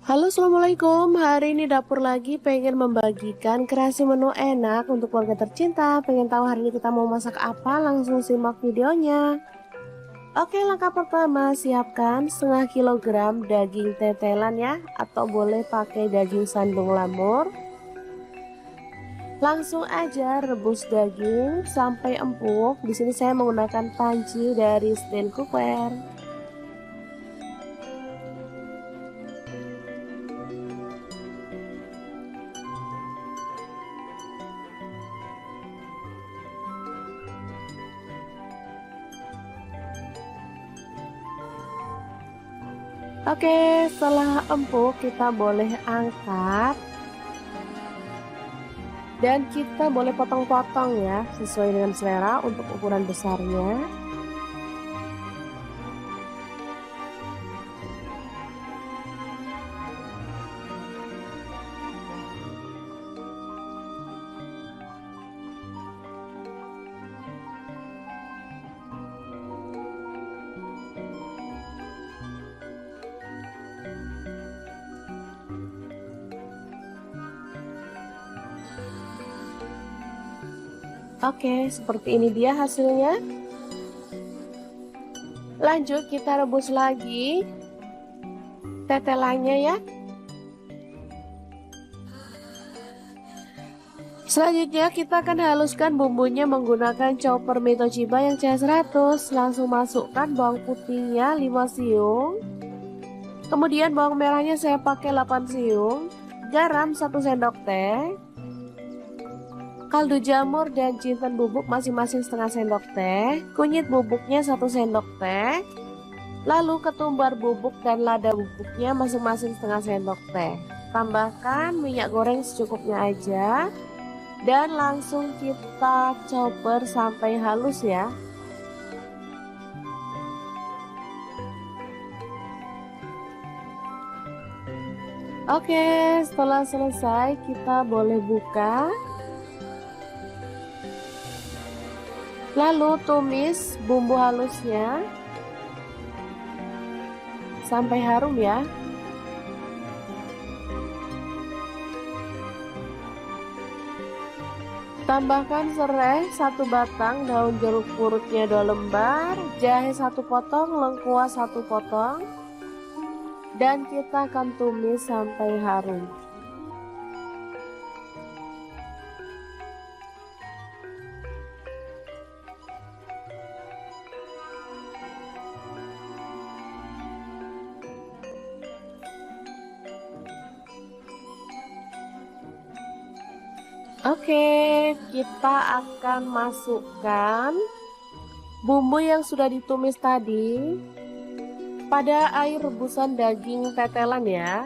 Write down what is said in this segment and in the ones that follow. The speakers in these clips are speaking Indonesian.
Halo, assalamualaikum. Hari ini dapur lagi pengen membagikan kreasi menu enak untuk keluarga tercinta. Pengen tahu hari ini kita mau masak apa? Langsung simak videonya. Oke, langkah pertama siapkan setengah kilogram daging tetelan ya, atau boleh pakai daging sandung lamur. Langsung aja rebus daging sampai empuk. Di sini saya menggunakan panci dari stand cookware. Oke, setelah empuk kita boleh angkat dan kita boleh potong-potong ya sesuai dengan selera untuk ukuran besarnya. Oke, seperti ini dia hasilnya. Lanjut kita rebus lagi tetelannya ya. Selanjutnya kita akan haluskan bumbunya menggunakan chopper Mitochiba yang CH100. Langsung masukkan bawang putihnya 5 siung. Kemudian bawang merahnya saya pakai 8 siung. Garam 1 sendok teh. Kaldu jamur dan jinten bubuk masing-masing setengah sendok teh. Kunyit bubuknya 1 sendok teh. Lalu ketumbar bubuk dan lada bubuknya masing-masing setengah sendok teh. Tambahkan minyak goreng secukupnya aja. Dan langsung kita chopper sampai halus ya. Oke, setelah selesai kita boleh buka. Lalu tumis bumbu halusnya sampai harum ya. Tambahkan serai 1 batang, daun jeruk purutnya 2 lembar, jahe 1 potong, lengkuas 1 potong, dan kita akan tumis sampai harum. Oke, kita akan masukkan bumbu yang sudah ditumis tadi pada air rebusan daging tetelan ya.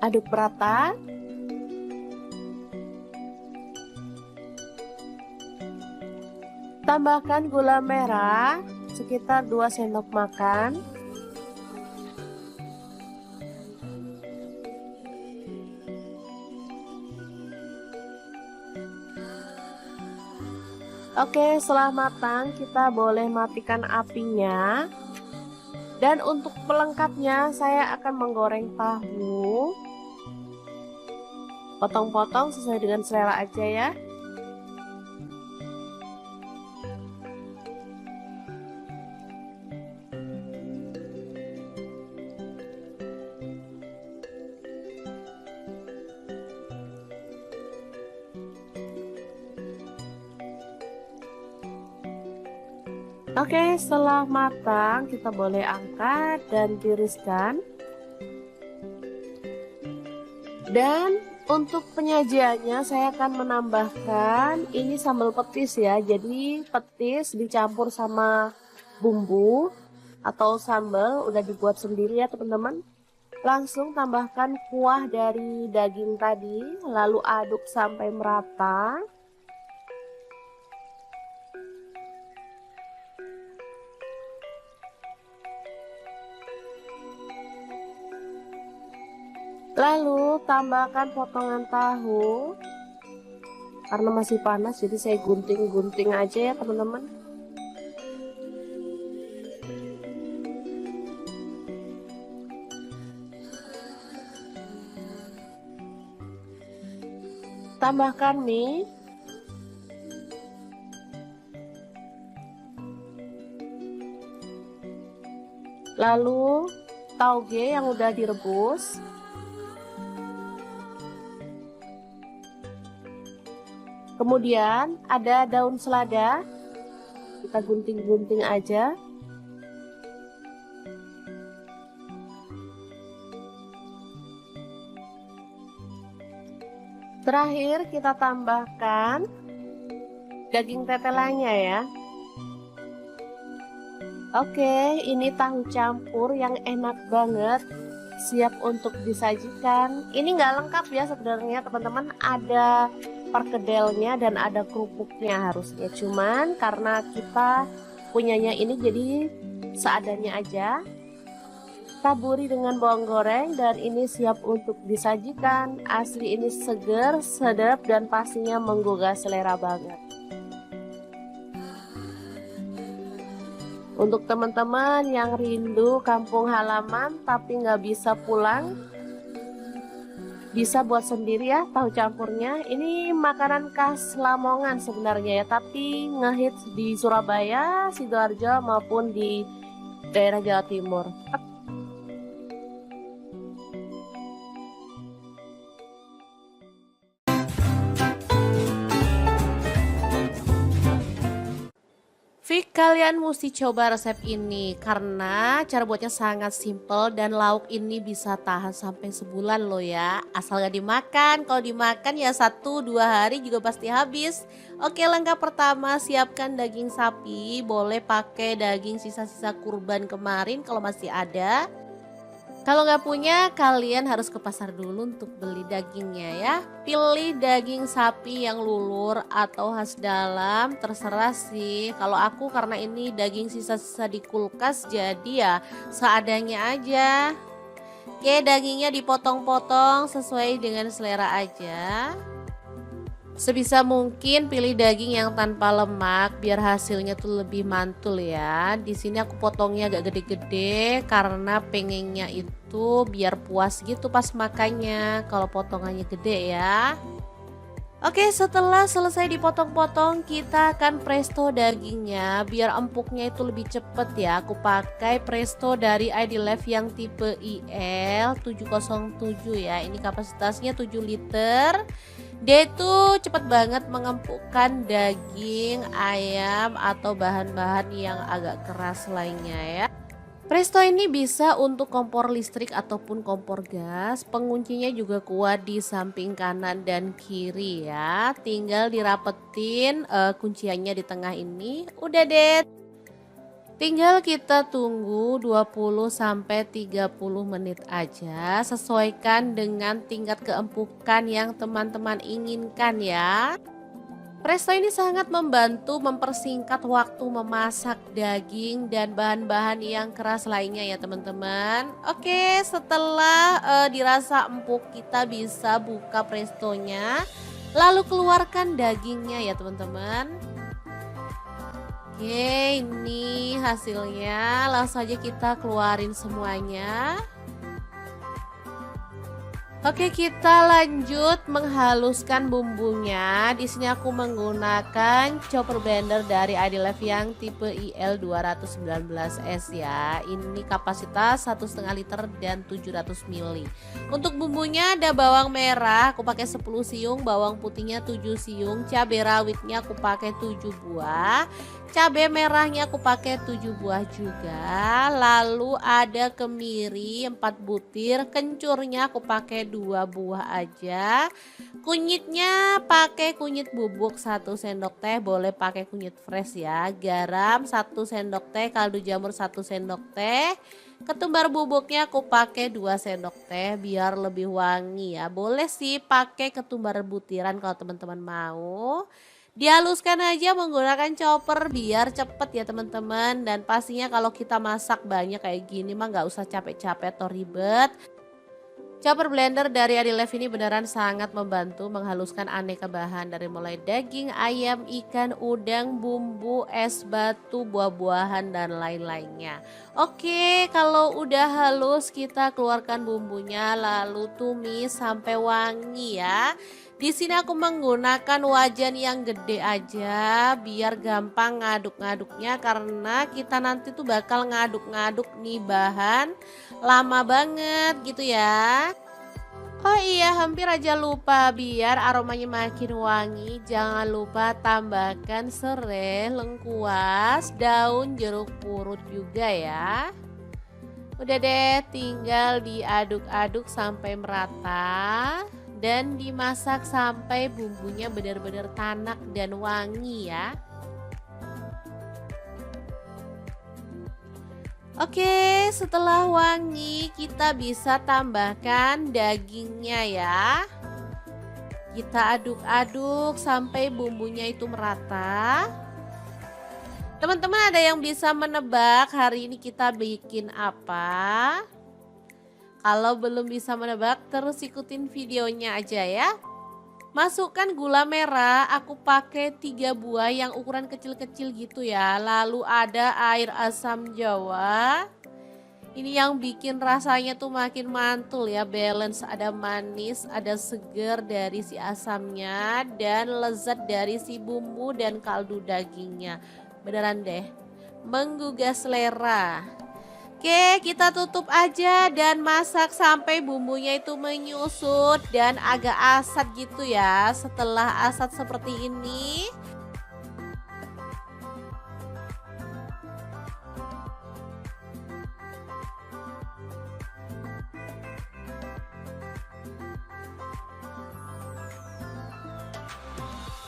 Aduk rata. Tambahkan gula merah sekitar 2 sendok makan. Oke, setelah matang kita boleh matikan apinya. Dan untuk pelengkapnya saya akan menggoreng tahu. Potong-potong sesuai dengan selera aja ya. Oke, setelah matang kita boleh angkat dan tiriskan. Dan untuk penyajiannya saya akan menambahkan ini sambal petis ya. Jadi petis dicampur sama bumbu atau sambal udah dibuat sendiri ya teman-teman. Langsung tambahkan kuah dari daging tadi, lalu aduk sampai merata. Lalu tambahkan potongan tahu. Karena masih panas jadi saya gunting-gunting aja ya teman-teman. Tambahkan mie. Lalu tauge yang udah direbus. Kemudian ada daun selada. Kita gunting-gunting aja. Terakhir kita tambahkan daging tetelannya ya. Oke, ini tahu campur yang enak banget, siap untuk disajikan. Ini nggak lengkap ya sebenarnya teman-teman, ada perkedelnya dan ada kerupuknya harusnya. Cuman karena kita punyanya ini jadi seadanya aja. Taburi dengan bawang goreng dan ini siap untuk disajikan. Asli ini seger, sedap dan pastinya menggugah selera banget. Untuk teman-teman yang rindu kampung halaman tapi nggak bisa pulang, bisa buat sendiri ya tahu campurnya. Ini makanan khas Lamongan sebenarnya ya, tapi ngehits di Surabaya, Sidoarjo maupun di daerah Jawa Timur. Fik, kalian mesti coba resep ini karena cara buatnya sangat simple dan lauk ini bisa tahan sampai sebulan loh ya. Asal gak dimakan, kalau dimakan ya 1-2 hari juga pasti habis. Oke, langkah pertama siapkan daging sapi, boleh pakai daging sisa-sisa kurban kemarin kalau masih ada. Kalau nggak punya, kalian harus ke pasar dulu untuk beli dagingnya ya. Pilih daging sapi yang lulur atau khas dalam, terserah sih. Kalau aku karena ini daging sisa-sisa di kulkas, jadi ya seadanya aja. Oke, dagingnya dipotong-potong sesuai dengan selera aja. Sebisa mungkin pilih daging yang tanpa lemak biar hasilnya tuh lebih mantul ya. Di sini aku potongnya agak gede-gede karena pengennya itu biar puas gitu pas makannya kalau potongannya gede ya. Oke, setelah selesai dipotong-potong kita akan presto dagingnya biar empuknya itu lebih cepet ya. Aku pakai presto dari ID Life yang tipe IL 707 ya. Ini kapasitasnya 7 liter. Dia itu cepat banget mengempukkan daging, ayam atau bahan-bahan yang agak keras lainnya ya. Presto ini bisa untuk kompor listrik ataupun kompor gas. Penguncinya juga kuat di samping kanan dan kiri ya. Tinggal dirapetin kunciannya di tengah ini. Udah deh. Tinggal kita tunggu 20-30 menit aja, sesuaikan dengan tingkat keempukan yang teman-teman inginkan ya. Presto ini sangat membantu mempersingkat waktu memasak daging dan bahan-bahan yang keras lainnya ya teman-teman. Oke, setelah dirasa empuk kita bisa buka prestonya, lalu keluarkan dagingnya ya teman-teman. Oke, ini hasilnya. Langsung aja kita keluarin semuanya. Oke, kita lanjut menghaluskan bumbunya. Di sini aku menggunakan chopper blender dari ID Life yang tipe IL 219S ya. Ini kapasitas 1,5 liter dan 700 ml. Untuk bumbunya ada bawang merah, aku pakai 10 siung, bawang putihnya 7 siung, cabai rawitnya aku pakai 7 buah. Cabai merahnya aku pakai 7 buah juga. Lalu ada kemiri 4 butir, kencurnya aku pakai 2 buah aja. Kunyitnya pakai kunyit bubuk 1 sendok teh, boleh pakai kunyit fresh ya. Garam 1 sendok teh, kaldu jamur 1 sendok teh. Ketumbar bubuknya aku pakai 2 sendok teh biar lebih wangi ya. Boleh sih pakai ketumbar butiran kalau teman-teman mau. Dihaluskan aja menggunakan chopper biar cepet ya teman-teman. Dan pastinya kalau kita masak banyak kayak gini mah nggak usah capek-capek atau ribet. Chopper blender dari Adilife ini beneran sangat membantu menghaluskan aneka bahan dari mulai daging, ayam, ikan, udang, bumbu, es batu, buah-buahan dan lain-lainnya. Oke, kalau udah halus kita keluarkan bumbunya lalu tumis sampai wangi ya. Di sini aku menggunakan wajan yang gede aja biar gampang ngaduk-ngaduknya karena kita nanti tuh bakal ngaduk-ngaduk nih bahan lama banget gitu ya. Oh iya, hampir aja lupa, biar aromanya makin wangi jangan lupa tambahkan serai, lengkuas, daun jeruk purut juga ya. Udah deh, tinggal diaduk-aduk sampai merata dan dimasak sampai bumbunya benar-benar tanak dan wangi ya. Oke, setelah wangi kita bisa tambahkan dagingnya ya. Kita aduk-aduk sampai bumbunya itu merata. Teman-teman ada yang bisa menebak hari ini kita bikin apa? Kalau belum bisa menebak terus ikutin videonya aja ya. Masukkan gula merah, aku pakai 3 buah yang ukuran kecil-kecil gitu ya. Lalu ada air asam jawa. Ini yang bikin rasanya tuh makin mantul ya, balance, ada manis, ada seger dari si asamnya dan lezat dari si bumbu dan kaldu dagingnya. Beneran deh, menggugah selera. Oke, kita tutup aja dan masak sampai bumbunya itu menyusut dan agak asat gitu ya. Setelah asat seperti ini,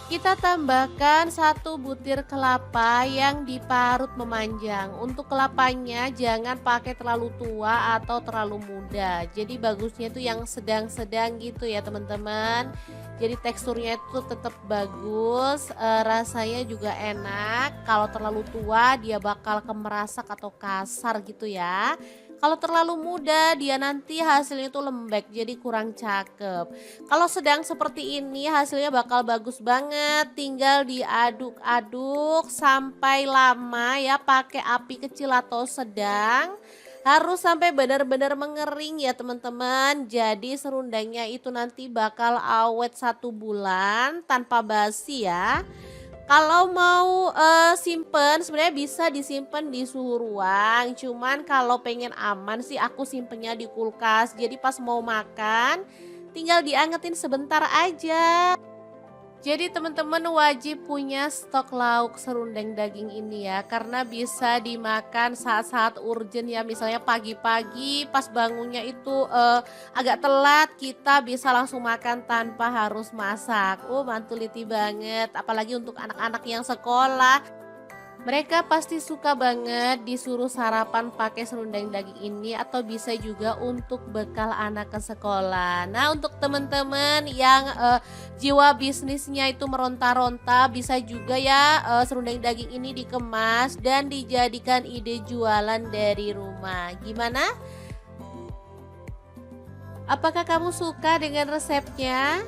kita tambahkan 1 butir kelapa yang diparut memanjang. Untuk kelapanya jangan pakai terlalu tua atau terlalu muda. Jadi bagusnya itu yang sedang-sedang gitu ya teman-teman. Jadi teksturnya itu tetap bagus, rasanya juga enak. Kalau terlalu tua dia bakal kemerasak atau kasar gitu ya. Kalau terlalu muda dia nanti hasilnya tuh lembek jadi kurang cakep. Kalau sedang seperti ini hasilnya bakal bagus banget. Tinggal diaduk-aduk sampai lama ya, pakai api kecil atau sedang. Harus sampai benar-benar mengering ya teman-teman. Jadi serundengnya itu nanti bakal awet 1 bulan tanpa basi ya. Kalau mau simpen sebenarnya bisa disimpan di suhu ruang. Cuman kalau pengen aman sih aku simpennya di kulkas. Jadi pas mau makan tinggal diangetin sebentar aja. Jadi teman-teman wajib punya stok lauk serundeng daging ini ya. Karena bisa dimakan saat-saat urgent ya. Misalnya pagi-pagi pas bangunnya itu agak telat, kita bisa langsung makan tanpa harus masak. Oh mantuliti banget, apalagi untuk anak-anak yang sekolah. Mereka pasti suka banget disuruh sarapan pakai serundeng daging ini atau bisa juga untuk bekal anak ke sekolah. Nah untuk teman-teman yang jiwa bisnisnya itu meronta-ronta bisa juga ya serundeng daging ini dikemas dan dijadikan ide jualan dari rumah. Gimana? Apakah kamu suka dengan resepnya?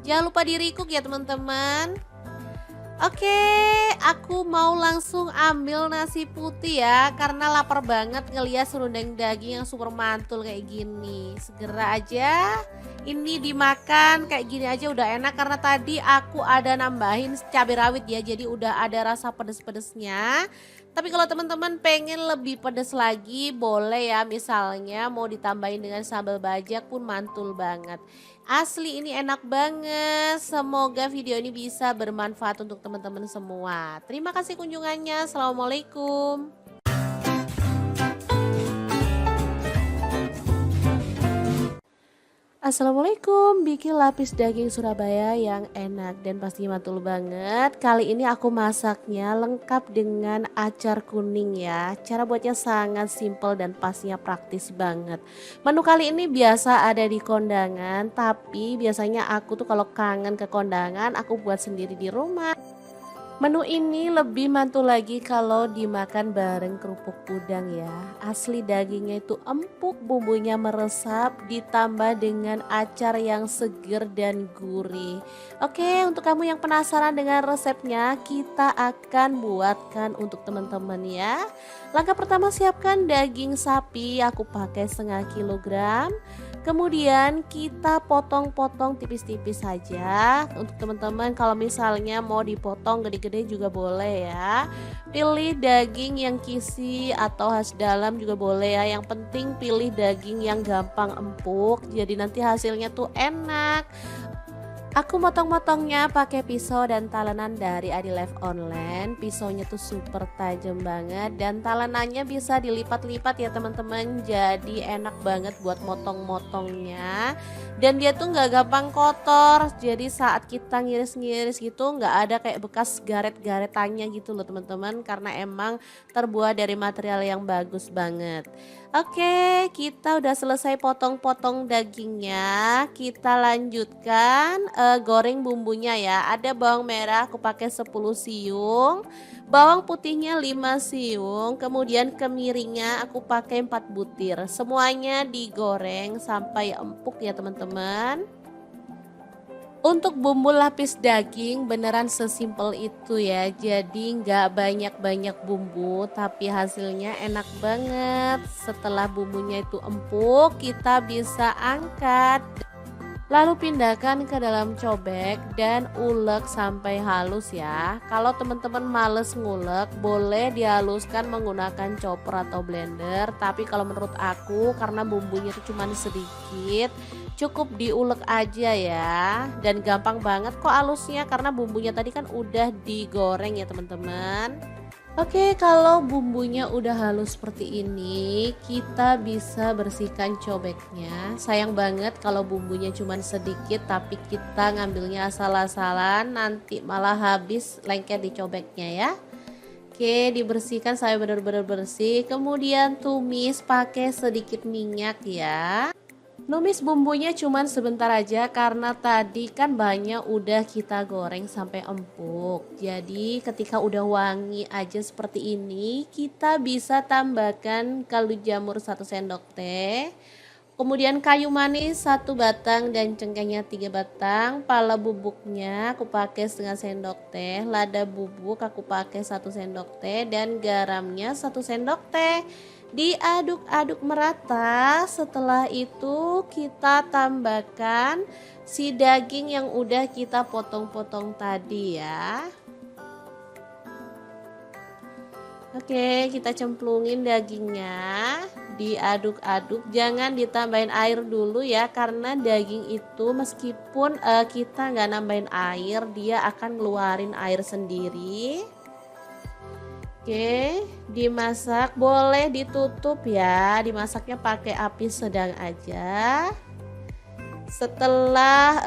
Jangan lupa di-recook ya teman-teman. Oke, aku mau langsung ambil nasi putih ya karena lapar banget ngeliat serundeng daging yang super mantul kayak gini. Segera aja ini dimakan kayak gini aja udah enak karena tadi aku ada nambahin cabai rawit ya, jadi udah ada rasa pedes-pedesnya. Tapi kalau teman-teman pengen lebih pedes lagi boleh ya, misalnya mau ditambahin dengan sambal bajak pun mantul banget. Asli ini enak banget. Semoga video ini bisa bermanfaat untuk teman-teman semua. Terima kasih kunjungannya. Assalamualaikum. Assalamualaikum, bikin lapis daging Surabaya yang enak dan pastinya mantul banget. Kali ini aku masaknya lengkap dengan acar kuning ya. Cara buatnya sangat simple dan pastinya praktis banget. Menu kali ini biasa ada di kondangan, tapi biasanya aku tuh kalau kangen ke kondangan aku buat sendiri di rumah. Menu ini lebih mantul lagi kalau dimakan bareng kerupuk udang ya. Asli dagingnya itu empuk, bumbunya meresap, ditambah dengan acar yang seger dan gurih. Oke, untuk kamu yang penasaran dengan resepnya, kita akan buatkan untuk teman-teman ya. Langkah pertama, siapkan daging sapi, aku pakai setengah kilogram. Kemudian kita potong-potong tipis-tipis saja. Untuk teman-teman kalau misalnya mau dipotong gede-gede juga boleh ya. Pilih daging yang kisi atau khas dalam juga boleh ya. Yang penting pilih daging yang gampang empuk. Jadi nanti hasilnya tuh enak. Aku motong-motongnya pakai pisau dan talenan dari Adi Life Online. Pisaunya tuh super tajam banget dan talenannya bisa dilipat-lipat ya teman-teman. Jadi enak banget buat motong-motongnya. Dan dia tuh nggak gampang kotor. Jadi saat kita ngiris-ngiris gitu nggak ada kayak bekas garet-garetannya gitu loh teman-teman. Karena emang terbuat dari material yang bagus banget. Oke, kita udah selesai potong-potong dagingnya. Kita lanjutkan goreng bumbunya ya. Ada bawang merah aku pakai 10 siung, bawang putihnya 5 siung, kemudian kemiringnya aku pakai 4 butir. Semuanya digoreng sampai empuk ya teman-teman. Untuk bumbu lapis daging beneran sesimpel itu ya. Jadi nggak banyak-banyak bumbu tapi hasilnya enak banget. Setelah bumbunya itu empuk, kita bisa angkat. Lalu pindahkan ke dalam cobek dan ulek sampai halus ya. Kalau teman-teman males ngulek, boleh dihaluskan menggunakan chopper atau blender. Tapi kalau menurut aku karena bumbunya itu cuma sedikit, cukup diulek aja ya. Dan gampang banget kok halusnya karena bumbunya tadi kan udah digoreng ya teman-teman. Oke, kalau bumbunya udah halus seperti ini, kita bisa bersihkan cobeknya. Sayang banget kalau bumbunya cuma sedikit tapi kita ngambilnya asal-asalan, nanti malah habis lengket di cobeknya ya. Oke, dibersihkan sampai benar-benar bersih. Kemudian tumis pakai sedikit minyak ya. Numis bumbunya cuman sebentar aja karena tadi kan banyak udah kita goreng sampai empuk. Jadi ketika udah wangi aja seperti ini, kita bisa tambahkan kaldu jamur 1 sendok teh. Kemudian kayu manis 1 batang dan cengkehnya 3 batang. Pala bubuknya aku pakai setengah sendok teh. Lada bubuk aku pakai 1 sendok teh dan garamnya 1 sendok teh. Diaduk-aduk merata. Setelah itu kita tambahkan si daging yang udah kita potong-potong tadi ya. Oke, kita cemplungin dagingnya, diaduk-aduk, jangan ditambahin air dulu ya karena daging itu meskipun kita nggak nambahin air, dia akan ngeluarin air sendiri. Oke, dimasak, boleh ditutup ya, dimasaknya pakai api sedang aja. Setelah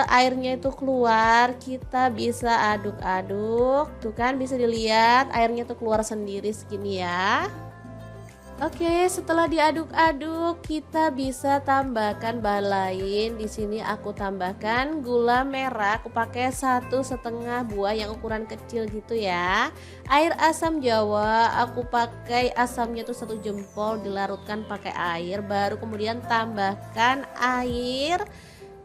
airnya itu keluar, kita bisa aduk-aduk. Tuh kan bisa dilihat airnya tuh keluar sendiri segini ya. Oke, setelah diaduk-aduk, kita bisa tambahkan bahan lain. Di sini aku tambahkan gula merah. Aku pakai 1,5 buah yang ukuran kecil gitu ya. Air asam jawa, aku pakai asamnya tuh 1 jempol, dilarutkan pakai air. Baru kemudian tambahkan air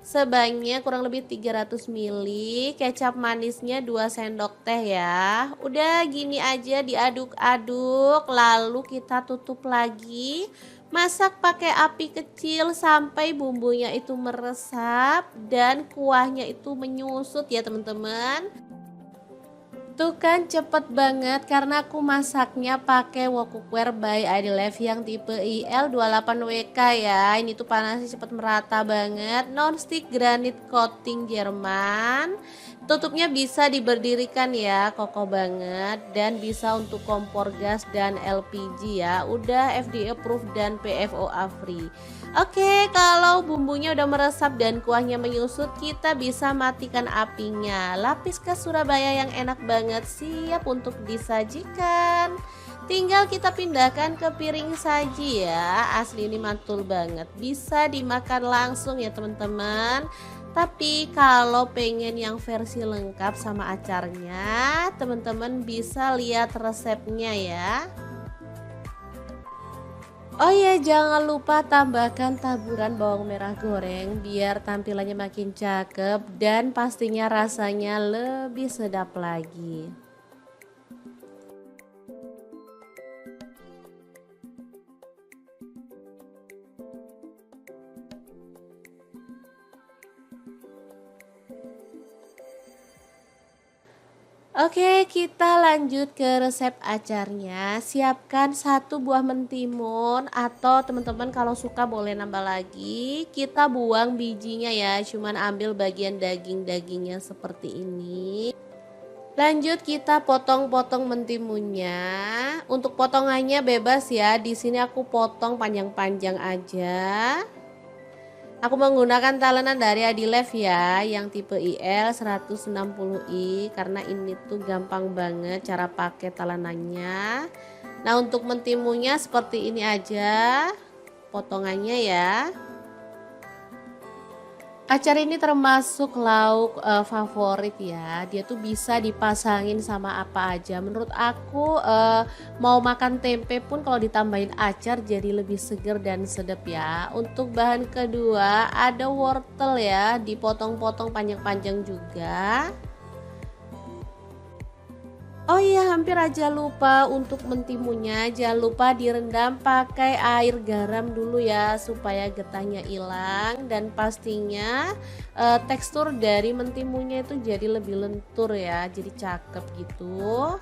sebanyak kurang lebih 300 ml, kecap manisnya 2 sendok teh ya. Udah gini aja diaduk-aduk, lalu kita tutup lagi. Masak pakai api kecil sampai bumbunya itu meresap dan kuahnya itu menyusut ya teman-teman. Tuh kan cepet banget karena aku masaknya pakai wok cookware by Adi Life yang tipe IL28WK ya. Ini tuh panasnya cepet merata banget. Non-stick granite coating Jerman. Tutupnya bisa diberdirikan ya, kokoh banget. Dan bisa untuk kompor gas dan LPG ya. Udah FDA approved dan PFOA free. Oke, kalau bumbunya udah meresap dan kuahnya menyusut, kita bisa matikan apinya. Lapis khas Surabaya yang enak banget siap untuk disajikan. Tinggal kita pindahkan ke piring saji ya. Asli ini mantul banget. Bisa dimakan langsung ya teman-teman. Tapi kalau pengen yang versi lengkap sama acarnya, teman-teman bisa lihat resepnya ya. Oh ya, jangan lupa tambahkan taburan bawang merah goreng biar tampilannya makin cakep dan pastinya rasanya lebih sedap lagi. Oke, kita lanjut ke resep acarnya. Siapkan satu buah mentimun atau teman-teman kalau suka boleh nambah lagi. Kita buang bijinya ya, cuman ambil bagian daging-dagingnya seperti ini. Lanjut kita potong-potong mentimunnya. Untuk potongannya bebas ya. Di sini aku potong panjang-panjang aja. Aku menggunakan talenan dari Adilev ya, yang tipe IL 160i karena ini tuh gampang banget cara pakai talenannya. Nah, untuk mentimunya seperti ini aja potongannya ya. Acar ini termasuk lauk favorit ya. Dia tuh bisa dipasangin sama apa aja. Menurut aku mau makan tempe pun kalau ditambahin acar jadi lebih seger dan sedap ya. Untuk bahan kedua ada wortel ya, dipotong-potong panjang-panjang juga. Oh iya, hampir aja lupa untuk mentimunya. Jangan lupa direndam pakai air garam dulu ya supaya getahnya hilang dan pastinya tekstur dari mentimunya itu jadi lebih lentur ya, jadi cakep gitu.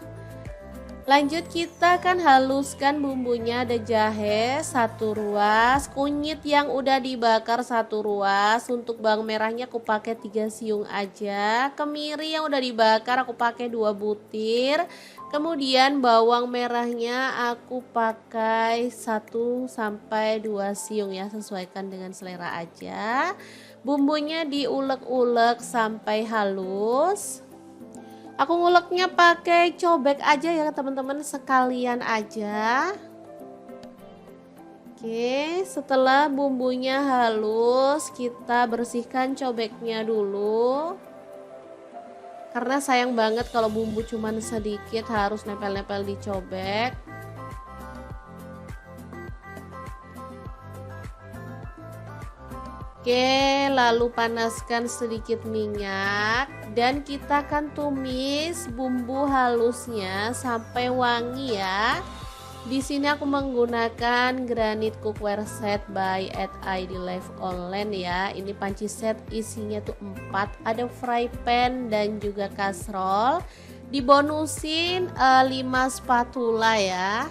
Lanjut kita kan haluskan bumbunya, ada jahe 1 ruas, kunyit yang udah dibakar 1 ruas, untuk bawang merahnya aku pakai 3 siung aja, kemiri yang udah dibakar aku pakai 2 butir, kemudian bawang merahnya aku pakai 1 sampai 2 siung ya, sesuaikan dengan selera aja. Bumbunya diulek-ulek sampai halus. Aku nguleknya pakai cobek aja ya teman-teman, sekalian aja. Oke, setelah bumbunya halus, kita bersihkan cobeknya dulu. Karena sayang banget kalau bumbu cuman sedikit harus nempel-nempel di cobek. Oke, lalu panaskan sedikit minyak dan kita akan tumis bumbu halusnya sampai wangi ya. Di sini aku menggunakan granit cookware set by Adilev online ya. Ini panci set isinya tuh 4, ada fry pan dan juga kastrol. Dibonusin 5 spatula ya.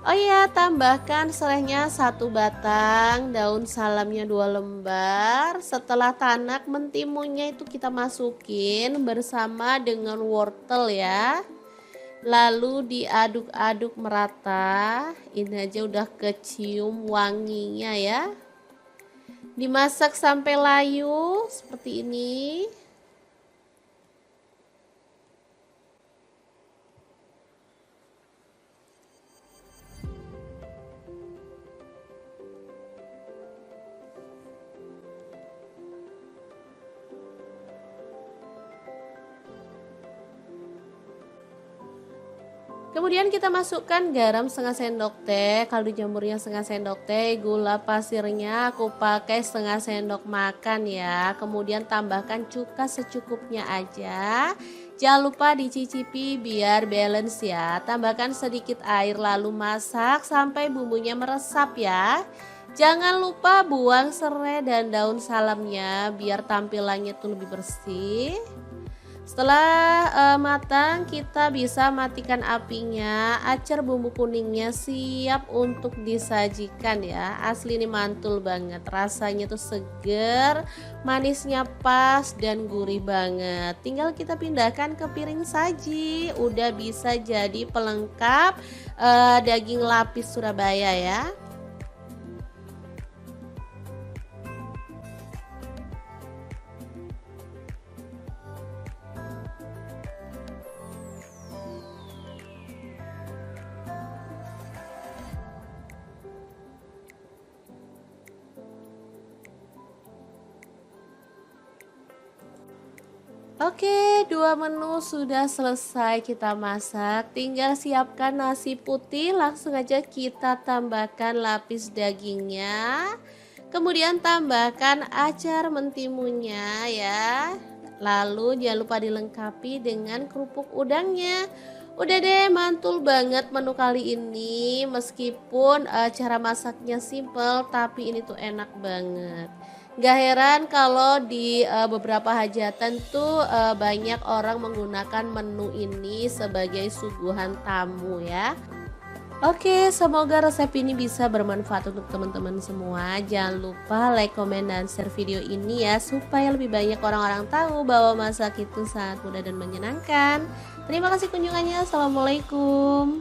Oh iya, tambahkan serehnya 1 batang, daun salamnya 2 lembar. Setelah tanak, mentimunnya itu kita masukin bersama dengan wortel ya. Lalu diaduk-aduk merata. Ini aja udah kecium wanginya ya. Dimasak sampai layu seperti ini. Kemudian kita masukkan garam setengah sendok teh, kaldu jamurnya setengah sendok teh, gula pasirnya aku pakai setengah sendok makan ya. Kemudian tambahkan cuka secukupnya aja. Jangan lupa dicicipi biar balance ya. Tambahkan sedikit air lalu masak sampai bumbunya meresap ya. Jangan lupa buang serai dan daun salamnya biar tampilannya tuh lebih bersih. Setelah matang, kita bisa matikan apinya. Acar bumbu kuningnya siap untuk disajikan ya. Asli ini mantul banget, rasanya tuh seger, manisnya pas dan gurih banget. Tinggal kita pindahkan ke piring saji. Udah bisa jadi pelengkap daging lapis Surabaya ya. Oke, dua menu sudah selesai kita masak. Tinggal siapkan nasi putih, langsung aja kita tambahkan lapis dagingnya. Kemudian tambahkan acar mentimunnya ya. Lalu jangan lupa dilengkapi dengan kerupuk udangnya. Udah deh, mantul banget menu kali ini. Meskipun cara masaknya simple, tapi ini tuh enak banget. Gak heran kalau di beberapa hajatan tuh banyak orang menggunakan menu ini sebagai suguhan tamu ya. Oke, semoga resep ini bisa bermanfaat untuk teman-teman semua. Jangan lupa like, komen, dan share video ini ya, supaya lebih banyak orang-orang tahu bahwa masak itu sangat mudah dan menyenangkan. Terima kasih kunjungannya. Assalamualaikum.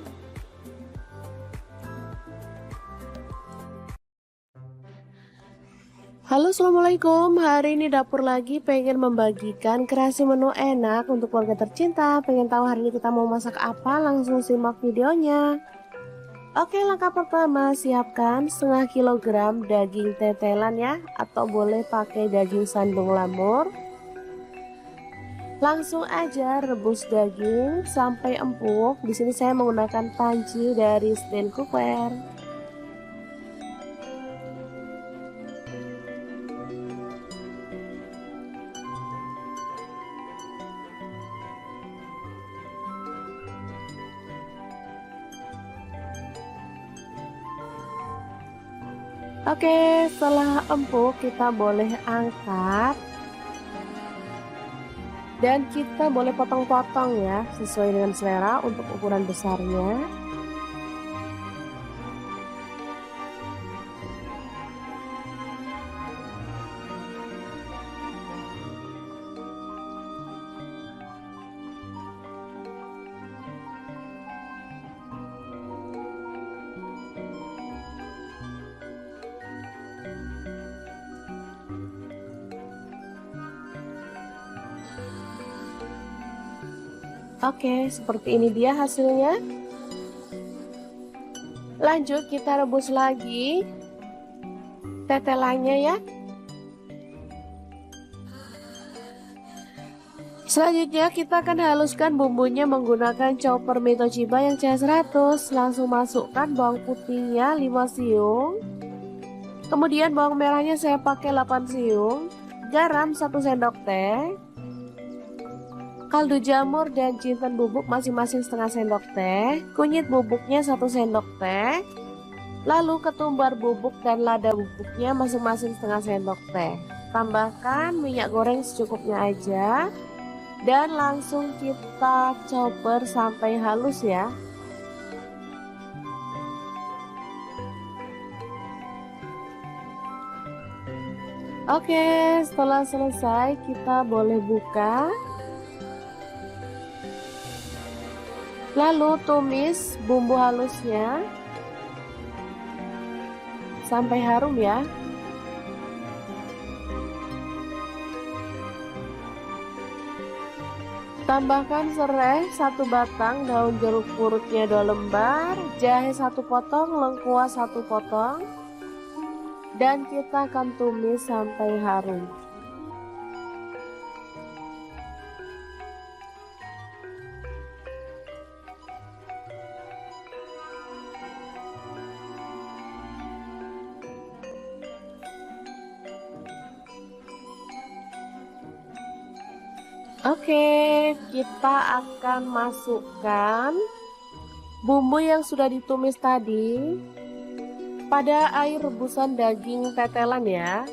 Halo, assalamualaikum. Hari ini dapur lagi pengen membagikan kreasi menu enak untuk keluarga tercinta. Pengen tahu hari ini kita mau masak apa? Langsung simak videonya. Oke, langkah pertama siapkan setengah kilogram daging tetelan ya, atau boleh pakai daging sandung lamur. Langsung aja rebus daging sampai empuk. Di sini saya menggunakan panci dari stand cookware. Oke, setelah empuk kita boleh angkat dan kita boleh potong-potong ya, sesuai dengan selera untuk ukuran besarnya. Oke, seperti ini dia hasilnya. Lanjut kita rebus lagi tetelannya ya. Selanjutnya kita akan haluskan bumbunya menggunakan chopper Toshiba yang CH100. Langsung masukkan bawang putihnya 5 siung. Kemudian bawang merahnya saya pakai 8 siung. Garam 1 sendok teh. Kaldu jamur dan jinten bubuk masing-masing setengah sendok teh. Kunyit bubuknya 1 sendok teh. Lalu ketumbar bubuk dan lada bubuknya masing-masing setengah sendok teh. Tambahkan minyak goreng secukupnya aja. Dan langsung kita chopper sampai halus ya. Oke, setelah selesai kita boleh buka. Lalu tumis bumbu halusnya sampai harum ya. Tambahkan serai 1 batang, daun jeruk purutnya 2 lembar, jahe 1 potong, lengkuas 1 potong, dan kita akan tumis sampai harum. Oke, kita akan masukkan bumbu yang sudah ditumis tadi pada air rebusan daging tetelan ya.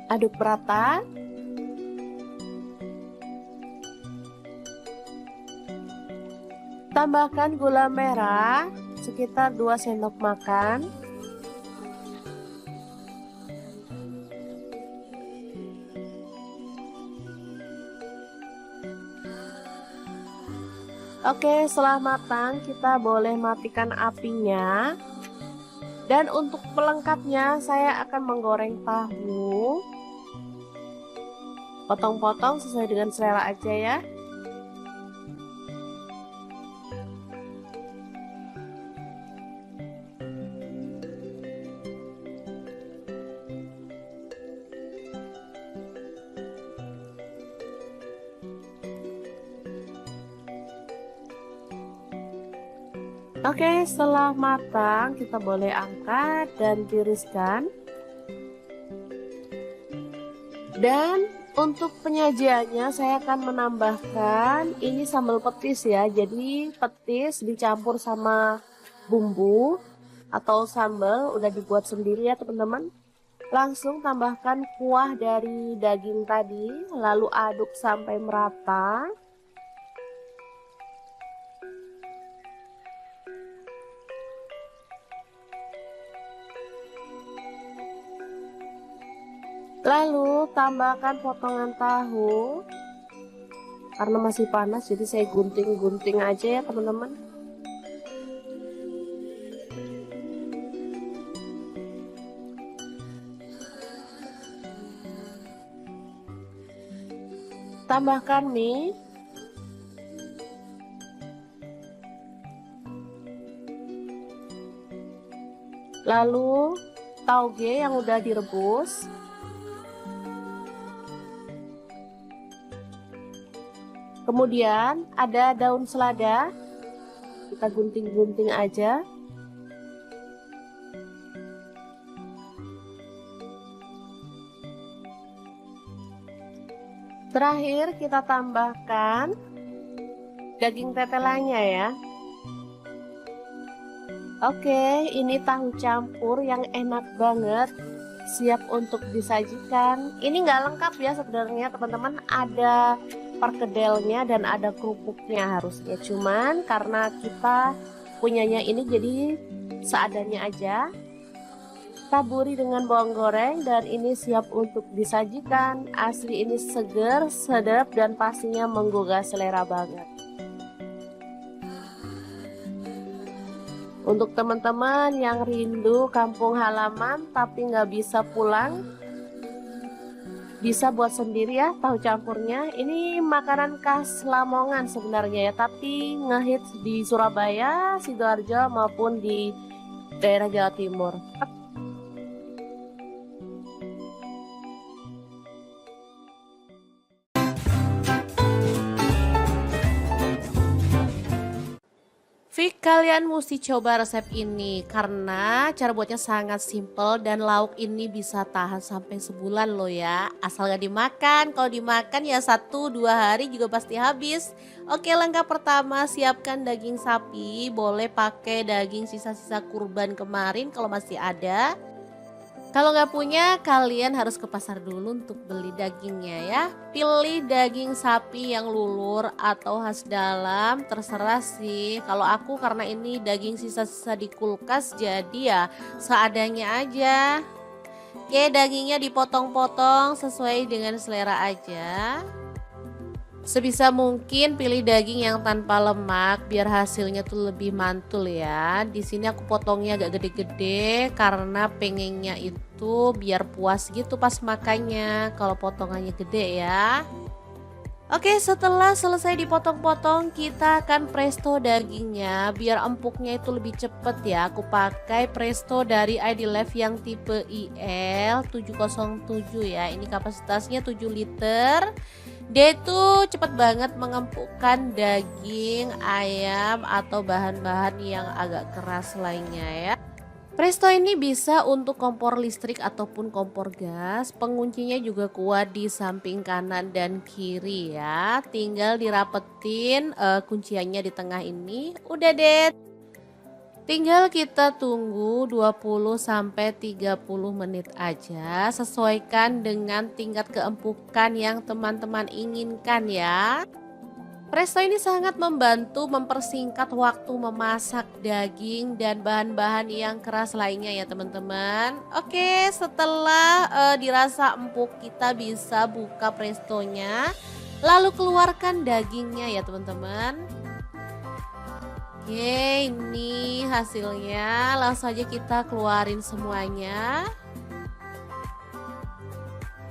Aduk rata. Tambahkan gula merah sekitar 2 sendok makan. Oke, setelah matang kita boleh matikan apinya. Dan untuk pelengkapnya saya akan menggoreng tahu. Potong-potong sesuai dengan selera aja ya. Oke, setelah matang kita boleh angkat dan tiriskan. Dan untuk penyajiannya saya akan menambahkan ini sambal petis ya. Jadi petis dicampur sama bumbu atau sambal udah dibuat sendiri ya teman-teman. Langsung tambahkan kuah dari daging tadi, lalu aduk sampai merata. Lalu tambahkan potongan tahu. Karena masih panas jadi saya gunting-gunting aja ya teman-teman. Tambahkan mie. Lalu tauge yang udah direbus. Kemudian ada daun selada, kita gunting-gunting aja. Terakhir kita tambahkan daging tetelannya ya. Oke, ini tahu campur yang enak banget, siap untuk disajikan. Ini nggak lengkap ya sebenarnya teman-teman, ada perkedelnya dan ada kerupuknya harusnya. Cuman karena kita punyanya ini jadi seadanya aja. Taburi dengan bawang goreng dan ini siap untuk disajikan. Asli ini seger, sedap dan pastinya menggugah selera banget. Untuk teman-teman yang rindu kampung halaman tapi nggak bisa pulang, bisa buat sendiri ya tahu campurnya. Ini makanan khas Lamongan sebenarnya ya, tapi ngehits di Surabaya, Sidoarjo maupun di daerah Jawa Timur. Fik, kalian mesti coba resep ini karena cara buatnya sangat simple dan lauk ini bisa tahan sampai sebulan loh ya. Asal gak dimakan, kalau dimakan ya 1-2 hari juga pasti habis. Oke, langkah pertama siapkan daging sapi, boleh pakai daging sisa-sisa kurban kemarin kalau masih ada. Kalau nggak punya, kalian harus ke pasar dulu untuk beli dagingnya ya. Pilih daging sapi yang lulur atau khas dalam, terserah sih. Kalau aku karena ini daging sisa-sisa di kulkas, jadi ya seadanya aja. Oke, dagingnya dipotong-potong sesuai dengan selera aja. Sebisa mungkin pilih daging yang tanpa lemak biar hasilnya tuh lebih mantul ya. Di sini aku potongnya agak gede-gede karena pengennya itu biar puas gitu pas makannya kalau potongannya gede ya. Oke, setelah selesai dipotong-potong kita akan presto dagingnya biar empuknya itu lebih cepet ya. Aku pakai presto dari ID Life yang tipe IL 707 ya. Ini kapasitasnya 7 liter. Dia itu cepat banget mengempukkan daging, ayam atau bahan-bahan yang agak keras lainnya ya. Presto ini bisa untuk kompor listrik ataupun kompor gas. Penguncinya juga kuat di samping kanan dan kiri ya. Tinggal dirapetin kunciannya di tengah ini. Udah deh. Tinggal kita tunggu 20-30 menit aja, sesuaikan dengan tingkat keempukan yang teman-teman inginkan ya. Presto ini sangat membantu mempersingkat waktu memasak daging dan bahan-bahan yang keras lainnya ya teman-teman. Oke, setelah dirasa empuk kita bisa buka prestonya, lalu keluarkan dagingnya ya teman-teman. Oke, ini hasilnya, langsung aja kita keluarin semuanya.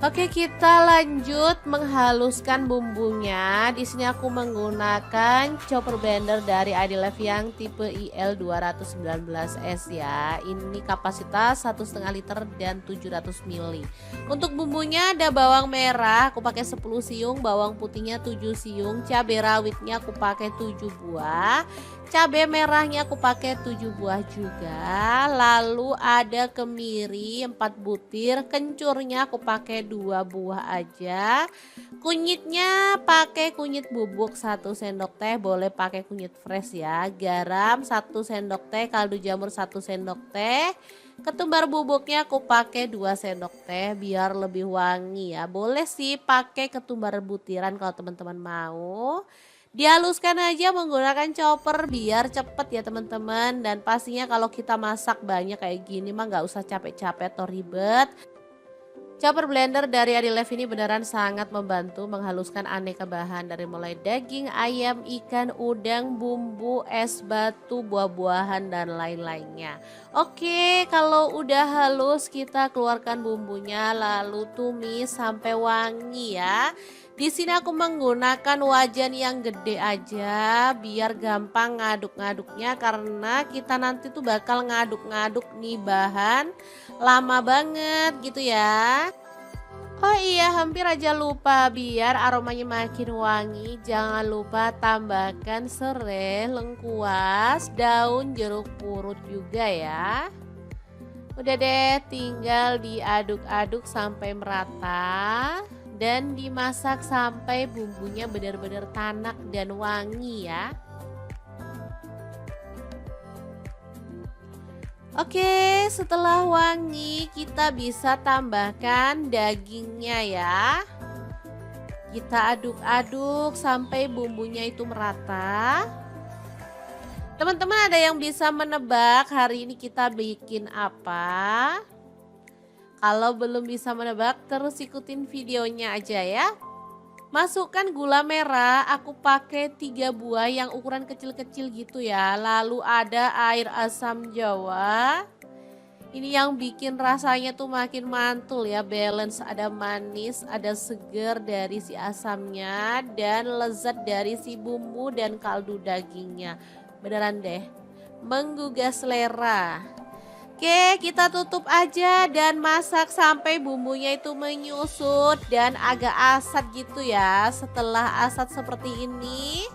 Oke, kita lanjut menghaluskan bumbunya. Di sini aku menggunakan chopper blender dari Idlef yang tipe IL219S ya. Ini kapasitas 1,5 liter dan 700 ml. Untuk bumbunya ada bawang merah, aku pakai 10 siung, bawang putihnya 7 siung, cabai rawitnya aku pakai 7 buah. Cabai merahnya aku pakai 7 buah juga. Lalu ada kemiri 4 butir, kencurnya aku pakai 2 buah aja. Kunyitnya pakai kunyit bubuk 1 sendok teh, boleh pakai kunyit fresh ya. Garam 1 sendok teh, kaldu jamur 1 sendok teh. Ketumbar bubuknya aku pakai 2 sendok teh biar lebih wangi ya. Boleh sih pakai ketumbar butiran kalau teman-teman mau. Dihaluskan aja menggunakan chopper biar cepet ya teman-teman. Dan pastinya kalau kita masak banyak kayak gini mah nggak usah capek-capek atau ribet. Chopper blender dari Idlef ini beneran sangat membantu menghaluskan aneka bahan dari mulai daging, ayam, ikan, udang, bumbu, es batu, buah-buahan dan lain-lainnya. Oke, kalau udah halus kita keluarkan bumbunya lalu tumis sampai wangi ya. Di sini aku menggunakan wajan yang gede aja biar gampang ngaduk-ngaduknya karena kita nanti tuh bakal ngaduk-ngaduk nih bahan lama banget gitu ya. Oh iya, hampir aja lupa, biar aromanya makin wangi jangan lupa tambahkan serai, lengkuas, daun jeruk purut juga ya. Udah deh, tinggal diaduk-aduk sampai merata dan dimasak sampai bumbunya benar-benar tanak dan wangi ya. Oke, setelah wangi kita bisa tambahkan dagingnya ya. Kita aduk-aduk sampai bumbunya itu merata. Teman-teman ada yang bisa menebak hari ini kita bikin apa? Kalau belum bisa menebak terus ikutin videonya aja ya. Masukkan gula merah, aku pakai 3 buah yang ukuran kecil-kecil gitu ya. Lalu ada air asam jawa. Ini yang bikin rasanya tuh makin mantul ya, balance, ada manis, ada seger dari si asamnya dan lezat dari si bumbu dan kaldu dagingnya. Beneran deh, menggugah selera. Oke, kita tutup aja dan masak sampai bumbunya itu menyusut dan agak asat gitu ya. Setelah asat seperti ini,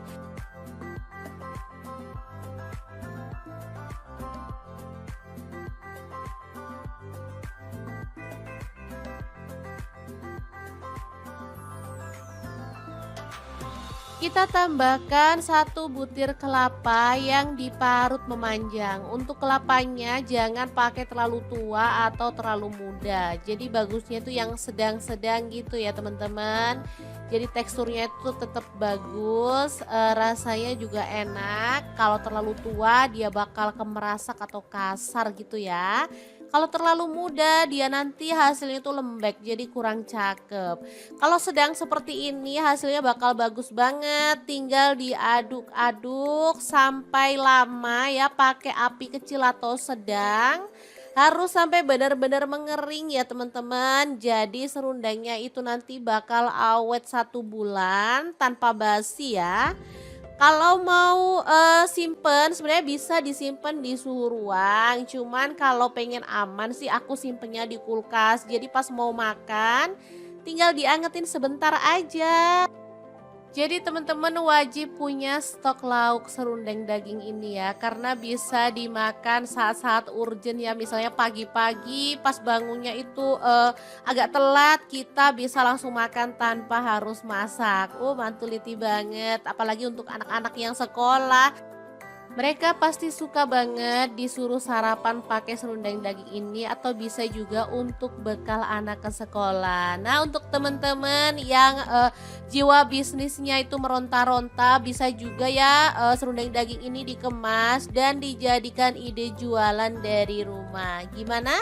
kita tambahkan 1 butir kelapa yang diparut memanjang. Untuk kelapanya jangan pakai terlalu tua atau terlalu muda. Jadi bagusnya itu yang sedang-sedang gitu ya teman-teman. Jadi teksturnya itu tetap bagus, rasanya juga enak. Kalau terlalu tua dia bakal kemerasak atau kasar gitu ya. Kalau terlalu muda dia nanti hasilnya itu lembek jadi kurang cakep. Kalau sedang seperti ini hasilnya bakal bagus banget. Tinggal diaduk-aduk sampai lama ya, pakai api kecil atau sedang. Harus sampai benar-benar mengering ya teman-teman. Jadi serundengnya itu nanti bakal awet 1 bulan tanpa basi ya. Kalau mau simpen sebenarnya bisa disimpan di suhu ruang. Cuman kalau pengen aman sih aku simpennya di kulkas. Jadi pas mau makan tinggal diangetin sebentar aja. Jadi teman-teman wajib punya stok lauk serundeng daging ini ya. Karena bisa dimakan saat-saat urgent ya. Misalnya pagi-pagi pas bangunnya itu agak telat, kita bisa langsung makan tanpa harus masak. Mantuliti banget. Apalagi untuk anak-anak yang sekolah. Mereka pasti suka banget disuruh sarapan pakai serundeng daging ini atau bisa juga untuk bekal anak ke sekolah. Nah, untuk teman-teman yang jiwa bisnisnya itu meronta-ronta bisa juga ya serundeng daging ini dikemas dan dijadikan ide jualan dari rumah. Gimana?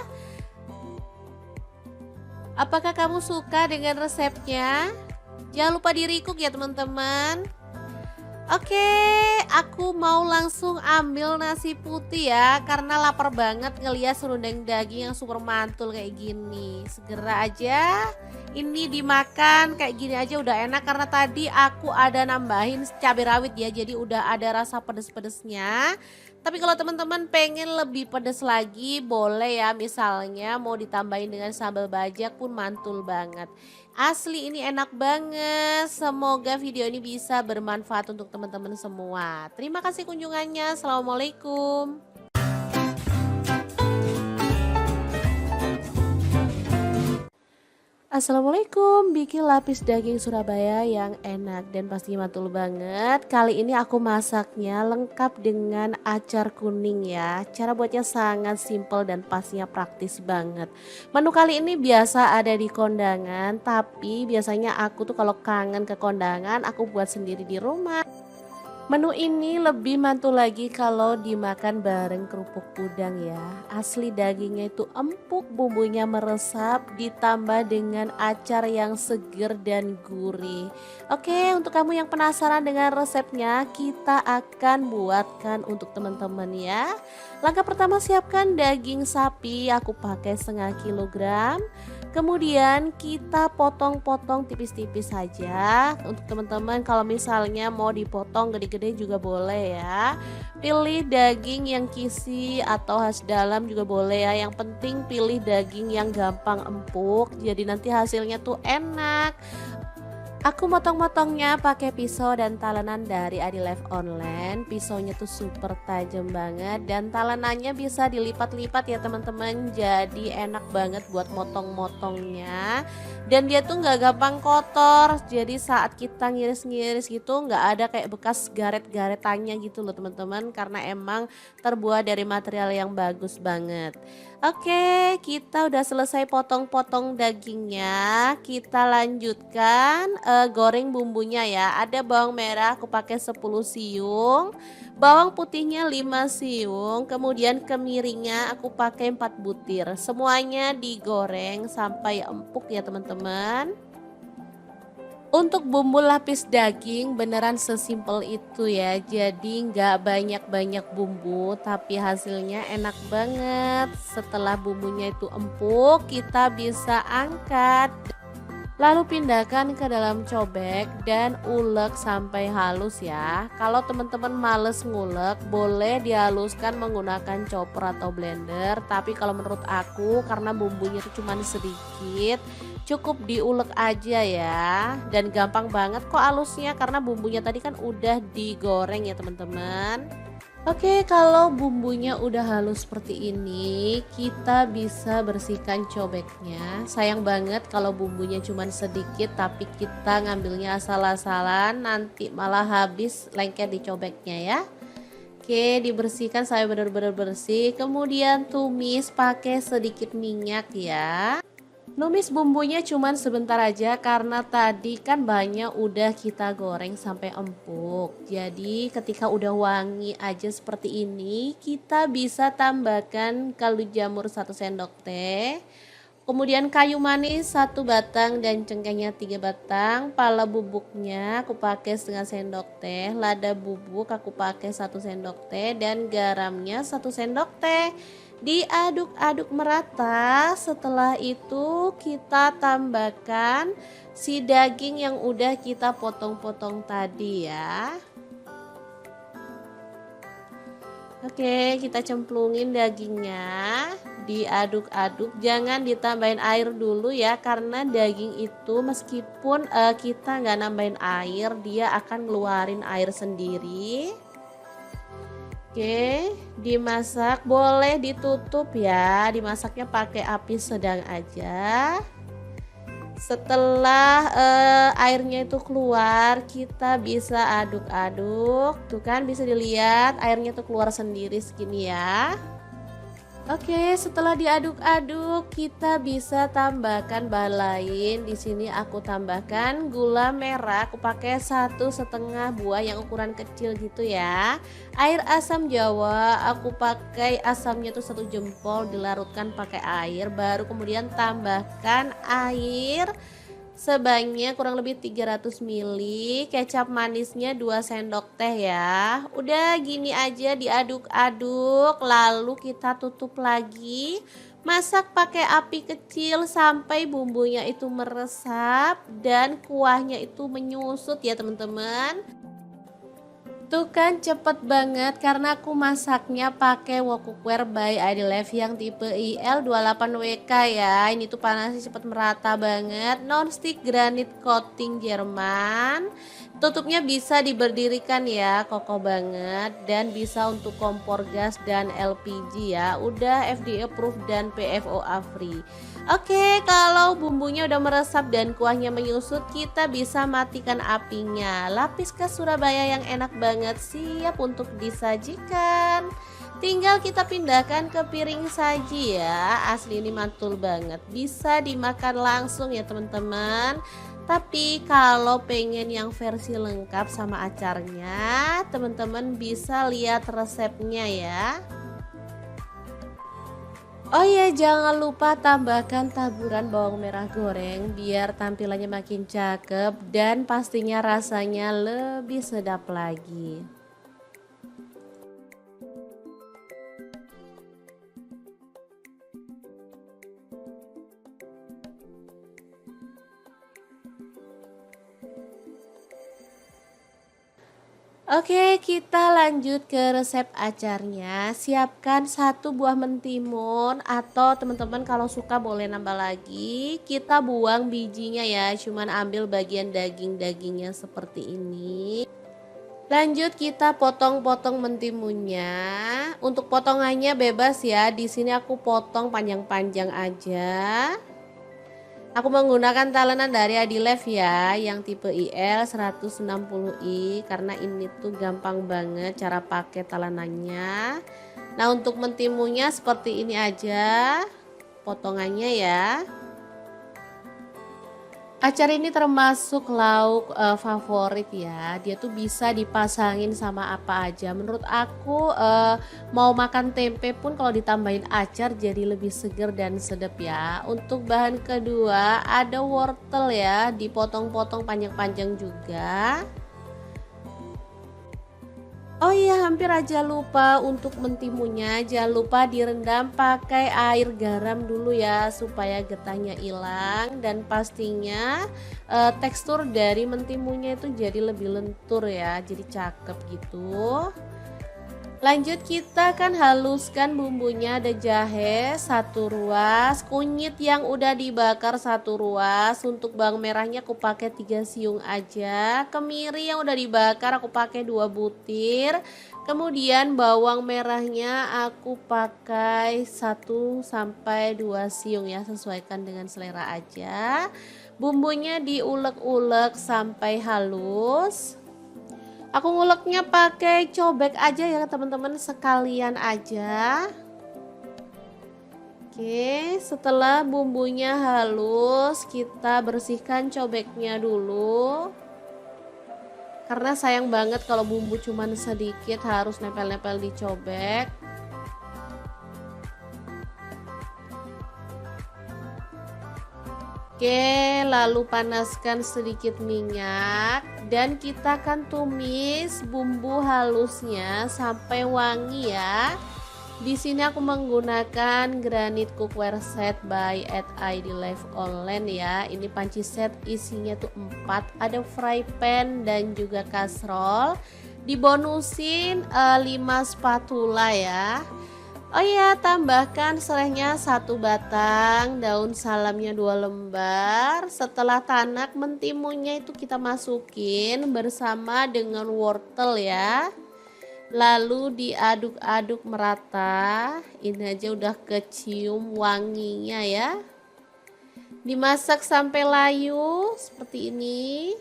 Apakah kamu suka dengan resepnya? Jangan lupa di-recook ya teman-teman. Oke, aku mau langsung ambil nasi putih ya, karena lapar banget ngeliat serundeng daging yang super mantul kayak gini. Segera aja ini dimakan, kayak gini aja udah enak karena tadi aku ada nambahin cabai rawit ya, jadi udah ada rasa pedes-pedesnya. Tapi kalau teman-teman pengen lebih pedes lagi boleh ya, misalnya mau ditambahin dengan sambal bajak pun mantul banget. Asli ini enak banget. Semoga video ini bisa bermanfaat untuk teman-teman semua. Terima kasih kunjungannya. Assalamualaikum. Assalamualaikum, bikin lapis daging Surabaya yang enak dan pastinya mantul banget. Kali ini aku masaknya lengkap dengan acar kuning ya. Cara buatnya sangat simple dan pastinya praktis banget. Menu kali ini biasa ada di kondangan, tapi biasanya aku tuh kalau kangen ke kondangan aku buat sendiri di rumah. Menu ini lebih mantul lagi kalau dimakan bareng kerupuk udang ya. Asli dagingnya itu empuk, bumbunya meresap, ditambah dengan acar yang seger dan gurih. Oke, untuk kamu yang penasaran dengan resepnya, kita akan buatkan untuk teman-teman ya. Langkah pertama, siapkan daging sapi, aku pakai setengah kilogram. Kemudian kita potong-potong tipis-tipis saja. Untuk teman-teman kalau misalnya mau dipotong gede-gede juga boleh ya. Pilih daging yang kisi atau khas dalam juga boleh ya. Yang penting pilih daging yang gampang empuk, jadi nanti hasilnya tuh enak. Aku motong-motongnya pakai pisau dan talenan dari Adi Life Online. Pisaunya tuh super tajam banget dan talenannya bisa dilipat-lipat ya teman-teman. Jadi enak banget buat motong-motongnya. Dan dia tuh nggak gampang kotor. Jadi saat kita ngiris-ngiris gitu nggak ada kayak bekas garet-garetannya gitu loh teman-teman. Karena emang terbuat dari material yang bagus banget. Oke, kita udah selesai potong-potong dagingnya. Kita lanjutkan goreng bumbunya ya. Ada bawang merah aku pakai 10 siung, bawang putihnya 5 siung, kemudian kemiringnya aku pakai 4 butir. Semuanya digoreng sampai empuk ya teman-teman. Untuk bumbu lapis daging beneran sesimpel itu ya. Jadi nggak banyak-banyak bumbu tapi hasilnya enak banget. Setelah bumbunya itu empuk, kita bisa angkat. Lalu pindahkan ke dalam cobek dan ulek sampai halus ya. Kalau teman-teman males ngulek, boleh dihaluskan menggunakan chopper atau blender. Tapi kalau menurut aku karena bumbunya itu cuma sedikit, cukup diulek aja ya. Dan gampang banget kok halusnya karena bumbunya tadi kan udah digoreng ya teman-teman. Oke, kalau bumbunya udah halus seperti ini, kita bisa bersihkan cobeknya. Sayang banget kalau bumbunya cuma sedikit tapi kita ngambilnya asal-asalan, nanti malah habis lengket di cobeknya ya. Oke, dibersihkan sampai benar-benar bersih. Kemudian tumis pakai sedikit minyak ya. Numis bumbunya cuman sebentar aja karena tadi kan banyak udah kita goreng sampai empuk. Jadi ketika udah wangi aja seperti ini, kita bisa tambahkan kaldu jamur 1 sendok teh. Kemudian kayu manis 1 batang dan cengkehnya 3 batang. Pala bubuknya aku pakai setengah sendok teh. Lada bubuk aku pakai 1 sendok teh dan garamnya 1 sendok teh. Diaduk-aduk merata. Setelah itu kita tambahkan si daging yang udah kita potong-potong tadi ya. Oke, kita cemplungin dagingnya, diaduk-aduk, jangan ditambahin air dulu ya karena daging itu meskipun kita nggak nambahin air, dia akan ngeluarin air sendiri. Oke, dimasak, boleh ditutup ya, dimasaknya pakai api sedang aja. Setelah airnya itu keluar, kita bisa aduk-aduk. Tuh kan bisa dilihat airnya tuh keluar sendiri segini ya. Oke, setelah diaduk-aduk, kita bisa tambahkan bahan lain. Di sini aku tambahkan gula merah. Aku pakai 1,5 buah yang ukuran kecil gitu ya. Air asam jawa, aku pakai asamnya tuh 1 jempol, dilarutkan pakai air. Baru kemudian tambahkan air sebanyak kurang lebih 300 ml, kecap manisnya 2 sendok teh ya. Udah gini aja diaduk-aduk, lalu kita tutup lagi. Masak pakai api kecil sampai bumbunya itu meresap dan kuahnya itu menyusut ya teman-teman. Tuh kan cepet banget karena aku masaknya pakai wok cookware by Idilife yang tipe IL28WK ya. Ini tuh panasnya cepet merata banget. Non-stick granit coating Jerman. Tutupnya bisa diberdirikan ya, kokoh banget dan bisa untuk kompor gas dan LPG ya. Udah FDA approved dan PFOA free. Oke, kalau bumbunya udah meresap dan kuahnya menyusut, kita bisa matikan apinya. Lapis khas Surabaya yang enak banget siap untuk disajikan. Tinggal kita pindahkan ke piring saji ya. Asli ini mantul banget. Bisa dimakan langsung ya teman-teman. Tapi kalau pengen yang versi lengkap sama acarnya, teman-teman bisa lihat resepnya ya. Oh iya, jangan lupa tambahkan taburan bawang merah goreng biar tampilannya makin cakep dan pastinya rasanya lebih sedap lagi. Oke, kita lanjut ke resep acarnya. Siapkan satu buah mentimun atau teman-teman kalau suka boleh nambah lagi. Kita buang bijinya ya, cuman ambil bagian daging-dagingnya seperti ini. Lanjut kita potong-potong mentimunnya. Untuk potongannya bebas ya. Di sini aku potong panjang-panjang aja. Aku menggunakan talenan dari Idilife ya, yang tipe IL 160i karena ini tuh gampang banget cara pakai talenannya. Nah, untuk mentimunya seperti ini aja potongannya ya. Acar ini termasuk lauk favorit ya. Dia tuh bisa dipasangin sama apa aja. Menurut aku mau makan tempe pun kalau ditambahin acar jadi lebih seger dan sedap ya. Untuk bahan kedua ada wortel ya, dipotong-potong panjang-panjang juga. Oh iya, hampir aja lupa untuk mentimunya. Jangan lupa direndam pakai air garam dulu ya supaya getahnya hilang dan pastinya tekstur dari mentimunya itu jadi lebih lentur ya, jadi cakep gitu. Lanjut kita kan haluskan bumbunya, ada jahe 1 ruas, kunyit yang udah dibakar 1 ruas, untuk bawang merahnya aku pakai 3 siung aja, kemiri yang udah dibakar aku pakai 2 butir, kemudian bawang merahnya aku pakai 1 sampai 2 siung ya, sesuaikan dengan selera aja. Bumbunya diulek-ulek sampai halus. Aku nguleknya pakai cobek aja ya teman-teman, sekalian aja. Oke, setelah bumbunya halus, kita bersihkan cobeknya dulu. Karena sayang banget kalau bumbu cuman sedikit harus nempel-nempel di cobek. Oke, lalu panaskan sedikit minyak dan kita akan tumis bumbu halusnya sampai wangi ya. Di sini aku menggunakan granit cookware set by Idilife online ya. Ini panci set isinya tuh 4, ada fry pan dan juga kastrol. Dibonusin 5 spatula ya. Oh iya, tambahkan serehnya 1 batang, daun salamnya 2 lembar. Setelah tanak, mentimunnya itu kita masukin bersama dengan wortel ya. Lalu diaduk-aduk merata. Ini aja udah kecium wanginya ya. Dimasak sampai layu seperti ini.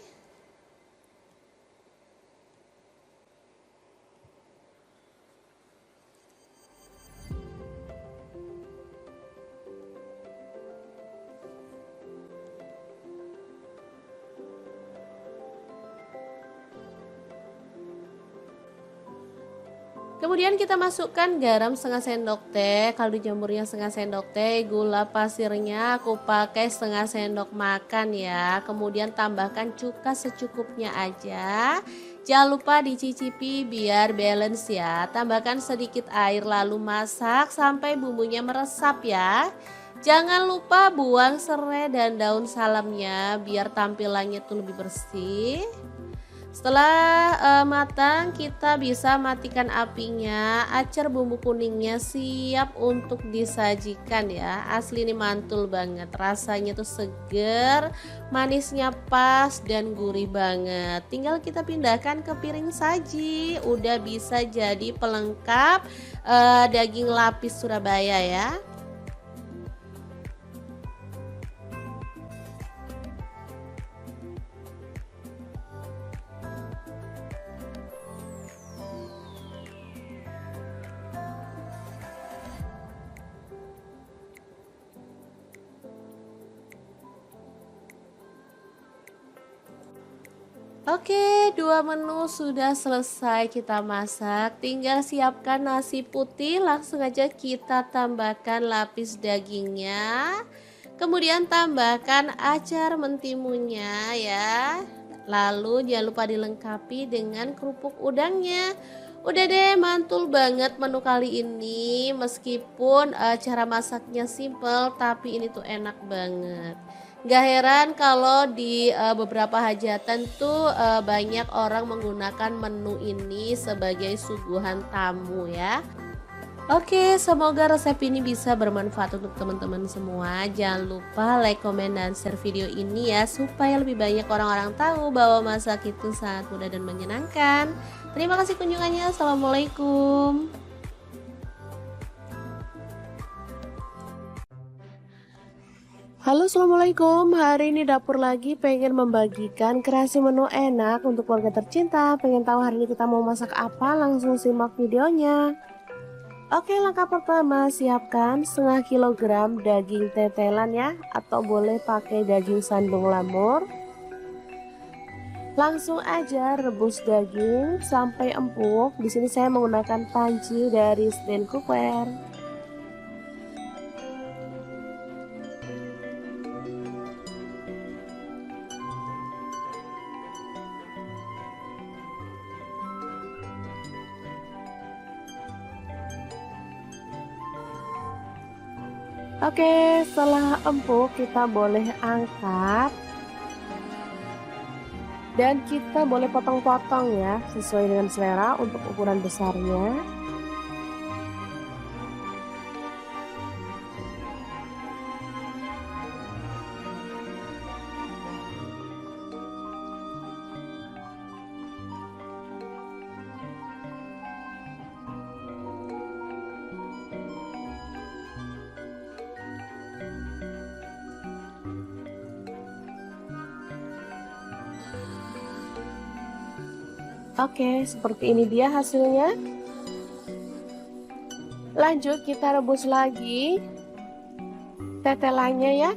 Kemudian kita masukkan garam setengah sendok teh, kaldu jamurnya setengah sendok teh, gula pasirnya aku pakai setengah sendok makan ya. Kemudian tambahkan cuka secukupnya aja. Jangan lupa dicicipi biar balance ya. Tambahkan sedikit air lalu masak sampai bumbunya meresap ya. Jangan lupa buang serai dan daun salamnya biar tampilannya tuh lebih bersih. Setelah matang, kita bisa matikan apinya. Acar bumbu kuningnya siap untuk disajikan ya. Asli ini mantul banget. Rasanya tuh seger, manisnya pas dan gurih banget. Tinggal kita pindahkan ke piring saji. Udah bisa jadi pelengkap daging lapis Surabaya ya. Oke, dua menu sudah selesai kita masak. Tinggal siapkan nasi putih, langsung aja kita tambahkan lapis dagingnya. Kemudian tambahkan acar mentimunnya ya. Lalu jangan lupa dilengkapi dengan kerupuk udangnya. Udah deh, mantul banget menu kali ini. Meskipun cara masaknya simple, tapi ini tuh enak banget. Gak heran kalau di beberapa hajatan tuh banyak orang menggunakan menu ini sebagai suguhan tamu ya. Oke, semoga resep ini bisa bermanfaat untuk teman-teman semua. Jangan lupa like, komen, dan share video ini ya, supaya lebih banyak orang-orang tahu bahwa masak itu sangat mudah dan menyenangkan. Terima kasih kunjungannya. Assalamualaikum. Halo, assalamualaikum. Hari ini dapur lagi pengen membagikan kreasi menu enak untuk keluarga tercinta. Pengen tahu hari ini kita mau masak apa? Langsung simak videonya. Oke, langkah pertama siapkan setengah kilogram daging tetelan ya, atau boleh pakai daging sandung lamur. Langsung aja rebus daging sampai empuk. Di sini saya menggunakan panci dari stand cooker. Oke, setelah empuk kita boleh angkat dan kita boleh potong-potong ya, sesuai dengan selera untuk ukuran besarnya. Oke, seperti ini dia hasilnya. Lanjut kita rebus lagi tetelannya ya.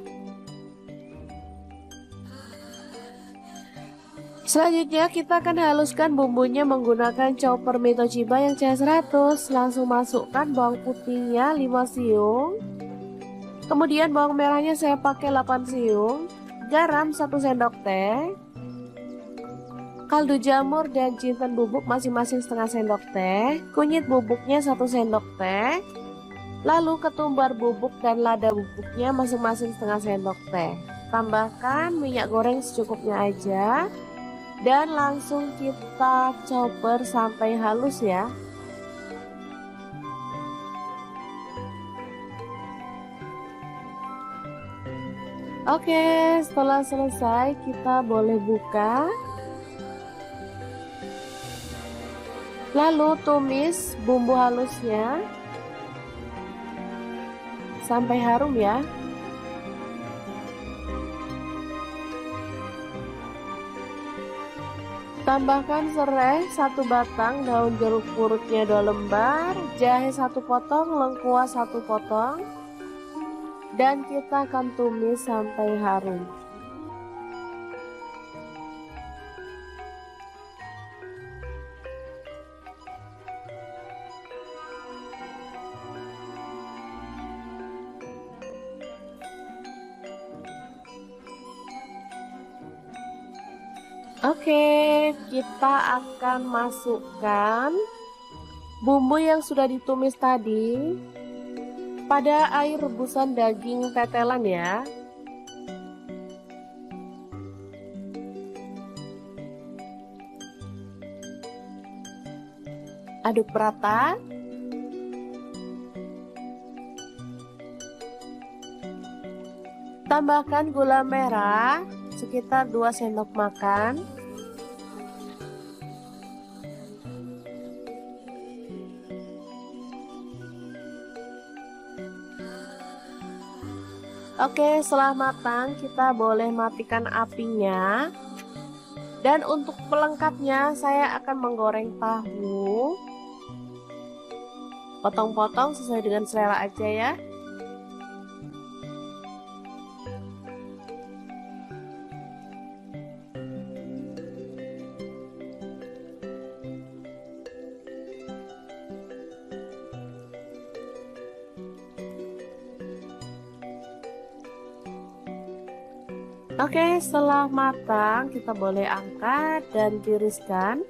Selanjutnya kita akan haluskan bumbunya menggunakan chopper Mitoshiba yang CH100. Langsung masukkan bawang putihnya 5 siung. Kemudian bawang merahnya saya pakai 8 siung. Garam 1 sendok teh. Kaldu jamur dan jinten bubuk masing-masing setengah sendok teh. Kunyit bubuknya 1 sendok teh. Lalu ketumbar bubuk dan lada bubuknya masing-masing setengah sendok teh. Tambahkan minyak goreng secukupnya aja. Dan langsung kita chopper sampai halus ya. Oke, setelah selesai kita boleh buka. Lalu tumis bumbu halusnya sampai harum ya. Tambahkan serai 1 batang, daun jeruk purutnya 2 lembar, jahe 1 potong, lengkuas 1 potong, dan kita akan tumis sampai harum. Oke, kita akan masukkan bumbu yang sudah ditumis tadi pada air rebusan daging tetelan ya. Aduk rata. Tambahkan gula merah sekitar 2 sendok makan. Oke, setelah matang kita boleh matikan apinya. Dan untuk pelengkapnya saya akan menggoreng tahu. Potong-potong sesuai dengan selera aja ya. Oke, setelah matang kita boleh angkat dan tiriskan.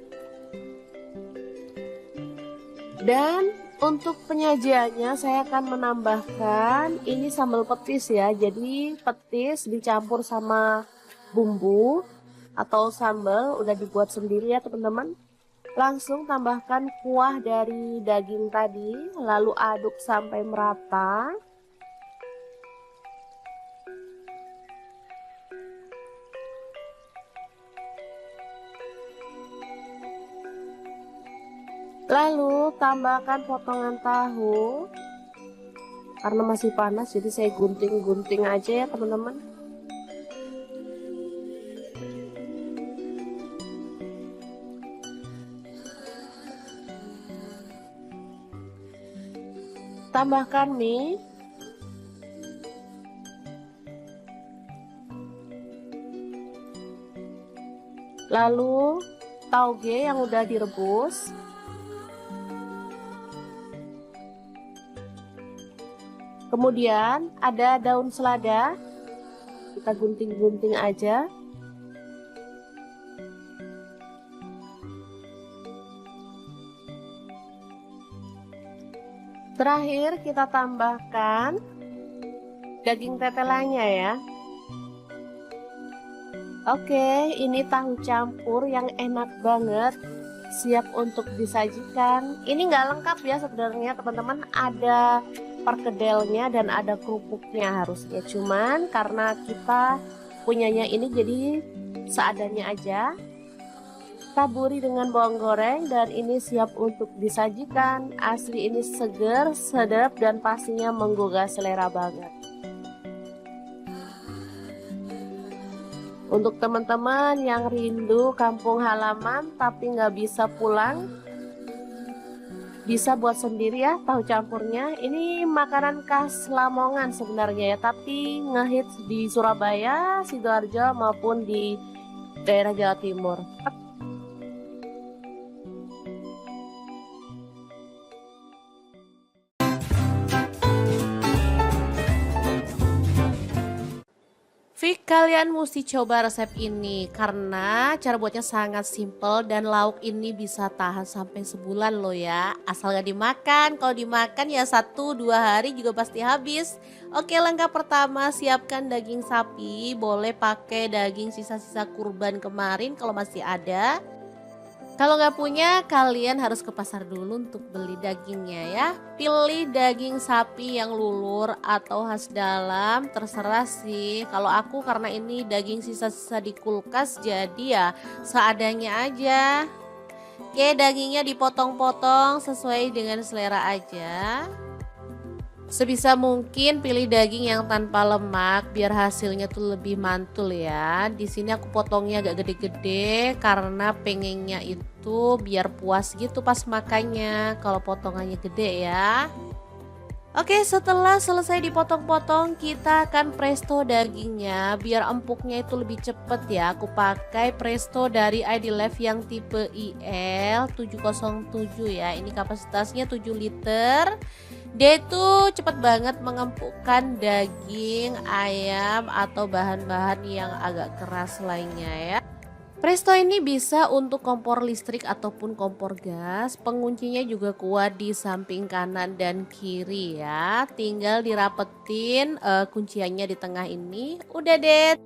Dan untuk penyajiannya saya akan menambahkan ini sambal petis ya. Jadi petis dicampur sama bumbu atau sambal udah dibuat sendiri ya teman-teman. Langsung tambahkan kuah dari daging tadi, lalu aduk sampai merata. Lalu tambahkan potongan tahu. Karena masih panas jadi saya gunting-gunting aja ya teman-teman. Tambahkan mie. Lalu tauge yang udah direbus. Kemudian ada daun selada, kita gunting-gunting aja. Terakhir kita tambahkan daging tetelannya ya. Oke, ini tahu campur yang enak banget, siap untuk disajikan. Ini nggak lengkap ya sebenarnya teman-teman, ada perkedelnya dan ada kerupuknya harusnya, cuman karena kita punyanya ini jadi seadanya aja. Taburi dengan bawang goreng dan ini siap untuk disajikan. Asli ini seger, sedap dan pastinya menggugah selera banget. Untuk teman-teman yang rindu kampung halaman tapi nggak bisa pulang, bisa buat sendiri ya tahu campurnya. Ini makanan khas Lamongan sebenarnya ya, tapi ngehits di Surabaya, Sidoarjo maupun di daerah Jawa Timur. Fik, kalian mesti coba resep ini karena cara buatnya sangat simple dan lauk ini bisa tahan sampai sebulan loh ya. Asal gak dimakan, kalau dimakan ya 1-2 hari juga pasti habis. Oke, langkah pertama siapkan daging sapi, boleh pakai daging sisa-sisa kurban kemarin kalau masih ada. Kalau nggak punya, kalian harus ke pasar dulu untuk beli dagingnya ya. Pilih daging sapi yang lulur atau khas dalam, terserah sih. Kalau aku karena ini daging sisa-sisa di kulkas, jadi ya seadanya aja. Oke, dagingnya dipotong-potong sesuai dengan selera aja. Sebisa mungkin pilih daging yang tanpa lemak biar hasilnya tuh lebih mantul ya. Di sini aku potongnya agak gede-gede karena pengennya itu biar puas gitu pas makannya kalau potongannya gede ya. Oke, setelah selesai dipotong-potong kita akan presto dagingnya biar empuknya itu lebih cepet ya. Aku pakai presto dari ID Life yang tipe IL 707 ya. Ini kapasitasnya 7 liter. Dia itu cepat banget mengempukkan daging, ayam atau bahan-bahan yang agak keras lainnya ya. Presto ini bisa untuk kompor listrik ataupun kompor gas. Penguncinya juga kuat di samping kanan dan kiri ya. Tinggal dirapetin kunciannya di tengah ini. Udah deh.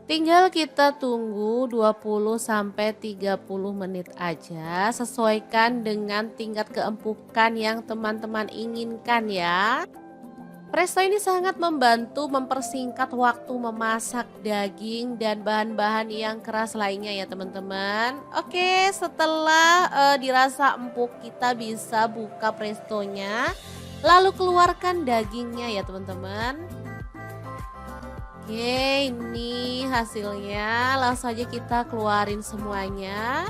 Tinggal kita tunggu 20 sampai 30 menit aja. Sesuaikan dengan tingkat keempukan yang teman-teman inginkan ya. Presto ini sangat membantu mempersingkat waktu memasak daging dan bahan-bahan yang keras lainnya ya teman-teman. Oke, setelah dirasa empuk kita bisa buka prestonya. Lalu keluarkan dagingnya ya teman-teman. Oke, ini hasilnya. Langsung aja kita keluarin semuanya.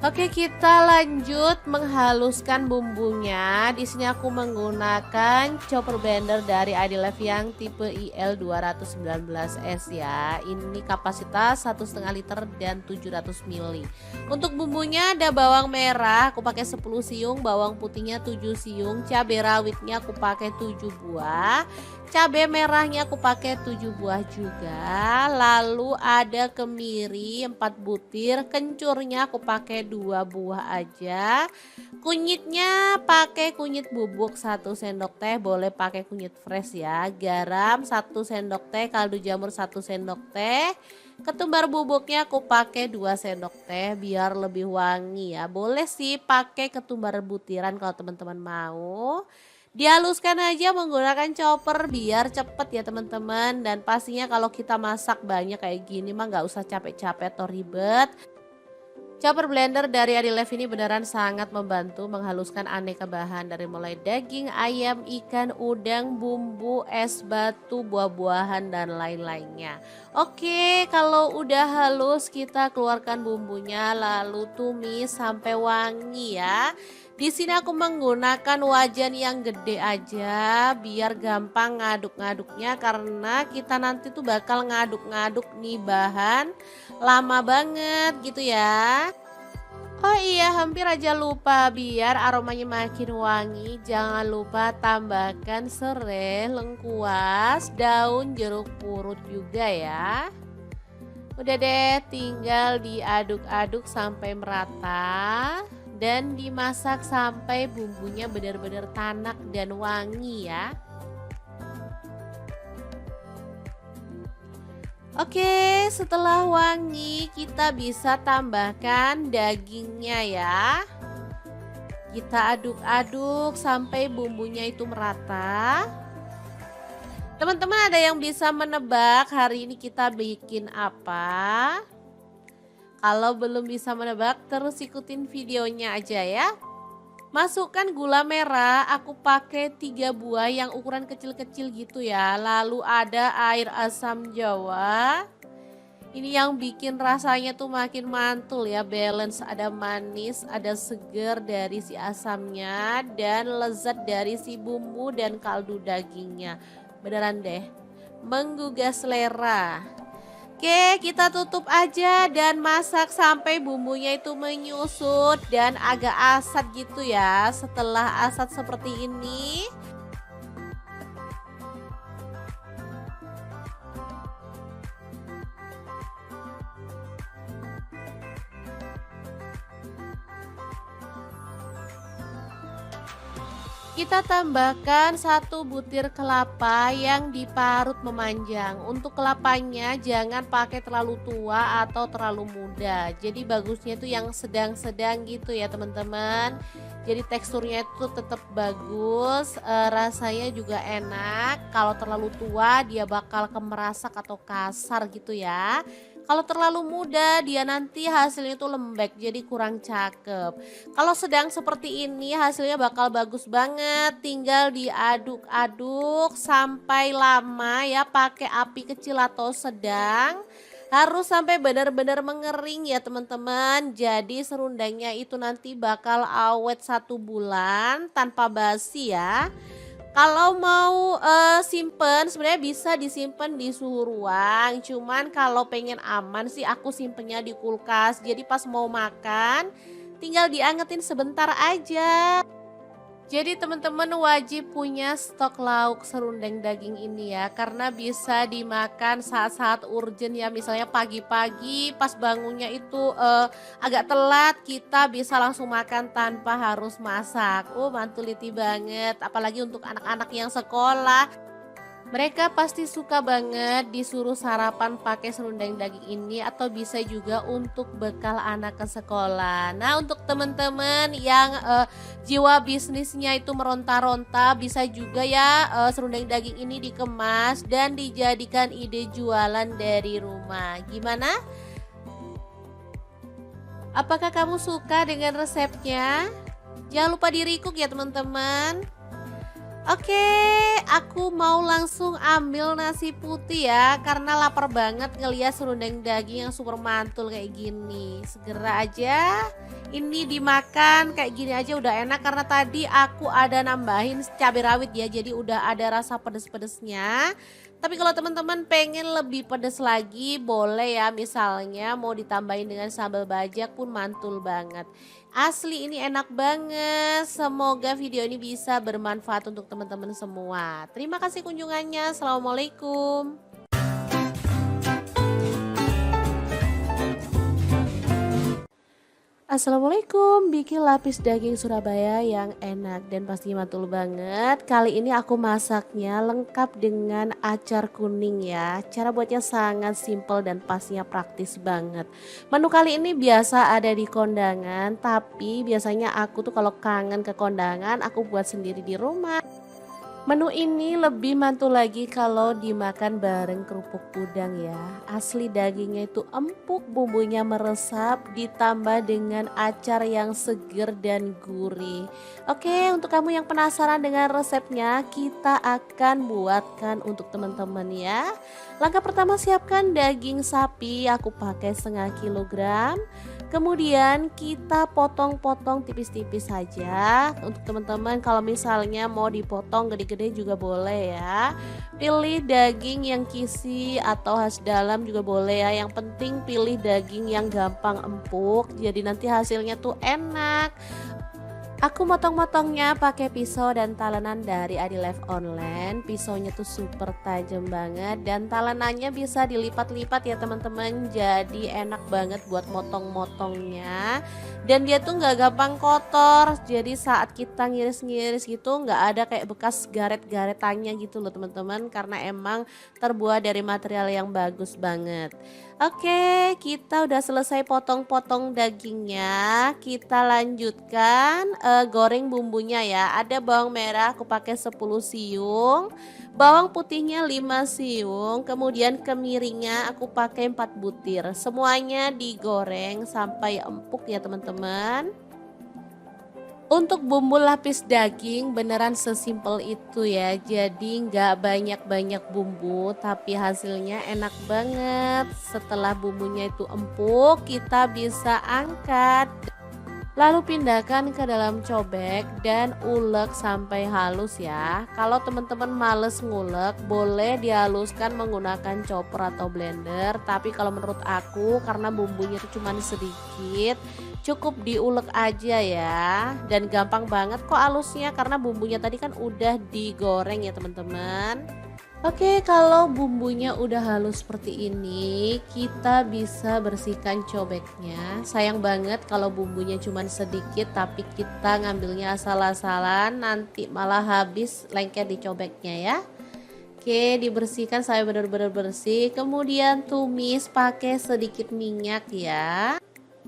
Oke, kita lanjut menghaluskan bumbunya. Di sini aku menggunakan chopper blender dari Idilife yang tipe IL219S ya. Ini kapasitas 1,5 liter dan 700 ml. Untuk bumbunya ada bawang merah, aku pakai 10 siung, bawang putihnya 7 siung, cabai rawitnya aku pakai 7 buah. Cabai merahnya aku pakai 7 buah juga. Lalu ada kemiri 4 butir, kencurnya aku pakai 2 buah aja. Kunyitnya pakai kunyit bubuk 1 sendok teh, boleh pakai kunyit fresh ya. Garam 1 sendok teh, kaldu jamur 1 sendok teh. Ketumbar bubuknya aku pakai 2 sendok teh biar lebih wangi ya. Boleh sih pakai ketumbar butiran kalau teman-teman mau. Dihaluskan aja menggunakan chopper biar cepet ya teman-teman. Dan pastinya kalau kita masak banyak kayak gini mah nggak usah capek-capek atau ribet. Chopper blender dari Idilife ini beneran sangat membantu menghaluskan aneka bahan dari mulai daging, ayam, ikan, udang, bumbu, es batu, buah-buahan dan lain-lainnya. Oke, kalau udah halus kita keluarkan bumbunya lalu tumis sampai wangi ya. Di sini aku menggunakan wajan yang gede aja biar gampang ngaduk-ngaduknya karena kita nanti tuh bakal ngaduk-ngaduk nih bahan lama banget gitu ya. Oh iya, hampir aja lupa, biar aromanya makin wangi jangan lupa tambahkan serai, lengkuas, daun jeruk purut juga ya. Udah deh, tinggal diaduk-aduk sampai merata dan dimasak sampai bumbunya benar-benar tanak dan wangi ya. Oke, setelah wangi kita bisa tambahkan dagingnya ya. Kita aduk-aduk sampai bumbunya itu merata. Teman-teman ada yang bisa menebak hari ini kita bikin apa? Kalau belum bisa menebak terus ikutin videonya aja ya. Masukkan gula merah, aku pakai 3 buah yang ukuran kecil-kecil gitu ya. Lalu ada air asam jawa. Ini yang bikin rasanya tuh makin mantul ya, balance, ada manis, ada seger dari si asamnya dan lezat dari si bumbu dan kaldu dagingnya. Beneran deh, menggugah selera. Oke, kita tutup aja dan masak sampai bumbunya itu menyusut dan agak asat gitu ya. Setelah asat seperti ini, kita tambahkan 1 butir kelapa yang diparut memanjang. Untuk kelapanya jangan pakai terlalu tua atau terlalu muda. Jadi bagusnya itu yang sedang-sedang gitu ya teman-teman. Jadi teksturnya itu tetap bagus, rasanya juga enak. Kalau terlalu tua dia bakal kemerasak atau kasar gitu ya. Kalau terlalu muda dia nanti hasilnya itu lembek jadi kurang cakep. Kalau sedang seperti ini hasilnya bakal bagus banget. Tinggal diaduk-aduk sampai lama ya, pakai api kecil atau sedang. Harus sampai benar-benar mengering ya teman-teman. Jadi serundangnya itu nanti bakal awet 1 bulan tanpa basi ya. Kalau mau simpen sebenarnya bisa disimpan di suhu ruang. Cuman kalau pengen aman sih aku simpennya di kulkas. Jadi pas mau makan tinggal diangetin sebentar aja. Jadi teman-teman wajib punya stok lauk serundeng daging ini ya, karena bisa dimakan saat-saat urgent ya, misalnya pagi-pagi pas bangunnya itu agak telat, kita bisa langsung makan tanpa harus masak. Mantuliti banget, apalagi untuk anak-anak yang sekolah. Mereka pasti suka banget disuruh sarapan pakai serundeng daging ini atau bisa juga untuk bekal anak ke sekolah. Nah, untuk teman-teman yang jiwa bisnisnya itu meronta-ronta bisa juga ya serundeng daging ini dikemas dan dijadikan ide jualan dari rumah. Gimana? Apakah kamu suka dengan resepnya? Jangan lupa di-recook ya teman-teman. Oke, aku mau langsung ambil nasi putih ya, karena lapar banget ngeliat serundeng daging yang super mantul kayak gini. Segera aja ini dimakan, kayak gini aja udah enak karena tadi aku ada nambahin cabai rawit ya, jadi udah ada rasa pedes-pedesnya. Tapi kalau teman-teman pengen lebih pedes lagi boleh ya, misalnya mau ditambahin dengan sambal bajak pun mantul banget. Asli ini enak banget. Semoga video ini bisa bermanfaat untuk teman-teman semua. Terima kasih kunjungannya. Assalamualaikum. Assalamualaikum, bikin lapis daging Surabaya yang enak dan pastinya mantul banget. Kali ini aku masaknya lengkap dengan acar kuning ya. Cara buatnya sangat simple dan pastinya praktis banget. Menu kali ini biasa ada di kondangan, tapi biasanya aku tuh kalau kangen ke kondangan aku buat sendiri di rumah. Menu ini lebih mantul lagi kalau dimakan bareng kerupuk udang ya. Asli dagingnya itu empuk, bumbunya meresap, ditambah dengan acar yang seger dan gurih. Oke, untuk kamu yang penasaran dengan resepnya, kita akan buatkan untuk teman-teman ya. Langkah pertama, siapkan daging sapi, aku pakai setengah kilogram. Kemudian kita potong-potong tipis-tipis saja. Untuk teman-teman kalau misalnya mau dipotong gede-gede juga boleh ya. Pilih daging yang kisi atau khas dalam juga boleh ya. Yang penting pilih daging yang gampang empuk, jadi nanti hasilnya tuh enak. Aku motong-motongnya pakai pisau dan talenan dari Adi Life Online. Pisaunya tuh super tajam banget dan talenannya bisa dilipat-lipat ya teman-teman. Jadi enak banget buat motong-motongnya. Dan dia tuh nggak gampang kotor. Jadi saat kita ngiris-ngiris gitu nggak ada kayak bekas garet-garetannya gitu loh teman-teman. Karena emang terbuat dari material yang bagus banget. Oke, kita udah selesai potong-potong dagingnya. Kita lanjutkan goreng bumbunya ya. Ada bawang merah aku pakai 10 siung, bawang putihnya 5 siung, kemudian kemiringnya aku pakai 4 butir. Semuanya digoreng sampai empuk ya teman-teman. Untuk bumbu lapis daging beneran sesimpel itu ya. Jadi nggak banyak-banyak bumbu tapi hasilnya enak banget. Setelah bumbunya itu empuk, kita bisa angkat. Lalu pindahkan ke dalam cobek dan ulek sampai halus ya. Kalau teman-teman males ngulek, boleh dihaluskan menggunakan chopper atau blender. Tapi kalau menurut aku karena bumbunya itu cuma sedikit, cukup diulek aja ya. Dan gampang banget kok halusnya karena bumbunya tadi kan udah digoreng ya teman-teman. Oke, kalau bumbunya udah halus seperti ini, kita bisa bersihkan cobeknya. Sayang banget kalau bumbunya cuma sedikit tapi kita ngambilnya asal-asalan, nanti malah habis lengket di cobeknya ya. Oke, dibersihkan sampai benar-benar bersih. Kemudian tumis pakai sedikit minyak ya.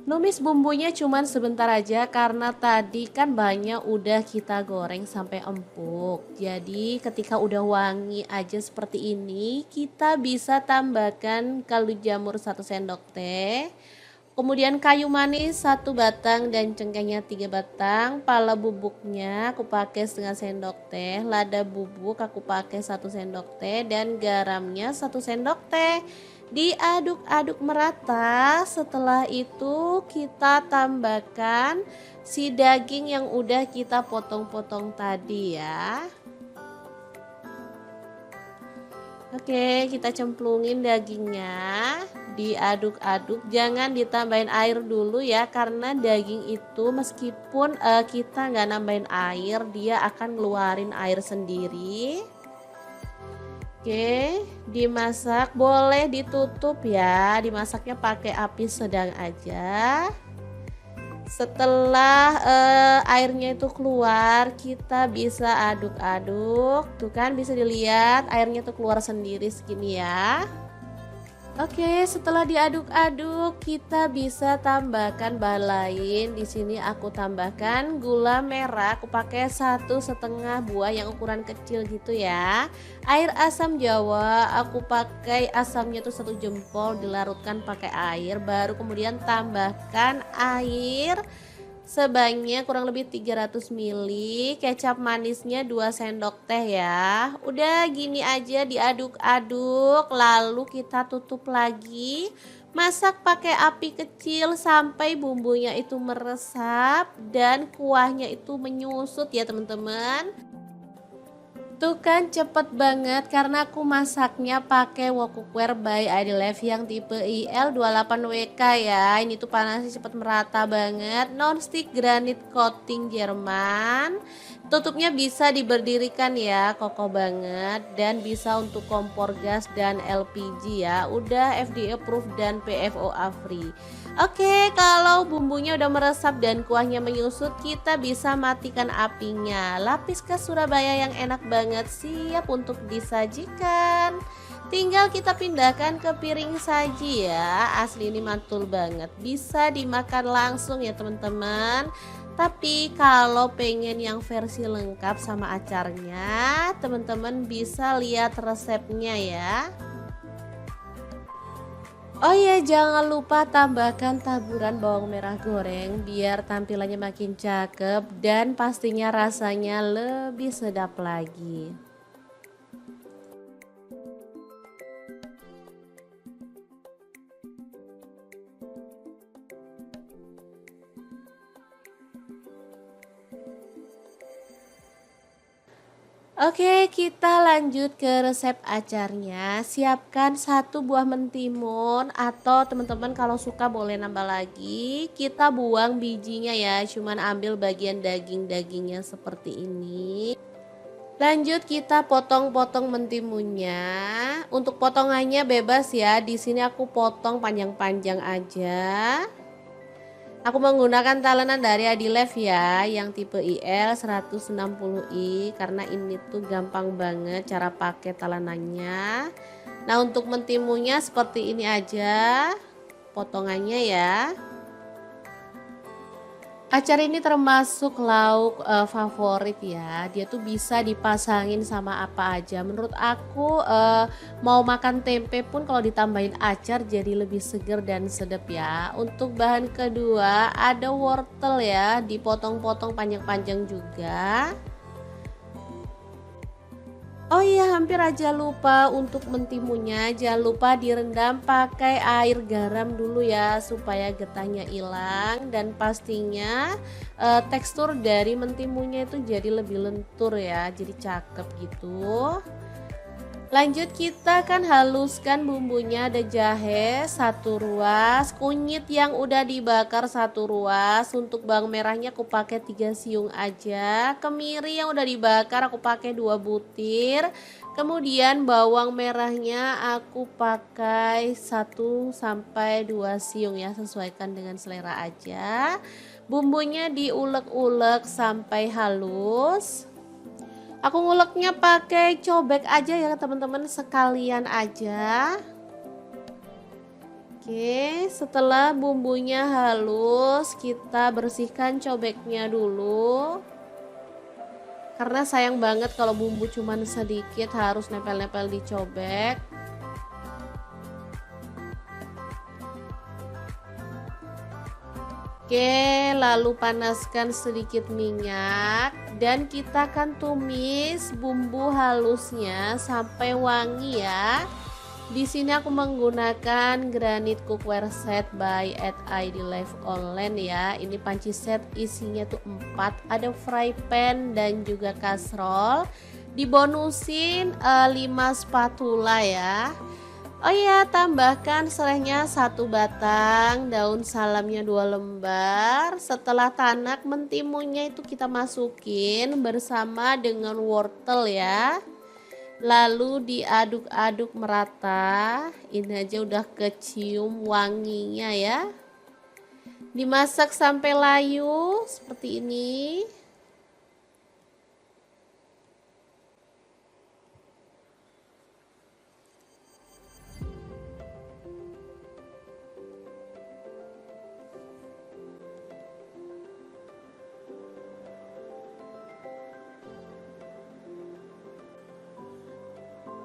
Numis bumbunya cuman sebentar aja karena tadi kan banyak udah kita goreng sampai empuk. Jadi ketika udah wangi aja seperti ini, kita bisa tambahkan kaldu jamur 1 sendok teh. Kemudian kayu manis 1 batang dan cengkehnya 3 batang. Pala bubuknya aku pakai setengah sendok teh. Lada bubuk aku pakai 1 sendok teh dan garamnya 1 sendok teh. Diaduk-aduk merata. Setelah itu kita tambahkan si daging yang udah kita potong-potong tadi ya. Oke, kita cemplungin dagingnya diaduk-aduk, jangan ditambahin air dulu ya, karena daging itu meskipun kita nggak nambahin air, dia akan ngeluarin air sendiri. Oke, dimasak, boleh ditutup ya, dimasaknya pakai api sedang aja. Setelah airnya itu keluar, kita bisa aduk-aduk. Tuh kan bisa dilihat airnya tuh keluar sendiri segini ya. Oke, setelah diaduk-aduk, kita bisa tambahkan bahan lain. Di sini aku tambahkan gula merah. Aku pakai 1,5 buah yang ukuran kecil gitu ya. Air asam jawa, aku pakai asamnya tuh 1 jempol, dilarutkan pakai air. Baru kemudian tambahkan air sebanyak kurang lebih 300 ml, kecap manisnya 2 sendok teh ya. Udah gini aja diaduk-aduk, lalu kita tutup lagi. Masak pakai api kecil sampai bumbunya itu meresap dan kuahnya itu menyusut ya teman-teman. Tuh kan cepet banget karena aku masaknya pakai wok cookware by Idilife yang tipe IL28WK ya. Ini tuh panasnya cepet merata banget. Non-stick granit coating Jerman. Tutupnya bisa diberdirikan ya, kokoh banget. Dan bisa untuk kompor gas dan LPG ya. Udah FDA approved dan PFOA free. Oke, kalau bumbunya udah meresap dan kuahnya menyusut, kita bisa matikan apinya. Lapis khas Surabaya yang enak banget siap untuk disajikan. Tinggal kita pindahkan ke piring saji ya. Asli ini mantul banget. Bisa dimakan langsung ya teman-teman. Tapi kalau pengen yang versi lengkap sama acarnya, teman-teman bisa lihat resepnya ya. Oh ya, jangan lupa tambahkan taburan bawang merah goreng biar tampilannya makin cakep dan pastinya rasanya lebih sedap lagi. Oke, kita lanjut ke resep acarnya. Siapkan 1 buah mentimun atau teman-teman kalau suka boleh nambah lagi. Kita buang bijinya ya, cuman ambil bagian daging-dagingnya seperti ini. Lanjut kita potong-potong mentimunnya. Untuk potongannya bebas ya. Di sini aku potong panjang-panjang aja. Aku menggunakan talenan dari Idilife ya, yang tipe IL 160i karena ini tuh gampang banget cara pakai talenannya. Nah, untuk mentimunnya seperti ini aja potongannya ya. Acar ini termasuk lauk favorit ya. Dia tuh bisa dipasangin sama apa aja. Menurut aku mau makan tempe pun kalau ditambahin acar jadi lebih seger dan sedap ya. Untuk bahan kedua ada wortel ya, dipotong-potong panjang-panjang juga. Oh iya, hampir aja lupa untuk mentimunnya. Jangan lupa direndam pakai air garam dulu ya supaya getahnya hilang dan pastinya tekstur dari mentimunnya itu jadi lebih lentur ya, jadi cakep gitu. Lanjut kita kan haluskan bumbunya. Ada jahe 1 ruas, kunyit yang udah dibakar 1 ruas. Untuk bawang merahnya aku pakai 3 siung aja. Kemiri yang udah dibakar aku pakai 2 butir. Kemudian bawang merahnya aku pakai 1 sampai 2 siung ya, sesuaikan dengan selera aja. Bumbunya diulek-ulek sampai halus. Aku nguleknya pakai cobek aja ya teman-teman, sekalian aja. Oke, setelah bumbunya halus, kita bersihkan cobeknya dulu. Karena sayang banget kalau bumbu cuman sedikit harus nempel-nempel di cobek. Oke, lalu panaskan sedikit minyak dan kita akan tumis bumbu halusnya sampai wangi ya. Di sini aku menggunakan granit cookware set by Idilife online ya. Ini panci set isinya tuh 4, ada fry pan dan juga kasrol. Dibonusin 5 spatula ya. Oh iya, tambahkan serehnya 1 batang, daun salamnya 2 lembar. Setelah tanak, mentimunnya itu kita masukin bersama dengan wortel ya. Lalu diaduk-aduk merata. Ini aja udah kecium wanginya ya. Dimasak sampai layu seperti ini.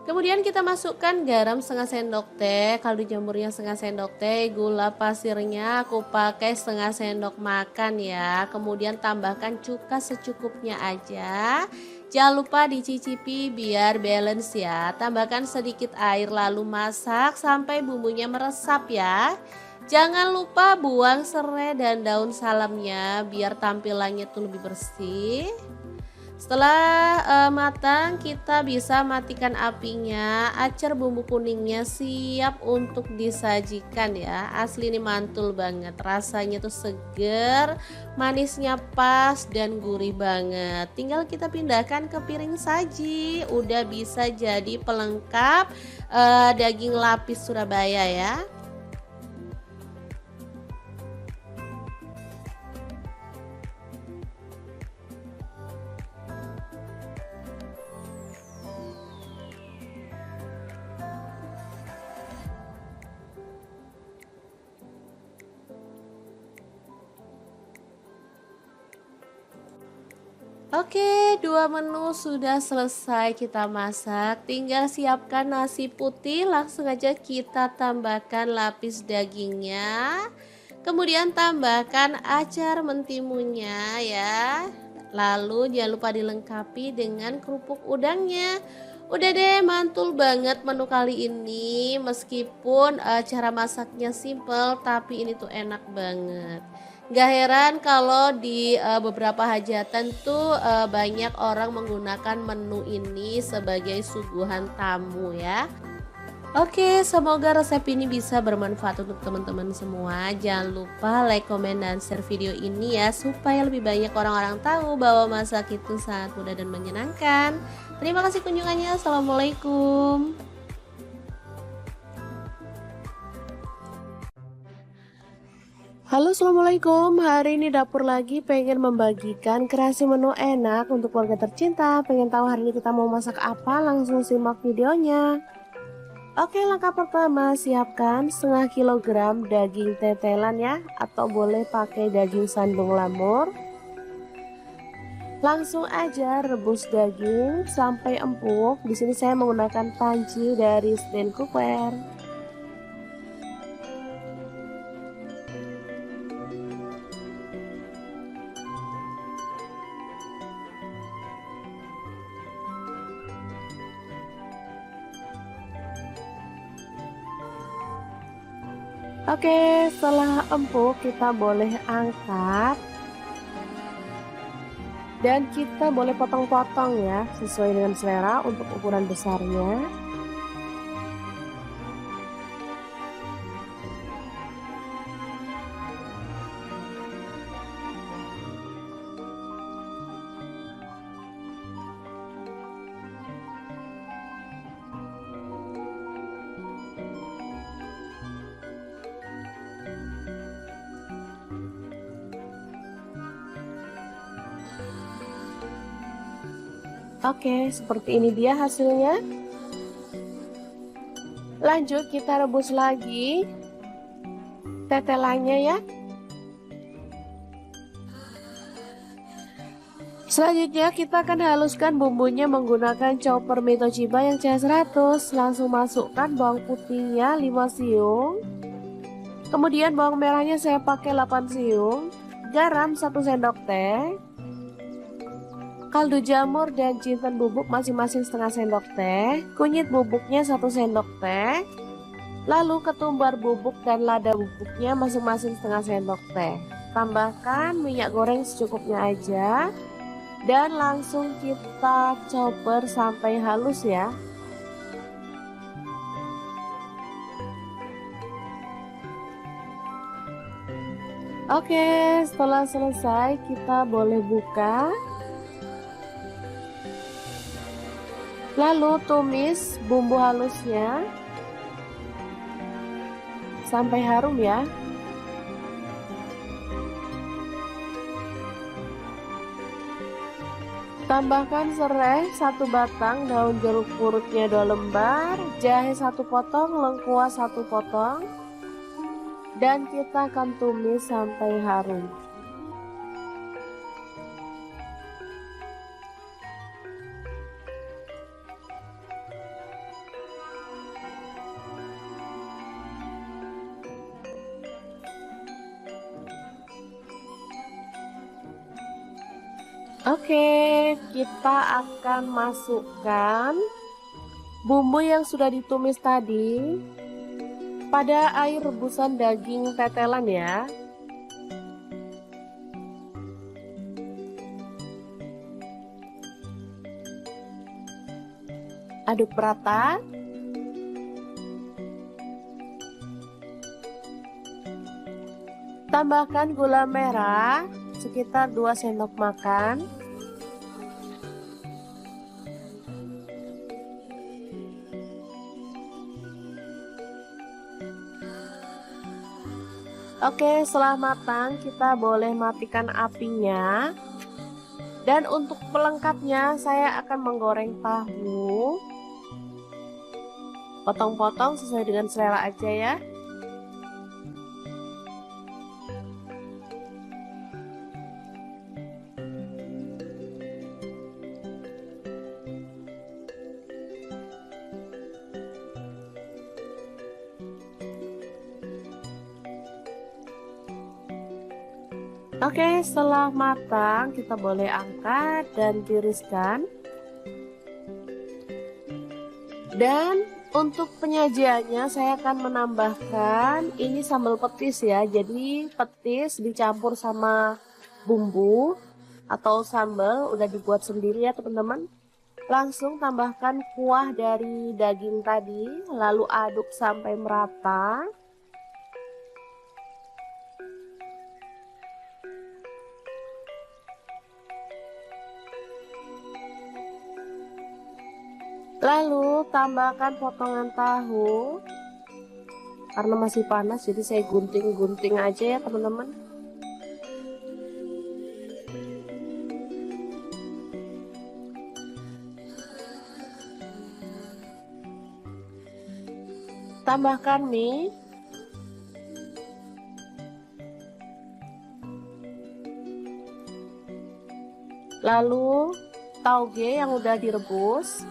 Kemudian kita masukkan garam setengah sendok teh, kaldu jamurnya setengah sendok teh, gula pasirnya aku pakai setengah sendok makan ya. Kemudian tambahkan cuka secukupnya aja. Jangan lupa dicicipi biar balance ya. Tambahkan sedikit air lalu masak sampai bumbunya meresap ya. Jangan lupa buang serai dan daun salamnya biar tampilannya tuh lebih bersih. Setelah matang, kita bisa matikan apinya. Acar bumbu kuningnya siap untuk disajikan ya. Asli ini mantul banget, rasanya tuh seger, manisnya pas dan gurih banget. Tinggal kita pindahkan ke piring saji. Udah bisa jadi pelengkap daging lapis Surabaya ya. Oke, 2 menu sudah selesai kita masak. Tinggal siapkan nasi putih, langsung aja kita tambahkan lapis dagingnya. Kemudian tambahkan acar mentimunnya ya. Lalu jangan lupa dilengkapi dengan kerupuk udangnya. Udah deh, mantul banget menu kali ini. Meskipun cara masaknya simple, tapi ini tuh enak banget. Gak heran kalau di beberapa hajatan tuh banyak orang menggunakan menu ini sebagai suguhan tamu ya. Oke, semoga resep ini bisa bermanfaat untuk teman-teman semua. Jangan lupa like, komen, dan share video ini ya, supaya lebih banyak orang-orang tahu bahwa masak itu sangat mudah dan menyenangkan. Terima kasih kunjungannya. Assalamualaikum. Halo, assalamualaikum. Hari ini dapur lagi pengen membagikan kreasi menu enak untuk keluarga tercinta. Pengen tahu hari ini kita mau masak apa? Langsung simak videonya. Oke, langkah pertama siapkan setengah kilogram daging tetelan ya, atau boleh pakai daging sandung lamur. Langsung aja rebus daging sampai empuk. Di sini saya menggunakan panci dari stand cooker. Oke, setelah empuk kita boleh angkat dan kita boleh potong-potong ya, sesuai dengan selera untuk ukuran besarnya. Oke, seperti ini dia hasilnya. Lanjut kita rebus lagi tetelannya ya. Selanjutnya kita akan haluskan bumbunya menggunakan chopper Mitoshiba yang CH100. Langsung masukkan bawang putihnya 5 siung. Kemudian bawang merahnya saya pakai 8 siung. Garam 1 sendok teh. Kaldu jamur dan jinten bubuk masing-masing setengah sendok teh. Kunyit bubuknya 1 sendok teh. Lalu ketumbar bubuk dan lada bubuknya masing-masing setengah sendok teh. Tambahkan minyak goreng secukupnya aja. Dan langsung kita chopper sampai halus ya. Oke, setelah selesai kita boleh buka. Lalu tumis bumbu halusnya sampai harum ya. Tambahkan serai 1 batang, daun jeruk purutnya 2 lembar, jahe 1 potong, lengkuas 1 potong, dan kita akan tumis sampai harum. Oke, kita akan masukkan bumbu yang sudah ditumis tadi pada air rebusan daging tetelan ya. Aduk rata. Tambahkan gula merah sekitar 2 sendok makan. Oke, setelah matang kita boleh matikan apinya. Dan untuk pelengkapnya saya akan menggoreng tahu. Potong-potong sesuai dengan selera aja ya. Oke, setelah matang kita boleh angkat dan tiriskan. Dan untuk penyajiannya saya akan menambahkan ini sambal petis ya. Jadi petis dicampur sama bumbu atau sambal udah dibuat sendiri ya teman-teman. Langsung tambahkan kuah dari daging tadi, lalu aduk sampai merata. Lalu tambahkan potongan tahu. Karena masih panas jadi saya gunting-gunting aja ya teman-teman. Tambahkan mie. Lalu tauge yang udah direbus.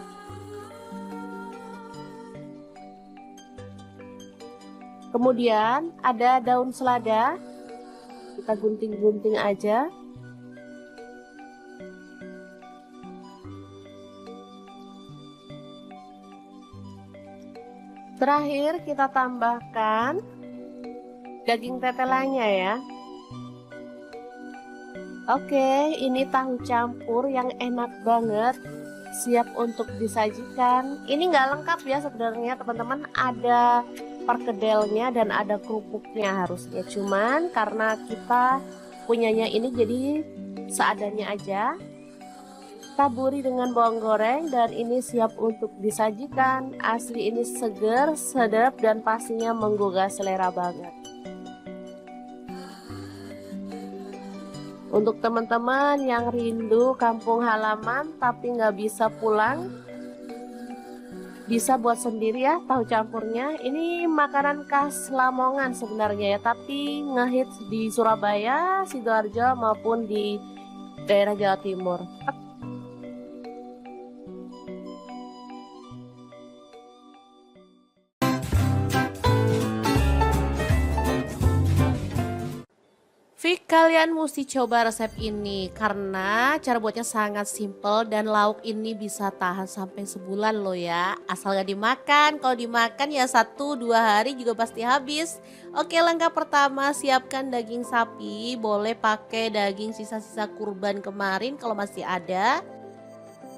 Kemudian ada daun selada, kita gunting-gunting aja. Terakhir kita tambahkan daging tetelannya ya. Oke, ini tahu campur yang enak banget, siap untuk disajikan. Ini nggak lengkap ya sebenarnya teman-teman, ada perkedelnya dan ada kerupuknya harusnya, cuman karena kita punyanya ini jadi seadanya aja. Taburi dengan bawang goreng dan ini siap untuk disajikan. Asli ini seger, sedap dan pastinya menggugah selera banget. Untuk teman-teman yang rindu kampung halaman tapi nggak bisa pulang, bisa buat sendiri ya tahu campurnya. Ini makanan khas Lamongan sebenarnya ya, tapi ngehits di Surabaya, Sidoarjo maupun di daerah Jawa Timur. Fik, kalian mesti coba resep ini karena cara buatnya sangat simple dan lauk ini bisa tahan sampai sebulan loh ya. Asal gak dimakan, kalau dimakan ya 1-2 hari juga pasti habis. Oke, langkah pertama siapkan daging sapi, boleh pakai daging sisa-sisa kurban kemarin kalau masih ada.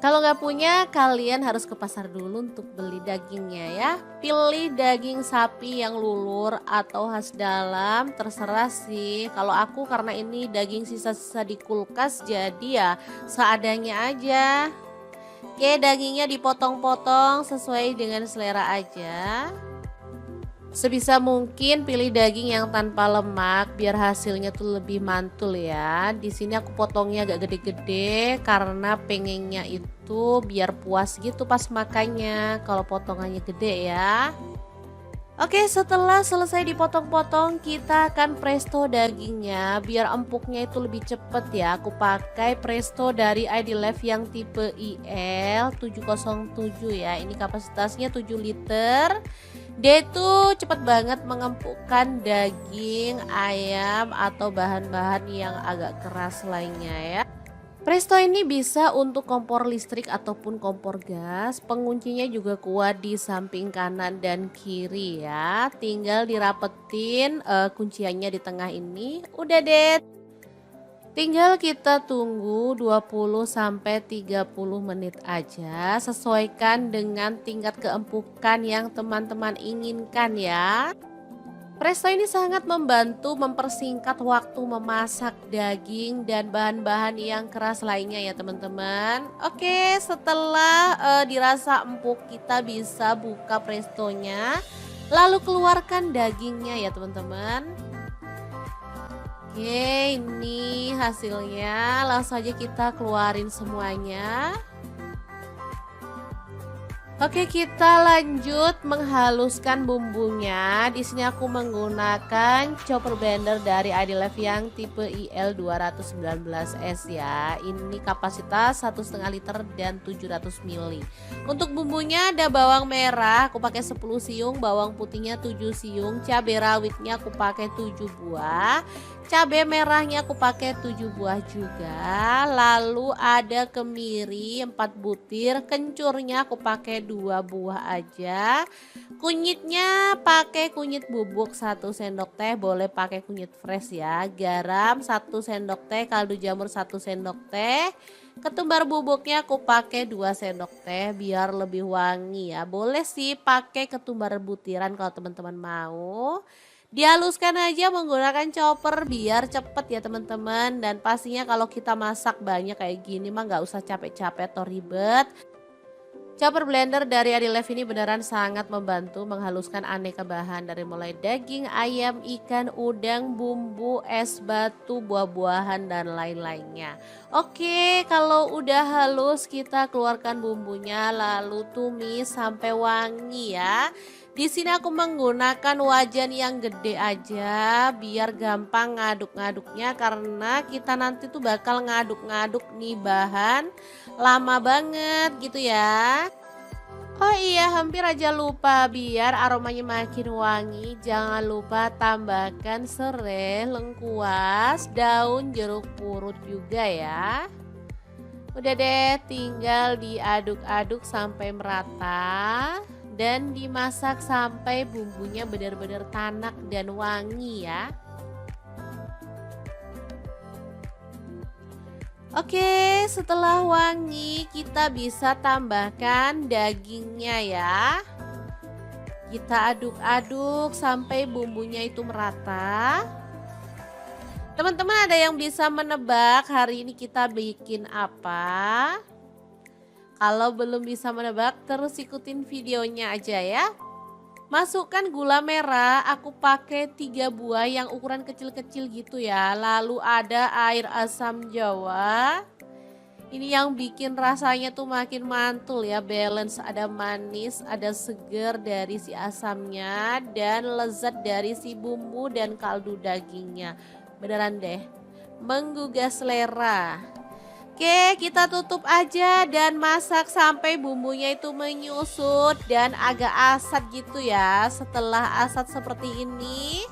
Kalau nggak punya, kalian harus ke pasar dulu untuk beli dagingnya ya. Pilih daging sapi yang lulur atau khas dalam, terserah sih. Kalau aku karena ini daging sisa-sisa di kulkas, jadi ya seadanya aja. Oke, dagingnya dipotong-potong sesuai dengan selera aja. Sebisa mungkin pilih daging yang tanpa lemak biar hasilnya tuh lebih mantul ya. Di sini aku potongnya agak gede-gede karena pengennya itu biar puas gitu pas makannya kalau potongannya gede ya. Oke, setelah selesai dipotong-potong, kita akan presto dagingnya biar empuknya itu lebih cepet ya. Aku pakai presto dari ID Life yang tipe IL 707 ya. Ini kapasitasnya 7 liter. Dia itu cepat banget mengempukkan daging, ayam, atau bahan-bahan yang agak keras lainnya ya. Presto ini bisa untuk kompor listrik ataupun kompor gas. Penguncinya juga kuat di samping kanan dan kiri ya. Tinggal dirapetin kunciannya di tengah ini. Udah deh. Tinggal kita tunggu 20 sampai 30 menit aja. Sesuaikan dengan tingkat keempukan yang teman-teman inginkan ya. Presto ini sangat membantu mempersingkat waktu memasak daging dan bahan-bahan yang keras lainnya ya teman-teman. Oke, setelah dirasa empuk, kita bisa buka prestonya. Lalu keluarkan dagingnya ya teman-teman. Oke, ini hasilnya. Langsung aja kita keluarin semuanya. Oke, kita lanjut menghaluskan bumbunya. Di sini aku menggunakan chopper blender dari ID Life yang tipe IL 219S ya. Ini kapasitas 1,5 liter dan 700 ml. Untuk bumbunya ada bawang merah, aku pakai 10 siung, bawang putihnya 7 siung, cabai rawitnya aku pakai 7 buah. Cabai merahnya aku pakai 7 buah juga. Lalu ada kemiri 4 butir, kencurnya aku pakai 2 buah aja. Kunyitnya pakai kunyit bubuk 1 sendok teh, boleh pakai kunyit fresh ya. Garam 1 sendok teh, kaldu jamur 1 sendok teh. Ketumbar bubuknya aku pakai 2 sendok teh biar lebih wangi ya. Boleh sih pakai ketumbar butiran kalau teman-teman mau. Dihaluskan aja menggunakan chopper biar cepet ya teman-teman. Dan pastinya kalau kita masak banyak kayak gini mah nggak usah capek-capek atau ribet. Chopper blender dari ID Life ini beneran sangat membantu menghaluskan aneka bahan dari mulai daging, ayam, ikan, udang, bumbu, es batu, buah-buahan dan lain-lainnya. Oke, kalau udah halus kita keluarkan bumbunya lalu tumis sampai wangi ya. Di sini aku menggunakan wajan yang gede aja biar gampang ngaduk-ngaduknya karena kita nanti tuh bakal ngaduk-ngaduk nih bahan lama banget gitu ya. Oh iya, hampir aja lupa, biar aromanya makin wangi jangan lupa tambahkan serai, lengkuas, daun jeruk purut juga ya. Udah deh, tinggal diaduk-aduk sampai merata dan dimasak sampai bumbunya benar-benar tanak dan wangi ya. Oke, setelah wangi kita bisa tambahkan dagingnya ya. Kita aduk-aduk sampai bumbunya itu merata. Teman-teman ada yang bisa menebak hari ini kita bikin apa? Kalau belum bisa menebak, terus ikutin videonya aja ya. Masukkan gula merah, aku pakai 3 buah yang ukuran kecil-kecil gitu ya. Lalu ada air asam jawa. Ini yang bikin rasanya tuh makin mantul ya, balance, ada manis, ada seger dari si asamnya dan lezat dari si bumbu dan kaldu dagingnya. Beneran deh, menggugah selera. Oke, kita tutup aja dan masak sampai bumbunya itu menyusut dan agak asat gitu ya. Setelah asat seperti ini,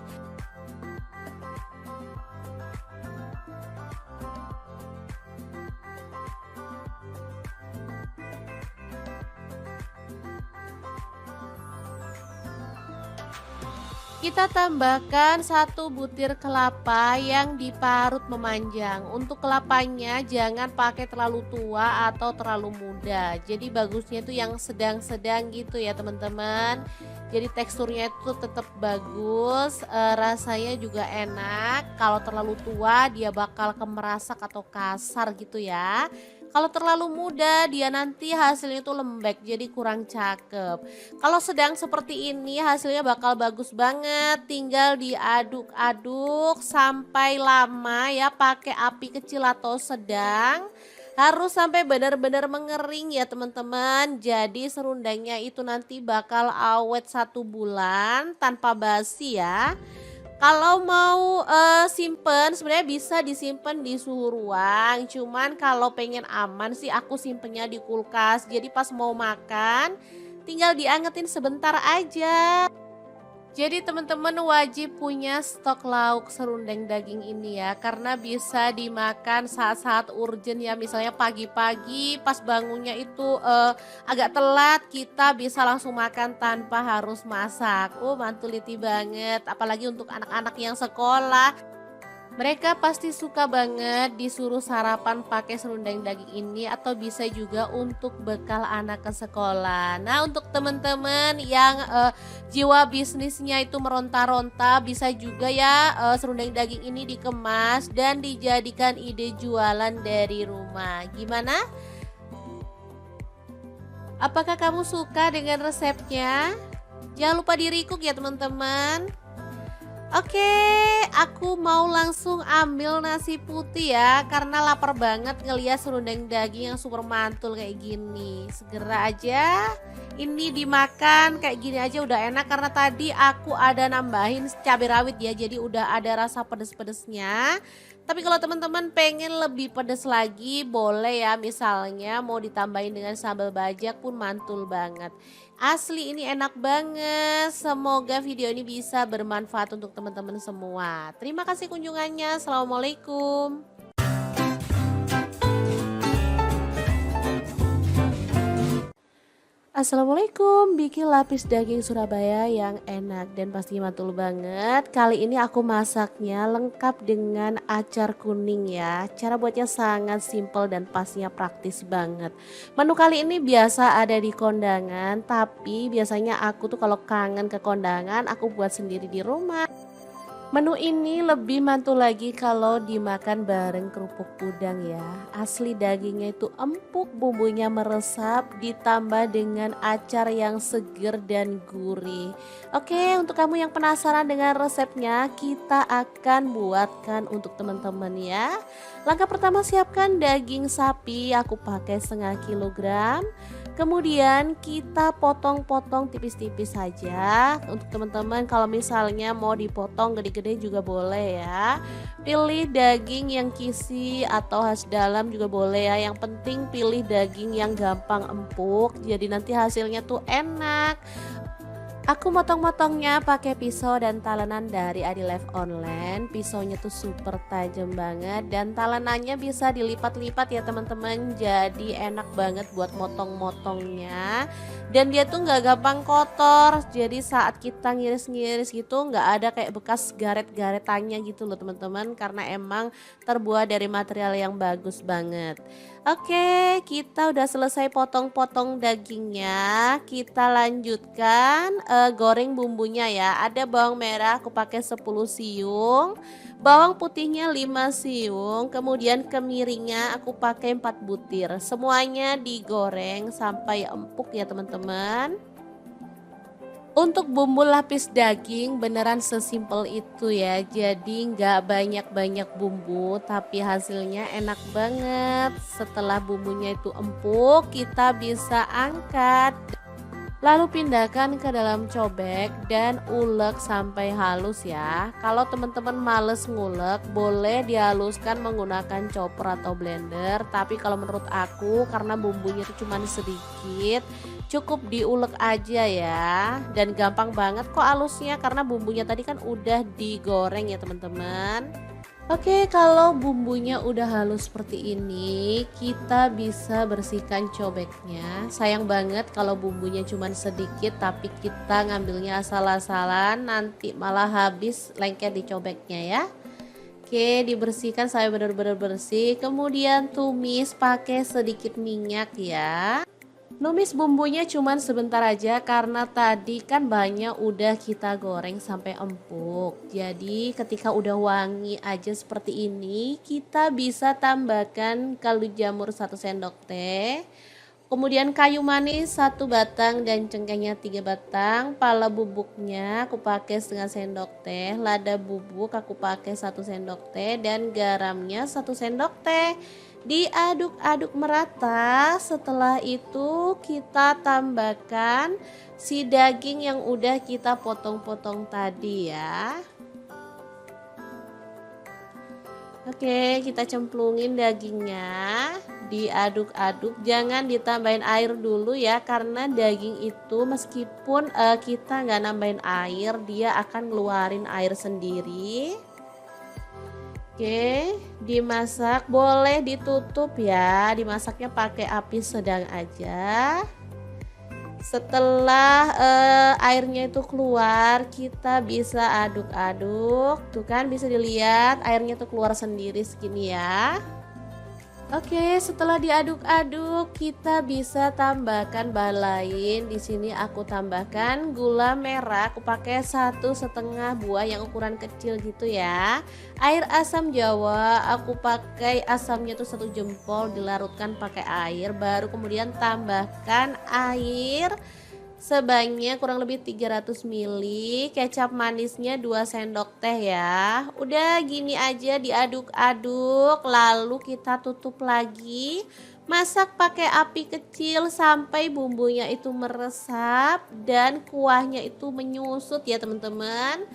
Kita tambahkan 1 butir kelapa yang diparut memanjang. Untuk kelapanya jangan pakai terlalu tua atau terlalu muda. Jadi bagusnya itu yang sedang-sedang gitu ya teman-teman. Jadi teksturnya itu tetap bagus, rasanya juga enak. Kalau terlalu tua dia bakal kemerasak atau kasar gitu ya. Kalau terlalu muda dia nanti hasilnya itu lembek jadi kurang cakep. Kalau sedang seperti ini hasilnya bakal bagus banget. Tinggal diaduk-aduk sampai lama ya, pakai api kecil atau sedang. Harus sampai benar-benar mengering ya teman-teman. Jadi serundengnya itu nanti bakal awet 1 bulan tanpa basi ya. Kalau mau simpen sebenarnya bisa disimpan di suhu ruang, cuman kalau pengen aman sih aku simpennya di kulkas. Jadi pas mau makan tinggal diangetin sebentar aja. Jadi teman-teman wajib punya stok lauk serundeng daging ini ya, karena bisa dimakan saat-saat urgent ya, misalnya pagi-pagi pas bangunnya itu agak telat, kita bisa langsung makan tanpa harus masak. Mantuliti banget, apalagi untuk anak-anak yang sekolah. Mereka pasti suka banget disuruh sarapan pakai serundeng daging ini, atau bisa juga untuk bekal anak ke sekolah. Nah, untuk teman-teman yang jiwa bisnisnya itu meronta-ronta, bisa juga ya serundeng daging ini dikemas dan dijadikan ide jualan dari rumah. Gimana? Apakah kamu suka dengan resepnya? Jangan lupa di-recook ya teman-teman. Oke, aku mau langsung ambil nasi putih ya, karena lapar banget ngeliat serundeng daging yang super mantul kayak gini. Segera aja ini dimakan, kayak gini aja udah enak karena tadi aku ada nambahin cabai rawit ya, jadi udah ada rasa pedes-pedesnya. Tapi kalau teman-teman pengen lebih pedes lagi boleh ya, misalnya mau ditambahin dengan sambal bajak pun mantul banget. Asli ini enak banget. Semoga video ini bisa bermanfaat untuk teman-teman semua. Terima kasih kunjungannya. Assalamualaikum. Assalamualaikum, bikin lapis daging Surabaya yang enak dan pastinya mantul banget. Kali ini aku masaknya lengkap dengan acar kuning ya. Cara buatnya sangat simple dan pastinya praktis banget. Menu kali ini biasa ada di kondangan, tapi biasanya aku tuh kalau kangen ke kondangan aku buat sendiri di rumah. Menu ini lebih mantul lagi kalau dimakan bareng kerupuk udang ya. Asli dagingnya itu empuk, bumbunya meresap, ditambah dengan acar yang seger dan gurih. Oke, untuk kamu yang penasaran dengan resepnya, kita akan buatkan untuk teman-teman ya. Langkah pertama, siapkan daging sapi, aku pakai 1/2 kilogram. Kemudian kita potong-potong tipis-tipis saja. Untuk teman-teman kalau misalnya mau dipotong gede-gede juga boleh ya. Pilih daging yang kisi atau khas dalam juga boleh ya. Yang penting pilih daging yang gampang empuk, jadi nanti hasilnya tuh enak. Aku motong-motongnya pakai pisau dan talenan dari Adi Life Online. Pisaunya tuh super tajam banget dan talenannya bisa dilipat-lipat ya teman-teman. Jadi enak banget buat motong-motongnya. Dan dia tuh nggak gampang kotor. Jadi saat kita ngiris-ngiris gitu nggak ada kayak bekas garet-garetannya gitu loh teman-teman. Karena emang terbuat dari material yang bagus banget. Oke, kita udah selesai potong-potong dagingnya. Kita lanjutkan goreng bumbunya ya. Ada bawang merah aku pakai 10 siung, bawang putihnya 5 siung, kemudian kemiringnya aku pakai 4 butir. Semuanya digoreng sampai empuk ya teman-teman. Untuk bumbu lapis daging beneran sesimpel itu ya. Jadi nggak banyak-banyak bumbu tapi hasilnya enak banget. Setelah bumbunya itu empuk, kita bisa angkat. Lalu pindahkan ke dalam cobek dan ulek sampai halus ya. Kalau teman-teman males ngulek, boleh dihaluskan menggunakan chopper atau blender. Tapi kalau menurut aku karena bumbunya itu cuma sedikit, cukup diulek aja ya. Dan gampang banget kok halusnya karena bumbunya tadi kan udah digoreng ya teman-teman. Oke, kalau bumbunya udah halus seperti ini, kita bisa bersihkan cobeknya. Sayang banget kalau bumbunya cuma sedikit tapi kita ngambilnya asal-asalan, nanti malah habis lengket di cobeknya ya. Oke, dibersihkan sampai benar-benar bersih. Kemudian tumis pakai sedikit minyak ya. Numis bumbunya cuman sebentar aja karena tadi kan banyak udah kita goreng sampai empuk. Jadi ketika udah wangi aja seperti ini, kita bisa tambahkan kaldu jamur 1 sendok teh. Kemudian kayu manis 1 batang dan cengkehnya 3 batang. Pala bubuknya aku pakai 1/2 sendok teh. Lada bubuk aku pakai 1 sendok teh dan garamnya 1 sendok teh. Diaduk-aduk merata. Setelah itu kita tambahkan si daging yang udah kita potong-potong tadi ya. Oke, kita cemplungin dagingnya, diaduk-aduk, jangan ditambahin air dulu ya, karena daging itu meskipun kita nggak nambahin air, dia akan ngeluarin air sendiri. Oke, dimasak, boleh ditutup ya, dimasaknya pakai api sedang aja. Setelah airnya itu keluar, kita bisa aduk-aduk. Tuh kan bisa dilihat airnya tuh keluar sendiri segini ya. Oke, setelah diaduk-aduk, kita bisa tambahkan bahan lain. Di sini aku tambahkan gula merah. Aku pakai 1,5 buah yang ukuran kecil gitu ya. Air asam jawa, aku pakai asamnya tuh 1 jempol, dilarutkan pakai air. Baru kemudian tambahkan air sebanyak kurang lebih 300 ml, kecap manisnya 2 sendok teh ya. Udah gini aja diaduk-aduk, lalu kita tutup lagi. Masak pakai api kecil sampai bumbunya itu meresap dan kuahnya itu menyusut ya teman-teman.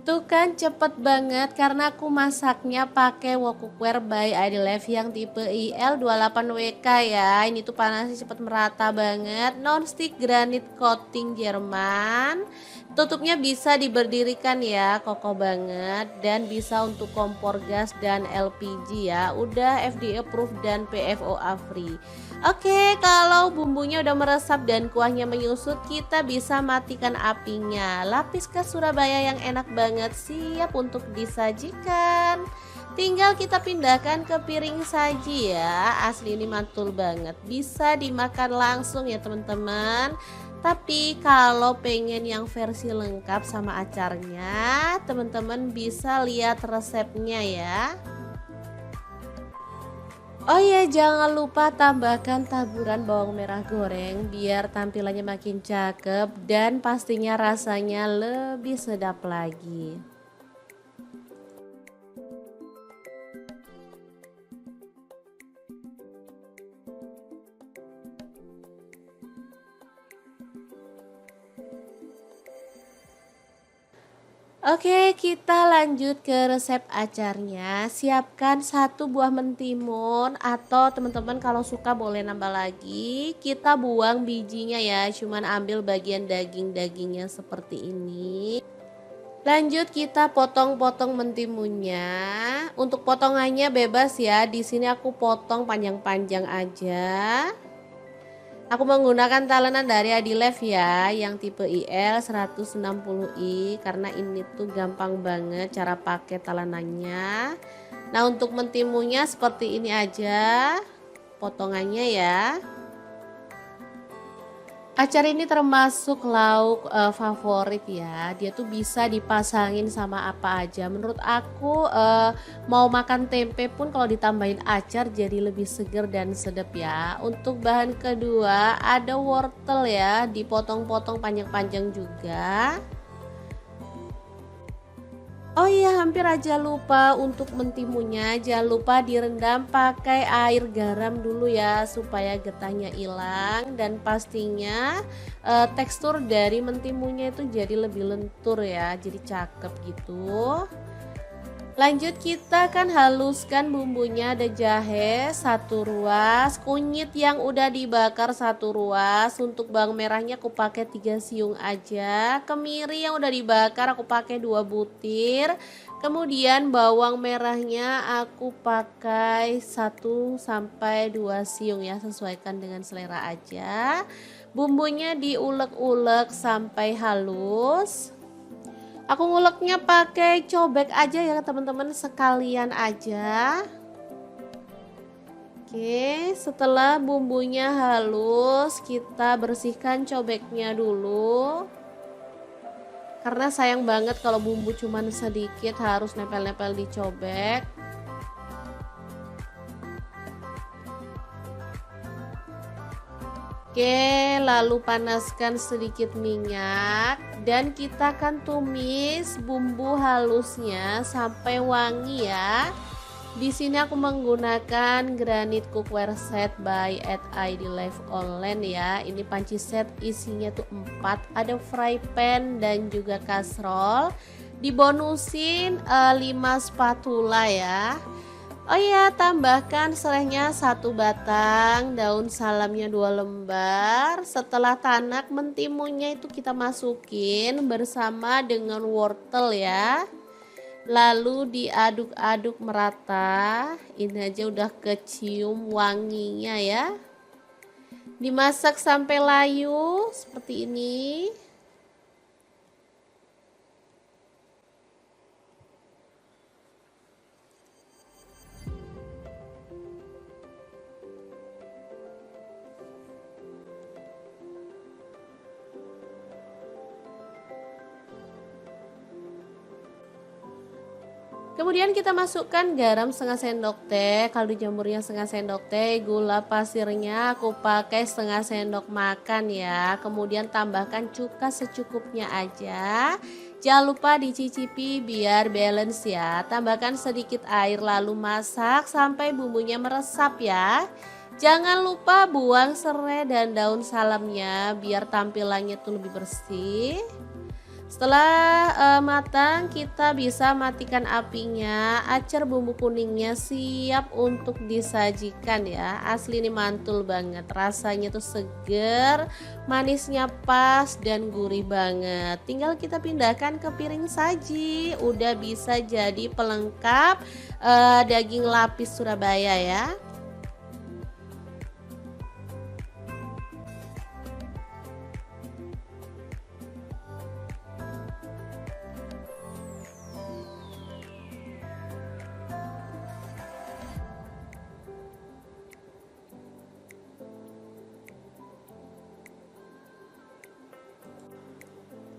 Tuh kan cepet banget karena aku masaknya pakai wok cookware by Idlev yang tipe IL28WK ya. Ini tuh panasnya cepet merata banget. Non-stick granit coating Jerman. Tutupnya bisa diberdirikan ya, kokoh banget. Dan bisa untuk kompor gas dan LPG ya. Udah FDA approved dan PFOA free. Oke, kalau bumbunya udah meresap dan kuahnya menyusut, kita bisa matikan apinya. Lapis khas Surabaya yang enak banget siap untuk disajikan. Tinggal kita pindahkan ke piring saji ya. Asli ini mantul banget. Bisa dimakan langsung ya teman-teman. Tapi kalau pengen yang versi lengkap sama acarnya, teman-teman bisa lihat resepnya ya. Oh ya, jangan lupa tambahkan taburan bawang merah goreng biar tampilannya makin cakep dan pastinya rasanya lebih sedap lagi. Oke, kita lanjut ke resep acarnya. Siapkan 1 buah mentimun atau teman-teman kalau suka boleh nambah lagi. Kita buang bijinya ya, cuman ambil bagian daging-dagingnya seperti ini. Lanjut kita potong-potong mentimunnya. Untuk potongannya bebas ya. Di sini aku potong panjang-panjang aja. Aku menggunakan talenan dari Adilev ya, yang tipe IL 160i karena ini tuh gampang banget cara pakai talenannya. Nah, untuk mentimunya seperti ini aja potongannya ya. Acar ini termasuk lauk favorit ya. Dia tuh bisa dipasangin sama apa aja. Menurut aku mau makan tempe pun kalau ditambahin acar jadi lebih seger dan sedap ya. Untuk bahan kedua ada wortel ya, dipotong-potong panjang-panjang juga. Oh iya, hampir aja lupa untuk mentimunya. Jangan lupa direndam pakai air garam dulu ya supaya getahnya hilang dan pastinya tekstur dari mentimunya itu jadi lebih lentur ya, jadi cakep gitu. Lanjut kita kan haluskan bumbunya, ada jahe 1 ruas, kunyit yang udah dibakar 1 ruas, untuk bawang merahnya aku pakai 3 siung aja, kemiri yang udah dibakar aku pakai 2 butir, kemudian bawang merahnya aku pakai 1 sampai 2 siung ya, sesuaikan dengan selera aja. Bumbunya diulek-ulek sampai halus. Aku nguleknya pakai cobek aja ya teman-teman, sekalian aja. Oke, setelah bumbunya halus, kita bersihkan cobeknya dulu. Karena sayang banget kalau bumbu cuman sedikit harus nempel-nempel di cobek. Oke, lalu panaskan sedikit minyak dan kita akan tumis bumbu halusnya sampai wangi ya. Di sini aku menggunakan granit cookware set by @id live online ya. Ini panci set isinya tuh 4, ada fry pan dan juga kastrol. Dibonusin 5 spatula ya. Oh iya, tambahkan serehnya 1 batang, daun salamnya 2 lembar. Setelah tanak, mentimunnya itu kita masukin bersama dengan wortel ya. Lalu diaduk-aduk merata. Ini aja udah kecium wanginya ya. Dimasak sampai layu seperti ini. Kemudian kita masukkan garam setengah sendok teh, kaldu jamurnya setengah sendok teh, gula pasirnya aku pakai setengah sendok makan ya. Kemudian tambahkan cuka secukupnya aja. Jangan lupa dicicipi biar balance ya. Tambahkan sedikit air lalu masak sampai bumbunya meresap ya. Jangan lupa buang serai dan daun salamnya biar tampilannya tuh lebih bersih. Setelah matang, kita bisa matikan apinya. Acar bumbu kuningnya siap untuk disajikan ya. Asli ini mantul banget, rasanya tuh seger, manisnya pas dan gurih banget. Tinggal kita pindahkan ke piring saji. Udah bisa jadi pelengkap daging lapis Surabaya ya.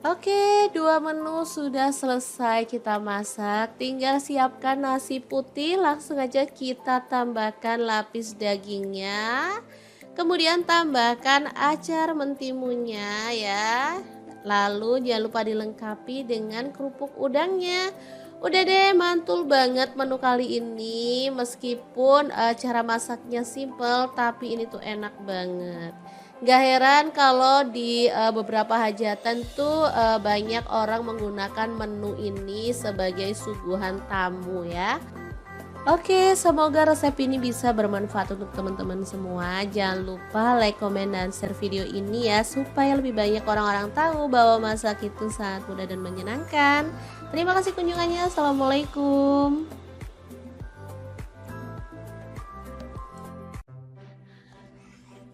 Oke, 2 menu sudah selesai kita masak. Tinggal siapkan nasi putih, langsung aja kita tambahkan lapis dagingnya. Kemudian tambahkan acar mentimunnya ya. Lalu jangan lupa dilengkapi dengan kerupuk udangnya. Udah deh, mantul banget menu kali ini. Meskipun cara masaknya simple, tapi ini tuh enak banget. Gak heran kalau di beberapa hajatan tuh banyak orang menggunakan menu ini sebagai suguhan tamu ya. Oke, semoga resep ini bisa bermanfaat untuk teman-teman semua. Jangan lupa like, komen, dan share video ini ya, supaya lebih banyak orang-orang tahu bahwa masak itu sangat mudah dan menyenangkan. Terima kasih kunjungannya. Assalamualaikum.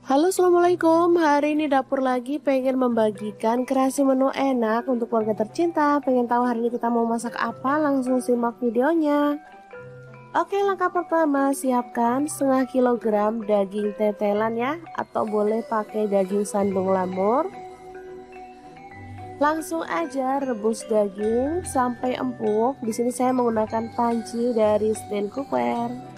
Halo, assalamualaikum. Hari ini dapur lagi pengen membagikan kreasi menu enak untuk keluarga tercinta. Pengen tahu hari ini kita mau masak apa? Langsung simak videonya. Oke, langkah pertama siapkan setengah kilogram daging tetelan ya, atau boleh pakai daging sandung lamur. Langsung aja rebus daging sampai empuk. Di sini saya menggunakan panci dari stand cookware.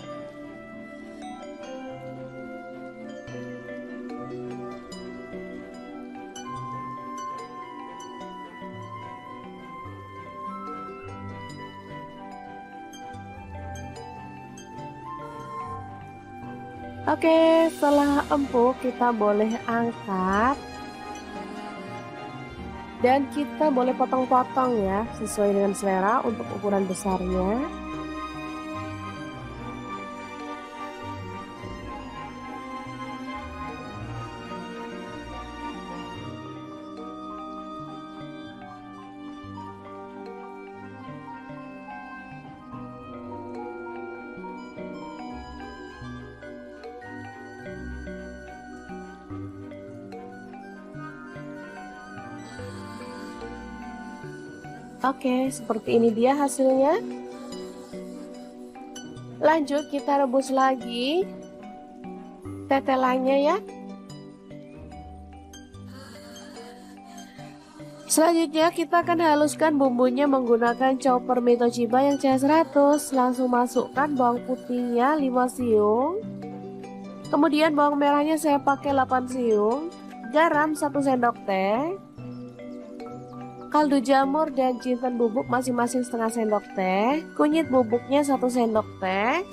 Oke, setelah empuk kita boleh angkat. Dan kita boleh potong-potong ya, sesuai dengan selera untuk ukuran besarnya. Oke, seperti ini dia hasilnya. Lanjut kita rebus lagi tetelannya ya. Selanjutnya kita akan haluskan bumbunya menggunakan chopper Mitoshiba yang CH100. Langsung masukkan bawang putihnya 5 siung. Kemudian bawang merahnya saya pakai 8 siung. Garam 1 sendok teh. Kaldu jamur dan jinten bubuk masing-masing setengah sendok teh. Kunyit bubuknya 1 sendok teh.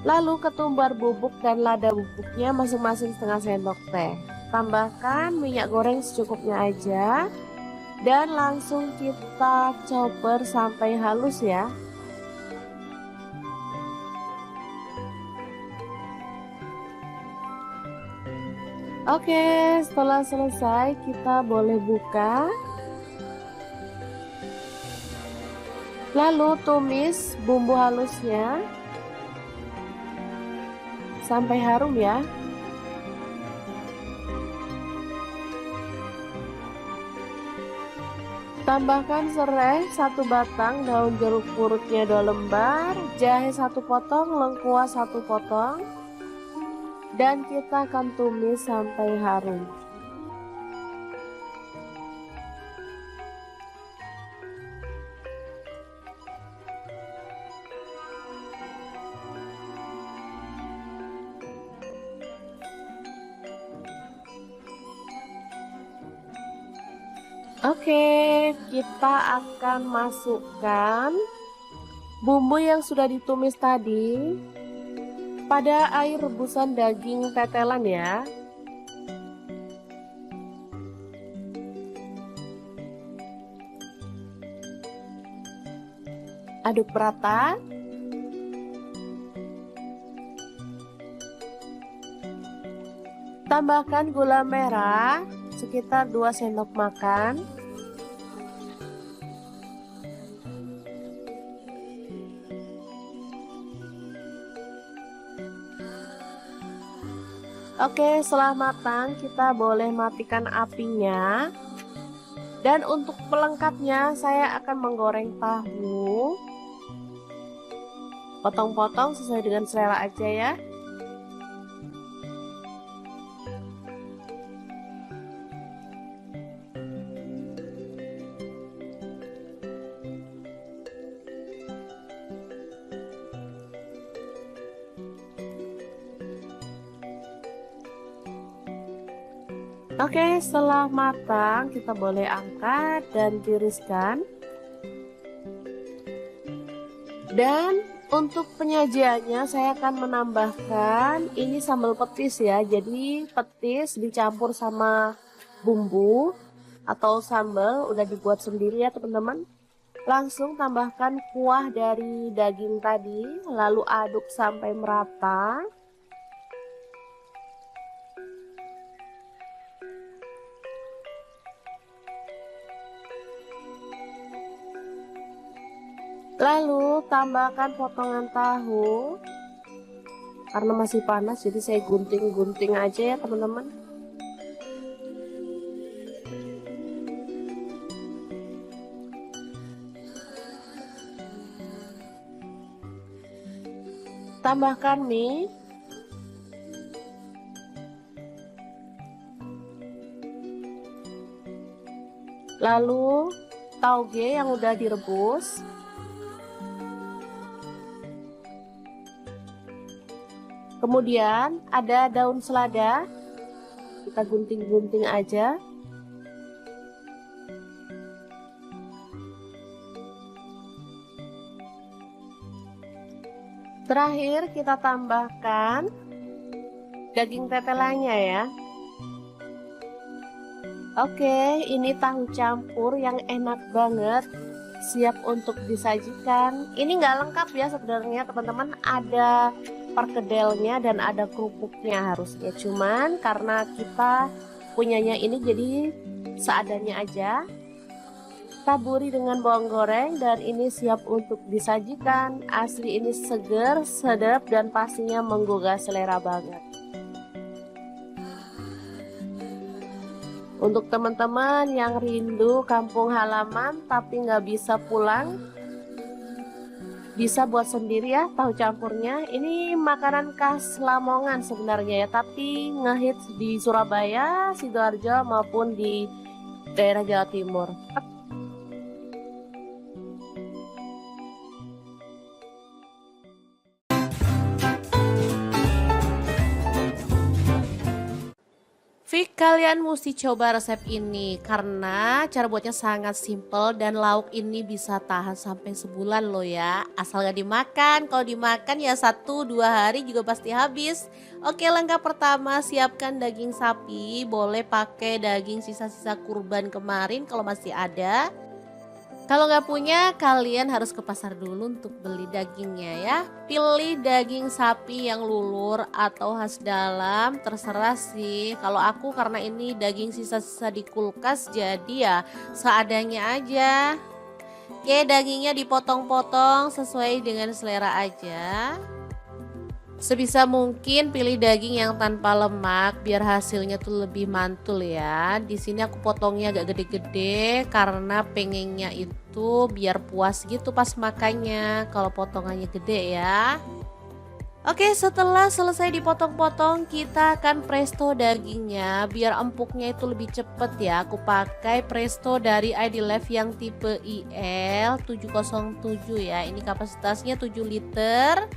Lalu ketumbar bubuk dan lada bubuknya masing-masing setengah sendok teh. Tambahkan minyak goreng secukupnya aja. Dan langsung kita chopper sampai halus ya. Oke, setelah selesai kita boleh buka. Lalu tumis bumbu halusnya sampai harum ya. Tambahkan serai 1 batang, daun jeruk purutnya 2 lembar, jahe 1 potong, lengkuas 1 potong, dan kita akan tumis sampai harum. Oke, kita akan masukkan bumbu yang sudah ditumis tadi pada air rebusan daging tetelan ya. Aduk rata. Tambahkan gula merah sekitar 2 sendok makan. Oke, setelah matang kita boleh matikan apinya. Dan untuk pelengkapnya saya akan menggoreng tahu. Potong-potong sesuai dengan selera aja ya. Oke, setelah matang kita boleh angkat dan tiriskan. Dan untuk penyajiannya saya akan menambahkan ini sambal petis ya. Jadi petis dicampur sama bumbu atau sambal udah dibuat sendiri ya teman-teman. Langsung tambahkan kuah dari daging tadi, lalu aduk sampai merata. Lalu tambahkan potongan tahu. Karena masih panas jadi saya gunting-gunting aja ya teman-teman. Tambahkan mie. Lalu tauge yang udah direbus. Kemudian ada daun selada, kita gunting-gunting aja. Terakhir kita tambahkan daging tetelannya ya. Oke, ini tahu campur yang enak banget, siap untuk disajikan. Ini nggak lengkap ya sebenarnya teman-teman, ada perkedelnya dan ada kerupuknya harusnya. Cuman karena kita punyanya ini jadi seadanya aja. Taburi dengan bawang goreng dan ini siap untuk disajikan. Asli ini seger, sedap dan pastinya menggugah selera banget. Untuk teman-teman yang rindu kampung halaman tapi nggak bisa pulang, bisa buat sendiri ya tahu campurnya. Ini makanan khas Lamongan sebenarnya ya, tapi ngehits di Surabaya, Sidoarjo maupun di daerah Jawa Timur. Fik, kalian mesti coba resep ini karena cara buatnya sangat simple dan lauk ini bisa tahan sampai sebulan loh ya. Asal gak dimakan, kalau dimakan ya 1-2 hari juga pasti habis. Oke, langkah pertama siapkan daging sapi, boleh pakai daging sisa-sisa kurban kemarin kalau masih ada. Kalau nggak punya, kalian harus ke pasar dulu untuk beli dagingnya ya. Pilih daging sapi yang lulur atau khas dalam, terserah sih. Kalau aku karena ini daging sisa-sisa di kulkas, jadi ya seadanya aja. Oke, dagingnya dipotong-potong sesuai dengan selera aja. Sebisa mungkin pilih daging yang tanpa lemak biar hasilnya tuh lebih mantul ya. Di sini aku potongnya agak gede-gede karena pengennya itu biar puas gitu pas makannya kalau potongannya gede ya. Oke, setelah selesai dipotong-potong kita akan presto dagingnya biar empuknya itu lebih cepet ya. Aku pakai presto dari ID Life yang tipe IL 707 ya. Ini kapasitasnya 7 liter.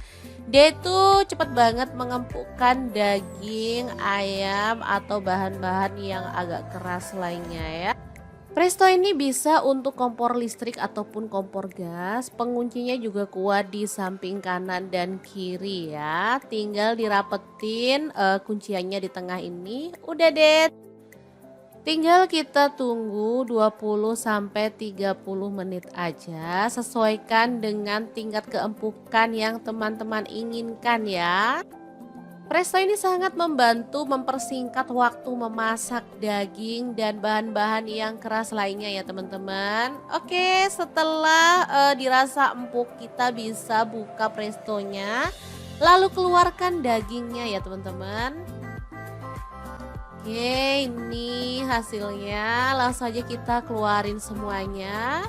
Dia itu cepet banget mengempukkan daging, ayam atau bahan-bahan yang agak keras lainnya ya. Presto ini bisa untuk kompor listrik ataupun kompor gas. Penguncinya juga kuat di samping kanan dan kiri ya. Tinggal dirapetin kunciannya di tengah ini. Udah deh. Tinggal kita tunggu 20-30 menit aja. Sesuaikan dengan tingkat keempukan yang teman-teman inginkan ya. Presto ini sangat membantu mempersingkat waktu memasak daging dan bahan-bahan yang keras lainnya ya teman-teman. Oke, setelah dirasa empuk kita bisa buka prestonya. Lalu keluarkan dagingnya ya teman-teman. Oke, ini hasilnya. Langsung aja kita keluarin semuanya.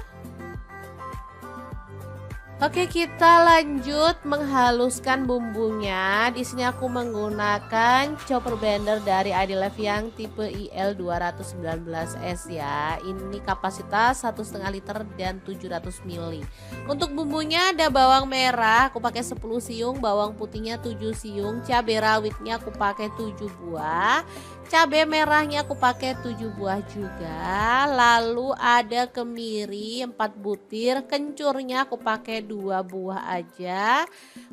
Oke, kita lanjut menghaluskan bumbunya. Di sini aku menggunakan chopper blender dari ID Life yang tipe IL 219S ya. Ini kapasitas 1,5 liter dan 700 ml. Untuk bumbunya ada bawang merah, aku pakai 10 siung, bawang putihnya 7 siung, cabai rawitnya aku pakai 7 buah. Cabai merahnya aku pakai 7 buah juga. Lalu ada kemiri 4 butir, kencurnya aku pakai 2 buah aja.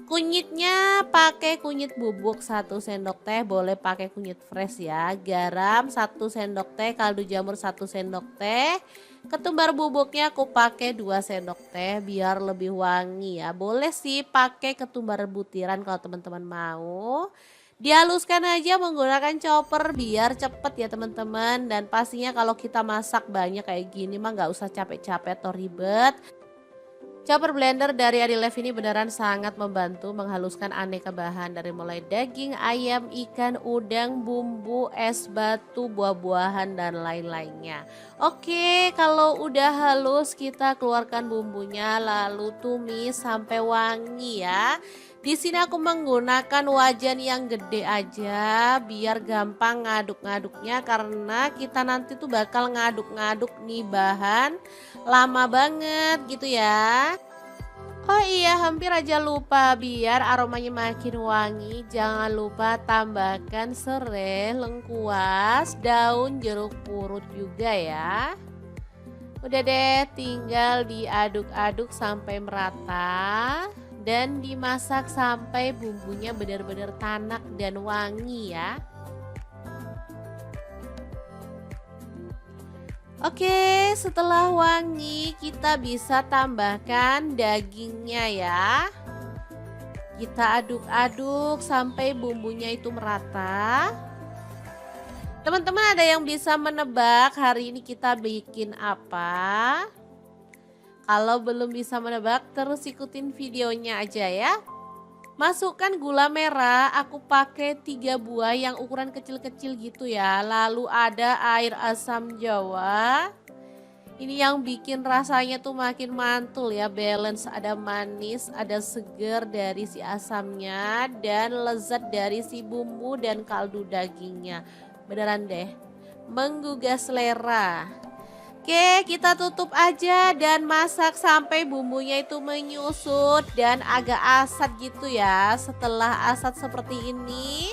Kunyitnya pakai kunyit bubuk 1 sendok teh, boleh pakai kunyit fresh ya. Garam 1 sendok teh, kaldu jamur 1 sendok teh. Ketumbar bubuknya aku pakai 2 sendok teh biar lebih wangi ya. Boleh sih pakai ketumbar butiran kalau teman-teman mau. Dihaluskan aja menggunakan chopper biar cepet ya teman-teman. Dan pastinya kalau kita masak banyak kayak gini mah nggak usah capek-capek atau ribet. Chopper blender dari ID Life ini beneran sangat membantu menghaluskan aneka bahan dari mulai daging, ayam, ikan, udang, bumbu, es batu, buah-buahan dan lain-lainnya. Oke, kalau udah halus kita keluarkan bumbunya lalu tumis sampai wangi ya. Di sini aku menggunakan wajan yang gede aja biar gampang ngaduk-ngaduknya karena kita nanti tuh bakal ngaduk-ngaduk nih bahan lama banget gitu ya. Oh iya, hampir aja lupa, biar aromanya makin wangi jangan lupa tambahkan serai, lengkuas, daun jeruk purut juga ya. Udah deh, tinggal diaduk-aduk sampai merata dan dimasak sampai bumbunya benar-benar tanak dan wangi ya. Oke, setelah wangi kita bisa tambahkan dagingnya ya. Kita aduk-aduk sampai bumbunya itu merata. Teman-teman ada yang bisa menebak hari ini kita bikin apa? Kalau belum bisa menebak terus ikutin videonya aja ya. Masukkan gula merah, aku pakai 3 buah yang ukuran kecil-kecil gitu ya. Lalu ada air asam jawa. Ini yang bikin rasanya tuh makin mantul ya, balance, ada manis, ada seger dari si asamnya dan lezat dari si bumbu dan kaldu dagingnya. Beneran deh, menggugah selera. Oke, kita tutup aja dan masak sampai bumbunya itu menyusut dan agak asat gitu ya. Setelah asat seperti ini,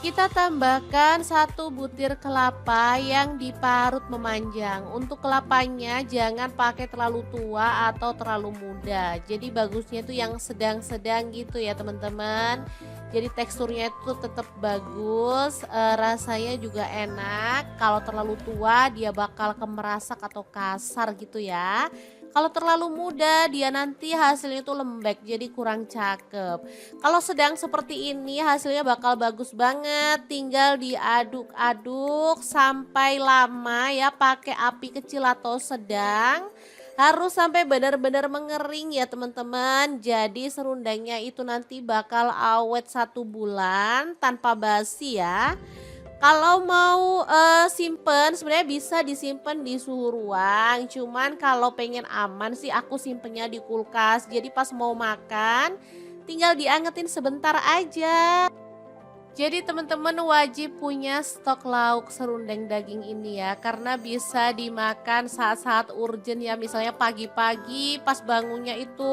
kita tambahkan 1 butir kelapa yang diparut memanjang. Untuk kelapanya jangan pakai terlalu tua atau terlalu muda. Jadi bagusnya itu yang sedang-sedang gitu ya teman-teman. Jadi teksturnya itu tetap bagus, rasanya juga enak. Kalau terlalu tua dia bakal kemerasak atau kasar gitu ya. Kalau terlalu muda dia nanti hasilnya tuh lembek jadi kurang cakep. Kalau sedang seperti ini hasilnya bakal bagus banget. Tinggal diaduk-aduk sampai lama ya, pakai api kecil atau sedang. Harus sampai benar-benar mengering ya teman-teman. Jadi serundengnya itu nanti bakal awet 1 bulan tanpa basi ya. Kalau mau simpen sebenarnya bisa disimpan di suhu ruang. Cuman kalau pengen aman sih aku simpennya di kulkas. Jadi pas mau makan tinggal diangetin sebentar aja. Jadi teman-teman wajib punya stok lauk serundeng daging ini ya, karena bisa dimakan saat-saat urgent ya, misalnya pagi-pagi pas bangunnya itu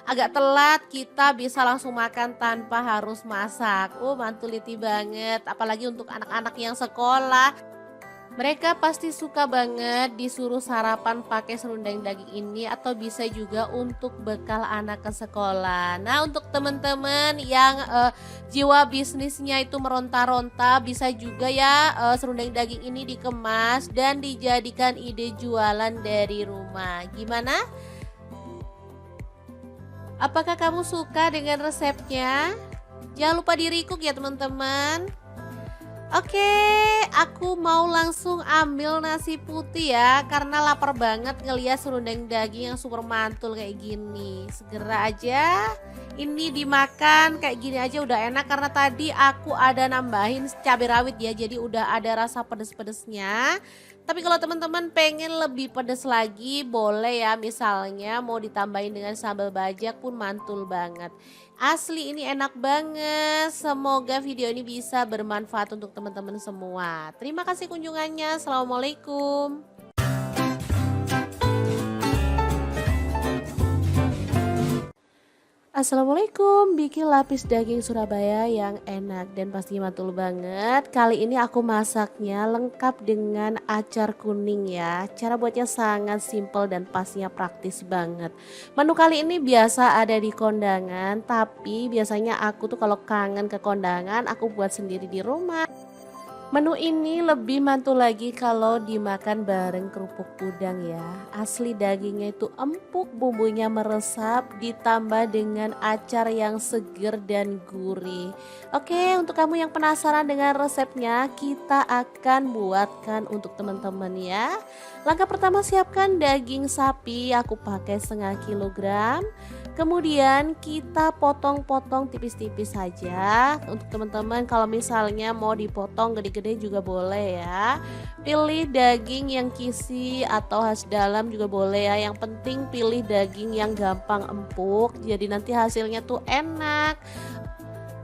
agak telat, kita bisa langsung makan tanpa harus masak. Mantuliti banget, apalagi untuk anak-anak yang sekolah. Mereka pasti suka banget disuruh sarapan pakai serundeng daging ini, atau bisa juga untuk bekal anak ke sekolah. Nah untuk teman-teman yang jiwa bisnisnya itu meronta-ronta, bisa juga ya serundeng daging ini dikemas dan dijadikan ide jualan dari rumah. Gimana? Apakah kamu suka dengan resepnya? Jangan lupa di-recook ya teman-teman. Oke, aku mau langsung ambil nasi putih ya, karena lapar banget ngeliat serundeng daging yang super mantul kayak gini. Segera aja, ini dimakan kayak gini aja udah enak, karena tadi aku ada nambahin cabai rawit ya, jadi udah ada rasa pedes-pedesnya. Tapi kalau teman-teman pengen lebih pedes lagi boleh ya, misalnya mau ditambahin dengan sambal bajak pun mantul banget. Asli ini enak banget. Semoga video ini bisa bermanfaat untuk teman-teman semua. Terima kasih kunjungannya. Assalamualaikum. Assalamualaikum, bikin lapis daging Surabaya yang enak dan pastinya mantul banget. Kali ini aku masaknya lengkap dengan acar kuning ya. Cara buatnya sangat simple dan pastinya praktis banget. Menu kali ini biasa ada di kondangan, tapi biasanya aku tuh kalau kangen ke kondangan aku buat sendiri di rumah. Menu ini lebih mantul lagi kalau dimakan bareng kerupuk udang ya. Asli dagingnya itu empuk, bumbunya meresap, ditambah dengan acar yang seger dan gurih. Oke, untuk kamu yang penasaran dengan resepnya, kita akan buatkan untuk teman-teman ya. Langkah pertama, siapkan daging sapi, aku pakai 1/2 kilogram. Kemudian kita potong-potong tipis-tipis saja. Untuk teman-teman kalau misalnya mau dipotong gede-gede juga boleh ya. Pilih daging yang kisi atau khas dalam juga boleh ya. Yang penting pilih daging yang gampang empuk, jadi nanti hasilnya tuh enak.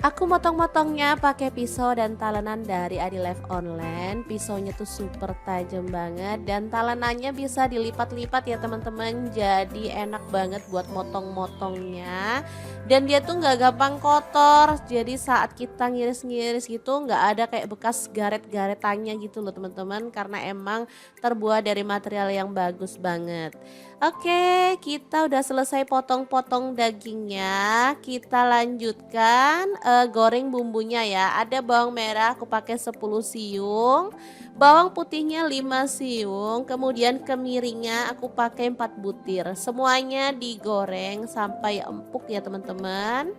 Aku motong-motongnya pakai pisau dan talenan dari Adilife Online. Pisaunya tuh super tajam banget dan talenannya bisa dilipat-lipat ya teman-teman. Jadi enak banget buat motong-motongnya. Dan dia tuh nggak gampang kotor. Jadi saat kita ngiris-ngiris gitu nggak ada kayak bekas garet-garetannya gitu loh teman-teman. Karena emang terbuat dari material yang bagus banget. Oke, kita udah selesai potong-potong dagingnya. Kita lanjutkan goreng bumbunya ya. Ada bawang merah aku pakai 10 siung, bawang putihnya 5 siung, kemudian kemiringnya aku pakai 4 butir. Semuanya digoreng sampai empuk ya teman-teman.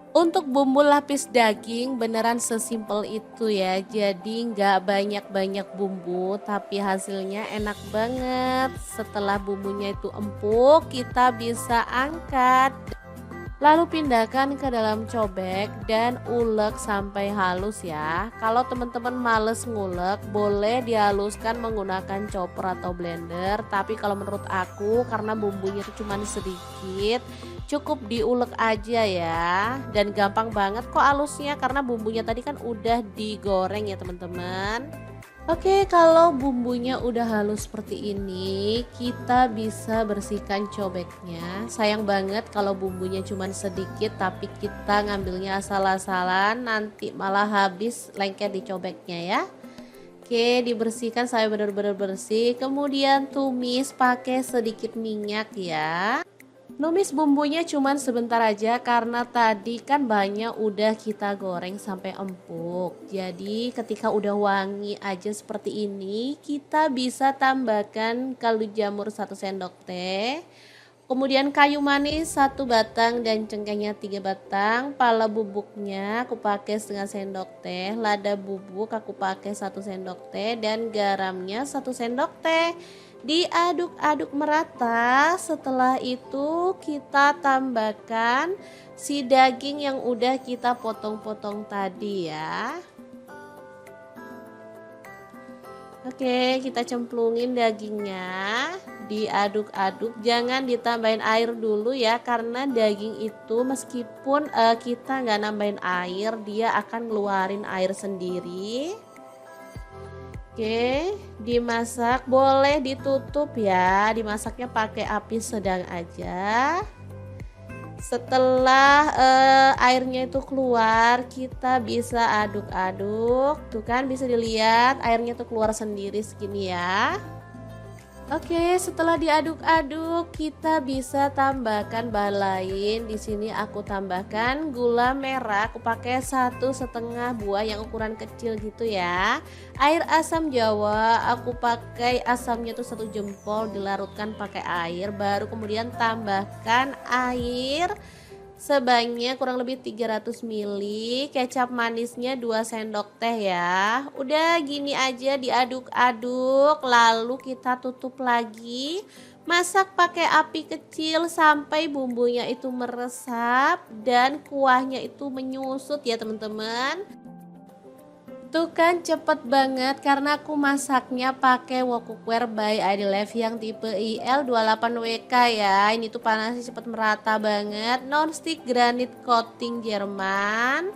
Untuk bumbu lapis daging beneran sesimpel itu ya. Jadi nggak banyak-banyak bumbu tapi hasilnya enak banget. Setelah bumbunya itu empuk, kita bisa angkat. Lalu pindahkan ke dalam cobek dan ulek sampai halus ya. Kalau teman-teman males ngulek, boleh dihaluskan menggunakan chopper atau blender. Tapi kalau menurut aku karena bumbunya itu cuma sedikit, cukup diulek aja ya. Dan gampang banget kok halusnya karena bumbunya tadi kan udah digoreng ya teman-teman. Oke, kalau bumbunya udah halus seperti ini, kita bisa bersihkan cobeknya. Sayang banget kalau bumbunya cuma sedikit tapi kita ngambilnya asal-asalan, nanti malah habis lengket di cobeknya ya. Oke, dibersihkan sampai benar-benar bersih. Kemudian tumis pakai sedikit minyak ya. Numis bumbunya cuman sebentar aja karena tadi kan banyak udah kita goreng sampai empuk. Jadi ketika udah wangi aja seperti ini, kita bisa tambahkan kaldu jamur 1 sendok teh. Kemudian kayu manis 1 batang dan cengkehnya 3 batang. Pala bubuknya aku pakai setengah sendok teh. Lada bubuk aku pakai 1 sendok teh dan garamnya 1 sendok teh. Diaduk-aduk merata. Setelah itu kita tambahkan si daging yang udah kita potong-potong tadi ya. Oke, kita cemplungin dagingnya, diaduk-aduk, jangan ditambahin air dulu ya karena daging itu meskipun kita nggak nambahin air, dia akan ngeluarin air sendiri. Oke, dimasak, boleh ditutup ya, dimasaknya pakai api sedang aja. Setelah airnya itu keluar, kita bisa aduk-aduk. Tuh kan bisa dilihat airnya tuh keluar sendiri segini ya. Oke, setelah diaduk-aduk, kita bisa tambahkan bahan lain. Di sini aku tambahkan gula merah. Aku pakai 1,5 buah yang ukuran kecil gitu ya. Air asam jawa, aku pakai asamnya tuh 1 jempol, dilarutkan pakai air. Baru kemudian tambahkan air sebanyak kurang lebih 300 ml, kecap manisnya 2 sendok teh ya. Udah gini aja diaduk-aduk, lalu kita tutup lagi. Masak pakai api kecil sampai bumbunya itu meresap dan kuahnya itu menyusut ya teman-teman. Tuh kan cepet banget karena aku masaknya pakai wok cookware by Adilife yang tipe IL28WK ya. Ini tuh panasnya cepet merata banget. Non-stick granit coating Jerman.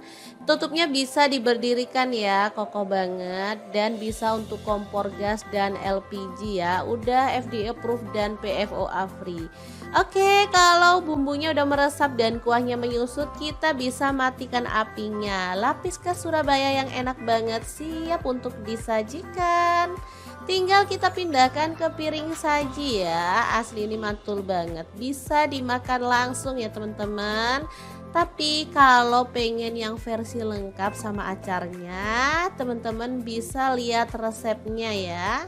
Tutupnya bisa diberdirikan ya, kokoh banget. Dan bisa untuk kompor gas dan LPG ya. Udah FDA approved dan PFOA free. Oke, kalau bumbunya udah meresap dan kuahnya menyusut, kita bisa matikan apinya. Lapis khas Surabaya yang enak banget siap untuk disajikan. Tinggal kita pindahkan ke piring saji ya. Asli ini mantul banget. Bisa dimakan langsung ya teman-teman. Tapi kalau pengen yang versi lengkap sama acarnya, teman-teman bisa lihat resepnya ya.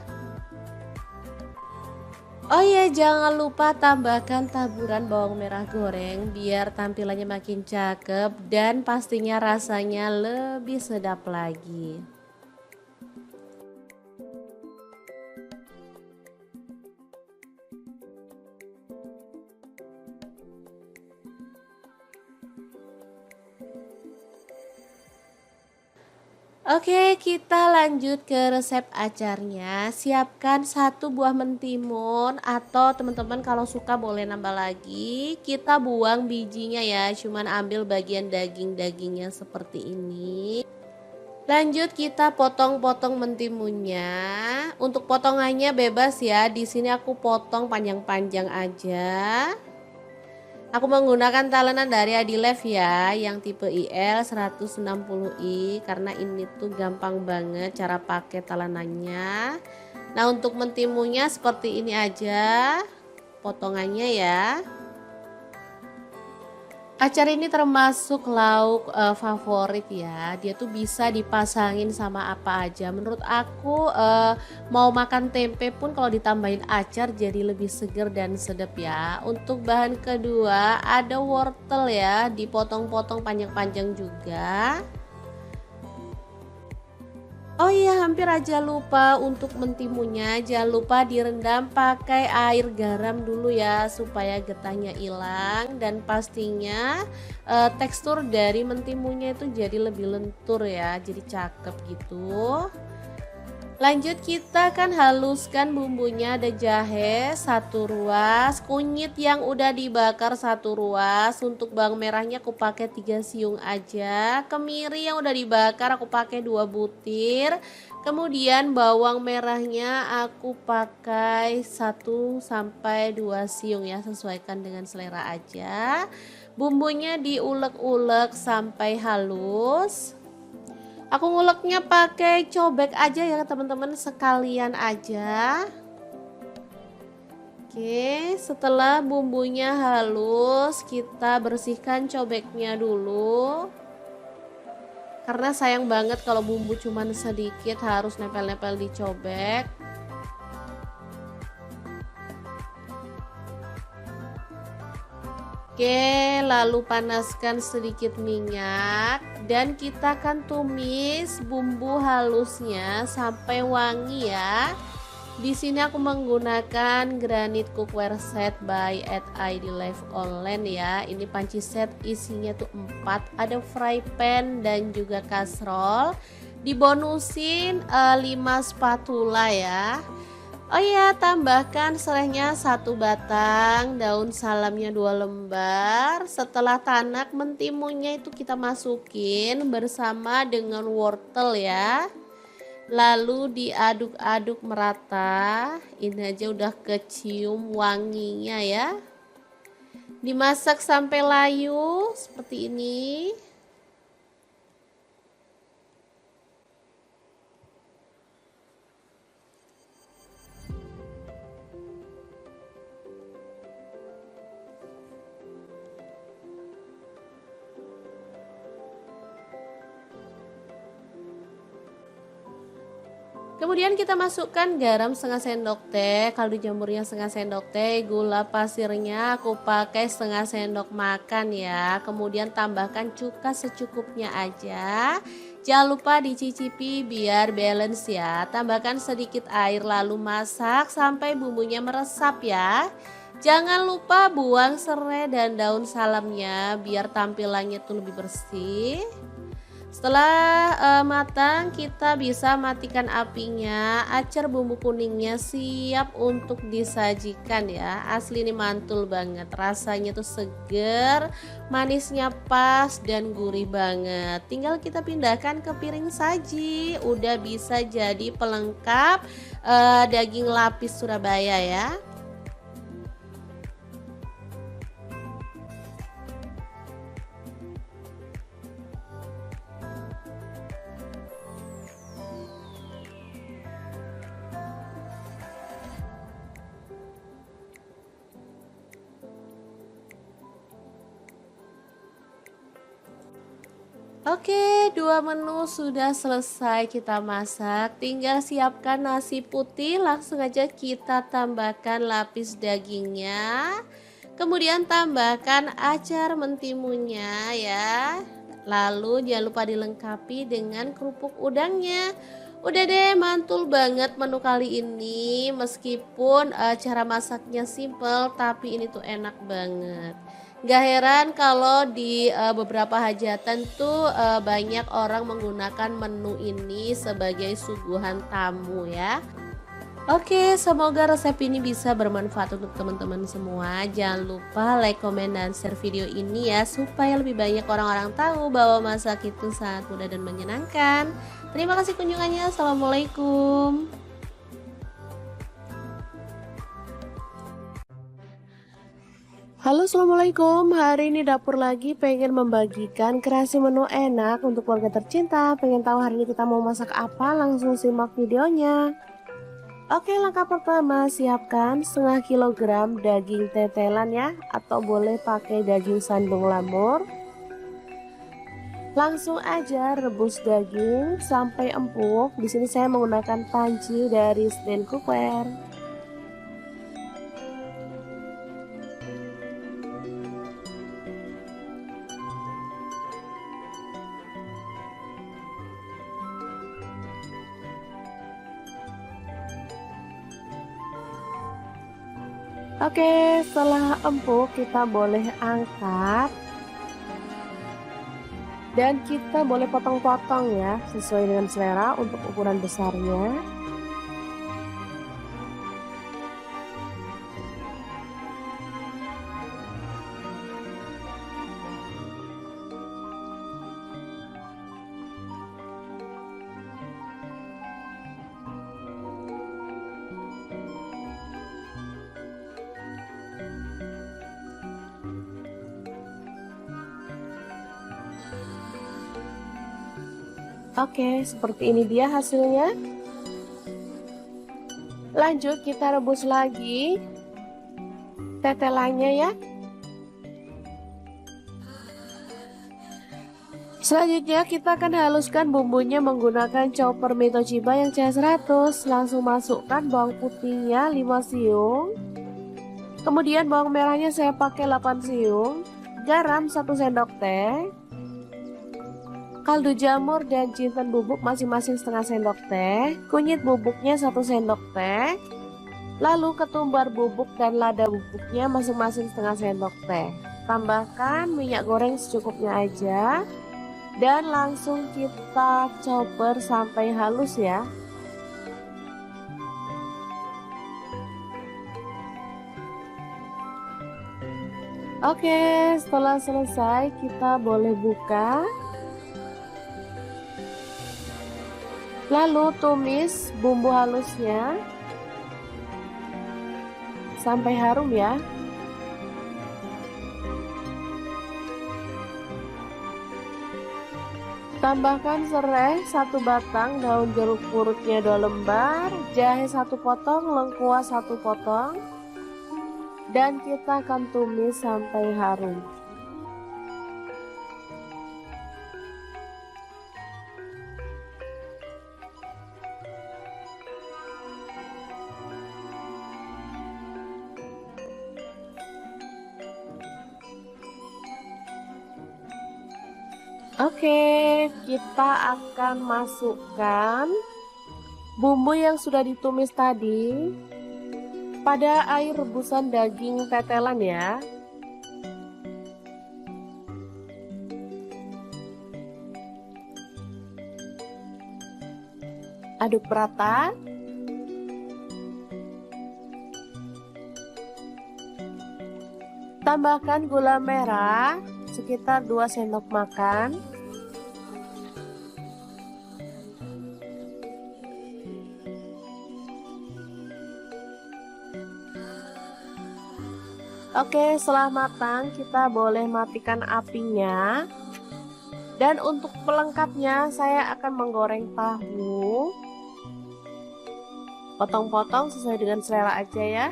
Oh ya, jangan lupa tambahkan taburan bawang merah goreng biar tampilannya makin cakep dan pastinya rasanya lebih sedap lagi. Oke, kita lanjut ke resep acarnya. Siapkan satu buah mentimun atau teman-teman kalau suka boleh nambah lagi. Kita buang bijinya ya, cuman ambil bagian daging-dagingnya seperti ini. Lanjut kita potong-potong mentimunnya. Untuk potongannya bebas ya. Di sini aku potong panjang-panjang aja. Aku menggunakan talenan dari Adilev ya, yang tipe IL 160i karena ini tuh gampang banget cara pakai talenannya. Nah, untuk mentimunya seperti ini aja potongannya ya. Acar ini termasuk lauk favorit ya. Dia tuh bisa dipasangin sama apa aja. Menurut aku mau makan tempe pun kalau ditambahin acar jadi lebih seger dan sedap ya. Untuk bahan kedua ada wortel ya, dipotong-potong panjang-panjang juga. Oh iya, hampir aja lupa untuk mentimunya. Jangan lupa direndam pakai air garam dulu ya supaya getahnya hilang dan pastinya tekstur dari mentimunya itu jadi lebih lentur ya, jadi cakep gitu. Lanjut kita kan haluskan bumbunya, ada jahe 1 ruas, kunyit yang udah dibakar 1 ruas, untuk bawang merahnya aku pakai 3 siung aja, kemiri yang udah dibakar aku pakai 2 butir, kemudian bawang merahnya aku pakai 1 sampai 2 siung ya, sesuaikan dengan selera aja. Bumbunya diulek-ulek sampai halus. Aku nguleknya pakai cobek aja ya teman-teman, sekalian aja. Oke, setelah bumbunya halus, kita bersihkan cobeknya dulu. Karena sayang banget kalau bumbu cuman sedikit harus nempel-nempel di cobek. Oke, lalu panaskan sedikit minyak dan kita akan tumis bumbu halusnya sampai wangi ya. Di sini aku menggunakan granit cookware set by Adilev online ya. Ini panci set isinya tuh 4, ada fry pan dan juga kastrol. Dibonusin 5 spatula ya. Oh iya, tambahkan serehnya 1 batang, daun salamnya 2 lembar. Setelah tanak, mentimunnya itu kita masukin bersama dengan wortel ya. Lalu diaduk-aduk merata. Ini aja udah kecium wanginya ya. Dimasak sampai layu seperti ini. Kemudian kita masukkan garam setengah sendok teh, kaldu jamurnya setengah sendok teh, gula pasirnya aku pakai setengah sendok makan ya. Kemudian tambahkan cuka secukupnya aja. Jangan lupa dicicipi biar balance ya. Tambahkan sedikit air lalu masak sampai bumbunya meresap ya. Jangan lupa buang serai dan daun salamnya biar tampilannya tuh lebih bersih. Setelah matang, kita bisa matikan apinya. Acar bumbu kuningnya siap untuk disajikan ya. Asli ini mantul banget, rasanya tuh seger, manisnya pas dan gurih banget. Tinggal kita pindahkan ke piring saji. Udah bisa jadi pelengkap daging lapis Surabaya ya. Oke, 2 menu sudah selesai kita masak. Tinggal siapkan nasi putih, langsung aja kita tambahkan lapis dagingnya. Kemudian tambahkan acar mentimunnya ya. Lalu jangan lupa dilengkapi dengan kerupuk udangnya. Udah deh, mantul banget menu kali ini. Meskipun cara masaknya simple, tapi ini tuh enak banget. Gak heran kalau di beberapa hajatan tuh banyak orang menggunakan menu ini sebagai suguhan tamu ya. Oke, semoga resep ini bisa bermanfaat untuk teman-teman semua. Jangan lupa like, komen, dan share video ini ya, supaya lebih banyak orang-orang tahu bahwa masak itu sangat mudah dan menyenangkan. Terima kasih kunjungannya. Assalamualaikum. Halo, assalamualaikum. Hari ini dapur lagi pengen membagikan kreasi menu enak untuk keluarga tercinta. Pengen tahu hari ini kita mau masak apa? Langsung simak videonya. Oke, langkah pertama siapkan setengah kilogram daging tetelan ya, atau boleh pakai daging sandung lamur. Langsung aja rebus daging sampai empuk. Di sini saya menggunakan panci dari stand cookware. Oke, setelah empuk kita boleh angkat dan kita boleh potong-potong ya, sesuai dengan selera untuk ukuran besarnya. Oke, seperti ini dia hasilnya. Lanjut kita rebus lagi tetelannya ya. Selanjutnya kita akan haluskan bumbunya menggunakan chopper Mitoshiba yang CH100. Langsung masukkan bawang putihnya 5 siung. Kemudian bawang merahnya saya pakai 8 siung. Garam 1 sendok teh. Kaldu jamur dan jinten bubuk masing-masing setengah sendok teh. Kunyit bubuknya 1 sendok teh. Lalu ketumbar bubuk dan lada bubuknya masing-masing setengah sendok teh. Tambahkan minyak goreng secukupnya aja. Dan langsung kita chopper sampai halus ya. Oke, setelah selesai kita boleh buka. Lalu tumis bumbu halusnya sampai harum ya. Tambahkan serai 1 batang, daun jeruk purutnya 2 lembar, jahe 1 potong, lengkuas 1 potong, dan kita akan tumis sampai harum. Oke, kita akan masukkan bumbu yang sudah ditumis tadi pada air rebusan daging tetelan ya. Aduk rata. Tambahkan gula merah sekitar 2 sendok makan. Oke, setelah matang kita boleh matikan apinya. Dan untuk pelengkapnya saya akan menggoreng tahu. Potong-potong sesuai dengan selera aja ya.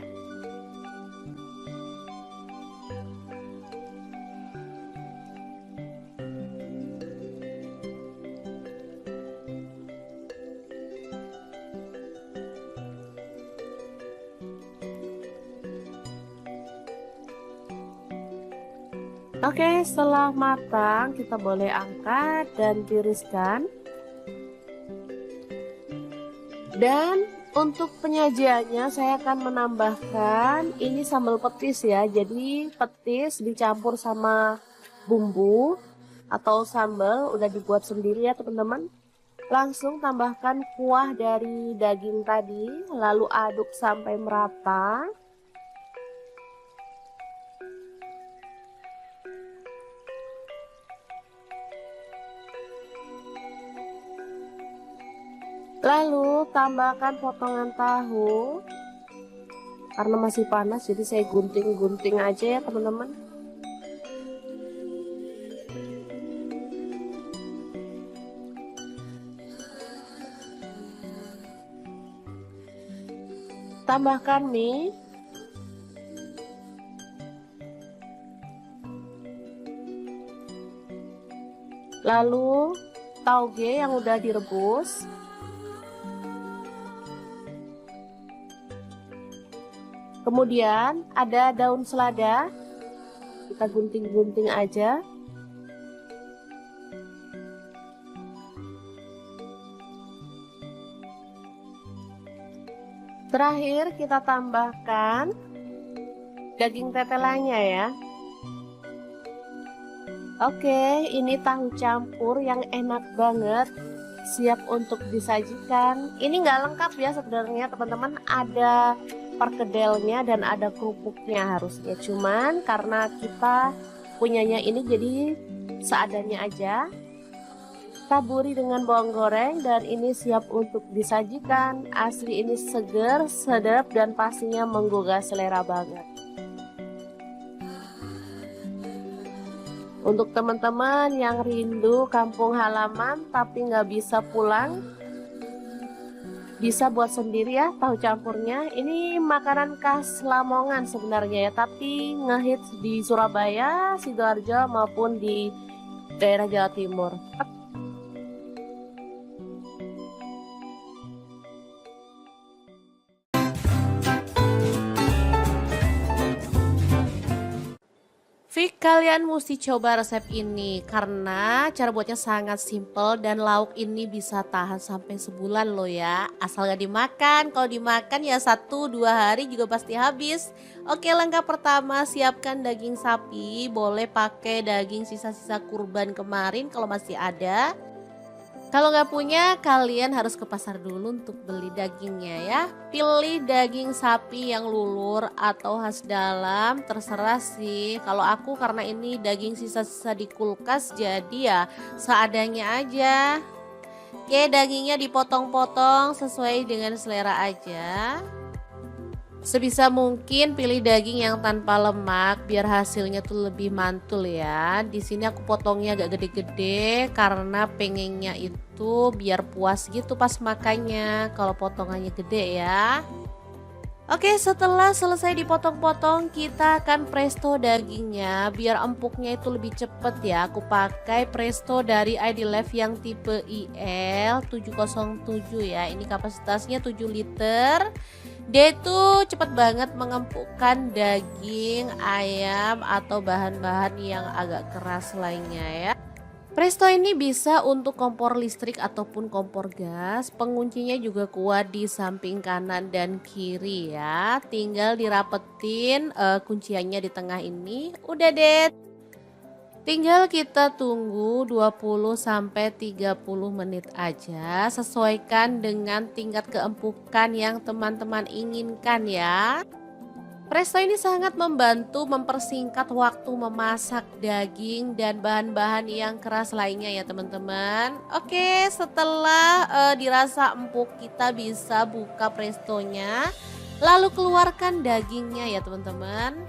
Oke, setelah matang kita boleh angkat dan tiriskan. Dan Untuk penyajiannya saya akan menambahkan ini sambal petis ya. Jadi petis dicampur sama bumbu atau sambal udah dibuat sendiri ya teman-teman. Langsung tambahkan kuah dari daging tadi, lalu aduk sampai merata. Lalu tambahkan potongan tahu. Karena masih panas jadi saya gunting-gunting aja ya teman-teman. Tambahkan mie. Lalu tauge yang udah direbus. Kemudian ada daun selada. Kita gunting-gunting aja. Terakhir kita tambahkan daging tetelannya ya. Oke, ini tahu campur yang enak banget, siap untuk disajikan. Ini nggak lengkap ya sebenarnya teman-teman, ada perkedelnya dan ada kerupuknya harusnya. Cuman karena kita punyanya ini jadi seadanya aja. Taburi dengan bawang goreng dan ini siap untuk disajikan. Asli ini seger, sedap dan pastinya menggugah selera banget. Untuk teman-teman yang rindu kampung halaman tapi nggak bisa pulang, bisa buat sendiri ya tahu campurnya. Ini makanan khas Lamongan sebenarnya ya, tapi ngehits di Surabaya, Sidoarjo maupun di daerah Jawa Timur. Fik, kalian mesti coba resep ini karena cara buatnya sangat simple dan lauk ini bisa tahan sampai sebulan loh ya. Asal gak dimakan, kalau dimakan ya 1-2 hari juga pasti habis. Oke, langkah pertama siapkan daging sapi, boleh pakai daging sisa-sisa kurban kemarin kalau masih ada. Kalau nggak punya, kalian harus ke pasar dulu untuk beli dagingnya ya. Pilih daging sapi yang lulur atau khas dalam, terserah sih. Kalau aku karena ini daging sisa-sisa di kulkas, jadi ya seadanya aja. Oke, dagingnya dipotong-potong sesuai dengan selera aja. Sebisa mungkin pilih daging yang tanpa lemak biar hasilnya tuh lebih mantul ya. Di sini aku potongnya agak gede-gede karena pengennya itu biar puas gitu pas makannya kalau potongannya gede ya. Oke, setelah selesai dipotong-potong kita akan presto dagingnya biar empuknya itu lebih cepet ya. Aku pakai presto dari ID Life yang tipe IL 707 ya. Ini kapasitasnya 7 liter. Dia itu cepat banget mengempukkan daging, ayam atau bahan-bahan yang agak keras lainnya ya. Presto ini bisa untuk kompor listrik ataupun kompor gas. Penguncinya juga kuat di samping kanan dan kiri ya. Tinggal dirapetin kunciannya di tengah ini. Udah deh. Tinggal kita tunggu 20-30 menit aja. Sesuaikan dengan tingkat keempukan yang teman-teman inginkan ya. Presto ini sangat membantu mempersingkat waktu memasak daging dan bahan-bahan yang keras lainnya ya teman-teman. Oke, setelah dirasa empuk kita bisa buka prestonya. Lalu keluarkan dagingnya ya teman-teman.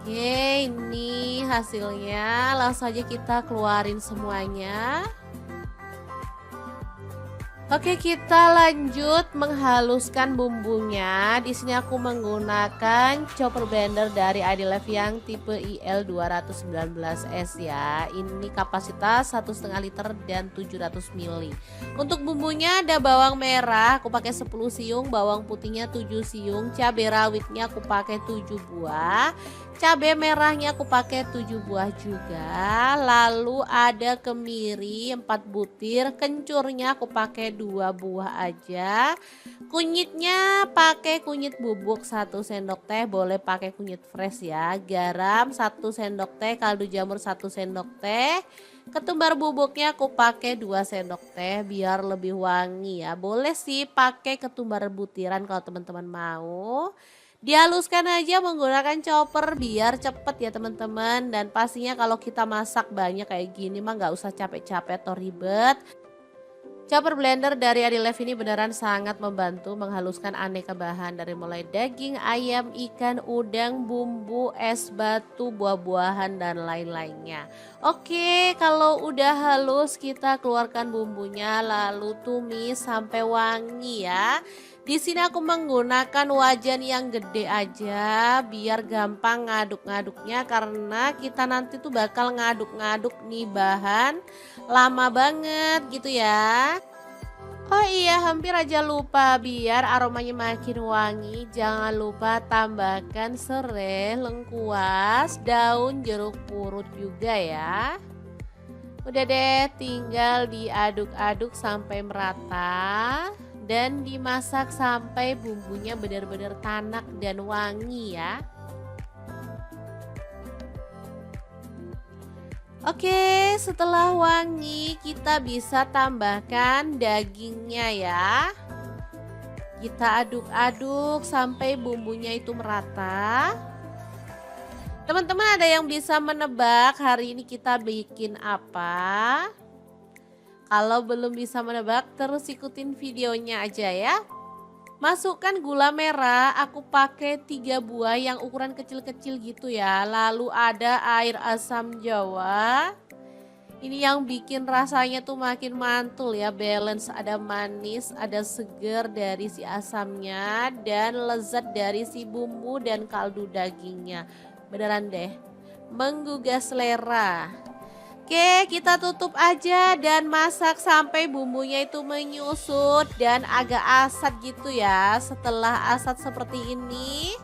Oke, ini hasilnya. Langsung aja kita keluarin semuanya. Oke, kita lanjut menghaluskan bumbunya. Di sini aku menggunakan chopper blender dari ID Life yang tipe IL 219S ya. Ini kapasitas 1,5 liter dan 700 ml. Untuk bumbunya ada bawang merah, aku pakai 10 siung, bawang putihnya 7 siung, cabai rawitnya aku pakai 7 buah. Cabai merahnya aku pakai 7 buah juga. Lalu ada kemiri 4 butir, kencurnya aku pakai 2 buah aja. Kunyitnya pakai kunyit bubuk 1 sendok teh, boleh pakai kunyit fresh ya. Garam 1 sendok teh, kaldu jamur 1 sendok teh. Ketumbar bubuknya aku pakai 2 sendok teh biar lebih wangi ya. Boleh sih pakai ketumbar butiran kalau teman-teman mau. Dihaluskan aja menggunakan chopper biar cepet ya teman-teman. Dan pastinya kalau kita masak banyak kayak gini mah nggak usah capek-capek atau ribet. Chopper blender dari Adilef ini beneran sangat membantu menghaluskan aneka bahan dari mulai daging, ayam, ikan, udang, bumbu, es batu, buah-buahan dan lain-lainnya. Oke, kalau udah halus kita keluarkan bumbunya lalu tumis sampai wangi ya. Di sini aku menggunakan wajan yang gede aja biar gampang ngaduk-ngaduknya karena kita nanti tuh bakal ngaduk-ngaduk nih bahan lama banget gitu ya. Oh iya, hampir aja lupa, biar aromanya makin wangi jangan lupa tambahkan serai, lengkuas, daun jeruk purut juga ya. Udah deh, tinggal diaduk-aduk sampai merata dan dimasak sampai bumbunya benar-benar tanak dan wangi ya. Oke, setelah wangi kita bisa tambahkan dagingnya ya. Kita aduk-aduk sampai bumbunya itu merata. Teman-teman ada yang bisa menebak hari ini kita bikin apa? Kalau belum bisa menebak terus ikutin videonya aja ya. Masukkan gula merah, aku pakai 3 buah yang ukuran kecil-kecil gitu ya. Lalu ada air asam jawa. Ini yang bikin rasanya tuh makin mantul ya, balance, ada manis, ada seger dari si asamnya dan lezat dari si bumbu dan kaldu dagingnya. Beneran deh, menggugah selera. Oke, kita tutup aja dan masak sampai bumbunya itu menyusut dan agak asat gitu ya. Setelah asat seperti ini,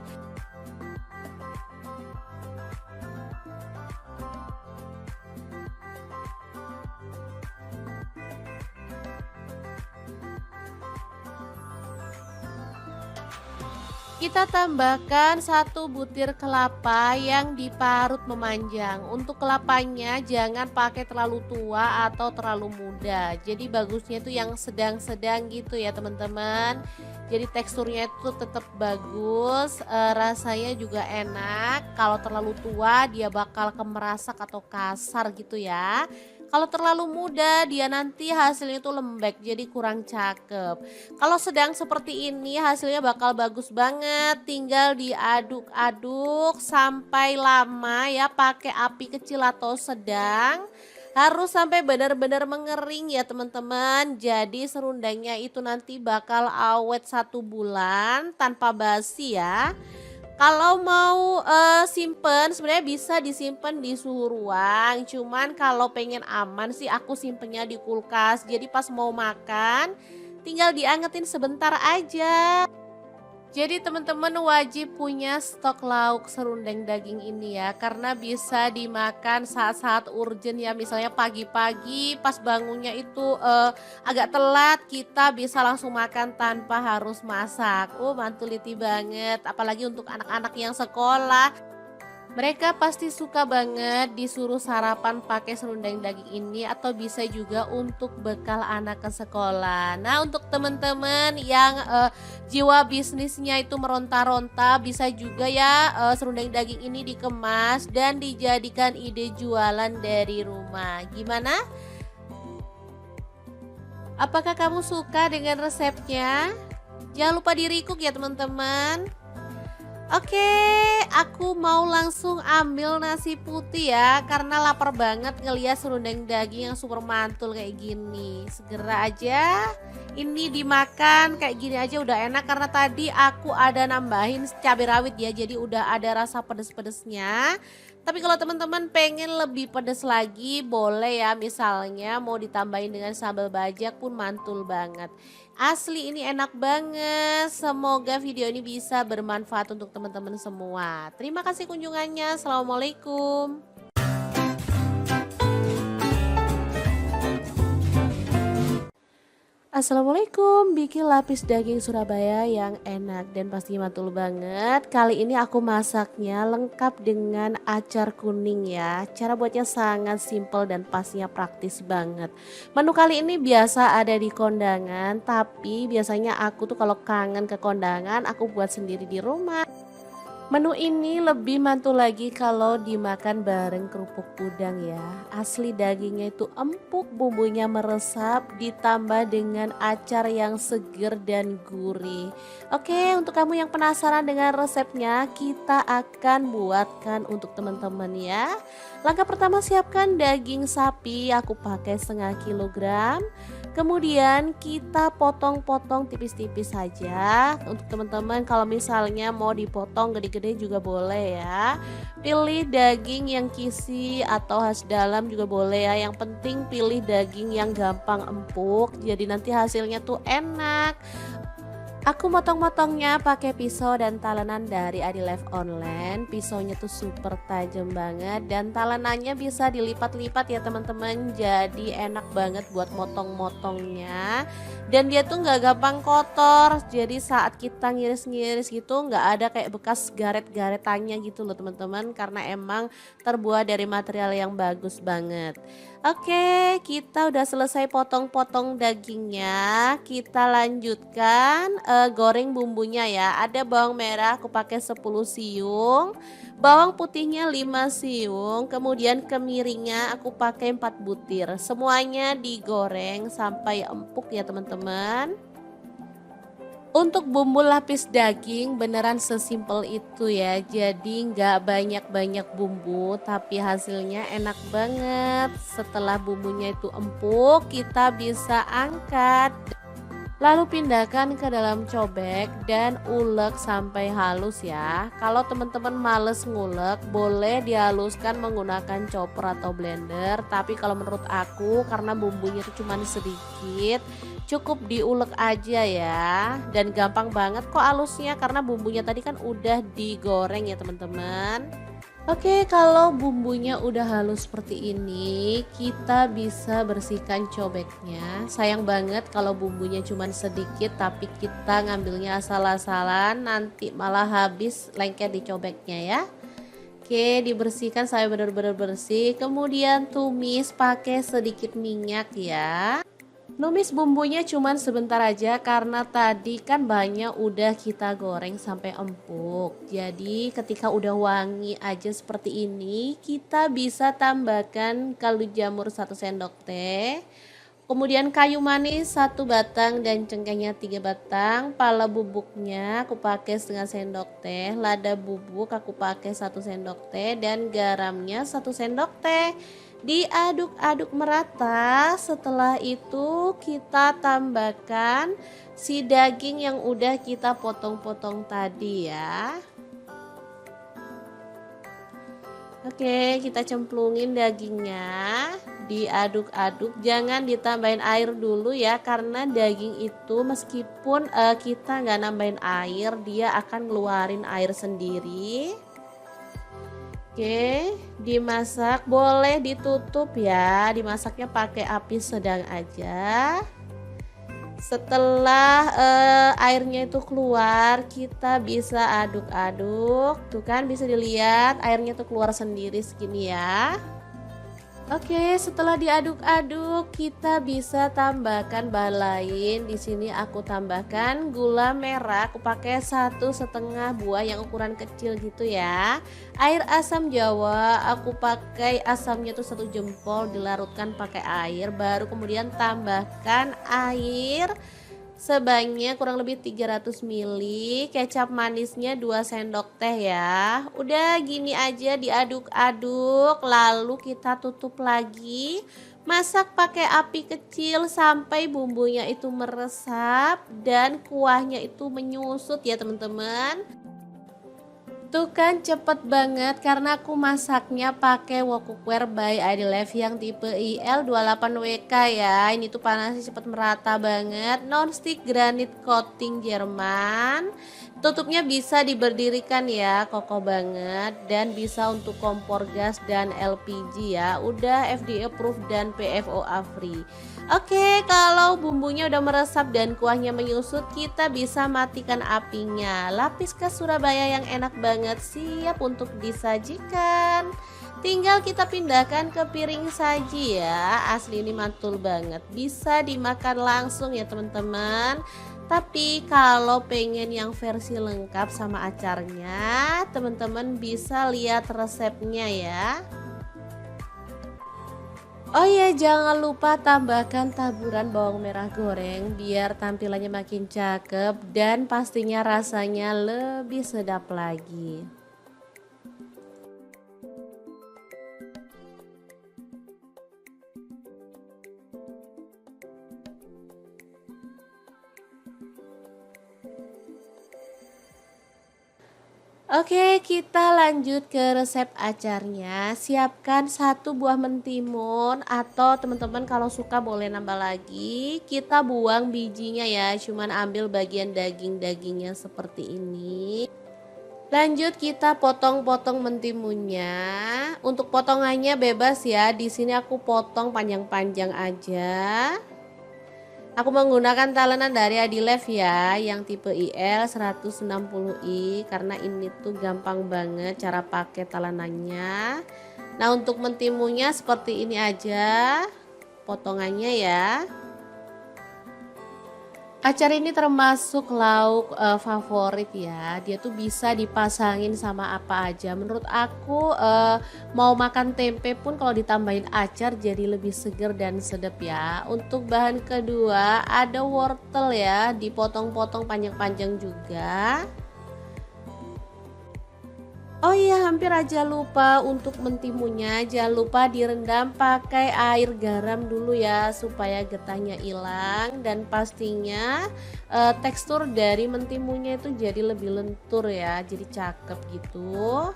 kita tambahkan 1 butir kelapa yang diparut memanjang. Untuk kelapanya jangan pakai terlalu tua atau terlalu muda. Jadi bagusnya itu yang sedang-sedang gitu ya teman-teman. Jadi teksturnya itu tetap bagus, rasanya juga enak. Kalau terlalu tua dia bakal kemerasak atau kasar gitu ya. Kalau terlalu muda dia nanti hasilnya tuh lembek jadi kurang cakep. Kalau sedang seperti ini hasilnya bakal bagus banget. Tinggal diaduk-aduk sampai lama ya, pakai api kecil atau sedang. Harus sampai benar-benar mengering ya teman-teman. Jadi serundengnya itu nanti bakal awet 1 bulan tanpa basi ya. Kalau mau simpen sebenarnya bisa disimpan di suhu ruang. Cuman kalau pengen aman sih aku simpennya di kulkas. Jadi pas mau makan tinggal diangetin sebentar aja. Jadi teman-teman wajib punya stok lauk serundeng daging ini ya. Karena bisa dimakan saat-saat urgent ya. Misalnya pagi-pagi pas bangunnya itu agak telat, kita bisa langsung makan tanpa harus masak. Oh mantuliti banget, apalagi untuk anak-anak yang sekolah. Mereka pasti suka banget disuruh sarapan pakai serundeng daging ini atau bisa juga untuk bekal anak ke sekolah. Nah untuk teman-teman yang jiwa bisnisnya itu meronta-ronta bisa juga ya serundeng daging ini dikemas dan dijadikan ide jualan dari rumah. Gimana? Apakah kamu suka dengan resepnya? Jangan lupa di-recook ya teman-teman. Oke, aku mau langsung ambil nasi putih ya karena lapar banget ngeliat serundeng daging yang super mantul kayak gini. Segera aja ini dimakan kayak gini aja udah enak karena tadi aku ada nambahin cabai rawit ya, jadi udah ada rasa pedes-pedesnya. Tapi kalau teman-teman pengen lebih pedes lagi boleh ya, misalnya mau ditambahin dengan sambal bajak pun mantul banget. Asli ini enak banget. Semoga video ini bisa bermanfaat untuk teman-teman semua. Terima kasih kunjungannya. Assalamualaikum. Assalamualaikum, bikin lapis daging Surabaya yang enak dan pastinya mantul banget. Kali ini aku masaknya lengkap dengan acar kuning ya. Cara buatnya sangat simple dan pastinya praktis banget. Menu kali ini biasa ada di kondangan, tapi biasanya aku tuh kalau kangen ke kondangan aku buat sendiri di rumah. Menu ini lebih mantul lagi kalau dimakan bareng kerupuk udang ya. Asli dagingnya itu empuk, bumbunya meresap, ditambah dengan acar yang seger dan gurih. Oke, untuk kamu yang penasaran dengan resepnya, kita akan buatkan untuk teman-teman ya. Langkah pertama, siapkan daging sapi, aku pakai setengah kilogram. Kemudian kita potong-potong tipis-tipis saja. Untuk teman-teman kalau misalnya mau dipotong gede-gede juga boleh ya. Pilih daging yang kisi atau khas dalam juga boleh ya. Yang penting pilih daging yang gampang empuk. Jadi nanti hasilnya tuh enak. Aku motong-motongnya pakai pisau dan talenan dari Adi Life Online. Pisaunya tuh super tajam banget dan talenannya bisa dilipat-lipat ya teman-teman. Jadi enak banget buat motong-motongnya. Dan dia tuh nggak gampang kotor. Jadi saat kita ngiris-ngiris gitu nggak ada kayak bekas garet-garetannya gitu loh teman-teman. Karena emang terbuat dari material yang bagus banget. Oke, kita udah selesai potong-potong dagingnya. Kita lanjutkan goreng bumbunya ya. Ada bawang merah aku pakai 10 siung, bawang putihnya 5 siung, kemudian kemiringnya aku pakai 4 butir. Semuanya digoreng sampai empuk ya teman-teman. Untuk bumbu lapis daging beneran sesimpel itu ya. Jadi nggak banyak-banyak bumbu tapi hasilnya enak banget. Setelah bumbunya itu empuk, kita bisa angkat. Lalu pindahkan ke dalam cobek dan ulek sampai halus ya. Kalau teman-teman males ngulek, boleh dihaluskan menggunakan chopper atau blender. Tapi kalau menurut aku karena bumbunya itu cuma sedikit, cukup diulek aja ya. Dan gampang banget kok halusnya karena bumbunya tadi kan udah digoreng ya teman-teman. Oke, kalau bumbunya udah halus seperti ini, kita bisa bersihkan cobeknya. Sayang banget kalau bumbunya cuma sedikit tapi kita ngambilnya asal-asalan, nanti malah habis lengket di cobeknya ya. Oke, dibersihkan sampai benar-benar bersih. Kemudian tumis pakai sedikit minyak ya. Numis bumbunya cuman sebentar aja karena tadi kan banyak udah kita goreng sampai empuk. Jadi ketika udah wangi aja seperti ini, kita bisa tambahkan kaldu jamur 1 sendok teh. Kemudian kayu manis 1 batang dan cengkehnya 3 batang. Pala bubuknya aku pakai setengah sendok teh. Lada bubuk aku pakai 1 sendok teh dan garamnya 1 sendok teh. Diaduk-aduk merata. Setelah itu kita tambahkan si daging yang udah kita potong-potong tadi ya. Oke, kita cemplungin dagingnya, diaduk-aduk, jangan ditambahin air dulu ya karena daging itu meskipun kita nggak nambahin air, dia akan ngeluarin air sendiri. Oke, dimasak, boleh ditutup ya, dimasaknya pakai api sedang aja. Setelah airnya itu keluar, kita bisa aduk-aduk. Tuh kan bisa dilihat airnya tuh keluar sendiri segini ya. Oke, setelah diaduk-aduk, kita bisa tambahkan bahan lain. Di sini aku tambahkan gula merah. Aku pakai 1,5 buah yang ukuran kecil gitu ya. Air asam jawa, aku pakai asamnya tuh 1 jempol, dilarutkan pakai air. Baru kemudian tambahkan air sebanyak kurang lebih 300 ml, kecap manisnya 2 sendok teh ya. Udah gini aja diaduk-aduk, lalu kita tutup lagi. Masak pakai api kecil sampai bumbunya itu meresap dan kuahnya itu menyusut ya teman-teman. Tuh kan cepet banget karena aku masaknya pakai wok cookware by Idolife yang tipe IL28WK ya. Ini tuh panasnya cepet merata banget. Non-stick granite coating Jerman. Tutupnya bisa diberdirikan ya, kokoh banget dan bisa untuk kompor gas dan LPG ya. Udah FDA approved dan PFOA free. Oke, kalau bumbunya udah meresap dan kuahnya menyusut, kita bisa matikan apinya. Lapis khas Surabaya yang enak banget siap untuk disajikan. Tinggal kita pindahkan ke piring saji ya. Asli ini mantul banget. Bisa dimakan langsung ya teman-teman. Tapi kalau pengen yang versi lengkap sama acarnya, teman-teman bisa lihat resepnya ya. Oh ya, jangan lupa tambahkan taburan bawang merah goreng biar tampilannya makin cakep dan pastinya rasanya lebih sedap lagi. Oke, kita lanjut ke resep acarnya. Siapkan satu buah mentimun atau teman-teman kalau suka boleh nambah lagi. Kita buang bijinya ya, cuman ambil bagian daging-dagingnya seperti ini. Lanjut kita potong-potong mentimunnya. Untuk potongannya bebas ya. Di sini aku potong panjang-panjang aja. Aku menggunakan talenan dari Idolife ya, yang tipe IL 160i karena ini tuh gampang banget cara pakai talenannya. Nah, untuk mentimunya seperti ini aja potongannya ya. Acar ini termasuk lauk favorit ya. Dia tuh bisa dipasangin sama apa aja. Menurut aku mau makan tempe pun kalau ditambahin acar jadi lebih seger dan sedap ya. Untuk bahan kedua ada wortel ya, dipotong-potong panjang-panjang juga. Oh iya, hampir aja lupa untuk mentimunya. Jangan lupa direndam pakai air garam dulu ya supaya getahnya hilang dan pastinya tekstur dari mentimunya itu jadi lebih lentur ya, jadi cakep gitu.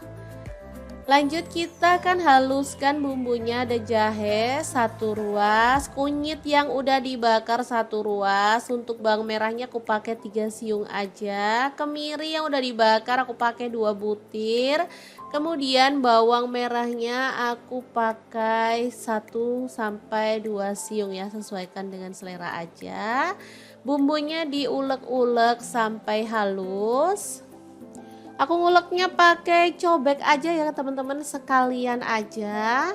Lanjut kita kan haluskan bumbunya. Ada jahe 1 ruas, kunyit yang udah dibakar 1 ruas. Untuk bawang merahnya aku pakai 3 siung aja. Kemiri yang udah dibakar aku pakai 2 butir. Kemudian bawang merahnya aku pakai 1 sampai 2 siung ya, sesuaikan dengan selera aja. Bumbunya diulek-ulek sampai halus. Aku nguleknya pakai cobek aja ya teman-teman, sekalian aja.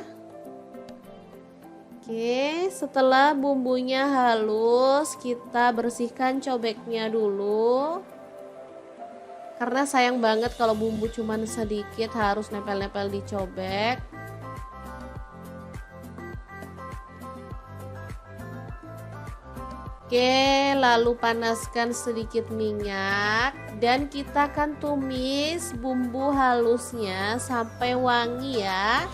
Oke, setelah bumbunya halus, kita bersihkan cobeknya dulu. Karena sayang banget kalau bumbu cuman sedikit harus nempel-nempel di cobek. Oke, lalu panaskan sedikit minyak dan kita akan tumis bumbu halusnya sampai wangi ya.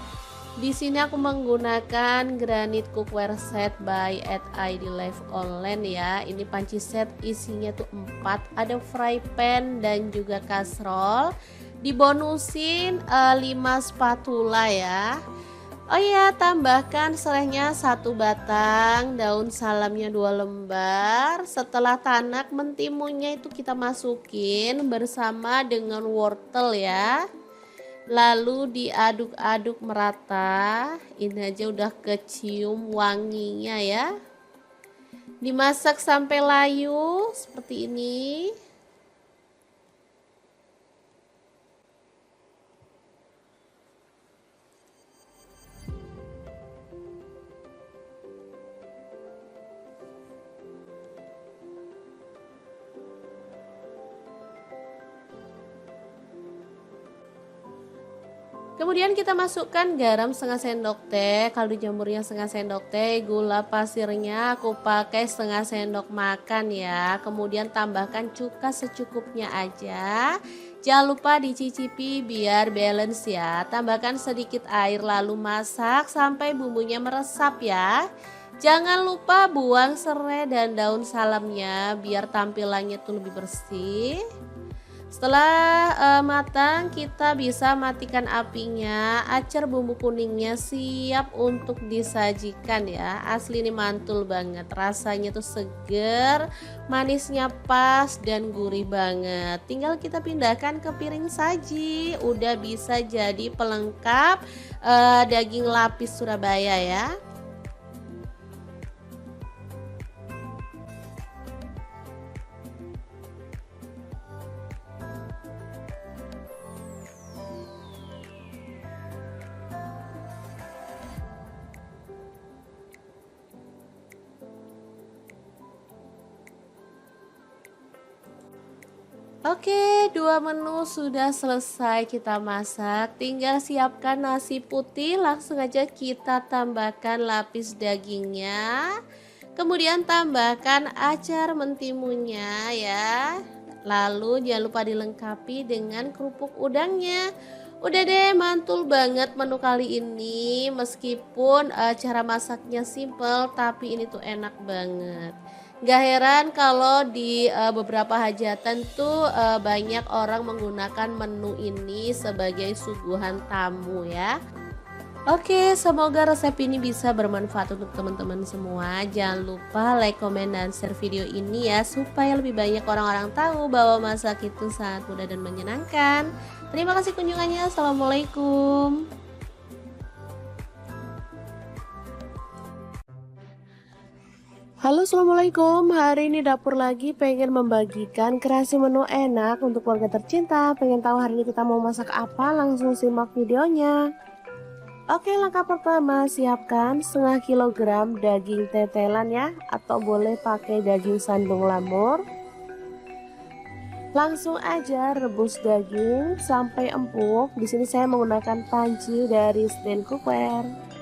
Di sini aku menggunakan granite cookware set by Idolife online ya. Ini panci set isinya tuh 4, ada fry pan dan juga kastrol. Dibonusin 5 spatula ya. Oh iya, tambahkan serehnya 1 batang, daun salamnya 2 lembar. Setelah tanak, mentimunnya itu kita masukin bersama dengan wortel ya. Lalu diaduk-aduk merata. Ini aja udah kecium wanginya ya. Dimasak sampai layu seperti ini. Kemudian kita masukkan garam setengah sendok teh, kaldu jamurnya setengah sendok teh, gula pasirnya aku pakai setengah sendok makan ya. Kemudian tambahkan cuka secukupnya aja. Jangan lupa dicicipi biar balance ya. Tambahkan sedikit air lalu masak sampai bumbunya meresap ya. Jangan lupa buang serai dan daun salamnya biar tampilannya tuh lebih bersih. Setelah matang, kita bisa matikan apinya. Acar bumbu kuningnya siap untuk disajikan ya. Asli ini mantul banget. Rasanya tuh seger, manisnya pas dan gurih banget. Tinggal kita pindahkan ke piring saji. Udah bisa jadi pelengkap daging lapis Surabaya ya. Oke, dua menu sudah selesai kita masak. Tinggal siapkan nasi putih, langsung aja kita tambahkan lapis dagingnya. Kemudian tambahkan acar mentimunnya ya. Lalu jangan lupa dilengkapi dengan kerupuk udangnya. Udah deh, mantul banget menu kali ini. Meskipun cara masaknya simple, tapi ini tuh enak banget. Gak heran kalau di beberapa hajatan tuh banyak orang menggunakan menu ini sebagai suguhan tamu ya. Oke, semoga resep ini bisa bermanfaat untuk teman-teman semua. Jangan lupa like, komen, dan share video ini ya, supaya lebih banyak orang-orang tahu bahwa masak itu sangat mudah dan menyenangkan. Terima kasih kunjungannya. Assalamualaikum. Halo, assalamualaikum. Hari ini dapur lagi pengen membagikan kreasi menu enak untuk keluarga tercinta. Pengen tahu hari ini kita mau masak apa? Langsung simak videonya. Oke, langkah pertama siapkan setengah kilogram daging tetelan ya, atau boleh pakai daging sandung lamur. Langsung aja rebus daging sampai empuk. Di sini saya menggunakan panci dari stand cookware.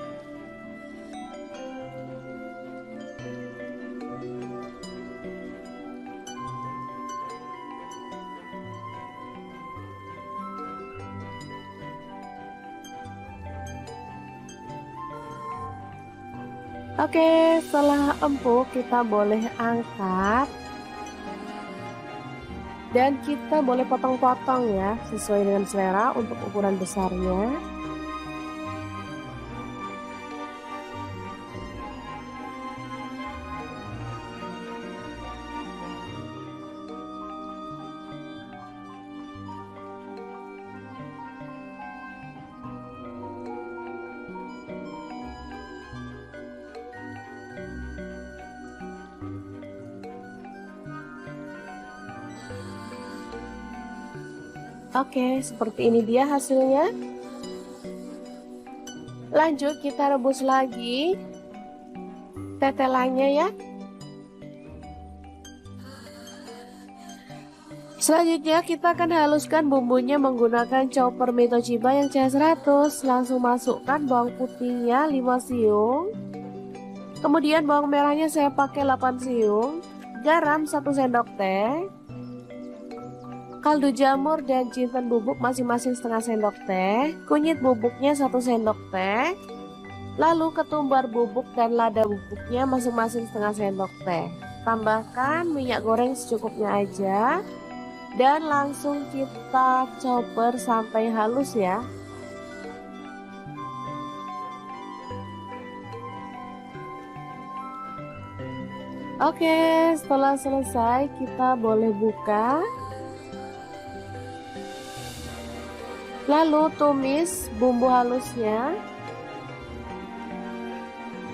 Oke, setelah empuk kita boleh angkat dan kita boleh potong-potong ya, sesuai dengan selera untuk ukuran besarnya. Oke, seperti ini dia hasilnya. Lanjut kita rebus lagi tetelannya ya. Selanjutnya kita akan haluskan bumbunya menggunakan chopper Mitoshiba yang CH100. Langsung masukkan bawang putihnya 5 siung. Kemudian bawang merahnya saya pakai 8 siung. Garam 1 sendok teh. Kaldu jamur dan jinten bubuk masing-masing setengah sendok teh. Kunyit bubuknya 1 sendok teh. Lalu ketumbar bubuk dan lada bubuknya masing-masing setengah sendok teh. Tambahkan minyak goreng secukupnya aja. Dan langsung kita chopper sampai halus ya. Oke, setelah selesai kita boleh buka. Lalu tumis bumbu halusnya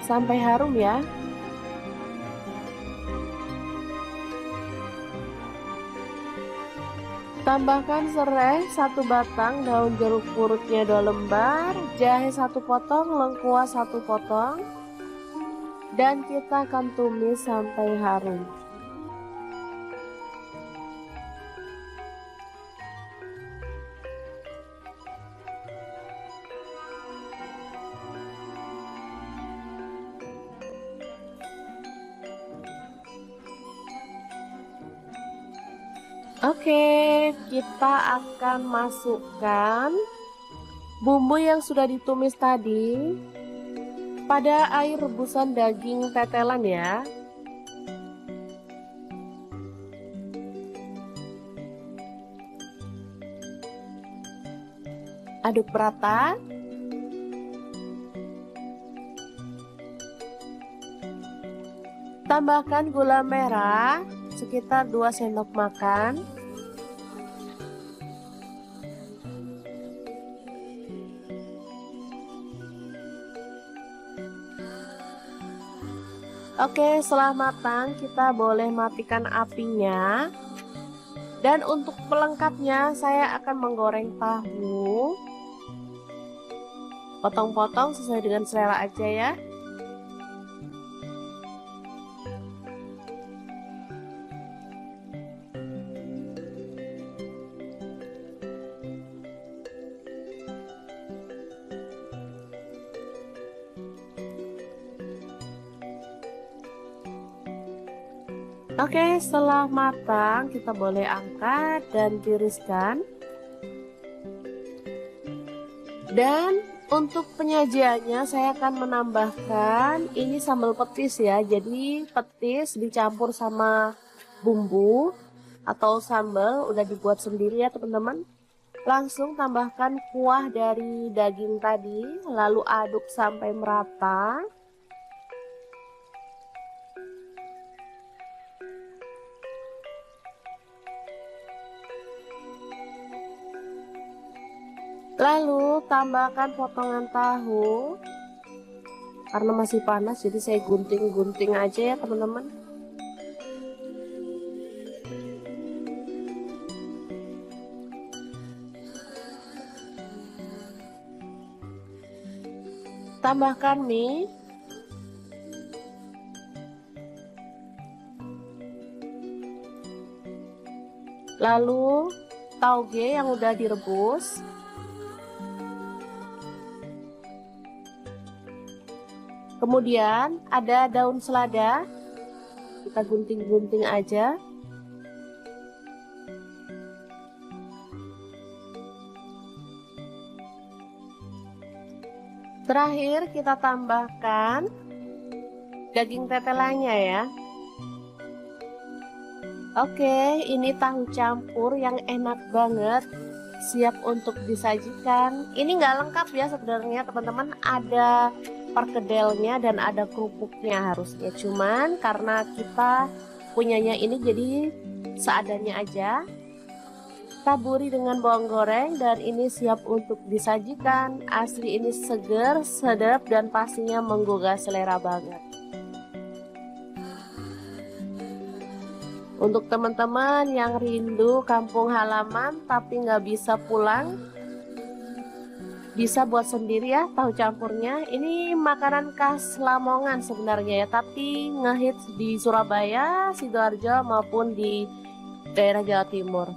sampai harum ya. Tambahkan serai 1 batang, daun jeruk purutnya 2 lembar, jahe 1 potong, lengkuas 1 potong, dan kita akan tumis sampai harum. Oke, kita akan masukkan bumbu yang sudah ditumis tadi pada air rebusan daging tetelan ya. aduk merata. Tambahkan gula merah sekitar 2 sendok makan. Oke, setelah matang kita boleh matikan apinya. Dan untuk pelengkapnya saya akan menggoreng tahu. Potong-potong sesuai dengan selera aja ya. Oke, setelah matang kita boleh angkat dan tiriskan. Dan untuk penyajiannya saya akan menambahkan ini sambal petis ya. Jadi petis dicampur sama bumbu atau sambal udah dibuat sendiri ya teman-teman. Langsung tambahkan kuah dari daging tadi, lalu aduk sampai merata. Lalu tambahkan potongan tahu. Karena masih panas jadi saya gunting-gunting aja ya teman-teman. Tambahkan mie. Lalu tauge yang udah direbus. Kemudian ada daun selada, kita gunting-gunting aja. Terakhir kita tambahkan daging tetelannya ya. Oke, ini tahu campur yang enak banget, siap untuk disajikan. Ini nggak lengkap ya sebenarnya teman-teman, ada perkedelnya dan ada kerupuknya harusnya, cuman karena kita punyanya ini jadi seadanya aja. Taburi dengan bawang goreng dan ini siap untuk disajikan. Asli ini seger, sedap dan pastinya menggugah selera banget. Untuk teman-teman yang rindu kampung halaman tapi nggak bisa pulang, bisa buat sendiri ya tahu campurnya. Ini makanan khas Lamongan sebenarnya ya, tapi ngehits di Surabaya, Sidoarjo maupun di daerah Jawa Timur.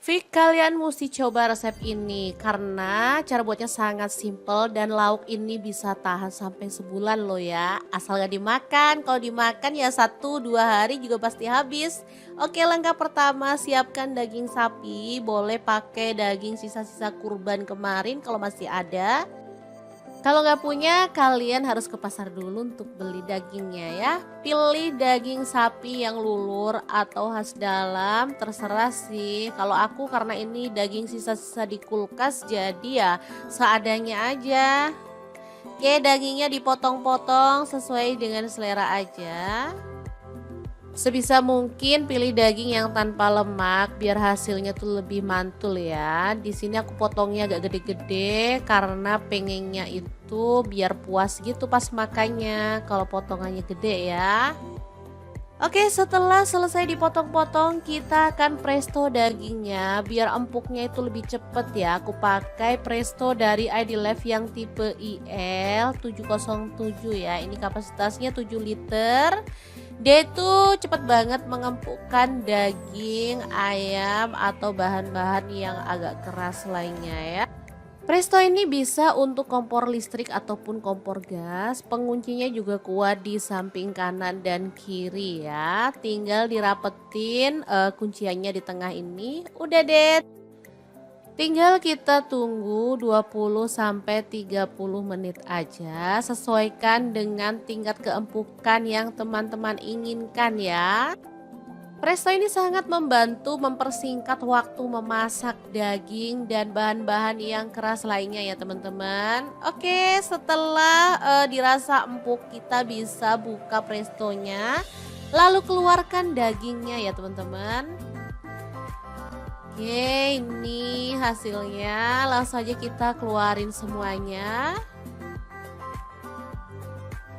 Fik, kalian mesti coba resep ini karena cara buatnya sangat simple dan lauk ini bisa tahan sampai sebulan loh ya. Asal gak dimakan, kalau dimakan ya 1-2 hari juga pasti habis. Oke, langkah pertama siapkan daging sapi, boleh pakai daging sisa-sisa kurban kemarin kalau masih ada. Kalau nggak punya, kalian harus ke pasar dulu untuk beli dagingnya ya. Pilih daging sapi yang lulur atau khas dalam, terserah sih. Kalau aku karena ini daging sisa-sisa di kulkas, jadi ya seadanya aja. Oke, dagingnya dipotong-potong sesuai dengan selera aja. Sebisa mungkin pilih daging yang tanpa lemak biar hasilnya tuh lebih mantul ya. Di sini aku potongnya agak gede-gede karena pengennya itu biar puas gitu pas makannya kalau potongannya gede ya. Oke, setelah selesai dipotong-potong kita akan presto dagingnya biar empuknya itu lebih cepet ya. Aku pakai presto dari ID Life yang tipe IL 707 ya. Ini kapasitasnya 7 liter. Dia itu cepat banget mengempukkan daging, ayam atau bahan-bahan yang agak keras lainnya ya. Presto ini bisa untuk kompor listrik ataupun kompor gas. Penguncinya juga kuat di samping kanan dan kiri ya. Tinggal dirapetin kunciannya di tengah ini. Udah deh. Tinggal kita tunggu 20 sampai 30 menit aja, sesuaikan dengan tingkat keempukan yang teman-teman inginkan ya. Presto ini sangat membantu mempersingkat waktu memasak daging dan bahan-bahan yang keras lainnya ya teman-teman. Oke, setelah dirasa empuk kita bisa buka prestonya, lalu keluarkan dagingnya ya teman-teman. Oke, ini hasilnya. Langsung aja kita keluarin semuanya.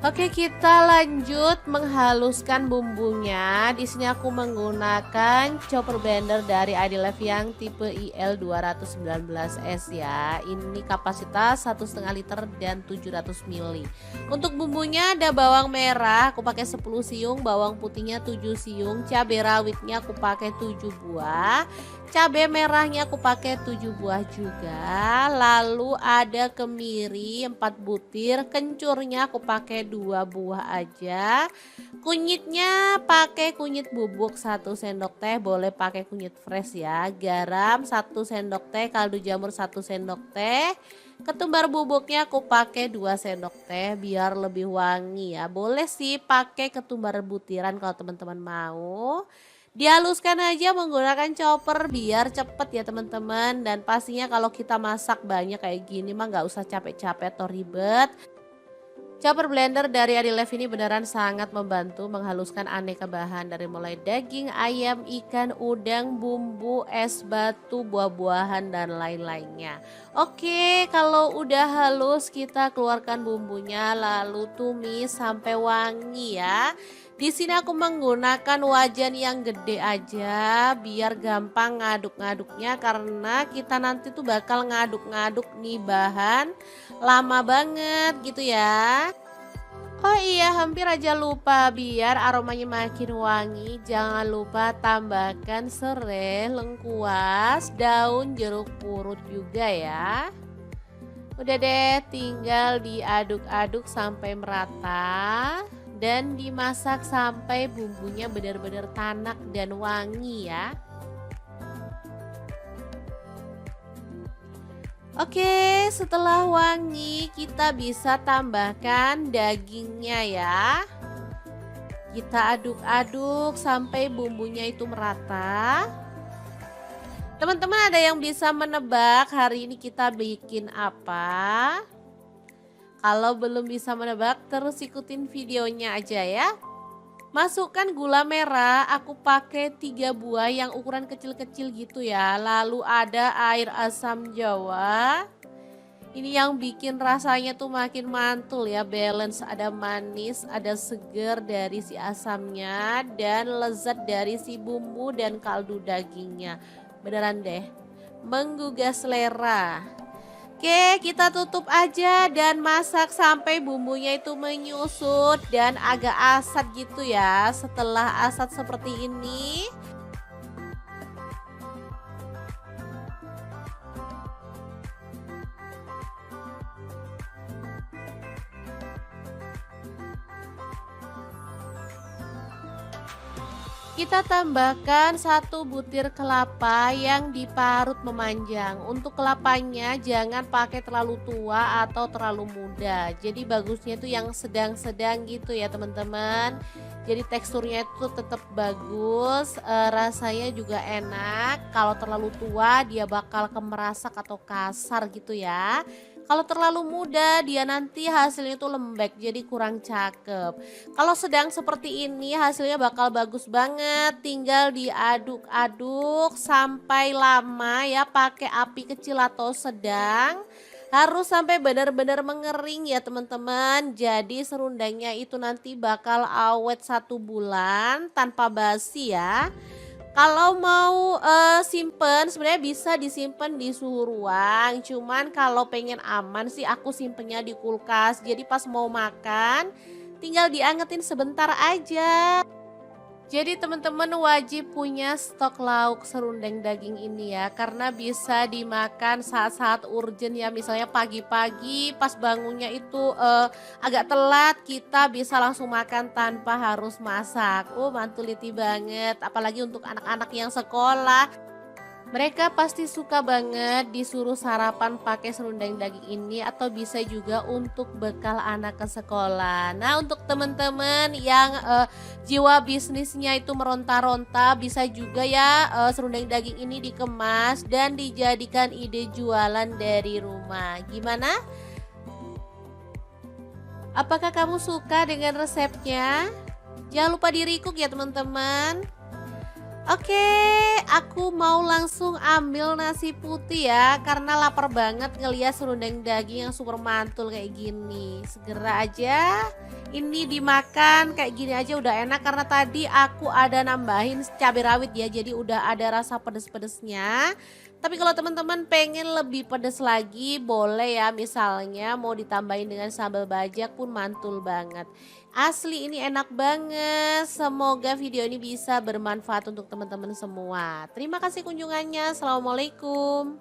Oke, kita lanjut menghaluskan bumbunya. Di sini aku menggunakan chopper blender dari Adilef yang tipe IL219S ya. Ini kapasitas 1,5 liter dan 700 ml. Untuk bumbunya ada bawang merah, aku pakai 10 siung, bawang putihnya 7 siung, cabai rawitnya aku pakai 7 buah. Cabai merahnya aku pakai 7 buah juga. Lalu ada kemiri 4 butir, kencurnya aku pakai 2 buah aja. Kunyitnya pakai kunyit bubuk 1 sendok teh, boleh pakai kunyit fresh ya. Garam 1 sendok teh, kaldu jamur 1 sendok teh. Ketumbar bubuknya aku pakai 2 sendok teh biar lebih wangi ya. Boleh sih pakai ketumbar butiran kalau teman-teman mau. Dihaluskan aja menggunakan chopper biar cepet ya teman-teman. Dan pastinya kalau kita masak banyak kayak gini mah nggak usah capek-capek atau ribet. Chopper blender dari Adilef ini beneran sangat membantu menghaluskan aneka bahan dari mulai daging, ayam, ikan, udang, bumbu, es batu, buah-buahan dan lain-lainnya. Oke, kalau udah halus kita keluarkan bumbunya lalu tumis sampai wangi ya. Di sini aku menggunakan wajan yang gede aja biar gampang ngaduk-ngaduknya karena kita nanti tuh bakal ngaduk-ngaduk nih bahan lama banget gitu ya. Oh iya, hampir aja lupa, biar aromanya makin wangi jangan lupa tambahkan serai, lengkuas, daun jeruk purut juga ya. Udah deh, tinggal diaduk-aduk sampai merata dan dimasak sampai bumbunya benar-benar tanak dan wangi ya. Oke, setelah wangi kita bisa tambahkan dagingnya ya. Kita aduk-aduk sampai bumbunya itu merata. Teman-teman ada yang bisa menebak hari ini kita bikin apa? Kalau belum bisa menebak terus ikutin videonya aja ya. Masukkan gula merah, aku pakai 3 buah yang ukuran kecil-kecil gitu ya. Lalu ada air asam jawa. Ini yang bikin rasanya tuh makin mantul ya, balance, ada manis, ada seger dari si asamnya dan lezat dari si bumbu dan kaldu dagingnya. Beneran deh, menggugah selera. Oke, kita tutup aja dan masak sampai bumbunya itu menyusut dan agak asat gitu ya. Setelah asat seperti ini, kita tambahkan 1 butir kelapa yang diparut memanjang. Untuk kelapanya jangan pakai terlalu tua atau terlalu muda. Jadi bagusnya itu yang sedang-sedang gitu ya teman-teman. Jadi teksturnya itu tetap bagus, rasanya juga enak. Kalau terlalu tua dia bakal kemerasak atau kasar gitu ya. Kalau terlalu muda dia nanti hasilnya tuh lembek jadi kurang cakep. Kalau sedang seperti ini hasilnya bakal bagus banget. Tinggal diaduk-aduk sampai lama ya, pakai api kecil atau sedang. Harus sampai benar-benar mengering ya teman-teman. Jadi serundengnya itu nanti bakal awet 1 bulan tanpa basi ya. Kalau mau simpen sebenarnya bisa disimpan di suhu ruang. Cuman kalau pengen aman sih aku simpennya di kulkas. Jadi pas mau makan tinggal diangetin sebentar aja. Jadi teman-teman wajib punya stok lauk serundeng daging ini ya. Karena bisa dimakan saat-saat urgent ya. Misalnya pagi-pagi pas bangunnya itu agak telat, kita bisa langsung makan tanpa harus masak. Oh mantuliti banget, apalagi untuk anak-anak yang sekolah. Mereka pasti suka banget disuruh sarapan pakai serundeng daging ini atau bisa juga untuk bekal anak ke sekolah. Nah, untuk teman-teman yang jiwa bisnisnya itu meronta-ronta bisa juga ya serundeng daging ini dikemas dan dijadikan ide jualan dari rumah. Gimana? Apakah kamu suka dengan resepnya? Jangan lupa di-recook ya teman-teman. Oke, aku mau langsung ambil nasi putih ya karena lapar banget ngeliat serundeng daging yang super mantul kayak gini. Segera aja ini dimakan kayak gini aja udah enak karena tadi aku ada nambahin cabai rawit ya, jadi udah ada rasa pedes-pedesnya. Tapi kalau teman-teman pengen lebih pedes lagi boleh ya, misalnya mau ditambahin dengan sambal bajak pun mantul banget. Asli ini enak banget. Semoga video ini bisa bermanfaat untuk teman-teman semua. Terima kasih kunjungannya. Assalamualaikum.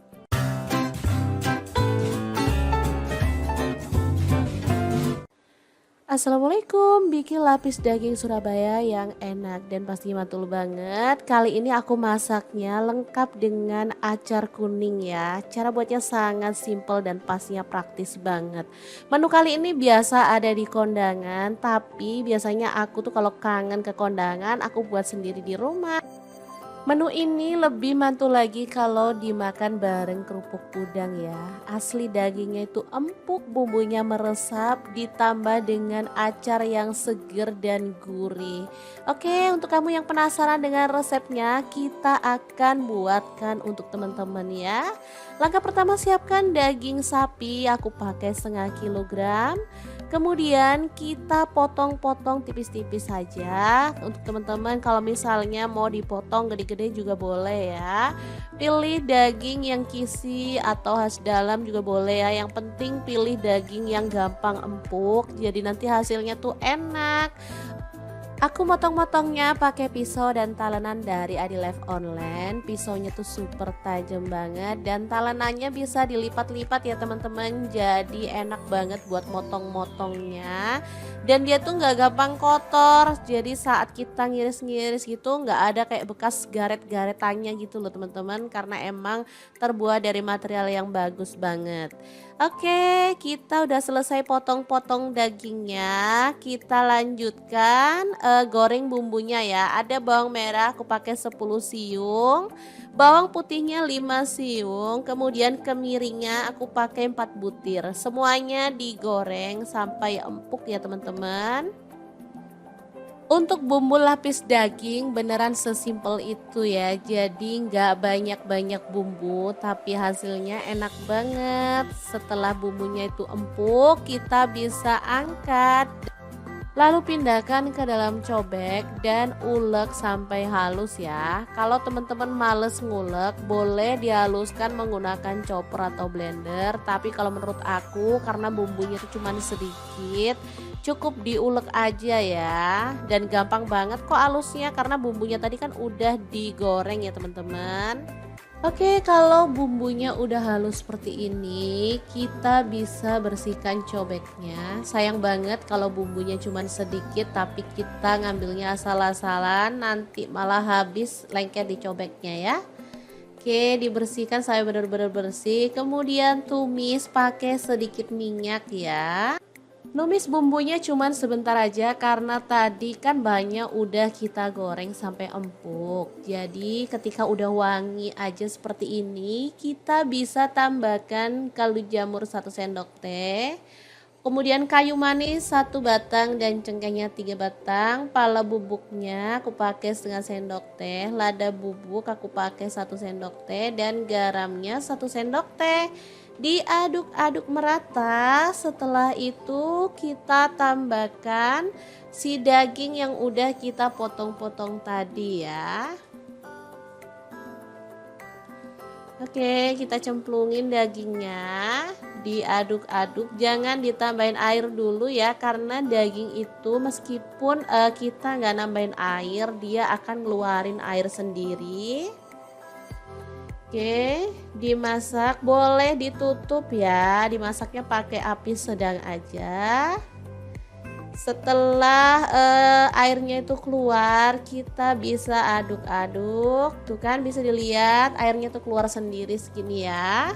Assalamualaikum, bikin lapis daging Surabaya yang enak dan pastinya mantul banget. Kali ini aku masaknya lengkap dengan acar kuning ya. Cara buatnya sangat simple dan pastinya praktis banget. Menu kali ini biasa ada di kondangan, tapi biasanya aku tuh kalau kangen ke kondangan aku buat sendiri di rumah. Menu ini lebih mantul lagi kalau dimakan bareng kerupuk udang ya. Asli dagingnya itu empuk, bumbunya meresap ditambah dengan acar yang seger dan gurih. Oke, untuk kamu yang penasaran dengan resepnya, kita akan buatkan untuk teman-teman ya. Langkah pertama, siapkan daging sapi, aku pakai setengah kilogram. Kemudian kita potong-potong tipis-tipis saja. Untuk teman-teman kalau misalnya mau dipotong gede-gede juga boleh ya. Pilih daging yang kisi atau khas dalam juga boleh ya. Yang penting pilih daging yang gampang empuk, jadi nanti hasilnya tuh enak. Aku motong-motongnya pakai pisau dan talenan dari Adi Life Online. Pisaunya tuh super tajam banget dan talenannya bisa dilipat-lipat ya teman-teman. Jadi enak banget buat motong-motongnya. Dan dia tuh nggak gampang kotor. Jadi saat kita ngiris-ngiris gitu nggak ada kayak bekas garet-garetannya gitu loh teman-teman. Karena emang terbuat dari material yang bagus banget. Oke, kita udah selesai potong-potong dagingnya. Kita lanjutkan goreng bumbunya ya. Ada bawang merah aku pakai 10 siung, bawang putihnya 5 siung, kemudian kemiringnya aku pakai 4 butir. Semuanya digoreng sampai empuk ya teman-teman. Untuk bumbu lapis daging beneran sesimpel itu ya. Jadi nggak banyak-banyak bumbu tapi hasilnya enak banget. Setelah bumbunya itu empuk, kita bisa angkat. Lalu pindahkan ke dalam cobek dan ulek sampai halus ya. Kalau teman-teman males ngulek, boleh dihaluskan menggunakan chopper atau blender. Tapi kalau menurut aku karena bumbunya itu cuma sedikit, cukup diulek aja ya. Dan gampang banget kok halusnya karena bumbunya tadi kan udah digoreng ya teman-teman. Oke, kalau bumbunya udah halus seperti ini, kita bisa bersihkan cobeknya. Sayang banget kalau bumbunya cuma sedikit tapi kita ngambilnya asal-asalan, nanti malah habis lengket di cobeknya ya. Oke, dibersihkan sampai benar-benar bersih. Kemudian tumis pakai sedikit minyak ya. Numis bumbunya cuman sebentar aja karena tadi kan banyak udah kita goreng sampai empuk. Jadi ketika udah wangi aja seperti ini, kita bisa tambahkan kaldu jamur 1 sendok teh. Kemudian kayu manis 1 batang dan cengkehnya 3 batang. Pala bubuknya aku pakai setengah sendok teh. Lada bubuk aku pakai 1 sendok teh dan garamnya 1 sendok teh. Diaduk-aduk merata. Setelah itu kita tambahkan si daging yang udah kita potong-potong tadi ya. Oke, kita cemplungin dagingnya, diaduk-aduk, jangan ditambahin air dulu ya karena daging itu meskipun kita nggak nambahin air, dia akan ngeluarin air sendiri. Oke, dimasak, boleh ditutup ya, dimasaknya pakai api sedang aja. Setelah airnya itu keluar, kita bisa aduk-aduk. Tuh kan bisa dilihat airnya tuh keluar sendiri segini ya.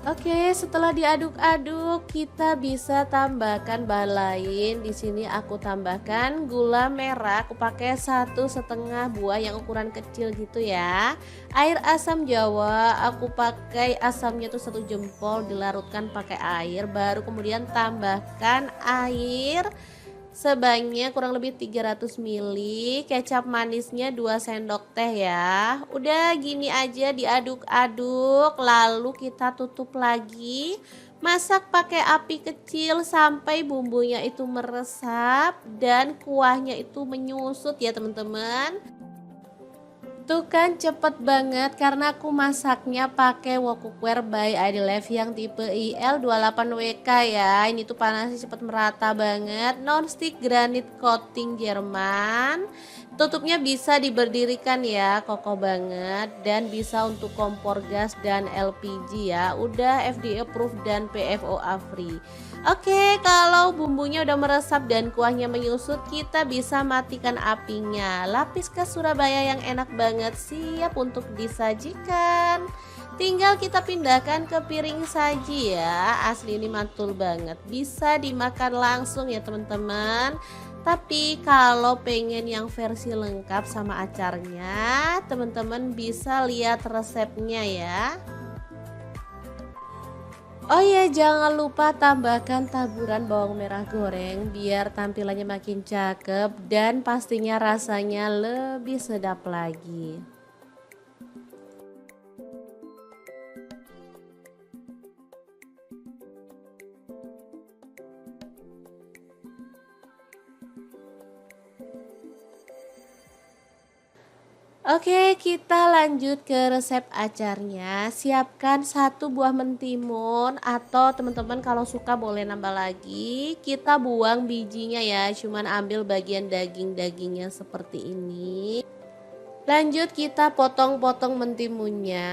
Oke, setelah diaduk-aduk, kita bisa tambahkan bahan lain. Di sini aku tambahkan gula merah. Aku pakai 1,5 buah yang ukuran kecil gitu ya. Air asam jawa, aku pakai asamnya tuh 1 jempol, dilarutkan pakai air. Baru kemudian tambahkan air sebanyak kurang lebih 300 ml, kecap manisnya 2 sendok teh ya. Udah gini aja diaduk-aduk, lalu kita tutup lagi. Masak pakai api kecil sampai bumbunya itu meresap dan kuahnya itu menyusut ya teman-teman. Tuh kan cepet banget karena aku masaknya pakai wok cookware by Idilife yang tipe IL28WK ya. Ini tuh panasnya cepet merata banget. Non-stick granit coating Jerman. Tutupnya bisa diberdirikan ya, kokoh banget. Dan bisa untuk kompor gas dan LPG ya. Udah FDA approved dan PFOA free. Oke, kalau bumbunya udah meresap dan kuahnya menyusut, kita bisa matikan apinya. Lapis khas Surabaya yang enak banget siap untuk disajikan. Tinggal kita pindahkan ke piring saji ya. Asli ini mantul banget. Bisa dimakan langsung ya teman-teman. Tapi kalau pengen yang versi lengkap sama acarnya, teman-teman bisa lihat resepnya ya. Oh ya, jangan lupa tambahkan taburan bawang merah goreng biar tampilannya makin cakep dan pastinya rasanya lebih sedap lagi. Oke, kita lanjut ke resep acarnya. Siapkan 1 buah mentimun atau teman-teman kalau suka boleh nambah lagi. Kita buang bijinya ya, cuman ambil bagian daging-dagingnya seperti ini. Lanjut kita potong-potong mentimunnya.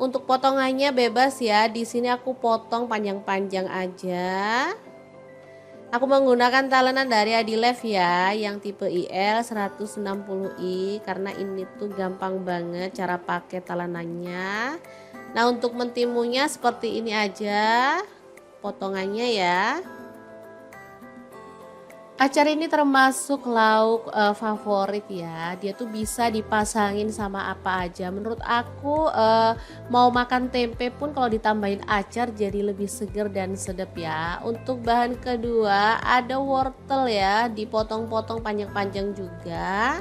Untuk potongannya bebas ya. Di sini aku potong panjang-panjang aja. Aku menggunakan talenan dari Idilife ya, yang tipe IL 160i karena ini tuh gampang banget cara pakai talenannya. Nah, untuk mentimunya seperti ini aja potongannya ya. Acar ini termasuk lauk favorit ya. Dia tuh bisa dipasangin sama apa aja. Menurut aku mau makan tempe pun kalau ditambahin acar jadi lebih seger dan sedap ya. Untuk bahan kedua ada wortel ya, dipotong-potong panjang-panjang juga.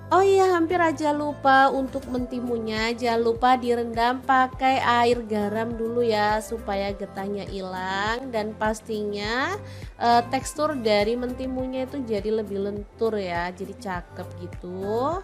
Oh iya, hampir aja lupa untuk mentimunya. Jangan lupa direndam pakai air garam dulu ya supaya getahnya hilang dan pastinya tekstur dari mentimunya itu jadi lebih lentur ya, jadi cakep gitu.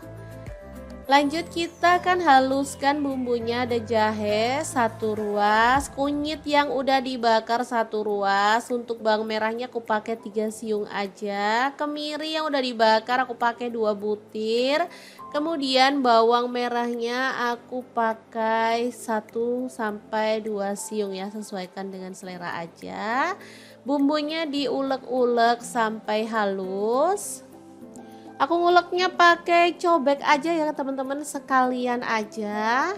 Lanjut kita akan haluskan bumbunya. Ada jahe 1 ruas, kunyit yang udah dibakar 1 ruas. Untuk bawang merahnya aku pakai 3 siung aja. Kemiri yang udah dibakar aku pakai 2 butir. Kemudian bawang merahnya aku pakai 1 sampai 2 siung ya, sesuaikan dengan selera aja. Bumbunya diulek-ulek sampai halus. Aku nguleknya pakai cobek aja ya teman-teman, sekalian aja.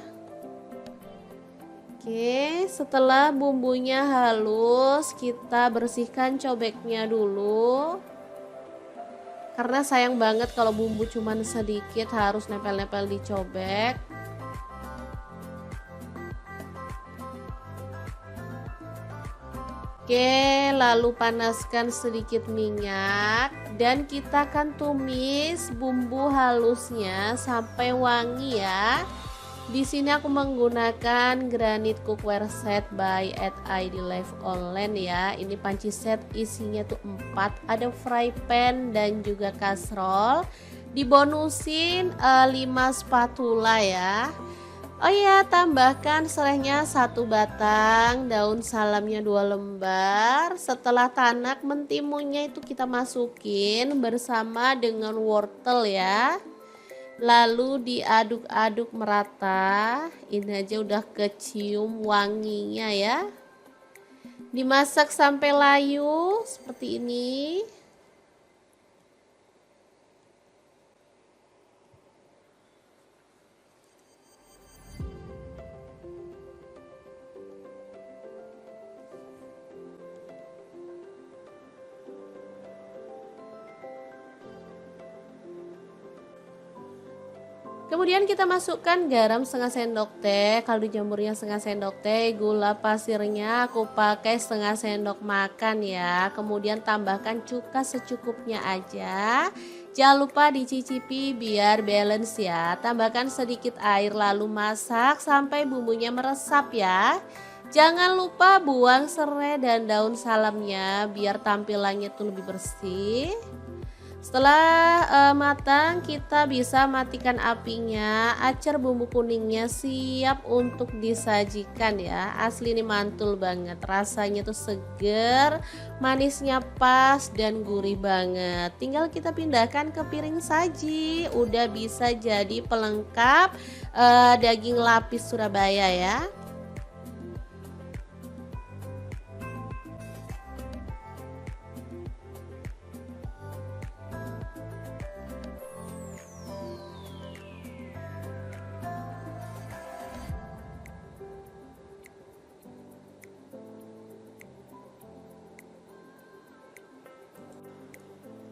Oke, setelah bumbunya halus, kita bersihkan cobeknya dulu. Karena sayang banget kalau bumbu cuman sedikit harus nempel-nempel di cobek. Oke, lalu panaskan sedikit minyak dan kita akan tumis bumbu halusnya sampai wangi ya. Di sini aku menggunakan granit cookware set by Idilife online ya. Ini panci set isinya tuh 4, ada fry pan dan juga kastrol. Dibonusin 5 spatula ya. Oh iya, tambahkan serehnya 1 batang, daun salamnya 2 lembar. Setelah tanak, mentimunnya itu kita masukin bersama dengan wortel ya. Lalu diaduk-aduk merata. Ini aja udah kecium wanginya ya. Dimasak sampai layu seperti ini. Kemudian kita masukkan garam setengah sendok teh, kaldu jamurnya setengah sendok teh, gula pasirnya aku pakai setengah sendok makan ya. Kemudian tambahkan cuka secukupnya aja. Jangan lupa dicicipi biar balance ya. Tambahkan sedikit air lalu masak sampai bumbunya meresap ya. Jangan lupa buang serai dan daun salamnya biar tampilannya tuh lebih bersih. Setelah matang, kita bisa matikan apinya. Acar bumbu kuningnya siap untuk disajikan ya. Asli ini mantul banget, rasanya tuh seger, manisnya pas dan gurih banget. Tinggal kita pindahkan ke piring saji. Udah bisa jadi pelengkap daging lapis Surabaya ya.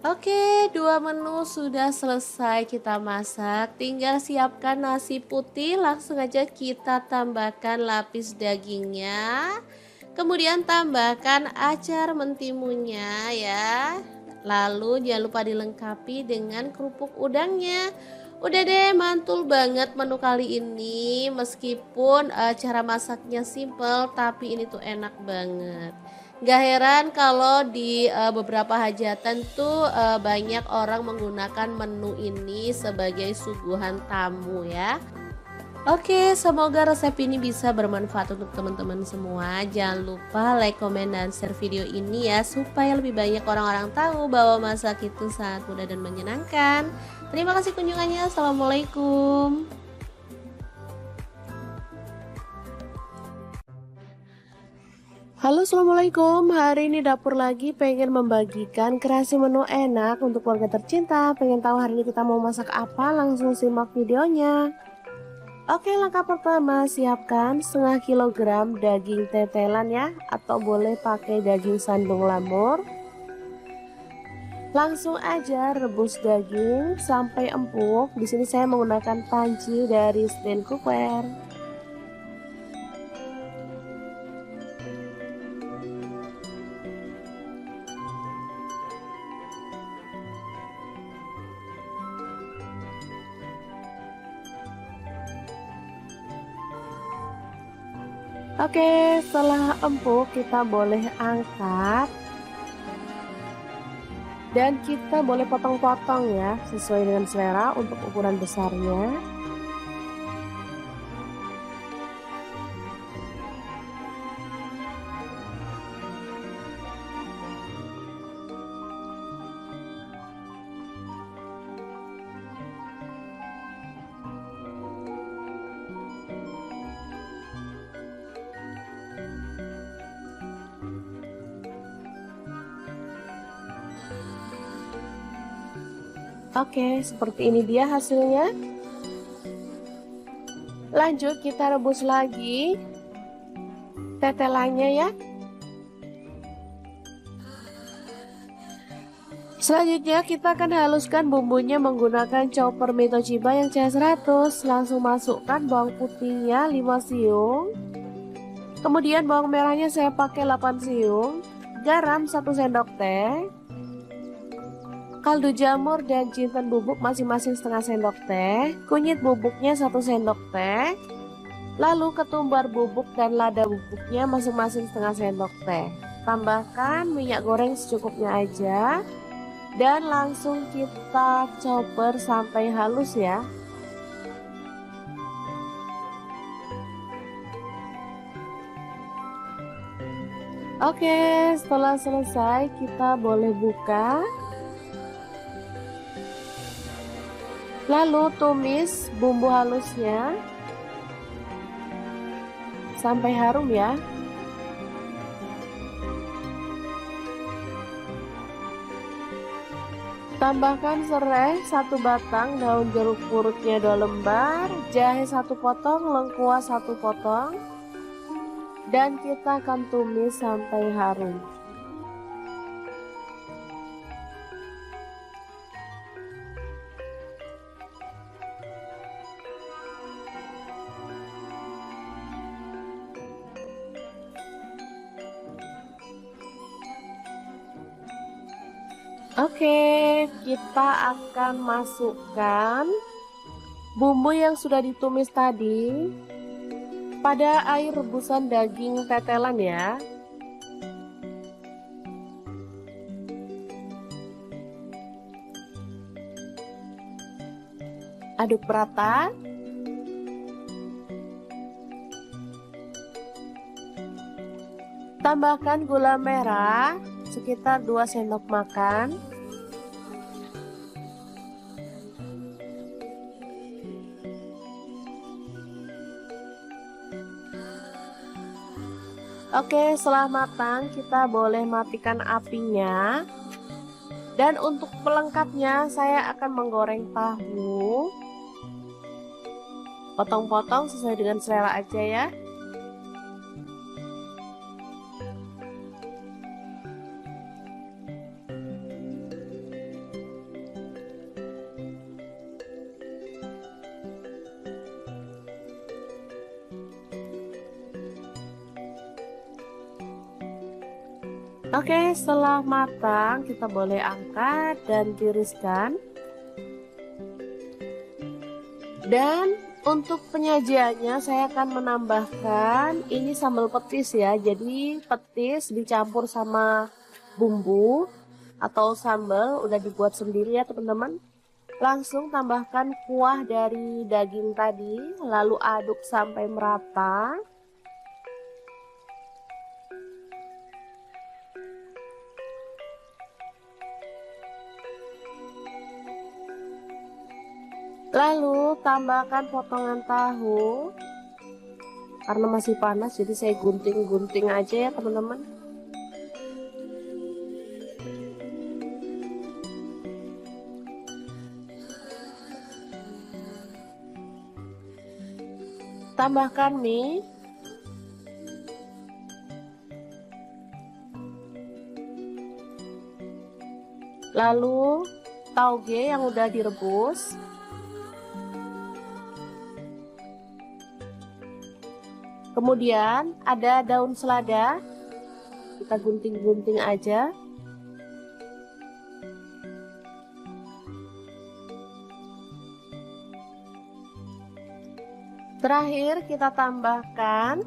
Oke, dua menu sudah selesai kita masak. Tinggal siapkan nasi putih, langsung aja kita tambahkan lapis dagingnya. Kemudian tambahkan acar mentimunnya ya. Lalu jangan lupa dilengkapi dengan kerupuk udangnya. Udah deh, mantul banget menu kali ini. Meskipun cara masaknya simple, tapi ini tuh enak banget. Gak heran kalau di beberapa hajatan tuh banyak orang menggunakan menu ini sebagai suguhan tamu ya. Oke, semoga resep ini bisa bermanfaat untuk teman-teman semua. Jangan lupa like, komen, dan share video ini ya, supaya lebih banyak orang-orang tahu bahwa masak itu sangat mudah dan menyenangkan. Terima kasih kunjungannya. Assalamualaikum. Halo, assalamualaikum. Hari ini dapur lagi pengen membagikan kreasi menu enak untuk keluarga tercinta. Pengen tahu hari ini kita mau masak apa? Langsung simak videonya. Oke, langkah pertama siapkan setengah kilogram daging tetelan ya, atau boleh pakai daging sandung lamur. Langsung aja rebus daging sampai empuk. Di sini saya menggunakan panci dari stand cookware. Oke, setelah empuk kita boleh angkat dan kita boleh potong-potong ya, sesuai dengan selera untuk ukuran besarnya. Oke, seperti ini dia hasilnya. Lanjut kita rebus lagi tetelannya ya. Selanjutnya kita akan haluskan bumbunya menggunakan chopper Mito Chiba yang CH100. Langsung masukkan bawang putihnya 5 siung. Kemudian bawang merahnya saya pakai 8 siung. Garam 1 sendok teh. Kaldu jamur dan jinten bubuk masing-masing setengah sendok teh. Kunyit bubuknya 1 sendok teh. Lalu ketumbar bubuk dan lada bubuknya masing-masing setengah sendok teh. Tambahkan minyak goreng secukupnya aja. Dan langsung kita chopper sampai halus ya. Oke, setelah selesai kita boleh buka. Lalu tumis bumbu halusnya sampai harum ya. Tambahkan serai 1 batang, daun jeruk purutnya 2 lembar, jahe 1 potong, lengkuas 1 potong, dan kita akan tumis sampai harum. Oke, kita akan masukkan bumbu yang sudah ditumis tadi pada air rebusan daging tetelan ya. Aduk rata. Tambahkan gula merah sekitar 2 sendok makan. Oke, setelah matang kita boleh matikan apinya. Dan untuk pelengkapnya saya akan menggoreng tahu. Potong-potong sesuai dengan selera aja ya. Oke, setelah matang kita boleh angkat dan tiriskan. Dan untuk penyajiannya saya akan menambahkan ini sambal petis ya. Jadi petis dicampur sama bumbu atau sambal udah dibuat sendiri ya teman-teman. Langsung tambahkan kuah dari daging tadi, lalu aduk sampai merata. Lalu tambahkan potongan tahu. Karena masih panas jadi saya gunting-gunting aja ya teman-teman. Tambahkan mie. Lalu tauge yang udah direbus. Kemudian ada daun selada, kita gunting-gunting aja. Terakhir kita tambahkan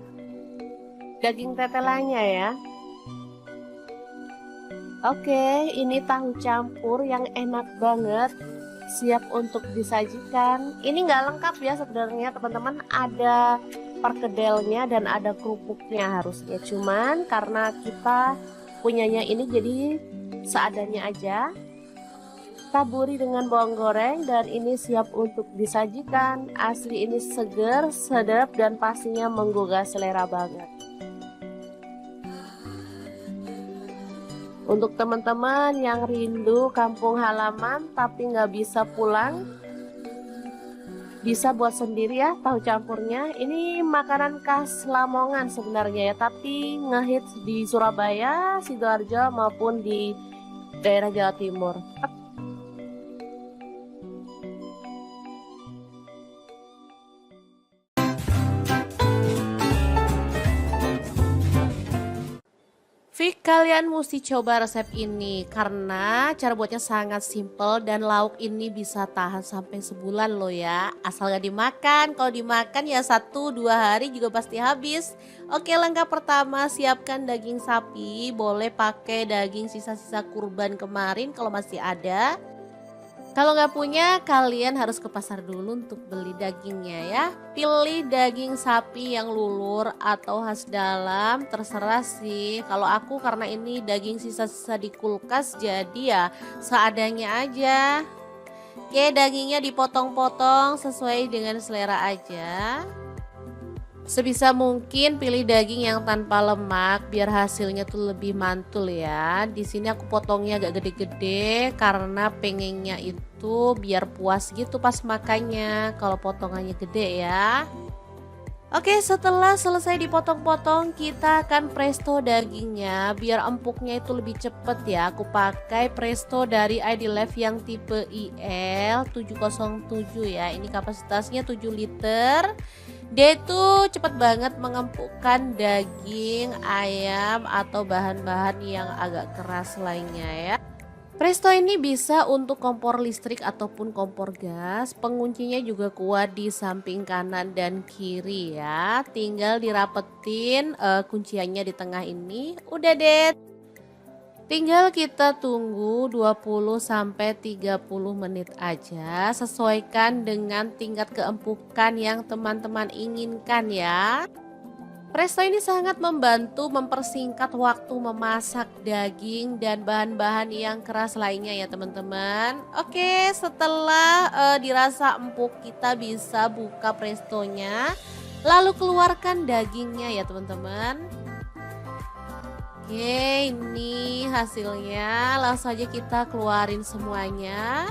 daging tetelannya ya. Oke, ini tahu campur yang enak banget, siap untuk disajikan. Ini nggak lengkap ya sebenarnya teman-teman, ada perkedelnya dan ada kerupuknya harusnya, cuman karena kita punyanya ini jadi seadanya aja. Taburi dengan bawang goreng dan ini siap untuk disajikan. Asli ini seger, sedap dan pastinya menggugah selera banget. Untuk teman-teman yang rindu kampung halaman tapi nggak bisa pulang, bisa buat sendiri ya tahu campurnya. Ini makanan khas Lamongan sebenarnya ya, tapi ngehits di Surabaya, Sidoarjo maupun di daerah Jawa Timur. Fik, kalian mesti coba resep ini karena cara buatnya sangat simple dan lauk ini bisa tahan sampai sebulan loh ya. Asal gak dimakan, kalau dimakan ya 1-2 hari juga pasti habis. Oke, langkah pertama siapkan daging sapi, boleh pakai daging sisa-sisa kurban kemarin kalau masih ada. Kalau nggak punya, kalian harus ke pasar dulu untuk beli dagingnya ya. Pilih daging sapi yang lulur atau khas dalam, terserah sih. Kalau aku karena ini daging sisa-sisa di kulkas, jadi ya seadanya aja. Oke, dagingnya dipotong-potong sesuai dengan selera aja. Sebisa mungkin pilih daging yang tanpa lemak biar hasilnya tuh lebih mantul ya. Di sini aku potongnya agak gede-gede karena pengennya itu biar puas gitu pas makannya kalau potongannya gede ya. Oke, setelah selesai dipotong-potong, kita akan presto dagingnya biar empuknya itu lebih cepet ya. Aku pakai presto dari ID Life yang tipe IL 707 ya. Ini kapasitasnya 7 liter. Dia itu cepet banget mengempukkan daging, ayam atau bahan-bahan yang agak keras lainnya ya. Presto ini bisa untuk kompor listrik ataupun kompor gas. Penguncinya juga kuat di samping kanan dan kiri ya. Tinggal dirapetin kunciannya di tengah ini. Udah deh. Tinggal kita tunggu 20 sampai 30 menit aja. Sesuaikan dengan tingkat keempukan yang teman-teman inginkan ya. Presto ini sangat membantu mempersingkat waktu memasak daging dan bahan-bahan yang keras lainnya ya teman-teman. Oke, setelah dirasa empuk kita bisa buka prestonya. Lalu keluarkan dagingnya ya teman-teman. Oke, ini hasilnya. Langsung aja kita keluarin semuanya.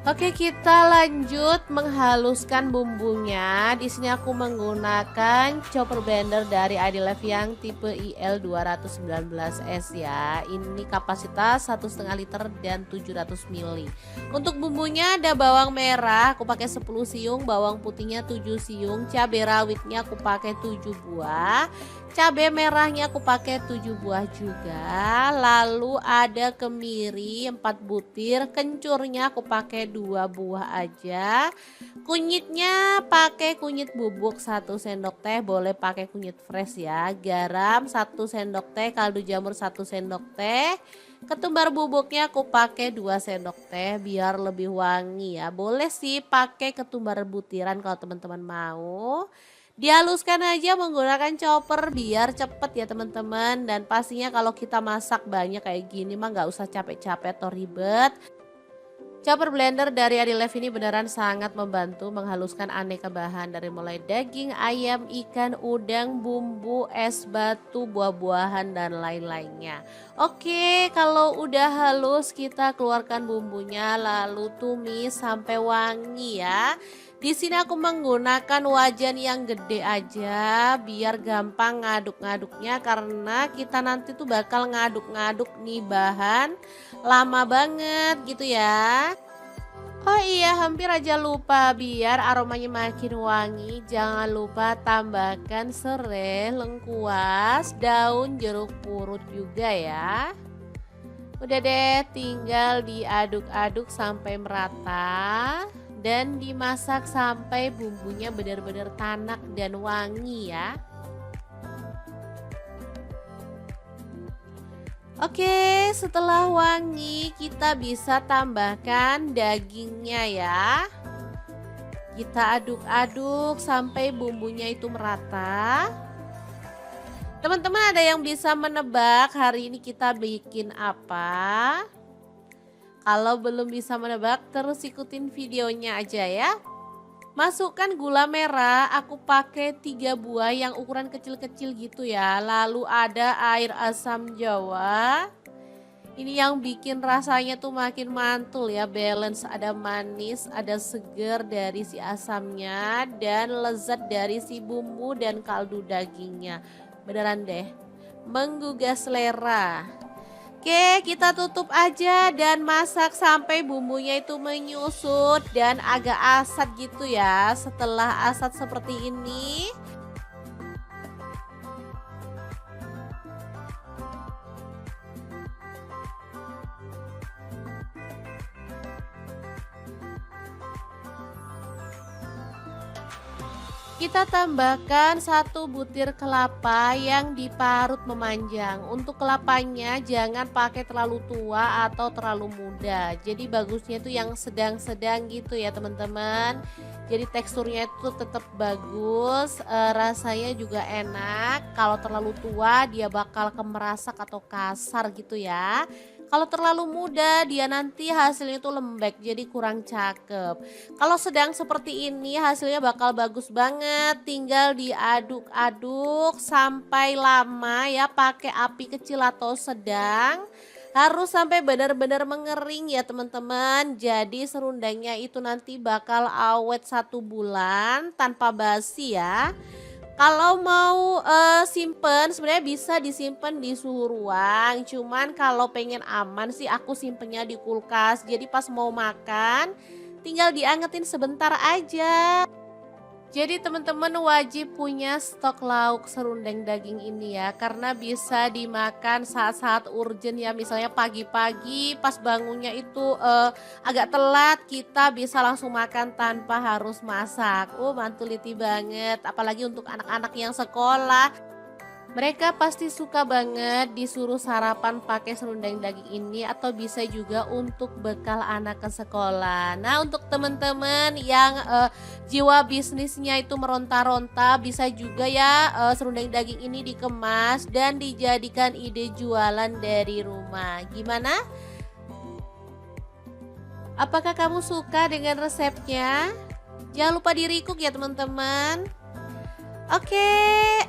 Oke, kita lanjut menghaluskan bumbunya. Di sini aku menggunakan chopper blender dari ID Life yang tipe IL 219S ya. Ini kapasitas 1,5 liter dan 700 ml. Untuk bumbunya ada bawang merah, aku pakai 10 siung, bawang putihnya 7 siung, cabai rawitnya aku pakai 7 buah. Cabai merahnya aku pakai 7 buah juga. Lalu ada kemiri 4 butir, kencurnya aku pakai 2 buah aja. Kunyitnya pakai kunyit bubuk 1 sendok teh, boleh pakai kunyit fresh ya. Garam 1 sendok teh, kaldu jamur 1 sendok teh. Ketumbar bubuknya aku pakai 2 sendok teh biar lebih wangi ya. Boleh sih pakai ketumbar butiran kalau teman-teman mau. Dihaluskan aja menggunakan chopper biar cepet ya teman-teman. Dan pastinya kalau kita masak banyak kayak gini mah nggak usah capek-capek atau ribet. Chopper blender dari ID Life ini beneran sangat membantu menghaluskan aneka bahan dari mulai daging, ayam, ikan, udang, bumbu, es batu, buah-buahan dan lain-lainnya. Oke, kalau udah halus kita keluarkan bumbunya lalu tumis sampai wangi ya. Di sini aku menggunakan wajan yang gede aja biar gampang ngaduk-ngaduknya karena kita nanti tuh bakal ngaduk-ngaduk nih bahan lama banget gitu ya. Oh iya, hampir aja lupa, biar aromanya makin wangi jangan lupa tambahkan serai, lengkuas, daun jeruk purut juga ya. Udah deh, tinggal diaduk-aduk sampai merata dan dimasak sampai bumbunya benar-benar tanak dan wangi ya. Oke, setelah wangi kita bisa tambahkan dagingnya ya. Kita aduk-aduk sampai bumbunya itu merata. Teman-teman ada yang bisa menebak hari ini kita bikin apa? Kalau belum bisa menebak terus ikutin videonya aja ya. Masukkan gula merah, aku pakai 3 buah yang ukuran kecil-kecil gitu ya. Lalu ada air asam jawa. Ini yang bikin rasanya tuh makin mantul ya, balance, ada manis, ada seger dari si asamnya dan lezat dari si bumbu dan kaldu dagingnya. Beneran deh, menggugah selera. Oke, kita tutup aja dan masak sampai bumbunya itu menyusut dan agak asat gitu ya. Setelah asat seperti ini, kita tambahkan 1 butir kelapa yang diparut memanjang. Untuk kelapanya jangan pakai terlalu tua atau terlalu muda. Jadi bagusnya itu yang sedang-sedang gitu ya teman-teman. Jadi teksturnya itu tetap bagus, rasanya juga enak. Kalau terlalu tua dia bakal kemerasak atau kasar gitu ya. Kalau terlalu muda dia nanti hasilnya tuh lembek jadi kurang cakep. Kalau sedang seperti ini hasilnya bakal bagus banget, tinggal diaduk-aduk sampai lama ya, pakai api kecil atau sedang. Harus sampai benar-benar mengering ya teman-teman. Jadi serundengnya itu nanti bakal awet 1 bulan tanpa basi ya. Kalau mau, simpen sebenarnya bisa disimpan di suhu ruang, cuman kalau pengen aman sih aku simpennya di kulkas. Jadi pas mau makan tinggal diangetin sebentar aja. Jadi teman-teman wajib punya stok lauk serundeng daging ini ya, karena bisa dimakan saat-saat urgent ya, misalnya pagi-pagi pas bangunnya itu agak telat, kita bisa langsung makan tanpa harus masak. Mantuliti banget, apalagi untuk anak-anak yang sekolah. Mereka pasti suka banget disuruh sarapan pakai serundeng daging ini, atau bisa juga untuk bekal anak ke sekolah. Nah, untuk teman-teman yang jiwa bisnisnya itu meronta-ronta, bisa juga ya serundeng daging ini dikemas dan dijadikan ide jualan dari rumah. Gimana? Apakah kamu suka dengan resepnya? Jangan lupa di-recook ya teman-teman. Oke,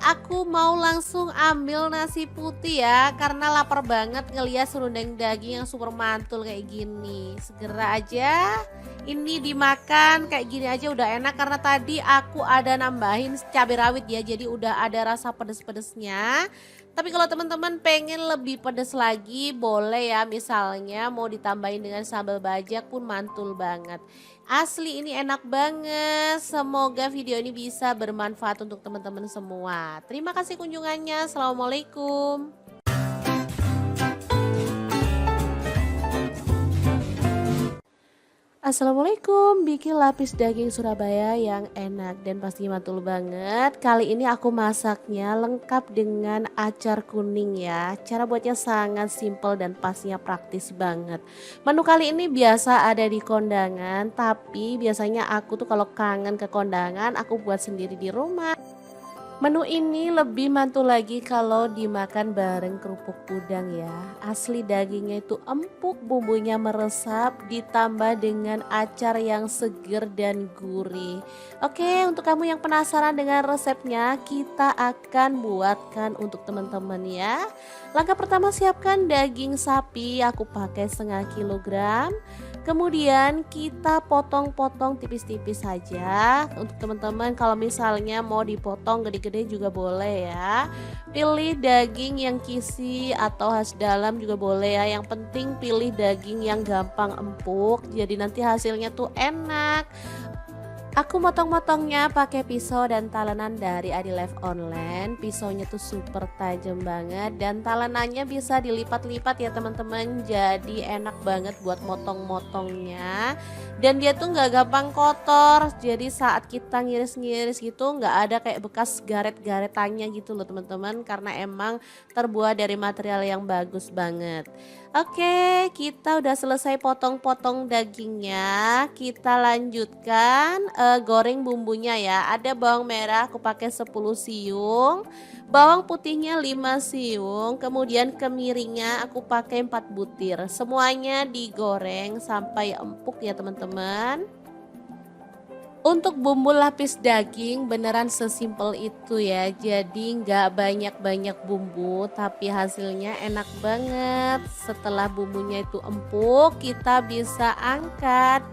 aku mau langsung ambil nasi putih ya, karena lapar banget ngeliat serundeng daging yang super mantul kayak gini. Segera aja, ini dimakan kayak gini aja udah enak, karena tadi aku ada nambahin cabai rawit ya, jadi udah ada rasa pedes-pedesnya. Tapi kalau teman-teman pengen lebih pedes lagi boleh ya, misalnya mau ditambahin dengan sambal bajak pun mantul banget. Asli ini enak banget. Semoga video ini bisa bermanfaat untuk teman-teman semua. Terima kasih kunjungannya. Assalamualaikum. Assalamualaikum, bikin lapis daging Surabaya yang enak dan pastinya mantul banget. Kali ini aku masaknya lengkap dengan acar kuning ya. Cara buatnya sangat simple dan pastinya praktis banget. Menu kali ini biasa ada di kondangan, tapi biasanya aku tuh kalau kangen ke kondangan aku buat sendiri di rumah. Menu ini lebih mantul lagi kalau dimakan bareng kerupuk udang ya. Asli dagingnya itu empuk, bumbunya meresap, ditambah dengan acar yang seger dan gurih. Oke, untuk kamu yang penasaran dengan resepnya, kita akan buatkan untuk teman-teman ya. Langkah pertama, siapkan daging sapi, aku pakai 1/2 kilogram. Kemudian kita potong-potong tipis-tipis saja. Untuk teman-teman kalau misalnya mau dipotong gede-gede juga boleh ya. Pilih daging yang kisi atau khas dalam juga boleh ya. Yang penting pilih daging yang gampang empuk, jadi nanti hasilnya tuh enak. Aku motong-motongnya pakai pisau dan talenan dari Adi Life Online. Pisaunya tuh super tajam banget dan talenannya bisa dilipat-lipat ya teman-teman. Jadi enak banget buat motong-motongnya. Dan dia tuh nggak gampang kotor. Jadi saat kita ngiris-ngiris gitu nggak ada kayak bekas garet-garetannya gitu loh teman-teman. Karena emang terbuat dari material yang bagus banget. Oke, kita udah selesai potong-potong dagingnya. Kita lanjutkan goreng bumbunya ya. Ada bawang merah aku pakai 10 siung, bawang putihnya 5 siung, kemudian kemiringnya aku pakai 4 butir. Semuanya digoreng sampai empuk ya teman-teman. Untuk bumbu lapis daging beneran sesimpel itu ya. Jadi nggak banyak-banyak bumbu tapi hasilnya enak banget. Setelah bumbunya itu empuk, kita bisa angkat.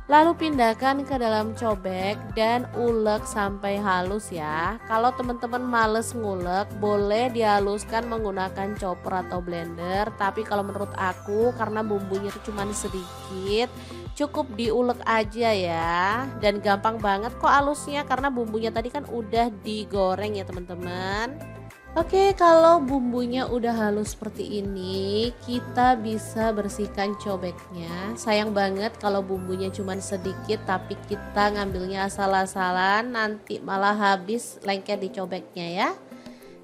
Lalu pindahkan ke dalam cobek dan ulek sampai halus ya. Kalau teman-teman males ngulek, boleh dihaluskan menggunakan chopper atau blender. Tapi kalau menurut aku karena bumbunya itu cuma sedikit, cukup diulek aja ya. Dan gampang banget kok halusnya karena bumbunya tadi kan udah digoreng ya teman-teman. Oke, kalau bumbunya udah halus seperti ini, kita bisa bersihkan cobeknya. Sayang banget kalau bumbunya cuma sedikit tapi kita ngambilnya asal-asalan, nanti malah habis lengket di cobeknya ya.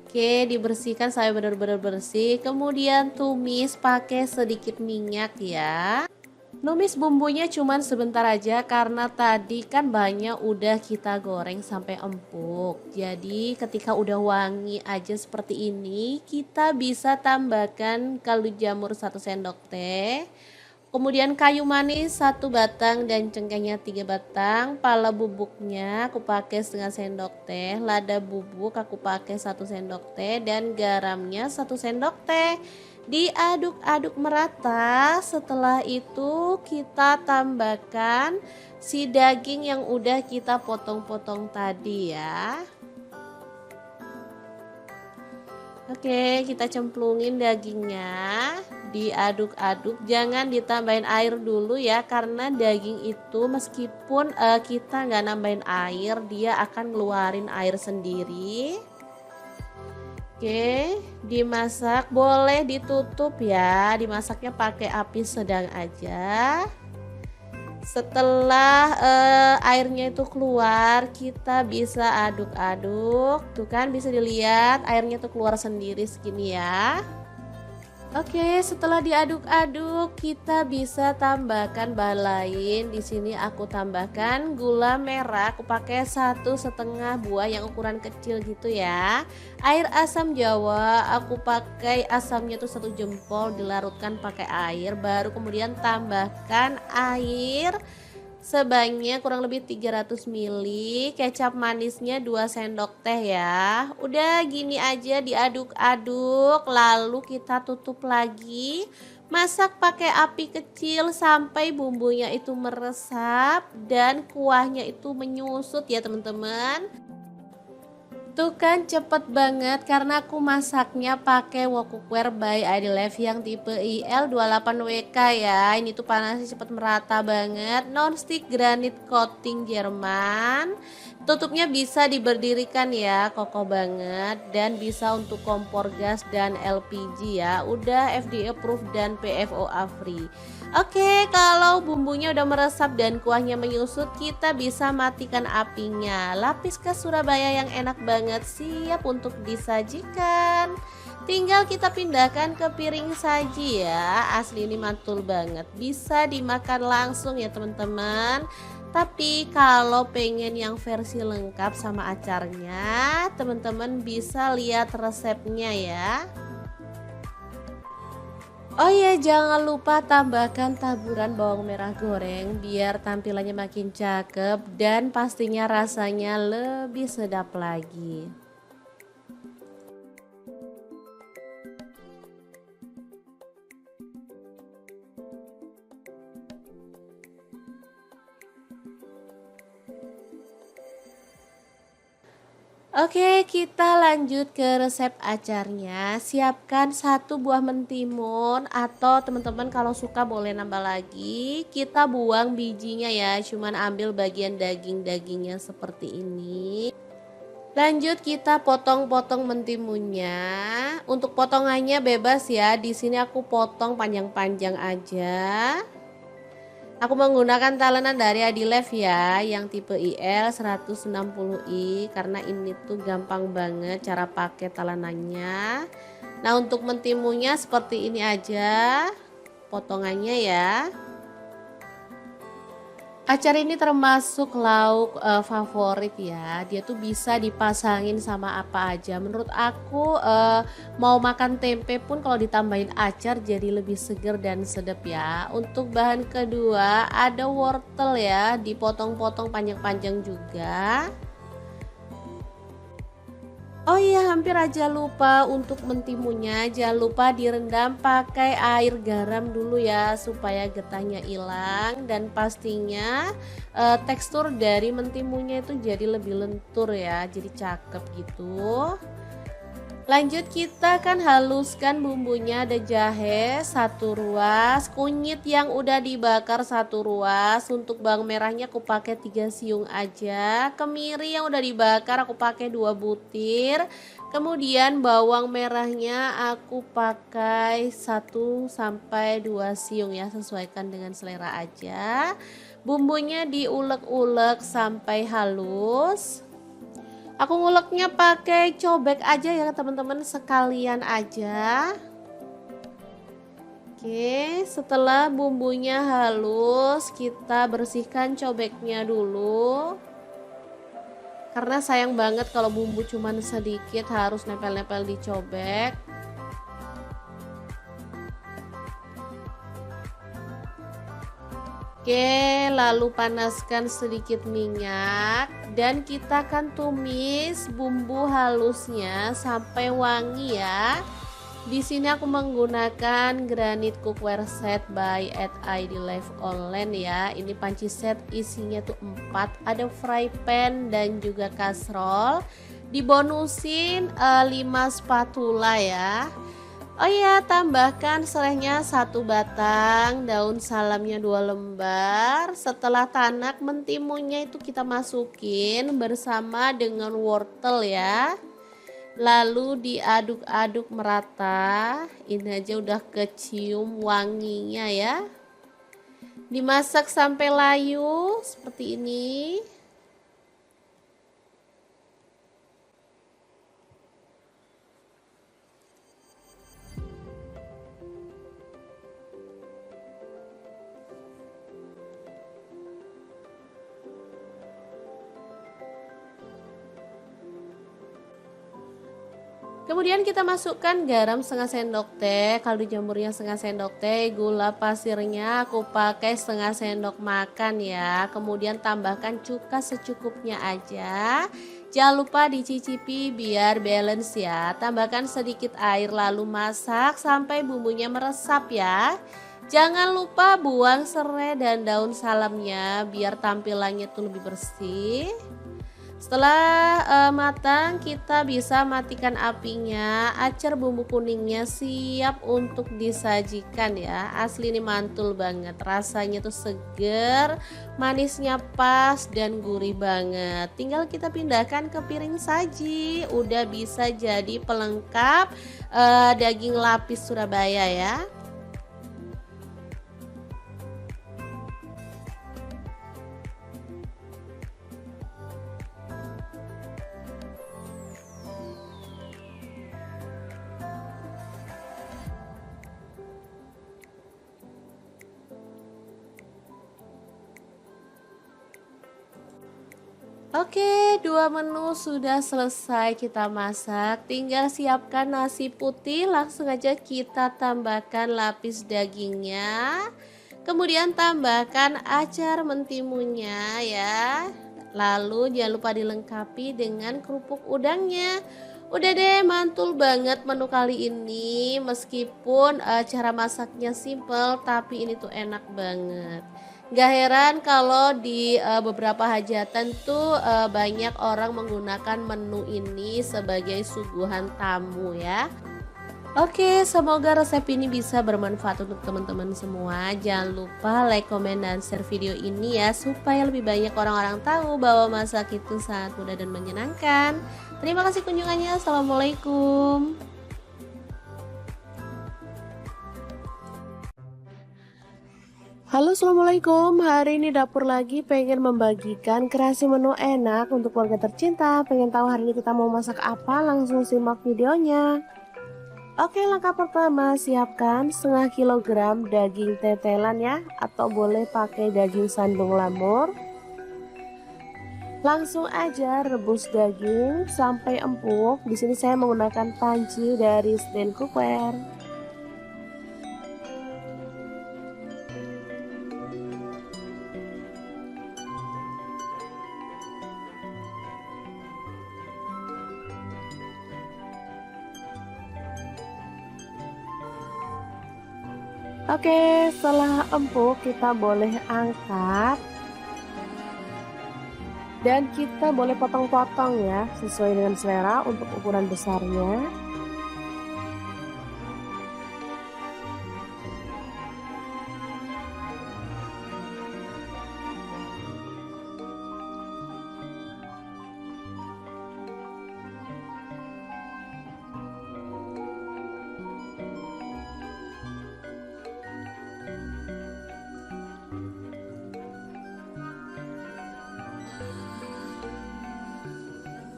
Oke, dibersihkan sampai benar-benar bersih. Kemudian tumis pakai sedikit minyak ya. Numis bumbunya cuman sebentar aja karena tadi kan banyak udah kita goreng sampai empuk. Jadi ketika udah wangi aja seperti ini, kita bisa tambahkan kaldu jamur 1 sendok teh. Kemudian kayu manis 1 batang dan cengkehnya 3 batang. Pala bubuknya aku pakai setengah sendok teh. Lada bubuk aku pakai 1 sendok teh dan garamnya 1 sendok teh. Diaduk-aduk merata. Setelah itu kita tambahkan si daging yang udah kita potong-potong tadi ya. Oke, kita cemplungin dagingnya, diaduk-aduk, jangan ditambahin air dulu ya, karena daging itu meskipun kita nggak nambahin air, dia akan ngeluarin air sendiri. Oke, dimasak, boleh ditutup ya, dimasaknya pakai api sedang aja. Setelah airnya itu keluar, kita bisa aduk-aduk. Tuh kan bisa dilihat airnya tuh keluar sendiri segini ya. Oke, setelah diaduk-aduk, kita bisa tambahkan bahan lain. Di sini aku tambahkan gula merah. Aku pakai 1,5 buah yang ukuran kecil gitu ya. Air asam jawa, aku pakai asamnya tuh 1 jempol, dilarutkan pakai air. Baru kemudian tambahkan air sebanyak kurang lebih 300 ml, kecap manisnya 2 sendok teh ya. Udah gini aja diaduk-aduk, lalu kita tutup lagi. Masak pakai api kecil sampai bumbunya itu meresap dan kuahnya itu menyusut ya teman-teman. Tuh kan cepet banget karena aku masaknya pakai wok cookware by Idilife yang tipe IL28WK ya. Ini tuh panasnya cepet merata banget. Non-stick granite coating Jerman. Tutupnya bisa diberdirikan ya, kokoh banget. Dan bisa untuk kompor gas dan LPG ya. Udah FDA approved dan PFOA free. Oke, kalau bumbunya udah meresap dan kuahnya menyusut, kita bisa matikan apinya. Lapis khas Surabaya yang enak banget siap untuk disajikan. Tinggal kita pindahkan ke piring saji ya. Asli ini mantul banget. Bisa dimakan langsung ya teman-teman. Tapi kalau pengen yang versi lengkap sama acarnya, teman-teman bisa lihat resepnya ya. Oh ya, jangan lupa tambahkan taburan bawang merah goreng biar tampilannya makin cakep dan pastinya rasanya lebih sedap lagi. Oke, kita lanjut ke resep acarnya. Siapkan 1 buah mentimun atau teman-teman kalau suka boleh nambah lagi. Kita buang bijinya ya, cuman ambil bagian daging-dagingnya seperti ini. Lanjut kita potong-potong mentimunnya. Untuk potongannya bebas ya. Di sini aku potong panjang-panjang aja. Aku menggunakan talenan dari Idilife ya, yang tipe IL 160i karena ini tuh gampang banget cara pakai talenannya. Nah, untuk mentimunnya seperti ini aja potongannya ya. Acar ini termasuk lauk favorit ya. Dia tuh bisa dipasangin sama apa aja. Menurut aku mau makan tempe pun kalau ditambahin acar jadi lebih seger dan sedap ya. Untuk bahan kedua ada wortel ya, dipotong-potong panjang-panjang juga. Oh iya, hampir aja lupa untuk mentimunnya. Jangan lupa direndam pakai air garam dulu ya supaya getahnya hilang dan pastinya tekstur dari mentimunnya itu jadi lebih lentur ya, jadi cakep gitu. Lanjut kita kan haluskan bumbunya. Ada jahe 1 ruas, kunyit yang udah dibakar 1 ruas. Untuk bawang merahnya aku pakai 3 siung aja. Kemiri yang udah dibakar aku pakai 2 butir. Kemudian bawang merahnya aku pakai 1 sampai 2 siung ya, sesuaikan dengan selera aja. Bumbunya diulek-ulek sampai halus. Aku nguleknya pakai cobek aja ya teman-teman, sekalian aja. Oke, setelah bumbunya halus, kita bersihkan cobeknya dulu. Karena sayang banget kalau bumbu cuman sedikit harus nempel-nempel di cobek. Oke, lalu panaskan sedikit minyak dan kita akan tumis bumbu halusnya sampai wangi ya. Di sini aku menggunakan granit cookware set by @ID Live Online ya. Ini panci set isinya tuh 4, ada fry pan dan juga kastrol. Dibonusin 5 spatula ya. Oh iya, tambahkan serehnya 1 batang, daun salamnya 2 lembar. Setelah tanak, mentimunnya itu kita masukin bersama dengan wortel ya. Lalu diaduk-aduk merata. Ini aja udah kecium wanginya ya. Dimasak sampai layu seperti ini. Kemudian kita masukkan garam setengah sendok teh, kaldu jamurnya setengah sendok teh, gula pasirnya aku pakai setengah sendok makan ya. Kemudian tambahkan cuka secukupnya aja. Jangan lupa dicicipi biar balance ya. Tambahkan sedikit air lalu masak sampai bumbunya meresap ya. Jangan lupa buang serai dan daun salamnya biar tampilannya tuh lebih bersih. Setelah matang, kita bisa matikan apinya. Acar bumbu kuningnya siap untuk disajikan ya. Asli ini mantul banget, rasanya tuh seger, manisnya pas dan gurih banget. Tinggal kita pindahkan ke piring saji. Udah bisa jadi pelengkap daging lapis Surabaya ya. Oke, 2 menu sudah selesai kita masak. Tinggal siapkan nasi putih, langsung aja kita tambahkan lapis dagingnya. Kemudian tambahkan acar mentimunnya ya. Lalu jangan lupa dilengkapi dengan kerupuk udangnya. Udah deh, mantul banget menu kali ini. Meskipun cara masaknya simple, tapi ini tuh enak banget. Gak heran kalau di beberapa hajatan tuh banyak orang menggunakan menu ini sebagai suguhan tamu ya. Oke, semoga resep ini bisa bermanfaat untuk teman-teman semua. Jangan lupa like, komen, dan share video ini ya, supaya lebih banyak orang-orang tahu bahwa masak itu sangat mudah dan menyenangkan. Terima kasih kunjungannya. Assalamualaikum. Halo, assalamualaikum. Hari ini dapur lagi pengen membagikan kreasi menu enak untuk keluarga tercinta. Pengen tahu hari ini kita mau masak apa? Langsung simak videonya. Oke, langkah pertama siapkan setengah kilogram daging tetelan ya, atau boleh pakai daging sandung lamur. Langsung aja rebus daging sampai empuk. Di sini saya menggunakan panci dari stand cookware. Oke, setelah empuk kita boleh angkat dan kita boleh potong-potong ya, sesuai dengan selera untuk ukuran besarnya.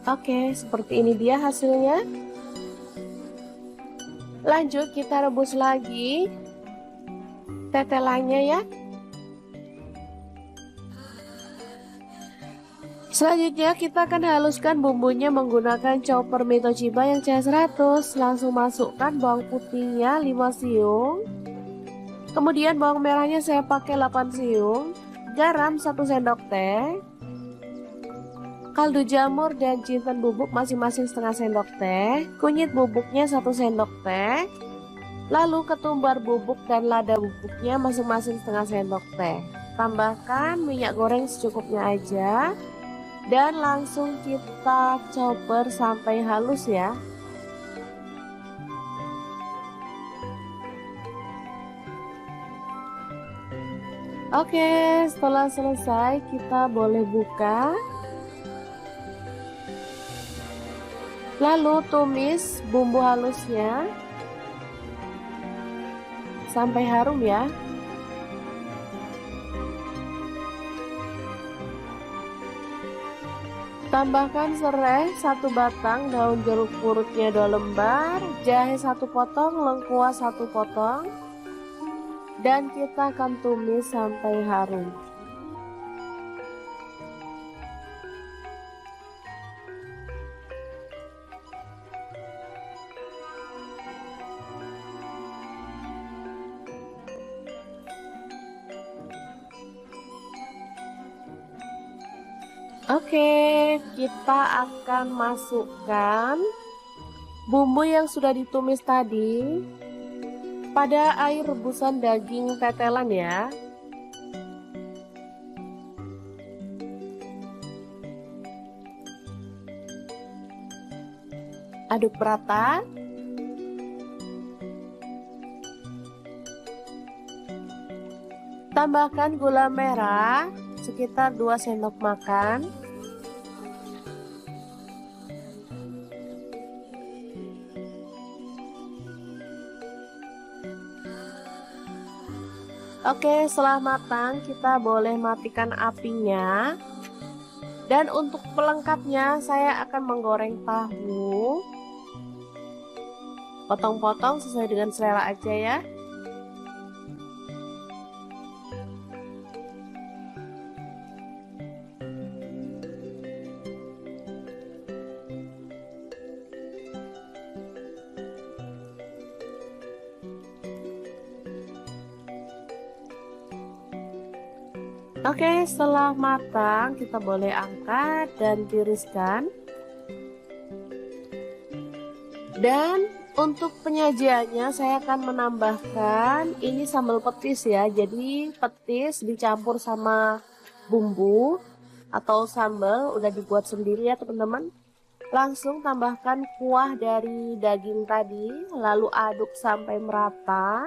Oke, seperti ini dia hasilnya. Lanjut kita rebus lagi tetelannya ya. Selanjutnya kita akan haluskan bumbunya menggunakan chopper Mitoshiba yang CH100. Langsung masukkan bawang putihnya 5 siung. Kemudian bawang merahnya saya pakai 8 siung. Garam 1 sendok teh. Kaldu jamur dan jinten bubuk masing-masing setengah sendok teh. Kunyit bubuknya 1 sendok teh. Lalu ketumbar bubuk dan lada bubuknya masing-masing setengah sendok teh. Tambahkan minyak goreng secukupnya aja. Dan langsung kita chopper sampai halus ya. Oke, setelah selesai kita boleh buka. Lalu tumis bumbu halusnya sampai harum ya. Tambahkan serai 1 batang, daun jeruk purutnya 2 lembar, jahe 1 potong, lengkuas 1 potong, dan kita akan tumis sampai harum. Oke, kita akan masukkan bumbu yang sudah ditumis tadi pada air rebusan daging tetelan ya. Aduk merata. Tambahkan gula merah sekitar 2 sendok makan. Oke, setelah matang kita boleh matikan apinya. Dan untuk pelengkapnya saya akan menggoreng tahu. Potong-potong sesuai dengan selera aja ya. Oke, setelah matang kita boleh angkat dan tiriskan. Dan untuk penyajiannya saya akan menambahkan ini sambal petis ya. Jadi petis dicampur sama bumbu atau sambal udah dibuat sendiri ya teman-teman. Langsung tambahkan kuah dari daging tadi, lalu aduk sampai merata.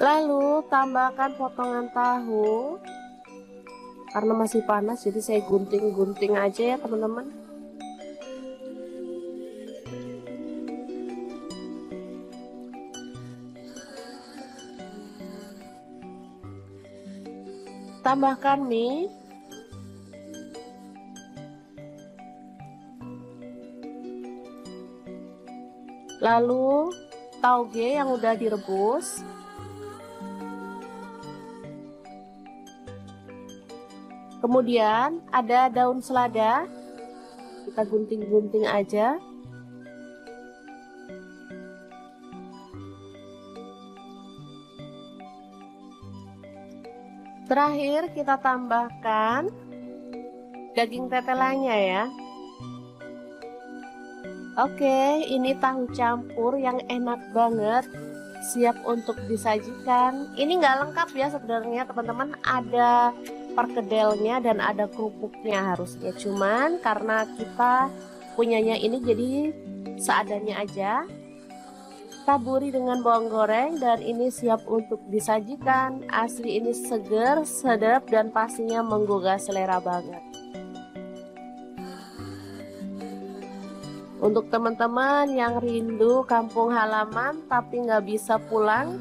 Lalu tambahkan potongan tahu. Karena masih panas jadi saya gunting-gunting aja ya teman-teman. Tambahkan mie. Lalu tauge yang udah direbus. Kemudian ada daun selada, kita gunting-gunting aja. Terakhir kita tambahkan daging tetelannya ya. Oke, ini tahu campur yang enak banget, siap untuk disajikan. Ini nggak lengkap ya sebenarnya teman-teman, ada perkedelnya dan ada kerupuknya harusnya, cuman karena kita punyanya ini jadi seadanya aja. Taburi dengan bawang goreng dan ini siap untuk disajikan. Asli ini seger, sedap dan pastinya menggugah selera banget. Untuk teman-teman yang rindu kampung halaman tapi nggak bisa pulang,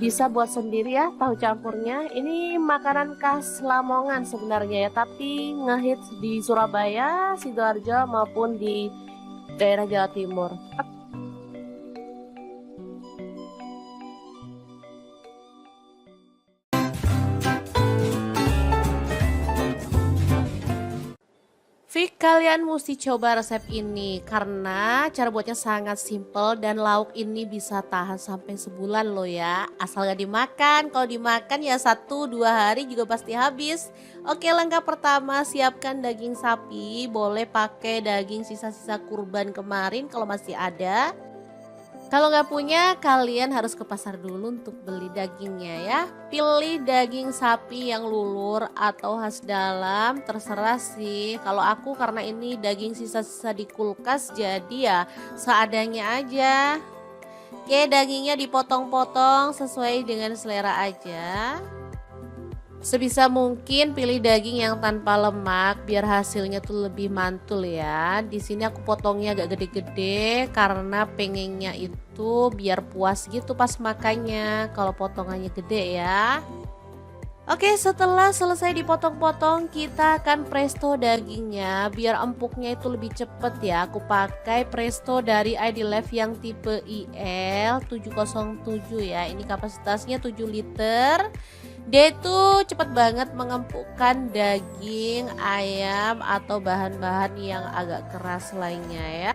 bisa buat sendiri ya tahu campurnya. Ini makanan khas Lamongan sebenarnya ya, tapi ngehits di Surabaya, Sidoarjo maupun di daerah Jawa Timur. Fik, kalian mesti coba resep ini karena cara buatnya sangat simple dan lauk ini bisa tahan sampai sebulan loh ya. Asal gak dimakan, kalau dimakan ya 1-2 hari juga pasti habis. Oke, langkah pertama siapkan daging sapi, boleh pakai daging sisa-sisa kurban kemarin kalau masih ada. Kalau nggak punya, kalian harus ke pasar dulu untuk beli dagingnya ya. Pilih daging sapi yang lulur atau khas dalam, terserah sih. Kalau aku karena ini daging sisa-sisa di kulkas, jadi ya seadanya aja. Oke, dagingnya dipotong-potong sesuai dengan selera aja. Sebisa mungkin pilih daging yang tanpa lemak biar hasilnya tuh lebih mantul ya. Di sini aku potongnya agak gede-gede karena pengennya itu biar puas gitu pas makannya kalau potongannya gede ya. Oke, setelah selesai dipotong-potong kita akan presto dagingnya biar empuknya itu lebih cepet ya. Aku pakai presto dari ID Life yang tipe IL 707 ya. Ini kapasitasnya 7 liter. Dia itu cepat banget mengempukkan daging, ayam, atau bahan-bahan yang agak keras lainnya ya.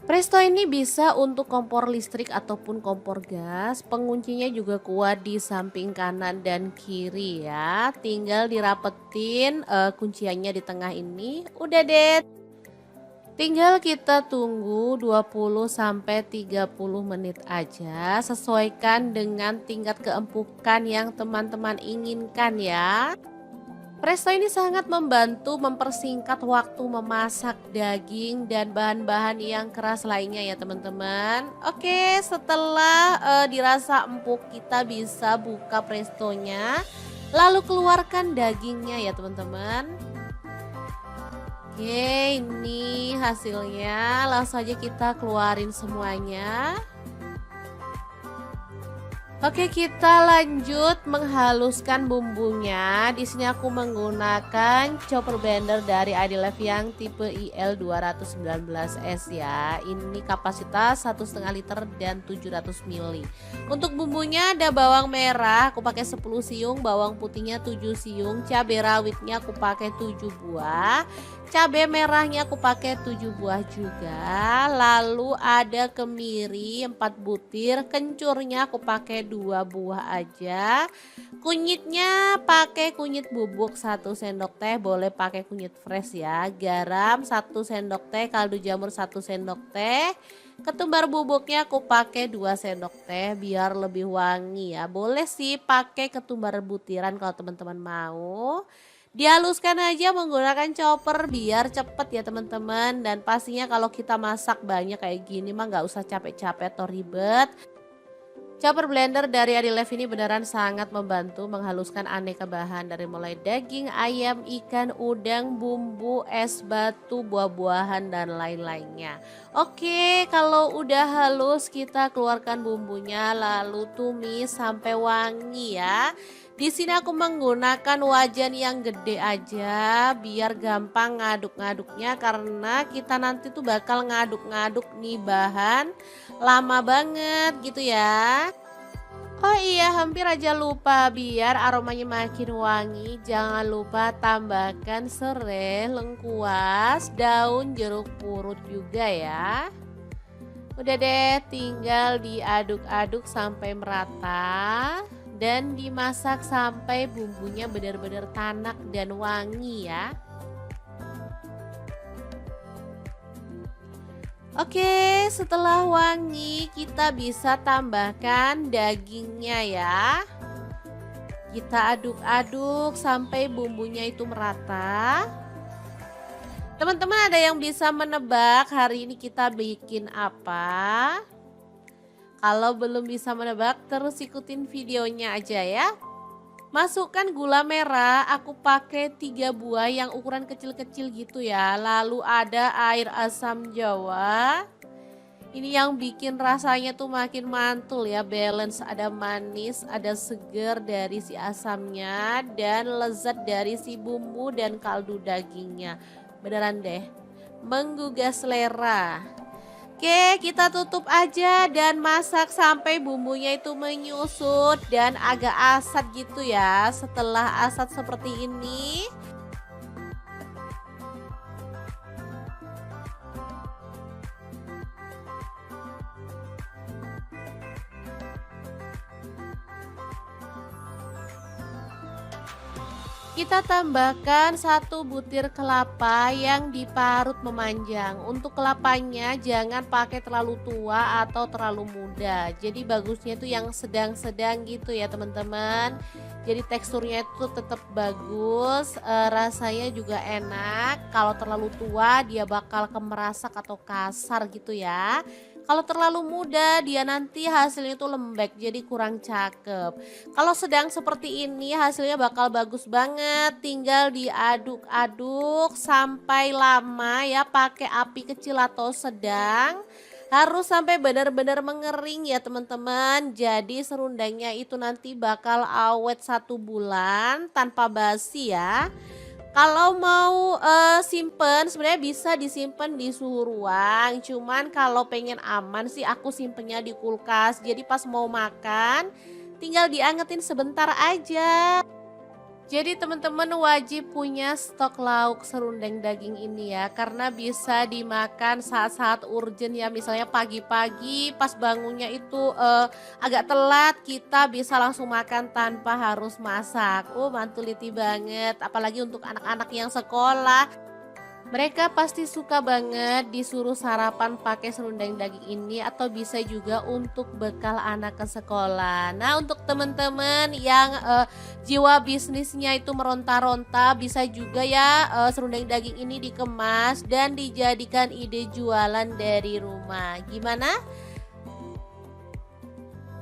Presto ini bisa untuk kompor listrik ataupun kompor gas. Penguncinya juga kuat di samping kanan dan kiri ya. Tinggal dirapetin kunciannya di tengah ini. Udah deh. Tinggal kita tunggu 20-30 menit aja, sesuaikan dengan tingkat keempukan yang teman-teman inginkan ya. Presto ini sangat membantu mempersingkat waktu memasak daging dan bahan-bahan yang keras lainnya ya teman-teman. Oke, setelah dirasa empuk kita bisa buka prestonya, lalu keluarkan dagingnya ya teman-teman. Oke, ini hasilnya. Langsung aja kita keluarin semuanya. Oke, kita lanjut menghaluskan bumbunya. Di sini aku menggunakan chopper blender dari ID Life yang tipe IL 219S ya. Ini kapasitas 1,5 liter dan 700 ml. Untuk bumbunya ada bawang merah, aku pakai 10 siung, bawang putihnya 7 siung, cabai rawitnya aku pakai 7 buah. Cabai merahnya aku pakai 7 buah juga. Lalu ada kemiri 4 butir, kencurnya aku pakai 2 buah aja. Kunyitnya pakai kunyit bubuk 1 sendok teh, boleh pakai kunyit fresh ya. Garam 1 sendok teh, kaldu jamur 1 sendok teh. Ketumbar bubuknya aku pakai 2 sendok teh biar lebih wangi ya. Boleh sih pakai ketumbar butiran kalau teman-teman mau. Dihaluskan aja menggunakan chopper biar cepet ya teman-teman. Dan pastinya kalau kita masak banyak kayak gini mah nggak usah capek-capek atau ribet. Chopper blender dari ID Life ini beneran sangat membantu menghaluskan aneka bahan dari mulai daging, ayam, ikan, udang, bumbu, es batu, buah-buahan dan lain-lainnya. Oke, kalau udah halus kita keluarkan bumbunya lalu tumis sampai wangi ya. Di sini aku menggunakan wajan yang gede aja biar gampang ngaduk-ngaduknya karena kita nanti tuh bakal ngaduk-ngaduk nih bahan lama banget gitu ya. Oh iya, hampir aja lupa, biar aromanya makin wangi jangan lupa tambahkan serai, lengkuas, daun jeruk purut juga ya. Udah deh, tinggal diaduk-aduk sampai merata dan dimasak sampai bumbunya benar-benar tanak dan wangi ya. Oke, setelah wangi kita bisa tambahkan dagingnya ya. Kita aduk-aduk sampai bumbunya itu merata. Teman-teman ada yang bisa menebak hari ini kita bikin apa? Kalau belum bisa menebak terus ikutin videonya aja ya. Masukkan gula merah, aku pakai 3 buah yang ukuran kecil-kecil gitu ya. Lalu ada air asam jawa. Ini yang bikin rasanya tuh makin mantul ya, balance, ada manis, ada seger dari si asamnya, dan lezat dari si bumbu dan kaldu dagingnya. Beneran deh, menggugah selera. Oke, kita tutup aja dan masak sampai bumbunya itu menyusut dan agak asat gitu ya. Setelah asat seperti ini, kita tambahkan 1 butir kelapa yang diparut memanjang. Untuk kelapanya jangan pakai terlalu tua atau terlalu muda. Jadi bagusnya itu yang sedang-sedang gitu ya teman-teman. Jadi teksturnya itu tetap bagus, rasanya juga enak. Kalau terlalu tua dia bakal kemerasak atau kasar gitu ya. Kalau terlalu muda dia nanti hasilnya itu lembek jadi kurang cakep. Kalau sedang seperti ini hasilnya bakal bagus banget, tinggal diaduk-aduk sampai lama ya, pakai api kecil atau sedang. Harus sampai benar-benar mengering ya teman-teman. Jadi serundengnya itu nanti bakal awet 1 bulan tanpa basi ya. Kalau mau simpen sebenarnya bisa disimpan di suhu ruang, cuman kalau pengen aman sih aku simpennya di kulkas. Jadi pas mau makan tinggal diangetin sebentar aja. Jadi teman-teman wajib punya stok lauk serundeng daging ini ya, karena bisa dimakan saat-saat urgent ya, misalnya pagi-pagi pas bangunnya itu agak telat, kita bisa langsung makan tanpa harus masak. Oh mantuliti banget, apalagi untuk anak-anak yang sekolah. Mereka pasti suka banget disuruh sarapan pakai serundeng daging ini, atau bisa juga untuk bekal anak ke sekolah. Nah untuk teman-teman yang jiwa bisnisnya itu meronta-ronta, bisa juga ya serundeng daging ini dikemas dan dijadikan ide jualan dari rumah. Gimana?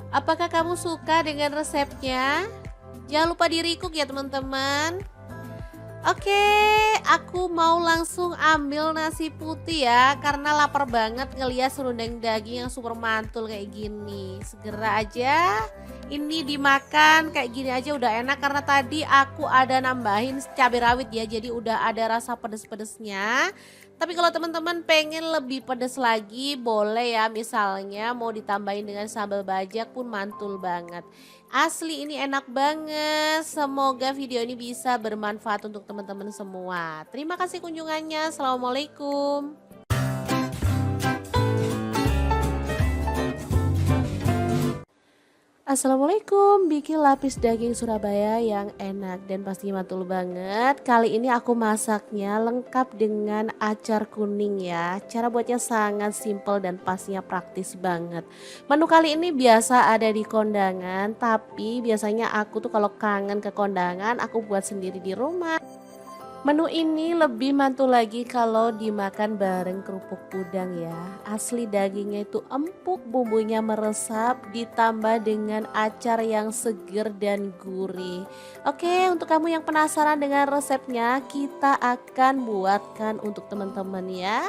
Apakah kamu suka dengan resepnya? Jangan lupa di-recook ya teman-teman. Oke, aku mau langsung ambil nasi putih ya, karena lapar banget ngeliat serundeng daging yang super mantul kayak gini. Segera aja, ini dimakan kayak gini aja udah enak, karena tadi aku ada nambahin cabai rawit ya, jadi udah ada rasa pedes-pedesnya. Tapi kalau teman-teman pengen lebih pedes lagi boleh ya, misalnya mau ditambahin dengan sambal bajak pun mantul banget. Asli ini enak banget. Semoga video ini bisa bermanfaat untuk teman-teman semua. Terima kasih kunjungannya. Assalamualaikum. Assalamualaikum, bikin lapis daging Surabaya yang enak dan pastinya mantul banget. Kali ini aku masaknya lengkap dengan acar kuning ya. Cara buatnya sangat simple dan pastinya praktis banget. Menu kali ini biasa ada di kondangan, tapi biasanya aku tuh kalau kangen ke kondangan aku buat sendiri di rumah. Menu ini lebih mantul lagi kalau dimakan bareng kerupuk udang ya. Asli dagingnya itu empuk, bumbunya meresap, ditambah dengan acar yang seger dan gurih. Oke, untuk kamu yang penasaran dengan resepnya, kita akan buatkan untuk teman-teman ya.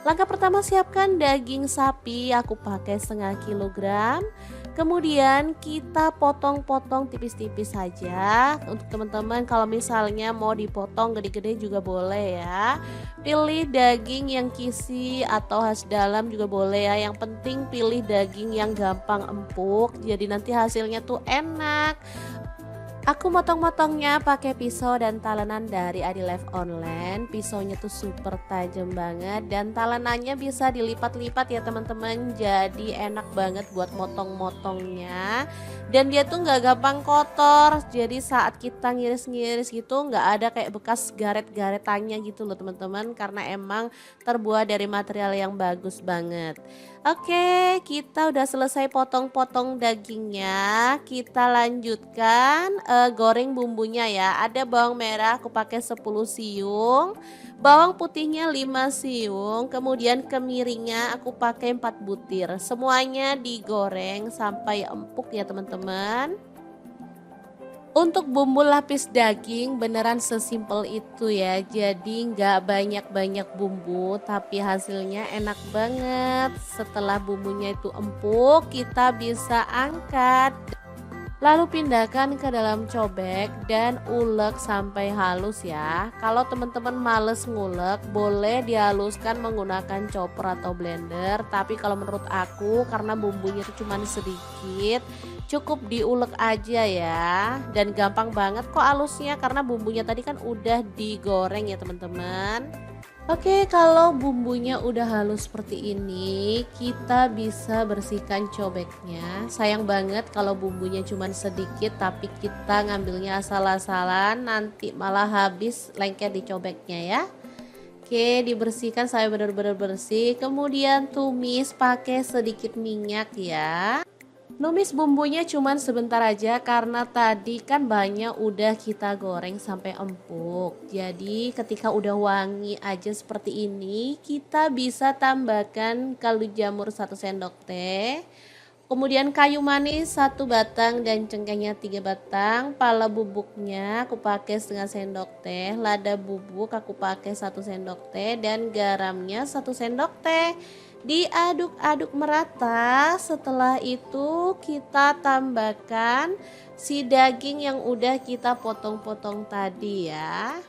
Langkah pertama, siapkan daging sapi, aku pakai 1/2 kilogram. Kemudian kita potong-potong tipis-tipis saja. Untuk teman-teman kalau misalnya mau dipotong gede-gede juga boleh ya. Pilih daging yang kisi atau khas dalam juga boleh ya. Yang penting pilih daging yang gampang empuk, jadi nanti hasilnya tuh enak. Aku motong-motongnya pakai pisau dan talenan dari Adi Life Online. Pisaunya tuh super tajam banget dan talenannya bisa dilipat-lipat ya teman-teman. Jadi enak banget buat motong-motongnya. Dan dia tuh nggak gampang kotor. Jadi saat kita ngiris-ngiris gitu nggak ada kayak bekas garet-garetannya gitu loh teman-teman. Karena emang terbuat dari material yang bagus banget. Oke, kita udah selesai potong-potong dagingnya. Kita lanjutkan goreng bumbunya ya. Ada bawang merah aku pakai 10 siung, bawang putihnya 5 siung, kemudian kemiringnya aku pakai 4 butir. Semuanya digoreng sampai empuk ya teman-teman. Untuk bumbu lapis daging beneran sesimpel itu ya. Jadi nggak banyak-banyak bumbu tapi hasilnya enak banget. Setelah bumbunya itu empuk, kita bisa angkat. Lalu pindahkan ke dalam cobek dan ulek sampai halus ya. Kalau teman-teman males ngulek, boleh dihaluskan menggunakan chopper atau blender. Tapi kalau menurut aku karena bumbunya itu cuma sedikit, cukup diulek aja ya. Dan gampang banget kok halusnya karena bumbunya tadi kan udah digoreng ya teman-teman. Oke, kalau bumbunya udah halus seperti ini, kita bisa bersihkan cobeknya. Sayang banget kalau bumbunya cuma sedikit tapi kita ngambilnya asal-asalan, nanti malah habis lengket di cobeknya ya. Oke, dibersihkan sampai benar-benar bersih. Kemudian tumis pakai sedikit minyak ya. Numis bumbunya cuman sebentar aja karena tadi kan banyak udah kita goreng sampai empuk. Jadi ketika udah wangi aja seperti ini, kita bisa tambahkan kaldu jamur 1 sendok teh. Kemudian kayu manis 1 batang dan cengkehnya 3 batang. Pala bubuknya aku pakai setengah sendok teh. Lada bubuk aku pakai 1 sendok teh dan garamnya 1 sendok teh. Diaduk-aduk merata. Setelah itu kita tambahkan si daging yang udah kita potong-potong tadi ya.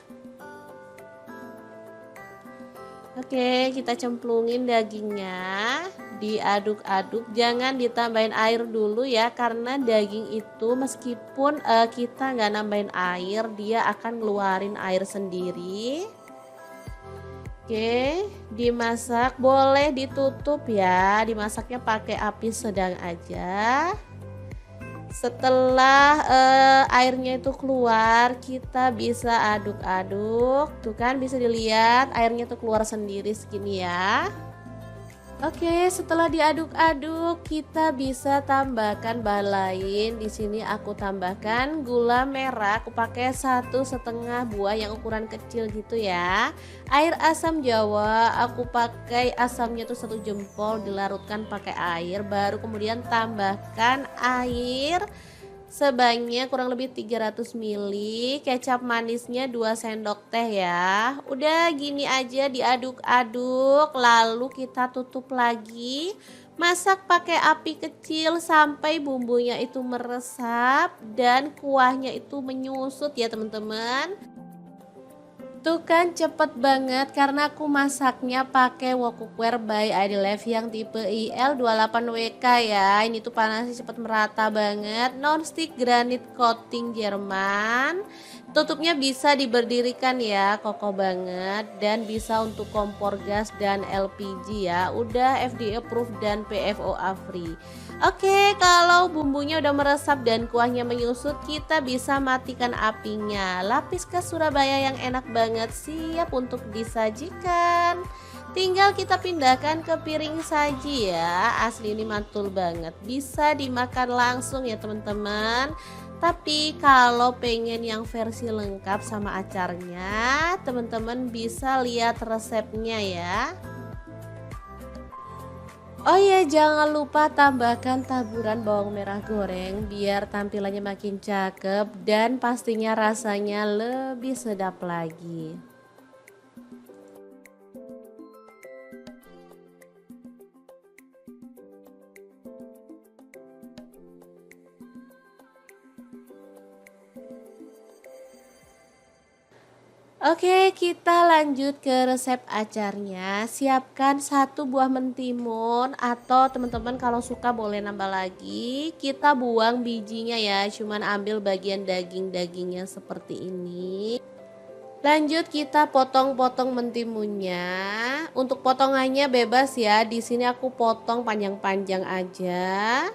Oke, kita cemplungin dagingnya, diaduk-aduk, jangan ditambahin air dulu ya karena daging itu meskipun kita nggak nambahin air, dia akan ngeluarin air sendiri. Oke, dimasak, boleh ditutup ya, dimasaknya pakai api sedang aja. Setelah airnya itu keluar, kita bisa aduk-aduk. Tuh kan bisa dilihat airnya tuh keluar sendiri segini ya. Oke, setelah diaduk-aduk, kita bisa tambahkan bahan lain. Di sini aku tambahkan gula merah. Aku pakai 1,5 buah yang ukuran kecil gitu ya. Air asam jawa, aku pakai asamnya tuh 1 jempol, dilarutkan pakai air. Baru kemudian tambahkan air sebanyak kurang lebih 300 ml, kecap manisnya 2 sendok teh ya. Udah gini aja diaduk-aduk, lalu kita tutup lagi. Masak pakai api kecil sampai bumbunya itu meresap dan kuahnya itu menyusut ya teman-teman. Tuh kan cepet banget karena aku masaknya pakai wok cookware by Idlev yang tipe IL28WK ya. Ini tuh panasnya cepet merata banget. Non-stick granite coating Jerman. Tutupnya bisa diberdirikan ya, kokoh banget. Dan bisa untuk kompor gas dan LPG ya. Udah FDA approved dan PFOA free. Oke, kalau bumbunya udah meresap dan kuahnya menyusut, kita bisa matikan apinya. Lapis khas Surabaya yang enak banget siap untuk disajikan. Tinggal kita pindahkan ke piring saji ya. Asli ini mantul banget. Bisa dimakan langsung ya teman-teman. Tapi kalau pengen yang versi lengkap sama acarnya, teman-teman bisa lihat resepnya ya. Oh ya, jangan lupa tambahkan taburan bawang merah goreng biar tampilannya makin cakep dan pastinya rasanya lebih sedap lagi. Oke, kita lanjut ke resep acarnya. Siapkan 1 buah mentimun atau teman-teman kalau suka boleh nambah lagi. Kita buang bijinya ya, cuman ambil bagian daging-dagingnya seperti ini. Lanjut kita potong-potong mentimunnya. Untuk potongannya bebas ya. Di sini aku potong panjang-panjang aja.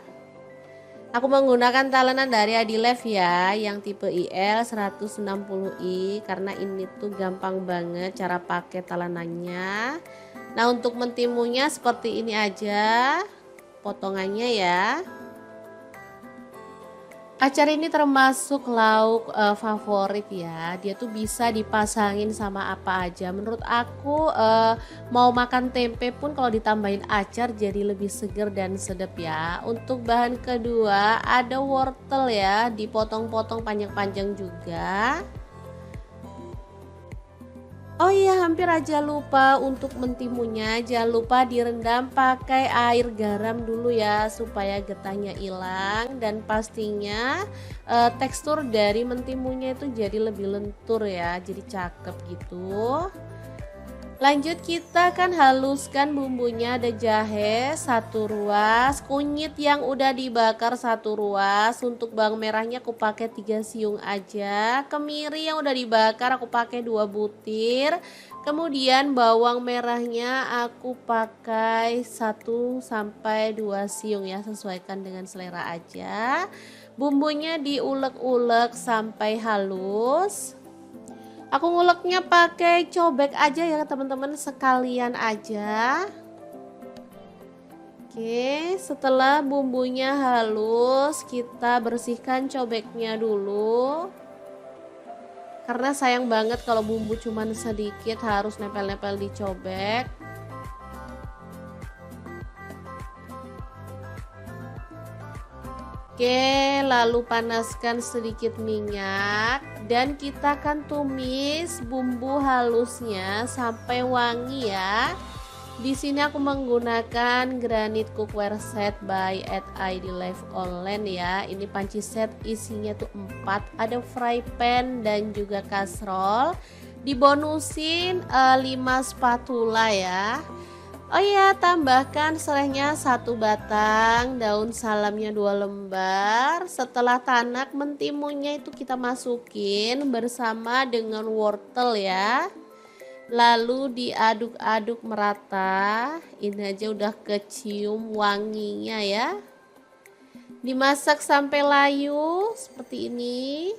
Aku menggunakan talenan dari Adilev ya, yang tipe IL 160i karena ini tuh gampang banget cara pakai talenannya. Nah, untuk mentimunnya seperti ini aja potongannya ya. Acar ini termasuk lauk favorit ya. Dia tuh bisa dipasangin sama apa aja. Menurut aku mau makan tempe pun kalau ditambahin acar jadi lebih seger dan sedap ya. Untuk bahan kedua ada wortel ya, dipotong-potong panjang-panjang juga. Oh iya, hampir aja lupa untuk mentimunnya. Jangan lupa direndam pakai air garam dulu ya supaya getahnya hilang dan pastinya tekstur dari mentimunnya itu jadi lebih lentur ya, jadi cakep gitu. Lanjut kita kan haluskan bumbunya, ada jahe 1 ruas, kunyit yang udah dibakar 1 ruas, untuk bawang merahnya aku pakai 3 siung aja, kemiri yang udah dibakar aku pakai 2 butir, kemudian bawang merahnya aku pakai 1 sampai 2 siung ya, sesuaikan dengan selera aja. Bumbunya diulek-ulek sampai halus. Aku nguleknya pakai cobek aja ya teman-teman, sekalian aja. Oke, setelah bumbunya halus, kita bersihkan cobeknya dulu. Karena sayang banget kalau bumbu cuman sedikit harus nempel-nempel di cobek. Oke, lalu panaskan sedikit minyak dan kita akan tumis bumbu halusnya sampai wangi ya. Di sini aku menggunakan granit cookware set by ID Life Online ya. Ini panci set isinya tuh 4, ada fry pan dan juga kastrol. Dibonusin 5 spatula ya. Oh iya, tambahkan serehnya 1 batang, daun salamnya 2 lembar. Setelah tanak, mentimunnya itu kita masukin bersama dengan wortel ya. Lalu diaduk-aduk merata. Ini aja udah kecium wanginya ya. Dimasak sampai layu seperti ini.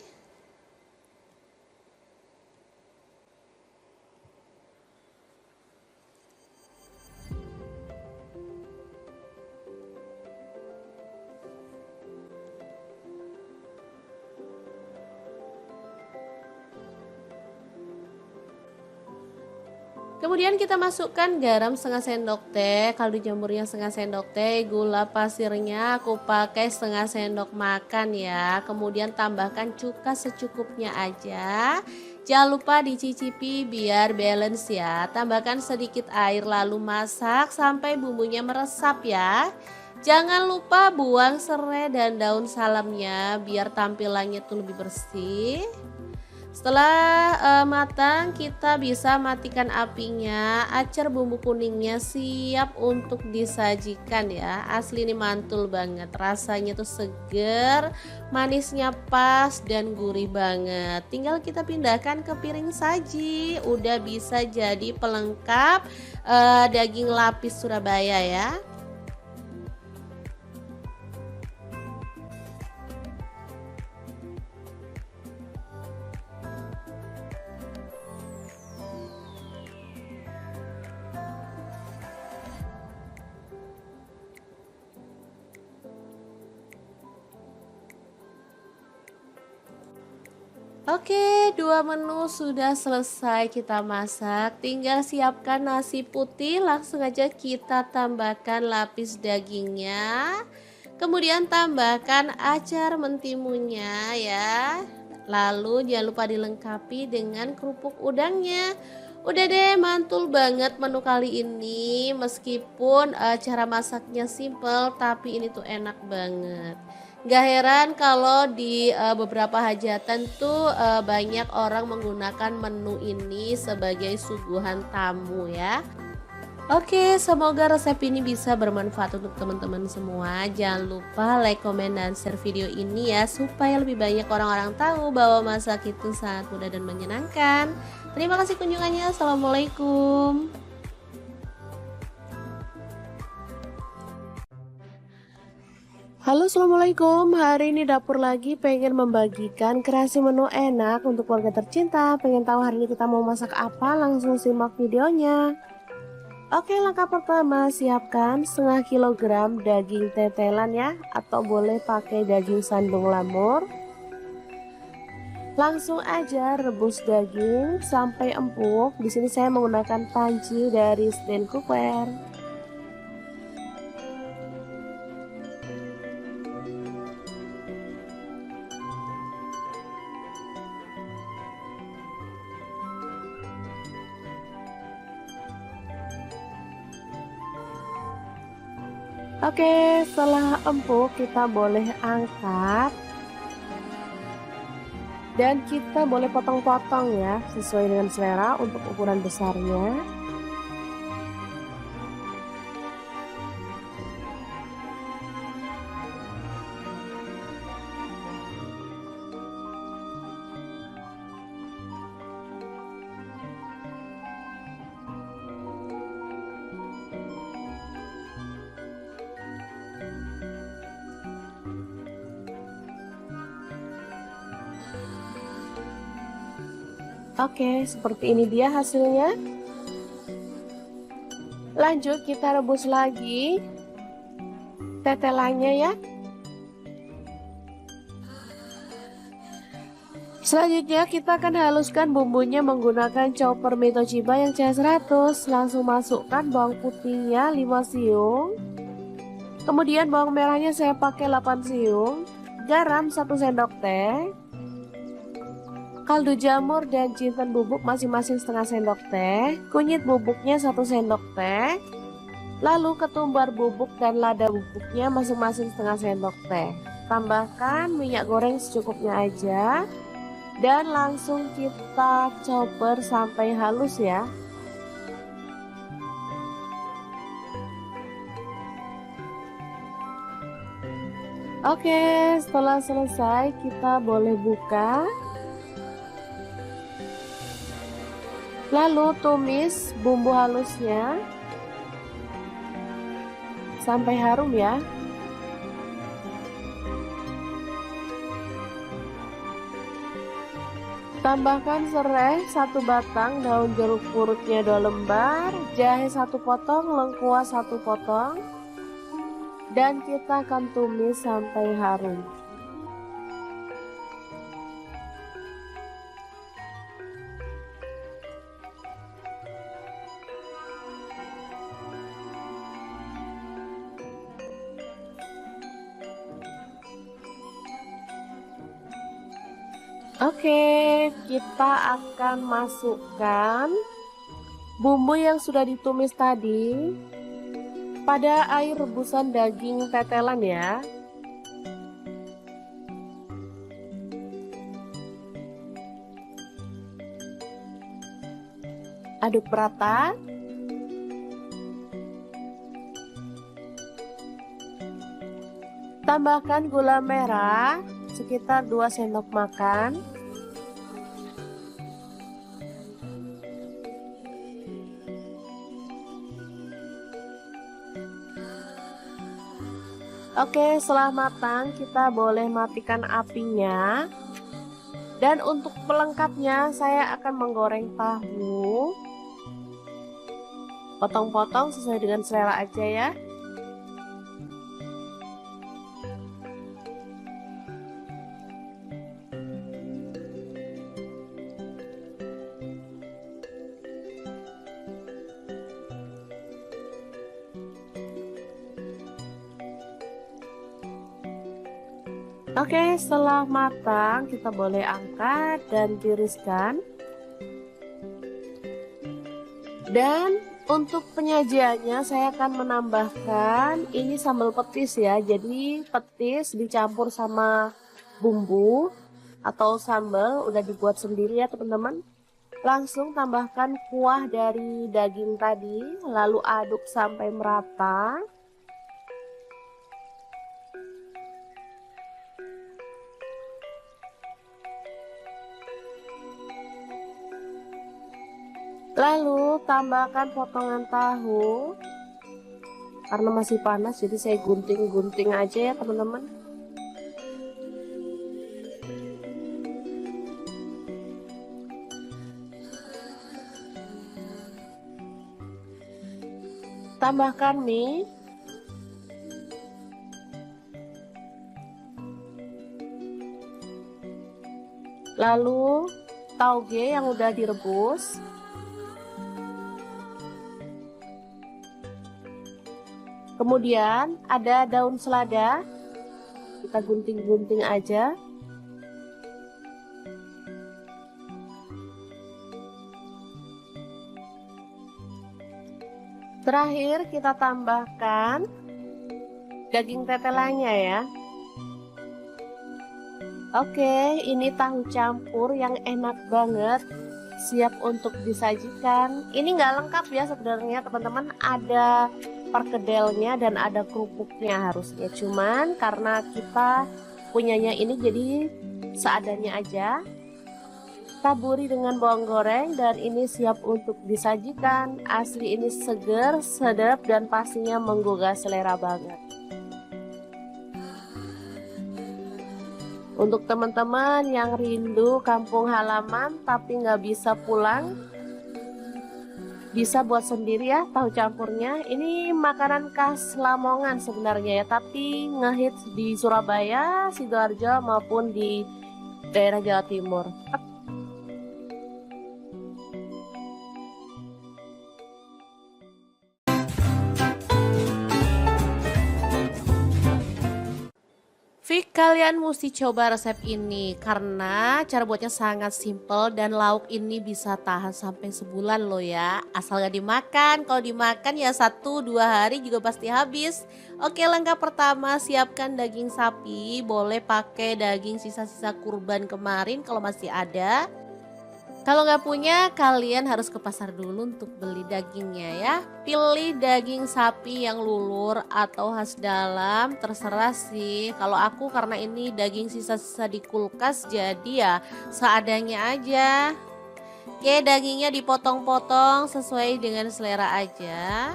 Kemudian kita masukkan garam setengah sendok teh, kaldu jamurnya setengah sendok teh, gula pasirnya aku pakai setengah sendok makan ya. Kemudian tambahkan cuka secukupnya aja. Jangan lupa dicicipi biar balance ya. Tambahkan sedikit air lalu masak sampai bumbunya meresap ya. Jangan lupa buang serai dan daun salamnya biar tampilannya tuh lebih bersih. Setelah matang, kita bisa matikan apinya. Acar bumbu kuningnya siap untuk disajikan ya. Asli ini mantul banget, rasanya tuh seger, manisnya pas dan gurih banget. Tinggal kita pindahkan ke piring saji. Udah bisa jadi pelengkap daging lapis Surabaya ya. Oke, 2 menu sudah selesai kita masak. Tinggal siapkan nasi putih, langsung aja kita tambahkan lapis dagingnya. Kemudian tambahkan acar mentimunnya ya. Lalu jangan lupa dilengkapi dengan kerupuk udangnya. Udah deh, mantul banget menu kali ini. Meskipun cara masaknya simple, tapi ini tuh enak banget. Gak heran kalau di beberapa hajatan tuh banyak orang menggunakan menu ini sebagai suguhan tamu ya. Oke, semoga resep ini bisa bermanfaat untuk teman-teman semua. Jangan lupa like, komen, dan share video ini ya, supaya lebih banyak orang-orang tahu bahwa masak itu sangat mudah dan menyenangkan. Terima kasih kunjungannya. Assalamualaikum. Halo, assalamualaikum. Hari ini dapur lagi pengen membagikan kreasi menu enak untuk keluarga tercinta. Pengen tahu hari ini kita mau masak apa? Langsung simak videonya. Oke, langkah pertama siapkan setengah kilogram daging tetelan ya, atau boleh pakai daging sandung lamur. Langsung aja rebus daging sampai empuk. Di sini saya menggunakan panci dari stand cookware. Oke, setelah empuk kita boleh angkat dan kita boleh potong-potong ya, sesuai dengan selera untuk ukuran besarnya. Oke, seperti ini dia hasilnya. Lanjut kita rebus lagi tetelannya ya. Selanjutnya kita akan haluskan bumbunya menggunakan chopper Mitochiba yang CH100. Langsung masukkan bawang putihnya 5 siung. Kemudian bawang merahnya saya pakai 8 siung. Garam 1 sendok teh. Kaldu jamur dan jinten bubuk masing-masing setengah sendok teh. Kunyit bubuknya 1 sendok teh. Lalu ketumbar bubuk dan lada bubuknya masing-masing setengah sendok teh. Tambahkan minyak goreng secukupnya aja. Dan langsung kita chopper sampai halus ya. Oke, setelah selesai kita boleh buka. Lalu tumis bumbu halusnya sampai harum ya. Tambahkan serai 1 batang, daun jeruk purutnya 2 lembar, jahe 1 potong, lengkuas 1 potong, dan kita akan tumis sampai harum. Oke, kita akan masukkan bumbu yang sudah ditumis tadi pada air rebusan daging tetelan ya. Aduk merata. Tambahkan gula merah sekitar 2 sendok makan. Oke, setelah matang kita boleh matikan apinya. Dan untuk pelengkapnya saya akan menggoreng tahu. Potong-potong sesuai dengan selera aja ya. Oke, setelah matang kita boleh angkat dan tiriskan. Dan untuk penyajiannya saya akan menambahkan ini sambal petis ya. Jadi petis dicampur sama bumbu atau sambal udah dibuat sendiri ya teman-teman. Langsung tambahkan kuah dari daging tadi, lalu aduk sampai merata. Lalu tambahkan potongan tahu. Karena masih panas jadi saya gunting-gunting aja ya teman-teman. Tambahkan mie. Lalu tauge yang udah direbus. Kemudian ada daun selada, kita gunting-gunting aja. Terakhir kita tambahkan daging tetelannya ya. Oke, ini tahu campur yang enak banget, siap untuk disajikan. Ini nggak lengkap ya sebenarnya teman-teman, ada perkedelnya dan ada kerupuknya harusnya. Cuman karena kita punyanya ini jadi seadanya aja. Taburi dengan bawang goreng dan ini siap untuk disajikan. Asli ini seger, sedap dan pastinya menggugah selera banget. Untuk teman-teman yang rindu kampung halaman tapi nggak bisa pulang, bisa buat sendiri ya tahu campurnya. Ini makanan khas Lamongan sebenarnya ya, tapi ngehits di Surabaya, Sidoarjo maupun di daerah Jawa Timur. Fik, kalian mesti coba resep ini karena cara buatnya sangat simple dan lauk ini bisa tahan sampai sebulan loh ya. Asal gak dimakan, kalau dimakan ya 1-2 hari juga pasti habis. Oke, langkah pertama siapkan daging sapi, boleh pakai daging sisa-sisa kurban kemarin kalau masih ada. Kalau nggak punya, kalian harus ke pasar dulu untuk beli dagingnya ya. Pilih daging sapi yang lulur atau khas dalam, terserah sih. Kalau aku karena ini daging sisa-sisa di kulkas, jadi ya seadanya aja. Oke, dagingnya dipotong-potong sesuai dengan selera aja.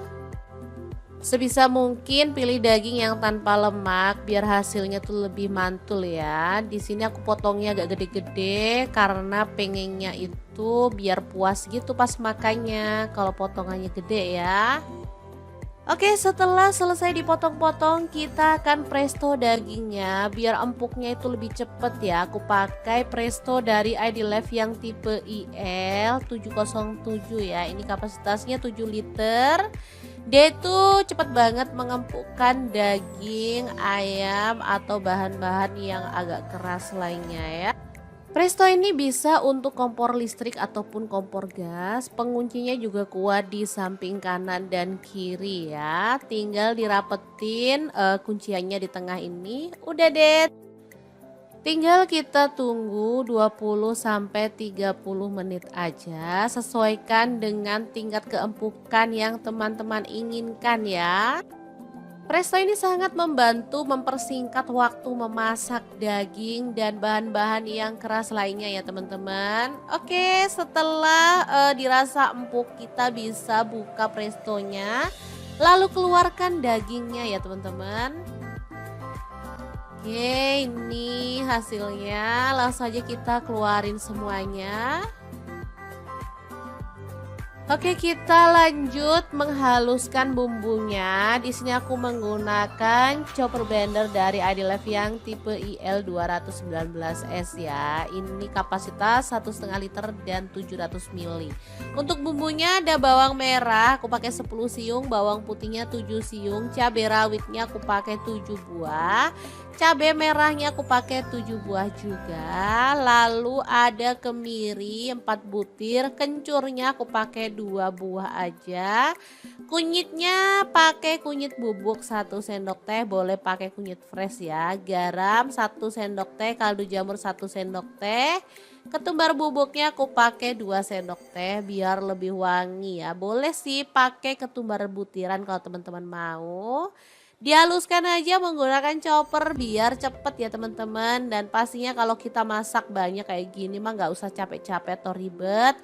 Sebisa mungkin pilih daging yang tanpa lemak biar hasilnya tuh lebih mantul ya. Di sini aku potongnya agak gede-gede karena pengennya itu biar puas gitu pas makannya kalau potongannya gede ya. Oke, setelah selesai dipotong-potong kita akan presto dagingnya biar empuknya itu lebih cepet ya. Aku pakai presto dari ID Life yang tipe IL 707 ya. Ini kapasitasnya 7 liter. Dia itu cepat banget mengempukkan daging, ayam atau bahan-bahan yang agak keras lainnya ya. Presto ini bisa untuk kompor listrik ataupun kompor gas. Penguncinya juga kuat di samping kanan dan kiri ya. Tinggal dirapetin kunciannya di tengah ini. Udah deh. Tinggal kita tunggu 20-30 menit aja. Sesuaikan dengan tingkat keempukan yang teman-teman inginkan ya. Presto ini sangat membantu mempersingkat waktu memasak daging dan bahan-bahan yang keras lainnya ya teman-teman. Oke, setelah dirasa empuk kita bisa buka prestonya. Lalu keluarkan dagingnya ya teman-teman. Oke, ini hasilnya. Langsung aja kita keluarin semuanya. Oke, kita lanjut menghaluskan bumbunya. Di sini aku menggunakan chopper blender dari ID Life yang tipe IL 219S ya. Ini kapasitas 1,5 liter dan 700 ml. Untuk bumbunya ada bawang merah, aku pakai 10 siung, bawang putihnya 7 siung, cabai rawitnya aku pakai 7 buah. Cabai merahnya aku pakai 7 buah juga. Lalu ada kemiri 4 butir, kencurnya aku pakai 2 buah aja. Kunyitnya pakai kunyit bubuk 1 sendok teh, boleh pakai kunyit fresh ya. Garam 1 sendok teh, kaldu jamur 1 sendok teh. Ketumbar bubuknya aku pakai 2 sendok teh biar lebih wangi ya. Boleh sih pakai ketumbar butiran kalau teman-teman mau. Dihaluskan aja menggunakan chopper biar cepet ya teman-teman. Dan pastinya kalau kita masak banyak kayak gini mah nggak usah capek-capek atau ribet.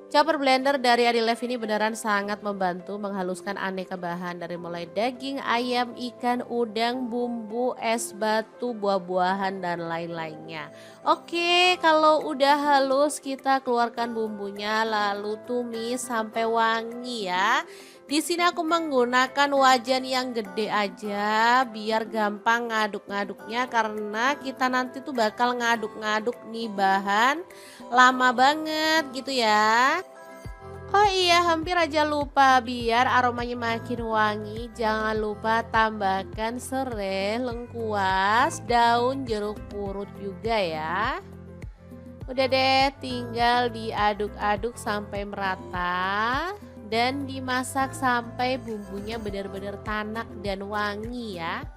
Chopper blender dari ID Life ini beneran sangat membantu menghaluskan aneka bahan dari mulai daging, ayam, ikan, udang, bumbu, es batu, buah-buahan dan lain-lainnya. Oke, kalau udah halus kita keluarkan bumbunya lalu tumis sampai wangi ya. Di sini aku menggunakan wajan yang gede aja biar gampang ngaduk-ngaduknya, karena kita nanti tuh bakal ngaduk-ngaduk nih bahan lama banget gitu ya. Oh iya, hampir aja lupa, biar aromanya makin wangi, jangan lupa tambahkan serai, lengkuas, daun jeruk purut juga ya. Udah deh, tinggal diaduk-aduk sampai merata dan dimasak sampai bumbunya benar-benar tanak dan wangi ya.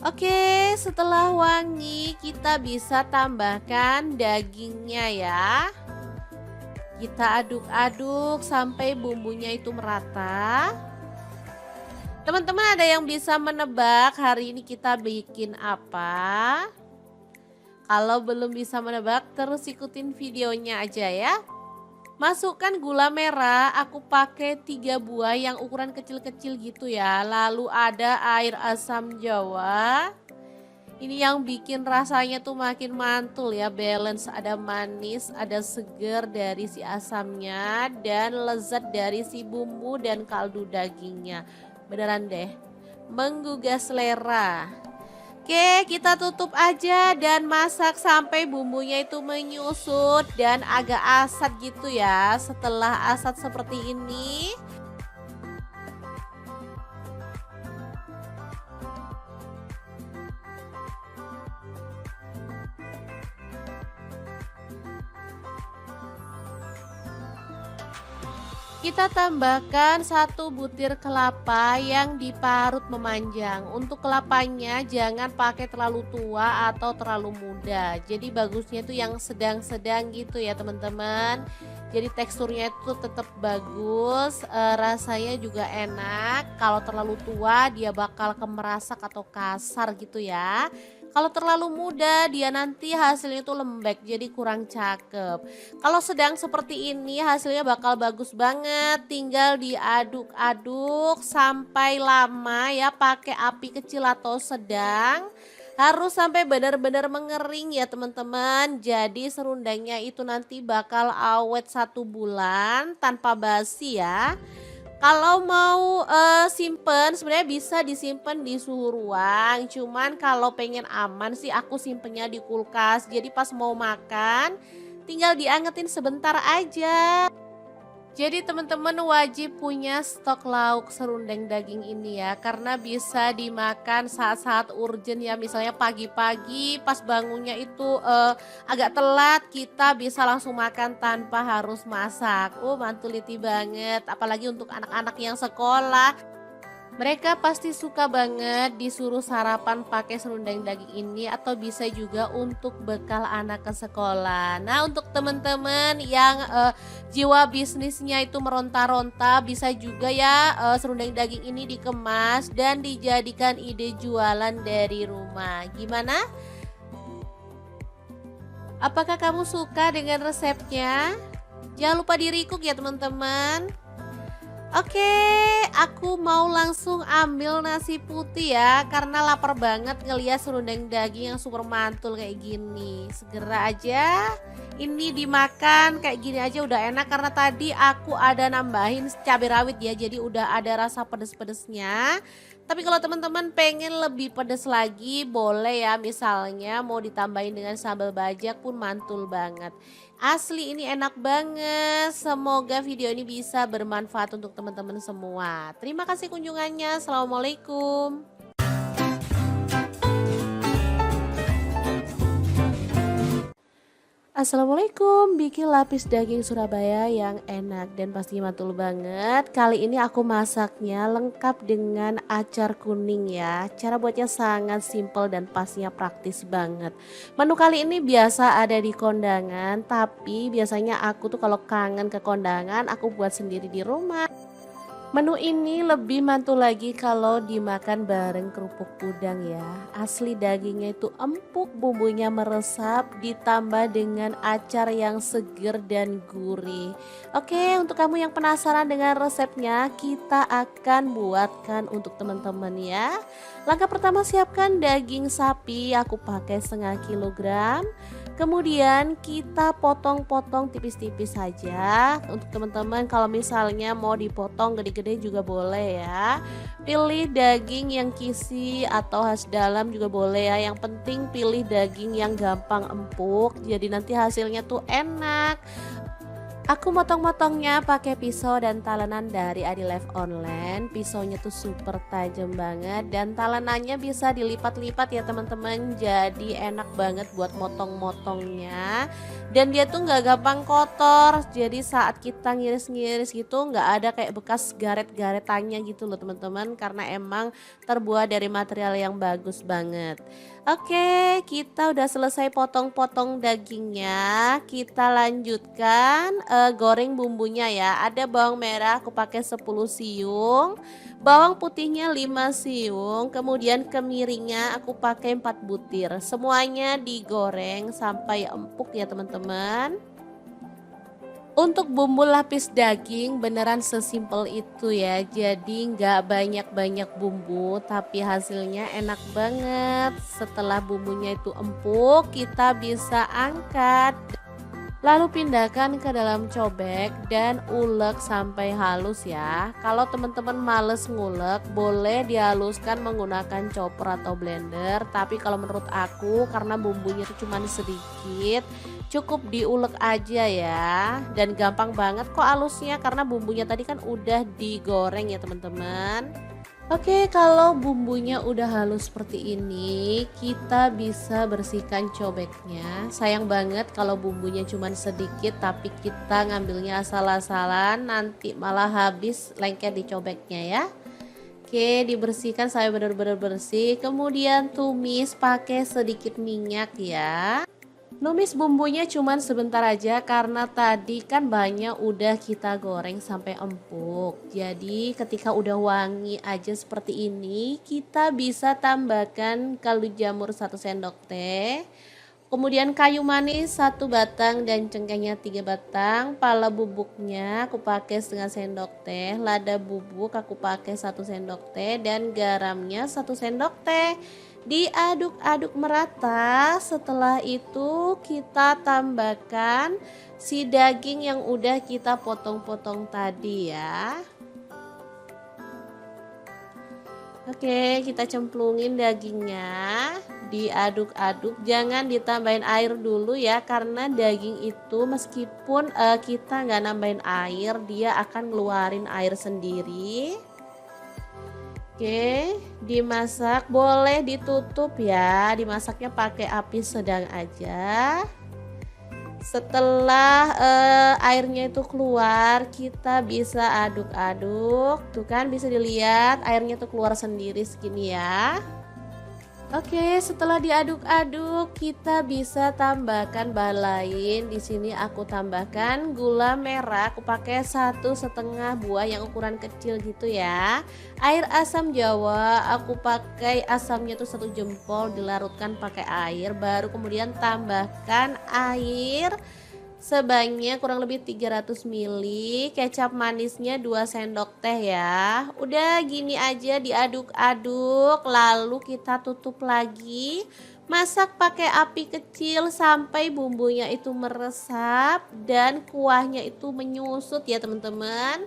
Oke, setelah wangi kita bisa tambahkan dagingnya ya. Kita aduk-aduk sampai bumbunya itu merata. Teman-teman, ada yang bisa menebak hari ini kita bikin apa? Kalau belum bisa menebak, terus ikutin videonya aja ya. Masukkan gula merah, aku pakai 3 buah yang ukuran kecil-kecil gitu ya. Lalu ada air asam jawa. Ini yang bikin rasanya tuh makin mantul ya, balance, ada manis, ada seger dari si asamnya, dan lezat dari si bumbu dan kaldu dagingnya. Beneran deh, menggugah selera. Oke, kita tutup aja dan masak sampai bumbunya itu menyusut dan agak asat gitu ya. Setelah asat seperti ini, kita tambahkan 1 butir kelapa yang diparut memanjang. Untuk kelapanya jangan pakai terlalu tua atau terlalu muda. Jadi bagusnya itu yang sedang-sedang gitu ya teman-teman. Jadi teksturnya itu tetap bagus, rasanya juga enak. Kalau terlalu tua dia bakal kemerasak atau kasar gitu ya. Kalau terlalu muda dia nanti hasilnya tuh lembek, jadi kurang cakep. Kalau sedang seperti ini hasilnya bakal bagus banget. Tinggal diaduk-aduk sampai lama ya, pakai api kecil atau sedang. Harus sampai benar-benar mengering ya teman-teman. Jadi serundengnya itu nanti bakal awet 1 bulan tanpa basi ya. Kalau mau simpen sebenarnya bisa disimpan di suhu ruang. Cuman kalau pengen aman sih aku simpennya di kulkas. Jadi pas mau makan tinggal diangetin sebentar aja. Jadi teman-teman wajib punya stok lauk serundeng daging ini ya, karena bisa dimakan saat-saat urgent ya, misalnya pagi-pagi pas bangunnya itu agak telat, kita bisa langsung makan tanpa harus masak. Mantuliti banget, apalagi untuk anak-anak yang sekolah. Mereka pasti suka banget disuruh sarapan pakai serundeng daging ini, atau bisa juga untuk bekal anak ke sekolah. Nah, untuk teman-teman yang jiwa bisnisnya itu meronta-ronta, bisa juga ya serundeng daging ini dikemas dan dijadikan ide jualan dari rumah. Gimana? Apakah kamu suka dengan resepnya? Jangan lupa di-recook ya teman-teman. Oke, aku mau langsung ambil nasi putih ya, karena lapar banget ngeliat serundeng daging yang super mantul kayak gini. Segera aja, ini dimakan kayak gini aja udah enak, karena tadi aku ada nambahin cabai rawit ya, jadi udah ada rasa pedes-pedesnya. Tapi kalau teman-teman pengen lebih pedas lagi boleh ya, misalnya mau ditambahin dengan sambal bajak pun mantul banget. Asli ini enak banget. Semoga video ini bisa bermanfaat untuk teman-teman semua. Terima kasih kunjungannya. Assalamualaikum. Assalamualaikum, bikin lapis daging Surabaya yang enak dan pastinya mantul banget. Kali ini aku masaknya lengkap dengan acar kuning ya. Cara buatnya sangat simple dan pastinya praktis banget. Menu kali ini biasa ada di kondangan, tapi biasanya aku tuh kalau kangen ke kondangan aku buat sendiri di rumah. Menu ini lebih mantul lagi kalau dimakan bareng kerupuk udang ya. Asli dagingnya itu empuk, bumbunya meresap, ditambah dengan acar yang seger dan gurih. Oke, untuk kamu yang penasaran dengan resepnya, kita akan buatkan untuk teman-teman ya. Langkah pertama, siapkan daging sapi, aku pakai setengah kilogram. Kemudian kita potong-potong tipis-tipis saja. Untuk teman-teman kalau misalnya mau dipotong gede-gede juga boleh ya. Pilih daging yang kisi atau khas dalam juga boleh ya. Yang penting pilih daging yang gampang empuk. Jadi nanti hasilnya tuh enak. Aku motong-motongnya pakai pisau dan talenan dari Adi Life Online. Pisaunya tuh super tajam banget dan talenannya bisa dilipat-lipat ya teman-teman. Jadi enak banget buat motong-motongnya. Dan dia tuh nggak gampang kotor. Jadi saat kita ngiris-ngiris gitu nggak ada kayak bekas garet-garetannya gitu loh teman-teman. Karena emang terbuat dari material yang bagus banget. Oke, kita udah selesai potong-potong dagingnya. Kita lanjutkan goreng bumbunya ya. Ada bawang merah aku pakai 10 siung, bawang putihnya 5 siung, kemudian kemiringnya aku pakai 4 butir. Semuanya digoreng sampai empuk ya teman-teman. Untuk bumbu lapis daging beneran sesimpel itu ya. Jadi nggak banyak-banyak bumbu tapi hasilnya enak banget. Setelah bumbunya itu empuk kita bisa angkat. Lalu pindahkan ke dalam cobek dan ulek sampai halus ya. Kalau teman-teman males ngulek boleh dihaluskan menggunakan chopper atau blender. Tapi kalau menurut aku karena bumbunya itu cuma sedikit cukup diulek aja ya. Dan gampang banget kok halusnya karena bumbunya tadi kan udah digoreng ya teman-teman. Oke, kalau bumbunya udah halus seperti ini, kita bisa bersihkan cobeknya. Sayang banget kalau bumbunya cuma sedikit tapi kita ngambilnya asal-asalan, nanti malah habis lengket di cobeknya ya. Oke, dibersihkan sampai benar-benar bersih. Kemudian tumis pakai sedikit minyak ya. Numis bumbunya cuman sebentar aja karena tadi kan banyak udah kita goreng sampai empuk. Jadi ketika udah wangi aja seperti ini, kita bisa tambahkan kaldu jamur 1 sendok teh. Kemudian kayu manis 1 batang dan cengkehnya 3 batang. Pala bubuknya aku pakai setengah sendok teh. Lada bubuk aku pakai 1 sendok teh dan garamnya 1 sendok teh. Diaduk-aduk merata. Setelah itu kita tambahkan si daging yang udah kita potong-potong tadi ya. Oke, kita cemplungin dagingnya, diaduk-aduk, jangan ditambahin air dulu ya karena daging itu meskipun kita nggak nambahin air, dia akan ngeluarin air sendiri. Oke, dimasak, boleh ditutup ya, dimasaknya pakai api sedang aja. Setelah airnya itu keluar, kita bisa aduk-aduk. Tuh kan bisa dilihat airnya tuh keluar sendiri segini ya. Oke, setelah diaduk-aduk, kita bisa tambahkan bahan lain. Di sini aku tambahkan gula merah. Aku pakai 1,5 buah yang ukuran kecil gitu ya. Air asam jawa, aku pakai asamnya tuh 1 jempol, dilarutkan pakai air. Baru kemudian tambahkan air sebanyak kurang lebih 300 ml, kecap manisnya 2 sendok teh ya. Udah gini aja diaduk-aduk, lalu kita tutup lagi. Masak pakai api kecil sampai bumbunya itu meresap dan kuahnya itu menyusut ya teman-teman.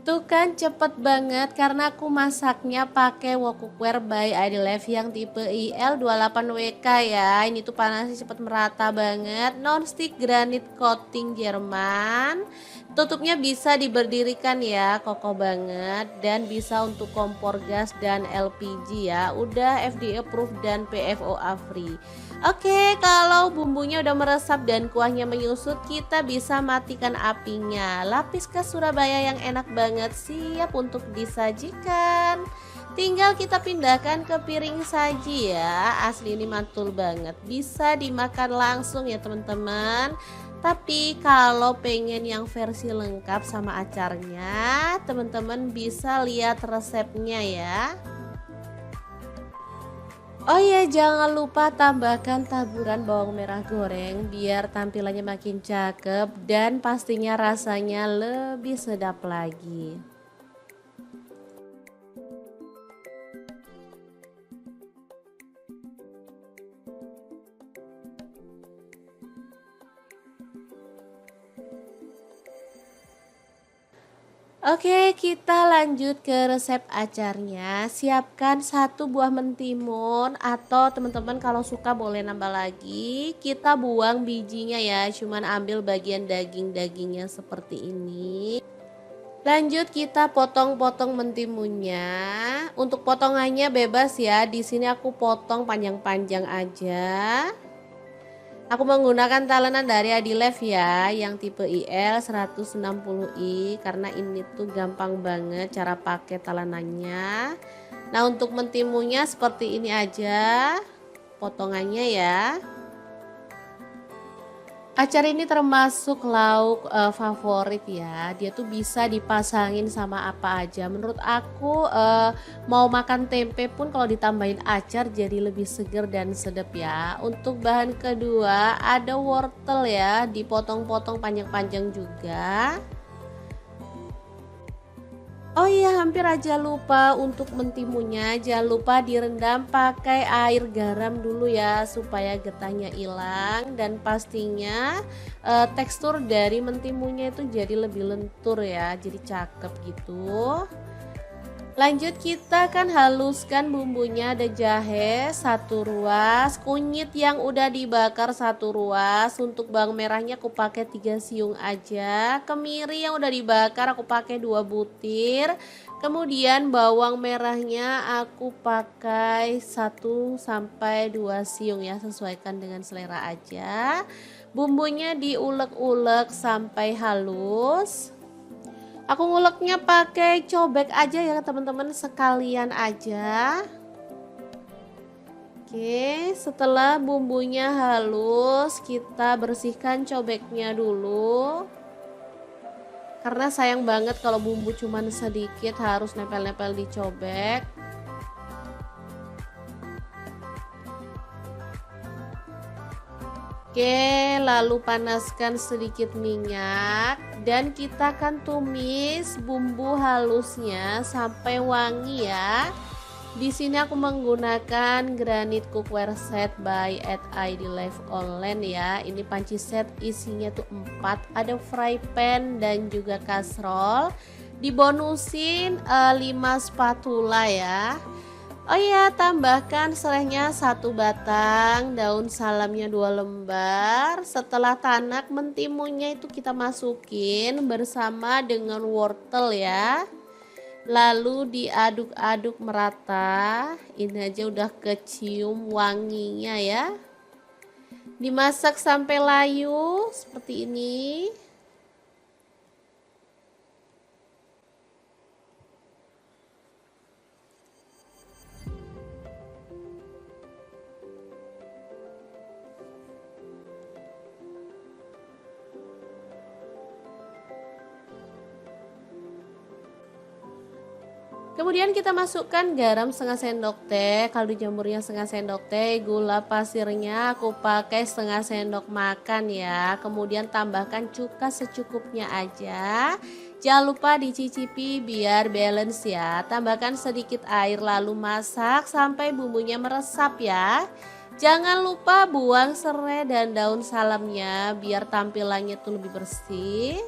Tuh kan cepet banget karena aku masaknya pakai wok cookware by Adi Life yang tipe IL28WK ya. Ini tuh panasnya cepet merata banget. Non-stick granite coating Jerman. Tutupnya bisa diberdirikan ya, kokoh banget. Dan bisa untuk kompor gas dan LPG ya. Udah FDA approved dan PFOA free. Oke, kalau bumbunya udah meresap dan kuahnya menyusut, kita bisa matikan apinya. Lapis khas Surabaya yang enak banget siap untuk disajikan. Tinggal kita pindahkan ke piring saji ya. Asli ini mantul banget. Bisa dimakan langsung ya teman-teman. Tapi kalau pengen yang versi lengkap sama acarnya, teman-teman bisa lihat resepnya ya. Oh iya, jangan lupa tambahkan taburan bawang merah goreng biar tampilannya makin cakep dan pastinya rasanya lebih sedap lagi. Oke, kita lanjut ke resep acarnya. Siapkan satu buah mentimun atau teman-teman kalau suka boleh nambah lagi. Kita buang bijinya ya, cuman ambil bagian daging-dagingnya seperti ini. Lanjut kita potong-potong mentimunnya. Untuk potongannya bebas ya. Di sini aku potong panjang-panjang aja. Aku menggunakan talenan dari Adilef ya, yang tipe IL 160i karena ini tuh gampang banget cara pakai talenannya. Nah, untuk mentimunnya seperti ini aja potongannya ya. Acar ini termasuk lauk favorit ya. Dia tuh bisa dipasangin sama apa aja. Menurut aku mau makan tempe pun kalau ditambahin acar jadi lebih seger dan sedap ya. Untuk bahan kedua ada wortel ya, dipotong-potong panjang-panjang juga. Oh iya, hampir aja lupa untuk mentimunnya. Jangan lupa direndam pakai air garam dulu ya supaya getahnya hilang dan pastinya tekstur dari mentimunnya itu jadi lebih lentur ya, jadi cakep gitu. Lanjut kita kan haluskan bumbunya, ada jahe 1 ruas, kunyit yang udah dibakar 1 ruas, untuk bawang merahnya aku pakai 3 siung aja, kemiri yang udah dibakar aku pakai 2 butir, kemudian bawang merahnya aku pakai 1 sampai 2 siung ya, sesuaikan dengan selera aja. Bumbunya diulek-ulek sampai halus. Aku nguleknya pakai cobek aja ya teman-teman, sekalian aja. Oke, setelah bumbunya halus, kita bersihkan cobeknya dulu. Karena sayang banget kalau bumbu cuman sedikit harus nempel-nempel di cobek. Oke, lalu panaskan sedikit minyak dan kita akan tumis bumbu halusnya sampai wangi ya. Di sini aku menggunakan granit cookware set by Adilef online ya. Ini panci set isinya tuh 4, ada fry pan dan juga kastrol. Dibonusin 5 spatula ya. Oh iya, tambahkan serehnya 1 batang, daun salamnya 2 lembar. Setelah tanak, mentimunnya itu kita masukin bersama dengan wortel ya. Lalu diaduk-aduk merata. Ini aja udah kecium wanginya ya. Dimasak sampai layu seperti ini. Kemudian kita masukkan garam setengah sendok teh, kaldu jamurnya setengah sendok teh, gula pasirnya aku pakai setengah sendok makan ya. Kemudian tambahkan cuka secukupnya aja. Jangan lupa dicicipi biar balance ya. Tambahkan sedikit air lalu masak sampai bumbunya meresap ya. Jangan lupa buang serai dan daun salamnya biar tampilannya tuh lebih bersih.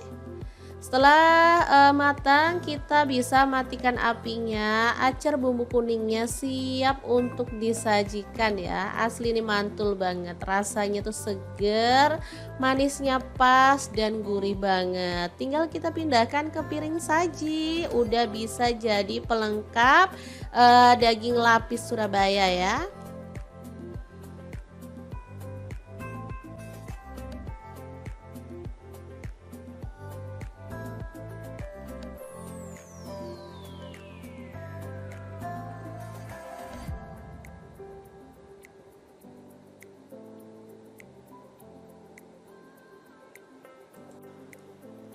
Setelah matang, kita bisa matikan apinya. Acar bumbu kuningnya siap untuk disajikan ya. Asli ini mantul banget, rasanya tuh seger, manisnya pas dan gurih banget. Tinggal kita pindahkan ke piring saji. Udah bisa jadi pelengkap daging lapis Surabaya ya.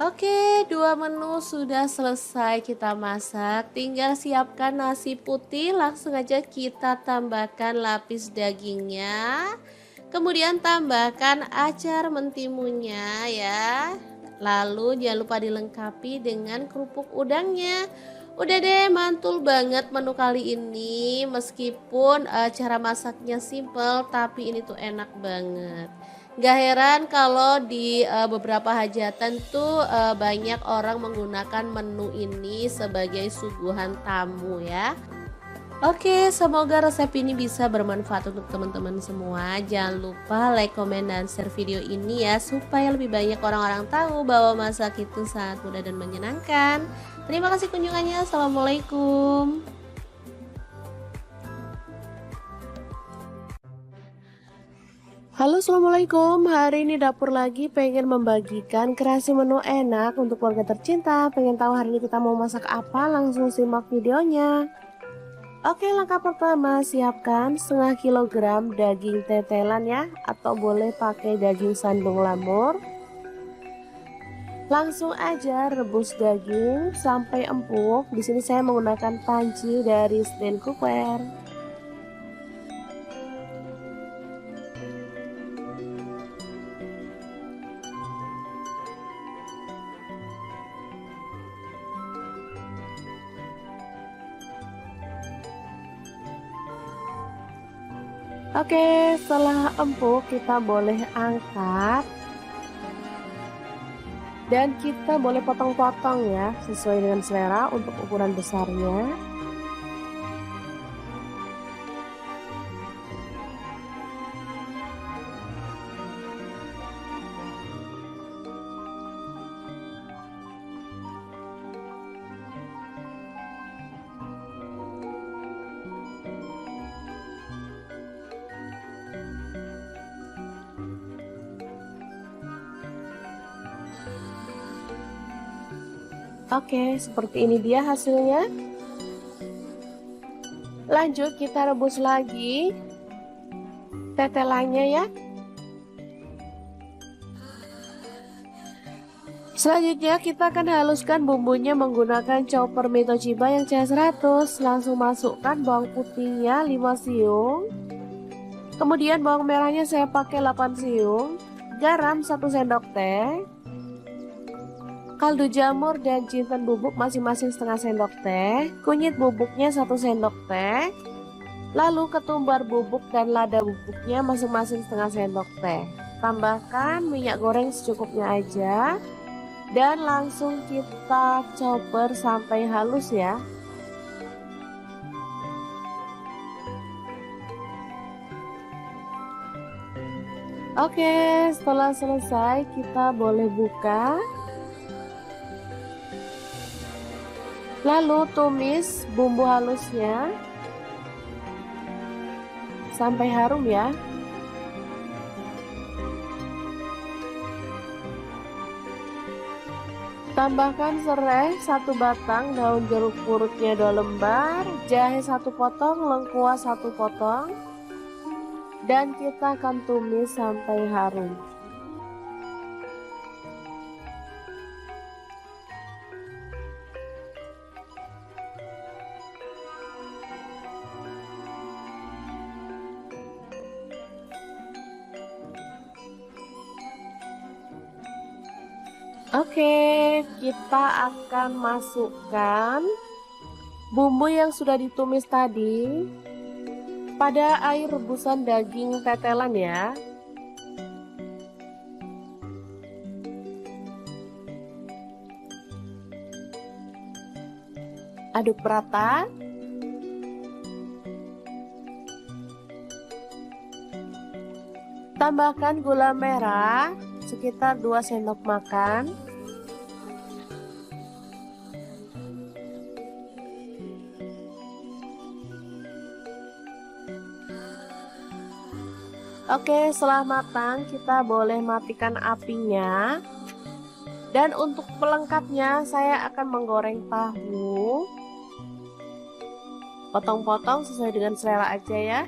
Oke, 2 menu sudah selesai kita masak. Tinggal siapkan nasi putih, langsung aja kita tambahkan lapis dagingnya. Kemudian tambahkan acar mentimunnya ya. Lalu jangan lupa dilengkapi dengan kerupuk udangnya. Udah deh, mantul banget menu kali ini. Meskipun cara masaknya simple, tapi ini tuh enak banget. Gak heran kalau di beberapa hajatan tuh banyak orang menggunakan menu ini sebagai suguhan tamu ya. Oke, semoga resep ini bisa bermanfaat untuk teman-teman semua. Jangan lupa like, komen, dan share video ini ya, supaya lebih banyak orang-orang tahu bahwa masak itu sangat mudah dan menyenangkan. Terima kasih kunjungannya. Assalamualaikum. Halo, assalamualaikum. Hari ini dapur lagi pengen membagikan kreasi menu enak untuk keluarga tercinta. Pengen tahu hari ini kita mau masak apa? Langsung simak videonya. Oke, langkah pertama siapkan setengah kilogram daging tetelan ya, atau boleh pakai daging sandung lamur. Langsung aja rebus daging sampai empuk. Di sini saya menggunakan panci dari stand cookware. Oke, setelah empuk kita boleh angkat dan kita boleh potong-potong ya, sesuai dengan selera untuk ukuran besarnya. Oke, seperti ini dia hasilnya. Lanjut kita rebus lagi tetelannya ya. Selanjutnya kita akan haluskan bumbunya menggunakan chopper Mitochiba yang CH100. Langsung masukkan bawang putihnya 5 siung. Kemudian bawang merahnya saya pakai 8 siung. Garam 1 sendok teh. Kaldu jamur dan jinten bubuk masing-masing setengah sendok teh, kunyit bubuknya 1 sendok teh, lalu ketumbar bubuk dan lada bubuknya masing-masing setengah sendok teh. Tambahkan minyak goreng secukupnya aja dan langsung kita chopper sampai halus ya. Oke, setelah selesai kita boleh buka. Lalu tumis bumbu halusnya sampai harum ya. Tambahkan serai 1 batang, daun jeruk purutnya 2 lembar, jahe 1 potong, lengkuas 1 potong, dan kita akan tumis sampai harum. Oke, kita akan masukkan bumbu yang sudah ditumis tadi pada air rebusan daging tetelan ya. Aduk merata. Tambahkan gula merah sekitar 2 sendok makan. Oke, setelah matang kita boleh matikan apinya. Dan untuk pelengkapnya saya akan menggoreng tahu. Potong-potong sesuai dengan selera aja ya.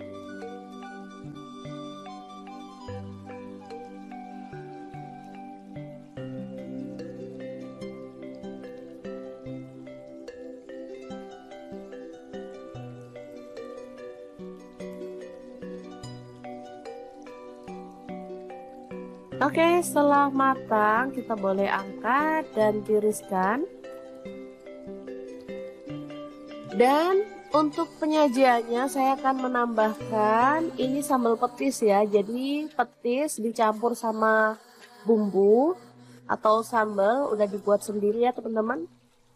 Oke, setelah matang kita boleh angkat dan tiriskan. Dan Untuk penyajiannya saya akan menambahkan ini sambal petis ya. Jadi petis dicampur sama bumbu atau sambal udah dibuat sendiri ya teman-teman.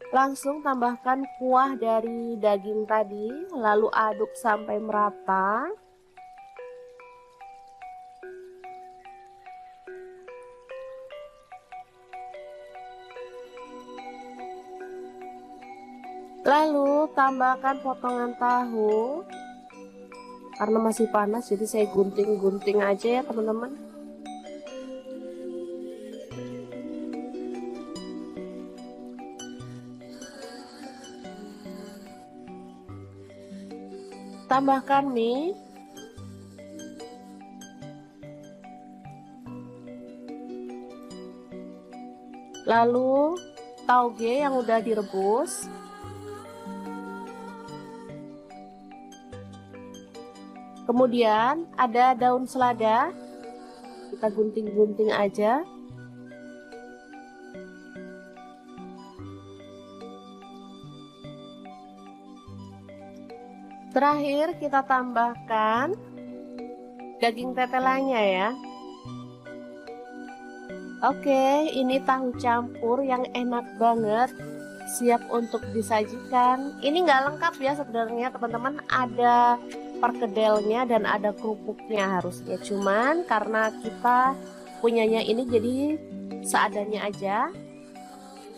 Langsung tambahkan kuah dari daging tadi, lalu aduk sampai merata. Lalu tambahkan potongan tahu. Karena masih panas jadi saya gunting-gunting aja ya teman-teman. Tambahkan mie. Lalu tauge yang udah direbus. Kemudian ada daun selada. Kita gunting-gunting aja. Terakhir kita tambahkan daging tetelannya ya. Oke, ini tahu campur yang enak banget, siap untuk disajikan. Ini nggak lengkap ya sebenarnya teman-teman, ada perkedelnya dan ada kerupuknya harusnya. Cuman karena kita punyanya ini jadi seadanya aja.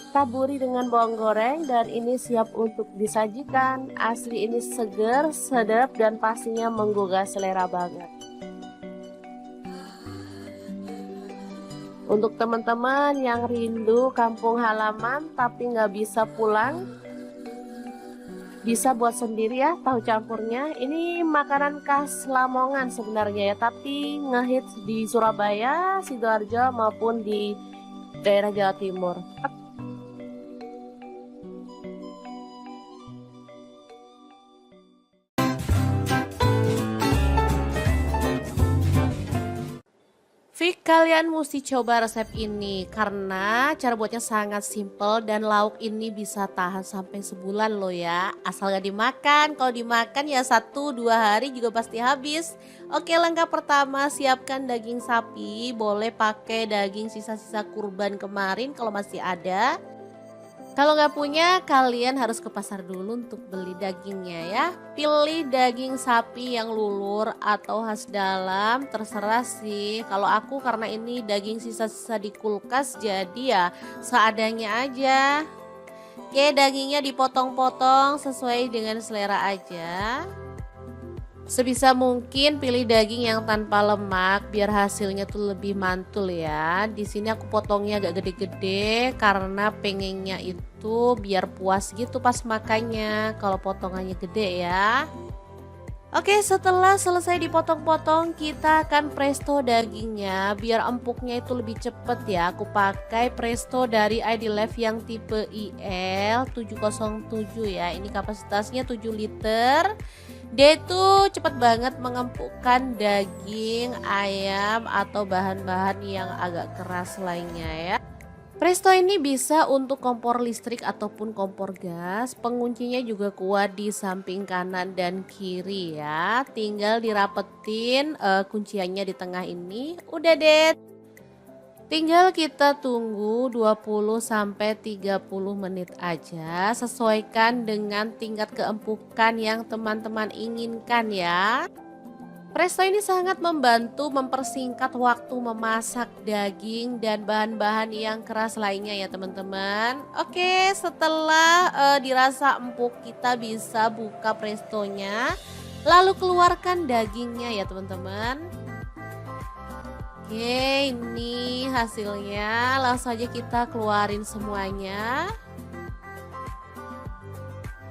Taburi dengan bawang goreng dan ini siap untuk disajikan. Asli ini seger, sedap dan pastinya menggugah selera banget. Untuk teman-teman yang rindu kampung halaman tapi nggak bisa pulang, bisa buat sendiri ya tahu campurnya. Ini makanan khas Lamongan sebenarnya ya, tapi ngehits di Surabaya, Sidoarjo maupun di daerah Jawa Timur. Fik, kalian mesti coba resep ini karena cara buatnya sangat simple dan lauk ini bisa tahan sampai sebulan loh ya. Asal gak dimakan, kalau dimakan ya 1-2 hari juga pasti habis. Oke, langkah pertama siapkan daging sapi, boleh pakai daging sisa-sisa kurban kemarin kalau masih ada. Kalau nggak punya, kalian harus ke pasar dulu untuk beli dagingnya ya. Pilih daging sapi yang lulur atau khas dalam, terserah sih. Kalau aku karena ini daging sisa-sisa di kulkas, jadi ya seadanya aja. Oke, dagingnya dipotong-potong sesuai dengan selera aja. Sebisa mungkin pilih daging yang tanpa lemak biar hasilnya tuh lebih mantul ya. Di sini aku potongnya agak gede-gede karena pengennya itu biar puas gitu pas makannya kalau potongannya gede ya. Oke, setelah selesai dipotong-potong kita akan presto dagingnya biar empuknya itu lebih cepet ya. Aku pakai presto dari ID Life yang tipe IL 707 ya. Ini kapasitasnya 7 liter. Dia itu cepat banget mengempukkan daging, ayam atau bahan-bahan yang agak keras lainnya ya. Presto ini bisa untuk kompor listrik ataupun kompor gas. Penguncinya juga kuat di samping kanan dan kiri ya. Tinggal dirapetin kunciannya di tengah ini. Udah deh. Tinggal kita tunggu 20-30 menit aja. Sesuaikan dengan tingkat keempukan yang teman-teman inginkan ya. Presto ini sangat membantu mempersingkat waktu memasak daging dan bahan-bahan yang keras lainnya ya teman-teman. Oke, setelah dirasa empuk kita bisa buka prestonya. Lalu keluarkan dagingnya ya teman-teman. Oke, ini hasilnya. Langsung aja kita keluarin semuanya.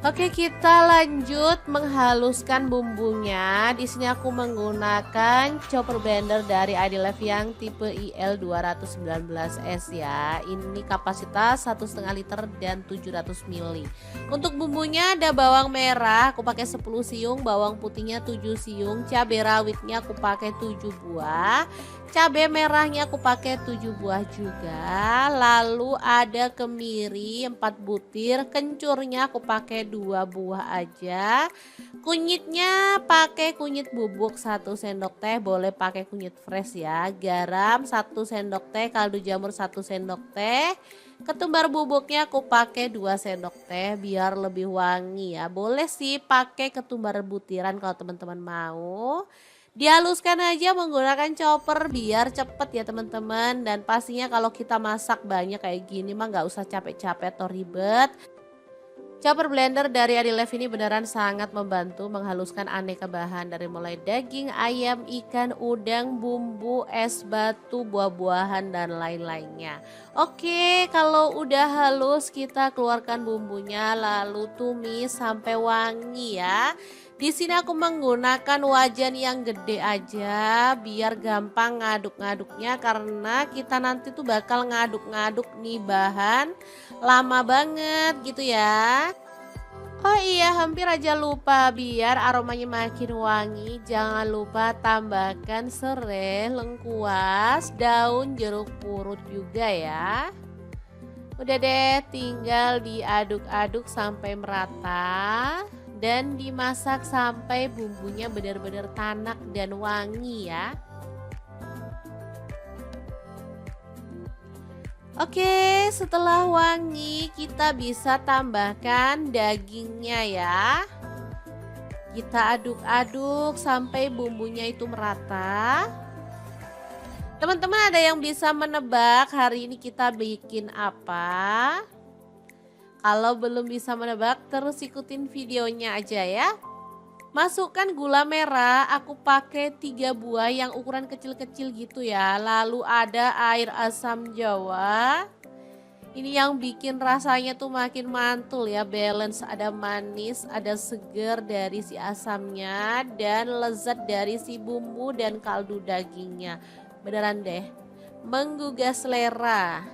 Oke, kita lanjut menghaluskan bumbunya. Di sini aku menggunakan chopper blender dari ID Life yang tipe IL 219S ya. Ini kapasitas 1,5 liter dan 700 ml. Untuk bumbunya ada bawang merah, aku pakai 10 siung, bawang putihnya 7 siung, cabai rawitnya aku pakai 7 buah. Cabai merahnya aku pakai 7 buah juga. Lalu ada kemiri 4 butir, kencurnya aku pakai 2 buah aja. Kunyitnya pakai kunyit bubuk 1 sendok teh, boleh pakai kunyit fresh ya. Garam 1 sendok teh, kaldu jamur 1 sendok teh. Ketumbar bubuknya aku pakai 2 sendok teh biar lebih wangi ya. Boleh sih pakai ketumbar butiran kalau teman-teman mau. Dihaluskan aja menggunakan chopper biar cepet ya teman-teman. Dan pastinya kalau kita masak banyak kayak gini mah nggak usah capek-capek atau ribet. Chopper blender dari Adilef ini beneran sangat membantu menghaluskan aneka bahan dari mulai daging, ayam, ikan, udang, bumbu, es batu, buah-buahan dan lain-lainnya. Oke, kalau udah halus kita keluarkan bumbunya lalu tumis sampai wangi ya. Di sini aku menggunakan wajan yang gede aja biar gampang ngaduk-ngaduknya karena kita nanti tuh bakal ngaduk-ngaduk nih bahan lama banget gitu ya. Oh iya, hampir aja lupa, biar aromanya makin wangi jangan lupa tambahkan serai, lengkuas, daun jeruk purut juga ya. Udah deh, tinggal diaduk-aduk sampai merata dan dimasak sampai bumbunya benar-benar tanak dan wangi ya. Oke, setelah wangi kita bisa tambahkan dagingnya ya. Kita aduk-aduk sampai bumbunya itu merata. Teman-teman ada yang bisa menebak hari ini kita bikin apa? Kalau belum bisa menebak terus ikutin videonya aja ya. Masukkan gula merah, aku pakai 3 buah yang ukuran kecil-kecil gitu ya. Lalu ada air asam jawa. Ini yang bikin rasanya tuh makin mantul ya, balance, ada manis, ada seger dari si asamnya dan lezat dari si bumbu dan kaldu dagingnya. Beneran deh, menggugah selera.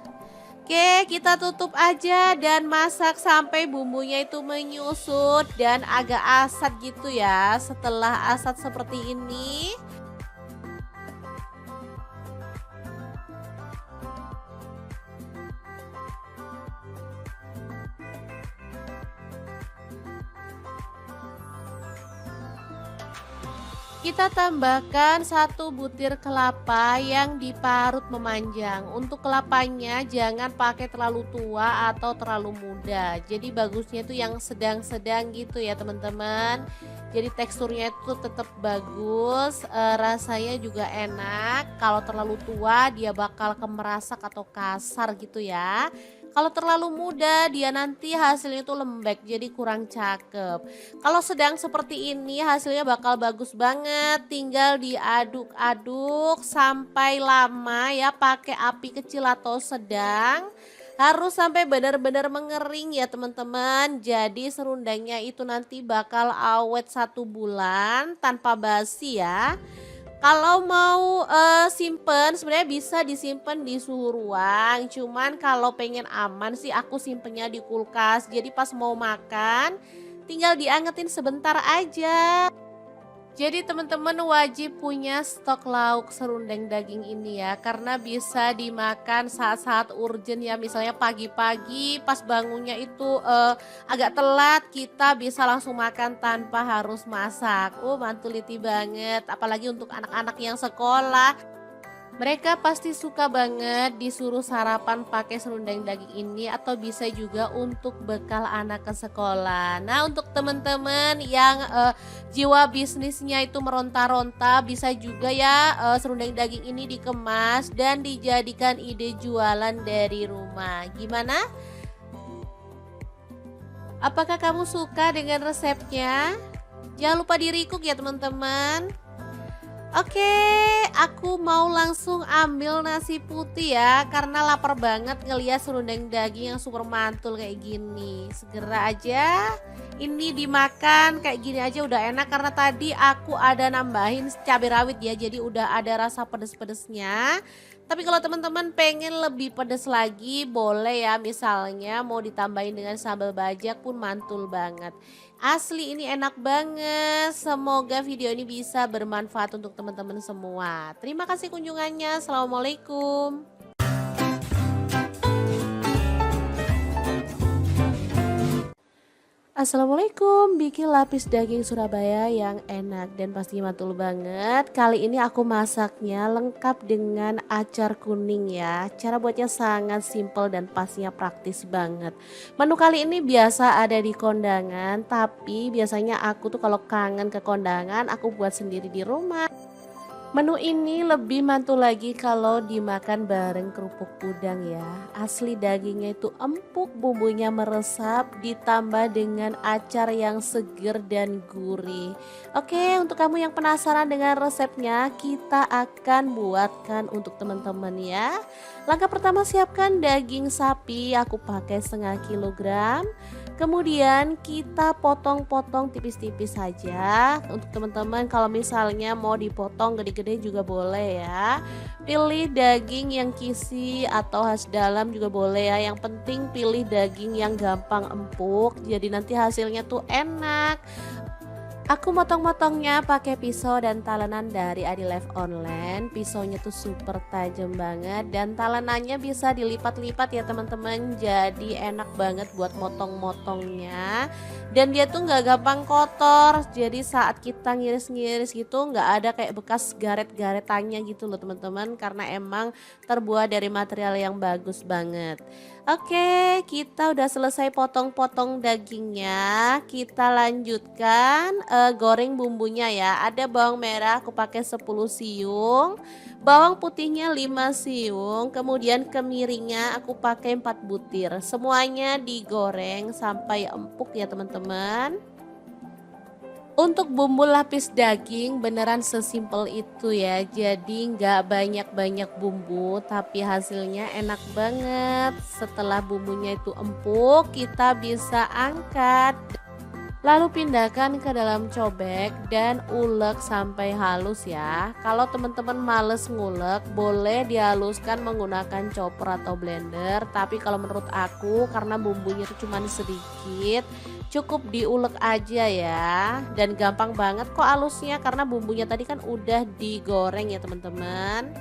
Oke, kita tutup aja dan masak sampai bumbunya itu menyusut dan agak asat gitu ya. Setelah asat seperti ini, kita tambahkan 1 butir kelapa yang diparut memanjang. Untuk kelapanya jangan pakai terlalu tua atau terlalu muda. Jadi bagusnya itu yang sedang-sedang gitu ya teman-teman. Jadi teksturnya itu tetap bagus, rasanya juga enak. Kalau terlalu tua dia bakal kemerasak atau kasar gitu ya. Kalau terlalu muda dia nanti hasilnya tuh lembek jadi kurang cakep. Kalau sedang seperti ini hasilnya bakal bagus banget. Tinggal diaduk-aduk sampai lama ya, pakai api kecil atau sedang. Harus sampai benar-benar mengering ya teman-teman. Jadi serundengnya itu nanti bakal awet 1 bulan tanpa basi ya. Kalau mau simpen sebenarnya bisa disimpan di suhu ruang. Cuman kalau pengen aman sih aku simpennya di kulkas. Jadi pas mau makan tinggal diangetin sebentar aja. Jadi teman-teman wajib punya stok lauk serundeng daging ini ya. Karena bisa dimakan saat-saat urgent ya. Misalnya pagi-pagi pas bangunnya itu agak telat, kita bisa langsung makan tanpa harus masak. Oh mantuliti banget, apalagi untuk anak-anak yang sekolah. Mereka pasti suka banget disuruh sarapan pakai serundeng daging ini atau bisa juga untuk bekal anak ke sekolah. Nah untuk teman-teman yang jiwa bisnisnya itu meronta-ronta bisa juga ya serundeng daging ini dikemas dan dijadikan ide jualan dari rumah. Gimana? Apakah kamu suka dengan resepnya? Jangan lupa di-recook ya teman-teman. Oke, aku mau langsung ambil nasi putih ya karena lapar banget ngeliat serundeng daging yang super mantul kayak gini. Segera aja ini dimakan kayak gini aja udah enak karena tadi aku ada nambahin cabai rawit ya, jadi udah ada rasa pedes-pedesnya. Tapi kalau teman-teman pengen lebih pedes lagi boleh ya, misalnya mau ditambahin dengan sambal bajak pun mantul banget. Asli ini enak banget. Semoga video ini bisa bermanfaat untuk teman-teman semua. Terima kasih kunjungannya. Assalamualaikum. Assalamualaikum, bikin lapis daging Surabaya yang enak dan pastinya mantul banget. Kali ini aku masaknya lengkap dengan acar kuning ya. Cara buatnya sangat simple dan pastinya praktis banget. Menu kali ini biasa ada di kondangan, tapi biasanya aku tuh kalau kangen ke kondangan aku buat sendiri di rumah. Menu ini lebih mantul lagi kalau dimakan bareng kerupuk udang ya. Asli dagingnya itu empuk, bumbunya meresap, ditambah dengan acar yang seger dan gurih. Oke, untuk kamu yang penasaran dengan resepnya, kita akan buatkan untuk teman-teman ya. Langkah pertama, siapkan daging sapi, aku pakai setengah kilogram. Kemudian kita potong-potong tipis-tipis saja. Untuk teman-teman kalau misalnya mau dipotong gede-gede juga boleh ya. Pilih daging yang kisi atau khas dalam juga boleh ya. Yang penting pilih daging yang gampang empuk. Jadi nanti hasilnya tuh enak. Aku motong-motongnya pakai pisau dan talenan dari Adilife Online. Pisaunya tuh super tajam banget dan talenannya bisa dilipat-lipat ya teman-teman. Jadi enak banget buat motong-motongnya. Dan dia tuh nggak gampang kotor. Jadi saat kita ngiris-ngiris gitu nggak ada kayak bekas garet-garetannya gitu loh teman-teman. Karena emang terbuat dari material yang bagus banget. Oke, kita udah selesai potong-potong dagingnya. Kita lanjutkan goreng bumbunya ya. Ada bawang merah aku pakai 10 siung, bawang putihnya 5 siung, kemudian kemiringnya aku pakai 4 butir. Semuanya digoreng sampai empuk ya teman-teman. Untuk bumbu lapis daging beneran sesimpel itu ya. Jadi nggak banyak-banyak bumbu tapi hasilnya enak banget. Setelah bumbunya itu empuk, kita bisa angkat. Lalu pindahkan ke dalam cobek dan ulek sampai halus ya. Kalau teman-teman males ngulek, boleh dihaluskan menggunakan chopper atau blender. Tapi kalau menurut aku karena bumbunya itu cuma sedikit, cukup diulek aja ya. Dan gampang banget kok halusnya karena bumbunya tadi kan udah digoreng ya teman-teman.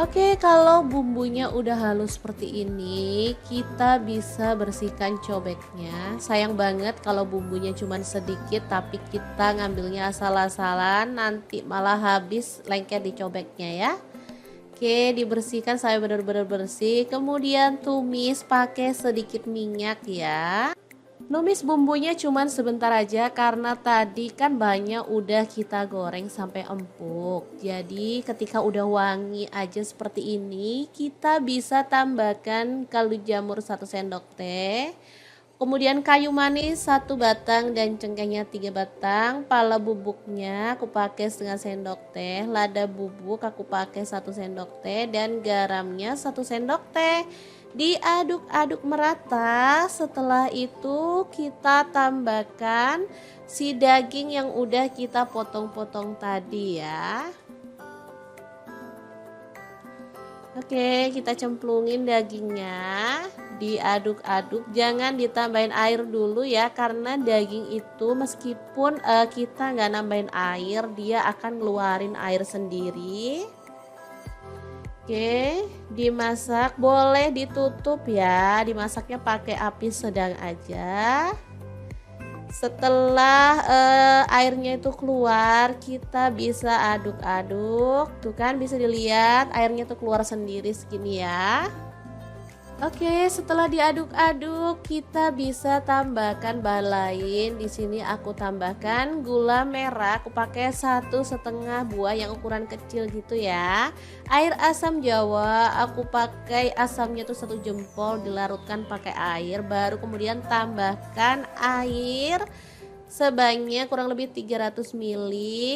Oke, kalau bumbunya udah halus seperti ini, kita bisa bersihkan cobeknya. Sayang banget kalau bumbunya cuma sedikit tapi kita ngambilnya asal-asalan, nanti malah habis lengket di cobeknya ya. Oke, dibersihkan sampai benar-benar bersih. Kemudian tumis pakai sedikit minyak ya. Numis bumbunya cuman sebentar aja karena tadi kan banyak udah kita goreng sampai empuk. Jadi ketika udah wangi aja seperti ini, kita bisa tambahkan kaldu jamur 1 sendok teh. Kemudian kayu manis 1 batang dan cengkehnya 3 batang. Pala bubuknya aku pakai setengah sendok teh. Lada bubuk aku pakai 1 sendok teh dan garamnya 1 sendok teh. Diaduk-aduk merata. Setelah itu kita tambahkan si daging yang udah kita potong-potong tadi ya. Oke, kita cemplungin dagingnya, diaduk-aduk, jangan ditambahin air dulu ya karena daging itu meskipun kita nggak nambahin air, dia akan ngeluarin air sendiri. Oke, dimasak, boleh ditutup ya, dimasaknya pakai api sedang aja. Setelah airnya itu keluar, kita bisa aduk-aduk. Tuh kan bisa dilihat airnya tuh keluar sendiri segini ya. Oke, setelah diaduk-aduk, kita bisa tambahkan bahan lain. Di sini aku tambahkan gula merah. Aku pakai 1,5 buah yang ukuran kecil gitu ya. Air asam jawa, aku pakai asamnya tuh 1 jempol, dilarutkan pakai air. Baru kemudian tambahkan air sebanyak kurang lebih 300 ml,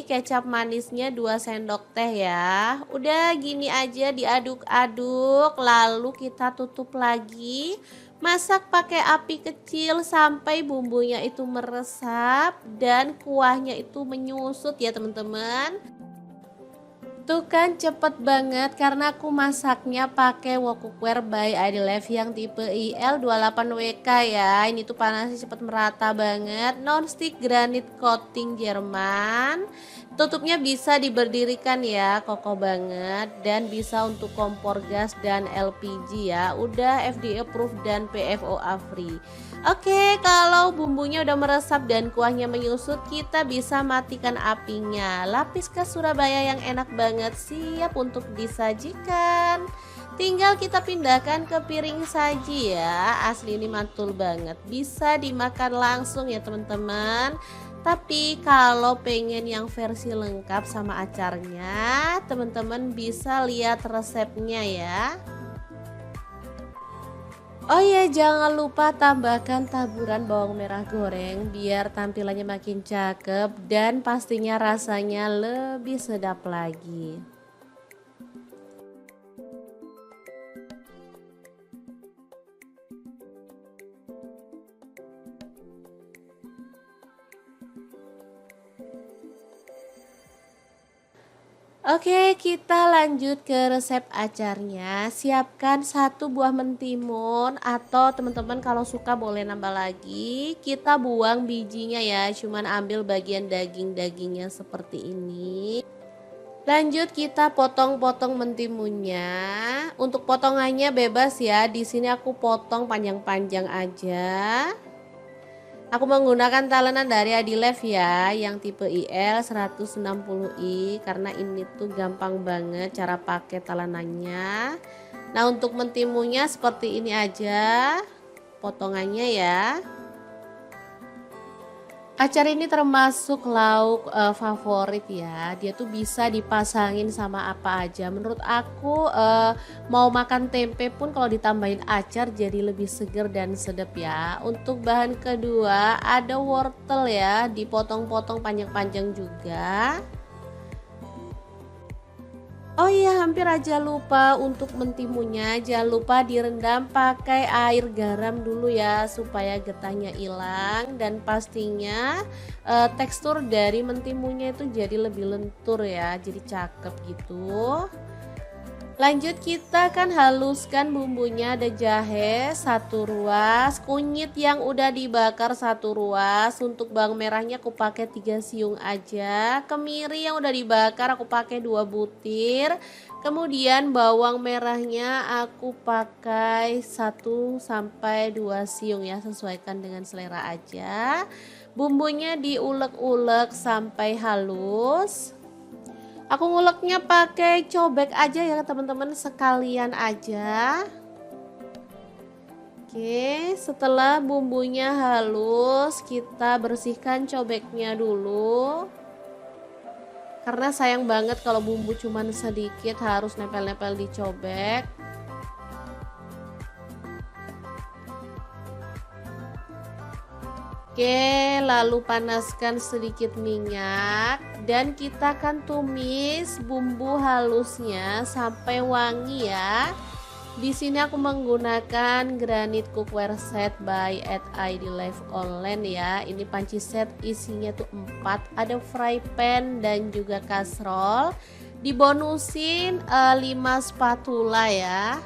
kecap manisnya 2 sendok teh ya. Udah gini aja diaduk-aduk, lalu kita tutup lagi. Masak pakai api kecil sampai bumbunya itu meresap dan kuahnya itu menyusut ya teman-teman. Tuh kan cepet banget karena aku masaknya pakai wok cookware by Adilife yang tipe IL28WK ya. Ini tuh panasnya cepet merata banget. Nonstick granit coating Jerman. Tutupnya bisa diberdirikan ya, kokoh banget dan bisa untuk kompor gas dan LPG ya. Udah FDA approved dan PFOA free. Oke, kalau bumbunya udah meresap dan kuahnya menyusut, kita bisa matikan apinya. Lapis khas Surabaya yang enak banget siap untuk disajikan. Tinggal kita pindahkan ke piring saji ya. Asli ini mantul banget. Bisa dimakan langsung ya teman-teman. Tapi kalau pengen yang versi lengkap sama acarnya, teman-teman bisa lihat resepnya ya. Oh ya, jangan lupa tambahkan taburan bawang merah goreng biar tampilannya makin cakep dan pastinya rasanya lebih sedap lagi. Oke, kita lanjut ke resep acarnya. Siapkan satu buah mentimun atau teman-teman kalau suka boleh nambah lagi. Kita buang bijinya ya, cuman ambil bagian daging-dagingnya seperti ini. Lanjut kita potong-potong mentimunnya. Untuk potongannya bebas ya. Di sini aku potong panjang-panjang aja. Aku menggunakan talenan dari Adilef ya, yang tipe IL 160i karena ini tuh gampang banget cara pakai talenannya. Nah, untuk mentimunnya seperti ini aja potongannya ya. Acar ini termasuk lauk favorit ya. Dia tuh bisa dipasangin sama apa aja. Menurut aku mau makan tempe pun kalau ditambahin acar jadi lebih seger dan sedap ya. Untuk bahan kedua ada wortel ya, dipotong-potong panjang-panjang juga. Oh iya, hampir aja lupa untuk mentimunnya. Jangan lupa direndam pakai air garam dulu ya supaya getahnya hilang dan pastinya tekstur dari mentimunnya itu jadi lebih lentur ya, jadi cakep gitu. Lanjut kita akan haluskan bumbunya. Ada jahe 1 ruas, kunyit yang udah dibakar 1 ruas. Untuk bawang merahnya aku pakai 3 siung aja. Kemiri yang udah dibakar aku pakai 2 butir. Kemudian bawang merahnya aku pakai 1 sampai 2 siung ya, sesuaikan dengan selera aja. Bumbunya diulek-ulek sampai halus. Aku nguleknya pakai cobek aja ya teman-teman, sekalian aja. Oke, setelah bumbunya halus, kita bersihkan cobeknya dulu. Karena sayang banget kalau bumbu cuman sedikit harus nempel-nempel di cobek. Oke, lalu panaskan sedikit minyak dan kita akan tumis bumbu halusnya sampai wangi ya. Di sini aku menggunakan granit cookware set by ID Life Online ya. Ini panci set isinya tuh 4, ada fry pan dan juga kastrol. Dibonusin 5 spatula ya.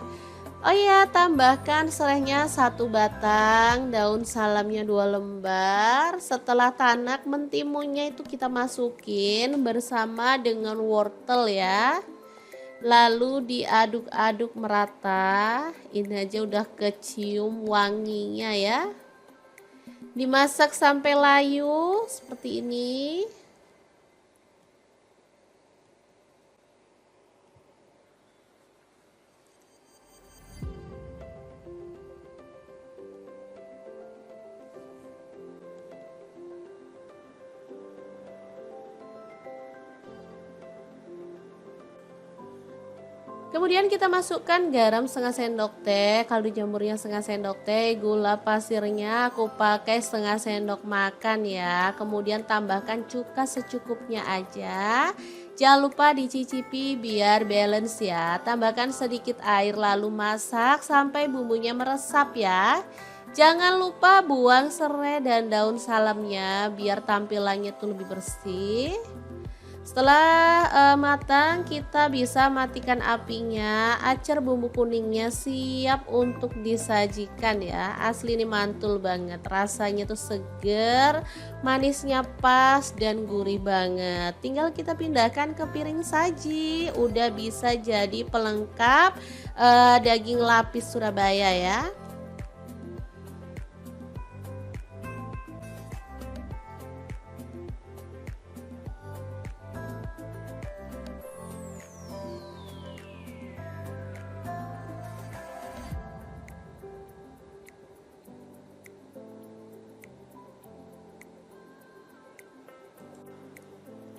Oh iya, tambahkan serehnya 1 batang, daun salamnya 2 lembar. Setelah tanak, mentimunnya itu kita masukin bersama dengan wortel ya. Lalu diaduk-aduk merata. Ini aja udah kecium wanginya ya. Dimasak sampai layu seperti ini. Kemudian kita masukkan garam setengah sendok teh, kaldu jamurnya setengah sendok teh, gula pasirnya aku pakai setengah sendok makan ya. Kemudian tambahkan cuka secukupnya aja. Jangan lupa dicicipi biar balance ya. Tambahkan sedikit air lalu masak sampai bumbunya meresap ya. Jangan lupa buang serai dan daun salamnya biar tampilannya tuh lebih bersih. Setelah matang, kita bisa matikan apinya. Acar bumbu kuningnya siap untuk disajikan ya. Asli ini mantul banget. Rasanya tuh seger, manisnya pas dan gurih banget. Tinggal kita pindahkan ke piring saji. Udah bisa jadi pelengkap daging lapis Surabaya ya.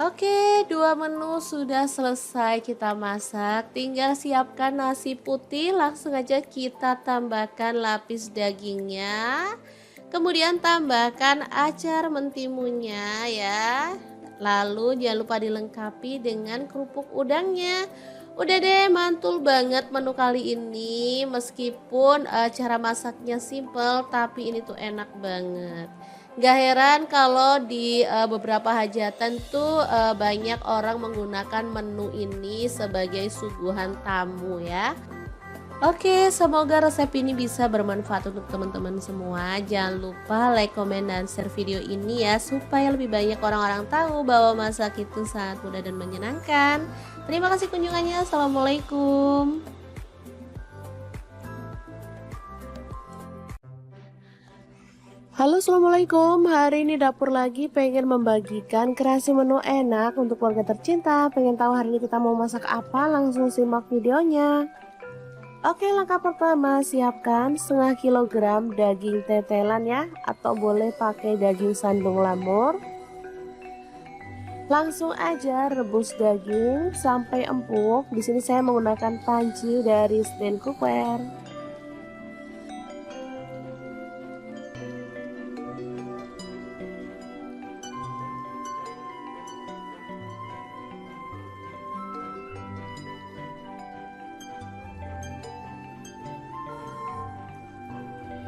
Oke, dua menu sudah selesai kita masak. Tinggal siapkan nasi putih, langsung aja kita tambahkan lapis dagingnya. Kemudian tambahkan acar mentimunnya ya. Lalu jangan lupa dilengkapi dengan kerupuk udangnya. Udah deh, mantul banget menu kali ini. Meskipun cara masaknya simple, tapi ini tuh enak banget. Gak heran kalau di beberapa hajatan tuh banyak orang menggunakan menu ini sebagai suguhan tamu ya. Oke, semoga resep ini bisa bermanfaat untuk teman-teman semua. Jangan lupa like, komen, dan share video ini ya, supaya lebih banyak orang-orang tahu bahwa masak itu sangat mudah dan menyenangkan. Terima kasih kunjungannya. Assalamualaikum. Halo, assalamualaikum. Hari ini dapur lagi pengen membagikan kreasi menu enak untuk keluarga tercinta. Pengen tahu hari ini kita mau masak apa? Langsung simak videonya. Oke, langkah pertama siapkan setengah kilogram daging tetelan ya, atau boleh pakai daging sandung lamur. Langsung aja rebus daging sampai empuk. Di sini saya menggunakan panci dari stand cookware.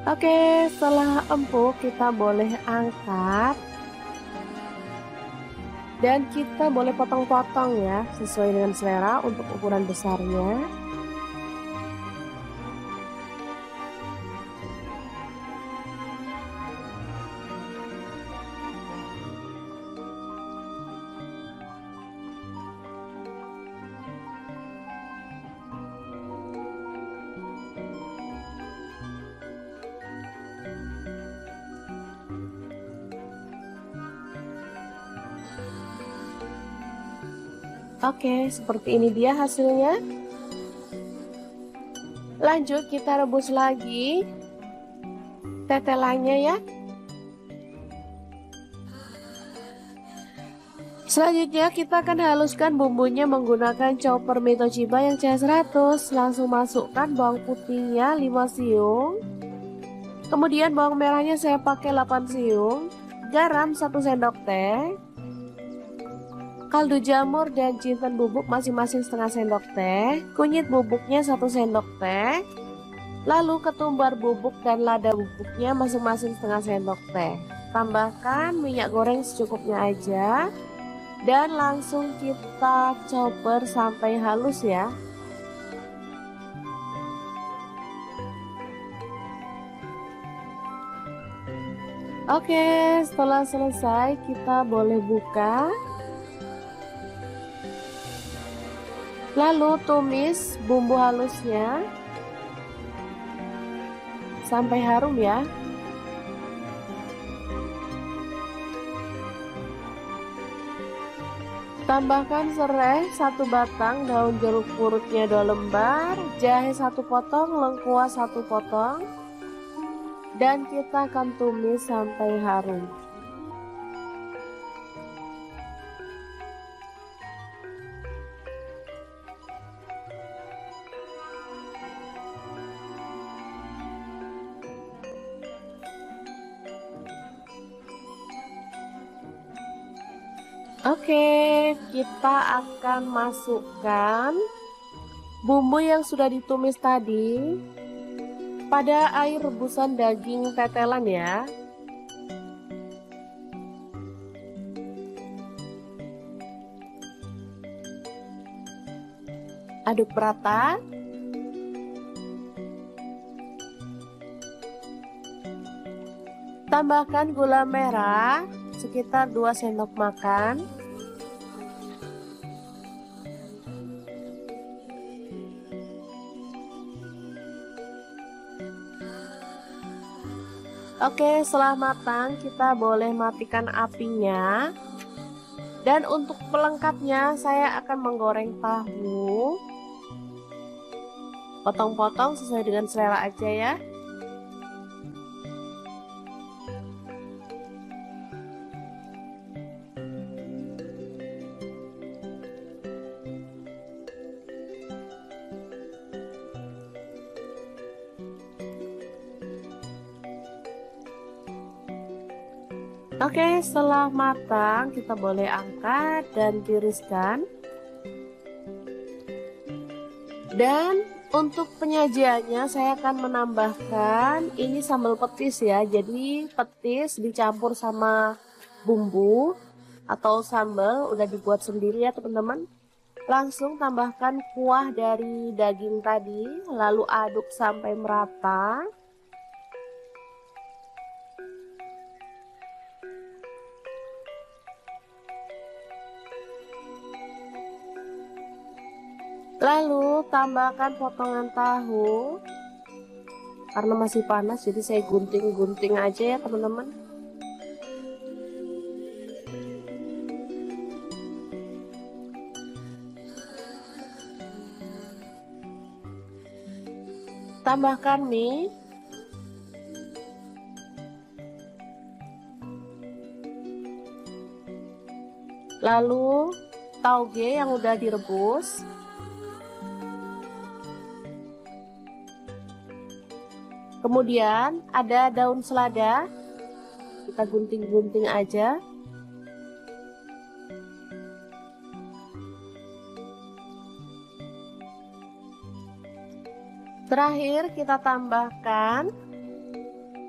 Oke, setelah empuk kita boleh angkat dan kita boleh potong-potong ya, sesuai dengan selera untuk ukuran besarnya. Oke, seperti ini dia hasilnya. Lanjut kita rebus lagi tetelannya ya. Selanjutnya kita akan haluskan bumbunya menggunakan chopper Mitoshiba yang CS100. Langsung masukkan bawang putihnya 5 siung. Kemudian bawang merahnya saya pakai 8 siung. Garam 1 sendok teh. Kaldu jamur dan jinten bubuk masing-masing setengah sendok teh, kunyit bubuknya 1 sendok teh, lalu ketumbar bubuk dan lada bubuknya masing-masing setengah sendok teh. Tambahkan minyak goreng secukupnya aja dan langsung kita chopper sampai halus ya. Oke, setelah selesai kita boleh buka. Lalu tumis bumbu halusnya sampai harum ya. Tambahkan serai 1 batang, daun jeruk purutnya 2 lembar, jahe 1 potong, lengkuas 1 potong, dan kita akan tumis sampai harum. Oke, kita akan masukkan bumbu yang sudah ditumis tadi pada air rebusan daging tetelan ya. aduk merata. Tambahkan gula merah sekitar 2 sendok makan. Oke, setelah matang kita boleh matikan apinya. Dan untuk pelengkapnya saya akan menggoreng tahu. Potong-potong sesuai dengan selera aja ya. Oke, setelah matang kita boleh angkat dan tiriskan. Dan untuk penyajiannya saya akan menambahkan ini sambal petis ya. Jadi petis dicampur sama bumbu atau sambal udah dibuat sendiri ya teman-teman. Langsung tambahkan kuah dari daging tadi, lalu aduk sampai merata. Lalu tambahkan potongan tahu. Karena masih panas jadi saya gunting-gunting aja ya teman-teman. Tambahkan mie. Lalu tauge yang udah direbus. Kemudian ada daun selada, kita gunting-gunting aja. Terakhir kita tambahkan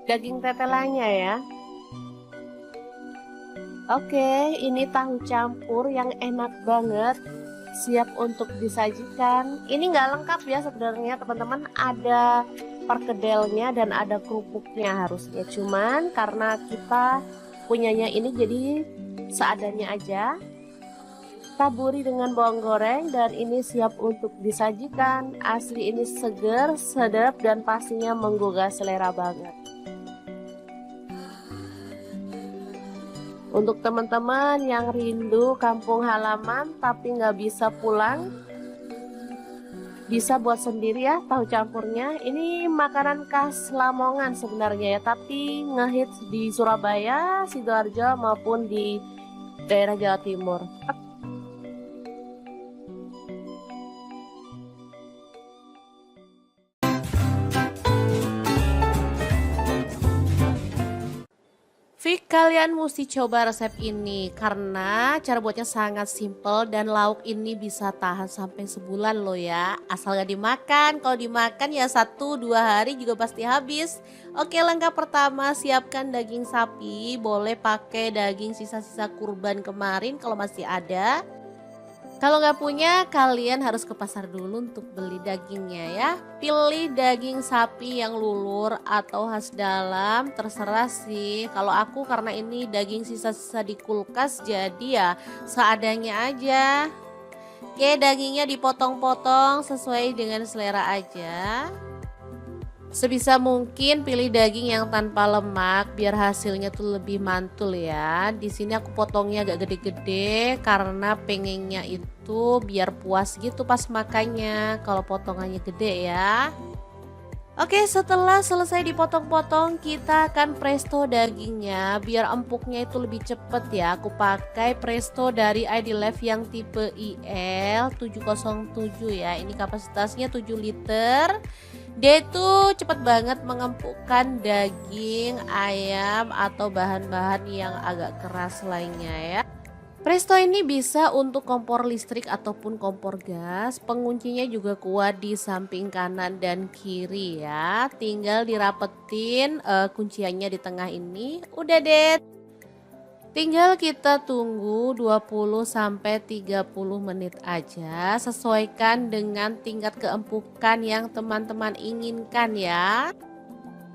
daging tetelannya ya. Oke, ini tahu campur yang enak banget, siap untuk disajikan. Ini nggak lengkap ya sebenarnya teman-teman, ada perkedelnya dan ada kerupuknya harusnya, cuman karena kita punyanya ini jadi seadanya aja. Taburi dengan bawang goreng dan ini siap untuk disajikan. Asli ini seger, sedap dan pastinya menggugah selera banget. Untuk teman-teman yang rindu kampung halaman tapi nggak bisa pulang, bisa buat sendiri ya tahu campurnya. Ini makanan khas Lamongan sebenarnya ya, tapi ngehits di Surabaya, Sidoarjo maupun di daerah Jawa Timur. Fik, kalian mesti coba resep ini karena cara buatnya sangat simple dan lauk ini bisa tahan sampai sebulan loh ya. Asal gak dimakan, kalau dimakan ya 1-2 hari juga pasti habis. Oke, langkah pertama siapkan daging sapi, boleh pakai daging sisa-sisa kurban kemarin kalau masih ada. Kalau nggak punya, kalian harus ke pasar dulu untuk beli dagingnya ya. Pilih daging sapi yang lulur atau khas dalam, terserah sih. Kalau aku karena ini daging sisa-sisa di kulkas jadi ya seadanya aja. Oke, dagingnya dipotong-potong sesuai dengan selera aja. Sebisa mungkin pilih daging yang tanpa lemak biar hasilnya tuh lebih mantul ya. Di sini aku potongnya agak gede-gede karena pengennya itu biar puas gitu pas makannya kalau potongannya gede ya. Oke, setelah selesai dipotong-potong kita akan presto dagingnya biar empuknya itu lebih cepet ya. Aku pakai presto dari ID Life yang tipe IL 707 ya. Ini kapasitasnya 7 liter. Dia itu cepat banget mengempukkan daging, ayam atau bahan-bahan yang agak keras lainnya ya. Presto ini bisa untuk kompor listrik ataupun kompor gas. Penguncinya juga kuat di samping kanan dan kiri ya. Tinggal dirapetin kunciannya di tengah ini. Udah deh. Tinggal kita tunggu 20 sampai 30 menit aja, sesuaikan dengan tingkat keempukan yang teman-teman inginkan ya.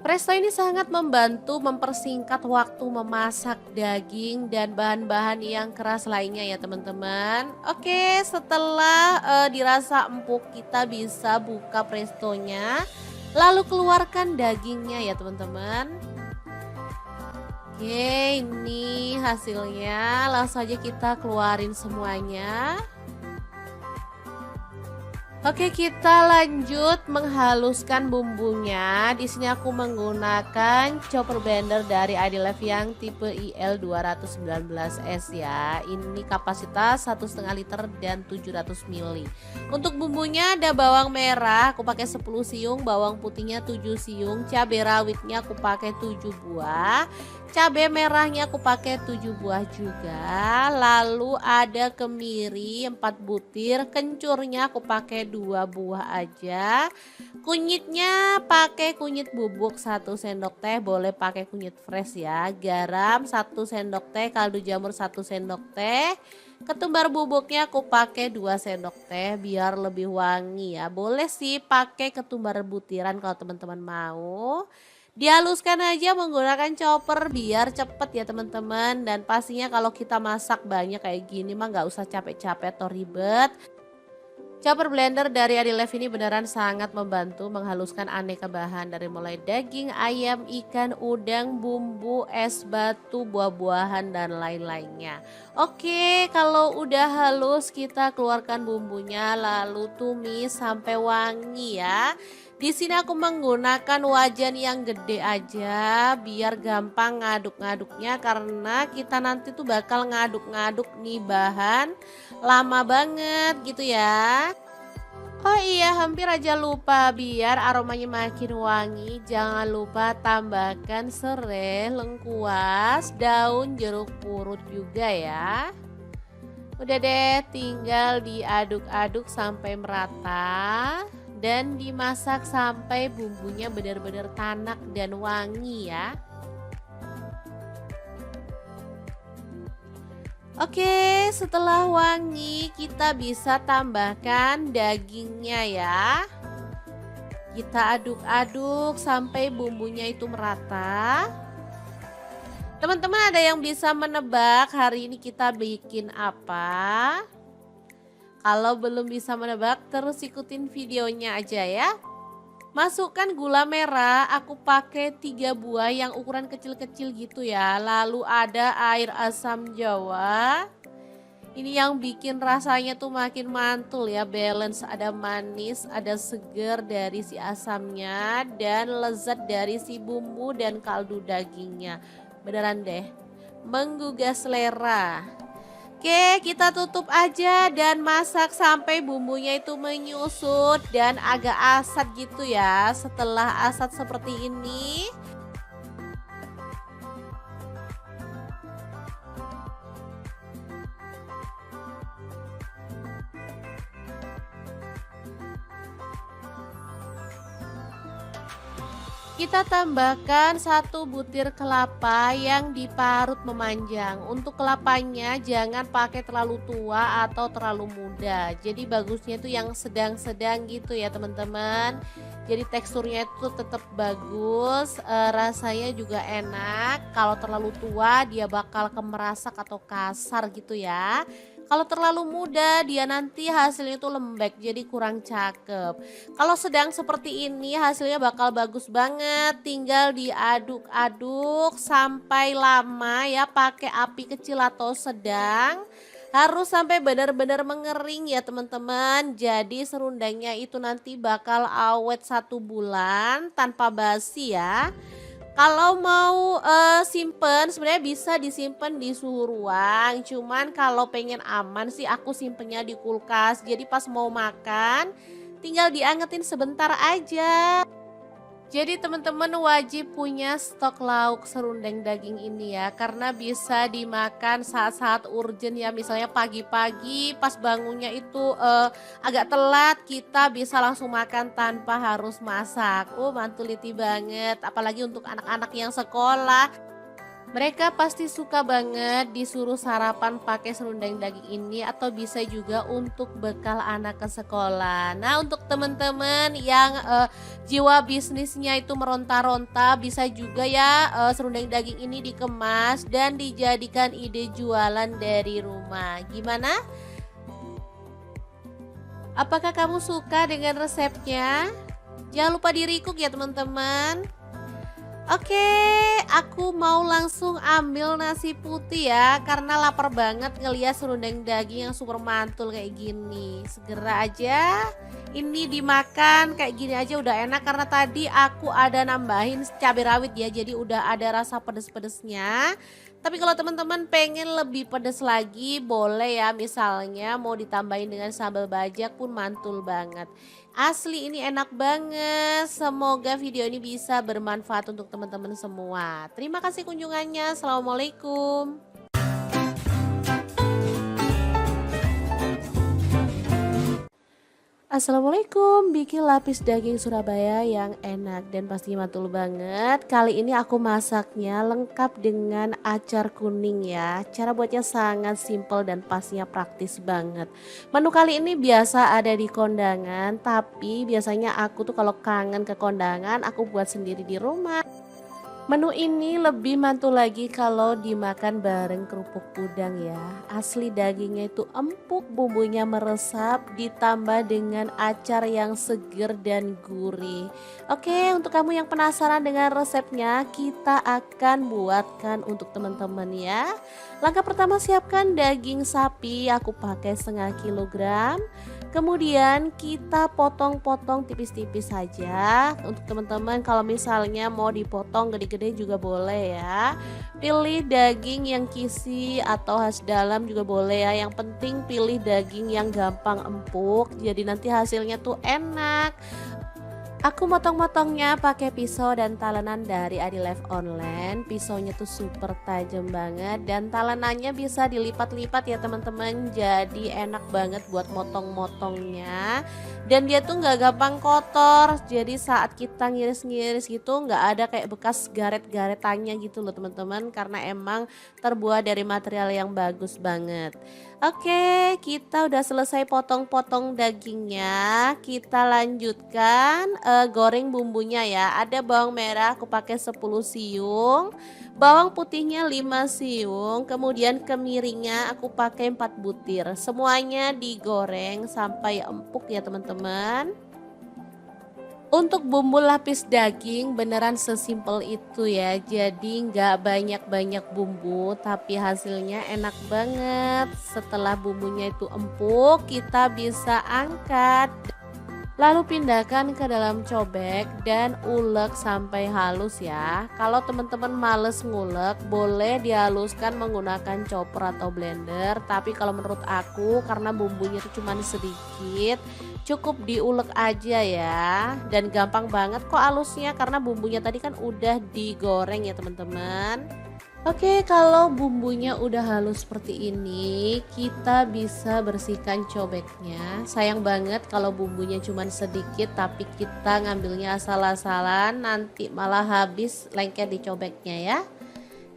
Presto ini sangat membantu mempersingkat waktu memasak daging dan bahan-bahan yang keras lainnya ya teman-teman. Oke, setelah dirasa empuk kita bisa buka prestonya. Lalu keluarkan dagingnya ya teman-teman. Oke, ini hasilnya. Langsung aja kita keluarin semuanya. Oke, kita lanjut menghaluskan bumbunya. Di sini aku menggunakan chopper blender dari IDLF yang tipe IL219S ya. Ini kapasitas 1,5 liter dan 700 ml. Untuk bumbunya ada bawang merah, aku pakai 10 siung, bawang putihnya 7 siung, cabai rawitnya aku pakai 7 buah. Cabai merahnya aku pakai 7 buah juga. Lalu ada kemiri 4 butir, kencurnya aku pakai 2 buah aja. Kunyitnya pakai kunyit bubuk 1 sendok teh, boleh pakai kunyit fresh ya. Garam 1 sendok teh, kaldu jamur 1 sendok teh. Ketumbar bubuknya aku pakai 2 sendok teh biar lebih wangi ya. Boleh sih pakai ketumbar butiran kalau teman-teman mau. Dihaluskan aja menggunakan chopper biar cepet ya teman-teman. Dan pastinya kalau kita masak banyak kayak gini mah nggak usah capek-capek atau ribet. Chopper blender dari IDLF ini beneran sangat membantu menghaluskan aneka bahan dari mulai daging, ayam, ikan, udang, bumbu, es batu, buah-buahan dan lain-lainnya. Oke, kalau udah halus kita keluarkan bumbunya lalu tumis sampai wangi ya. Di sini aku menggunakan wajan yang gede aja biar gampang ngaduk-ngaduknya karena kita nanti tuh bakal ngaduk-ngaduk nih bahan lama banget gitu ya. Oh iya, hampir aja lupa, biar aromanya makin wangi jangan lupa tambahkan serai, lengkuas, daun jeruk purut juga ya. Udah deh, tinggal diaduk-aduk sampai merata dan dimasak sampai bumbunya benar-benar tanak dan wangi ya. Oke, setelah wangi kita bisa tambahkan dagingnya ya. Kita aduk-aduk sampai bumbunya itu merata. Teman-teman ada yang bisa menebak hari ini kita bikin apa? Kalau belum bisa menebak terus ikutin videonya aja ya. Masukkan gula merah, aku pakai 3 buah yang ukuran kecil-kecil gitu ya. Lalu ada air asam jawa. Ini yang bikin rasanya tuh makin mantul ya, balance, ada manis, ada seger dari si asamnya dan lezat dari si bumbu dan kaldu dagingnya. Beneran deh, menggugah selera. Oke, kita tutup aja dan masak sampai bumbunya itu menyusut dan agak asat gitu ya. Setelah asat seperti ini, kita tambahkan 1 butir kelapa yang diparut memanjang. Untuk kelapanya jangan pakai terlalu tua atau terlalu muda. Jadi bagusnya itu yang sedang-sedang gitu ya teman-teman. Jadi teksturnya itu tetap bagus, rasanya juga enak. Kalau terlalu tua dia bakal kemerasak atau kasar gitu ya. Kalau terlalu muda dia nanti hasilnya itu lembek jadi kurang cakep. Kalau sedang seperti ini hasilnya bakal bagus banget. Tinggal diaduk-aduk sampai lama ya, pakai api kecil atau sedang. Harus sampai benar-benar mengering ya teman-teman. Jadi serundengnya itu nanti bakal awet 1 bulan tanpa basi ya. Kalau mau simpen sebenarnya bisa disimpan di suhu ruang. Cuman kalau pengen aman sih aku simpennya di kulkas. Jadi pas mau makan tinggal diangetin sebentar aja. Jadi teman-teman wajib punya stok lauk serundeng daging ini ya. Karena bisa dimakan saat-saat urgent ya. Misalnya pagi-pagi pas bangunnya itu agak telat, kita bisa langsung makan tanpa harus masak. Oh mantuliti banget, apalagi untuk anak-anak yang sekolah. Mereka pasti suka banget disuruh sarapan pakai serundeng daging ini atau bisa juga untuk bekal anak ke sekolah. Nah, untuk teman-teman yang jiwa bisnisnya itu meronta-ronta bisa juga ya serundeng daging ini dikemas dan dijadikan ide jualan dari rumah. Gimana? Apakah kamu suka dengan resepnya? Jangan lupa di-recook ya teman-teman. Oke, aku mau langsung ambil nasi putih ya karena lapar banget ngeliat serundeng daging yang super mantul kayak gini. Segera aja ini dimakan kayak gini aja udah enak karena tadi aku ada nambahin cabai rawit ya. Jadi udah ada rasa pedes-pedesnya. Tapi kalau teman-teman pengen lebih pedes lagi boleh ya, misalnya mau ditambahin dengan sambal bajak pun mantul banget. Asli ini enak banget. Semoga video ini bisa bermanfaat untuk teman-teman semua. Terima kasih kunjungannya. Assalamualaikum. Assalamualaikum, bikin lapis daging Surabaya yang enak dan pastinya mantul banget. Kali ini aku masaknya lengkap dengan acar kuning ya. Cara buatnya sangat simple dan pastinya praktis banget. Menu kali ini biasa ada di kondangan, tapi biasanya aku tuh kalau kangen ke kondangan aku buat sendiri di rumah. Menu ini lebih mantul lagi kalau dimakan bareng kerupuk udang ya. Asli dagingnya itu empuk, bumbunya meresap, ditambah dengan acar yang seger dan gurih. Oke, untuk kamu yang penasaran dengan resepnya, kita akan buatkan untuk teman-teman ya. Langkah pertama, siapkan daging sapi, aku pakai setengah kilogram. Kemudian kita potong-potong tipis-tipis saja. Untuk teman-teman kalau misalnya mau dipotong gede-gede juga boleh ya. Pilih daging yang kisi atau khas dalam juga boleh ya. Yang penting pilih daging yang gampang empuk. Jadi nanti hasilnya tuh enak. Aku motong-motongnya pakai pisau dan talenan dari Adi Life Online. Pisaunya tuh super tajam banget dan talenannya bisa dilipat-lipat ya teman-teman. Jadi enak banget buat motong-motongnya. Dan dia tuh nggak gampang kotor. Jadi saat kita ngiris-ngiris gitu nggak ada kayak bekas garet-garetannya gitu loh teman-teman. Karena emang terbuat dari material yang bagus banget. Oke, kita udah selesai potong-potong dagingnya. Kita lanjutkan goreng bumbunya ya. Ada bawang merah aku pakai 10 siung, bawang putihnya 5 siung, kemudian kemiringnya aku pakai 4 butir. Semuanya digoreng sampai empuk ya teman-teman. Untuk bumbu lapis daging beneran sesimpel itu ya. Jadi nggak banyak-banyak bumbu tapi hasilnya enak banget. Setelah bumbunya itu empuk, kita bisa angkat. Lalu pindahkan ke dalam cobek dan ulek sampai halus ya. Kalau teman-teman males ngulek, boleh dihaluskan menggunakan chopper atau blender. Tapi kalau menurut aku karena bumbunya itu cuma sedikit, cukup diulek aja ya. Dan gampang banget kok halusnya karena bumbunya tadi kan udah digoreng ya teman-teman. Oke, kalau bumbunya udah halus seperti ini, kita bisa bersihkan cobeknya. Sayang banget kalau bumbunya cuma sedikit tapi kita ngambilnya asal-asalan, nanti malah habis lengket di cobeknya ya.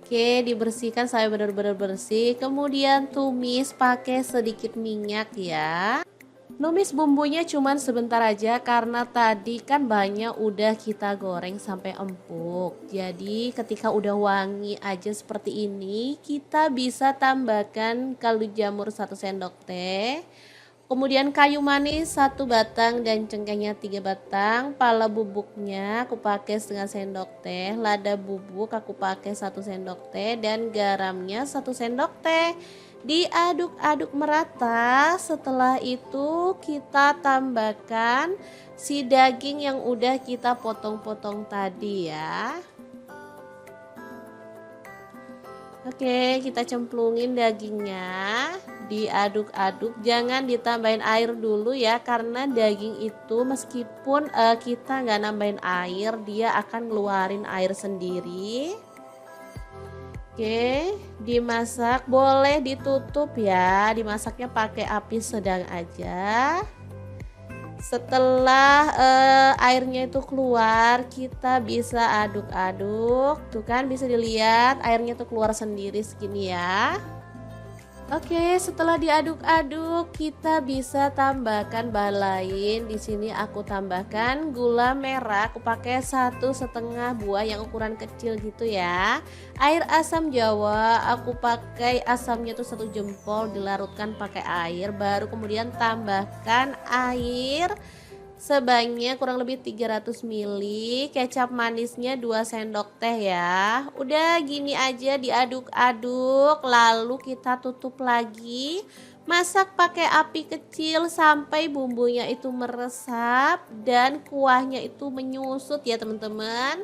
Oke, dibersihkan sampai benar-benar bersih. Kemudian tumis pakai sedikit minyak ya. Numis bumbunya cuman sebentar aja karena tadi kan banyak udah kita goreng sampai empuk. Jadi ketika udah wangi aja seperti ini, kita bisa tambahkan kaldu jamur 1 sendok teh. Kemudian kayu manis 1 batang dan cengkehnya 3 batang. Pala bubuknya aku pakai setengah sendok teh. Lada bubuk aku pakai 1 sendok teh dan garamnya 1 sendok teh. Diaduk-aduk merata. Setelah itu kita tambahkan si daging yang udah kita potong-potong tadi ya. Oke, kita cemplungin dagingnya, diaduk-aduk, jangan ditambahin air dulu ya karena daging itu meskipun kita nggak nambahin air, dia akan ngeluarin air sendiri. Oke, dimasak, boleh ditutup ya, dimasaknya pakai api sedang aja. Setelah airnya itu keluar, kita bisa aduk-aduk. Tuh kan bisa dilihat airnya tuh keluar sendiri segini ya. Oke, setelah diaduk-aduk, kita bisa tambahkan bahan lain. Di sini aku tambahkan gula merah. Aku pakai 1,5 buah yang ukuran kecil gitu ya. Air asam jawa, aku pakai asamnya tuh 1 jempol, dilarutkan pakai air. Baru kemudian tambahkan air sebanyak kurang lebih 300 ml, kecap manisnya 2 sendok teh ya. Udah gini aja diaduk-aduk, lalu kita tutup lagi. Masak pakai api kecil sampai bumbunya itu meresap dan kuahnya itu menyusut ya teman-teman.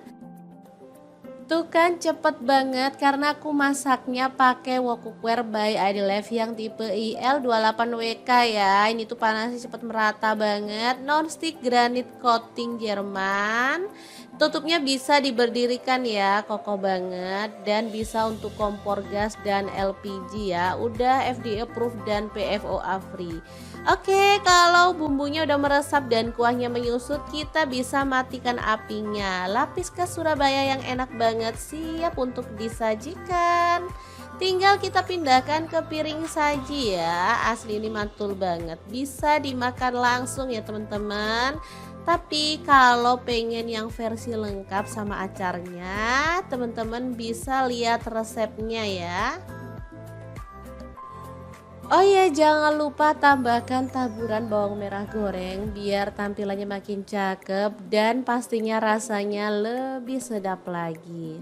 Tuh kan cepet banget karena aku masaknya pakai wok cookware by Idilife yang tipe IL28WK ya. Ini tuh panasnya cepet merata banget. Non-stick granite coating Jerman. Tutupnya bisa diberdirikan ya, kokoh banget. Dan bisa untuk kompor gas dan LPG ya. Udah FDA approved dan PFOA free. Oke, kalau bumbunya udah meresap dan kuahnya menyusut, kita bisa matikan apinya. Lapis khas Surabaya yang enak banget siap untuk disajikan. Tinggal kita pindahkan ke piring saji ya. Asli ini mantul banget. Bisa dimakan langsung ya teman-teman. Tapi kalau pengen yang versi lengkap sama acarnya, teman-teman bisa lihat resepnya ya. Oh ya, jangan lupa tambahkan taburan bawang merah goreng biar tampilannya makin cakep dan pastinya rasanya lebih sedap lagi.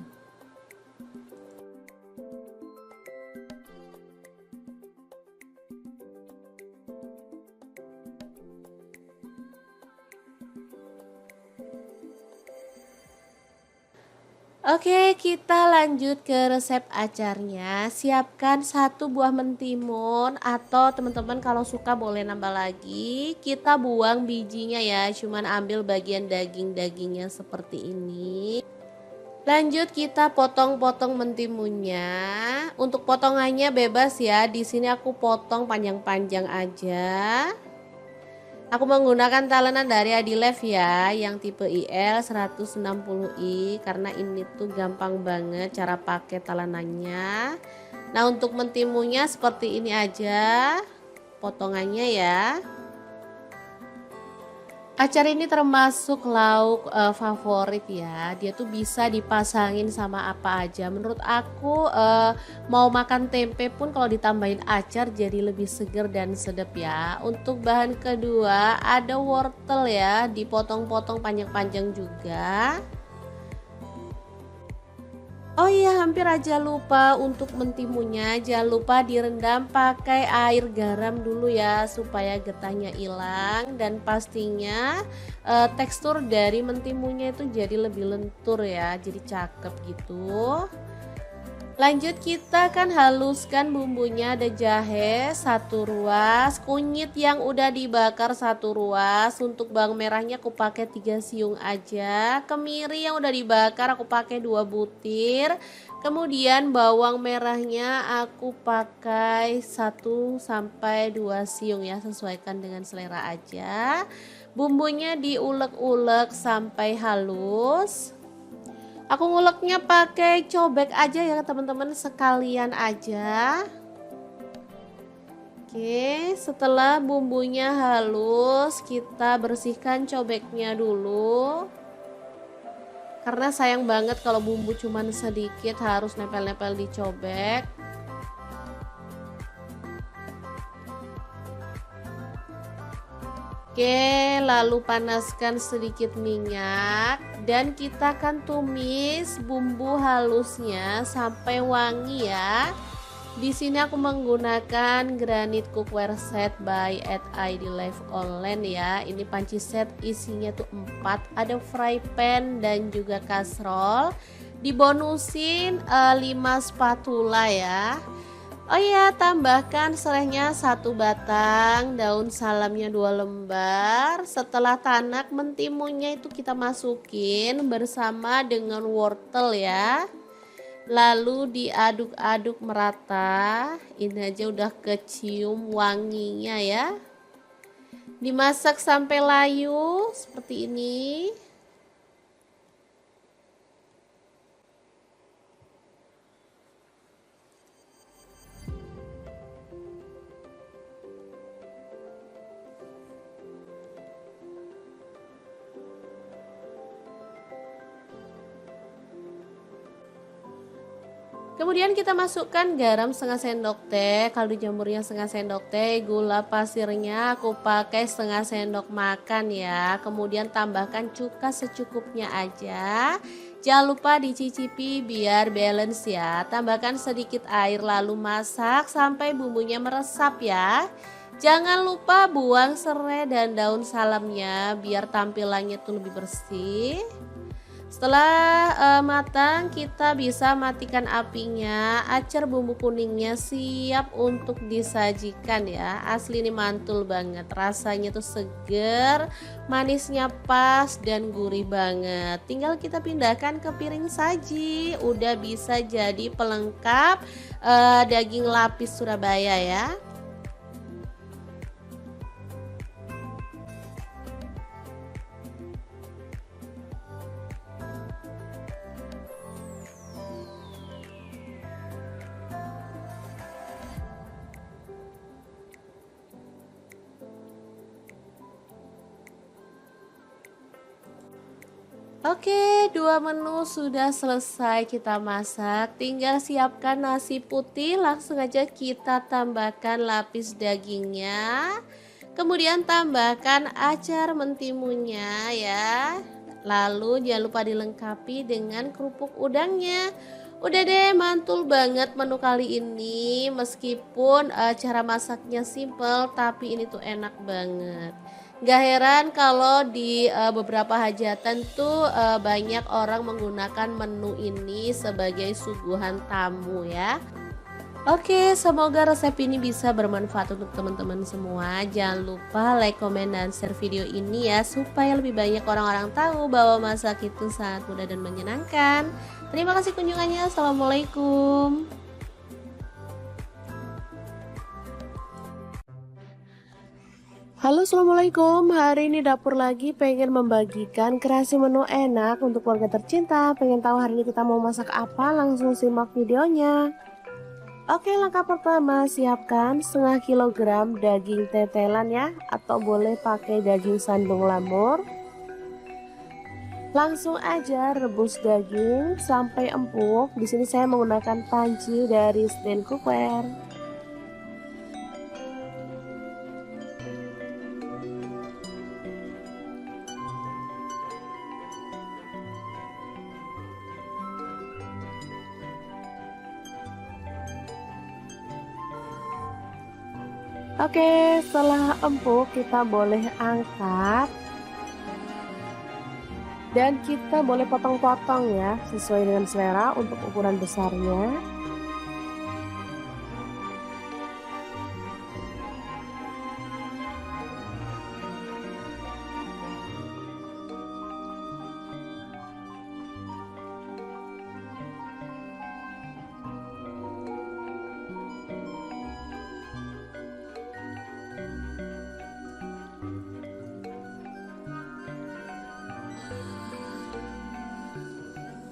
Oke, kita lanjut ke resep acarnya. Siapkan 1 buah mentimun atau teman-teman kalau suka boleh nambah lagi. Kita buang bijinya ya, cuman ambil bagian daging-dagingnya seperti ini. Lanjut kita potong-potong mentimunnya. Untuk potongannya bebas ya. Di sini aku potong panjang-panjang aja. Aku menggunakan talenan dari Idilife ya, yang tipe IL 160i karena ini tuh gampang banget cara pakai talenannya. Nah, untuk mentimunnya seperti ini aja potongannya ya. Acar ini termasuk lauk favorit ya. Dia tuh bisa dipasangin sama apa aja. Menurut aku mau makan tempe pun kalau ditambahin acar jadi lebih seger dan sedap ya. Untuk bahan kedua ada wortel ya, dipotong-potong panjang-panjang juga. Oh iya, hampir aja lupa untuk mentimunnya. Jangan lupa direndam pakai air garam dulu ya supaya getahnya hilang dan pastinya tekstur dari mentimunnya itu jadi lebih lentur ya, jadi cakep gitu. Lanjut kita akan haluskan bumbunya. Ada jahe 1 ruas, kunyit yang udah dibakar 1 ruas. Untuk bawang merahnya aku pakai 3 siung aja. Kemiri yang udah dibakar aku pakai 2 butir. Kemudian bawang merahnya aku pakai 1 sampai 2 siung ya, sesuaikan dengan selera aja. Bumbunya diulek-ulek sampai halus. Aku nguleknya pakai cobek aja ya teman-teman, sekalian aja. Oke, setelah bumbunya halus, kita bersihkan cobeknya dulu. Karena sayang banget kalau bumbu cuman sedikit harus nempel-nempel di cobek. Oke, lalu panaskan sedikit minyak dan kita akan tumis bumbu halusnya sampai wangi ya. Di sini aku menggunakan granite cookware set by Idilife online ya. Ini panci set isinya tuh 4, ada fry pan dan juga kastrol. Dibonusin 5 spatula ya. Oh iya, tambahkan serehnya 1 batang, daun salamnya 2 lembar. Setelah tanak, mentimunnya itu kita masukin bersama dengan wortel ya. Lalu diaduk-aduk merata. Ini aja udah kecium wanginya ya. Dimasak sampai layu seperti ini. Kemudian kita masukkan garam setengah sendok teh, kaldu jamurnya setengah sendok teh, gula pasirnya aku pakai setengah sendok makan ya. Kemudian tambahkan cuka secukupnya aja. Jangan lupa dicicipi biar balance ya. Tambahkan sedikit air lalu masak sampai bumbunya meresap ya. Jangan lupa buang serai dan daun salamnya biar tampilannya tuh lebih bersih. Setelah matang, kita bisa matikan apinya. Acar bumbu kuningnya siap untuk disajikan ya. Asli ini mantul banget, rasanya tuh seger, manisnya pas dan gurih banget. Tinggal kita pindahkan ke piring saji. Udah bisa jadi pelengkap daging lapis Surabaya ya. Oke, dua menu sudah selesai kita masak. Tinggal siapkan nasi putih, langsung aja kita tambahkan lapis dagingnya. Kemudian tambahkan acar mentimunnya ya. Lalu jangan lupa dilengkapi dengan kerupuk udangnya. Udah deh, mantul banget menu kali ini. Meskipun cara masaknya simple, tapi ini tuh enak banget. Gak heran kalau di beberapa hajatan tuh banyak orang menggunakan menu ini sebagai suguhan tamu ya. Oke, semoga resep ini bisa bermanfaat untuk teman-teman semua. Jangan lupa like, komen, dan share video ini ya, supaya lebih banyak orang-orang tahu bahwa masak itu sangat mudah dan menyenangkan. Terima kasih kunjungannya. Assalamualaikum. Halo, assalamualaikum. Hari ini dapur lagi pengen membagikan kreasi menu enak untuk keluarga tercinta. Pengen tahu hari ini kita mau masak apa? Langsung simak videonya. Oke, langkah pertama siapkan setengah kilogram daging tetelan ya, atau boleh pakai daging sandung lamur. Langsung aja rebus daging sampai empuk. Di sini saya menggunakan panci dari stand cookware. Oke, setelah empuk kita boleh angkat dan kita boleh potong-potong ya, sesuai dengan selera untuk ukuran besarnya.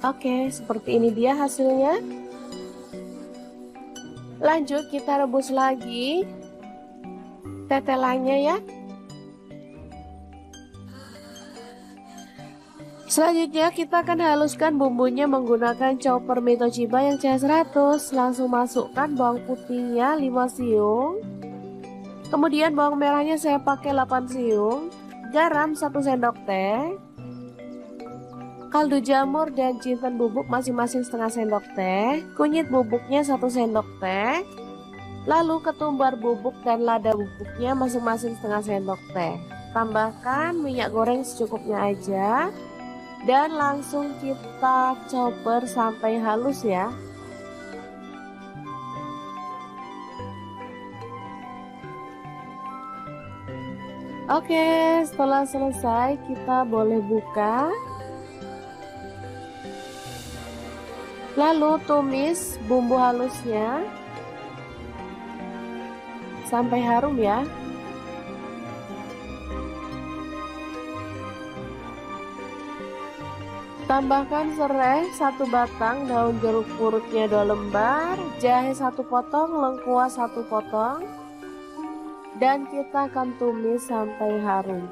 Oke, seperti ini dia hasilnya. Lanjut kita rebus lagi tetelannya ya. Selanjutnya kita akan haluskan bumbunya menggunakan chopper Mitoshiba yang CH100. Langsung masukkan bawang putihnya 5 siung. Kemudian bawang merahnya saya pakai 8 siung. Garam 1 sendok teh. Kaldu jamur dan jinten bubuk masing-masing setengah sendok teh, kunyit bubuknya 1 sendok teh, lalu ketumbar bubuk dan lada bubuknya masing-masing setengah sendok teh. Tambahkan minyak goreng secukupnya aja dan langsung kita chopper sampai halus ya. Oke, setelah selesai kita boleh buka. Lalu tumis bumbu halusnya sampai harum ya. Tambahkan serai 1 batang, daun jeruk purutnya 2 lembar, jahe 1 potong, lengkuas 1 potong, dan kita akan tumis sampai harum.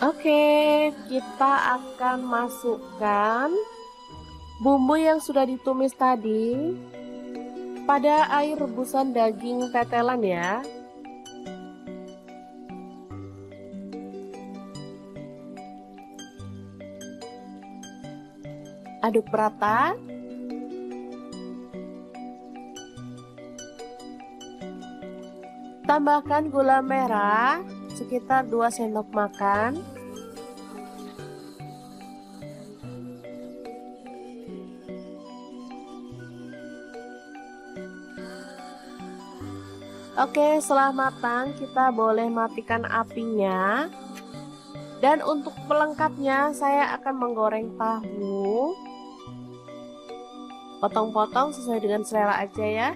Oke, kita akan masukkan bumbu yang sudah ditumis tadi pada air rebusan daging tetelan ya. Aduk merata. Tambahkan gula merah sekitar 2 sendok makan. Oke, setelah matang kita boleh matikan apinya. Dan untuk pelengkapnya saya akan menggoreng tahu. Potong-potong sesuai dengan selera aja ya.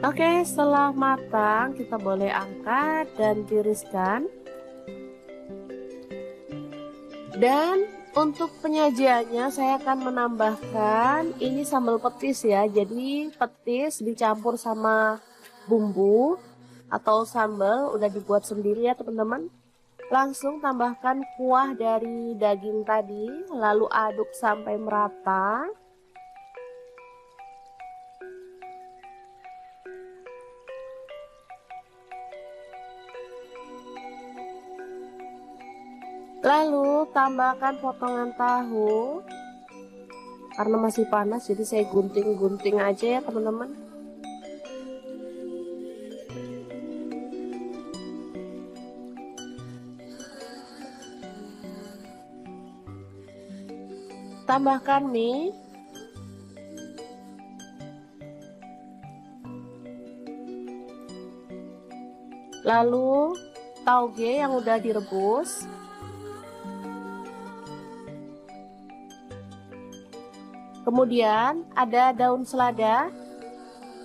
Oke, setelah matang kita boleh angkat dan tiriskan. Dan untuk penyajiannya saya akan menambahkan ini sambal petis ya. Jadi petis dicampur sama bumbu atau sambal udah dibuat sendiri ya teman-teman. Langsung tambahkan kuah dari daging tadi, lalu aduk sampai merata. Lalu tambahkan potongan tahu. Karena masih panas jadi saya gunting-gunting aja ya teman-teman. Tambahkan mie. Lalu tauge yang udah direbus. Kemudian ada daun selada,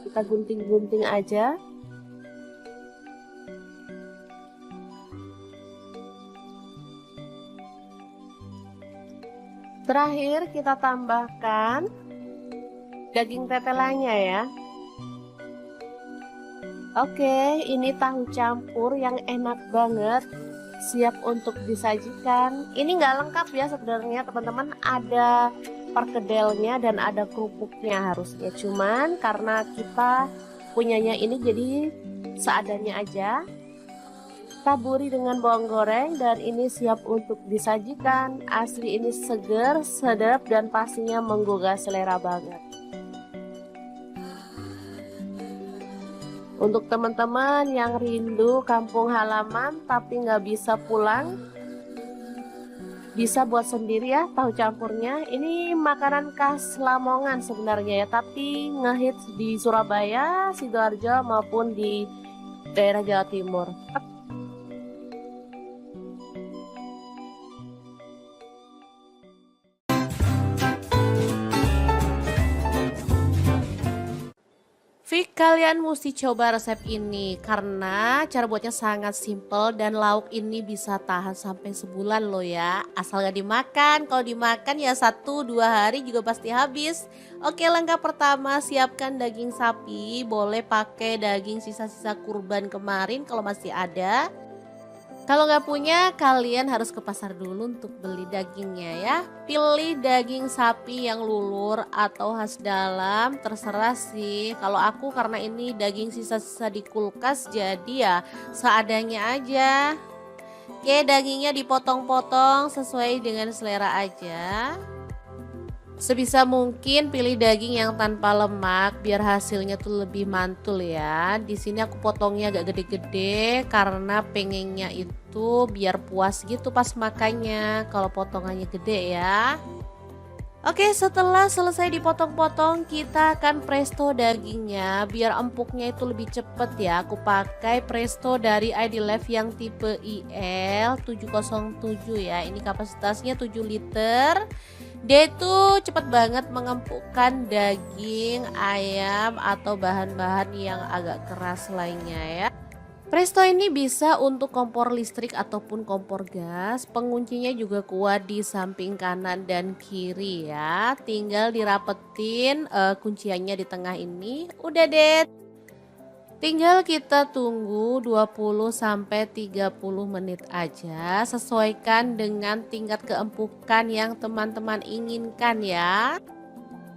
kita gunting-gunting aja. Terakhir kita tambahkan daging tetelannya ya. Oke, ini tahu campur yang enak banget, siap untuk disajikan. Ini nggak lengkap ya sebenarnya teman-teman, ada perkedelnya dan ada kerupuknya harusnya, cuman karena kita punyanya ini jadi seadanya aja. Taburi dengan bawang goreng dan ini siap untuk disajikan. Asli ini seger, sedap dan pastinya menggugah selera banget. Untuk teman-teman yang rindu kampung halaman tapi nggak bisa pulang, bisa buat sendiri ya tahu campurnya. Ini makanan khas Lamongan sebenarnya ya, tapi ngehits di Surabaya, Sidoarjo maupun di daerah Jawa Timur. Fik, kalian mesti coba resep ini karena cara buatnya sangat simple dan lauk ini bisa tahan sampai sebulan loh ya. Asal gak dimakan, kalau dimakan ya 1-2 hari juga pasti habis. Oke, langkah pertama siapkan daging sapi, boleh pakai daging sisa-sisa kurban kemarin kalau masih ada. Kalau nggak punya, kalian harus ke pasar dulu untuk beli dagingnya ya. Pilih daging sapi yang lulur atau khas dalam, terserah sih. Kalau aku karena ini daging sisa-sisa di kulkas, jadi ya seadanya aja. Oke, dagingnya dipotong-potong sesuai dengan selera aja. Sebisa mungkin pilih daging yang tanpa lemak biar hasilnya tuh lebih mantul ya. Di sini aku potongnya agak gede-gede karena pengennya itu biar puas gitu pas makannya kalau potongannya gede ya. Oke, setelah selesai dipotong-potong, kita akan presto dagingnya biar empuknya itu lebih cepet ya. Aku pakai presto dari ID Life yang tipe IL 707 ya. Ini kapasitasnya 7 liter. Dia itu cepet banget mengempukkan daging ayam atau bahan-bahan yang agak keras lainnya ya. Presto ini bisa untuk kompor listrik ataupun kompor gas. Penguncinya juga kuat di samping kanan dan kiri ya. Tinggal dirapetin kunciannya di tengah ini. Udah deh. Tinggal kita tunggu 20 sampai 30 menit aja. Sesuaikan dengan tingkat keempukan yang teman-teman inginkan ya.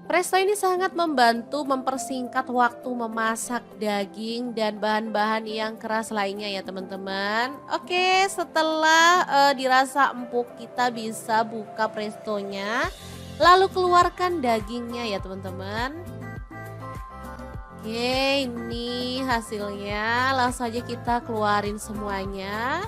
Presto ini sangat membantu mempersingkat waktu memasak daging dan bahan-bahan yang keras lainnya ya teman-teman. Oke, setelah dirasa empuk kita bisa buka prestonya. Lalu keluarkan dagingnya ya teman-teman. Oke, ini hasilnya. Langsung aja kita keluarin semuanya.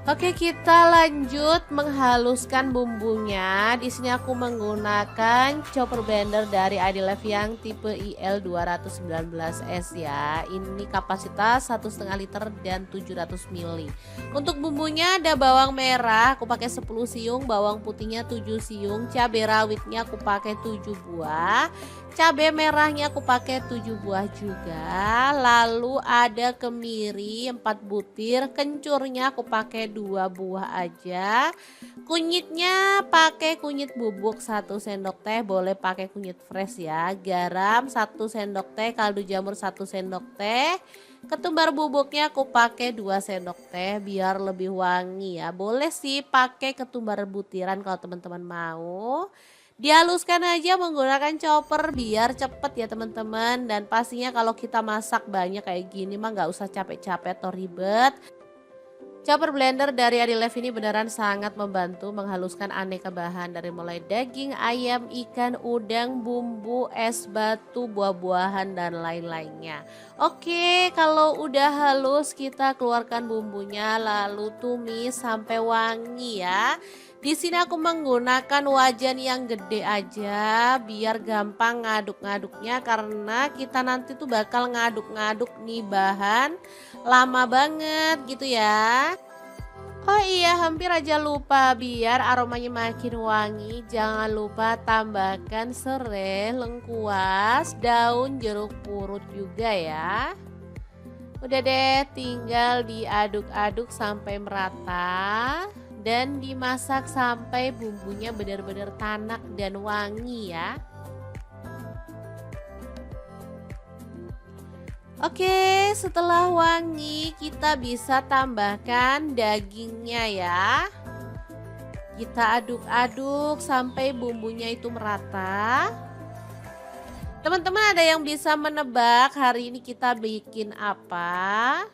Oke, kita lanjut menghaluskan bumbunya. Di sini aku menggunakan chopper blender dari ID Life yang tipe IL 219S ya. Ini kapasitas 1,5 liter dan 700 ml. Untuk bumbunya ada bawang merah, aku pakai 10 siung, bawang putihnya 7 siung, cabai rawitnya aku pakai 7 buah. Cabai merahnya aku pakai 7 buah juga. Lalu ada kemiri 4 butir, kencurnya aku pakai 2 buah aja. Kunyitnya pakai kunyit bubuk 1 sendok teh, boleh pakai kunyit fresh ya. Garam 1 sendok teh, kaldu jamur 1 sendok teh. Ketumbar bubuknya aku pakai 2 sendok teh biar lebih wangi ya. Boleh sih pakai ketumbar butiran kalau teman-teman mau. Dihaluskan aja menggunakan chopper biar cepet ya teman-teman. Dan pastinya kalau kita masak banyak kayak gini mah nggak usah capek-capek atau ribet. Chopper blender dari ID Life ini beneran sangat membantu menghaluskan aneka bahan dari mulai daging, ayam, ikan, udang, bumbu, es batu, buah-buahan dan lain-lainnya. Oke, kalau udah halus kita keluarkan bumbunya lalu tumis sampai wangi ya. Di sini aku menggunakan wajan yang gede aja biar gampang ngaduk-ngaduknya karena kita nanti tuh bakal ngaduk-ngaduk nih bahan lama banget gitu ya. Oh iya, hampir aja lupa, biar aromanya makin wangi jangan lupa tambahkan serai, lengkuas, daun jeruk purut juga ya. Udah deh, tinggal diaduk-aduk sampai merata dan dimasak sampai bumbunya benar-benar tanak dan wangi ya. Oke, setelah wangi kita bisa tambahkan dagingnya ya. Kita aduk-aduk sampai bumbunya itu merata. Teman-teman ada yang bisa menebak hari ini kita bikin apa?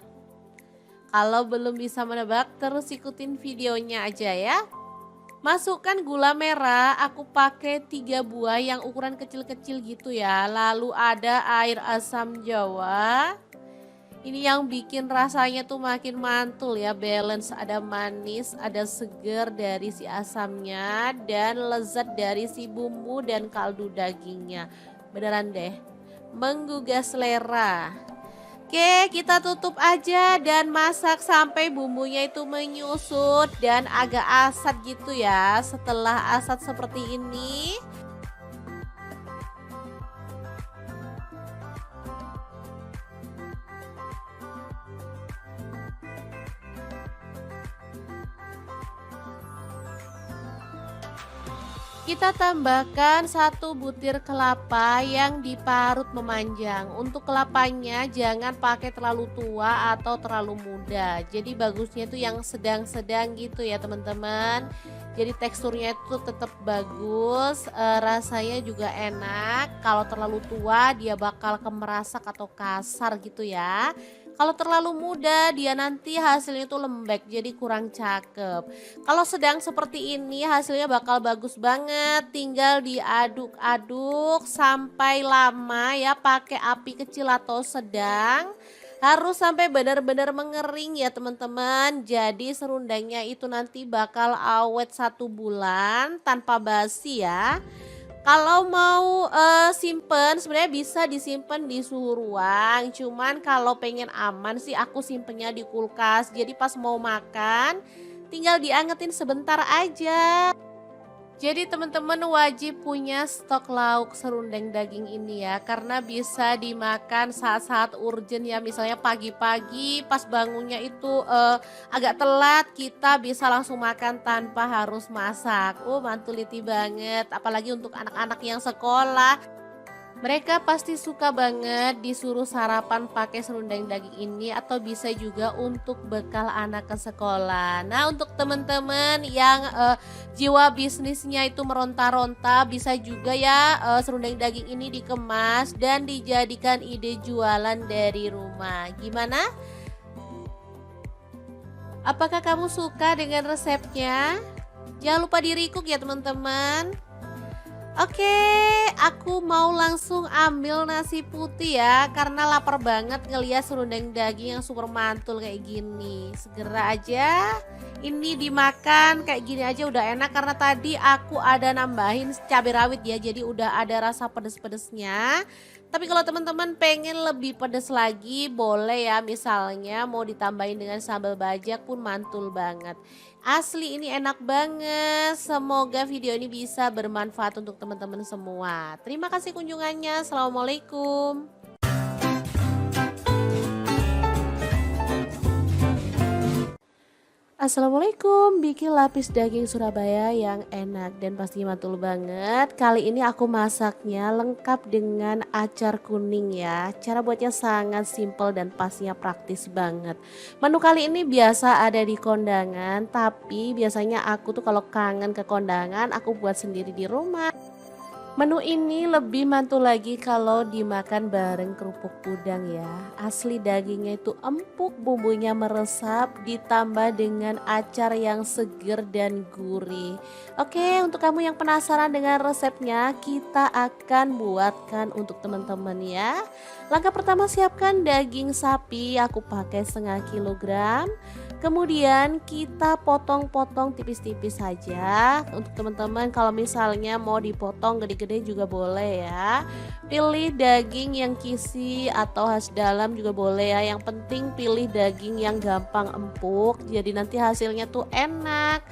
Kalau belum bisa menebak terus ikutin videonya aja ya. Masukkan gula merah, aku pakai 3 buah yang ukuran kecil-kecil gitu ya. Lalu ada air asam jawa. Ini yang bikin rasanya tuh makin mantul ya, balance, ada manis, ada seger dari si asamnya dan lezat dari si bumbu dan kaldu dagingnya. Beneran deh, menggugah selera. Oke, kita tutup aja dan masak sampai bumbunya itu menyusut dan agak asat gitu ya. Setelah asat seperti ini, kita tambahkan 1 butir kelapa yang diparut memanjang. Untuk kelapanya jangan pakai terlalu tua atau terlalu muda. Jadi bagusnya itu yang sedang-sedang gitu ya teman-teman. Jadi teksturnya itu tetap bagus, rasanya juga enak. Kalau terlalu tua dia bakal kemerasak atau kasar gitu ya. Kalau terlalu muda dia nanti hasilnya tuh lembek jadi kurang cakep. Kalau sedang seperti ini hasilnya bakal bagus banget, tinggal diaduk-aduk sampai lama ya, pakai api kecil atau sedang. Harus sampai benar-benar mengering ya teman-teman. Jadi serundengnya itu nanti bakal awet 1 bulan tanpa basi ya. Kalau mau, simpen sebenarnya bisa disimpan di suhu ruang, cuman kalau pengen aman sih aku simpennya di kulkas. Jadi pas mau makan tinggal diangetin sebentar aja. Jadi teman-teman wajib punya stok lauk serundeng daging ini ya, karena bisa dimakan saat-saat urgent ya, misalnya pagi-pagi pas bangunnya itu agak telat, kita bisa langsung makan tanpa harus masak. Oh mantuliti banget, apalagi untuk anak-anak yang sekolah. Mereka pasti suka banget disuruh sarapan pakai serundeng daging ini, atau bisa juga untuk bekal anak ke sekolah. Nah, untuk teman-teman yang jiwa bisnisnya itu meronta-ronta, bisa juga ya serundeng daging ini dikemas dan dijadikan ide jualan dari rumah. Gimana? Apakah kamu suka dengan resepnya? Jangan lupa di-recook ya teman-teman. Oke, aku mau langsung ambil nasi putih ya, karena lapar banget ngeliat serundeng daging yang super mantul kayak gini. Segera aja, ini dimakan kayak gini aja udah enak, karena tadi aku ada nambahin cabai rawit ya, jadi udah ada rasa pedes-pedesnya. Tapi kalau teman-teman pengen lebih pedes lagi boleh ya, misalnya mau ditambahin dengan sambal bajak pun mantul banget. Asli ini enak banget. Semoga video ini bisa bermanfaat untuk teman-teman semua. Terima kasih kunjungannya. Assalamualaikum. Assalamualaikum, bikin lapis daging Surabaya yang enak dan pastinya mantul banget. Kali ini aku masaknya lengkap dengan acar kuning ya. Cara buatnya sangat simple dan pastinya praktis banget. Menu kali ini biasa ada di kondangan, tapi biasanya aku tuh kalau kangen ke kondangan aku buat sendiri di rumah. Menu ini lebih mantul lagi kalau dimakan bareng kerupuk udang ya. Asli dagingnya itu empuk, bumbunya meresap, ditambah dengan acar yang seger dan gurih. Oke, untuk kamu yang penasaran dengan resepnya, kita akan buatkan untuk teman-teman ya. Langkah pertama, siapkan daging sapi, aku pakai 1/2 kilogram. Kemudian kita potong-potong tipis-tipis saja. Untuk teman-teman kalau misalnya mau dipotong gede-gede juga boleh ya. Pilih daging yang kisi atau khas dalam juga boleh ya. Yang penting pilih daging yang gampang empuk, jadi nanti hasilnya tuh enak.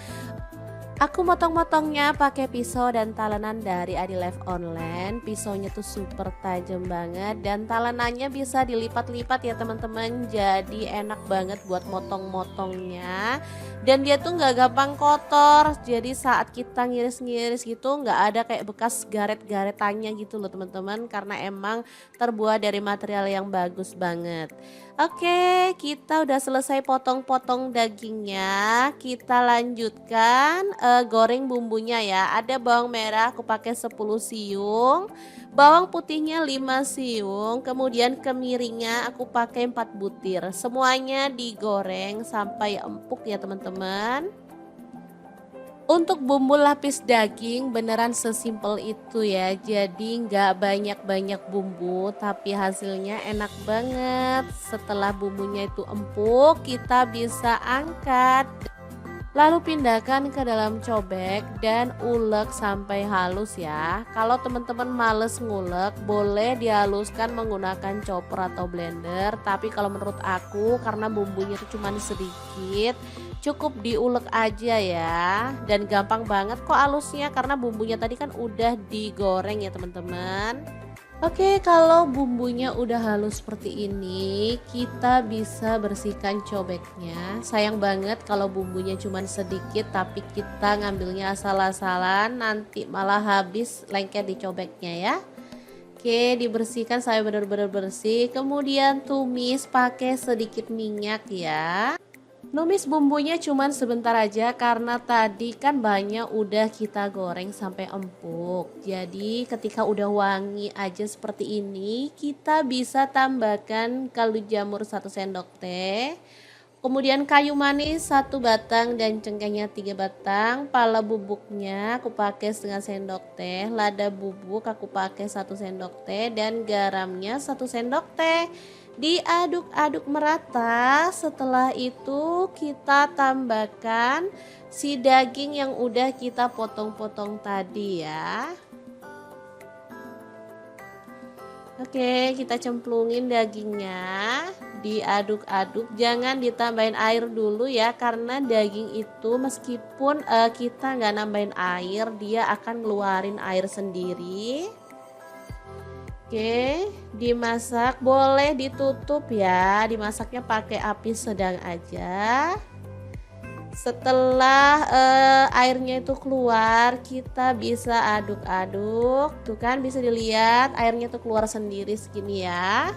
Aku motong-motongnya pakai pisau dan talenan dari Adi Life Online. Pisaunya tuh super tajam banget dan talenannya bisa dilipat-lipat ya teman-teman. Jadi enak banget buat motong-motongnya. Dan dia tuh nggak gampang kotor. Jadi saat kita ngiris-ngiris gitu nggak ada kayak bekas garet-garetannya gitu loh teman-teman. Karena emang terbuat dari material yang bagus banget. Oke, kita udah selesai potong-potong dagingnya. Kita lanjutkan goreng bumbunya ya. Ada bawang merah aku pakai 10 siung, bawang putihnya 5 siung, kemudian kemiringnya aku pakai 4 butir. Semuanya digoreng sampai empuk ya teman-teman. Untuk bumbu lapis daging beneran sesimpel itu ya. Jadi nggak banyak-banyak bumbu tapi hasilnya enak banget. Setelah bumbunya itu empuk, kita bisa angkat. Lalu pindahkan ke dalam cobek dan ulek sampai halus ya. Kalau teman-teman males ngulek, boleh dihaluskan menggunakan chopper atau blender. Tapi kalau menurut aku karena bumbunya itu cuma sedikit, cukup diulek aja ya. Dan gampang banget kok halusnya karena bumbunya tadi kan udah digoreng ya teman-teman. Oke, kalau bumbunya udah halus seperti ini, kita bisa bersihkan cobeknya. Sayang banget kalau bumbunya cuma sedikit tapi kita ngambilnya asal-asalan, nanti malah habis lengket di cobeknya ya. Oke, dibersihkan sampai benar-benar bersih. Kemudian tumis pakai sedikit minyak ya. Numis bumbunya cuman sebentar aja karena tadi kan banyak udah kita goreng sampai empuk. Jadi ketika udah wangi aja seperti ini, kita bisa tambahkan kaldu jamur 1 sendok teh. Kemudian kayu manis 1 batang dan cengkehnya 3 batang. Pala bubuknya aku pakai setengah sendok teh. Lada bubuk aku pakai 1 sendok teh dan garamnya 1 sendok teh. Diaduk-aduk merata. Setelah itu kita tambahkan si daging yang udah kita potong-potong tadi ya. Oke, kita cemplungin dagingnya, diaduk-aduk, jangan ditambahin air dulu ya, karena daging itu meskipun kita nggak nambahin air, dia akan ngeluarin air sendiri. Oke, dimasak, boleh ditutup ya, dimasaknya pakai api sedang aja. Setelah airnya itu keluar, kita bisa aduk-aduk. Tuh kan bisa dilihat airnya tuh keluar sendiri segini ya.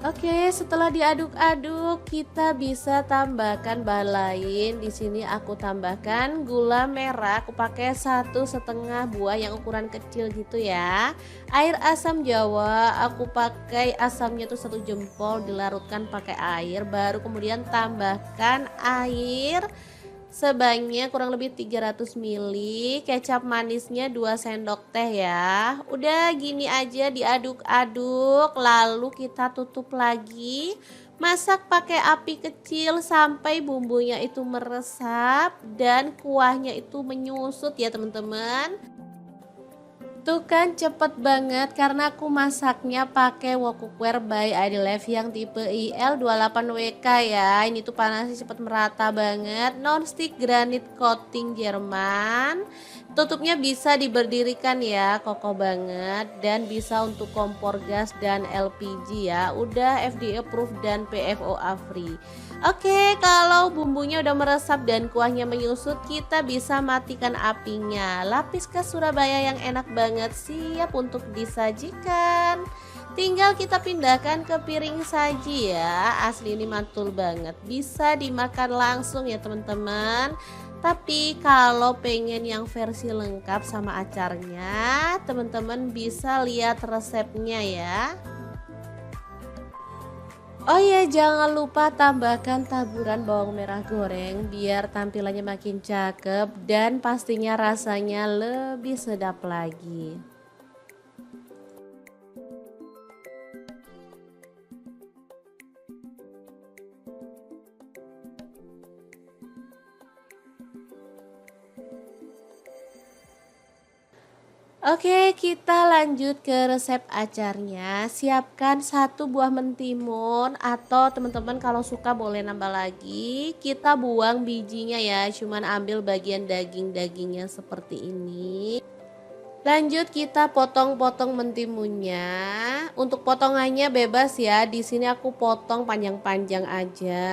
Oke, setelah diaduk-aduk, kita bisa tambahkan bahan lain. Di sini aku tambahkan gula merah. Aku pakai 1,5 buah yang ukuran kecil gitu ya. Air asam jawa, aku pakai asamnya tuh 1 jempol, dilarutkan pakai air. Baru kemudian tambahkan air sebanyak kurang lebih 300 ml, kecap manisnya 2 sendok teh ya. Udah gini aja diaduk-aduk, lalu kita tutup lagi. Masak pakai api kecil sampai bumbunya itu meresap dan kuahnya itu menyusut ya teman-teman. Tuh kan cepet banget karena aku masaknya pakai wok cookware by Adilev yang tipe IL28WK ya. Ini tuh panasnya cepet merata banget. Non-stick granit coating Jerman. Tutupnya bisa diberdirikan ya, kokoh banget. Dan bisa untuk kompor gas dan LPG ya. Udah FDA approved dan PFOA free. Oke, kalau bumbunya udah meresap dan kuahnya menyusut, kita bisa matikan apinya. Lapis khas Surabaya yang enak banget, siap untuk disajikan. Tinggal kita pindahkan ke piring saji ya. Asli ini mantul banget, bisa dimakan langsung ya teman-teman. Tapi kalau pengen yang versi lengkap sama acarnya, teman-teman bisa lihat resepnya ya. Oh ya, jangan lupa tambahkan taburan bawang merah goreng biar tampilannya makin cakep dan pastinya rasanya lebih sedap lagi. Oke, kita lanjut ke resep acarnya. Siapkan 1 buah mentimun atau teman-teman kalau suka boleh nambah lagi. Kita buang bijinya ya, cuman ambil bagian daging-dagingnya seperti ini. Lanjut kita potong-potong mentimunnya. Untuk potongannya bebas ya. Di sini aku potong panjang-panjang aja.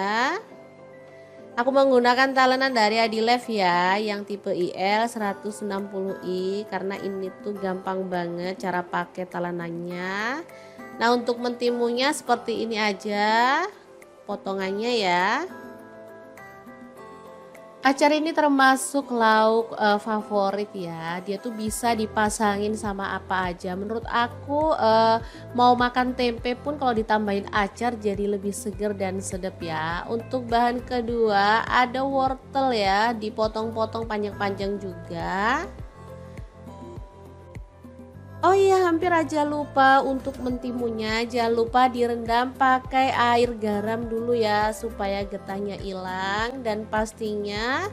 Aku menggunakan talenan dari Adilev ya, yang tipe IL 160i karena ini tuh gampang banget cara pakai talenannya. Nah, untuk mentimunnya seperti ini aja potongannya ya. Acar ini termasuk lauk favorit ya. Dia tuh bisa dipasangin sama apa aja. Menurut aku mau makan tempe pun kalau ditambahin acar jadi lebih seger dan sedap ya. Untuk bahan kedua ada wortel ya, dipotong-potong panjang-panjang juga. Oh iya, hampir aja lupa untuk mentimunnya. Jangan lupa direndam pakai air garam dulu ya supaya getahnya hilang dan pastinya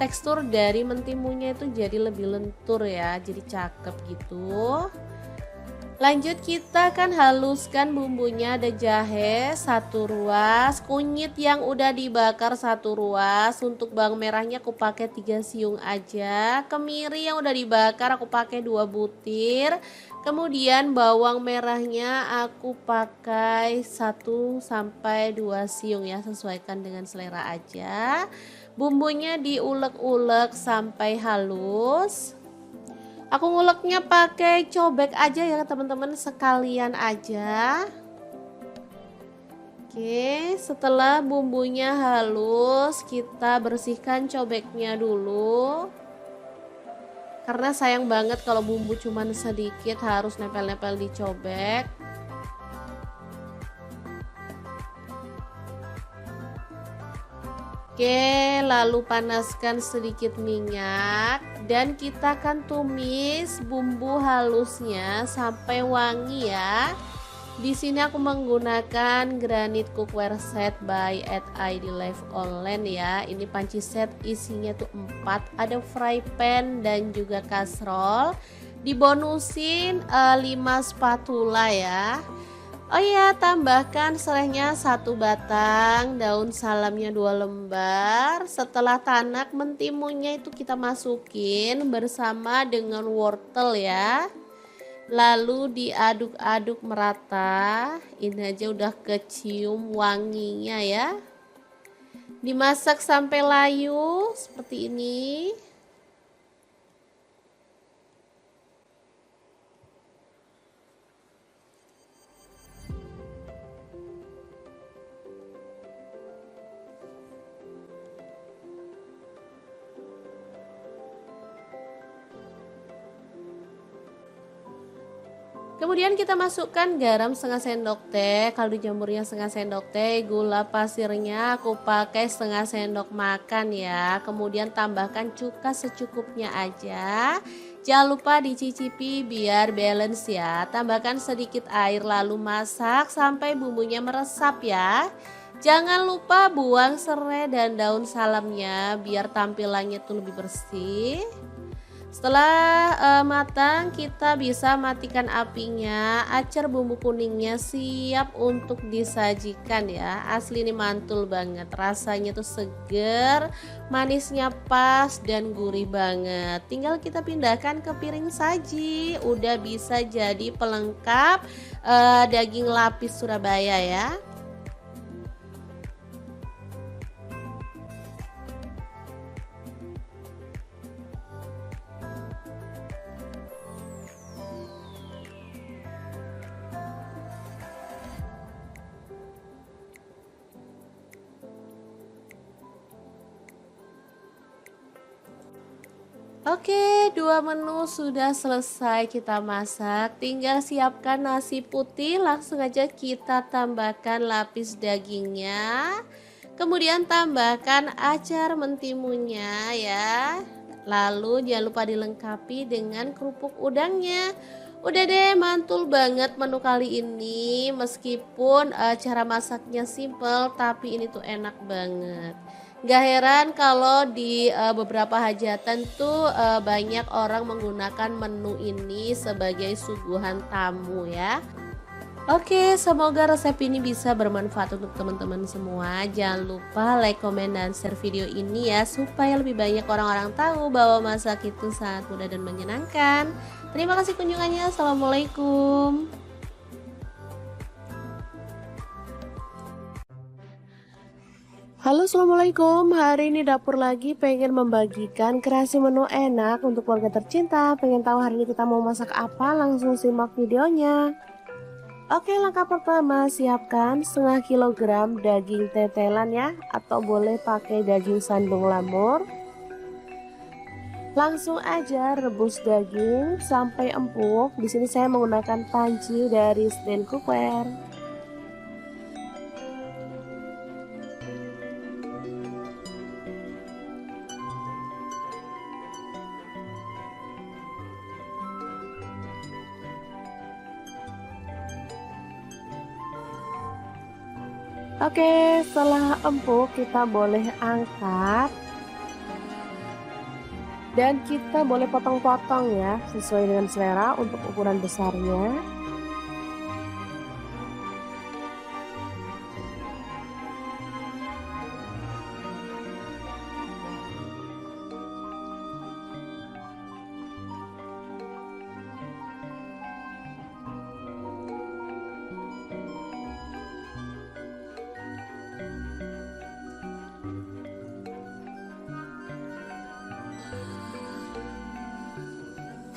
tekstur dari mentimunnya itu jadi lebih lentur ya, jadi cakep gitu. Lanjut kita akan haluskan bumbunya. Ada jahe 1 ruas, kunyit yang udah dibakar 1 ruas. Untuk bawang merahnya aku pakai 3 siung aja. Kemiri yang udah dibakar aku pakai 2 butir. Kemudian bawang merahnya aku pakai 1 sampai 2 siung ya, sesuaikan dengan selera aja. Bumbunya diulek-ulek sampai halus. Aku nguleknya pakai cobek aja ya teman-teman, sekalian aja. Oke, setelah bumbunya halus, kita bersihkan cobeknya dulu. Karena sayang banget kalau bumbu cuman sedikit harus nempel-nempel di cobek. Oke, lalu panaskan sedikit minyak dan kita akan tumis bumbu halusnya sampai wangi ya. Di sini aku menggunakan granit cookware set by ID Life Online ya. Ini panci set isinya tuh 4, ada fry pan dan juga kastrol. Dibonusin 5 spatula ya. Oh iya, tambahkan serehnya 1 batang, daun salamnya 2 lembar. Setelah tanak mentimunnya itu kita masukin bersama dengan wortel ya. Lalu diaduk-aduk merata. Ini aja udah kecium wanginya ya. Dimasak sampai layu seperti ini. Kemudian kita masukkan garam setengah sendok teh, kaldu jamurnya setengah sendok teh, gula pasirnya aku pakai setengah sendok makan ya. Kemudian tambahkan cuka secukupnya aja. Jangan lupa dicicipi biar balance ya. Tambahkan sedikit air lalu masak sampai bumbunya meresap ya. Jangan lupa buang serai dan daun salamnya biar tampilannya tuh lebih bersih. Setelah matang kita bisa matikan apinya. Acar bumbu kuningnya siap untuk disajikan ya. Asli ini mantul banget, rasanya tuh seger, manisnya pas dan gurih banget. Tinggal kita pindahkan ke piring saji. Udah bisa jadi pelengkap daging lapis Surabaya ya. Oke, 2 menu sudah selesai kita masak. Tinggal siapkan nasi putih, langsung aja kita tambahkan lapis dagingnya. Kemudian tambahkan acar mentimunnya ya. Lalu jangan lupa dilengkapi dengan kerupuk udangnya. Udah deh, mantul banget menu kali ini. Meskipun cara masaknya simple, tapi ini tuh enak banget. Gak heran kalau di beberapa hajatan tuh banyak orang menggunakan menu ini sebagai suguhan tamu ya. Oke, semoga resep ini bisa bermanfaat untuk teman-teman semua. Jangan lupa like, komen, dan share video ini ya, supaya lebih banyak orang-orang tahu bahwa masak itu sangat mudah dan menyenangkan. Terima kasih kunjungannya. Assalamualaikum. Halo, assalamualaikum. Hari ini dapur lagi pengen membagikan kreasi menu enak untuk keluarga tercinta. Pengen tahu hari ini kita mau masak apa? Langsung simak videonya. Oke, langkah pertama siapkan setengah kilogram daging tetelan ya, atau boleh pakai daging sandung lamur. Langsung aja rebus daging sampai empuk. Di sini saya menggunakan panci dari stand cookware. Oke, setelah empuk kita boleh angkat dan kita boleh potong-potong ya, sesuai dengan selera untuk ukuran besarnya.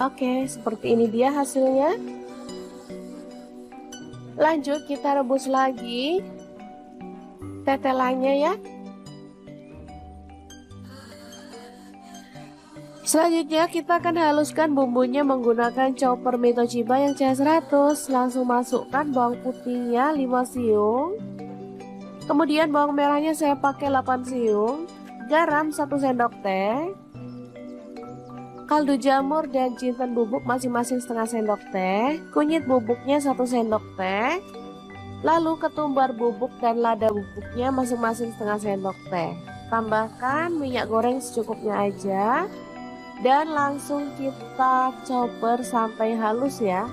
Oke, seperti ini dia hasilnya. Lanjut kita rebus lagi tetelannya ya. Selanjutnya kita akan haluskan bumbunya menggunakan chopper Mitoshiba yang CH100. Langsung masukkan bawang putihnya 5 siung. Kemudian bawang merahnya saya pakai 8 siung. Garam 1 sendok teh. Kaldu jamur dan jinten bubuk masing-masing setengah sendok teh. Kunyit bubuknya 1 sendok teh. Lalu ketumbar bubuk dan lada bubuknya masing-masing setengah sendok teh. Tambahkan minyak goreng secukupnya aja. Dan langsung kita chopper sampai halus ya.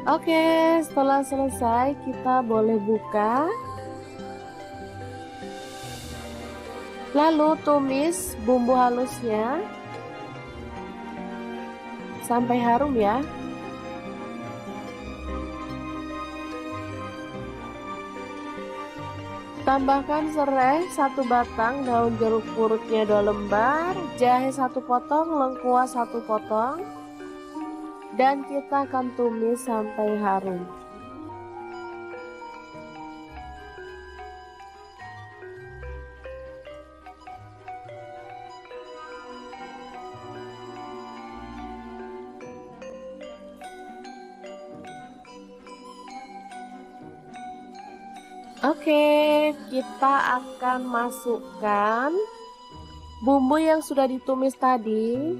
Oke, setelah selesai kita boleh buka. Lalu tumis bumbu halusnya sampai harum ya. Tambahkan serai 1 batang, daun jeruk purutnya 2 lembar, jahe 1 potong, lengkuas 1 potong, dan kita akan tumis sampai harum. Oke, kita akan masukkan bumbu yang sudah ditumis tadi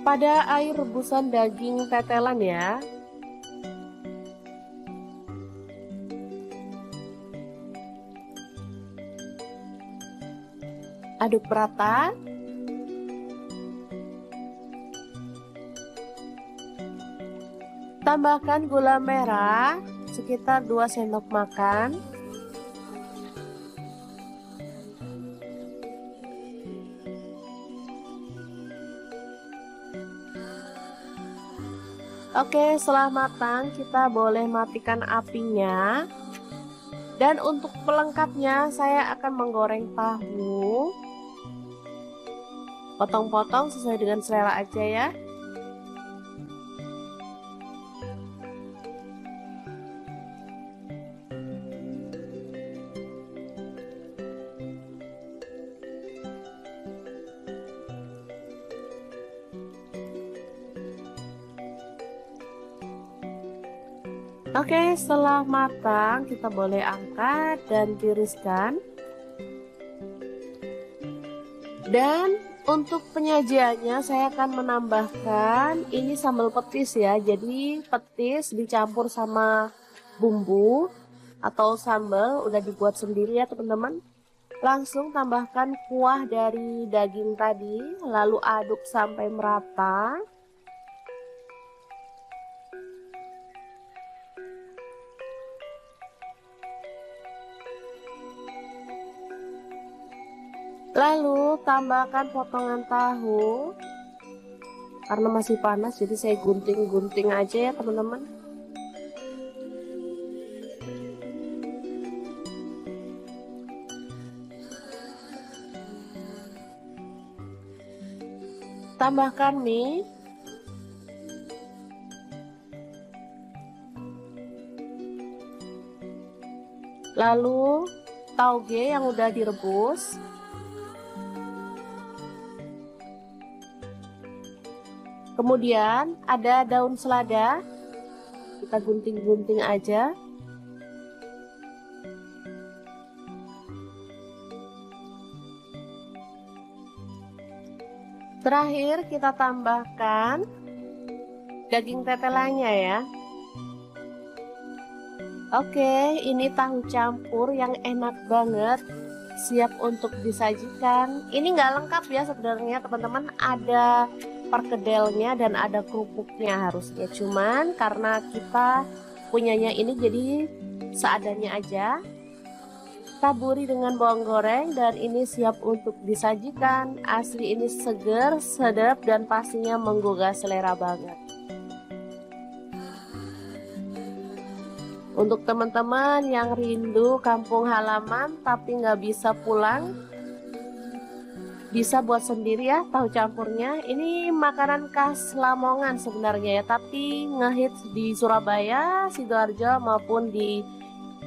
pada air rebusan daging tetelan ya. Aduk rata. Tambahkan gula merah sekitar 2 sendok makan. Oke, setelah matang kita boleh matikan apinya. Dan untuk pelengkapnya saya akan menggoreng tahu. Potong-potong sesuai dengan selera aja ya. Oke, setelah matang kita boleh angkat dan tiriskan. Dan untuk penyajiannya saya akan menambahkan ini sambal petis ya. Jadi petis dicampur sama bumbu atau sambal udah dibuat sendiri ya teman-teman. Langsung tambahkan kuah dari daging tadi, lalu aduk sampai merata. Lalu tambahkan potongan tahu. Karena masih panas jadi saya gunting-gunting aja ya teman-teman. Tambahkan mie. Lalu tauge yang udah direbus. Kemudian ada daun selada, kita gunting-gunting aja. Terakhir kita tambahkan daging tetelannya ya. Oke, ini tahu campur yang enak banget, siap untuk disajikan. Ini nggak lengkap ya sebenarnya teman-teman, ada perkedelnya dan ada kerupuknya harusnya, cuman karena kita punyanya ini jadi seadanya aja. Taburi dengan bawang goreng dan ini siap untuk disajikan. Asli ini seger, sedap dan pastinya menggugah selera banget. Untuk teman-teman yang rindu kampung halaman tapi nggak bisa pulang, bisa buat sendiri ya tahu campurnya. Ini makanan khas Lamongan sebenarnya ya, tapi ngehits di Surabaya, Sidoarjo maupun di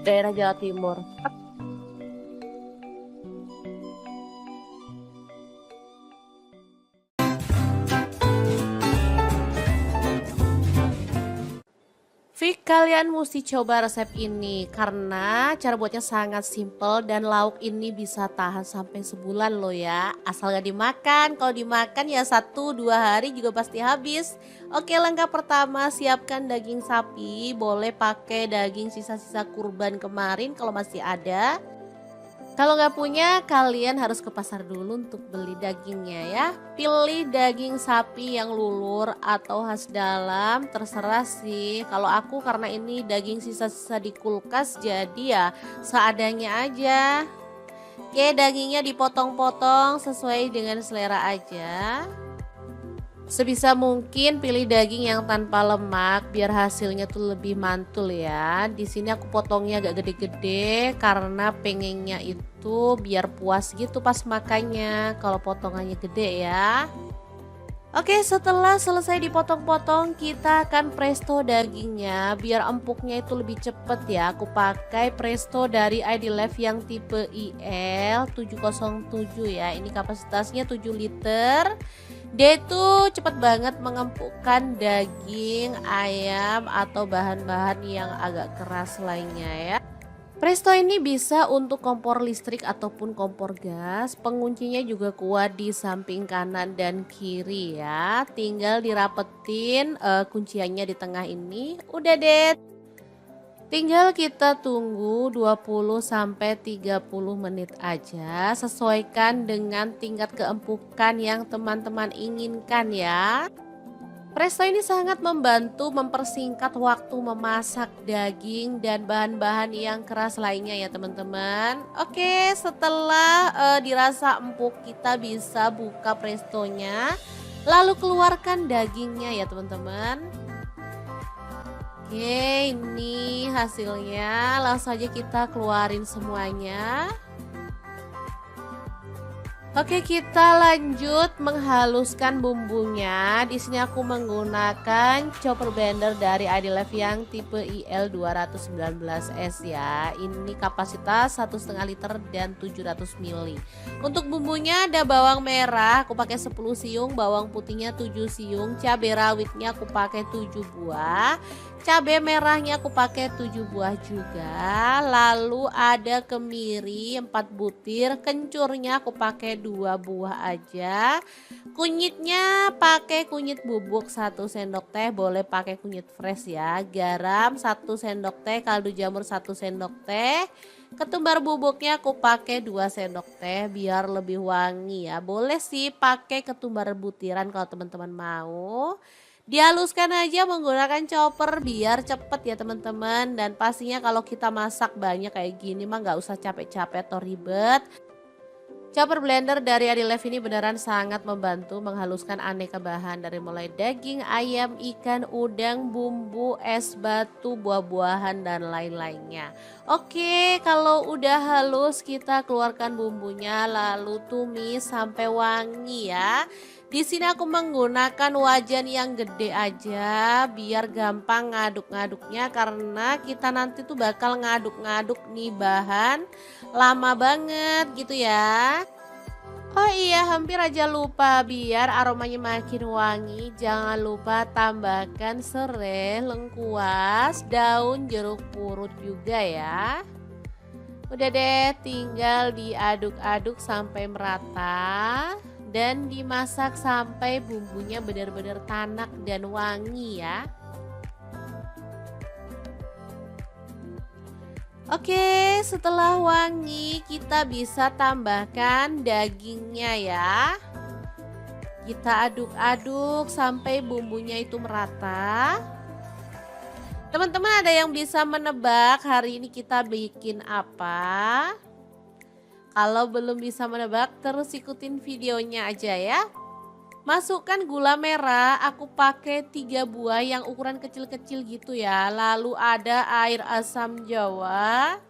daerah Jawa Timur. Fik, kalian mesti coba resep ini karena cara buatnya sangat simple dan lauk ini bisa tahan sampai sebulan loh ya. Asal gak dimakan, kalau dimakan ya 1-2 hari juga pasti habis. Oke, langkah pertama siapkan daging sapi, boleh pakai daging sisa-sisa kurban kemarin kalau masih ada. Kalau nggak punya, kalian harus ke pasar dulu untuk beli dagingnya ya. Pilih daging sapi yang lulur atau khas dalam, terserah sih. Kalau aku karena ini daging sisa-sisa di kulkas, jadi ya seadanya aja. Oke, dagingnya dipotong-potong sesuai dengan selera aja. Sebisa mungkin pilih daging yang tanpa lemak biar hasilnya tuh lebih mantul ya. Di sini aku potongnya agak gede-gede karena pengennya itu biar puas gitu pas makannya kalau potongannya gede ya. Oke, setelah selesai dipotong-potong kita akan presto dagingnya biar empuknya itu lebih cepet ya. Aku pakai presto dari ID Life yang tipe IL 707 ya. Ini kapasitasnya 7 liter. Dia itu cepet banget mengempukkan daging, ayam atau bahan-bahan yang agak keras lainnya ya. Presto ini bisa untuk kompor listrik ataupun kompor gas. Penguncinya juga kuat di samping kanan dan kiri ya. Tinggal dirapetin kunciannya di tengah ini. Udah deh. Tinggal kita tunggu 20-30 menit aja. Sesuaikan dengan tingkat keempukan yang teman-teman inginkan ya. Presto ini sangat membantu mempersingkat waktu memasak daging dan bahan-bahan yang keras lainnya ya teman-teman. Oke, setelah dirasa empuk kita bisa buka prestonya. Lalu keluarkan dagingnya ya teman-teman. Oke, ini hasilnya. Langsung aja kita keluarin semuanya. Oke, kita lanjut menghaluskan bumbunya. Di sini aku menggunakan chopper blender dari ID Life yang tipe IL 219S ya. Ini kapasitas 1,5 liter dan 700 ml. Untuk bumbunya ada bawang merah, aku pakai 10 siung, bawang putihnya 7 siung, cabai rawitnya aku pakai 7 buah. Cabai merahnya aku pakai 7 buah juga. Lalu ada kemiri 4 butir, kencurnya aku pakai 2 buah aja. Kunyitnya pakai kunyit bubuk 1 sendok teh, boleh pakai kunyit fresh ya. Garam 1 sendok teh, kaldu jamur 1 sendok teh. Ketumbar bubuknya aku pakai 2 sendok teh biar lebih wangi ya. Boleh sih pakai ketumbar butiran kalau teman-teman mau. Dihaluskan aja menggunakan chopper biar cepet ya teman-teman. Dan pastinya kalau kita masak banyak kayak gini mah nggak usah capek-capek atau ribet. Chopper blender dari ID Life ini beneran sangat membantu menghaluskan aneka bahan dari mulai daging, ayam, ikan, udang, bumbu, es batu, buah-buahan dan lain-lainnya. Oke, kalau udah halus kita keluarkan bumbunya lalu tumis sampai wangi ya. Di sini aku menggunakan wajan yang gede aja biar gampang ngaduk-ngaduknya karena kita nanti tuh bakal ngaduk-ngaduk nih bahan lama banget gitu ya. Oh iya, hampir aja lupa, biar aromanya makin wangi jangan lupa tambahkan serai, lengkuas, daun jeruk purut juga ya. Udah deh, tinggal diaduk-aduk sampai merata dan dimasak sampai bumbunya benar-benar tanak dan wangi ya. Oke, setelah wangi kita bisa tambahkan dagingnya ya. Kita aduk-aduk sampai bumbunya itu merata. Teman-teman ada yang bisa menebak hari ini kita bikin apa? Kalau belum bisa menebak terus ikutin videonya aja ya. Masukkan gula merah, aku pakai 3 buah yang ukuran kecil-kecil gitu ya. Lalu ada air asam jawa.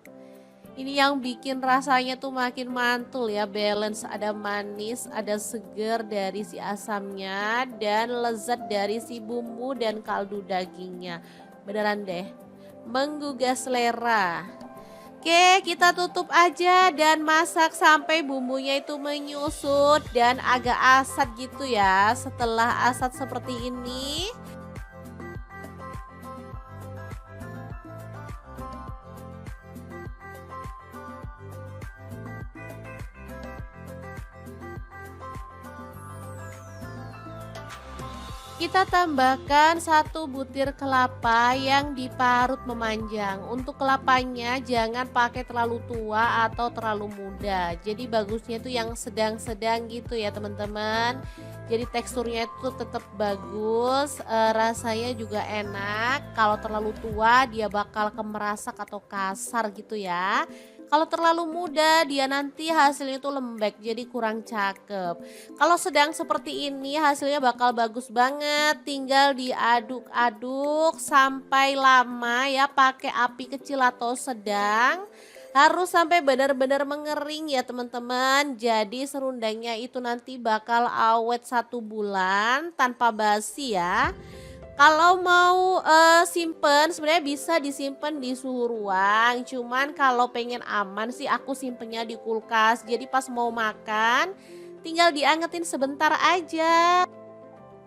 Ini yang bikin rasanya tuh makin mantul ya, balance, ada manis, ada seger dari si asamnya, dan lezat dari si bumbu dan kaldu dagingnya. Beneran deh, menggugah selera. Oke, kita tutup aja dan masak sampai bumbunya itu menyusut dan agak asat gitu ya. Setelah asat seperti ini, kita tambahkan 1 butir kelapa yang diparut memanjang. Untuk kelapanya jangan pakai terlalu tua atau terlalu muda. Jadi bagusnya itu yang sedang-sedang gitu ya teman-teman. Jadi teksturnya itu tetap bagus, rasanya juga enak. Kalau terlalu tua dia bakal kemerasak atau kasar gitu ya. Kalau terlalu muda dia nanti hasilnya itu lembek jadi kurang cakep. Kalau sedang seperti ini hasilnya bakal bagus banget, tinggal diaduk-aduk sampai lama ya, pakai api kecil atau sedang. Harus sampai benar-benar mengering ya teman-teman. Jadi serundengnya itu nanti bakal awet 1 bulan tanpa basi ya. Kalau mau simpen sebenarnya bisa disimpan di suhu ruang, cuman kalau pengen aman sih aku simpennya di kulkas. Jadi pas mau makan tinggal diangetin sebentar aja.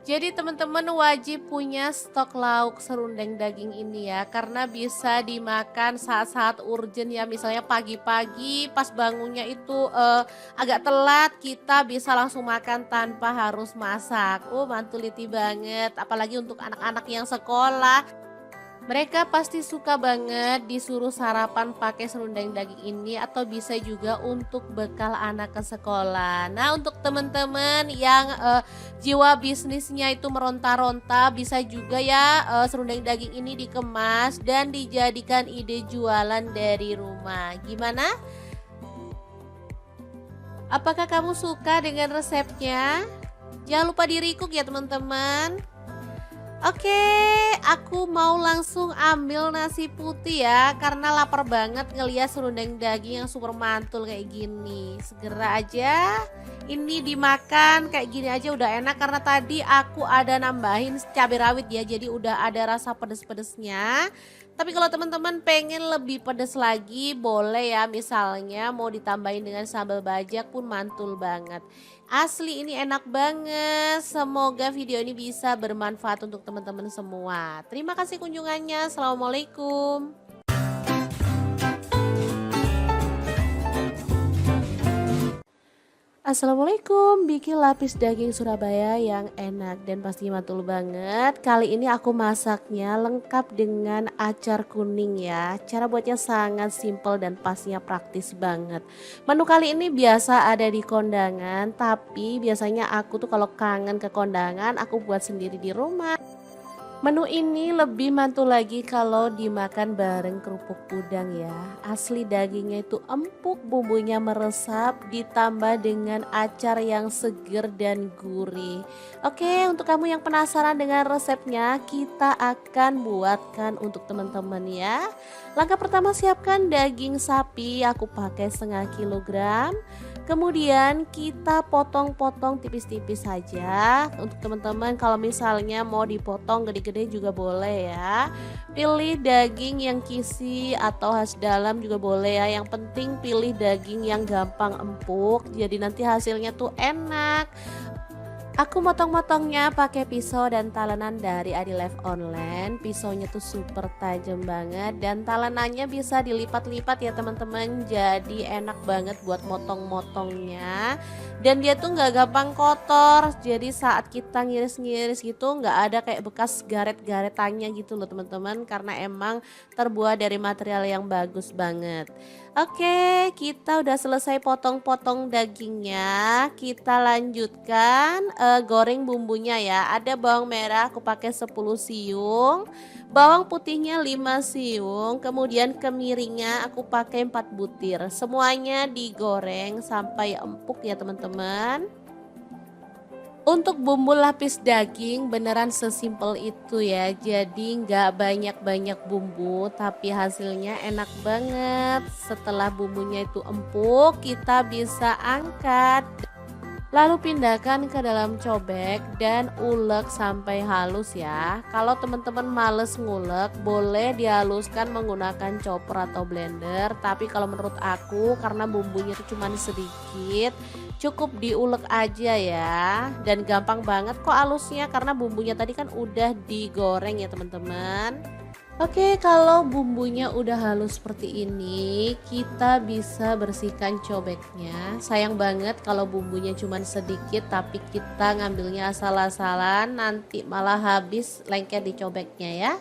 Jadi teman-teman wajib punya stok lauk serundeng daging ini ya, karena bisa dimakan saat-saat urgent ya, misalnya pagi-pagi pas bangunnya itu agak telat, kita bisa langsung makan tanpa harus masak. Mantuliti banget, apalagi untuk anak-anak yang sekolah. Mereka pasti suka banget disuruh sarapan pakai serundeng daging ini, atau bisa juga untuk bekal anak ke sekolah. Nah, untuk teman-teman yang jiwa bisnisnya itu meronta-ronta, bisa juga ya serundeng daging ini dikemas dan dijadikan ide jualan dari rumah. Gimana? Apakah kamu suka dengan resepnya? Jangan lupa di-recook ya teman-teman. Oke, aku mau langsung ambil nasi putih ya, karena lapar banget ngeliat serundeng daging yang super mantul kayak gini. Segera aja, ini dimakan kayak gini aja udah enak, karena tadi aku ada nambahin cabai rawit ya, jadi udah ada rasa pedes-pedesnya. Tapi kalau teman-teman pengen lebih pedes lagi boleh ya, misalnya mau ditambahin dengan sambal bajak pun mantul banget. Asli ini enak banget. Semoga video ini bisa bermanfaat untuk teman-teman semua. Terima kasih kunjungannya. Assalamualaikum. Assalamualaikum, bikin lapis daging Surabaya yang enak dan pastinya mantul banget. Kali ini aku masaknya lengkap dengan acar kuning ya. Cara buatnya sangat simple dan pastinya praktis banget. Menu kali ini biasa ada di kondangan, tapi biasanya aku tuh kalau kangen ke kondangan aku buat sendiri di rumah. Menu ini lebih mantul lagi kalau dimakan bareng kerupuk udang ya. Asli dagingnya itu empuk, bumbunya meresap, ditambah dengan acar yang seger dan gurih. Oke, untuk kamu yang penasaran dengan resepnya, kita akan buatkan untuk teman-teman ya. Langkah pertama, siapkan daging sapi, aku pakai 1/2 kilogram. Kemudian kita potong-potong tipis-tipis saja. Untuk teman-teman kalau misalnya mau dipotong gede-gede juga boleh ya. Pilih daging yang kisi atau khas dalam juga boleh ya. Yang penting pilih daging yang gampang empuk, jadi nanti hasilnya tuh enak. Aku motong-motongnya pakai pisau dan talenan dari Adi Life Online. Pisaunya tuh super tajam banget dan talenannya bisa dilipat-lipat ya teman-teman. Jadi enak banget buat motong-motongnya. Dan dia tuh nggak gampang kotor. Jadi saat kita ngiris-ngiris gitu nggak ada kayak bekas garet-garetannya gitu loh teman-teman. Karena emang terbuat dari material yang bagus banget. Oke, kita udah selesai potong-potong dagingnya. Kita lanjutkan goreng bumbunya ya. Ada bawang merah aku pakai 10 siung, bawang putihnya 5 siung, kemudian kemiringnya aku pakai 4 butir. Semuanya digoreng sampai empuk ya teman-teman. Untuk bumbu lapis daging beneran sesimpel itu ya. Jadi nggak banyak-banyak bumbu tapi hasilnya enak banget. Setelah bumbunya itu empuk, kita bisa angkat. Lalu pindahkan ke dalam cobek dan ulek sampai halus ya. Kalau teman-teman males ngulek, boleh dihaluskan menggunakan chopper atau blender. Tapi kalau menurut aku karena bumbunya itu cuma sedikit, cukup diulek aja ya. Dan gampang banget kok halusnya karena bumbunya tadi kan udah digoreng ya teman-teman. Oke, kalau bumbunya udah halus seperti ini, kita bisa bersihkan cobeknya. Sayang banget kalau bumbunya cuma sedikit tapi kita ngambilnya asal-asalan, nanti malah habis lengket di cobeknya ya.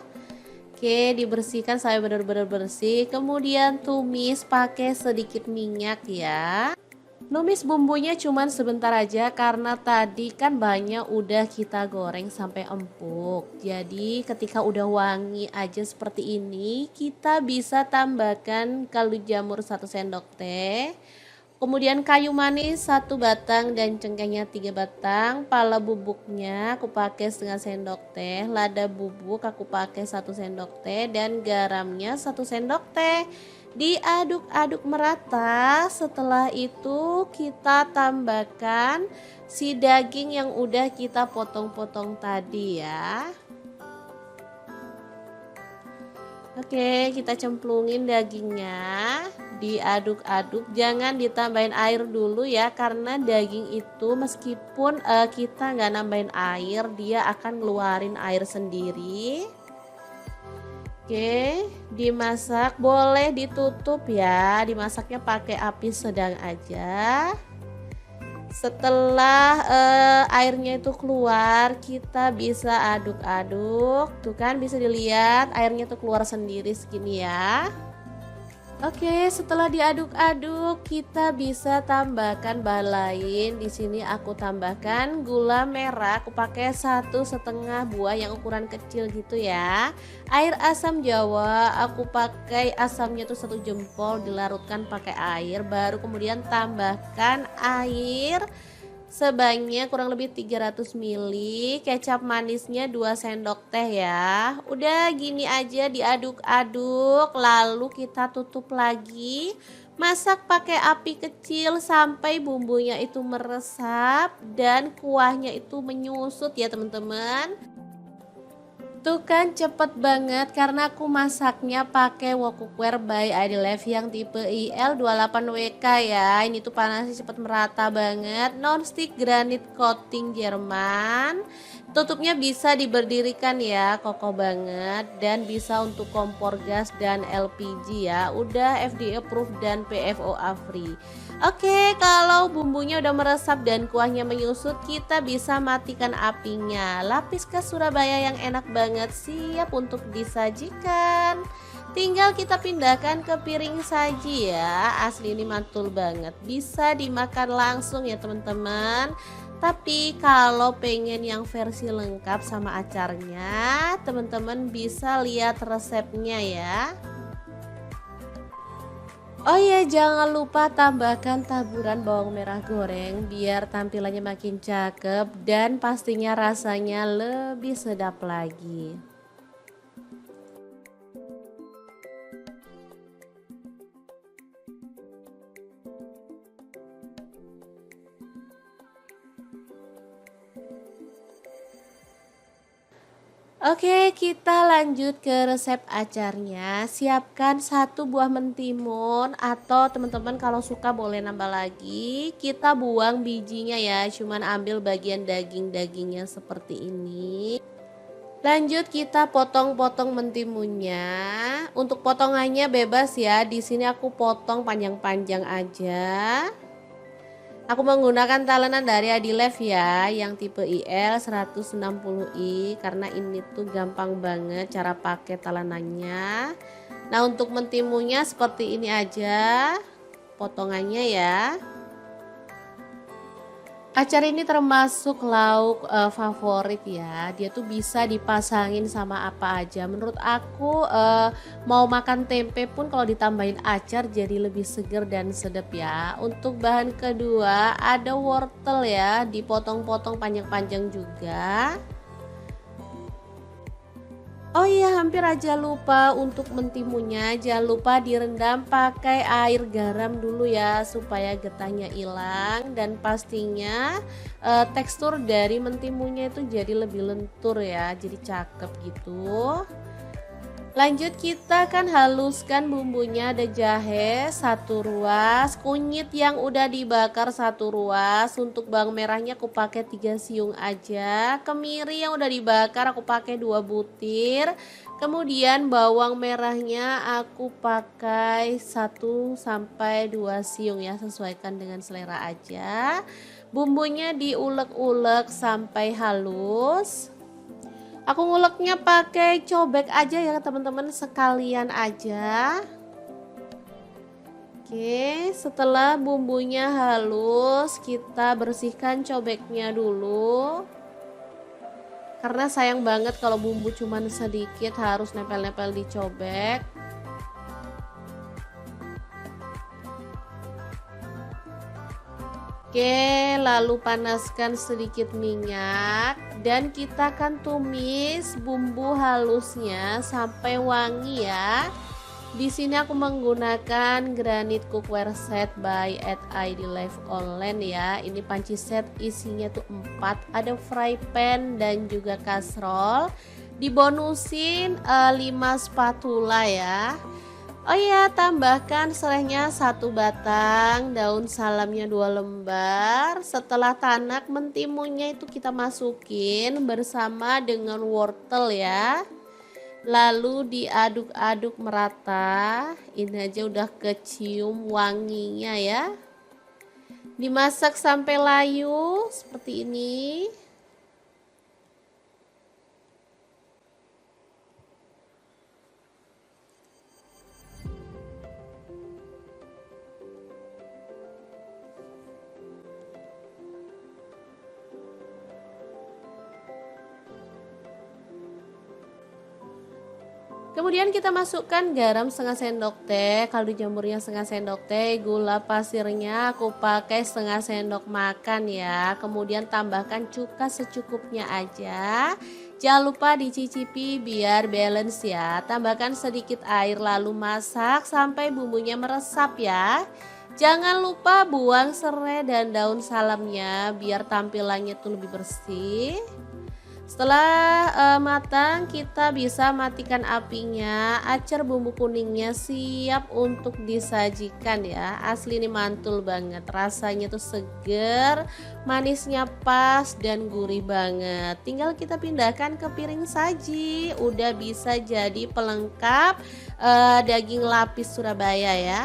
Oke, dibersihkan sampai benar-benar bersih. Kemudian tumis pakai sedikit minyak ya. Numis bumbunya cuman sebentar aja karena tadi kan banyak udah kita goreng sampai empuk. Jadi ketika udah wangi aja seperti ini, kita bisa tambahkan kaldu jamur 1 sendok teh. Kemudian kayu manis 1 batang dan cengkehnya 3 batang. Pala bubuknya aku pakai setengah sendok teh. Lada bubuk aku pakai 1 sendok teh dan garamnya 1 sendok teh. Diaduk-aduk merata. Setelah itu kita tambahkan si daging yang udah kita potong-potong tadi ya. Oke, kita cemplungin dagingnya, diaduk-aduk, jangan ditambahin air dulu ya, karena daging itu meskipun kita nggak nambahin air, dia akan ngeluarin air sendiri. Oke, dimasak, boleh ditutup ya, dimasaknya pakai api sedang aja. Setelah airnya itu keluar, kita bisa aduk-aduk. Tuh kan bisa dilihat airnya tuh keluar sendiri segini ya. Oke, setelah diaduk-aduk, kita bisa tambahkan bahan lain. Di sini aku tambahkan gula merah. Aku pakai 1,5 buah yang ukuran kecil gitu ya. Air asam jawa, aku pakai asamnya tuh 1 jempol, dilarutkan pakai air. Baru kemudian tambahkan air sebanyak kurang lebih 300 ml, kecap manisnya 2 sendok teh ya. Udah gini aja diaduk-aduk, lalu kita tutup lagi. Masak pakai api kecil sampai bumbunya itu meresap dan kuahnya itu menyusut ya teman-teman. Tuh kan cepet banget karena aku masaknya pakai wok cookware by Idilife yang tipe IL28WK ya. Ini tuh panasnya cepet merata banget. Non-stick granit coating Jerman. Tutupnya bisa diberdirikan ya, kokoh banget. Dan bisa untuk kompor gas dan LPG ya. Udah FDA approved dan PFOA free. Oke, kalau bumbunya udah meresap dan kuahnya menyusut, kita bisa matikan apinya. Lapis khas Surabaya yang enak banget siap untuk disajikan. Tinggal kita pindahkan ke piring saji ya. Asli ini mantul banget. Bisa dimakan langsung ya teman-teman. Tapi kalau pengen yang versi lengkap sama acarnya, teman-teman bisa lihat resepnya ya. Oh iya, jangan lupa tambahkan taburan bawang merah goreng biar tampilannya makin cakep dan pastinya rasanya lebih sedap lagi. Oke, kita lanjut ke resep acarnya. Siapkan 1 buah mentimun atau teman-teman kalau suka boleh nambah lagi. Kita buang bijinya ya, cuman ambil bagian daging-dagingnya seperti ini. Lanjut kita potong-potong mentimunnya. Untuk potongannya bebas ya. Di sini aku potong panjang-panjang aja. Aku menggunakan talenan dari Idilife ya, yang tipe IL 160i karena ini tuh gampang banget cara pakai talenannya. Nah, untuk mentimunnya seperti ini aja potongannya ya. Acar ini termasuk lauk favorit ya. Dia tuh bisa dipasangin sama apa aja. Menurut aku mau makan tempe pun kalau ditambahin acar jadi lebih seger dan sedap ya. Untuk bahan kedua ada wortel ya, dipotong-potong panjang-panjang juga. Oh iya, hampir aja lupa untuk mentimunnya. Jangan lupa direndam pakai air garam dulu ya supaya getahnya hilang dan pastinya tekstur dari mentimunnya itu jadi lebih lentur ya, jadi cakep gitu. Lanjut kita akan haluskan bumbunya. Ada jahe 1 ruas, kunyit yang udah dibakar 1 ruas. Untuk bawang merahnya aku pakai 3 siung aja. Kemiri yang udah dibakar aku pakai 2 butir. Kemudian bawang merahnya aku pakai 1 sampai 2 siung ya, sesuaikan dengan selera aja. Bumbunya diulek-ulek sampai halus. Aku nguleknya pakai cobek aja ya teman-teman, sekalian aja. Oke, setelah bumbunya halus, kita bersihkan cobeknya dulu. Karena sayang banget kalau bumbu cuman sedikit harus nempel-nempel di cobek. Oke, lalu panaskan sedikit minyak dan kita akan tumis bumbu halusnya sampai wangi ya. Di sini aku menggunakan granit cookware set by ID Life Online ya. Ini panci set isinya tuh 4, ada fry pan dan juga kastrol. Dibonusin 5 spatula ya. Oh iya, tambahkan serehnya 1 batang, daun salamnya 2 lembar. Setelah tanak, mentimunnya itu kita masukin bersama dengan wortel ya. Lalu diaduk-aduk merata. Ini aja udah kecium wanginya ya. Dimasak sampai layu seperti ini. Kemudian kita masukkan garam setengah sendok teh, kaldu jamurnya setengah sendok teh, gula pasirnya aku pakai setengah sendok makan ya. Kemudian tambahkan cuka secukupnya aja. Jangan lupa dicicipi biar balance ya. Tambahkan sedikit air lalu masak sampai bumbunya meresap ya. Jangan lupa buang serai dan daun salamnya biar tampilannya tuh lebih bersih. Setelah matang, kita bisa matikan apinya. Acar bumbu kuningnya siap untuk disajikan ya. Asli ini mantul banget, rasanya tuh seger, manisnya pas dan gurih banget. Tinggal kita pindahkan ke piring saji. Udah bisa jadi pelengkap daging lapis Surabaya ya.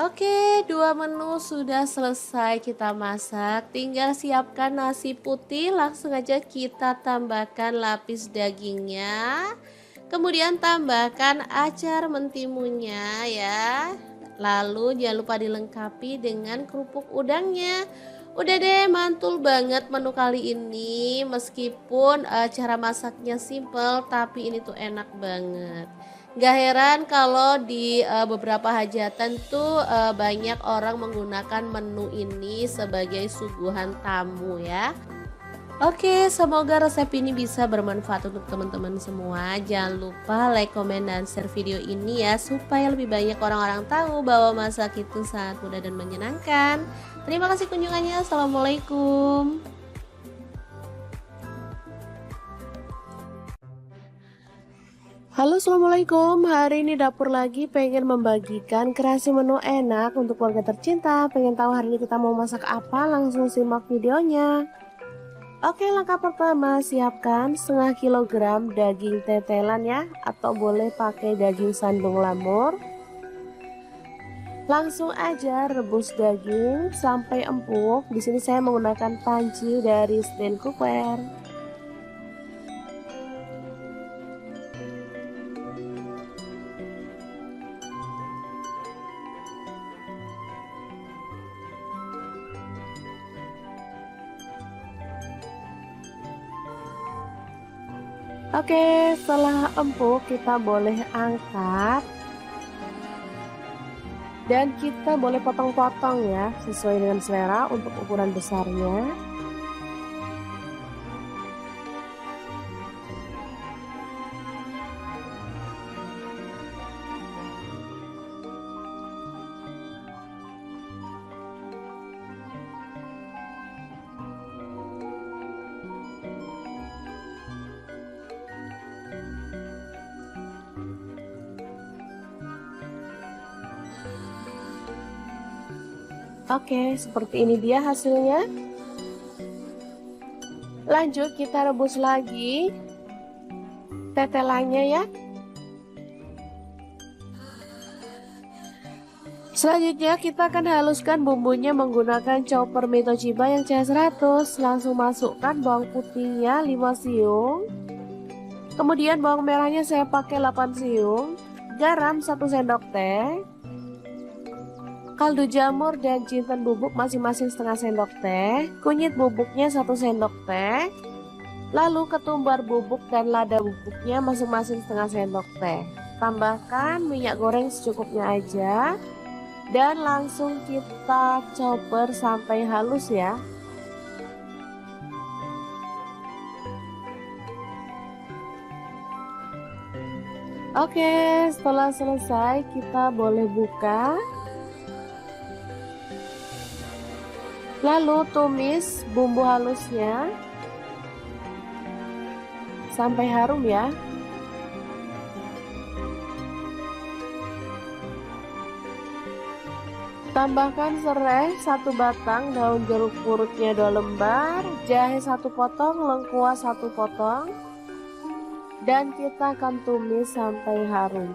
Oke, 2 menu sudah selesai kita masak. Tinggal siapkan nasi putih, langsung aja kita tambahkan lapis dagingnya. Kemudian tambahkan acar mentimunnya ya. Lalu jangan lupa dilengkapi dengan kerupuk udangnya. Udah deh, mantul banget menu kali ini. Meskipun cara masaknya simple, tapi ini tuh enak banget. Gak heran kalau di beberapa hajatan tuh banyak orang menggunakan menu ini sebagai suguhan tamu ya. Oke, semoga resep ini bisa bermanfaat untuk teman-teman semua. Jangan lupa like, komen, dan share video ini ya, supaya lebih banyak orang-orang tahu bahwa masak itu sangat mudah dan menyenangkan. Terima kasih kunjungannya. Assalamualaikum. Halo, assalamualaikum. Hari ini dapur lagi pengen membagikan kreasi menu enak untuk keluarga tercinta. Pengen tahu hari ini kita mau masak apa? Langsung simak videonya. Oke, langkah pertama siapkan setengah kilogram daging tetelan ya, atau boleh pakai daging sandung lamur. Langsung aja rebus daging sampai empuk. Di sini saya menggunakan panci dari stand cookware. Oke, setelah empuk kita boleh angkat dan kita boleh potong-potong ya, sesuai dengan selera untuk ukuran besarnya. Oke, seperti ini dia hasilnya. Lanjut kita rebus lagi tetelannya ya. Selanjutnya kita akan haluskan bumbunya menggunakan chopper Mitochiba yang CH100. Langsung masukkan bawang putihnya 5 siung. Kemudian bawang merahnya saya pakai 8 siung. Garam 1 sendok teh. Kaldu jamur dan jinten bubuk masing-masing setengah sendok teh. Kunyit bubuknya 1 sendok teh. Lalu ketumbar bubuk dan lada bubuknya masing-masing setengah sendok teh. Tambahkan minyak goreng secukupnya aja. Dan langsung kita chopper sampai halus ya. Oke, setelah selesai kita boleh buka. Lalu tumis bumbu halusnya sampai harum ya. Tambahkan serai 1 batang, daun jeruk purutnya 2 lembar, jahe 1 potong, lengkuas 1 potong, dan kita akan tumis sampai harum.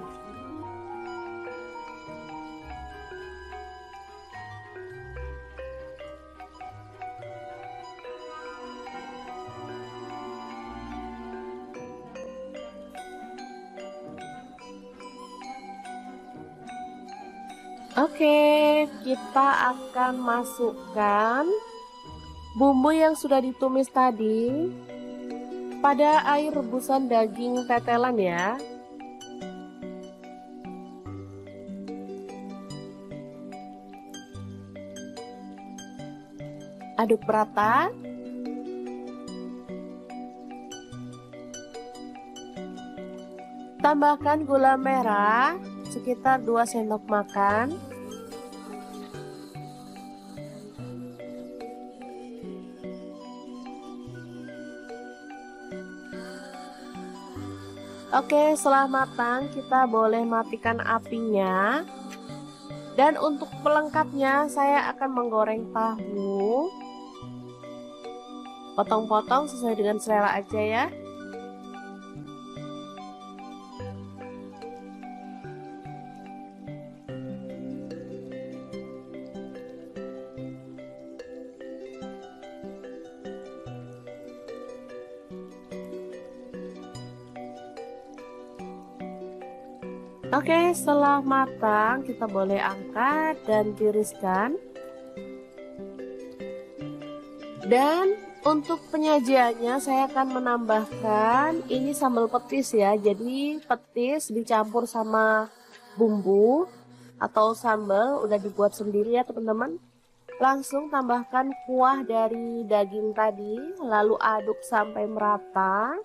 Oke, kita akan masukkan bumbu yang sudah ditumis tadi pada air rebusan daging tetelan ya. Aduk rata. Tambahkan gula merah sekitar 2 sendok makan. Oke, setelah matang kita boleh matikan apinya. Dan untuk pelengkapnya saya akan menggoreng tahu. Potong-potong sesuai dengan selera aja ya. Oke, setelah matang kita boleh angkat dan tiriskan. Dan untuk penyajiannya saya akan menambahkan ini sambal petis ya. Jadi petis dicampur sama bumbu atau sambal udah dibuat sendiri ya teman-teman. Langsung tambahkan kuah dari daging tadi, lalu aduk sampai merata.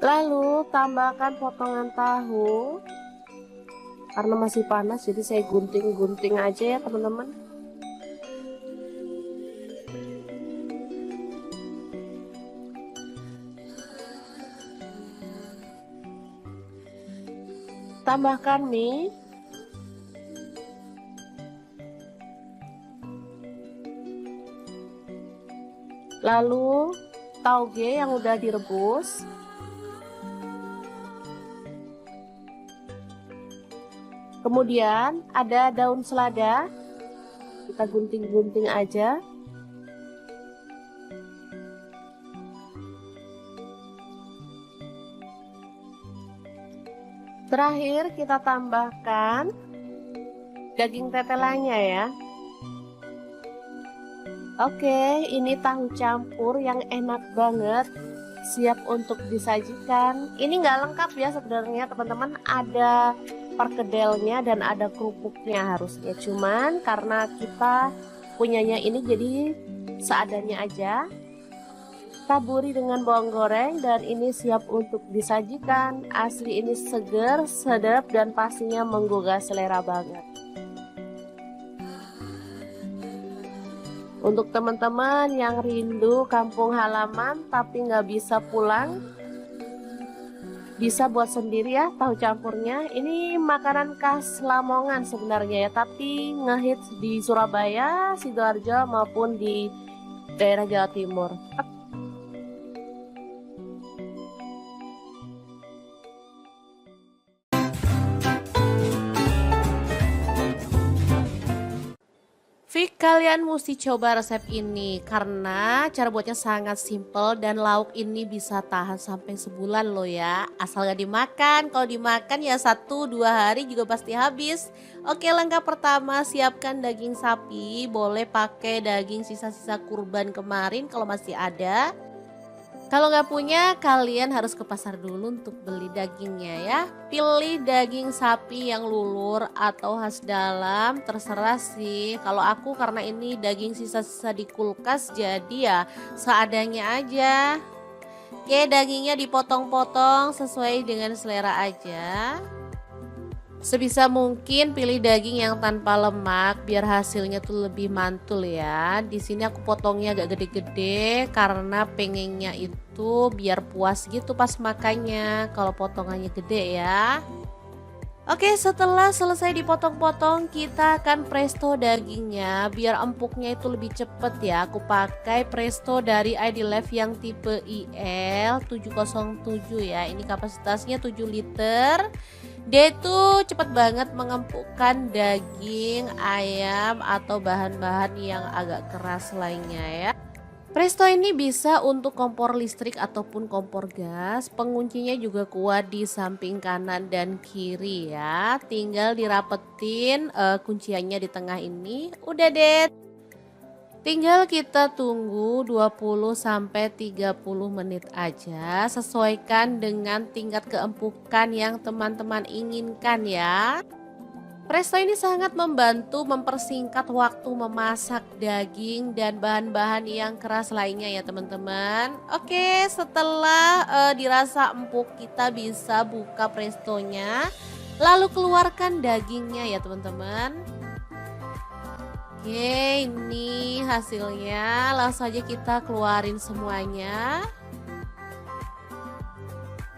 Lalu tambahkan potongan tahu. Karena masih panas jadi saya gunting-gunting aja ya teman-teman. Tambahkan mie. Lalu tauge yang udah direbus. Kemudian ada daun selada. Kita gunting-gunting aja. Terakhir kita tambahkan daging tetelannya ya. Oke, ini tahu campur yang enak banget, siap untuk disajikan. Ini nggak lengkap ya sebenarnya teman-teman, ada perkedelnya dan ada kerupuknya harusnya. Cuman karena kita punyanya ini jadi seadanya aja. Taburi dengan bawang goreng dan ini siap untuk disajikan. Asli ini seger, sedap dan pastinya menggugah selera banget. Untuk teman-teman yang rindu kampung halaman tapi nggak bisa pulang, bisa buat sendiri ya tahu campurnya. Ini makanan khas Lamongan sebenarnya ya, tapi ngehits di Surabaya, Sidoarjo maupun di daerah Jawa Timur. Fik, kalian mesti coba resep ini karena cara buatnya sangat simple dan lauk ini bisa tahan sampai sebulan loh ya. Asal gak dimakan, kalau dimakan ya 1-2 hari juga pasti habis. Oke, langkah pertama siapkan daging sapi, boleh pakai daging sisa-sisa kurban kemarin kalau masih ada. Kalau nggak punya, kalian harus ke pasar dulu untuk beli dagingnya ya. Pilih daging sapi yang lulur atau khas dalam, terserah sih. Kalau aku karena ini daging sisa-sisa di kulkas, jadi ya seadanya aja. Oke, dagingnya dipotong-potong sesuai dengan selera aja. Sebisa mungkin pilih daging yang tanpa lemak biar hasilnya tuh lebih mantul ya. Di sini aku potongnya agak gede-gede karena pengennya itu biar puas gitu pas makannya. Kalau potongannya gede ya. Oke, setelah selesai dipotong-potong kita akan presto dagingnya biar empuknya itu lebih cepet ya. Aku pakai presto dari ID Life yang tipe IL 707 ya. Ini kapasitasnya 7 liter. Dia itu cepet banget mengempukkan daging, ayam atau bahan-bahan yang agak keras lainnya ya. Presto ini bisa untuk kompor listrik ataupun kompor gas. Penguncinya juga kuat di samping kanan dan kiri ya. Tinggal dirapetin kunciannya di tengah ini. Udah deh. Tinggal kita tunggu 20-30 menit aja. Sesuaikan dengan tingkat keempukan yang teman-teman inginkan ya. Presto ini sangat membantu mempersingkat waktu memasak daging dan bahan-bahan yang keras lainnya ya teman-teman. Oke, setelah dirasa empuk kita bisa buka prestonya. Lalu keluarkan dagingnya ya teman-teman. Oke, ini hasilnya. Langsung aja kita keluarin semuanya.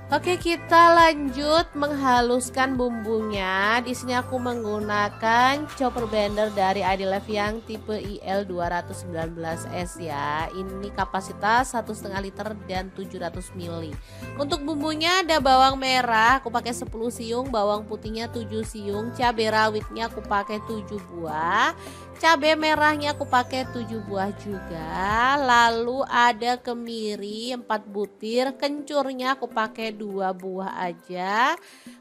Oke, kita lanjut menghaluskan bumbunya. Di sini aku menggunakan chopper blender dari ID Life yang tipe IL 219S ya. Ini kapasitas 1,5 liter dan 700 ml. Untuk bumbunya ada bawang merah, aku pakai 10 siung, bawang putihnya 7 siung, cabai rawitnya aku pakai 7 buah. Cabai merahnya aku pakai 7 buah juga. Lalu ada kemiri 4 butir, kencurnya aku pakai 2 buah aja.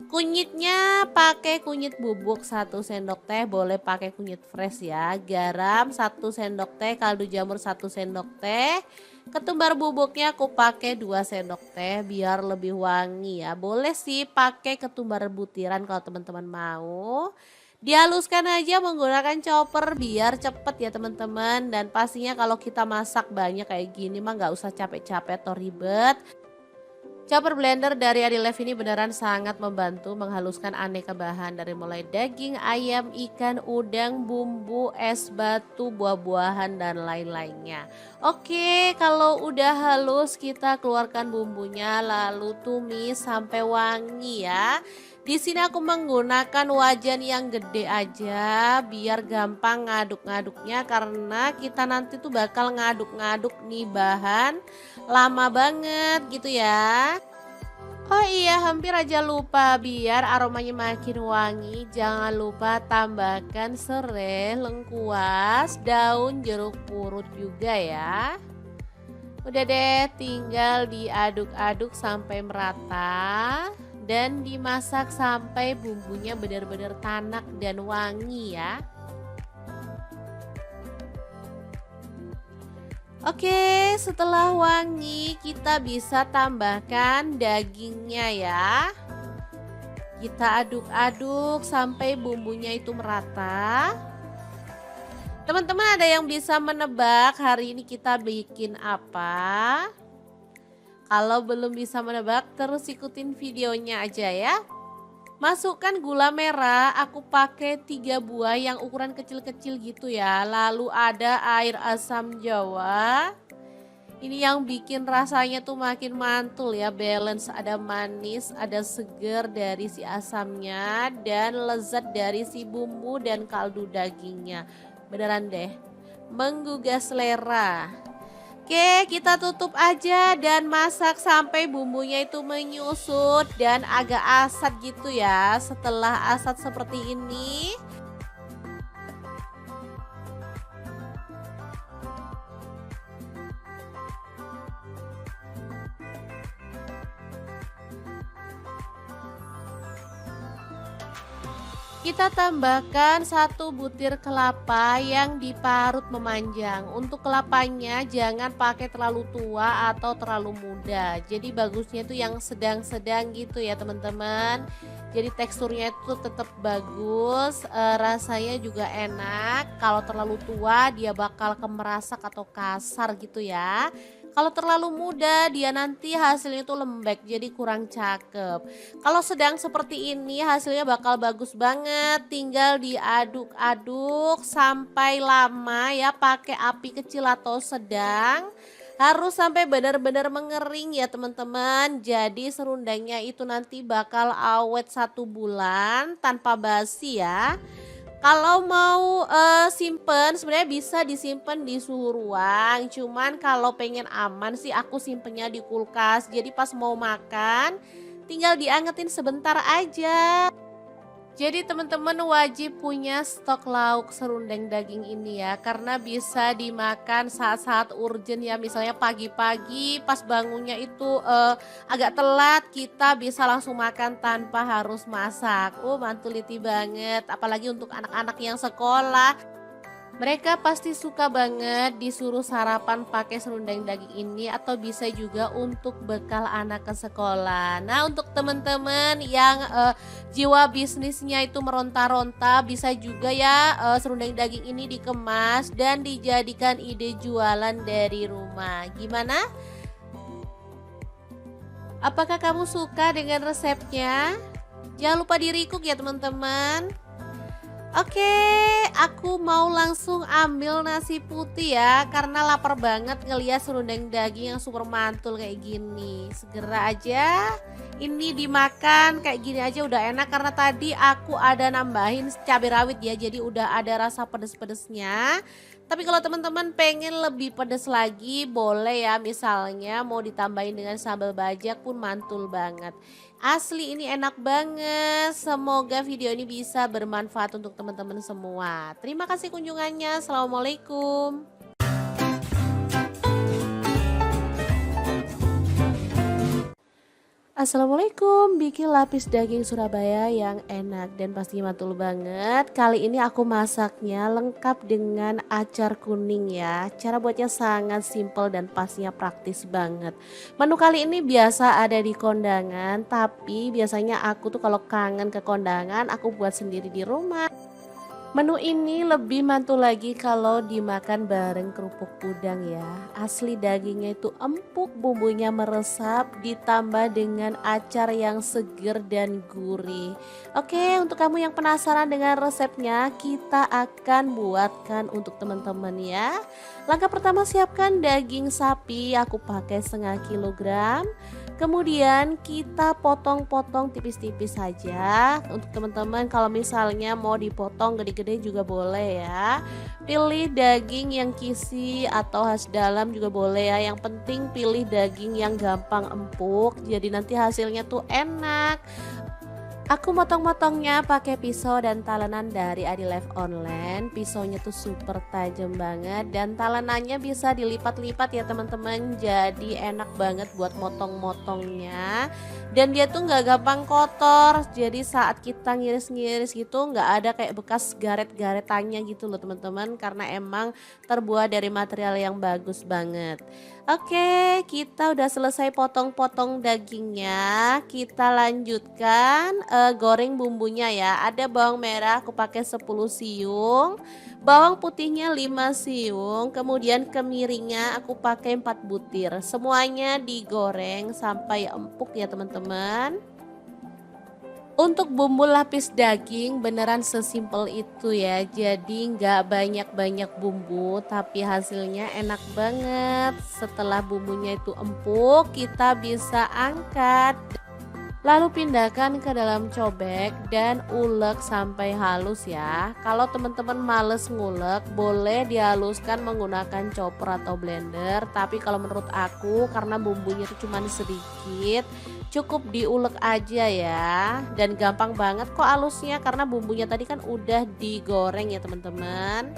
Kunyitnya pakai kunyit bubuk 1 sendok teh, boleh pakai kunyit fresh ya. Garam 1 sendok teh, kaldu jamur 1 sendok teh. Ketumbar bubuknya aku pakai 2 sendok teh biar lebih wangi ya. Boleh sih pakai ketumbar butiran kalau teman-teman mau. Dihaluskan aja menggunakan chopper biar cepet ya teman-teman. Dan pastinya kalau kita masak banyak kayak gini mah nggak usah capek-capek atau ribet. Chopper blender dari ID Life ini beneran sangat membantu menghaluskan aneka bahan dari mulai daging, ayam, ikan, udang, bumbu, es batu, buah-buahan dan lain-lainnya. Oke, kalau udah halus kita keluarkan bumbunya lalu tumis sampai wangi ya. Di sini aku menggunakan wajan yang gede aja biar gampang ngaduk-ngaduknya karena kita nanti tuh bakal ngaduk-ngaduk nih bahan lama banget gitu ya. Oh iya, hampir aja lupa, biar aromanya makin wangi, jangan lupa tambahkan serai, lengkuas, daun jeruk purut juga ya. Udah deh, tinggal diaduk-aduk sampai merata dan dimasak sampai bumbunya benar-benar tanak dan wangi ya. Oke, setelah wangi kita bisa tambahkan dagingnya ya. Kita aduk-aduk sampai bumbunya itu merata. Teman-teman ada yang bisa menebak hari ini kita bikin apa? Kalau belum bisa menebak terus ikutin videonya aja ya. Masukkan gula merah, aku pakai 3 buah yang ukuran kecil-kecil gitu ya. Lalu ada air asam jawa. Ini yang bikin rasanya tuh makin mantul ya, balance, ada manis, ada seger dari si asamnya dan lezat dari si bumbu dan kaldu dagingnya. Beneran deh, menggugah selera. Oke, kita tutup aja dan masak sampai bumbunya itu menyusut dan agak asat gitu ya. Setelah asat seperti ini, kita tambahkan 1 butir kelapa yang diparut memanjang. Untuk kelapanya jangan pakai terlalu tua atau terlalu muda. Jadi bagusnya itu yang sedang-sedang gitu ya teman-teman. Jadi teksturnya itu tetap bagus, rasanya juga enak. Kalau terlalu tua dia bakal kemerasak atau kasar gitu ya. Kalau terlalu muda dia nanti hasilnya itu lembek jadi kurang cakep. Kalau sedang seperti ini hasilnya bakal bagus banget. Tinggal diaduk-aduk sampai lama ya, pakai api kecil atau sedang. Harus sampai benar-benar mengering ya teman-teman. Jadi serundengnya itu nanti bakal awet 1 bulan tanpa basi ya. Kalau mau simpen sebenarnya bisa disimpan di suhu ruang. Cuman kalau pengen aman sih aku simpennya di kulkas. Jadi pas mau makan tinggal diangetin sebentar aja. Jadi teman-teman wajib punya stok lauk serundeng daging ini ya, karena bisa dimakan saat-saat urgent ya, misalnya pagi-pagi pas bangunnya itu agak telat, kita bisa langsung makan tanpa harus masak. Mantuliti banget, apalagi untuk anak-anak yang sekolah. Mereka pasti suka banget disuruh sarapan pakai serundeng daging ini, atau bisa juga untuk bekal anak ke sekolah. Nah untuk teman-teman yang jiwa bisnisnya itu meronta-ronta, bisa juga ya serundeng daging ini dikemas dan dijadikan ide jualan dari rumah. Gimana? Apakah kamu suka dengan resepnya? Jangan lupa di-recook ya teman-teman. Oke, aku mau langsung ambil nasi putih ya, karena lapar banget ngeliat serundeng daging yang super mantul kayak gini. Segera aja, ini dimakan kayak gini aja udah enak, karena tadi aku ada nambahin cabai rawit ya, jadi udah ada rasa pedes-pedesnya. Tapi kalau teman-teman pengen lebih pedes lagi boleh ya, misalnya mau ditambahin dengan sambal bajak pun mantul banget. Asli ini enak banget. Semoga video ini bisa bermanfaat untuk teman-teman semua. Terima kasih kunjungannya. Assalamualaikum. Assalamualaikum, bikin lapis daging Surabaya yang enak dan pastinya mantul banget. Kali ini aku masaknya lengkap dengan acar kuning ya. Cara buatnya sangat simple dan pastinya praktis banget. Menu kali ini biasa ada di kondangan, tapi biasanya aku tuh kalau kangen ke kondangan aku buat sendiri di rumah. Menu ini lebih mantul lagi kalau dimakan bareng kerupuk udang ya. Asli dagingnya itu empuk, bumbunya meresap, ditambah dengan acar yang seger dan gurih. Oke, untuk kamu yang penasaran dengan resepnya, kita akan buatkan untuk teman-teman ya. Langkah pertama, siapkan daging sapi, aku pakai setengah kilogram. Kemudian kita potong-potong tipis-tipis saja. Untuk teman-teman kalau misalnya mau dipotong gede-gede juga boleh ya. Pilih daging yang kisi atau khas dalam juga boleh ya. Yang penting pilih daging yang gampang empuk. Jadi nanti hasilnya tuh enak. Aku motong-motongnya pakai pisau dan talenan dari Adilife Online. Pisaunya tuh super tajam banget dan talenannya bisa dilipat-lipat ya teman-teman. Jadi enak banget buat motong-motongnya. Dan dia tuh nggak gampang kotor. Jadi saat kita ngiris-ngiris gitu nggak ada kayak bekas garet-garetannya gitu loh teman-teman. Karena emang terbuat dari material yang bagus banget. Oke, kita udah selesai potong-potong dagingnya. Kita lanjutkan goreng bumbunya ya. Ada bawang merah aku pakai 10 siung, bawang putihnya 5 siung, kemudian kemiringnya aku pakai 4 butir. Semuanya digoreng sampai empuk ya teman-teman. Untuk bumbu lapis daging beneran sesimpel itu ya. Jadi nggak banyak-banyak bumbu tapi hasilnya enak banget. Setelah bumbunya itu empuk, kita bisa angkat. Lalu pindahkan ke dalam cobek dan ulek sampai halus ya. Kalau teman-teman males ngulek, boleh dihaluskan menggunakan chopper atau blender. Tapi kalau menurut aku karena bumbunya itu cuma sedikit, cukup diulek aja ya. Dan gampang banget kok halusnya karena bumbunya tadi kan udah digoreng ya teman-teman.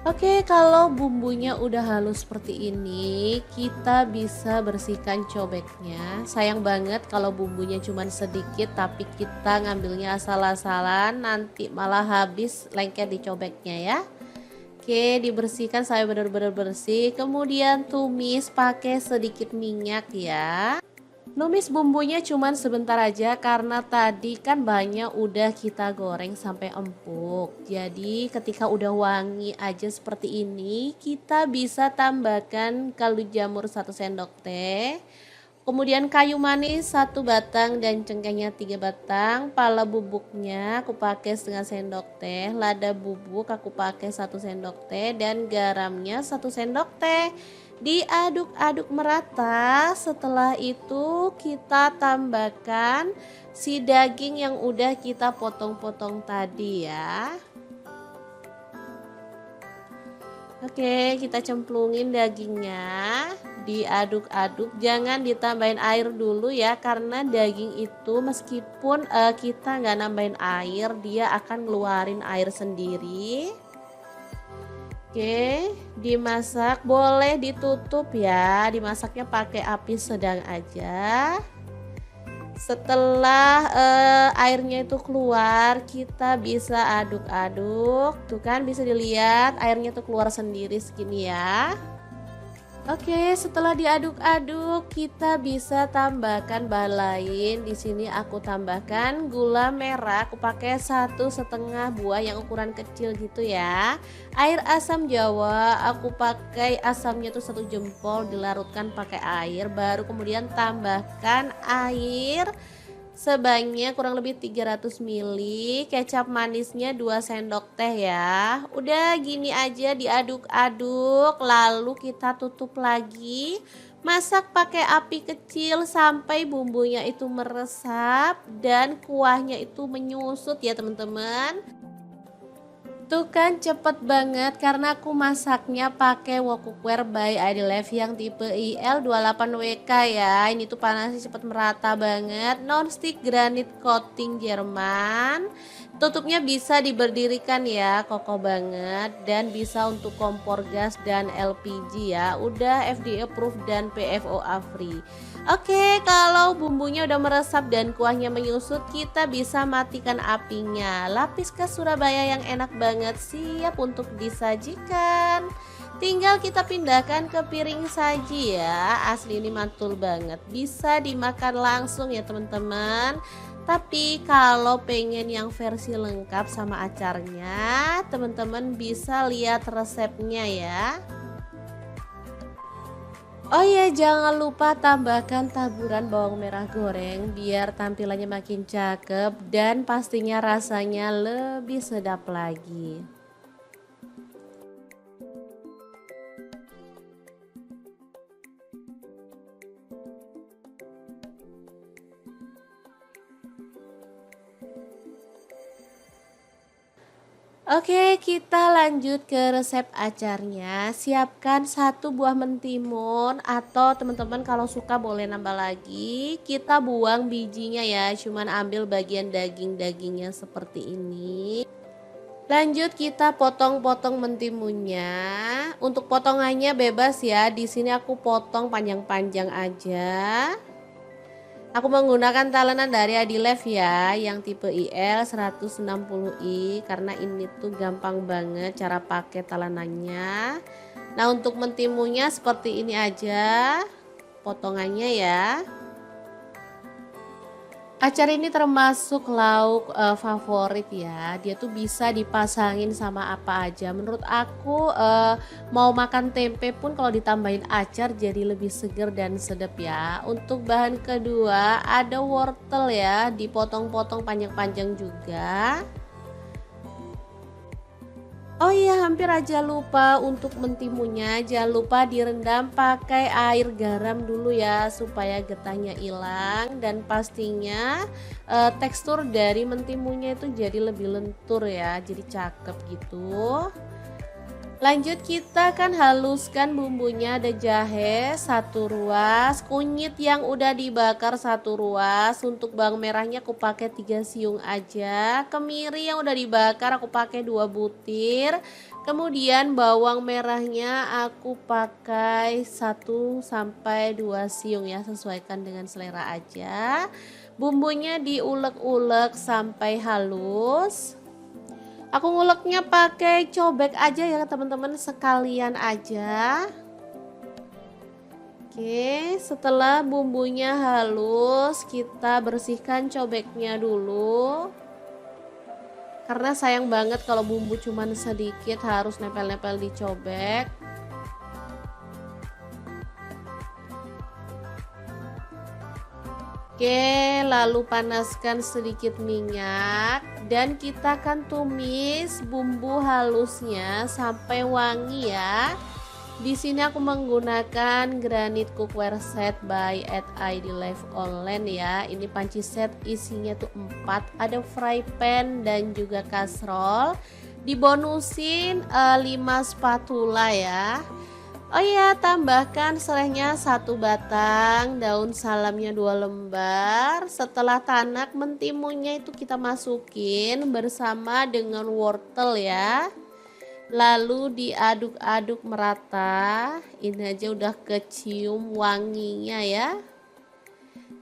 Oke, kalau bumbunya udah halus seperti ini, kita bisa bersihkan cobeknya. Sayang banget kalau bumbunya cuma sedikit tapi kita ngambilnya asal-asalan, nanti malah habis lengket di cobeknya ya. Oke, dibersihkan sampai benar-benar bersih. Kemudian tumis pakai sedikit minyak ya. Numis bumbunya cuman sebentar aja karena tadi kan banyak udah kita goreng sampai empuk. Jadi ketika udah wangi aja seperti ini, kita bisa tambahkan kaldu jamur 1 sendok teh. Kemudian kayu manis 1 batang dan cengkehnya 3 batang. Pala bubuknya aku pakai setengah sendok teh. Lada bubuk aku pakai 1 sendok teh dan garamnya 1 sendok teh. Diaduk-aduk merata. Setelah itu kita tambahkan si daging yang udah kita potong-potong tadi ya. Oke, kita cemplungin dagingnya, diaduk-aduk, jangan ditambahin air dulu ya, karena daging itu meskipun kita nggak nambahin air, dia akan ngeluarin air sendiri. Oke, dimasak, boleh ditutup ya, dimasaknya pakai api sedang aja. Setelah airnya itu keluar, kita bisa aduk-aduk. Tuh kan bisa dilihat airnya tuh keluar sendiri segini ya. Oke, setelah diaduk-aduk, kita bisa tambahkan bahan lain. Di sini aku tambahkan gula merah. Aku pakai 1,5 buah yang ukuran kecil gitu ya. Air asam jawa, aku pakai asamnya tuh 1 jempol, dilarutkan pakai air. Baru kemudian tambahkan air sebanyak kurang lebih 300 ml, kecap manisnya 2 sendok teh ya. Udah gini aja diaduk-aduk, lalu kita tutup lagi. Masak pakai api kecil sampai bumbunya itu meresap dan kuahnya itu menyusut ya teman-teman. Tuh kan cepet banget karena aku masaknya pakai wok cookware by Adilife yang tipe IL28WK ya. Ini tuh panasnya cepet merata banget. Non-stick granit coating Jerman. Tutupnya bisa diberdirikan ya, kokoh banget. Dan bisa untuk kompor gas dan LPG ya. Udah FDA approved dan PFOA free. Oke, kalau bumbunya udah meresap dan kuahnya menyusut, kita bisa matikan apinya. Lapis khas Surabaya yang enak banget siap untuk disajikan. Tinggal kita pindahkan ke piring saji ya. Asli ini mantul banget. Bisa dimakan langsung ya teman-teman. Tapi kalau pengen yang versi lengkap sama acarnya, teman-teman bisa lihat resepnya ya. Oh iya, jangan lupa tambahkan taburan bawang merah goreng biar tampilannya makin cakep dan pastinya rasanya lebih sedap lagi. Oke, kita lanjut ke resep acarnya. Siapkan satu buah mentimun atau teman-teman kalau suka boleh nambah lagi. Kita buang bijinya ya, cuman ambil bagian daging-dagingnya seperti ini. Lanjut kita potong-potong mentimunnya. Untuk potongannya bebas ya. Di sini aku potong panjang-panjang aja. Aku menggunakan talenan dari Adilef ya, yang tipe IL 160i karena ini tuh gampang banget cara pakai talenannya. Nah, untuk mentimunnya seperti ini aja potongannya ya. Acar ini termasuk lauk favorit ya. Dia tuh bisa dipasangin sama apa aja. Menurut aku mau makan tempe pun kalau ditambahin acar jadi lebih seger dan sedap ya. Untuk bahan kedua ada wortel ya, dipotong-potong panjang-panjang juga. Oh iya, hampir aja lupa untuk mentimunnya. Jangan lupa direndam pakai air garam dulu ya supaya getahnya hilang dan pastinya tekstur dari mentimunnya itu jadi lebih lentur ya, jadi cakep gitu. Lanjut kita kan haluskan bumbunya, ada jahe 1 ruas, kunyit yang udah dibakar 1 ruas, untuk bawang merahnya aku pakai 3 siung aja, kemiri yang udah dibakar aku pakai 2 butir, kemudian bawang merahnya aku pakai 1 sampai 2 siung ya, sesuaikan dengan selera aja. Bumbunya diulek-ulek sampai halus. Aku nguleknya pakai cobek aja ya teman-teman, sekalian aja. Oke, setelah bumbunya halus, kita bersihkan cobeknya dulu. Karena sayang banget kalau bumbu cuman sedikit harus nempel-nempel di cobek. Oke, lalu panaskan sedikit minyak dan kita akan tumis bumbu halusnya sampai wangi ya. Di sini aku menggunakan granit cookware set by Adilef online ya. Ini panci set isinya tuh 4, ada fry pan dan juga kastrol. Dibonusin 5 spatula ya. Oh iya, tambahkan serehnya 1 batang, daun salamnya 2 lembar. Setelah tanak, mentimunnya itu kita masukin bersama dengan wortel ya. Lalu diaduk-aduk merata. Ini aja udah kecium wanginya ya.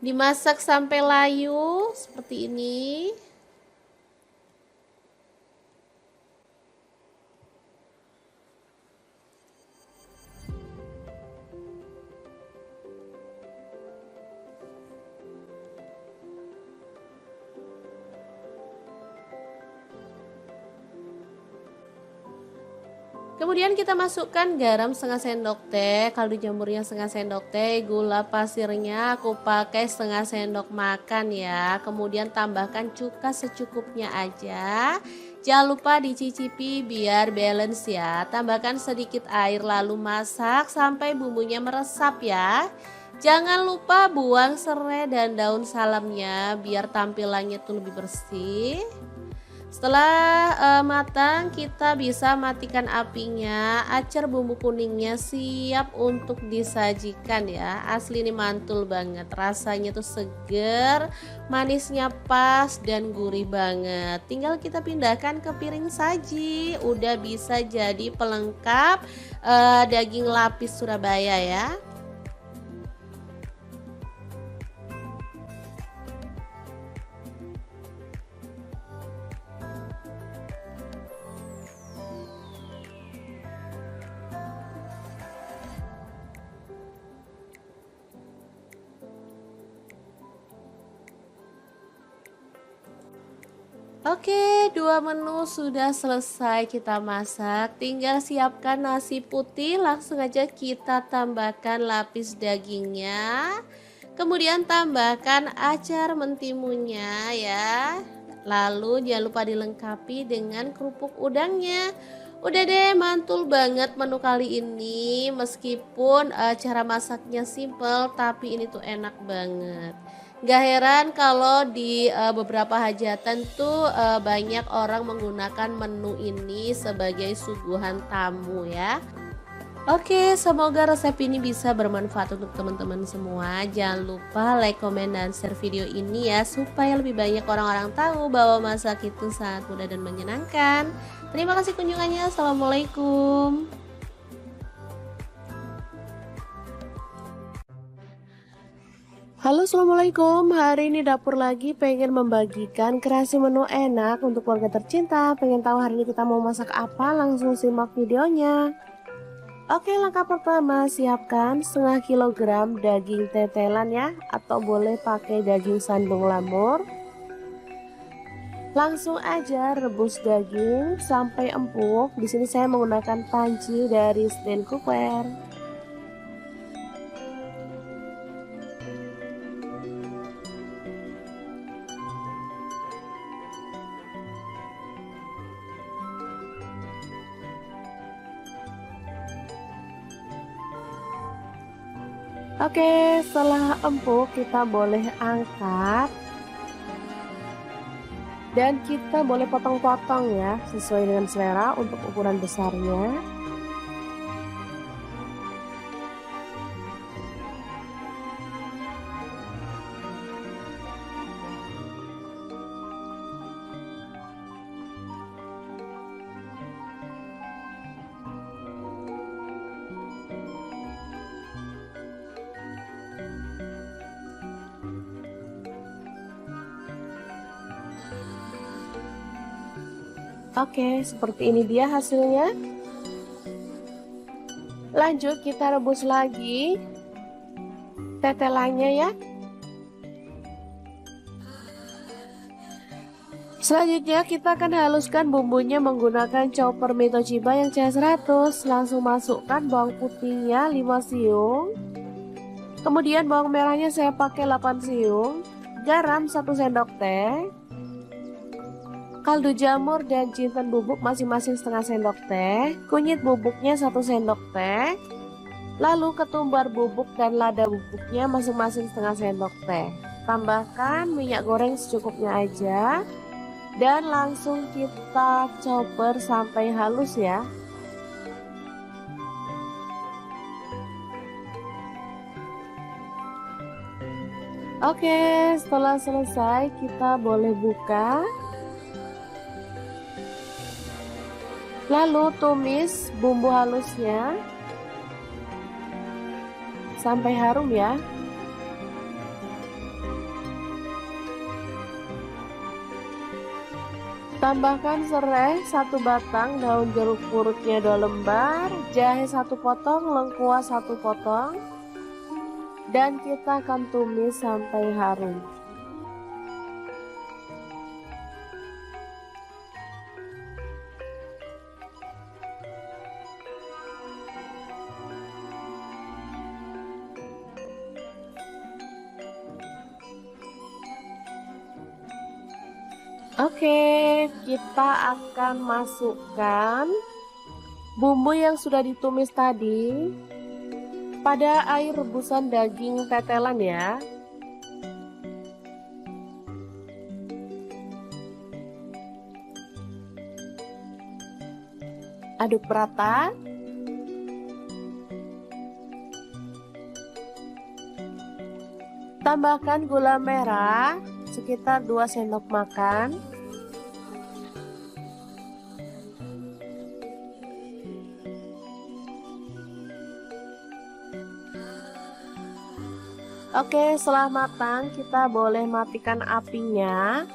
Dimasak sampai layu seperti ini. Kemudian kita masukkan garam setengah sendok teh, kaldu jamurnya setengah sendok teh, gula pasirnya aku pakai setengah sendok makan ya. Kemudian tambahkan cuka secukupnya aja. Jangan lupa dicicipi biar balance ya. Tambahkan sedikit air lalu masak sampai bumbunya meresap ya. Jangan lupa buang serai dan daun salamnya biar tampilannya tuh lebih bersih. Setelah matang, kita bisa matikan apinya. Acar bumbu kuningnya siap untuk disajikan ya. Asli ini mantul banget, rasanya tuh seger, manisnya pas dan gurih banget. Tinggal kita pindahkan ke piring saji. Udah bisa jadi pelengkap daging lapis Surabaya ya. Oke, 2 menu sudah selesai kita masak. Tinggal siapkan nasi putih, langsung aja kita tambahkan lapis dagingnya. Kemudian tambahkan acar mentimunnya ya. Lalu jangan lupa dilengkapi dengan kerupuk udangnya. Udah deh, mantul banget menu kali ini. Meskipun cara masaknya simple, tapi ini tuh enak banget. Gak heran kalau di beberapa hajatan tuh banyak orang menggunakan menu ini sebagai suguhan tamu ya. Oke, semoga resep ini bisa bermanfaat untuk teman-teman semua. Jangan lupa like, komen, dan share video ini ya, supaya lebih banyak orang-orang tahu bahwa masak itu sangat mudah dan menyenangkan. Terima kasih kunjungannya. Assalamualaikum. Halo, assalamualaikum. Hari ini dapur lagi pengen membagikan kreasi menu enak untuk keluarga tercinta. Pengen tahu hari ini kita mau masak apa? Langsung simak videonya. Oke, langkah pertama siapkan setengah kilogram daging tetelan ya, atau boleh pakai daging sandung lamur. Langsung aja rebus daging sampai empuk. Di sini saya menggunakan panci dari stand cookware. Oke, setelah empuk kita boleh angkat dan kita boleh potong-potong ya, sesuai dengan selera untuk ukuran besarnya. Oke, seperti ini dia hasilnya. Lanjut kita rebus lagi tetelannya ya. Selanjutnya kita akan haluskan bumbunya menggunakan chopper Mitochiba yang CH100. Langsung masukkan bawang putihnya 5 siung. Kemudian bawang merahnya saya pakai 8 siung. Garam 1 sendok teh. Kaldu jamur dan jinten bubuk masing-masing setengah sendok teh. Kunyit bubuknya 1 sendok teh. Lalu ketumbar bubuk dan lada bubuknya masing-masing setengah sendok teh. Tambahkan minyak goreng secukupnya aja. Dan langsung kita chopper sampai halus ya. Oke, setelah selesai kita boleh buka. Lalu tumis bumbu halusnya sampai harum ya. Tambahkan serai 1 batang, daun jeruk purutnya 2 lembar, jahe 1 potong, lengkuas 1 potong, dan kita akan tumis sampai harum. Oke, kita akan masukkan bumbu yang sudah ditumis tadi pada air rebusan daging tetelan ya. Aduk rata. Tambahkan gula merah sekitar 2 sendok makan. Oke, setelah matang kita boleh matikan apinya.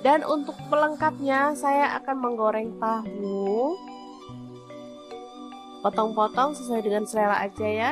Dan untuk pelengkapnya saya akan menggoreng tahu. Potong-potong sesuai dengan selera aja ya.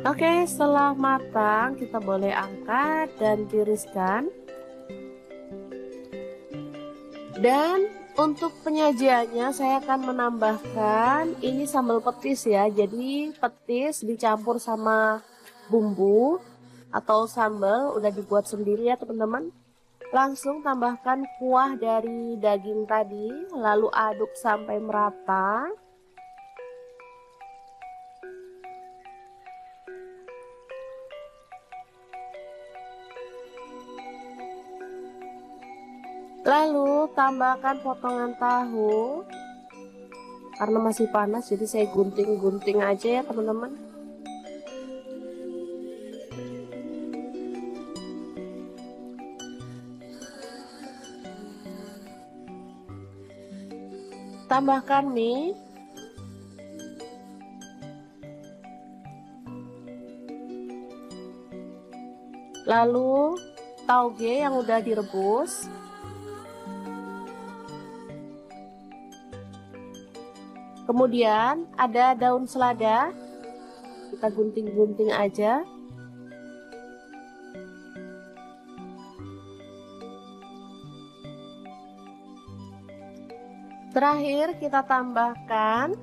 Oke, setelah matang kita boleh angkat dan tiriskan. Dan Untuk penyajiannya saya akan menambahkan ini sambal petis ya. Jadi petis dicampur sama bumbu atau sambal udah dibuat sendiri ya teman-teman. Langsung tambahkan kuah dari daging tadi, lalu aduk sampai merata. Lalu tambahkan potongan tahu. Karena masih panas jadi saya gunting-gunting aja ya teman-teman. Tambahkan mie. Lalu tauge yang udah direbus. Kemudian ada daun selada, kita gunting-gunting aja. Terakhir kita tambahkan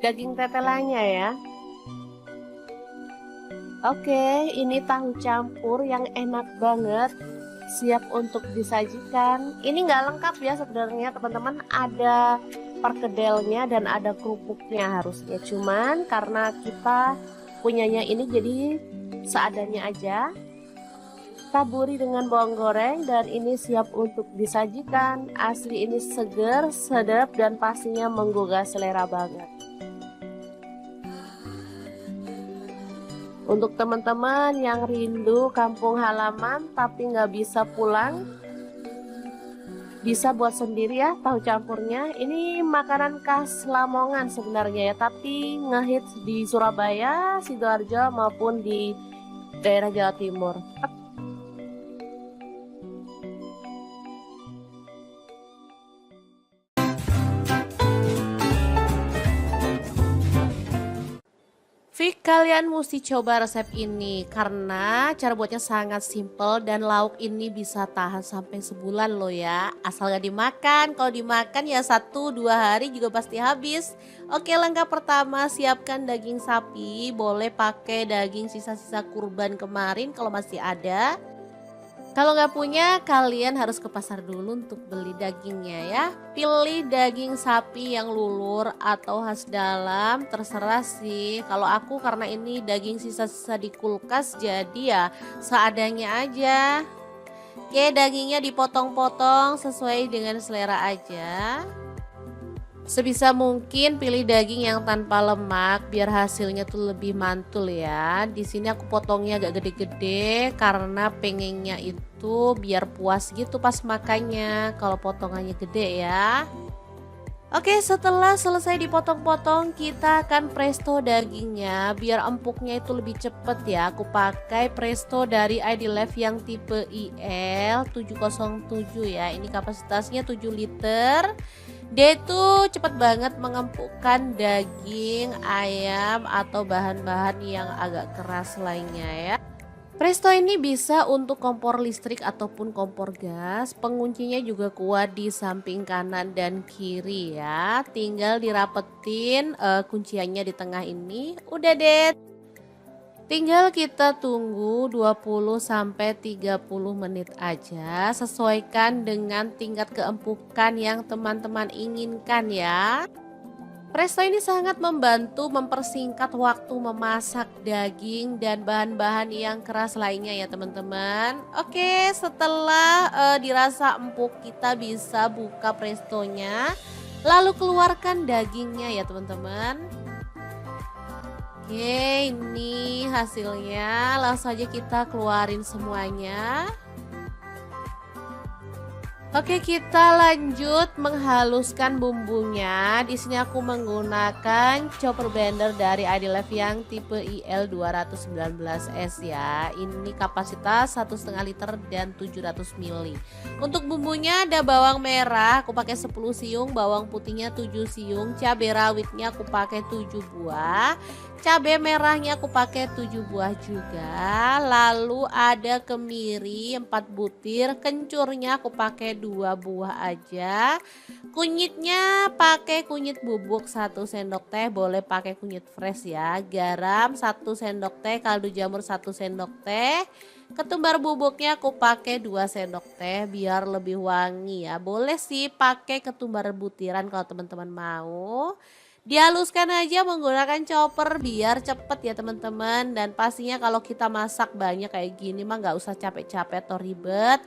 daging tetelannya ya. Oke, ini tahu campur yang enak banget, siap untuk disajikan. Ini nggak lengkap ya sebenarnya teman-teman, ada perkedelnya dan ada kerupuknya harusnya, cuman karena kita punyanya ini jadi seadanya aja. Taburi dengan bawang goreng dan ini siap untuk disajikan. Asli ini seger, sedap dan pastinya menggugah selera banget. Untuk teman-teman yang rindu kampung halaman tapi nggak bisa pulang, bisa buat sendiri ya tahu campurnya. Ini makanan khas Lamongan sebenarnya ya, tapi ngehits di Surabaya, Sidoarjo maupun di daerah Jawa Timur. Fik, kalian mesti coba resep ini karena cara buatnya sangat simple dan lauk ini bisa tahan sampai sebulan loh ya. Asal gak dimakan, kalau dimakan ya 1-2 hari juga pasti habis. Oke, langkah pertama siapkan daging sapi, boleh pakai daging sisa-sisa kurban kemarin kalau masih ada. Kalau nggak punya, kalian harus ke pasar dulu untuk beli dagingnya ya. Pilih daging sapi yang lulur atau khas dalam, terserah sih. Kalau aku karena ini daging sisa-sisa di kulkas, jadi ya seadanya aja. Oke, dagingnya dipotong-potong sesuai dengan selera aja. Sebisa mungkin pilih daging yang tanpa lemak biar hasilnya tuh lebih mantul ya. Di sini aku potongnya agak gede-gede karena pengennya itu biar puas gitu pas makannya kalau potongannya gede ya. Oke, setelah selesai dipotong-potong kita akan presto dagingnya biar empuknya itu lebih cepet ya. Aku pakai presto dari ID Life yang tipe IL 707 ya. Ini kapasitasnya 7 liter. Dia itu cepat banget mengempukkan daging, ayam atau bahan-bahan yang agak keras lainnya ya. Presto ini bisa untuk kompor listrik ataupun kompor gas. Penguncinya juga kuat di samping kanan dan kiri ya. Tinggal dirapetin kunciannya di tengah ini. Udah deh. Tinggal kita tunggu 20-30 menit aja. Sesuaikan dengan tingkat keempukan yang teman-teman inginkan ya. Presto ini sangat membantu mempersingkat waktu memasak daging dan bahan-bahan yang keras lainnya ya teman-teman. Oke, setelah dirasa empuk kita bisa buka prestonya. Lalu keluarkan dagingnya ya teman-teman. Oke, ini hasilnya. Langsung aja kita keluarin semuanya. Oke, kita lanjut menghaluskan bumbunya. Di sini aku menggunakan chopper blender dari ID Life yang tipe IL 219S ya. Ini kapasitas 1,5 liter dan 700 ml. Untuk bumbunya ada bawang merah, aku pakai 10 siung, bawang putihnya 7 siung, cabai rawitnya aku pakai 7 buah. Cabai merahnya aku pakai 7 buah juga. Lalu ada kemiri 4 butir, kencurnya aku pakai 2 buah aja. Kunyitnya pakai kunyit bubuk 1 sendok teh, boleh pakai kunyit fresh ya. Garam 1 sendok teh, kaldu jamur 1 sendok teh. Ketumbar bubuknya aku pakai 2 sendok teh biar lebih wangi ya. Boleh sih pakai ketumbar butiran kalau teman-teman mau. Dihaluskan aja menggunakan chopper biar cepet ya teman-teman. Dan pastinya kalau kita masak banyak kayak gini mah nggak usah capek-capek atau ribet.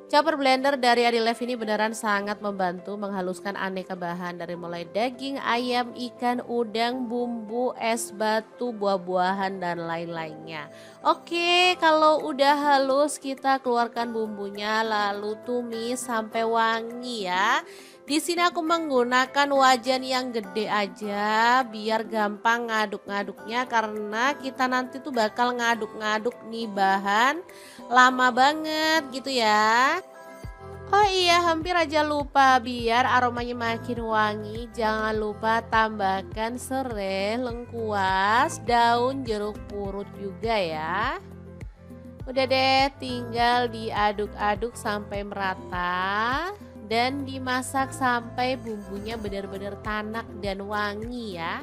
Chopper blender dari Adilef ini beneran sangat membantu menghaluskan aneka bahan dari mulai daging, ayam, ikan, udang, bumbu, es batu, buah-buahan dan lain-lainnya. Oke, kalau udah halus kita keluarkan bumbunya lalu tumis sampai wangi ya. Di sini aku menggunakan wajan yang gede aja biar gampang ngaduk-ngaduknya karena kita nanti tuh bakal ngaduk-ngaduk nih bahan lama banget gitu ya. Oh iya, hampir aja lupa, biar aromanya makin wangi jangan lupa tambahkan serai, lengkuas, daun jeruk purut juga ya. Udah deh, tinggal diaduk-aduk sampai merata dan dimasak sampai bumbunya benar-benar tanak dan wangi ya.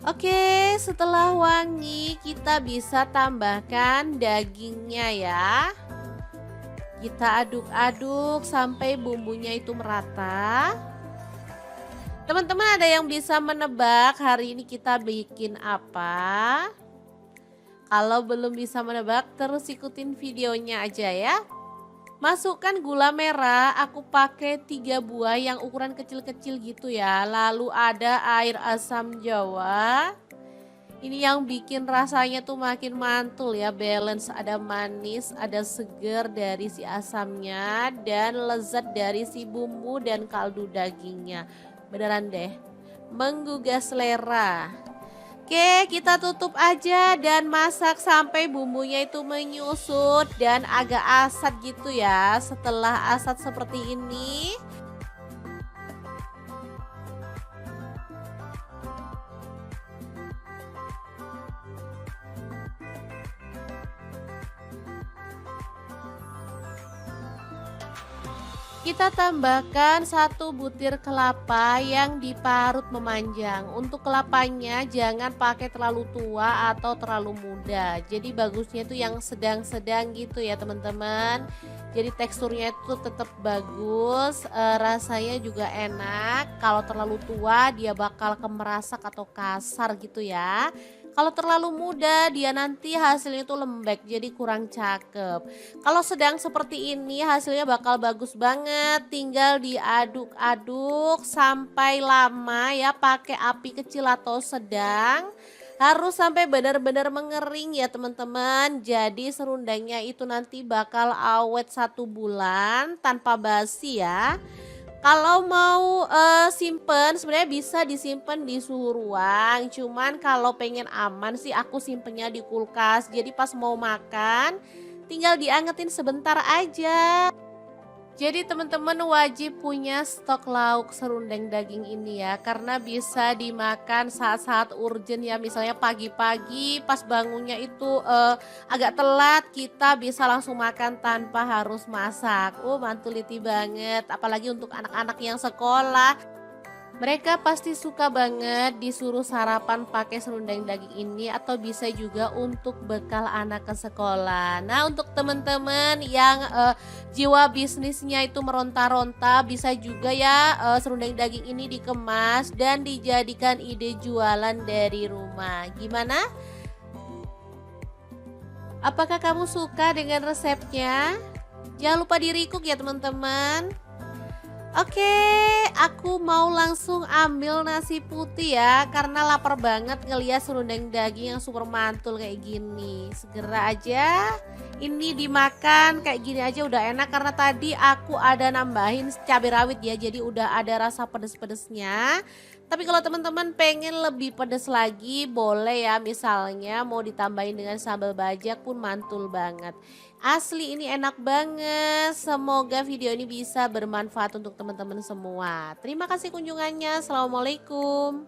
Oke, setelah wangi kita bisa tambahkan dagingnya ya. Kita aduk-aduk sampai bumbunya itu merata. Teman-teman ada yang bisa menebak hari ini kita bikin apa? Kalau belum bisa menebak terus ikutin videonya aja ya. Masukkan gula merah, aku pakai 3 buah yang ukuran kecil-kecil gitu ya. Lalu ada air asam jawa. Ini yang bikin rasanya tuh makin mantul ya, balance, ada manis, ada seger dari si asamnya dan lezat dari si bumbu dan kaldu dagingnya. Beneran deh, menggugah selera. Oke, kita tutup aja dan masak sampai bumbunya itu menyusut dan agak asat gitu ya. Setelah asat seperti ini, kita tambahkan 1 butir kelapa yang diparut memanjang. Untuk kelapanya jangan pakai terlalu tua atau terlalu muda. Jadi bagusnya itu yang sedang-sedang gitu ya teman-teman. Jadi teksturnya itu tetap bagus, rasanya juga enak. Kalau terlalu tua dia bakal kemerasak atau kasar gitu ya. Kalau terlalu muda dia nanti hasilnya itu lembek jadi kurang cakep. Kalau sedang seperti ini hasilnya bakal bagus banget. Tinggal diaduk-aduk sampai lama ya, pakai api kecil atau sedang. Harus sampai benar-benar mengering ya teman-teman. Jadi serundengnya itu nanti bakal awet 1 bulan tanpa basi ya. Kalau mau simpen sebenarnya bisa disimpan di suhu ruang. Cuman kalau pengen aman sih aku simpennya di kulkas. Jadi pas mau makan tinggal diangetin sebentar aja. Jadi teman-teman wajib punya stok lauk serundeng daging ini ya. Karena bisa dimakan saat-saat urgent ya. Misalnya pagi-pagi pas bangunnya itu agak telat, kita bisa langsung makan tanpa harus masak. Mantuliti banget. Apalagi untuk anak-anak yang sekolah. Mereka pasti suka banget disuruh sarapan pakai serundeng daging ini atau bisa juga untuk bekal anak ke sekolah. Nah untuk teman-teman yang jiwa bisnisnya itu meronta-ronta bisa juga ya serundeng daging ini dikemas dan dijadikan ide jualan dari rumah. Gimana? Apakah kamu suka dengan resepnya? Jangan lupa di-recook ya teman-teman. Oke, aku mau langsung ambil nasi putih ya karena lapar banget ngeliat serundeng daging yang super mantul kayak gini. Segera aja ini dimakan kayak gini aja udah enak karena tadi aku ada nambahin cabai rawit ya, jadi udah ada rasa pedes-pedesnya. Tapi kalau teman-teman pengen lebih pedas lagi boleh ya, misalnya mau ditambahin dengan sambal bajak pun mantul banget. Asli ini enak banget. Semoga video ini bisa bermanfaat untuk teman-teman semua. Terima kasih kunjungannya. Assalamualaikum.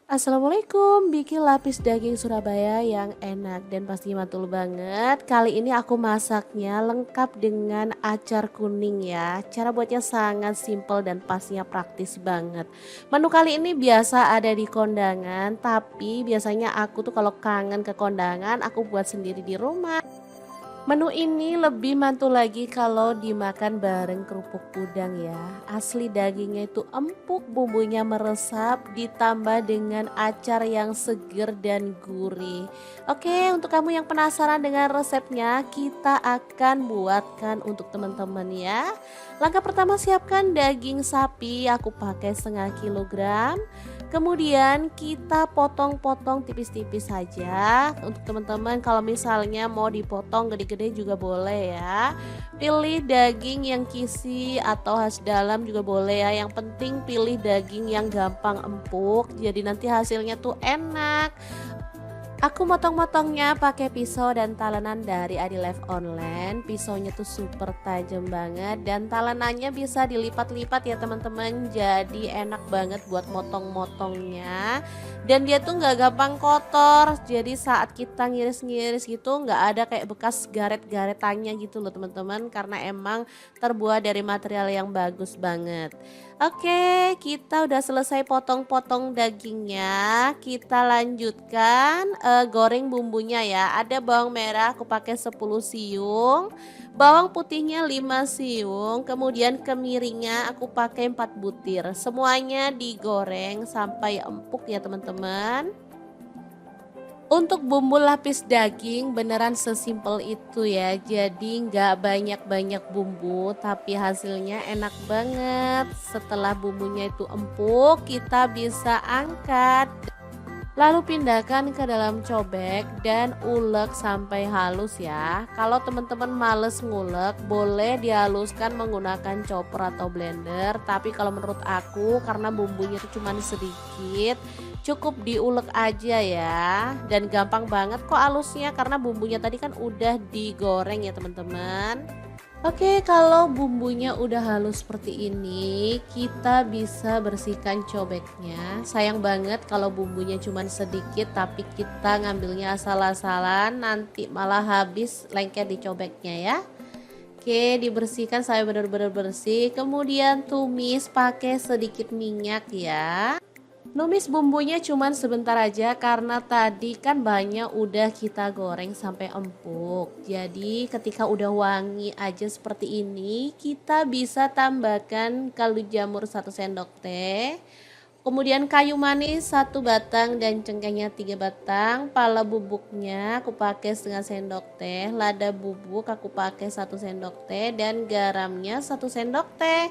Assalamualaikum, bikin lapis daging Surabaya yang enak dan pastinya mantul banget. Kali ini aku masaknya lengkap dengan acar kuning ya. Cara buatnya sangat simpel dan pastinya praktis banget. Menu kali ini biasa ada di kondangan, tapi biasanya aku tuh kalau kangen ke kondangan aku buat sendiri di rumah. Menu ini lebih mantul lagi kalau dimakan bareng kerupuk udang ya. Asli dagingnya itu empuk, bumbunya meresap, ditambah dengan acar yang seger dan gurih. Oke, untuk kamu yang penasaran dengan resepnya, kita akan buatkan untuk teman-teman ya. Langkah pertama, siapkan daging sapi, aku pakai setengah kilogram. Kemudian kita potong-potong tipis-tipis saja. Untuk teman-teman kalau misalnya mau dipotong gede-gede juga boleh ya. Pilih daging yang kisi atau khas dalam juga boleh ya. Yang penting pilih daging yang gampang empuk. Jadi nanti hasilnya tuh enak. Aku motong-motongnya pakai pisau dan talenan dari Adilife Online. Pisaunya tuh super tajam banget dan talenannya bisa dilipat-lipat ya teman-teman. Jadi enak banget buat motong-motongnya. Dan dia tuh nggak gampang kotor. Jadi saat kita ngiris-ngiris gitu nggak ada kayak bekas garet-garetannya gitu loh teman-teman. Karena emang terbuat dari material yang bagus banget. Oke, kita udah selesai potong-potong dagingnya. Kita lanjutkan goreng bumbunya ya. Ada bawang merah aku pakai 10 siung, bawang putihnya 5 siung, kemudian kemiringnya aku pakai 4 butir. Semuanya digoreng sampai empuk ya teman-teman. Untuk bumbu lapis daging beneran sesimpel itu ya. Jadi nggak banyak-banyak bumbu tapi hasilnya enak banget. Setelah bumbunya itu empuk, kita bisa angkat. Lalu pindahkan ke dalam cobek dan ulek sampai halus ya. Kalau teman-teman males ngulek, boleh dihaluskan menggunakan chopper atau blender. Tapi kalau menurut aku karena bumbunya itu cuma sedikit, cukup diulek aja ya. Dan gampang banget kok halusnya karena bumbunya tadi kan udah digoreng ya teman-teman. Oke, kalau bumbunya udah halus seperti ini, kita bisa bersihkan cobeknya. Sayang banget kalau bumbunya cuma sedikit tapi kita ngambilnya asal-asalan, nanti malah habis lengket di cobeknya ya. Oke, dibersihkan sampai benar-benar bersih. Kemudian tumis pakai sedikit minyak ya. Numis bumbunya cuman sebentar aja karena tadi kan banyak udah kita goreng sampai empuk. Jadi ketika udah wangi aja seperti ini, kita bisa tambahkan kaldu jamur 1 sendok teh. Kemudian kayu manis 1 batang dan cengkehnya 3 batang. Pala bubuknya aku pakai setengah sendok teh. Lada bubuk aku pakai 1 sendok teh dan garamnya 1 sendok teh.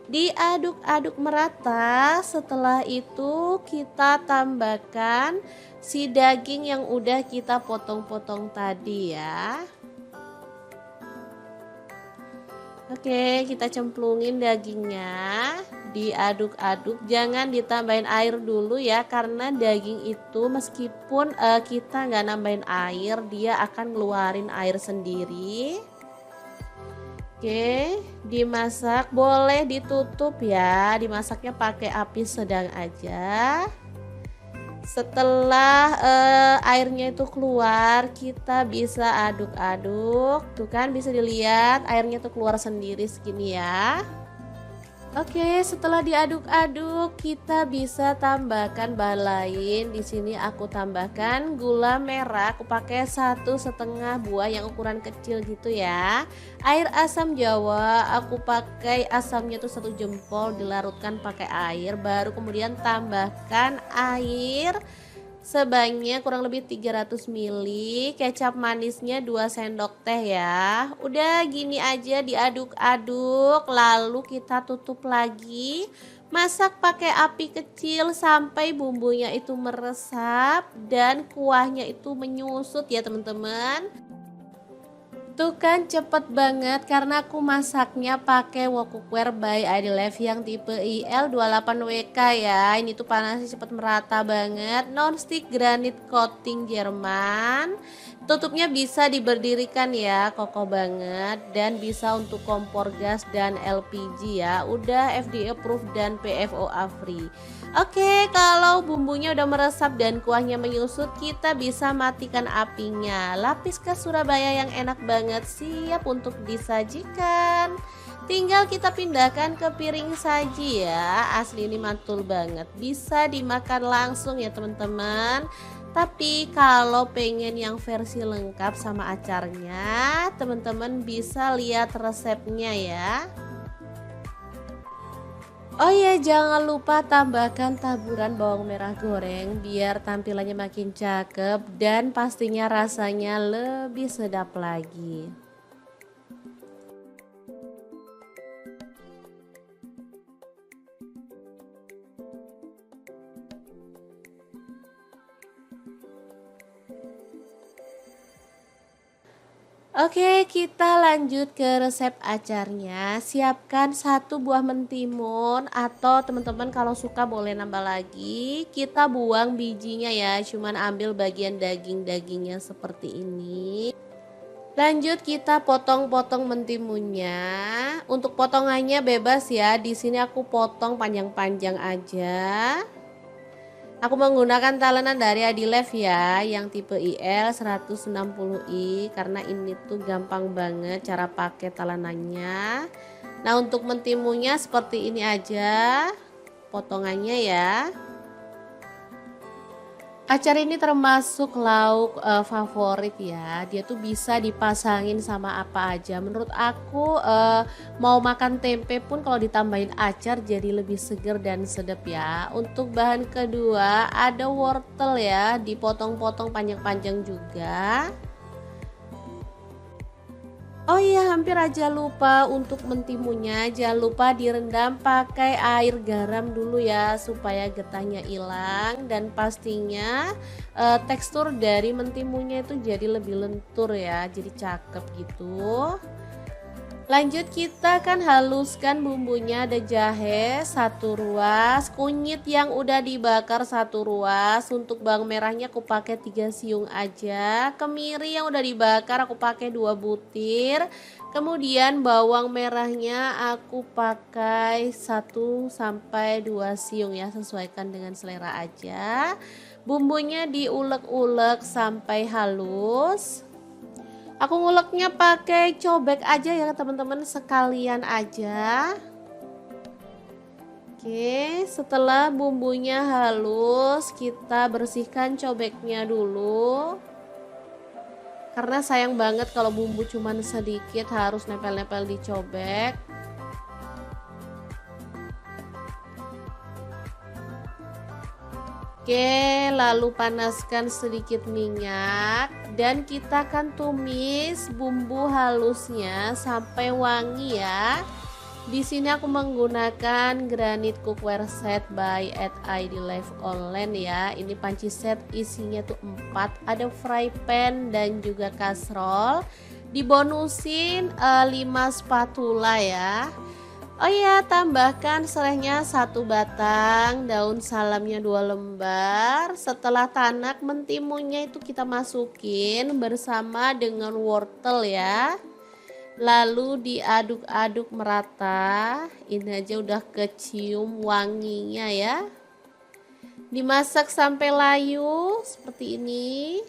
Diaduk-aduk merata. Setelah itu kita tambahkan si daging yang udah kita potong-potong tadi ya. Oke, kita cemplungin dagingnya, diaduk-aduk, jangan ditambahin air dulu ya karena daging itu meskipun kita nggak nambahin air, dia akan ngeluarin air sendiri. Oke, dimasak, boleh ditutup ya, dimasaknya pakai api sedang aja. Setelah airnya itu keluar, kita bisa aduk-aduk. Tuh kan bisa dilihat airnya tuh keluar sendiri segini ya. Oke, setelah diaduk-aduk, kita bisa tambahkan bahan lain. Di sini aku tambahkan gula merah. Aku pakai 1,5 buah yang ukuran kecil gitu ya. Air asam jawa, aku pakai asamnya tuh 1 jempol, dilarutkan pakai air. Baru kemudian tambahkan air sebanyak kurang lebih 300 ml, kecap manisnya 2 sendok teh ya. Udah gini aja diaduk-aduk, lalu kita tutup lagi. Masak pakai api kecil sampai bumbunya itu meresap dan kuahnya itu menyusut ya teman-teman. Tuh kan cepet banget karena aku masaknya pakai wok cookware by Adilife yang tipe IL28WK ya. Ini tuh panasnya cepet merata banget. Nonstick granit coating Jerman. Tutupnya bisa diberdirikan ya, kokoh banget dan bisa untuk kompor gas dan LPG ya. Udah FDA approved dan PFOA free. Oke, kalau bumbunya udah meresap dan kuahnya menyusut, kita bisa matikan apinya. Lapis khas Surabaya yang enak banget siap untuk disajikan. Tinggal kita pindahkan ke piring saji ya. Asli ini mantul banget. Bisa dimakan langsung ya teman-teman. Tapi kalau pengen yang versi lengkap sama acarnya, teman-teman bisa lihat resepnya ya. Oh ya, jangan lupa tambahkan taburan bawang merah goreng biar tampilannya makin cakep dan pastinya rasanya lebih sedap lagi. Oke, kita lanjut ke resep acarnya. Siapkan satu buah mentimun atau teman-teman kalau suka boleh nambah lagi. Kita buang bijinya ya, cuman ambil bagian daging-dagingnya seperti ini. Lanjut kita potong-potong mentimunnya. Untuk potongannya bebas ya. Di sini aku potong panjang-panjang aja. Aku menggunakan talenan dari Adilef ya, yang tipe IL 160i karena ini tuh gampang banget cara pakai talenannya. Nah, untuk mentimunnya seperti ini aja potongannya ya. Acar ini termasuk lauk favorit ya. Dia tuh bisa dipasangin sama apa aja. Menurut aku mau makan tempe pun kalau ditambahin acar jadi lebih seger dan sedap ya. Untuk bahan kedua ada wortel ya, dipotong-potong panjang-panjang juga. Oh iya, hampir aja lupa untuk mentimunnya. Jangan lupa direndam pakai air garam dulu ya supaya getahnya hilang dan pastinya tekstur dari mentimunnya itu jadi lebih lentur ya, jadi cakep gitu. Lanjut kita akan haluskan bumbunya. Ada jahe 1 ruas, kunyit yang udah dibakar 1 ruas. Untuk bawang merahnya aku pakai 3 siung aja. Kemiri yang udah dibakar aku pakai 2 butir. Kemudian bawang merahnya aku pakai 1 sampai 2 siung ya, sesuaikan dengan selera aja. Bumbunya diulek-ulek sampai halus. Aku nguleknya pakai cobek aja ya teman-teman, sekalian aja. Oke, setelah bumbunya halus, kita bersihkan cobeknya dulu. Karena sayang banget kalau bumbu cuman sedikit harus nempel-nempel di cobek. Oke, lalu panaskan sedikit minyak dan kita akan tumis bumbu halusnya sampai wangi ya. Di sini aku menggunakan granit cookware set by Adilef online ya. Ini panci set isinya tuh 4, ada fry pan dan juga kastrol. Dibonusin 5 spatula ya. Oh iya, tambahkan serehnya 1 batang, daun salamnya 2 lembar. Setelah tanak, mentimunnya itu kita masukin bersama dengan wortel ya. Lalu diaduk-aduk merata. Ini aja udah kecium wanginya ya. Dimasak sampai layu seperti ini.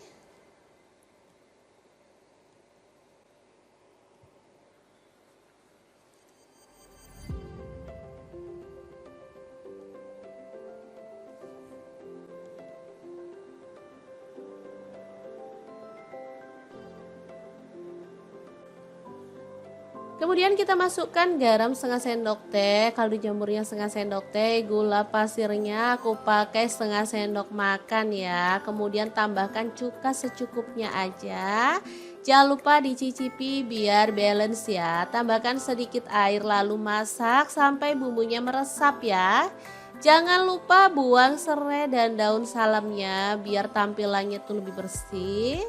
Kemudian kita masukkan garam setengah sendok teh, kaldu jamurnya setengah sendok teh, gula pasirnya aku pakai setengah sendok makan ya. Kemudian tambahkan cuka secukupnya aja. Jangan lupa dicicipi biar balance ya. Tambahkan sedikit air lalu masak sampai bumbunya meresap ya. Jangan lupa buang serai dan daun salamnya biar tampilannya tuh lebih bersih.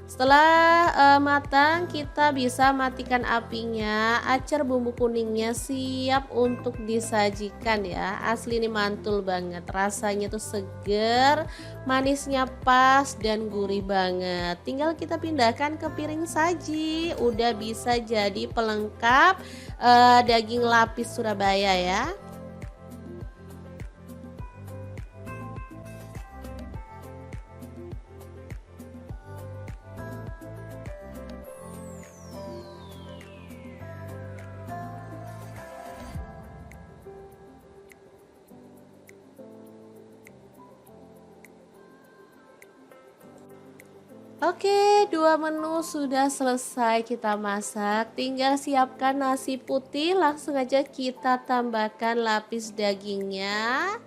Setelah matang, kita bisa matikan apinya. Acar bumbu kuningnya siap untuk disajikan ya. Asli ini mantul banget. Rasanya tuh seger, manisnya pas dan gurih banget. Tinggal kita pindahkan ke piring saji. Udah bisa jadi pelengkap daging lapis Surabaya ya. Oke, dua menu sudah selesai kita masak. Tinggal siapkan nasi putih, langsung aja kita tambahkan lapis dagingnya.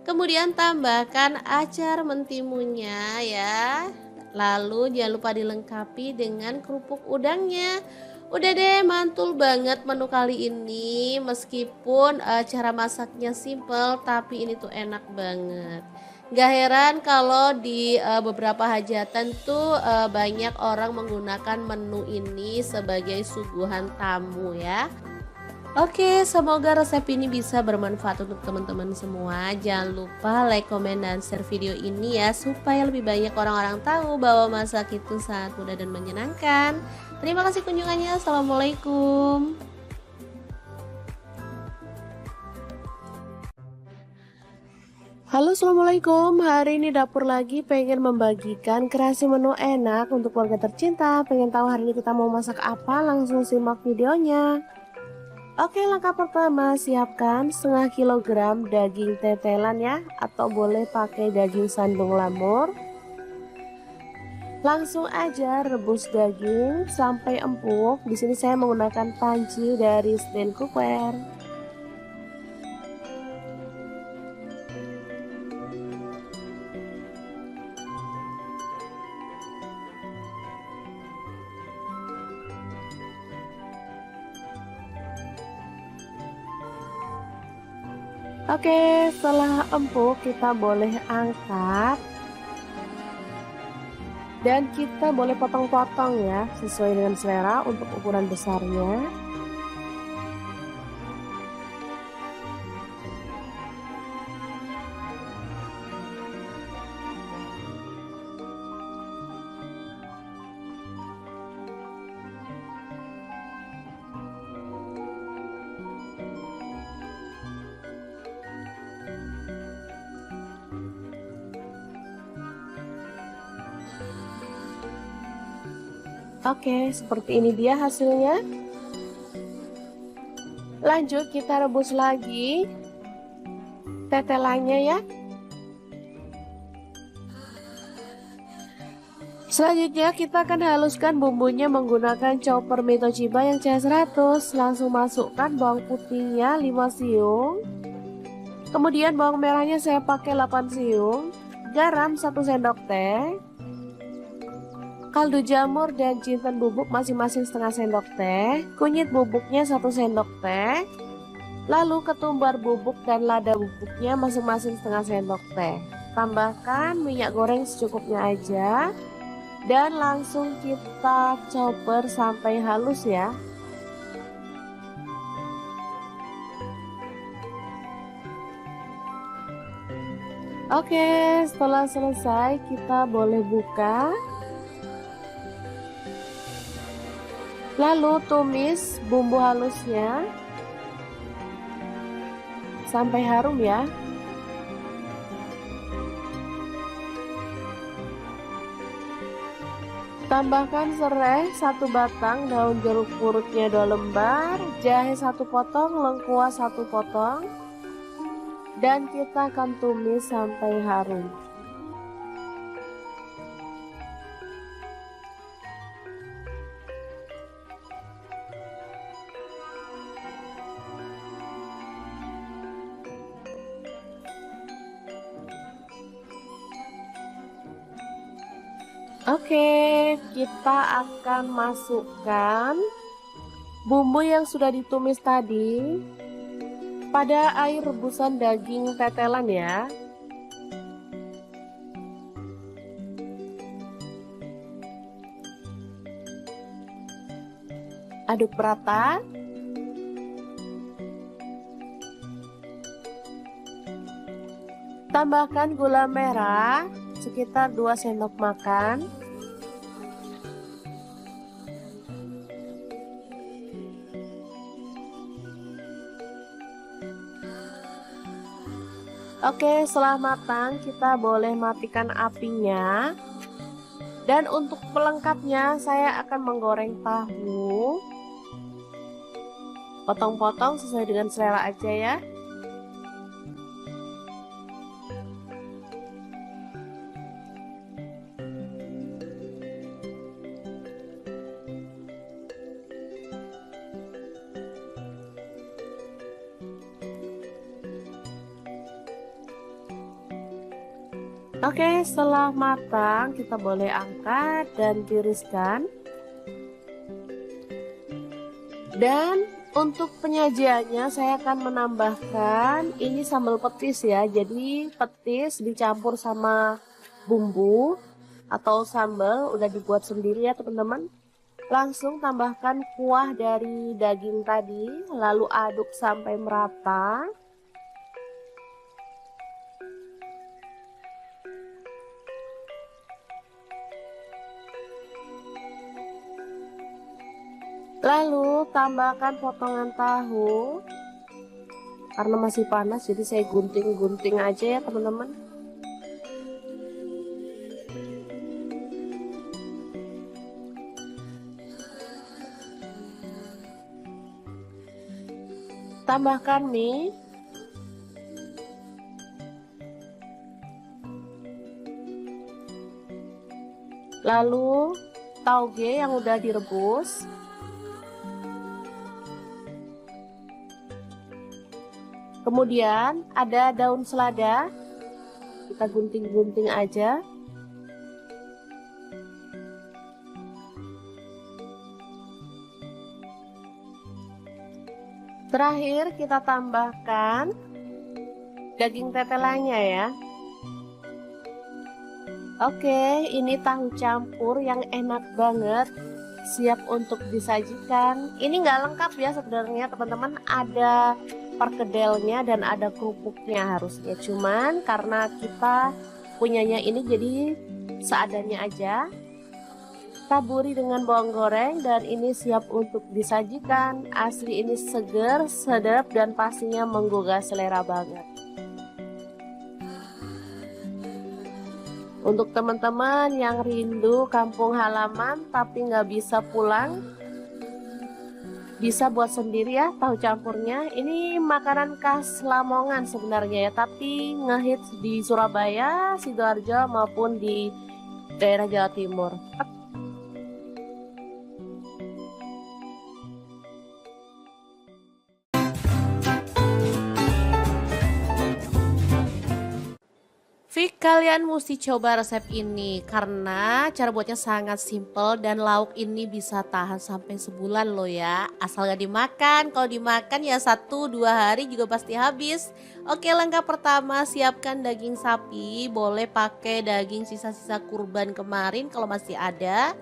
Kemudian tambahkan acar mentimunnya ya. Lalu jangan lupa dilengkapi dengan kerupuk udangnya. Udah deh, mantul banget menu kali ini. Meskipun cara masaknya simple, tapi ini tuh enak banget. Gak heran kalau di beberapa hajatan tuh banyak orang menggunakan menu ini sebagai suguhan tamu ya. Oke, semoga resep ini bisa bermanfaat untuk teman-teman semua. Jangan lupa like, komen, dan share video ini ya, supaya lebih banyak orang-orang tahu bahwa masak itu sangat mudah dan menyenangkan. Terima kasih kunjungannya. Assalamualaikum. Halo, assalamualaikum. Hari ini dapur lagi pengen membagikan kreasi menu enak untuk keluarga tercinta. Pengen tahu hari ini kita mau masak apa? Langsung simak videonya. Oke, langkah pertama siapkan setengah kilogram daging tetelan ya, atau boleh pakai daging sandung lamur. Langsung aja rebus daging sampai empuk. Di sini saya menggunakan panci dari stand cookware. Oke, setelah empuk kita boleh angkat dan kita boleh potong-potong ya, sesuai dengan selera untuk ukuran besarnya. Oke, seperti ini dia hasilnya. Lanjut kita rebus lagi tetelannya ya. Selanjutnya kita akan haluskan bumbunya menggunakan chopper Mitochiba yang CH100. Langsung masukkan bawang putihnya 5 siung. Kemudian bawang merahnya saya pakai 8 siung. Garam 1 sendok teh. Kaldu jamur dan jinten bubuk masing-masing setengah sendok teh, kunyit bubuknya 1 sendok teh, lalu ketumbar bubuk dan lada bubuknya masing-masing setengah sendok teh. Tambahkan minyak goreng secukupnya aja dan langsung kita chopper sampai halus ya. Oke, setelah selesai kita boleh buka. Lalu tumis bumbu halusnya sampai harum ya. Tambahkan serai 1 batang, daun jeruk purutnya 2 lembar, jahe 1 potong, lengkuas 1 potong, dan kita akan tumis sampai harum. Oke, kita akan masukkan bumbu yang sudah ditumis tadi pada air rebusan daging tetelan ya. Aduk merata. Tambahkan gula merah sekitar 2 sendok makan. Oke, setelah matang kita boleh matikan apinya. Dan untuk pelengkapnya saya akan menggoreng tahu. Potong-potong sesuai dengan selera aja ya. Oke, setelah matang kita boleh angkat dan tiriskan. Dan untuk penyajiannya saya akan menambahkan ini sambal petis ya. Jadi petis dicampur sama bumbu atau sambal udah dibuat sendiri ya teman-teman. Langsung tambahkan kuah dari daging tadi, lalu aduk sampai merata. Lalu tambahkan potongan tahu. Karena masih panas jadi saya gunting-gunting aja ya teman-teman. Tambahkan mie. Lalu tauge yang udah direbus. Kemudian ada daun selada, kita gunting-gunting aja. Terakhir kita tambahkan daging tetelannya ya. Oke, ini tahu campur yang enak banget, siap untuk disajikan. Ini nggak lengkap ya sebenarnya teman-teman, ada perkedelnya dan ada kerupuknya harusnya, cuman karena kita punyanya ini jadi seadanya aja. Taburi dengan bawang goreng dan ini siap untuk disajikan. Asli ini seger, sedap dan pastinya menggugah selera banget. Untuk teman-teman yang rindu kampung halaman tapi nggak bisa pulang, bisa buat sendiri ya tahu campurnya. Ini makanan khas Lamongan sebenarnya ya, tapi ngehits di Surabaya, Sidoarjo maupun di daerah Jawa Timur. Fik, kalian mesti coba resep ini karena cara buatnya sangat simple dan lauk ini bisa tahan sampai sebulan loh ya. Asal gak dimakan, kalau dimakan ya 1-2 hari juga pasti habis. Oke, langkah pertama siapkan daging sapi, boleh pakai daging sisa-sisa kurban kemarin kalau masih ada.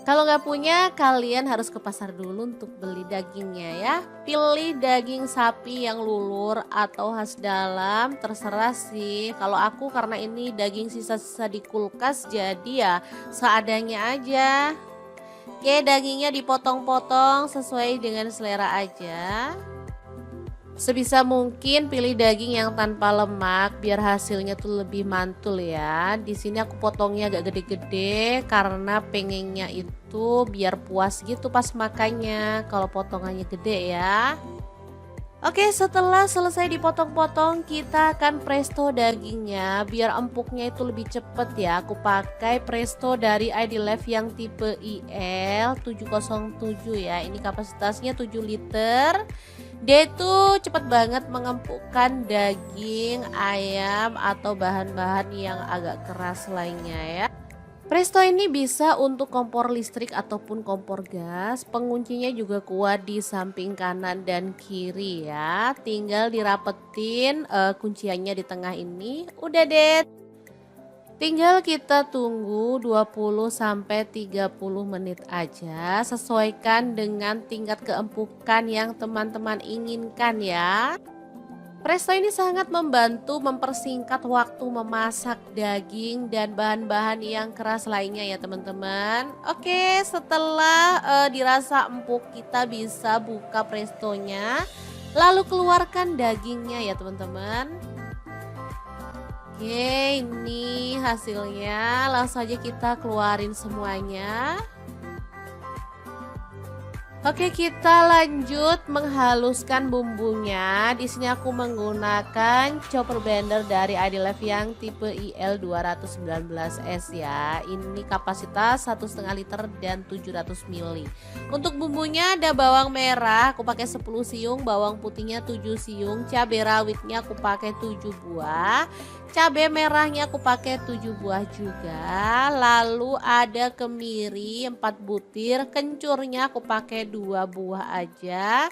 Kalau nggak punya, kalian harus ke pasar dulu untuk beli dagingnya ya. Pilih daging sapi yang lulur atau khas dalam, terserah sih. Kalau aku karena ini daging sisa-sisa di kulkas, jadi ya seadanya aja. Oke, dagingnya dipotong-potong sesuai dengan selera aja. Sebisa mungkin pilih daging yang tanpa lemak biar hasilnya tuh lebih mantul ya. Di sini aku potongnya agak gede-gede karena pengennya itu biar puas gitu pas makannya kalau potongannya gede ya. Oke, setelah selesai dipotong-potong kita akan presto dagingnya biar empuknya itu lebih cepet ya. Aku pakai presto dari ID Life yang tipe IL 707 ya. Ini kapasitasnya 7 liter. Dia itu cepet banget mengempukkan daging, ayam atau bahan-bahan yang agak keras lainnya ya. Presto ini bisa untuk kompor listrik ataupun kompor gas. Penguncinya juga kuat di samping kanan dan kiri ya. Tinggal dirapetin kunciannya di tengah ini. Udah deh. Tinggal kita tunggu 20 sampai 30 menit aja, sesuaikan dengan tingkat keempukan yang teman-teman inginkan ya. Presto ini sangat membantu mempersingkat waktu memasak daging dan bahan-bahan yang keras lainnya ya teman-teman. Oke, setelah dirasa empuk kita bisa buka prestonya, lalu keluarkan dagingnya ya teman-teman. Oke, ini hasilnya. Langsung aja kita keluarin semuanya. Oke, kita lanjut menghaluskan bumbunya. Di sini aku menggunakan chopper blender dari iDelive yang tipe IL219S ya. Ini kapasitas 1,5 liter dan 700 ml. Untuk bumbunya ada bawang merah, aku pakai 10 siung, bawang putihnya 7 siung, cabai rawitnya aku pakai 7 buah. Cabai merahnya aku pakai 7 buah juga. Lalu ada kemiri 4 butir, kencurnya aku pakai 2 buah aja.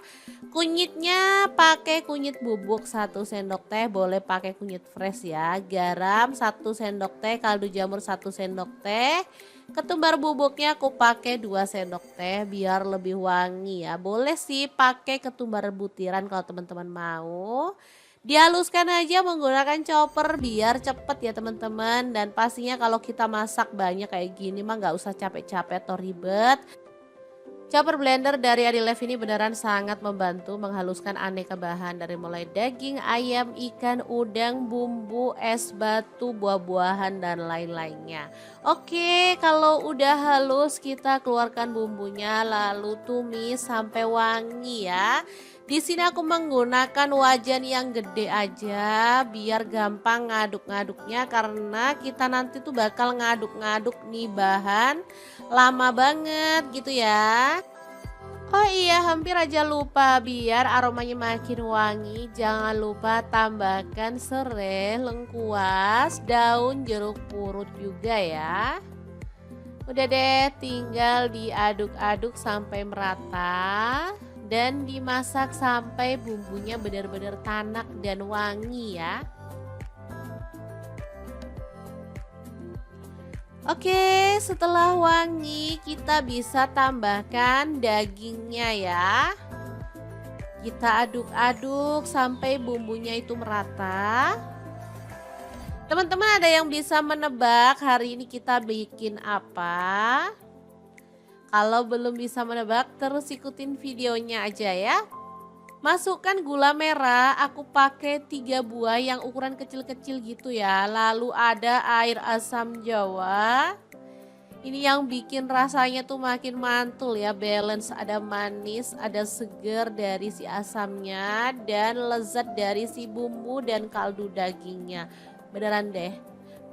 Kunyitnya pakai kunyit bubuk 1 sendok teh, boleh pakai kunyit fresh ya. Garam 1 sendok teh, kaldu jamur 1 sendok teh. Ketumbar bubuknya aku pakai 2 sendok teh biar lebih wangi ya. Boleh sih pakai ketumbar butiran kalau teman-teman mau. Dihaluskan aja menggunakan chopper biar cepet ya teman-teman. Dan pastinya kalau kita masak banyak kayak gini mah nggak usah capek-capek atau ribet. Chopper blender dari iDelive ini beneran sangat membantu menghaluskan aneka bahan dari mulai daging, ayam, ikan, udang, bumbu, es batu, buah-buahan dan lain-lainnya. Oke, kalau udah halus kita keluarkan bumbunya lalu tumis sampai wangi ya. Di sini aku menggunakan wajan yang gede aja biar gampang ngaduk-ngaduknya karena kita nanti tuh bakal ngaduk-ngaduk nih bahan lama banget gitu ya. Oh iya, hampir aja lupa, biar aromanya makin wangi jangan lupa tambahkan serai, lengkuas, daun jeruk purut juga ya. Udah deh, tinggal diaduk-aduk sampai merata dan dimasak sampai bumbunya benar-benar tanak dan wangi ya. Oke, setelah wangi kita bisa tambahkan dagingnya ya. Kita aduk-aduk sampai bumbunya itu merata. Teman-teman ada yang bisa menebak hari ini kita bikin apa? Kalau belum bisa menebak terus ikutin videonya aja ya. Masukkan gula merah, aku pakai 3 buah yang ukuran kecil-kecil gitu ya. Lalu ada air asam jawa. Ini yang bikin rasanya tuh makin mantul ya, balance, ada manis, ada seger dari si asamnya dan lezat dari si bumbu dan kaldu dagingnya. Beneran deh,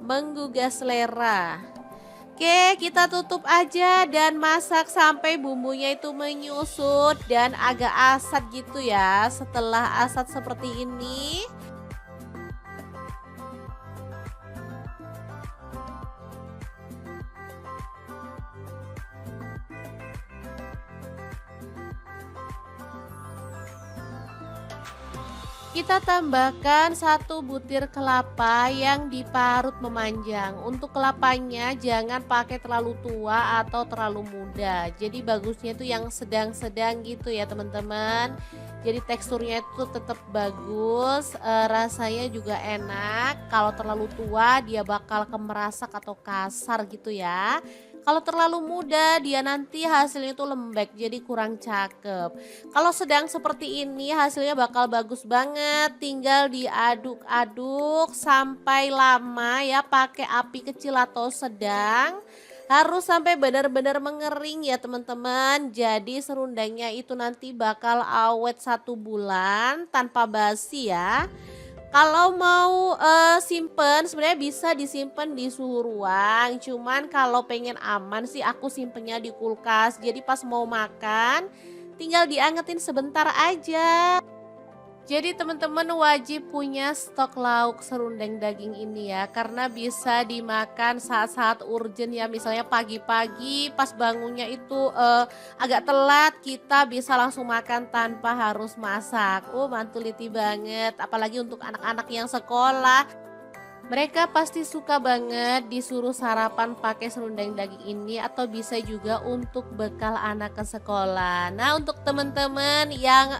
menggugah selera. Oke, kita tutup aja dan masak sampai bumbunya itu menyusut dan agak asat gitu ya. Setelah asat seperti ini, kita tambahkan 1 butir kelapa yang diparut memanjang. Untuk kelapanya jangan pakai terlalu tua atau terlalu muda. Jadi bagusnya itu yang sedang-sedang gitu ya teman-teman. Jadi teksturnya itu tetap bagus, rasanya juga enak. Kalau terlalu tua dia bakal kemerasak atau kasar gitu ya. Kalau terlalu muda dia nanti hasilnya itu lembek jadi kurang cakep. Kalau sedang seperti ini hasilnya bakal bagus banget. Tinggal diaduk-aduk sampai lama ya, pakai api kecil atau sedang. Harus sampai benar-benar mengering ya teman-teman. Jadi serundengnya itu nanti bakal awet 1 bulan tanpa basi ya. Kalau mau simpen sebenarnya bisa disimpan di suhu ruang. Cuman kalau pengen aman sih aku simpennya di kulkas. Jadi pas mau makan tinggal diangetin sebentar aja. Jadi teman-teman wajib punya stok lauk serundeng daging ini ya. Karena bisa dimakan saat-saat urgent ya. Misalnya pagi-pagi pas bangunnya itu agak telat, kita bisa langsung makan tanpa harus masak. Mantuliti banget. Apalagi untuk anak-anak yang sekolah. Mereka pasti suka banget disuruh sarapan pakai serundeng daging ini atau bisa juga untuk bekal anak ke sekolah. Nah, untuk teman-teman yang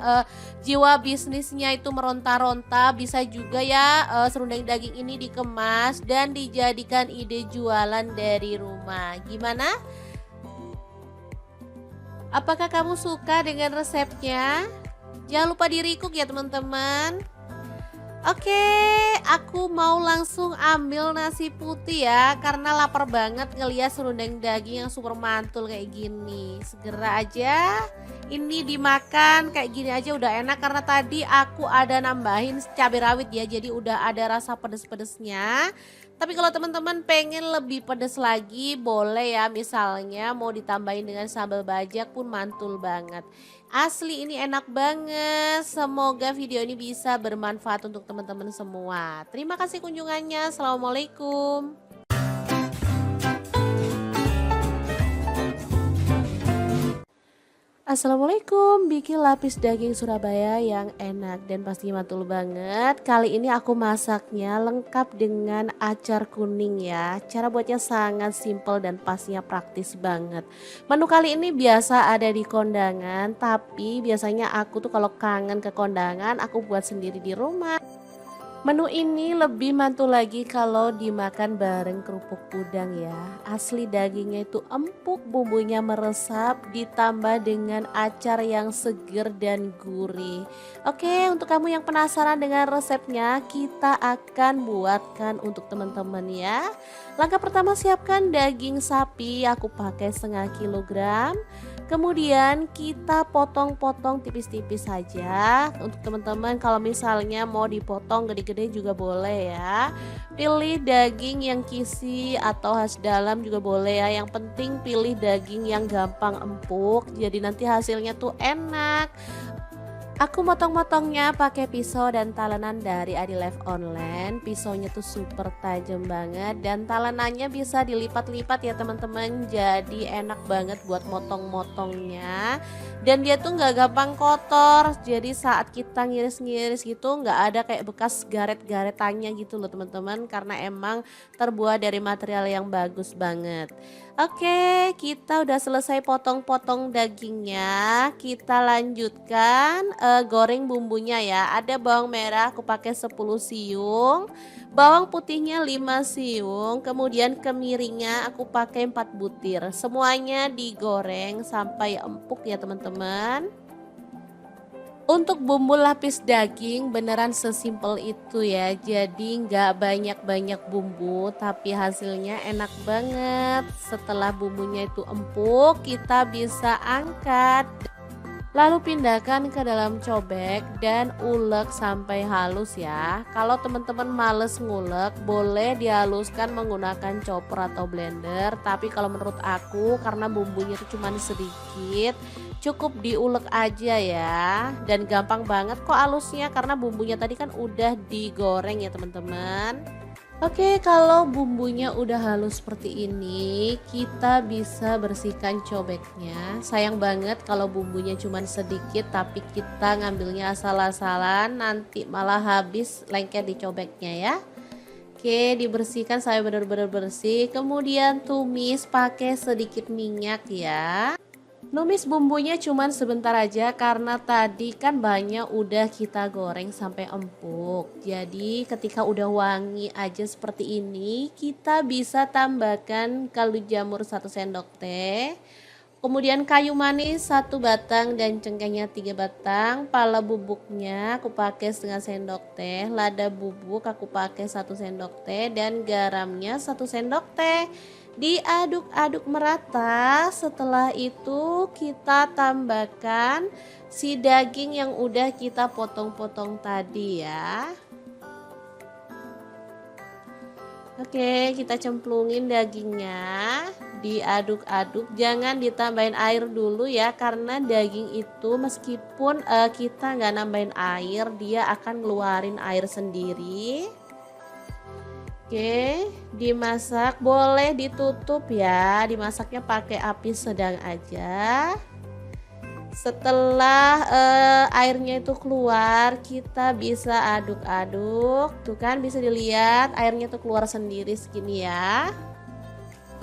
jiwa bisnisnya itu meronta-ronta bisa juga ya serundeng daging ini dikemas dan dijadikan ide jualan dari rumah. Gimana? Apakah kamu suka dengan resepnya? Jangan lupa di-recook ya teman-teman. Oke, aku mau langsung ambil nasi putih ya karena lapar banget ngeliat serundeng daging yang super mantul kayak gini. Segera aja ini dimakan kayak gini aja udah enak karena tadi aku ada nambahin cabai rawit ya. Jadi udah ada rasa pedes-pedesnya. Tapi kalau teman-teman pengen lebih pedes lagi boleh ya, misalnya mau ditambahin dengan sambal bajak pun mantul banget. Asli ini enak banget. Semoga video ini bisa bermanfaat untuk teman-teman semua. Terima kasih kunjungannya. Assalamualaikum. Assalamualaikum, bikin lapis daging Surabaya yang enak dan pastinya mantul banget. Kali ini aku masaknya lengkap dengan acar kuning ya. Cara buatnya sangat simpel dan pastinya praktis banget. Menu kali ini biasa ada di kondangan, tapi biasanya aku tuh kalau kangen ke kondangan aku buat sendiri di rumah. Menu ini lebih mantul lagi kalau dimakan bareng kerupuk udang ya. Asli dagingnya itu empuk, bumbunya meresap, ditambah dengan acar yang seger dan gurih. Oke, untuk kamu yang penasaran dengan resepnya, kita akan buatkan untuk teman-teman ya. Langkah pertama, siapkan daging sapi, aku pakai setengah kilogram. Kemudian kita potong-potong tipis-tipis saja. Untuk teman-teman kalau misalnya mau dipotong gede-gede juga boleh ya. Pilih daging yang kisi atau khas dalam juga boleh ya. Yang penting pilih daging yang gampang empuk. Jadi nanti hasilnya tuh enak. Aku motong-motongnya pakai pisau dan talenan dari Adi Life Online. Pisaunya tuh super tajam banget dan talenannya bisa dilipat-lipat ya teman-teman. Jadi enak banget buat motong-motongnya. Dan dia tuh nggak gampang kotor. Jadi saat kita ngiris-ngiris gitu nggak ada kayak bekas garet-garetannya gitu loh teman-teman. Karena emang terbuat dari material yang bagus banget. Oke, kita udah selesai potong-potong dagingnya. Kita lanjutkan goreng bumbunya ya. Ada bawang merah aku pakai 10 siung, bawang putihnya 5 siung, kemudian kemiringnya aku pakai 4 butir. Semuanya digoreng sampai empuk ya teman-teman. Untuk bumbu lapis daging beneran sesimpel itu ya. Jadi nggak banyak-banyak bumbu tapi hasilnya enak banget. Setelah bumbunya itu empuk, kita bisa angkat. Lalu pindahkan ke dalam cobek dan ulek sampai halus ya. Kalau teman-teman males ngulek, boleh dihaluskan menggunakan chopper atau blender. Tapi kalau menurut aku karena bumbunya itu cuma sedikit, cukup diulek aja ya. Dan gampang banget kok halusnya karena bumbunya tadi kan udah digoreng ya teman-teman. Oke, kalau bumbunya udah halus seperti ini, kita bisa bersihkan cobeknya. Sayang banget kalau bumbunya cuma sedikit tapi kita ngambilnya asal-asalan, nanti malah habis lengket di cobeknya ya. Oke, dibersihkan sampai benar-benar bersih. Kemudian tumis pakai sedikit minyak ya. Numis bumbunya cuman sebentar aja karena tadi kan banyak udah kita goreng sampai empuk. Jadi ketika udah wangi aja seperti ini, kita bisa tambahkan kaldu jamur 1 sendok teh. Kemudian kayu manis 1 batang dan cengkehnya 3 batang. Pala bubuknya aku pakai setengah sendok teh. Lada bubuk aku pakai 1 sendok teh dan garamnya 1 sendok teh. Diaduk-aduk merata. Setelah itu kita tambahkan si daging yang udah kita potong-potong tadi ya. Oke, kita cemplungin dagingnya, diaduk-aduk, jangan ditambahin air dulu ya karena daging itu meskipun kita nggak nambahin air, dia akan ngeluarin air sendiri. Oke, dimasak, boleh ditutup ya, dimasaknya pakai api sedang aja. Setelah airnya itu keluar, kita bisa aduk-aduk. Tuh kan bisa dilihat airnya tuh keluar sendiri segini ya.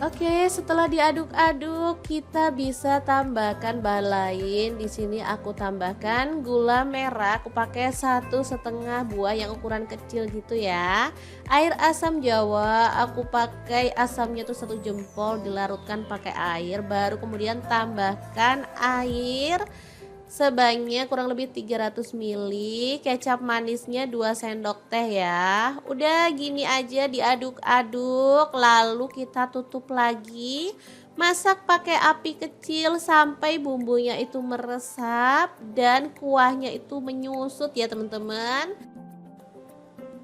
Oke, setelah diaduk-aduk, kita bisa tambahkan bahan lain. Di sini aku tambahkan gula merah. Aku pakai 1,5 buah yang ukuran kecil gitu ya. Air asam jawa, aku pakai asamnya tuh 1 jempol, dilarutkan pakai air. Baru kemudian tambahkan air sebanyak kurang lebih 300 ml, kecap manisnya 2 sendok teh ya. Udah gini aja diaduk-aduk, lalu kita tutup lagi. Masak pakai api kecil sampai bumbunya itu meresap dan kuahnya itu menyusut ya teman-teman.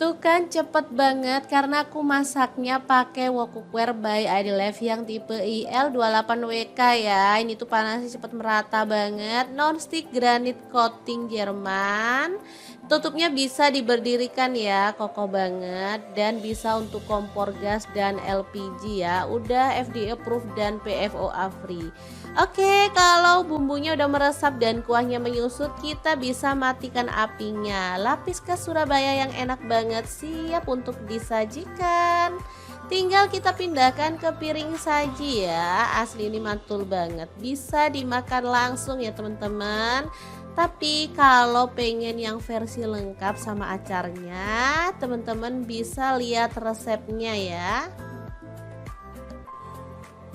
Tuh kan cepet banget karena aku masaknya pakai wok cookware by IDLife yang tipe IL28WK ya. Ini tuh panasnya cepet merata banget. Non-stick granit coating Jerman. Tutupnya bisa diberdirikan ya, kokoh banget dan bisa untuk kompor gas dan LPG ya. Udah FDA approved dan PFOA free. Oke, kalau bumbunya udah meresap dan kuahnya menyusut, kita bisa matikan apinya. Lapis khas Surabaya yang enak banget siap untuk disajikan. Tinggal kita pindahkan ke piring saji ya. Asli ini mantul banget. Bisa dimakan langsung ya teman-teman. Tapi kalau pengen yang versi lengkap sama acarnya, teman-teman bisa lihat resepnya ya.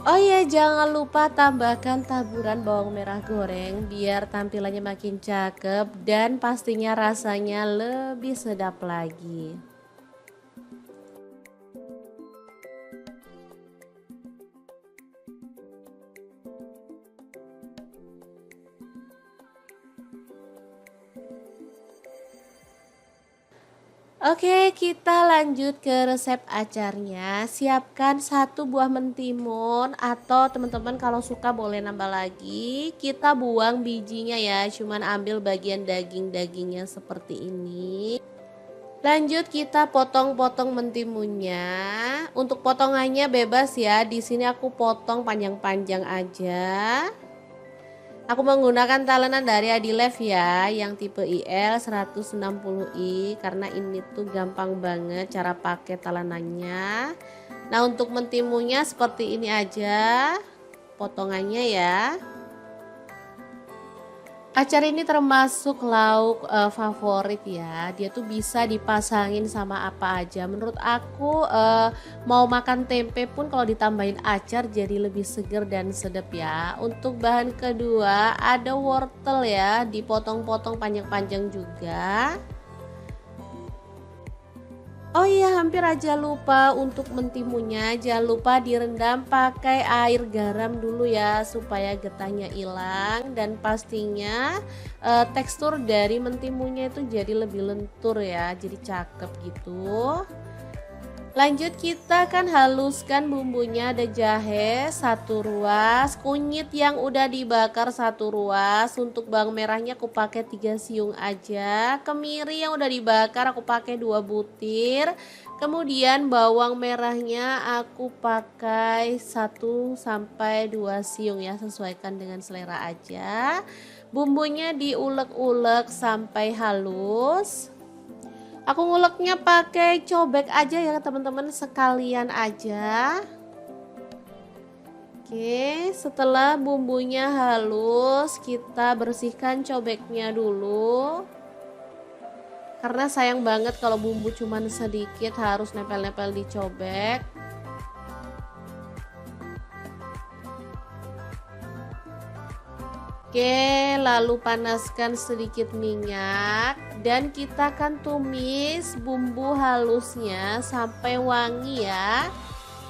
Oh iya, jangan lupa tambahkan taburan bawang merah goreng biar tampilannya makin cakep dan pastinya rasanya lebih sedap lagi. Oke, kita lanjut ke resep acarnya. Siapkan 1 buah mentimun atau teman-teman kalau suka boleh nambah lagi. Kita buang bijinya ya, cuman ambil bagian daging-dagingnya seperti ini. Lanjut kita potong-potong mentimunnya. Untuk potongannya bebas ya. Di sini aku potong panjang-panjang aja. Aku menggunakan talenan dari IDLife ya, yang tipe IL 160i karena ini tuh gampang banget cara pakai talenannya. Nah, untuk mentimunnya seperti ini aja potongannya ya. Acar ini termasuk lauk favorit ya. Dia tuh bisa dipasangin sama apa aja. Menurut aku mau makan tempe pun kalau ditambahin acar jadi lebih seger dan sedap ya. Untuk bahan kedua ada wortel ya, dipotong-potong panjang-panjang juga. Oh iya, hampir aja lupa untuk mentimunnya. Jangan lupa direndam pakai air garam dulu ya supaya getahnya hilang dan pastinya tekstur dari mentimunnya itu jadi lebih lentur ya, jadi cakep gitu. Lanjut kita akan haluskan bumbunya. Ada jahe 1 ruas, kunyit yang udah dibakar 1 ruas. Untuk bawang merahnya aku pakai 3 siung aja. Kemiri yang udah dibakar aku pakai 2 butir. Kemudian bawang merahnya aku pakai 1 sampai 2 siung ya, sesuaikan dengan selera aja. Bumbunya diulek-ulek sampai halus. Aku nguleknya pakai cobek aja ya teman-teman, sekalian aja. Oke, setelah bumbunya halus, kita bersihkan cobeknya dulu. Karena sayang banget kalau bumbu cuman sedikit harus nempel-nempel di cobek. Oke, lalu panaskan sedikit minyak dan kita akan tumis bumbu halusnya sampai wangi ya.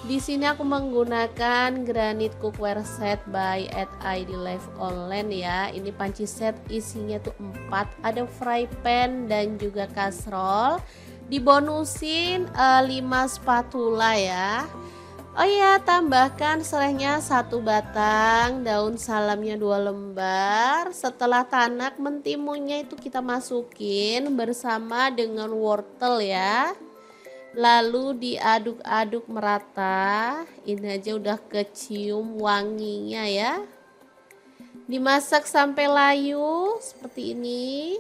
Di sini aku menggunakan granit cookware set by IDLife online ya. Ini panci set isinya tuh 4, ada fry pan dan juga kastrol. Dibonusin 5 spatula ya. Oh iya, tambahkan serehnya 1 batang, daun salamnya 2 lembar. Setelah tanak, mentimunnya itu kita masukin bersama dengan wortel ya. Lalu diaduk-aduk merata. Ini aja udah kecium wanginya ya. Dimasak sampai layu seperti ini.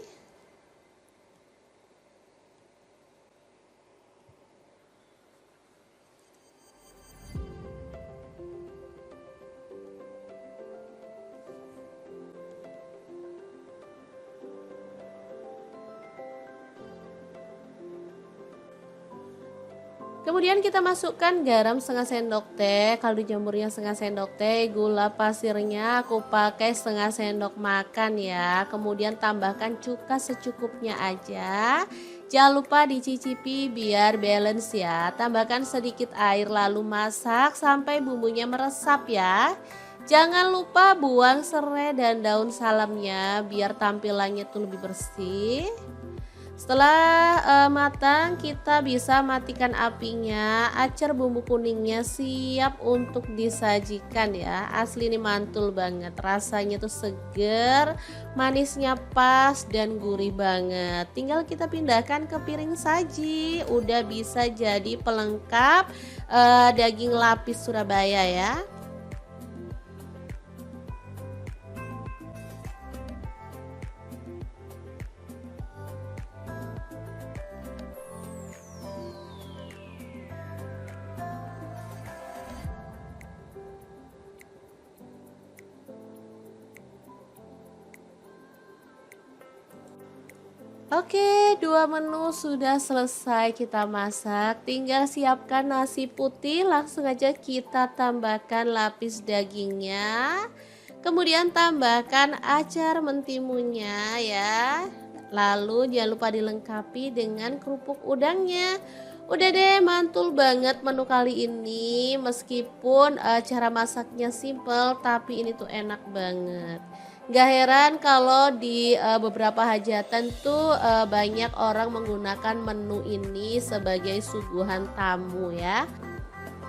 Kemudian kita masukkan garam setengah sendok teh, kaldu jamurnya setengah sendok teh, gula pasirnya aku pakai setengah sendok makan ya. Kemudian tambahkan cuka secukupnya aja. Jangan lupa dicicipi biar balance ya. Tambahkan sedikit air lalu masak sampai bumbunya meresap ya. Jangan lupa buang serai dan daun salamnya biar tampilannya tuh lebih bersih. Setelah matang, kita bisa matikan apinya. Acar bumbu kuningnya siap untuk disajikan ya. Asli ini mantul banget, rasanya tuh seger, manisnya pas dan gurih banget. Tinggal kita pindahkan ke piring saji. Udah bisa jadi pelengkap daging lapis Surabaya ya. Oke, dua menu sudah selesai kita masak. Tinggal siapkan nasi putih, langsung aja kita tambahkan lapis dagingnya. Kemudian tambahkan acar mentimunnya ya. Lalu jangan lupa dilengkapi dengan kerupuk udangnya. Udah deh, mantul banget menu kali ini. Meskipun cara masaknya simple, tapi ini tuh enak banget. Gak heran kalau di beberapa hajatan tuh banyak orang menggunakan menu ini sebagai suguhan tamu ya.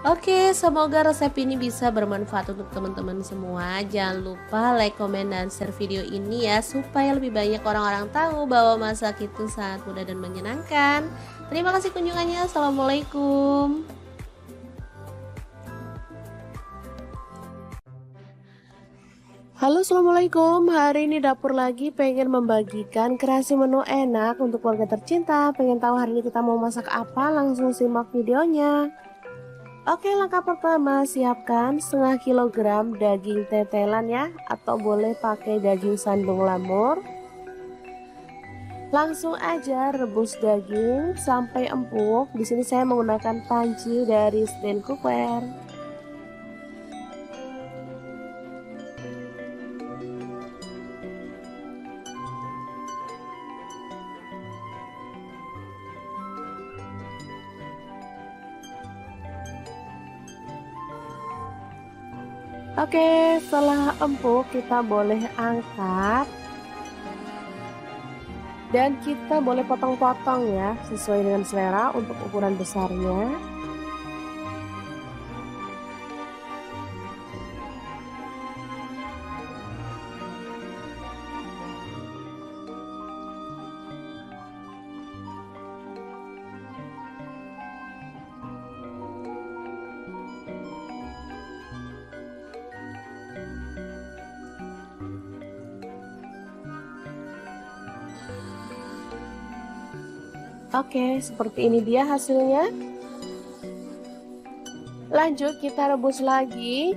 Oke, semoga resep ini bisa bermanfaat untuk teman-teman semua. Jangan lupa like, komen, dan share video ini ya, supaya lebih banyak orang-orang tahu bahwa masak itu sangat mudah dan menyenangkan. Terima kasih kunjungannya. Assalamualaikum. Halo, assalamualaikum. Hari ini dapur lagi pengen membagikan kreasi menu enak untuk keluarga tercinta. Pengen tahu hari ini kita mau masak apa? Langsung simak videonya. Oke, langkah pertama siapkan setengah kilogram daging tetelan ya, atau boleh pakai daging sandung lamur. Langsung aja rebus daging sampai empuk. Di sini saya menggunakan panci dari stand cookware. Oke, setelah empuk kita boleh angkat dan kita boleh potong-potong ya, sesuai dengan selera untuk ukuran besarnya. Oke, seperti ini dia hasilnya. Lanjut kita rebus lagi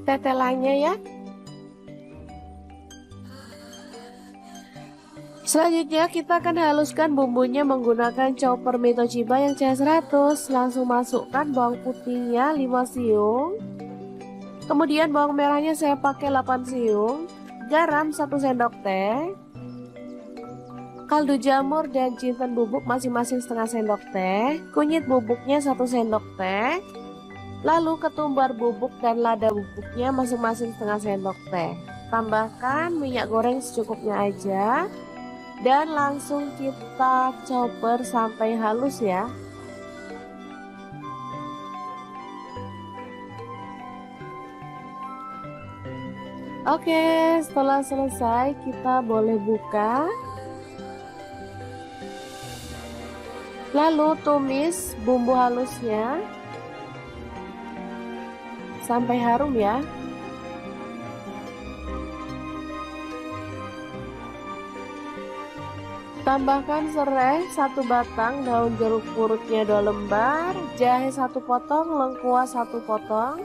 tetelannya ya. Selanjutnya kita akan haluskan bumbunya menggunakan chopper Mitochiba yang CS100. Langsung masukkan bawang putihnya 5 siung. Kemudian bawang merahnya saya pakai 8 siung. Garam 1 sendok teh. Kaldu jamur dan jinten bubuk masing-masing setengah sendok teh. Kunyit bubuknya 1 sendok teh. Lalu ketumbar bubuk dan lada bubuknya masing-masing setengah sendok teh. Tambahkan minyak goreng secukupnya aja. Dan langsung kita chopper sampai halus ya. Oke, setelah selesai kita boleh buka. Lalu tumis bumbu halusnya sampai harum ya. Tambahkan serai 1 batang, daun jeruk purutnya 2 lembar, jahe 1 potong, lengkuas 1 potong,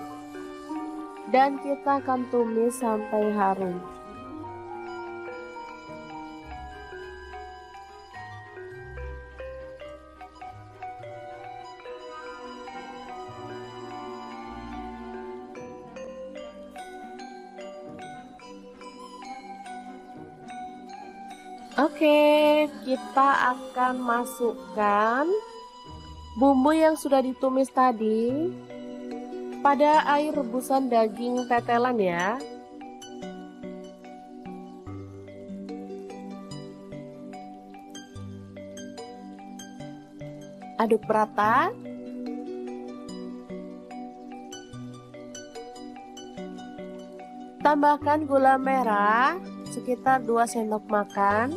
dan kita akan tumis sampai harum. Oke, kita akan masukkan bumbu yang sudah ditumis tadi pada air rebusan daging tetelan ya. Aduk rata. Tambahkan gula merah sekitar 2 sendok makan.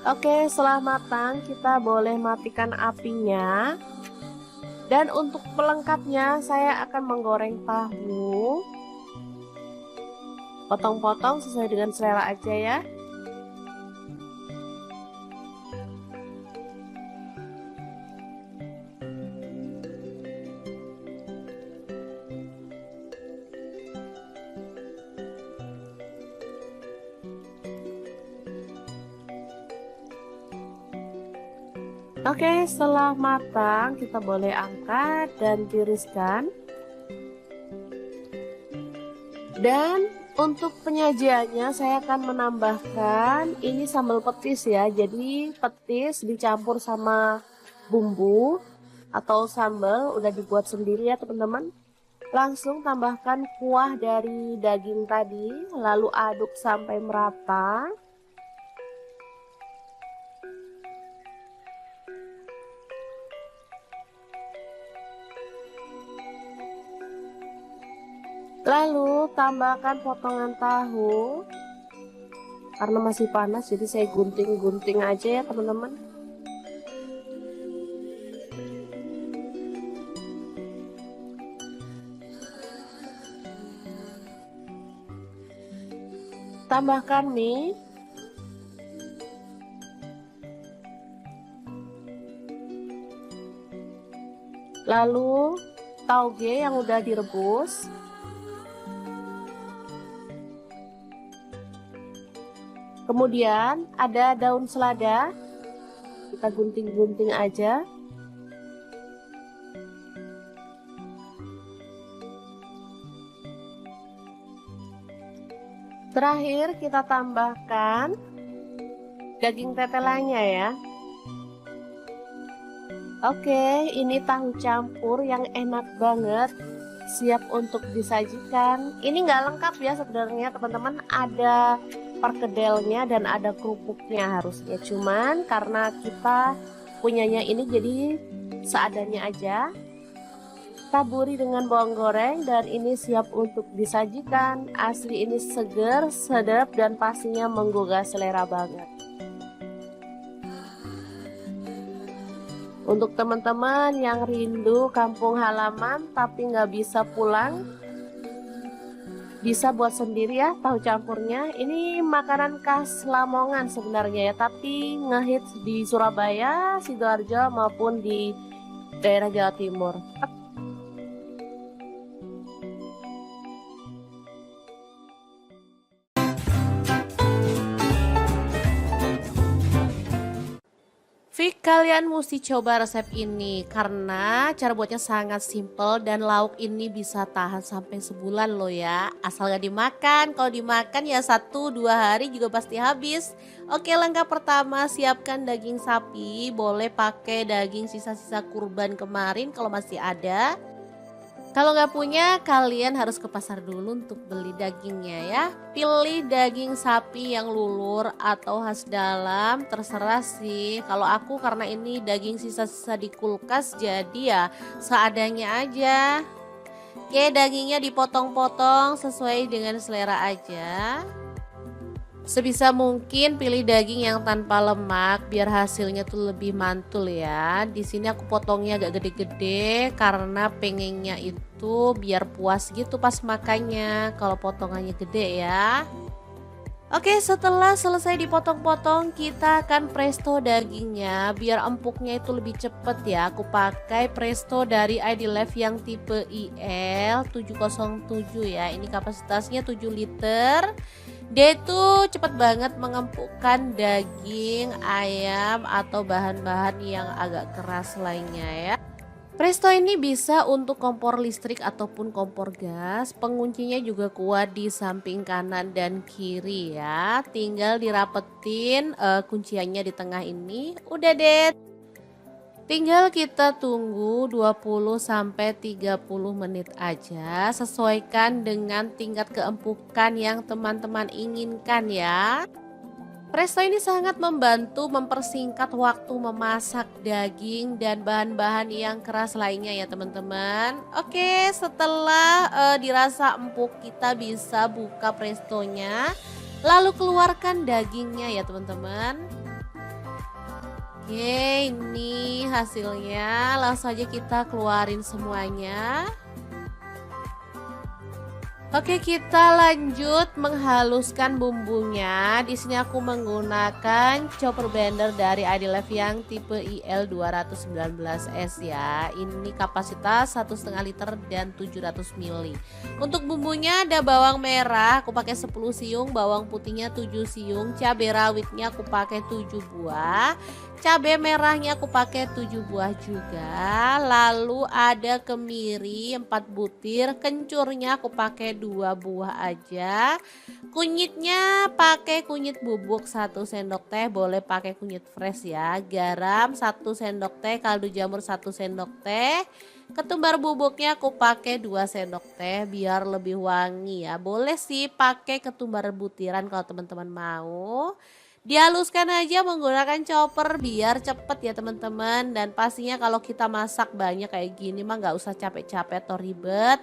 Oke, setelah matang kita boleh matikan apinya. Dan untuk pelengkapnya saya akan menggoreng tahu. Potong-potong sesuai dengan selera aja ya. Oke, setelah matang kita boleh angkat dan tiriskan. Dan untuk penyajiannya saya akan menambahkan ini sambal petis ya. Jadi petis dicampur sama bumbu atau sambal udah dibuat sendiri ya teman-teman. Langsung tambahkan kuah dari daging tadi, lalu aduk sampai merata. Lalu tambahkan potongan tahu. Karena masih panas jadi saya gunting-gunting aja ya teman-teman. Tambahkan mie. Lalu tauge yang udah direbus. Kemudian ada daun selada, kita gunting-gunting aja. Terakhir kita tambahkan daging tetelannya ya. Oke, ini tahu campur yang enak banget, siap untuk disajikan. Ini nggak lengkap ya sebenarnya teman-teman, ada perkedelnya dan ada kerupuknya harusnya, cuman karena kita punyanya ini jadi seadanya aja. Taburi dengan bawang goreng dan ini siap untuk disajikan. Asli ini seger, sedap dan pastinya menggugah selera banget. Untuk teman-teman yang rindu kampung halaman tapi nggak bisa pulang, bisa buat sendiri ya tahu campurnya. Ini makanan khas Lamongan sebenarnya ya, tapi ngehits di Surabaya, Sidoarjo maupun di daerah Jawa Timur. Fik, kalian mesti coba resep ini karena cara buatnya sangat simple dan lauk ini bisa tahan sampai sebulan loh ya. Asal gak dimakan, kalau dimakan ya 1-2 hari juga pasti habis. Oke, langkah pertama siapkan daging sapi, boleh pakai daging sisa-sisa kurban kemarin kalau masih ada. Kalau nggak punya, kalian harus ke pasar dulu untuk beli dagingnya ya. Pilih daging sapi yang lulur atau khas dalam, terserah sih. Kalau aku karena ini daging sisa-sisa di kulkas, jadi ya seadanya aja. Oke, dagingnya dipotong-potong sesuai dengan selera aja. Sebisa mungkin pilih daging yang tanpa lemak biar hasilnya tuh lebih mantul ya. Di sini aku potongnya agak gede-gede karena pengennya itu biar puas gitu pas makannya kalau potongannya gede ya. Oke, setelah selesai dipotong-potong, kita akan presto dagingnya biar empuknya itu lebih cepet ya. Aku pakai presto dari ID Life yang tipe IL 707 ya. Ini kapasitasnya 7 liter. Dia itu cepet banget mengempukkan daging ayam atau bahan-bahan yang agak keras lainnya ya. Presto ini bisa untuk kompor listrik ataupun kompor gas. Penguncinya juga kuat di samping kanan dan kiri ya. Tinggal dirapetin kunciannya di tengah ini. Udah deh. Tinggal kita tunggu 20 sampai 30 menit aja. Sesuaikan dengan tingkat keempukan yang teman-teman inginkan ya. Presto ini sangat membantu mempersingkat waktu memasak daging dan bahan-bahan yang keras lainnya ya teman-teman. Oke, setelah dirasa empuk kita bisa buka prestonya. Lalu keluarkan dagingnya ya teman-teman. Oke, ini hasilnya. Langsung aja kita keluarin semuanya. Oke, kita lanjut menghaluskan bumbunya. Di sini aku menggunakan chopper blender dari ID Life yang tipe IL 219S ya. Ini kapasitas 1,5 liter dan 700 ml. Untuk bumbunya ada bawang merah, aku pakai 10 siung, bawang putihnya 7 siung, cabai rawitnya aku pakai 7 buah. Cabai merahnya aku pakai 7 buah juga. Lalu ada kemiri 4 butir, kencurnya aku pakai 2 buah aja. Kunyitnya pakai kunyit bubuk 1 sendok teh, boleh pakai kunyit fresh ya. Garam 1 sendok teh, kaldu jamur 1 sendok teh. Ketumbar bubuknya aku pakai 2 sendok teh biar lebih wangi ya. Boleh sih pakai ketumbar butiran kalau teman-teman mau. Dihaluskan aja menggunakan chopper biar cepet ya teman-teman. Dan pastinya kalau kita masak banyak kayak gini mah nggak usah capek-capek atau ribet.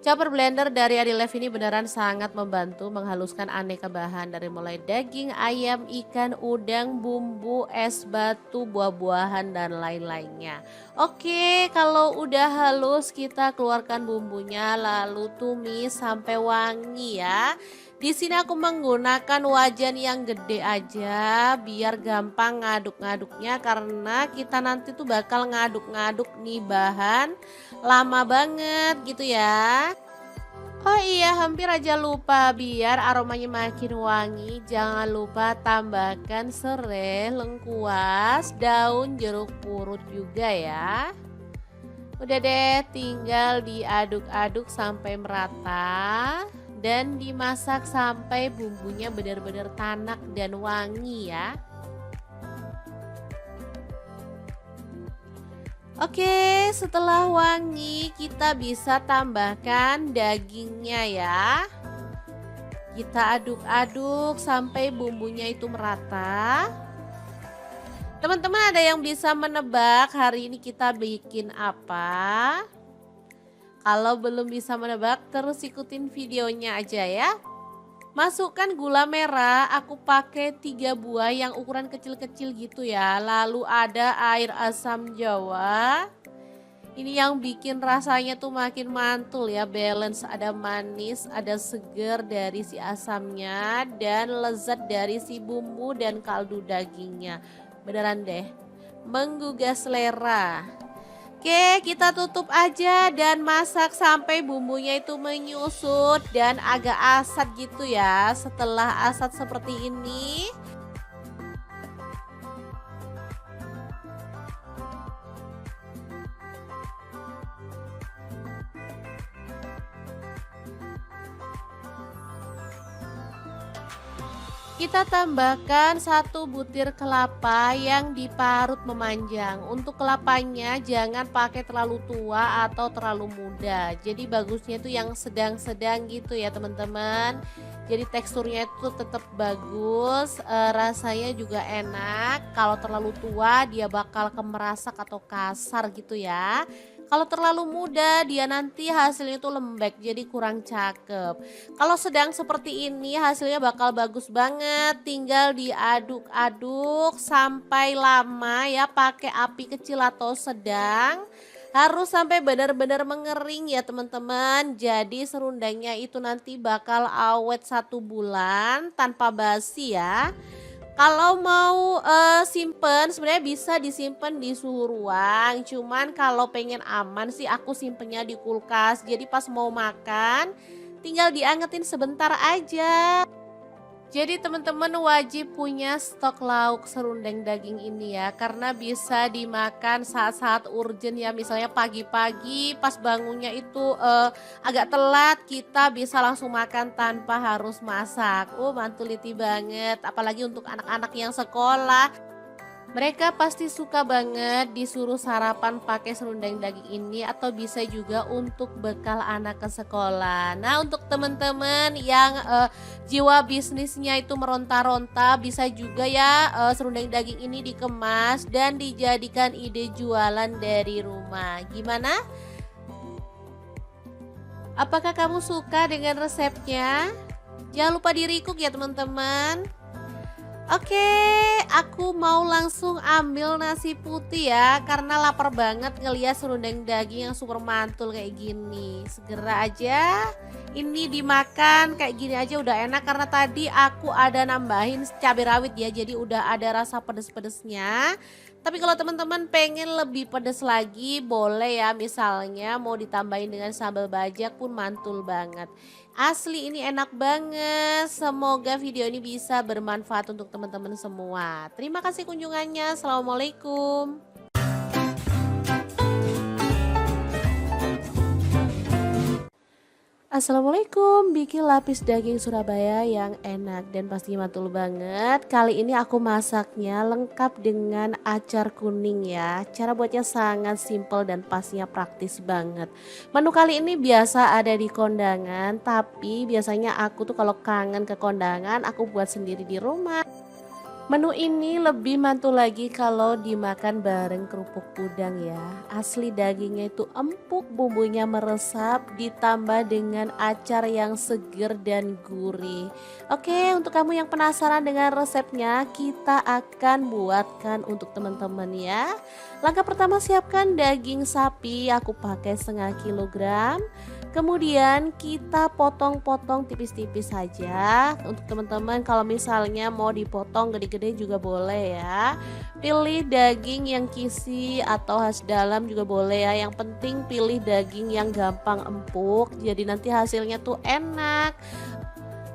Chopper blender dari ID Life ini beneran sangat membantu menghaluskan aneka bahan dari mulai daging, ayam, ikan, udang, bumbu, es batu, buah-buahan dan lain-lainnya. Oke, kalau udah halus kita keluarkan bumbunya lalu tumis sampai wangi ya. Di sini aku menggunakan wajan yang gede aja biar gampang ngaduk-ngaduknya karena kita nanti tuh bakal ngaduk-ngaduk nih bahan lama banget gitu ya. Oh iya, hampir aja lupa, biar aromanya makin wangi jangan lupa tambahkan serai, lengkuas, daun jeruk purut juga ya. Udah deh, tinggal diaduk-aduk sampai merata dan dimasak sampai bumbunya benar-benar tanak dan wangi ya. Oke, setelah wangi kita bisa tambahkan dagingnya ya. Kita aduk-aduk sampai bumbunya itu merata. Teman-teman ada yang bisa menebak hari ini kita bikin apa? Kalau belum bisa menebak terus ikutin videonya aja ya. Masukkan gula merah, aku pakai 3 buah yang ukuran kecil-kecil gitu ya. Lalu ada air asam jawa. Ini yang bikin rasanya tuh makin mantul ya, balance, ada manis, ada seger dari si asamnya dan lezat dari si bumbu dan kaldu dagingnya. Beneran deh, menggugah selera. Oke, kita tutup aja dan masak sampai bumbunya itu menyusut dan agak asat gitu ya. Setelah asat seperti ini, kita tambahkan 1 butir kelapa yang diparut memanjang. Untuk kelapanya jangan pakai terlalu tua atau terlalu muda. Jadi bagusnya itu yang sedang-sedang gitu ya teman-teman. Jadi teksturnya itu tetap bagus, rasanya juga enak. Kalau terlalu tua dia bakal kemerasak atau kasar gitu ya. Kalau terlalu muda dia nanti hasilnya tuh lembek jadi kurang cakep. Kalau sedang seperti ini hasilnya bakal bagus banget. Tinggal diaduk-aduk sampai lama ya, pakai api kecil atau sedang. Harus sampai benar-benar mengering ya teman-teman. Jadi serundengnya itu nanti bakal awet 1 bulan tanpa basi ya. Kalau mau simpen sebenarnya bisa disimpan di suhu ruang, cuman kalau pengen aman sih aku simpennya di kulkas. Jadi pas mau makan tinggal diangetin sebentar aja. Jadi teman-teman wajib punya stok lauk serundeng daging ini ya, karena bisa dimakan saat-saat urgent ya, misalnya pagi-pagi pas bangunnya itu agak telat, kita bisa langsung makan tanpa harus masak. Mantuliti banget, apalagi untuk anak-anak yang sekolah. Mereka pasti suka banget disuruh sarapan pakai serundeng daging ini, atau bisa juga untuk bekal anak ke sekolah. Nah, untuk teman-teman yang jiwa bisnisnya itu meronta-ronta, bisa juga ya serundeng daging ini dikemas dan dijadikan ide jualan dari rumah. Gimana? Apakah kamu suka dengan resepnya? Jangan lupa di-recook ya teman-teman. Oke, aku mau langsung ambil nasi putih ya, karena lapar banget ngeliat serundeng daging yang super mantul kayak gini. Segera aja ini dimakan, kayak gini aja udah enak karena tadi aku ada nambahin cabai rawit ya, jadi udah ada rasa pedes-pedesnya. Tapi kalau teman-teman pengen lebih pedes lagi boleh ya, misalnya mau ditambahin dengan sambal bajak pun mantul banget. Asli ini enak banget. Semoga video ini bisa bermanfaat untuk teman-teman semua. Terima kasih kunjungannya. Assalamualaikum. Assalamualaikum, bikin lapis daging Surabaya yang enak dan pastinya mantul banget. Kali ini aku masaknya lengkap dengan acar kuning ya. Cara buatnya sangat simple dan pastinya praktis banget. Menu kali ini biasa ada di kondangan, tapi biasanya aku tuh kalau kangen ke kondangan aku buat sendiri di rumah. Menu ini lebih mantul lagi kalau dimakan bareng kerupuk udang ya. Asli dagingnya itu empuk, bumbunya meresap, ditambah dengan acar yang seger dan gurih. Oke, untuk kamu yang penasaran dengan resepnya, kita akan buatkan untuk teman-teman ya. Langkah pertama, siapkan daging sapi, aku pakai 1/2 kilogram. Kemudian kita potong-potong tipis-tipis saja. Untuk teman-teman kalau misalnya mau dipotong gede-gede juga boleh ya. Pilih daging yang kisi atau khas dalam juga boleh ya. Yang penting pilih daging yang gampang empuk, jadi nanti hasilnya tuh enak.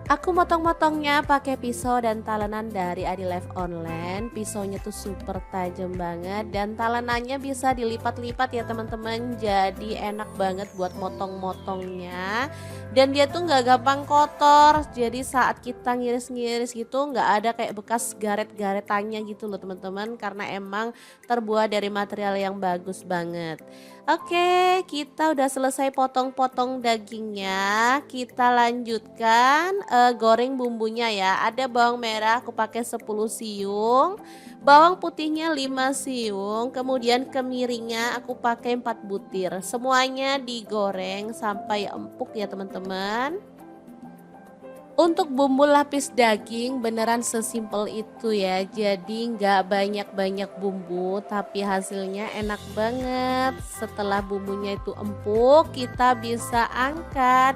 Aku motong-motongnya pakai pisau dan talenan dari Adi Life Online. Pisaunya tuh super tajam banget dan talenannya bisa dilipat-lipat ya teman-teman. Jadi enak banget buat motong-motongnya. Dan dia tuh nggak gampang kotor. Jadi saat kita ngiris-ngiris gitu nggak ada kayak bekas garet-garetannya gitu loh teman-teman. Karena emang terbuat dari material yang bagus banget. Oke, kita udah selesai potong-potong dagingnya. Kita lanjutkan goreng bumbunya ya. Ada bawang merah aku pakai 10 siung, bawang putihnya 5 siung, kemudian kemiringnya aku pakai 4 butir. Semuanya digoreng sampai empuk ya teman-teman. Untuk bumbu lapis daging beneran sesimpel itu ya. Jadi nggak banyak-banyak bumbu tapi hasilnya enak banget. Setelah bumbunya itu empuk, kita bisa angkat.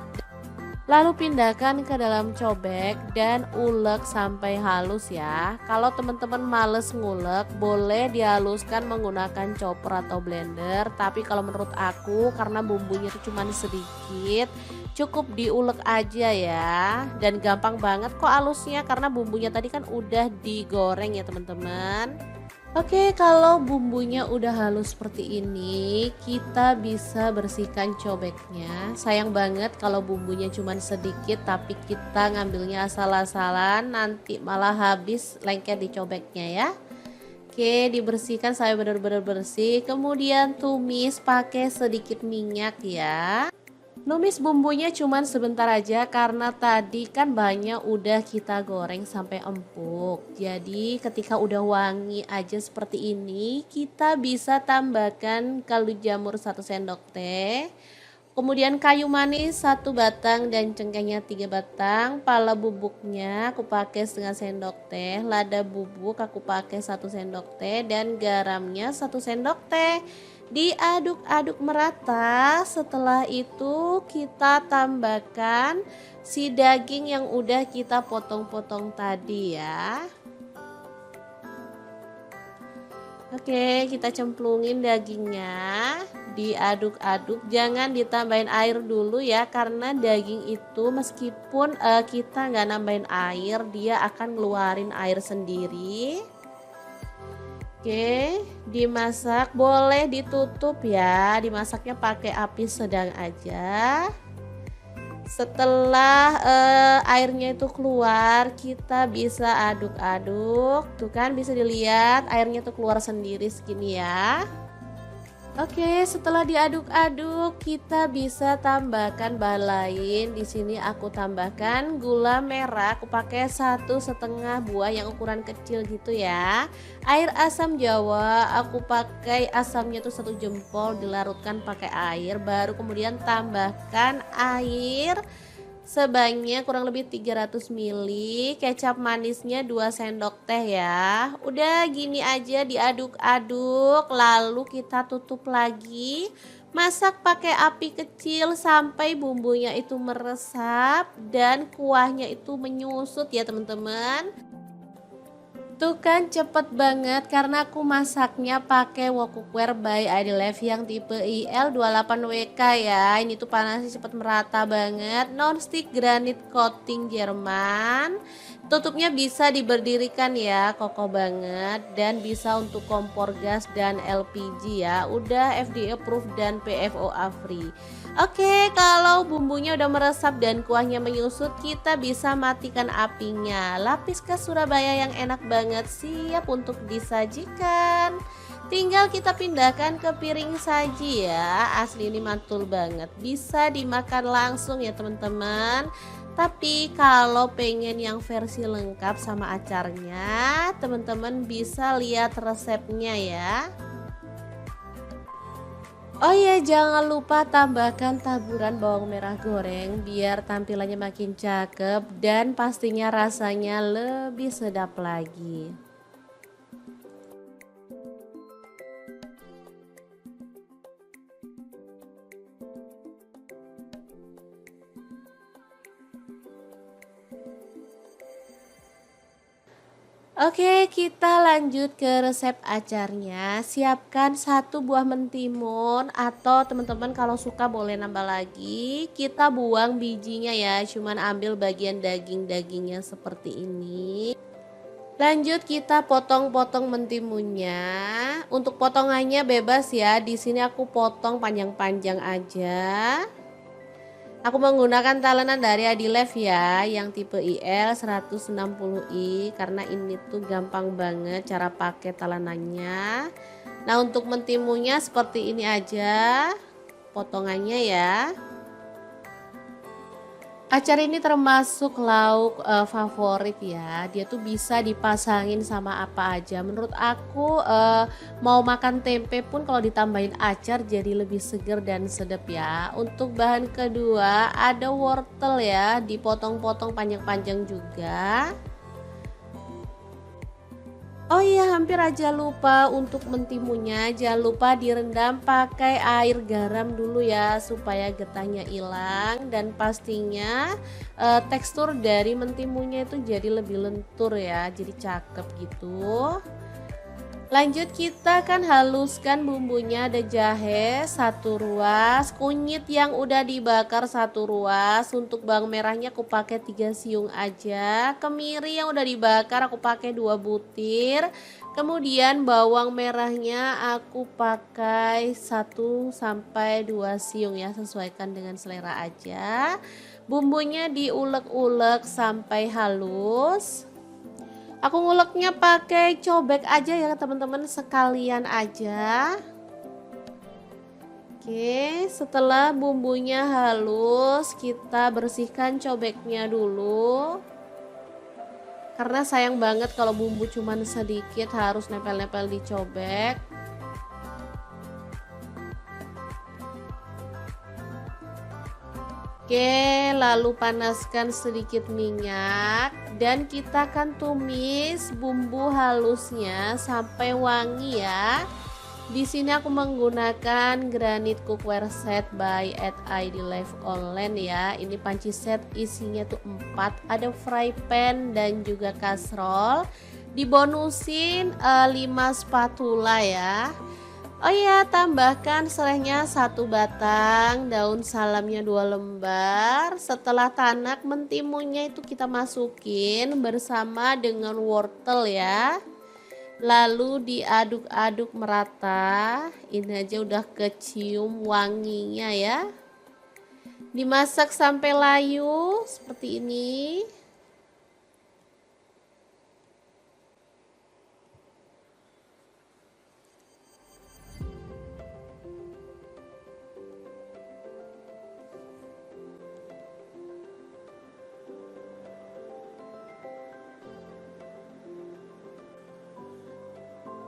Lalu pindahkan ke dalam cobek dan ulek sampai halus ya. Kalau teman-teman males ngulek, boleh dihaluskan menggunakan chopper atau blender. Tapi kalau menurut aku karena bumbunya itu cuma sedikit, cukup diulek aja ya. Dan gampang banget kok halusnya karena bumbunya tadi kan udah digoreng ya teman-teman. Oke, kalau bumbunya udah halus seperti ini, kita bisa bersihkan cobeknya. Sayang banget kalau bumbunya cuma sedikit tapi kita ngambilnya asal-asalan, nanti malah habis lengket di cobeknya ya. Oke, dibersihkan sampai benar-benar bersih. Kemudian tumis pakai sedikit minyak ya. Numis bumbunya cuman sebentar aja karena tadi kan bahannya udah kita goreng sampai empuk. Jadi ketika udah wangi aja seperti ini, kita bisa tambahkan kaldu jamur 1 sendok teh. Kemudian kayu manis 1 batang dan cengkehnya 3 batang. Pala bubuknya aku pakai setengah sendok teh. Lada bubuk aku pakai 1 sendok teh dan garamnya 1 sendok teh. Diaduk-aduk merata. Setelah itu kita tambahkan si daging yang udah kita potong-potong tadi ya. Oke, kita cemplungin dagingnya, diaduk-aduk, jangan ditambahin air dulu ya, karena daging itu meskipun kita nggak nambahin air, dia akan ngeluarin air sendiri. Oke, dimasak, boleh ditutup ya, dimasaknya pakai api sedang aja. Setelah airnya itu keluar, kita bisa aduk-aduk. Tuh kan bisa dilihat airnya tuh keluar sendiri segini ya. Oke, setelah diaduk-aduk, kita bisa tambahkan bahan lain. Di sini aku tambahkan gula merah. Aku pakai 1,5 buah yang ukuran kecil gitu ya. Air asam jawa, aku pakai asamnya tuh 1 jempol, dilarutkan pakai air. Baru kemudian tambahkan air sebanyak kurang lebih 300 ml, kecap manisnya 2 sendok teh ya. Udah gini aja diaduk-aduk, lalu kita tutup lagi. Masak pakai api kecil sampai bumbunya itu meresap dan kuahnya itu menyusut ya teman-teman. Tuh kan cepet banget karena aku masaknya pakai wok cookware by Idlev yang tipe IL28WK ya. Ini tuh panasnya cepet merata banget. Non-stick granit coating Jerman. Tutupnya bisa diberdirikan ya, kokoh banget dan bisa untuk kompor gas dan LPG ya. Udah FDA approved dan PFOA free. Oke, kalau bumbunya udah meresap dan kuahnya menyusut, kita bisa matikan apinya. Lapis khas Surabaya yang enak banget siap untuk disajikan. Tinggal kita pindahkan ke piring saji ya. Asli ini mantul banget. Bisa dimakan langsung ya teman-teman. Tapi kalau pengen yang versi lengkap sama acarnya, teman-teman bisa lihat resepnya ya. Oh iya, jangan lupa tambahkan taburan bawang merah goreng biar tampilannya makin cakep dan pastinya rasanya lebih sedap lagi. Oke, kita lanjut ke resep acarnya. Siapkan 1 buah mentimun atau teman-teman kalau suka boleh nambah lagi. Kita buang bijinya ya, cuman ambil bagian daging-dagingnya seperti ini. Lanjut kita potong-potong mentimunnya. Untuk potongannya bebas ya. Di sini aku potong panjang-panjang aja. Aku menggunakan talenan dari Adilev ya, yang tipe IL 160i karena ini tuh gampang banget cara pakai talenannya. Nah, untuk mentimunnya seperti ini aja potongannya ya. Acar ini termasuk lauk favorit ya. Dia tuh bisa dipasangin sama apa aja. Menurut aku mau makan tempe pun kalau ditambahin acar jadi lebih seger dan sedap ya. Untuk bahan kedua ada wortel ya, dipotong-potong panjang-panjang juga. Oh iya, hampir aja lupa untuk mentimunnya. Jangan lupa direndam pakai air garam dulu ya supaya getahnya hilang dan pastinya tekstur dari mentimunnya itu jadi lebih lentur ya, jadi cakep gitu. Lanjut kita kan haluskan bumbunya. Ada jahe 1 ruas, kunyit yang udah dibakar 1 ruas. Untuk bawang merahnya aku pakai 3 siung aja. Kemiri yang udah dibakar aku pakai 2 butir. Kemudian bawang merahnya aku pakai 1 sampai 2 siung ya, sesuaikan dengan selera aja. Bumbunya diulek-ulek sampai halus. Aku nguleknya pakai cobek aja ya teman-teman, sekalian aja. Oke, setelah bumbunya halus, kita bersihkan cobeknya dulu. Karena sayang banget kalau bumbu cuman sedikit harus nempel-nempel di cobek. Oke, lalu panaskan sedikit minyak dan kita akan tumis bumbu halusnya sampai wangi ya. Di sini aku menggunakan granit cookware set by at ID Life Online ya. Ini panci set isinya tuh 4, ada fry pan dan juga kastrol. Dibonusin 5 spatula ya. Oh iya, tambahkan serehnya 1 batang, daun salamnya 2 lembar. Setelah tanak mentimunnya itu kita masukin bersama dengan wortel ya. Lalu diaduk-aduk merata. Ini aja udah kecium wanginya ya. Dimasak sampai layu seperti ini.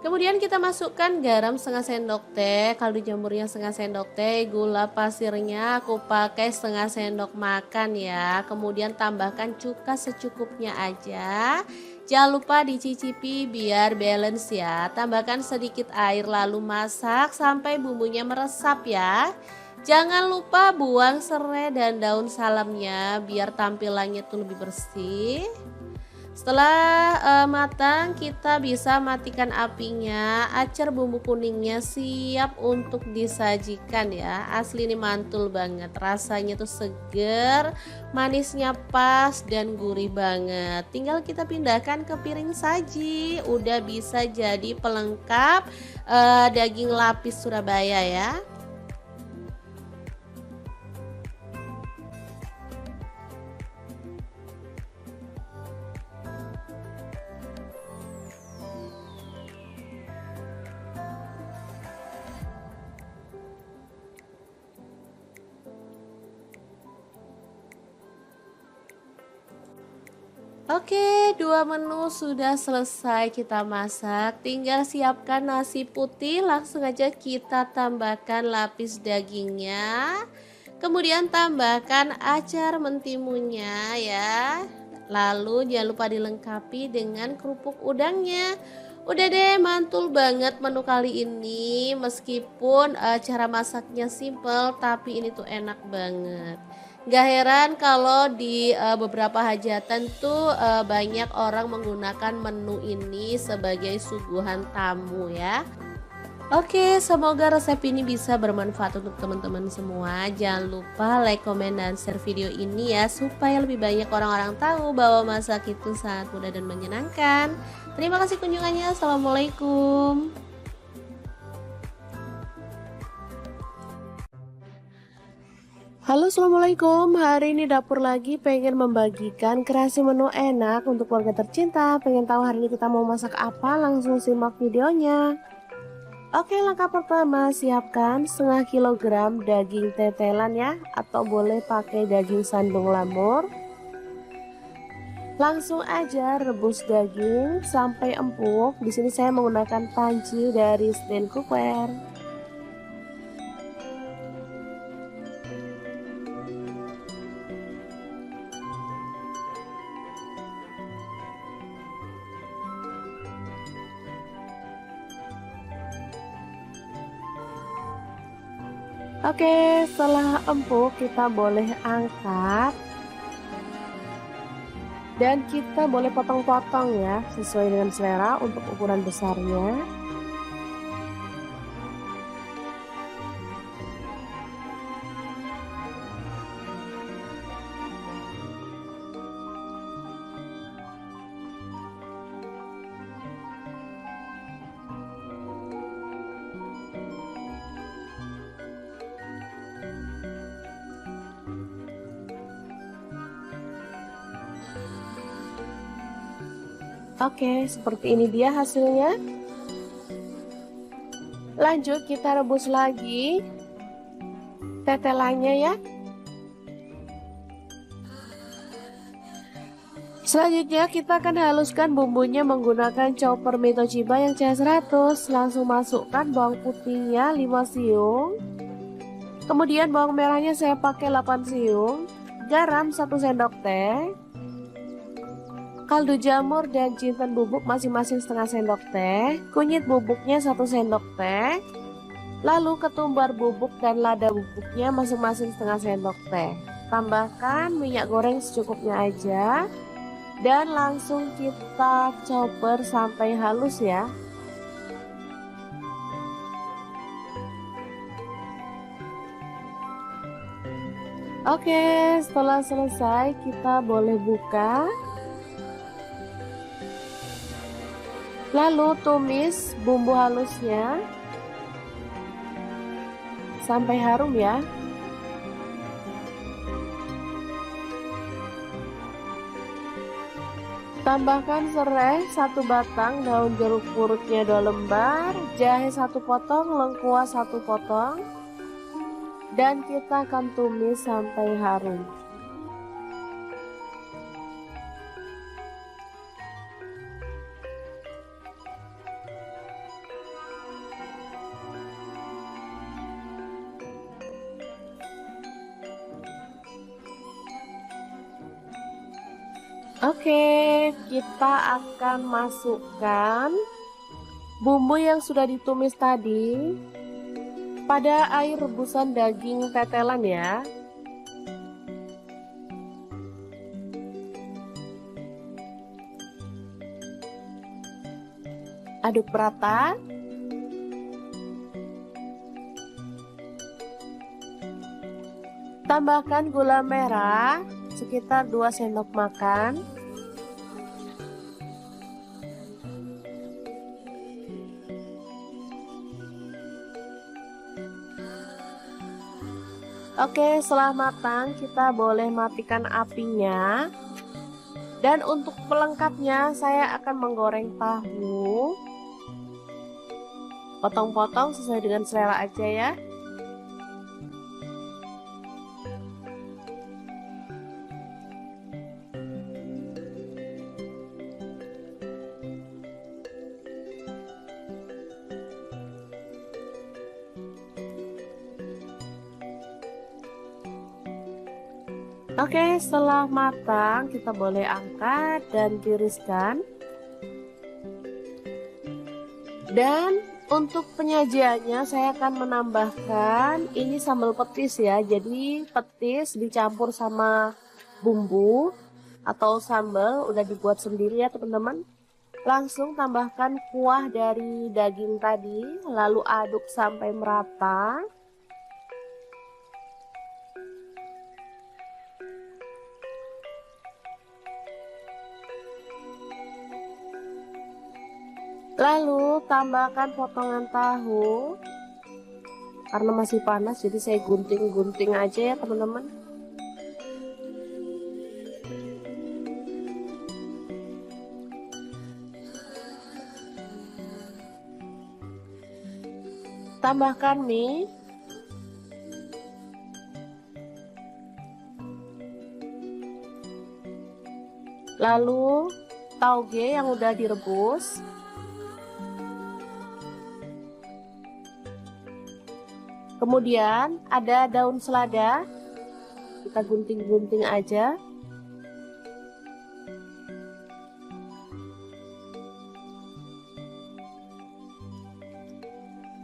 Kemudian kita masukkan garam setengah sendok teh, kaldu jamurnya setengah sendok teh, gula pasirnya aku pakai setengah sendok makan ya. Kemudian tambahkan cuka secukupnya aja. Jangan lupa dicicipi biar balance ya. Tambahkan sedikit air lalu masak sampai bumbunya meresap ya. Jangan lupa buang serai dan daun salamnya biar tampilannya tuh lebih bersih. Setelah matang kita bisa matikan apinya. Acar bumbu kuningnya siap untuk disajikan ya. Asli ini mantul banget, rasanya tuh seger, manisnya pas dan gurih banget. Tinggal kita pindahkan ke piring saji. Udah bisa jadi pelengkap daging lapis Surabaya ya. Oke, 2 menu sudah selesai kita masak. Tinggal siapkan nasi putih, langsung aja kita tambahkan lapis dagingnya. Kemudian tambahkan acar mentimunnya ya. Lalu jangan lupa dilengkapi dengan kerupuk udangnya. Udah deh, mantul banget menu kali ini. Meskipun cara masaknya simple, tapi ini tuh enak banget. Gak heran kalau di beberapa hajatan tuh banyak orang menggunakan menu ini sebagai suguhan tamu ya. Oke, semoga resep ini bisa bermanfaat untuk teman-teman semua. Jangan lupa like, komen, dan share video ini ya, supaya lebih banyak orang-orang tahu bahwa masak itu sangat mudah dan menyenangkan. Terima kasih kunjungannya. Assalamualaikum. Halo, assalamualaikum. Hari ini dapur lagi pengen membagikan kreasi menu enak untuk keluarga tercinta. Pengen tahu hari ini kita mau masak apa? Langsung simak videonya. Oke, langkah pertama siapkan setengah kilogram daging tetelan ya, atau boleh pakai daging sandung lamur. Langsung aja rebus daging sampai empuk. Di sini saya menggunakan panci dari stand cookware. Oke, setelah empuk kita boleh angkat dan kita boleh potong-potong ya, sesuai dengan selera untuk ukuran besarnya. Oke, seperti ini dia hasilnya. Lanjut kita rebus lagi tetelannya ya. Selanjutnya kita akan haluskan bumbunya menggunakan chopper Mitoshiba yang CH100. Langsung masukkan bawang putihnya 5 siung. Kemudian bawang merahnya saya pakai 8 siung. Garam 1 sendok teh. Kaldu jamur dan jinten bubuk masing-masing setengah sendok teh. Kunyit bubuknya 1 sendok teh. Lalu ketumbar bubuk dan lada bubuknya masing-masing setengah sendok teh. Tambahkan minyak goreng secukupnya aja. Dan langsung kita chopper sampai halus ya. Oke, setelah selesai kita boleh buka. Lalu tumis bumbu halusnya sampai harum ya. Tambahkan serai 1 batang, daun jeruk purutnya 2 lembar, jahe 1 potong, lengkuas 1 potong, dan kita akan tumis sampai harum. Oke, kita akan masukkan bumbu yang sudah ditumis tadi pada air rebusan daging tetelan ya. Aduk rata. Tambahkan gula merah sekitar 2 sendok makan. Oke, setelah matang kita boleh matikan apinya. Dan untuk pelengkapnya saya akan menggoreng tahu. Potong-potong sesuai dengan selera aja ya. Oke, setelah matang kita boleh angkat dan tiriskan. Dan untuk penyajiannya saya akan menambahkan ini sambal petis ya. Jadi petis dicampur sama bumbu atau sambal udah dibuat sendiri ya teman-teman. Langsung tambahkan kuah dari daging tadi, lalu aduk sampai merata. Lalu tambahkan potongan tahu. Karena masih panas jadi saya gunting-gunting aja ya teman-teman. Tambahkan mie. Lalu tauge yang udah direbus. Kemudian ada daun selada, kita gunting-gunting aja.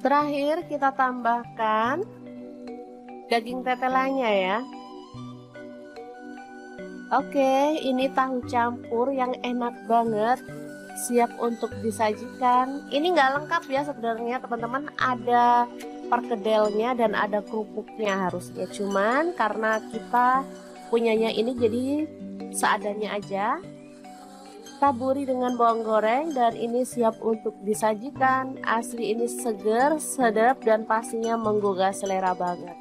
Terakhir kita tambahkan daging tetelannya ya. Oke, ini tahu campur yang enak banget, siap untuk disajikan. Ini nggak lengkap ya sebenarnya teman-teman, ada perkedelnya dan ada kerupuknya harusnya, cuman karena kita punyanya ini jadi seadanya aja. Taburi dengan bawang goreng dan ini siap untuk disajikan. Asli ini seger, sedap dan pastinya menggugah selera banget.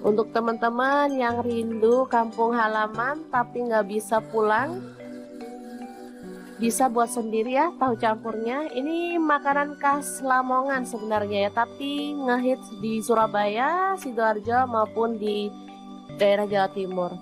Untuk teman-teman yang rindu kampung halaman tapi nggak bisa pulang, bisa buat sendiri ya tahu campurnya. Ini makanan khas Lamongan sebenarnya ya, tapi ngehits di Surabaya, Sidoarjo maupun di daerah Jawa Timur.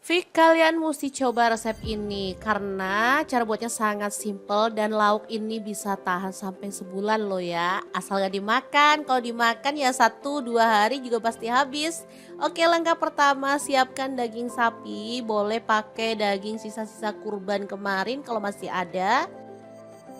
Fik, kalian mesti coba resep ini karena cara buatnya sangat simple dan lauk ini bisa tahan sampai sebulan loh ya. Asal gak dimakan, kalau dimakan ya 1-2 hari juga pasti habis. Oke, langkah pertama siapkan daging sapi, boleh pakai daging sisa-sisa kurban kemarin kalau masih ada.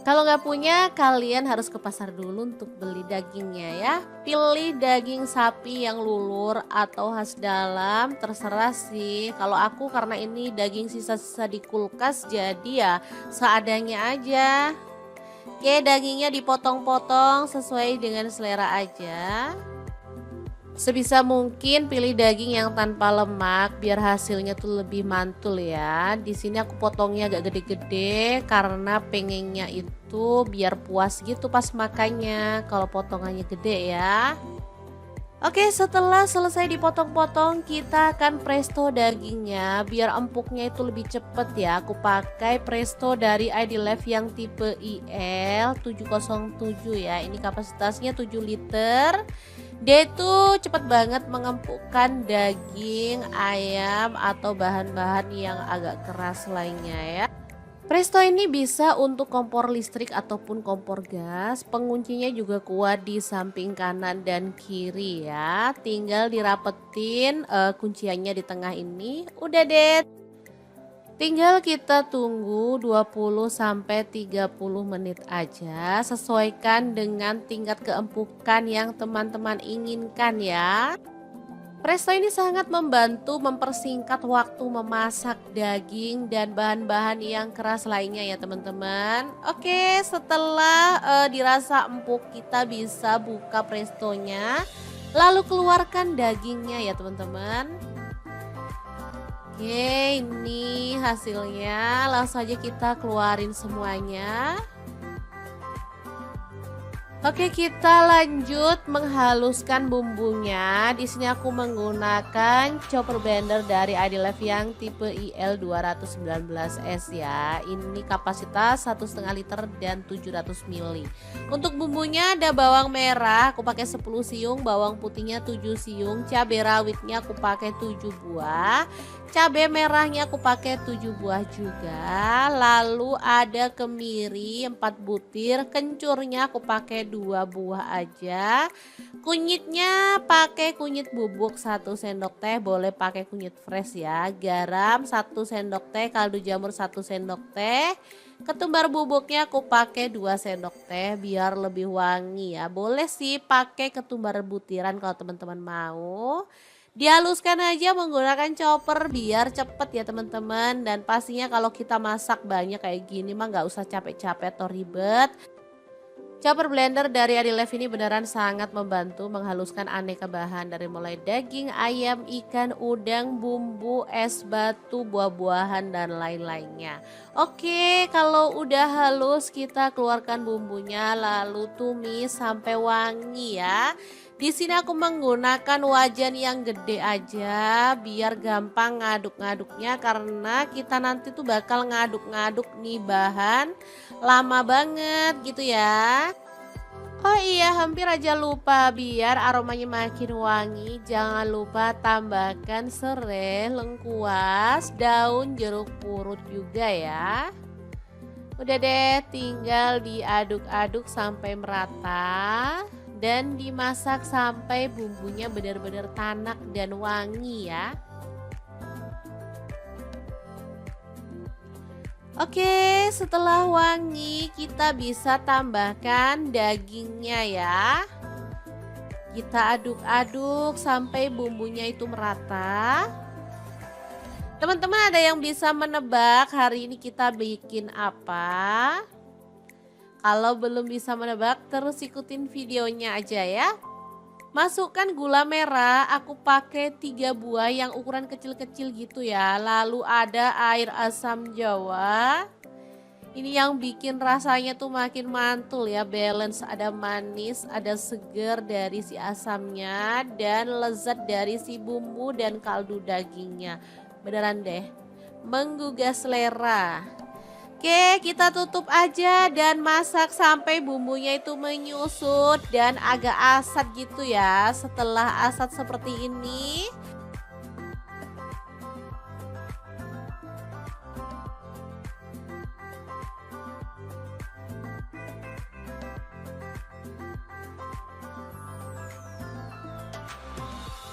Kalau nggak punya, kalian harus ke pasar dulu untuk beli dagingnya ya. Pilih daging sapi yang lulur atau khas dalam, terserah sih. Kalau aku karena ini daging sisa-sisa di kulkas, jadi ya seadanya aja. Oke, dagingnya dipotong-potong sesuai dengan selera aja. Sebisa mungkin pilih daging yang tanpa lemak biar hasilnya tuh lebih mantul ya. Di sini aku potongnya agak gede-gede karena pengennya itu biar puas gitu pas makannya kalau potongannya gede ya. Oke, setelah selesai dipotong-potong kita akan presto dagingnya biar empuknya itu lebih cepet ya. Aku pakai presto dari ID Life yang tipe IL 707 ya. Ini kapasitasnya 7 liter. Dia itu cepet banget mengempukkan daging, ayam atau bahan-bahan yang agak keras lainnya ya. Presto ini bisa untuk kompor listrik ataupun kompor gas. Penguncinya juga kuat di samping kanan dan kiri ya. Tinggal dirapetin kunciannya di tengah ini. Udah deh. Tinggal kita tunggu 20-30 menit aja. Sesuaikan dengan tingkat keempukan yang teman-teman inginkan ya. Presto ini sangat membantu mempersingkat waktu memasak daging dan bahan-bahan yang keras lainnya ya teman-teman. Oke, setelah dirasa empuk kita bisa buka prestonya. Lalu keluarkan dagingnya ya teman-teman. Oke, ini hasilnya. Langsung aja kita keluarin semuanya. Oke, kita lanjut menghaluskan bumbunya. Di sini aku menggunakan chopper blender dari ID Life yang tipe IL 219S ya. Ini kapasitas 1,5 liter dan 700 ml. Untuk bumbunya ada bawang merah, aku pakai 10 siung, bawang putihnya 7 siung, cabai rawitnya aku pakai 7 buah. Cabai merahnya aku pakai 7 buah juga. Lalu ada kemiri 4 butir, kencurnya aku pakai 2 buah aja. Kunyitnya pakai kunyit bubuk 1 sendok teh, boleh pakai kunyit fresh ya. Garam 1 sendok teh, kaldu jamur 1 sendok teh. Ketumbar bubuknya aku pakai 2 sendok teh biar lebih wangi ya. Boleh sih pakai ketumbar butiran kalau teman-teman mau. Dihaluskan aja menggunakan chopper biar cepet ya teman-teman. Dan pastinya kalau kita masak banyak kayak gini mah nggak usah capek-capek atau ribet. Chopper blender dari ID Life ini beneran sangat membantu menghaluskan aneka bahan dari mulai daging, ayam, ikan, udang, bumbu, es batu, buah-buahan dan lain-lainnya. Oke, kalau udah halus kita keluarkan bumbunya lalu tumis sampai wangi ya. Di sini aku menggunakan wajan yang gede aja biar gampang ngaduk-ngaduknya karena kita nanti tuh bakal ngaduk-ngaduk nih bahan lama banget gitu ya. Oh iya, hampir aja lupa, biar aromanya makin wangi jangan lupa tambahkan serai, lengkuas, daun jeruk purut juga ya. Udah deh, tinggal diaduk-aduk sampai merata dan dimasak sampai bumbunya benar-benar tanak dan wangi ya. Oke, setelah wangi kita bisa tambahkan dagingnya ya. Kita aduk-aduk sampai bumbunya itu merata. Teman-teman ada yang bisa menebak hari ini kita bikin apa? Kalau belum bisa menebak terus ikutin videonya aja ya. Masukkan gula merah, aku pakai 3 buah yang ukuran kecil-kecil gitu ya. Lalu ada air asam jawa. Ini yang bikin rasanya tuh makin mantul ya, balance, ada manis, ada seger dari si asamnya, dan lezat dari si bumbu dan kaldu dagingnya. Beneran deh, menggugah selera. Oke, kita tutup aja dan masak sampai bumbunya itu menyusut dan agak asat gitu ya. Setelah asat seperti ini,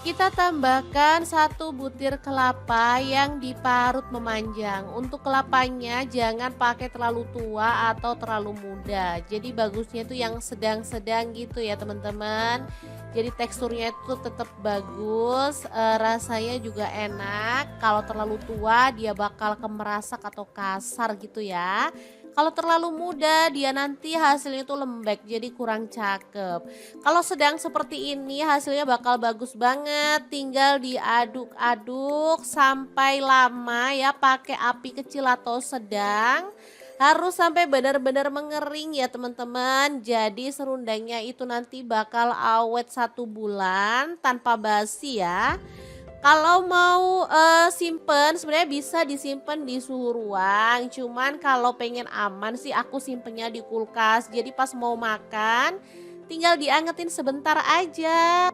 kita tambahkan 1 butir kelapa yang diparut memanjang. Untuk kelapanya jangan pakai terlalu tua atau terlalu muda. Jadi bagusnya itu yang sedang-sedang gitu ya teman-teman. Jadi teksturnya itu tetap bagus, rasanya juga enak. Kalau terlalu tua dia bakal kemerasak atau kasar gitu ya. Kalau terlalu muda dia nanti hasilnya itu lembek jadi kurang cakep. Kalau sedang seperti ini hasilnya bakal bagus banget. Tinggal diaduk-aduk sampai lama ya, pakai api kecil atau sedang. Harus sampai benar-benar mengering ya teman-teman. Jadi serundengnya itu nanti bakal awet 1 bulan tanpa basi ya. Kalau mau simpen sebenarnya bisa disimpan di suhu ruang, cuman kalau pengen aman sih aku simpennya di kulkas. Jadi pas mau makan tinggal diangetin sebentar aja.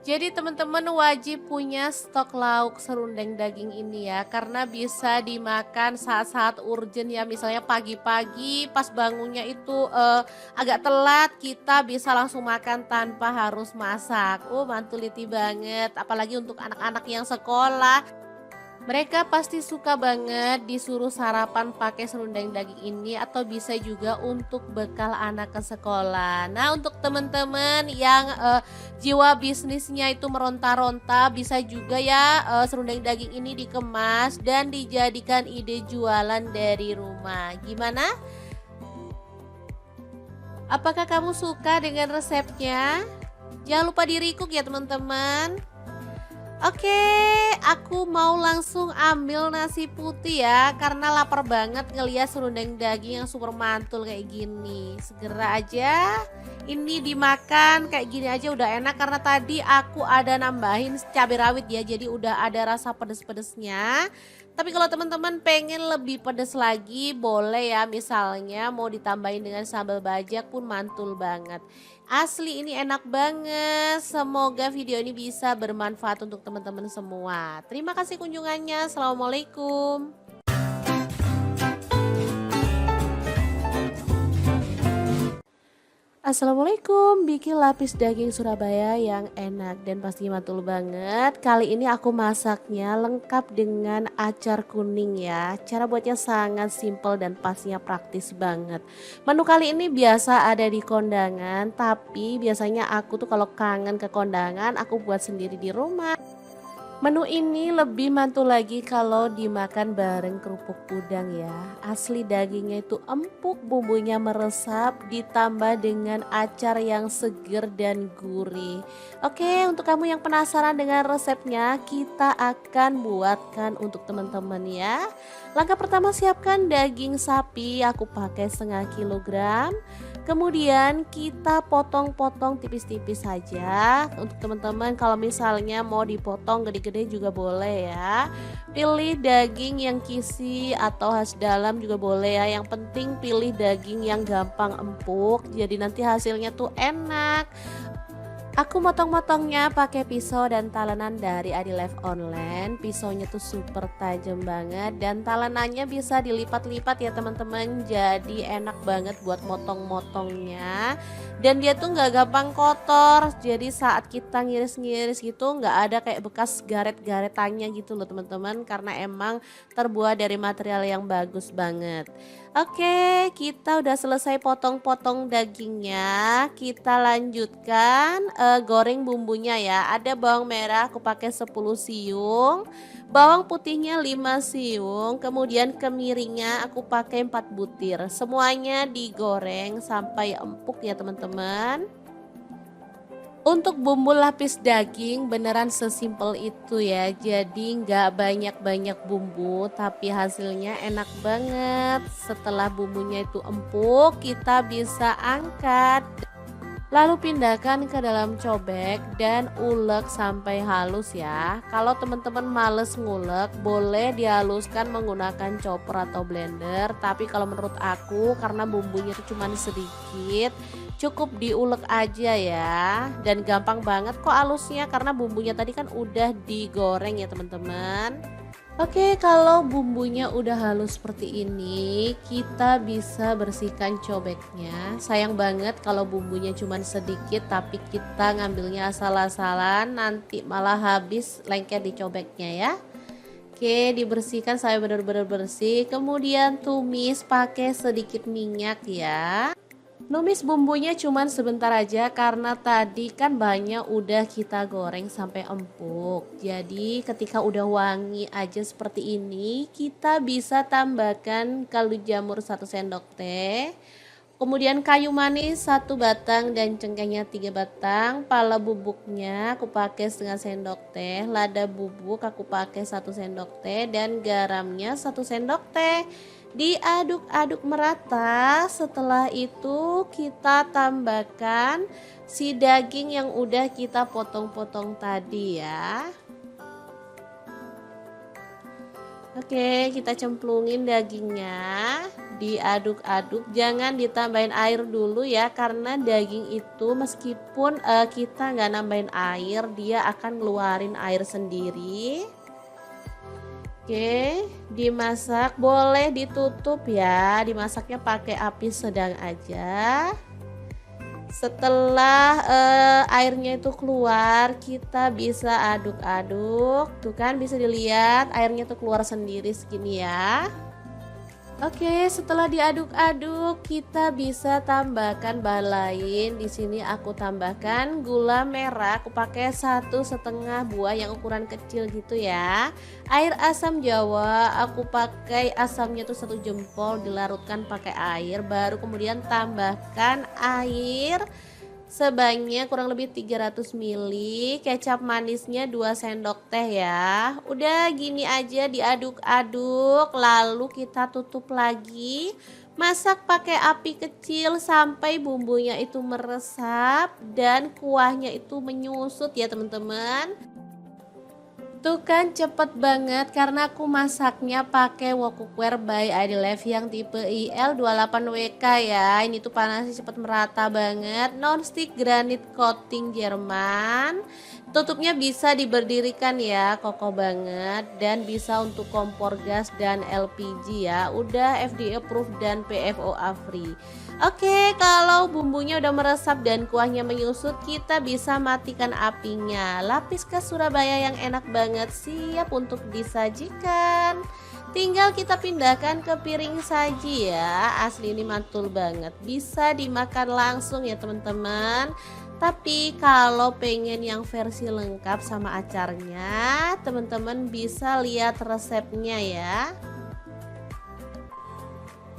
Jadi teman-teman wajib punya stok lauk serundeng daging ini ya, karena bisa dimakan saat-saat urgent ya, misalnya pagi-pagi pas bangunnya itu agak telat, kita bisa langsung makan tanpa harus masak. Mantuliti banget, apalagi untuk anak-anak yang sekolah. Mereka pasti suka banget disuruh sarapan pakai serundeng daging ini, atau bisa juga untuk bekal anak ke sekolah. Nah, untuk teman-teman yang jiwa bisnisnya itu meronta-ronta, bisa juga ya serundeng daging ini dikemas dan dijadikan ide jualan dari rumah. Gimana? Apakah kamu suka dengan resepnya? Jangan lupa di-recook ya teman-teman. Oke, aku mau langsung ambil nasi putih ya, karena lapar banget ngeliat serundeng daging yang super mantul kayak gini. Segera aja, ini dimakan kayak gini aja udah enak, karena tadi aku ada nambahin cabai rawit ya, jadi udah ada rasa pedes-pedesnya. Tapi kalau teman-teman pengen lebih pedes lagi boleh ya, misalnya mau ditambahin dengan sambal bajak pun mantul banget. Asli ini enak banget. Semoga video ini bisa bermanfaat untuk teman-teman semua. Terima kasih kunjungannya. Assalamualaikum. Assalamualaikum, bikin lapis daging Surabaya yang enak dan pasti mantul banget. Kali ini aku masaknya lengkap dengan acar kuning ya. Cara buatnya sangat simple dan pastinya praktis banget. Menu kali ini biasa ada di kondangan, tapi biasanya aku tuh kalau kangen ke kondangan aku buat sendiri di rumah. Menu ini lebih mantul lagi kalau dimakan bareng kerupuk udang ya. Asli dagingnya itu empuk, bumbunya meresap, ditambah dengan acar yang seger dan gurih. Oke, untuk kamu yang penasaran dengan resepnya, kita akan buatkan untuk teman-teman ya. Langkah pertama, siapkan daging sapi, aku pakai 1/2 kilogram. Kemudian kita potong-potong tipis-tipis saja. Untuk teman-teman kalau misalnya mau dipotong gede-gede juga boleh ya. Pilih daging yang kisi atau khas dalam juga boleh ya. Yang penting pilih daging yang gampang empuk, jadi nanti hasilnya tuh enak. Aku motong-motongnya pakai pisau dan talenan dari Adi Life Online. Pisaunya tuh super tajam banget dan talenannya bisa dilipat-lipat ya teman-teman. Jadi enak banget buat motong-motongnya. Dan dia tuh nggak gampang kotor. Jadi saat kita ngiris-ngiris gitu nggak ada kayak bekas garet-garetannya gitu loh teman-teman. Karena emang terbuat dari material yang bagus banget. Oke, kita udah selesai potong-potong dagingnya. Kita lanjutkan goreng bumbunya ya. Ada bawang merah aku pakai 10 siung, bawang putihnya 5 siung, kemudian kemiringnya aku pakai 4 butir. Semuanya digoreng sampai empuk ya teman-teman. Untuk bumbu lapis daging beneran sesimpel itu ya. Jadi nggak banyak-banyak bumbu tapi hasilnya enak banget. Setelah bumbunya itu empuk, kita bisa angkat. Lalu pindahkan ke dalam cobek dan ulek sampai halus ya. Kalau teman-teman males ngulek, boleh dihaluskan menggunakan chopper atau blender. Tapi kalau menurut aku karena bumbunya itu cuma sedikit, cukup diulek aja ya. Dan gampang banget kok halusnya karena bumbunya tadi kan udah digoreng ya teman-teman. Oke, kalau bumbunya udah halus seperti ini, kita bisa bersihkan cobeknya. Sayang banget kalau bumbunya cuma sedikit tapi kita ngambilnya asal-asalan, nanti malah habis lengket di cobeknya ya. Oke, dibersihkan sampai benar-benar bersih. Kemudian tumis pakai sedikit minyak ya. Numis bumbunya cuman sebentar aja karena tadi kan banyak udah kita goreng sampai empuk. Jadi ketika udah wangi aja seperti ini, kita bisa tambahkan kaldu jamur 1 sendok teh. Kemudian kayu manis 1 batang dan cengkehnya 3 batang. Pala bubuknya aku pakai setengah sendok teh. Lada bubuk aku pakai 1 sendok teh dan garamnya 1 sendok teh. Diaduk-aduk merata. Setelah itu kita tambahkan si daging yang udah kita potong-potong tadi ya. Oke, kita cemplungin dagingnya, diaduk-aduk, jangan ditambahin air dulu ya karena daging itu meskipun kita nggak nambahin air, dia akan ngeluarin air sendiri. Oke, dimasak, boleh ditutup ya, dimasaknya pakai api sedang aja. Setelah airnya itu keluar, kita bisa aduk-aduk. Tuh kan bisa dilihat airnya tuh keluar sendiri segini ya. Oke, setelah diaduk-aduk, kita bisa tambahkan bahan lain. Di sini aku tambahkan gula merah. Aku pakai 1,5 buah yang ukuran kecil gitu ya. Air asam jawa, aku pakai asamnya tuh 1 jempol, dilarutkan pakai air. Baru kemudian tambahkan air sebanyak kurang lebih 300 ml, kecap manisnya 2 sendok teh ya. Udah gini aja diaduk-aduk, lalu kita tutup lagi. Masak pakai api kecil sampai bumbunya itu meresap dan kuahnya itu menyusut ya teman-teman. Tuh kan cepet banget karena aku masaknya pakai wok cookware by Idlev yang tipe IL28WK ya. Ini tuh panasnya cepet merata banget. Non-stick granit coating Jerman. Tutupnya bisa diberdirikan ya, kokoh banget dan bisa untuk kompor gas dan LPG ya. Udah FDA approved dan PFOA free. Oke, kalau bumbunya udah meresap dan kuahnya menyusut, kita bisa matikan apinya. Lapis khas Surabaya yang enak banget siap untuk disajikan. Tinggal kita pindahkan ke piring saji ya. Asli ini mantul banget. Bisa dimakan langsung ya teman-teman. Tapi kalau pengen yang versi lengkap sama acarnya, teman-teman bisa lihat resepnya ya.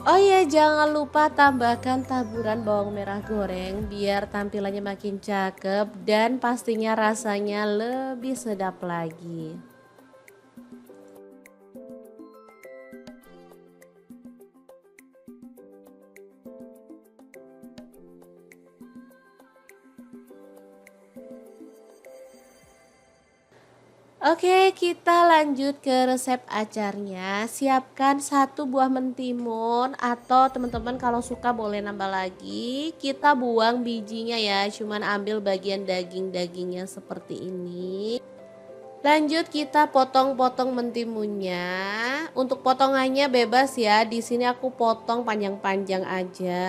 Oh iya, jangan lupa tambahkan taburan bawang merah goreng biar tampilannya makin cakep dan pastinya rasanya lebih sedap lagi. Oke, kita lanjut ke resep acarnya. Siapkan 1 buah mentimun atau teman-teman kalau suka boleh nambah lagi. Kita buang bijinya ya, cuman ambil bagian daging-dagingnya seperti ini. Lanjut kita potong-potong mentimunnya. Untuk potongannya bebas ya. Di sini aku potong panjang-panjang aja.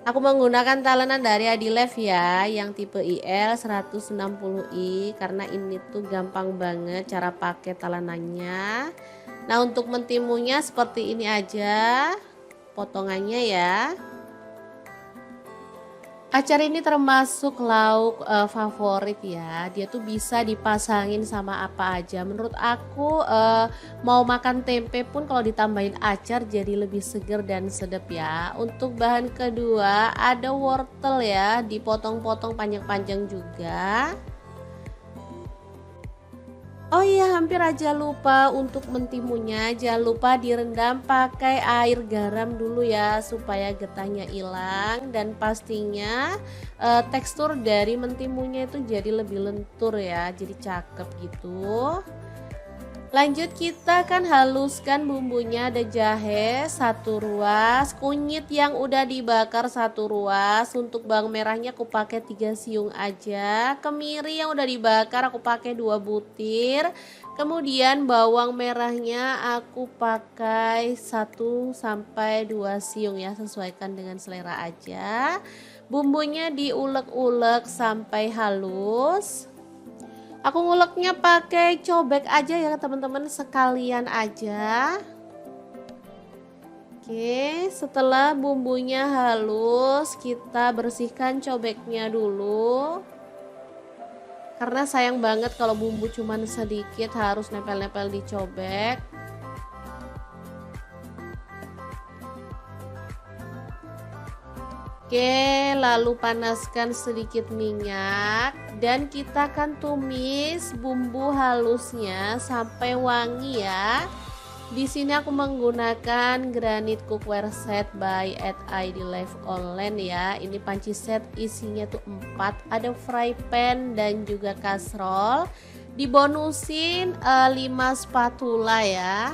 Aku menggunakan talenan dari Adilev ya, yang tipe IL 160i karena ini tuh gampang banget cara pakai talenannya. Nah, untuk mentimunnya seperti ini aja potongannya ya. Acar ini termasuk lauk favorit ya. Dia tuh bisa dipasangin sama apa aja. Menurut aku mau makan tempe pun kalau ditambahin acar jadi lebih seger dan sedap ya. Untuk bahan kedua ada wortel ya, dipotong-potong panjang-panjang juga. Oh iya, hampir aja lupa untuk mentimunnya. Jangan lupa direndam pakai air garam dulu ya supaya getahnya hilang dan pastinya tekstur dari mentimunnya itu jadi lebih lentur ya, jadi cakep gitu. Lanjut kita kan haluskan bumbunya, ada jahe 1 ruas, kunyit yang udah dibakar 1 ruas, untuk bawang merahnya aku pakai 3 siung aja, kemiri yang udah dibakar aku pakai 2 butir, kemudian bawang merahnya aku pakai 1 sampai 2 siung ya, sesuaikan dengan selera aja. Bumbunya diulek-ulek sampai halus. Aku nguleknya pakai cobek aja ya teman-teman, sekalian aja. Oke, setelah bumbunya halus, kita bersihkan cobeknya dulu. Karena sayang banget kalau bumbu cuman sedikit harus nempel-nempel di cobek. Oke, lalu panaskan sedikit minyak dan kita akan tumis bumbu halusnya sampai wangi ya. Di sini aku menggunakan granite cookware set by ID Life Online ya. Ini panci set isinya tuh 4, ada fry pan dan juga kastrol. Dibonusin 5 spatula ya.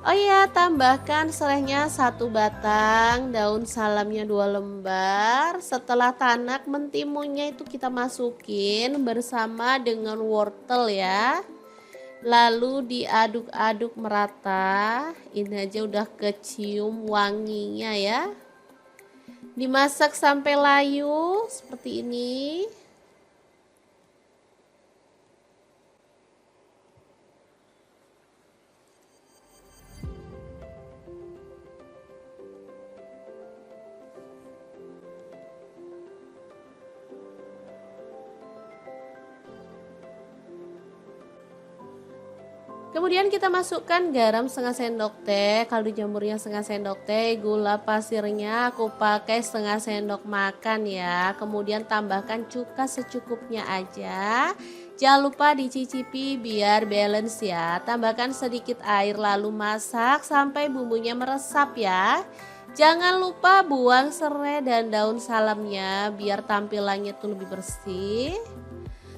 Oh iya, tambahkan serehnya 1 batang, daun salamnya 2 lembar. Setelah tanak, mentimunnya itu kita masukin bersama dengan wortel ya. Lalu diaduk-aduk merata. Ini aja udah kecium wanginya ya. Dimasak sampai layu seperti ini. Kemudian kita masukkan garam setengah sendok teh, kaldu jamurnya setengah sendok teh, gula pasirnya aku pakai setengah sendok makan ya. Kemudian tambahkan cuka secukupnya aja. Jangan lupa dicicipi biar balance ya. Tambahkan sedikit air lalu masak sampai bumbunya meresap ya. Jangan lupa buang serai dan daun salamnya biar tampilannya tuh lebih bersih.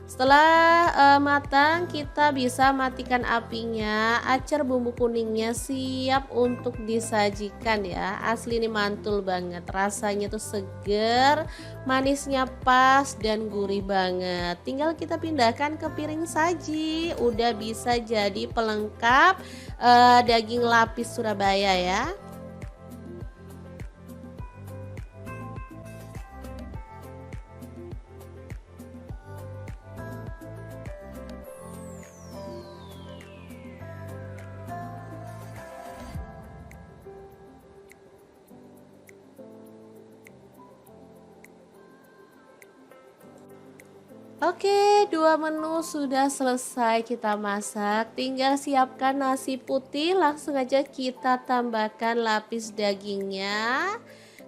Setelah matang, kita bisa matikan apinya. Acar bumbu kuningnya siap untuk disajikan ya. Asli ini mantul banget, rasanya tuh seger, manisnya pas dan gurih banget. Tinggal kita pindahkan ke piring saji. Udah bisa jadi pelengkap daging lapis Surabaya ya. Oke, 2 menu sudah selesai kita masak. Tinggal siapkan nasi putih, langsung aja kita tambahkan lapis dagingnya.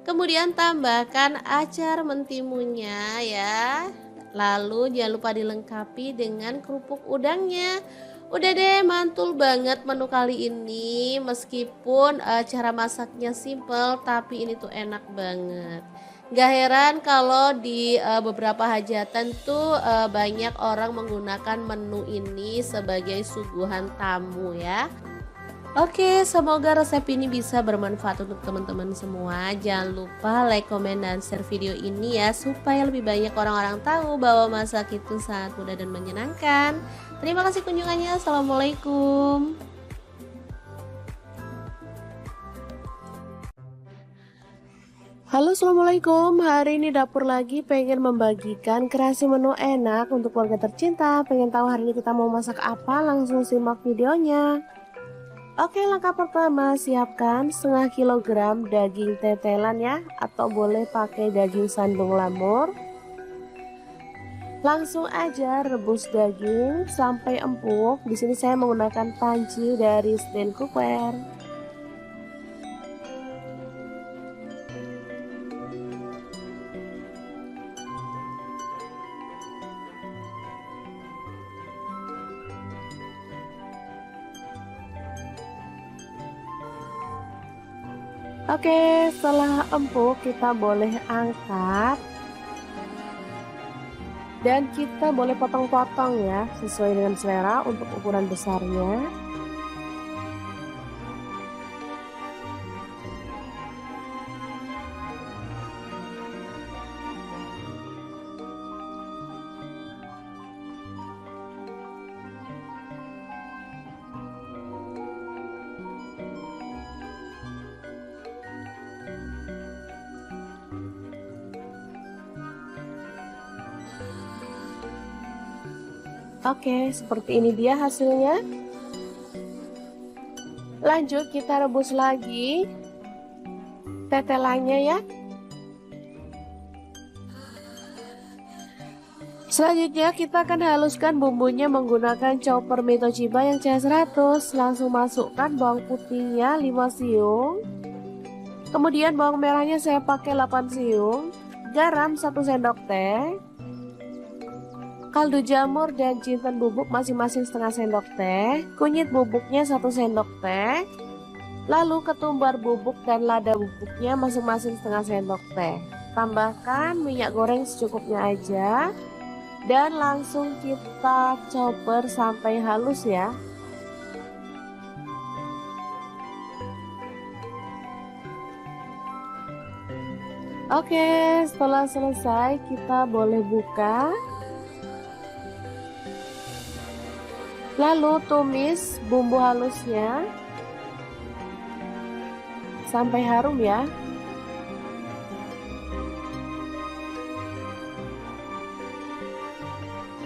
Kemudian tambahkan acar mentimunnya ya. Lalu jangan lupa dilengkapi dengan kerupuk udangnya. Udah deh, mantul banget menu kali ini. Meskipun cara masaknya simple, tapi ini tuh enak banget. Gak heran kalau di beberapa hajatan tuh banyak orang menggunakan menu ini sebagai suguhan tamu ya. Oke, semoga resep ini bisa bermanfaat untuk teman-teman semua. Jangan lupa like, komen, dan share video ini ya, supaya lebih banyak orang-orang tahu bahwa masak itu sangat mudah dan menyenangkan. Terima kasih kunjungannya. Assalamualaikum. Halo, assalamualaikum. Hari ini dapur lagi pengen membagikan kreasi menu enak untuk keluarga tercinta. Pengen tahu hari ini kita mau masak apa? Langsung simak videonya. Oke, langkah pertama siapkan setengah kilogram daging tetelan ya, atau boleh pakai daging sandung lamur. Langsung aja rebus daging sampai empuk. Di sini saya menggunakan panci dari stand cookware. Oke, setelah empuk kita boleh angkat dan kita boleh potong-potong ya, sesuai dengan selera untuk ukuran besarnya. Oke, seperti ini dia hasilnya. Lanjut kita rebus lagi tetelannya ya. Selanjutnya kita akan haluskan bumbunya menggunakan chopper Mitochiba yang CH100. Langsung masukkan bawang putihnya 5 siung. Kemudian bawang merahnya saya pakai 8 siung. Garam 1 sendok teh. Kaldu jamur dan jinten bubuk masing-masing setengah sendok teh. Kunyit bubuknya 1 sendok teh. Lalu ketumbar bubuk dan lada bubuknya masing-masing setengah sendok teh. Tambahkan minyak goreng secukupnya aja. Dan langsung kita chopper sampai halus ya. Oke, setelah selesai kita boleh buka. Lalu tumis bumbu halusnya sampai harum ya.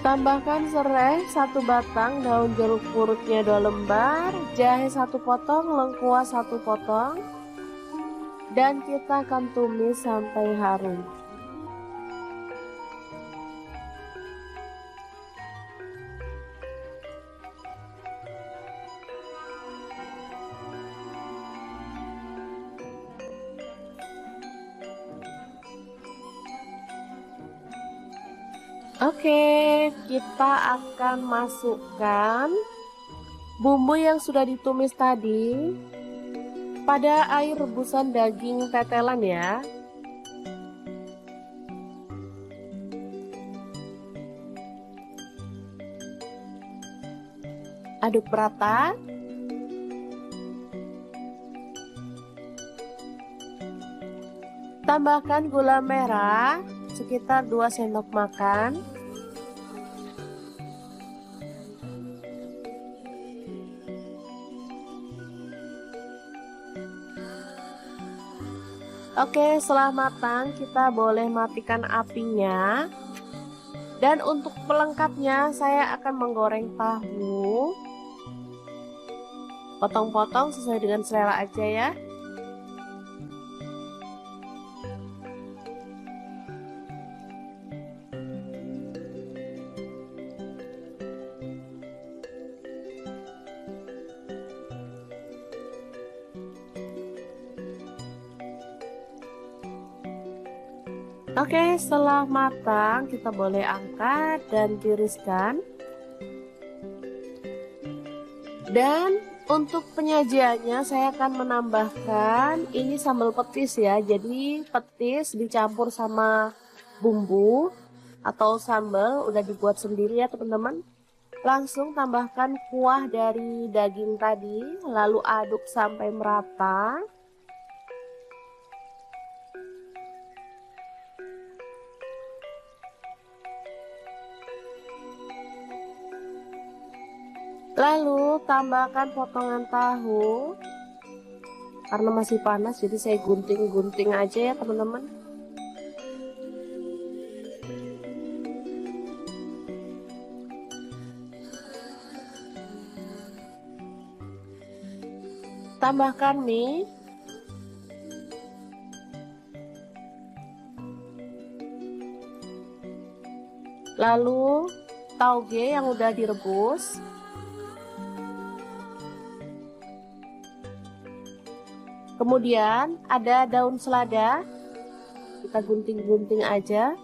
Tambahkan serai 1 batang, daun jeruk purutnya 2 lembar, jahe 1 potong, lengkuas 1 potong, dan kita akan tumis sampai harum. Oke, kita akan masukkan bumbu yang sudah ditumis tadi pada air rebusan daging tetelan ya. Aduk merata. Tambahkan gula merah sekitar 2 sendok makan. Oke, setelah matang kita boleh matikan apinya. Dan untuk pelengkapnya saya akan menggoreng tahu. Potong-potong sesuai dengan selera aja ya. Oke, setelah matang kita boleh angkat dan tiriskan. Dan untuk penyajiannya saya akan menambahkan ini sambal petis ya. Jadi petis dicampur sama bumbu atau sambal udah dibuat sendiri ya teman-teman. Langsung tambahkan kuah dari daging tadi, lalu aduk sampai merata. Lalu tambahkan potongan tahu. Karena masih panas jadi saya gunting-gunting aja ya teman-teman. Tambahkan mie. Lalu tauge yang udah direbus. Kemudian ada daun selada. Kita gunting-gunting aja.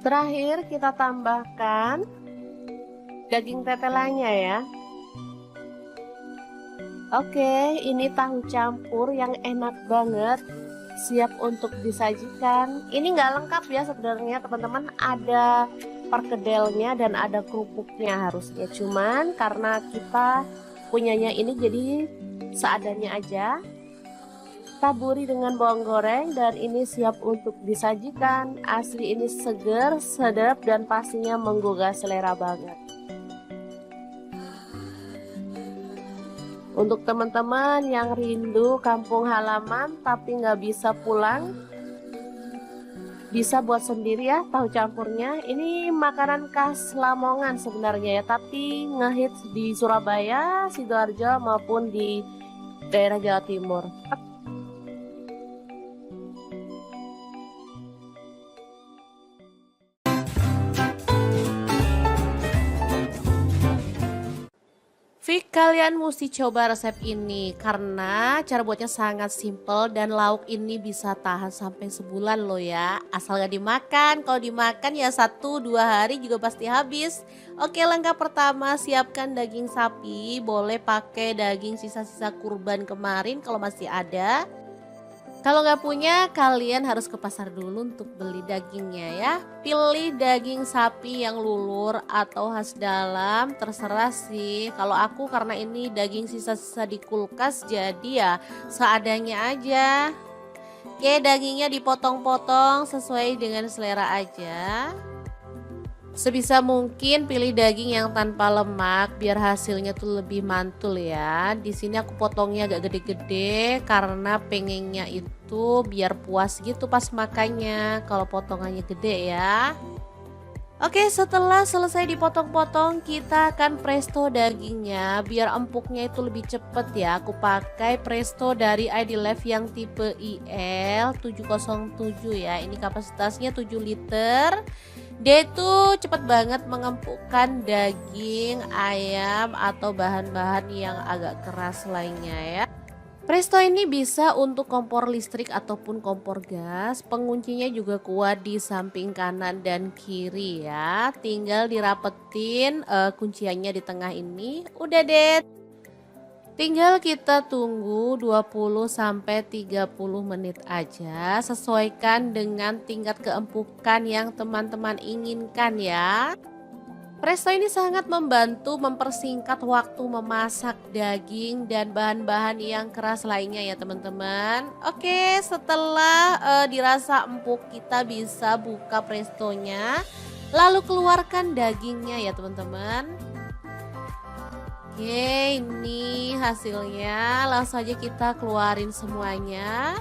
Terakhir kita tambahkan daging tetelannya ya. Oke, ini tahu campur yang enak banget, siap untuk disajikan. Ini nggak lengkap ya sebenarnya teman-teman, ada perkedelnya dan ada kerupuknya harusnya. Cuman karena kita punyanya ini jadi seadanya aja. Taburi dengan bawang goreng dan ini siap untuk disajikan. Asli ini seger, sedap dan pastinya menggugah selera banget. Untuk teman-teman yang rindu kampung halaman tapi nggak bisa pulang, bisa buat sendiri ya tahu campurnya. Ini makanan khas Lamongan sebenarnya ya, tapi ngehits di Surabaya, Sidoarjo maupun di daerah Jawa Timur. Fik, kalian mesti coba resep ini karena cara buatnya sangat simple dan lauk ini bisa tahan sampai sebulan loh ya. Asal gak dimakan, kalau dimakan ya 1-2 hari juga pasti habis. Oke, langkah pertama siapkan daging sapi, boleh pakai daging sisa-sisa kurban kemarin kalau masih ada. Kalau nggak punya, kalian harus ke pasar dulu untuk beli dagingnya ya. Pilih daging sapi yang lulur atau khas dalam, terserah sih. Kalau aku karena ini daging sisa-sisa di kulkas, jadi ya seadanya aja. Oke, dagingnya dipotong-potong sesuai dengan selera aja. Sebisa mungkin pilih daging yang tanpa lemak biar hasilnya tuh lebih mantul ya. Di sini aku potongnya agak gede-gede karena pengennya itu biar puas gitu pas makannya kalau potongannya gede ya. Oke, setelah selesai dipotong-potong kita akan presto dagingnya biar empuknya itu lebih cepet ya. Aku pakai presto dari ID Life yang tipe IL 707 ya. Ini kapasitasnya 7 liter. Dia itu cepet banget mengempukkan daging, ayam atau bahan-bahan yang agak keras lainnya ya. Presto ini bisa untuk kompor listrik ataupun kompor gas. Penguncinya juga kuat di samping kanan dan kiri ya. Tinggal dirapetin kunciannya di tengah ini. Udah deh. Tinggal kita tunggu 20-30 menit aja. Sesuaikan dengan tingkat keempukan yang teman-teman inginkan ya. Presto ini sangat membantu mempersingkat waktu memasak daging dan bahan-bahan yang keras lainnya ya teman-teman. Oke, setelah dirasa empuk kita bisa buka prestonya. Lalu keluarkan dagingnya ya teman-teman. Oke, ini hasilnya. Langsung aja kita keluarin semuanya.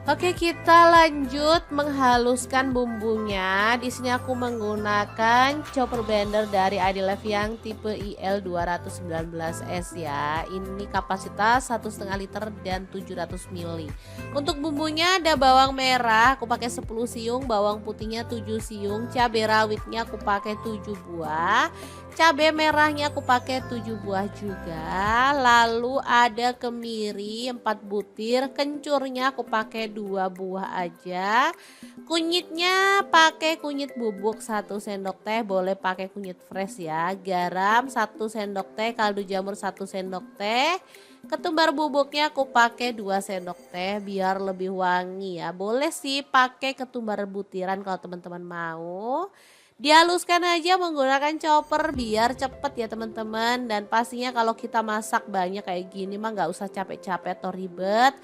Oke, kita lanjut menghaluskan bumbunya. Di sini aku menggunakan chopper blender dari ID Life yang tipe IL 219S ya. Ini kapasitas 1,5 liter dan 700 ml. Untuk bumbunya ada bawang merah, aku pakai 10 siung, bawang putihnya 7 siung, cabai rawitnya aku pakai 7 buah. Cabai merahnya aku pakai 7 buah juga. Lalu ada kemiri 4 butir, kencurnya aku pakai 2 buah aja. Kunyitnya pakai kunyit bubuk 1 sendok teh, boleh pakai kunyit fresh ya. Garam 1 sendok teh, kaldu jamur 1 sendok teh. Ketumbar bubuknya aku pakai 2 sendok teh biar lebih wangi ya. Boleh sih pakai ketumbar butiran kalau teman-teman mau. Dihaluskan aja menggunakan chopper biar cepet ya teman-teman. Dan pastinya kalau kita masak banyak kayak gini mah nggak usah capek-capek atau ribet.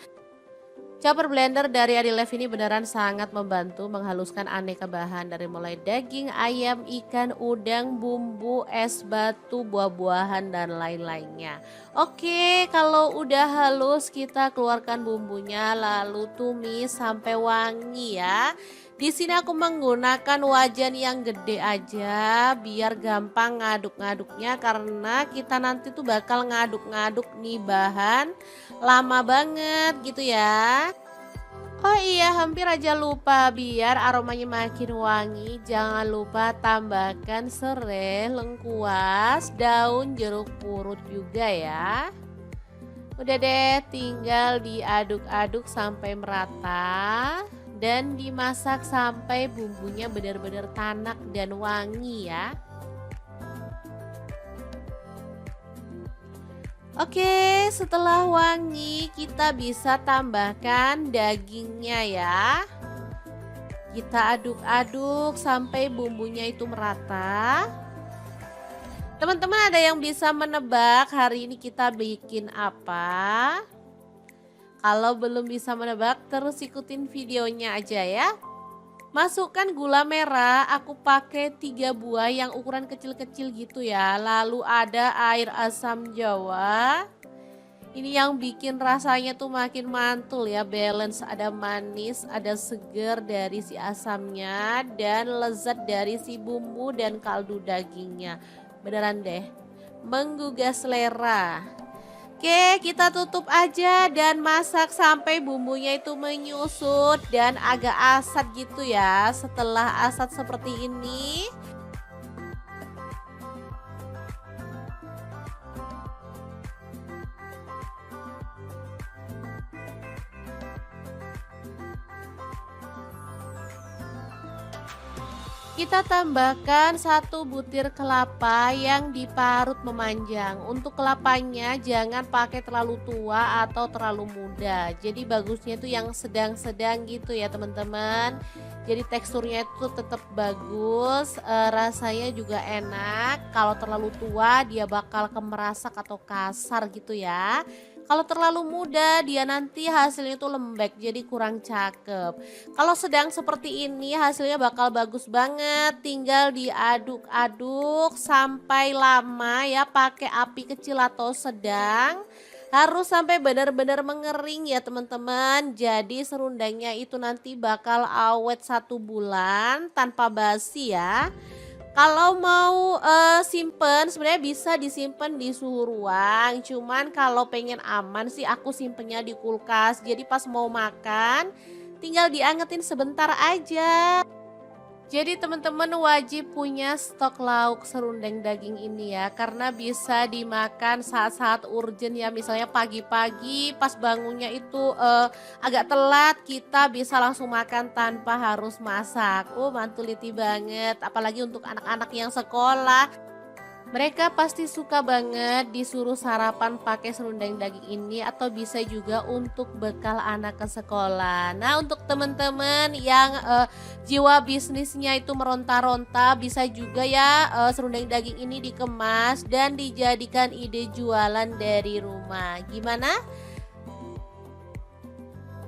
Chopper blender dari ID Life ini beneran sangat membantu menghaluskan aneka bahan dari mulai daging, ayam, ikan, udang, bumbu, es batu, buah-buahan dan lain-lainnya. Oke, kalau udah halus kita keluarkan bumbunya lalu tumis sampai wangi ya. Di sini aku menggunakan wajan yang gede aja biar gampang ngaduk-ngaduknya, karena kita nanti tuh bakal ngaduk-ngaduk nih bahan lama banget gitu ya. Oh iya, hampir aja lupa, biar aromanya makin wangi, jangan lupa tambahkan serai, lengkuas, daun jeruk purut juga ya. Udah deh, tinggal diaduk-aduk sampai merata dan dimasak sampai bumbunya benar-benar tanak dan wangi ya. Oke, setelah wangi kita bisa tambahkan dagingnya ya. Kita aduk-aduk sampai bumbunya itu merata. Teman-teman, ada yang bisa menebak hari ini kita bikin apa? Kalau belum bisa menebak, terus ikutin videonya aja ya. Masukkan gula merah, aku pakai 3 buah yang ukuran kecil-kecil gitu ya. Lalu ada air asam jawa. Ini yang bikin rasanya tuh makin mantul ya, balance, ada manis, ada seger dari si asamnya, dan lezat dari si bumbu dan kaldu dagingnya. Beneran deh, menggugah selera. Oke, kita tutup aja dan masak sampai bumbunya itu menyusut dan agak asat gitu ya. Setelah asat seperti ini, kita tambahkan 1 butir kelapa yang diparut memanjang. Untuk kelapanya jangan pakai terlalu tua atau terlalu muda. Jadi bagusnya itu yang sedang-sedang gitu ya teman-teman. Jadi teksturnya itu tetap bagus, rasanya juga enak. Kalau terlalu tua dia bakal kemerasak atau kasar gitu ya. Kalau terlalu muda dia nanti hasilnya itu lembek, jadi kurang cakep. Kalau sedang seperti ini hasilnya bakal bagus banget. Tinggal diaduk-aduk sampai lama ya, pakai api kecil atau sedang. Harus sampai benar-benar mengering ya teman-teman. Jadi serundengnya itu nanti bakal awet 1 bulan tanpa basi ya. Kalau mau simpen sebenarnya bisa disimpan di suhu ruang. Cuman kalau pengen aman sih aku simpennya di kulkas. Jadi pas mau makan tinggal diangetin sebentar aja. Jadi teman-teman wajib punya stok lauk serundeng daging ini ya, karena bisa dimakan saat-saat urgent ya, misalnya pagi-pagi pas bangunnya itu agak telat, kita bisa langsung makan tanpa harus masak. Mantuliti banget, apalagi untuk anak-anak yang sekolah. Mereka pasti suka banget disuruh sarapan pakai serundeng daging ini, atau bisa juga untuk bekal anak ke sekolah. Nah, untuk teman-teman yang jiwa bisnisnya itu meronta-ronta, bisa juga ya serundeng daging ini dikemas dan dijadikan ide jualan dari rumah. Gimana?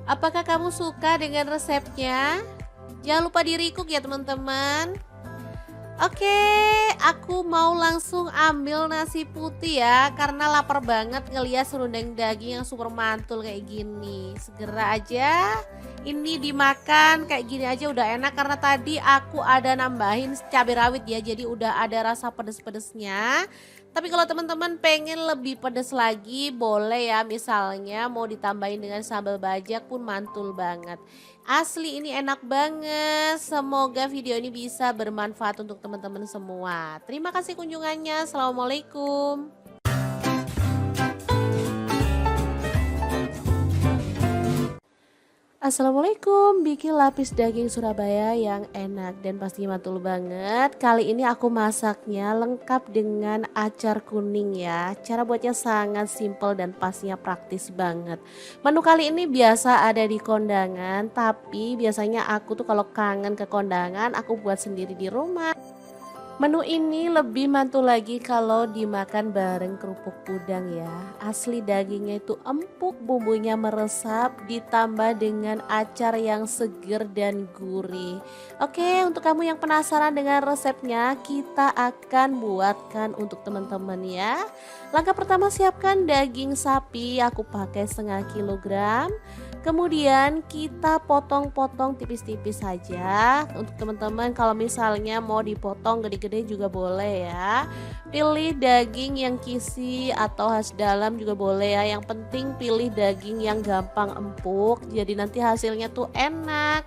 Apakah kamu suka dengan resepnya? Jangan lupa di-recook ya teman-teman. Oke, aku mau langsung ambil nasi putih ya, karena lapar banget ngeliat serundeng daging yang super mantul kayak gini. Segera aja ini dimakan, kayak gini aja udah enak, karena tadi aku ada nambahin cabai rawit ya, jadi udah ada rasa pedes-pedesnya. Tapi kalau teman-teman pengen lebih pedes lagi boleh ya, misalnya mau ditambahin dengan sambal bajak pun mantul banget. Asli ini enak banget. Semoga video ini bisa bermanfaat untuk teman-teman semua. Terima kasih kunjungannya. Assalamualaikum. Assalamualaikum, bikin lapis daging Surabaya yang enak dan pasti mantul banget. Kali ini aku masaknya lengkap dengan acar kuning ya. Cara buatnya sangat simple dan pastinya praktis banget. Menu kali ini biasa ada di kondangan, tapi biasanya aku tuh kalau kangen ke kondangan aku buat sendiri di rumah. Menu ini lebih mantul lagi kalau dimakan bareng kerupuk udang ya. Asli dagingnya itu empuk, bumbunya meresap, ditambah dengan acar yang seger dan gurih. Oke, untuk kamu yang penasaran dengan resepnya, kita akan buatkan untuk teman-teman ya. Langkah pertama, siapkan daging sapi, aku pakai setengah kilogram. Kemudian kita potong-potong tipis-tipis saja. Untuk teman-teman kalau misalnya mau dipotong gede-gede juga boleh ya. Pilih daging yang kisi atau khas dalam juga boleh ya. Yang penting pilih daging yang gampang empuk. Jadi nanti hasilnya tuh enak.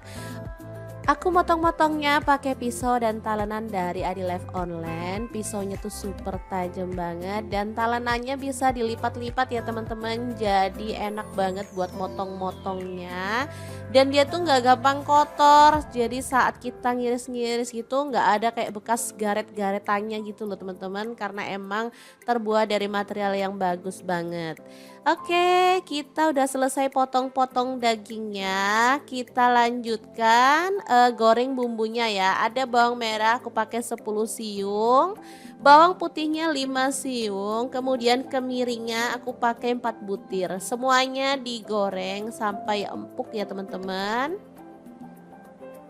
Aku motong-motongnya pakai pisau dan talenan dari Adilife Online. Pisaunya tuh super tajam banget dan talenannya bisa dilipat-lipat ya teman-teman. Jadi enak banget buat motong-motongnya. Dan dia tuh nggak gampang kotor. Jadi saat kita ngiris-ngiris gitu nggak ada kayak bekas garet-garetannya gitu loh teman-teman. Karena emang terbuat dari material yang bagus banget. Oke, kita udah selesai potong-potong dagingnya. Kita lanjutkan goreng bumbunya ya. Ada bawang merah aku pakai 10 siung, bawang putihnya 5 siung, kemudian kemiringnya aku pakai 4 butir. Semuanya digoreng sampai empuk ya teman-teman.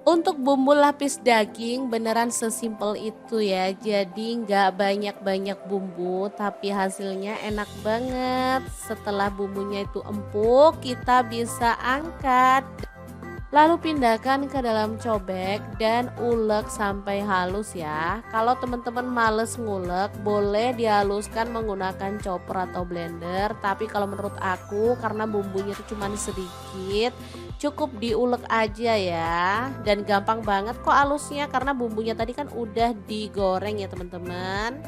Untuk bumbu lapis daging beneran sesimpel itu ya. Jadi nggak banyak-banyak bumbu tapi hasilnya enak banget. Setelah bumbunya itu empuk kita bisa angkat. Lalu pindahkan ke dalam cobek dan ulek sampai halus ya. Kalau teman-teman males ngulek boleh dihaluskan menggunakan chopper atau blender. Tapi kalau menurut aku karena bumbunya itu cuma sedikit, cukup diulek aja ya. Dan gampang banget kok halusnya karena bumbunya tadi kan udah digoreng ya teman-teman.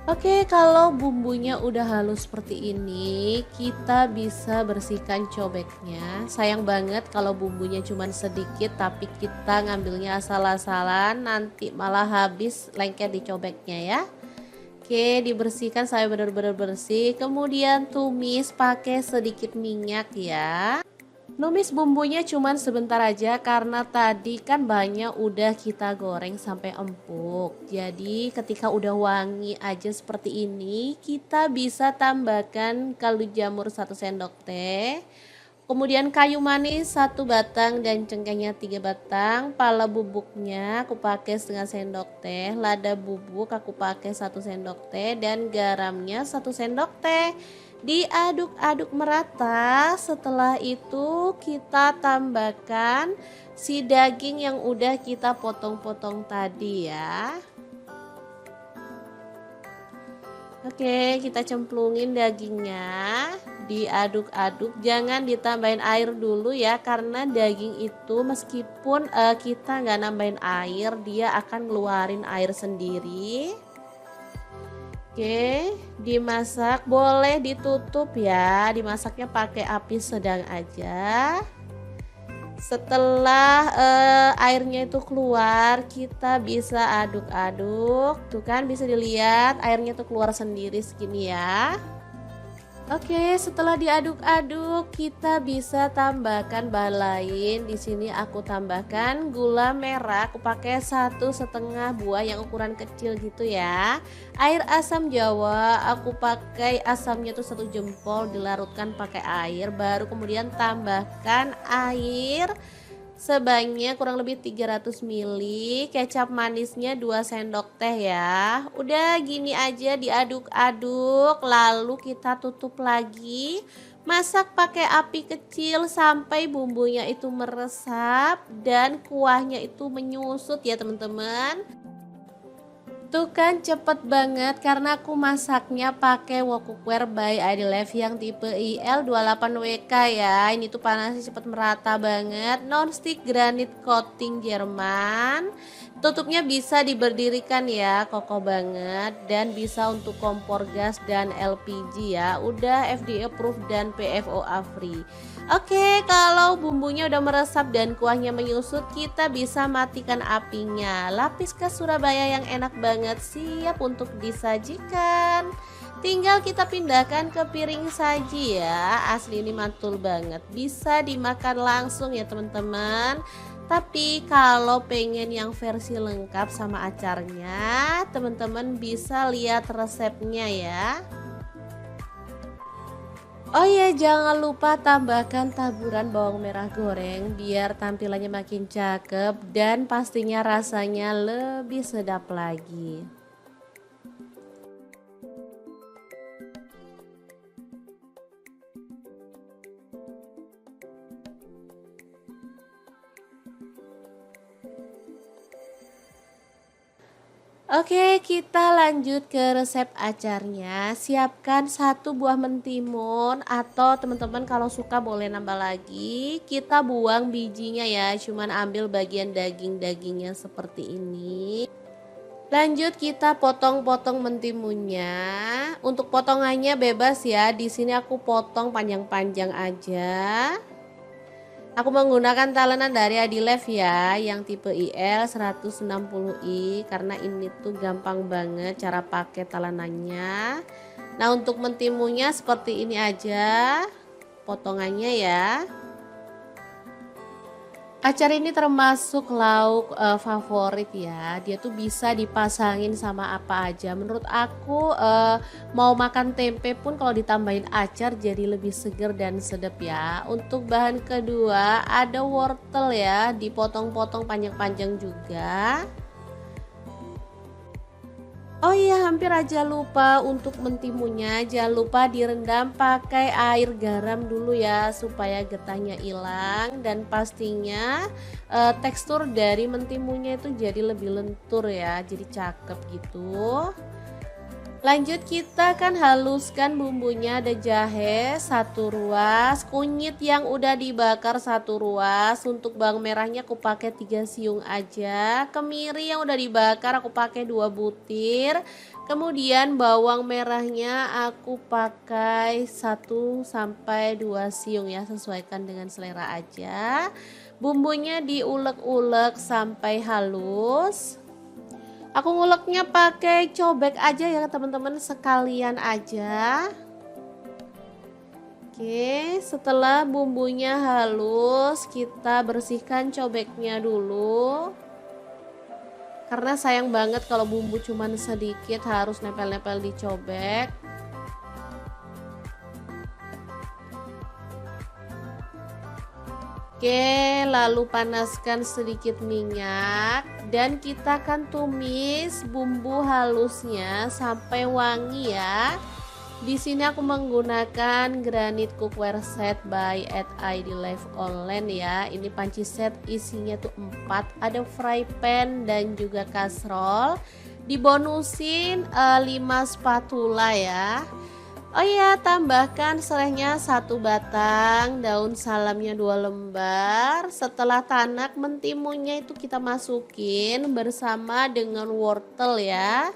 Oke, kalau bumbunya udah halus seperti ini, kita bisa bersihkan cobeknya. Sayang banget kalau bumbunya cuma sedikit tapi kita ngambilnya asal-asalan, nanti malah habis lengket di cobeknya ya. Oke, dibersihkan sampai benar-benar bersih. Kemudian tumis pakai sedikit minyak ya. Numis bumbunya cuman sebentar aja karena tadi kan banyak udah kita goreng sampai empuk. Jadi ketika udah wangi aja seperti ini, kita bisa tambahkan kaldu jamur 1 sendok teh. Kemudian kayu manis 1 batang dan cengkehnya 3 batang. Pala bubuknya aku pakai setengah sendok teh. Lada bubuk aku pakai 1 sendok teh dan garamnya 1 sendok teh. Diaduk-aduk merata. Setelah itu kita tambahkan si daging yang udah kita potong-potong tadi ya. Oke, kita cemplungin dagingnya, diaduk-aduk, jangan ditambahin air dulu ya karena daging itu meskipun kita nggak nambahin air, dia akan ngeluarin air sendiri. Oke, dimasak, boleh ditutup ya, dimasaknya pakai api sedang aja. Setelah airnya itu keluar, kita bisa aduk-aduk. Tuh kan bisa dilihat airnya tuh keluar sendiri segini ya. Oke, setelah diaduk-aduk, kita bisa tambahkan bahan lain. Di sini aku tambahkan gula merah. Aku pakai 1,5 buah yang ukuran kecil gitu ya. Air asam jawa, aku pakai asamnya tuh 1 jempol, dilarutkan pakai air. Baru kemudian tambahkan air sebanyak kurang lebih 300 ml, kecap manisnya 2 sendok teh ya. Udah gini aja diaduk-aduk, lalu kita tutup lagi. Masak pakai api kecil sampai bumbunya itu meresap dan kuahnya itu menyusut ya teman-teman. Tuh kan cepet banget karena aku masaknya pakai wok cookware by Adilife yang tipe IL28WK ya. Ini tuh panasnya cepet merata banget. Non-stick granit coating Jerman. Tutupnya bisa diberdirikan ya, kokoh banget dan bisa untuk kompor gas dan LPG ya. Udah FDA approved dan PFOA free. Oke, kalau bumbunya udah meresap dan kuahnya menyusut, kita bisa matikan apinya. Lapis khas Surabaya yang enak banget siap untuk disajikan. Tinggal kita pindahkan ke piring saji ya. Asli ini mantul banget. Bisa dimakan langsung ya teman-teman. Tapi kalau pengen yang versi lengkap sama acarnya, teman-teman bisa lihat resepnya ya. Oh iya, jangan lupa tambahkan taburan bawang merah goreng biar tampilannya makin cakep dan pastinya rasanya lebih sedap lagi. Oke, kita lanjut ke resep acarnya. Siapkan satu buah mentimun atau teman-teman kalau suka boleh nambah lagi. Kita buang bijinya ya, cuman ambil bagian daging-dagingnya seperti ini. Lanjut kita potong-potong mentimunnya. Untuk potongannya bebas ya. Di sini aku potong panjang-panjang aja. Aku menggunakan talenan dari Adilef ya, yang tipe IL 160i karena ini tuh gampang banget cara pakai talenannya. Nah, untuk mentimunya seperti ini aja potongannya ya. Acar ini termasuk lauk favorit ya. Dia tuh bisa dipasangin sama apa aja. Menurut aku mau makan tempe pun kalau ditambahin acar jadi lebih seger dan sedap ya. Untuk bahan kedua ada wortel ya, dipotong-potong panjang-panjang juga. Oh iya, hampir aja lupa untuk mentimunya. Jangan lupa direndam pakai air garam dulu ya supaya getahnya hilang dan pastinya tekstur dari mentimunya itu jadi lebih lentur ya, jadi cakep gitu. Lanjut kita kan haluskan bumbunya, ada jahe 1 ruas, kunyit yang udah dibakar 1 ruas, untuk bawang merahnya aku pakai 3 siung aja, kemiri yang udah dibakar aku pakai 2 butir, kemudian bawang merahnya aku pakai 1 sampai 2 siung ya, sesuaikan dengan selera aja. Bumbunya diulek-ulek sampai halus. Aku nguleknya pakai cobek aja ya teman-teman, sekalian aja. Oke, setelah bumbunya halus, kita bersihkan cobeknya dulu. Karena sayang banget kalau bumbu cuman sedikit harus nempel-nempel di cobek. Oke, lalu panaskan sedikit minyak dan kita akan tumis bumbu halusnya sampai wangi ya. Di sini aku menggunakan granit cookware set by Adilef online ya. Ini panci set isinya tuh 4, ada fry pan dan juga kastrol. Dibonusin 5 spatula ya. Oh iya, tambahkan serehnya 1 batang, daun salamnya 2 lembar. Setelah tanak, mentimunnya itu kita masukin bersama dengan wortel ya.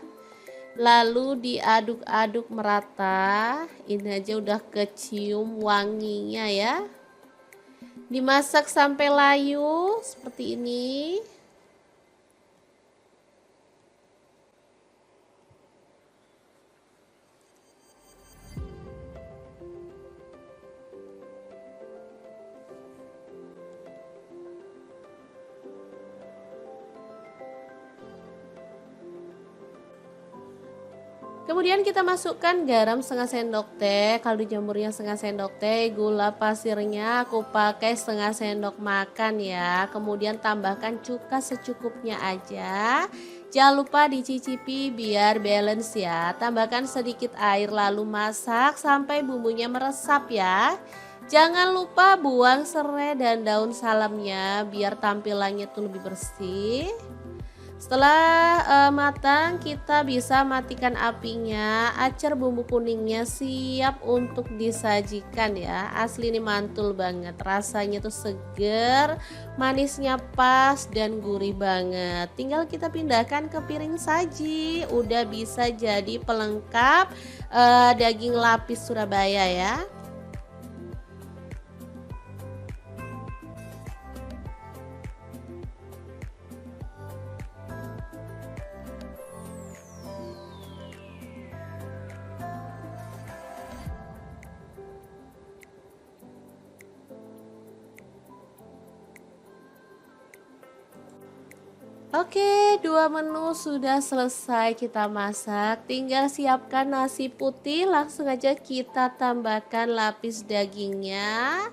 Lalu diaduk-aduk merata. Ini aja udah kecium wanginya ya. Dimasak sampai layu seperti ini. Kemudian kita masukkan garam setengah sendok teh, kaldu jamurnya setengah sendok teh, gula pasirnya aku pakai setengah sendok makan ya. Kemudian tambahkan cuka secukupnya aja. Jangan lupa dicicipi biar balance ya. Tambahkan sedikit air lalu masak sampai bumbunya meresap ya. Jangan lupa buang serai dan daun salamnya biar tampilannya tuh lebih bersih. Setelah matang, kita bisa matikan apinya. Acar bumbu kuningnya siap untuk disajikan ya. Asli ini mantul banget, rasanya tuh seger, manisnya pas dan gurih banget. Tinggal kita pindahkan ke piring saji. Udah bisa jadi pelengkap daging lapis Surabaya ya. Oke, 2 menu sudah selesai kita masak. Tinggal siapkan nasi putih, langsung aja kita tambahkan lapis dagingnya.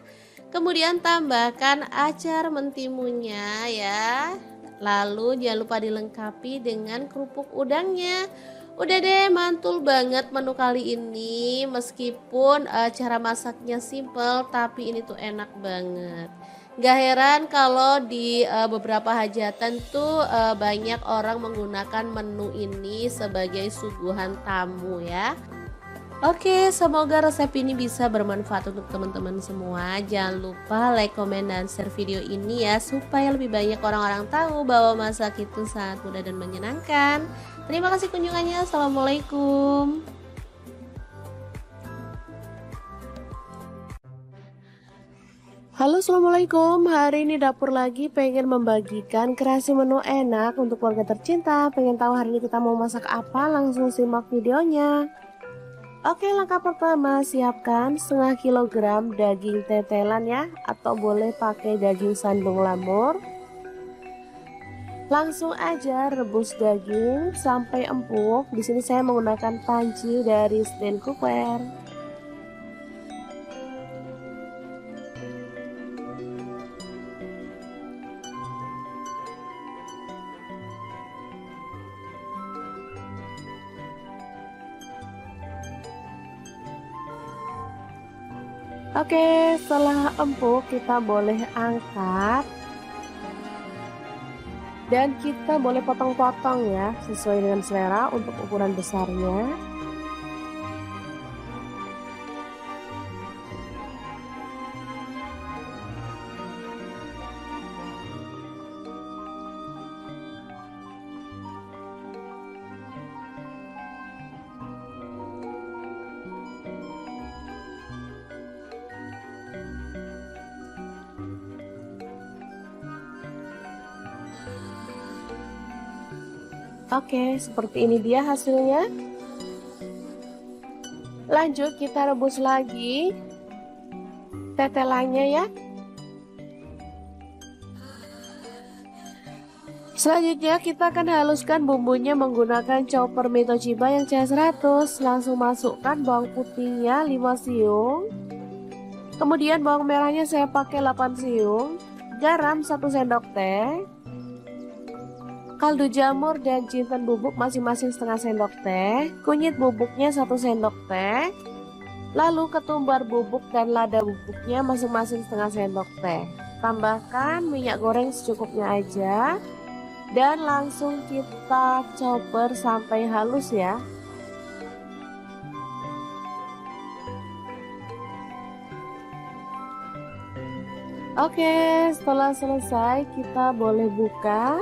Kemudian tambahkan acar mentimunya ya. Lalu jangan lupa dilengkapi dengan kerupuk udangnya. Udah deh, mantul banget menu kali ini. Meskipun cara masaknya simple, tapi ini tuh enak banget. Gak heran kalau di beberapa hajatan tuh banyak orang menggunakan menu ini sebagai suguhan tamu ya. Oke, semoga resep ini bisa bermanfaat untuk teman-teman semua. Jangan lupa like, komen, dan share video ini ya, supaya lebih banyak orang-orang tahu bahwa masak itu sangat mudah dan menyenangkan. Terima kasih kunjungannya. Assalamualaikum. Halo, assalamualaikum. Hari ini dapur lagi pengen membagikan kreasi menu enak untuk keluarga tercinta. Pengen tahu hari ini kita mau masak apa? Langsung simak videonya. Oke, langkah pertama siapkan setengah kilogram daging tetelan ya, atau boleh pakai daging sandung lamur. Langsung aja rebus daging sampai empuk. Di sini saya menggunakan panci dari stand cookware. Oke, setelah empuk kita boleh angkat dan kita boleh potong-potong ya, sesuai dengan selera untuk ukuran besarnya. Oke, seperti ini dia hasilnya. Lanjut kita rebus lagi tetelannya ya. Selanjutnya kita akan haluskan bumbunya menggunakan chopper Mitochiba yang CH100. Langsung masukkan bawang putihnya 5 siung. Kemudian bawang merahnya saya pakai 8 siung. Garam 1 sendok teh. Kaldu jamur dan jinten bubuk masing-masing setengah sendok teh. Kunyit bubuknya 1 sendok teh. Lalu ketumbar bubuk dan lada bubuknya masing-masing setengah sendok teh. Tambahkan minyak goreng secukupnya aja. Dan langsung kita chopper sampai halus ya. Oke, setelah selesai kita boleh buka.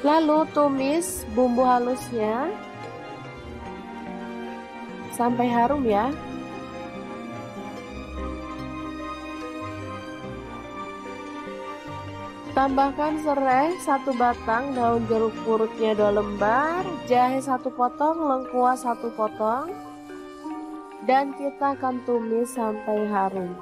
Lalu tumis bumbu halusnya sampai harum ya. Tambahkan serai 1 batang, daun jeruk purutnya 2 lembar, jahe 1 potong, lengkuas 1 potong, dan kita akan tumis sampai harum.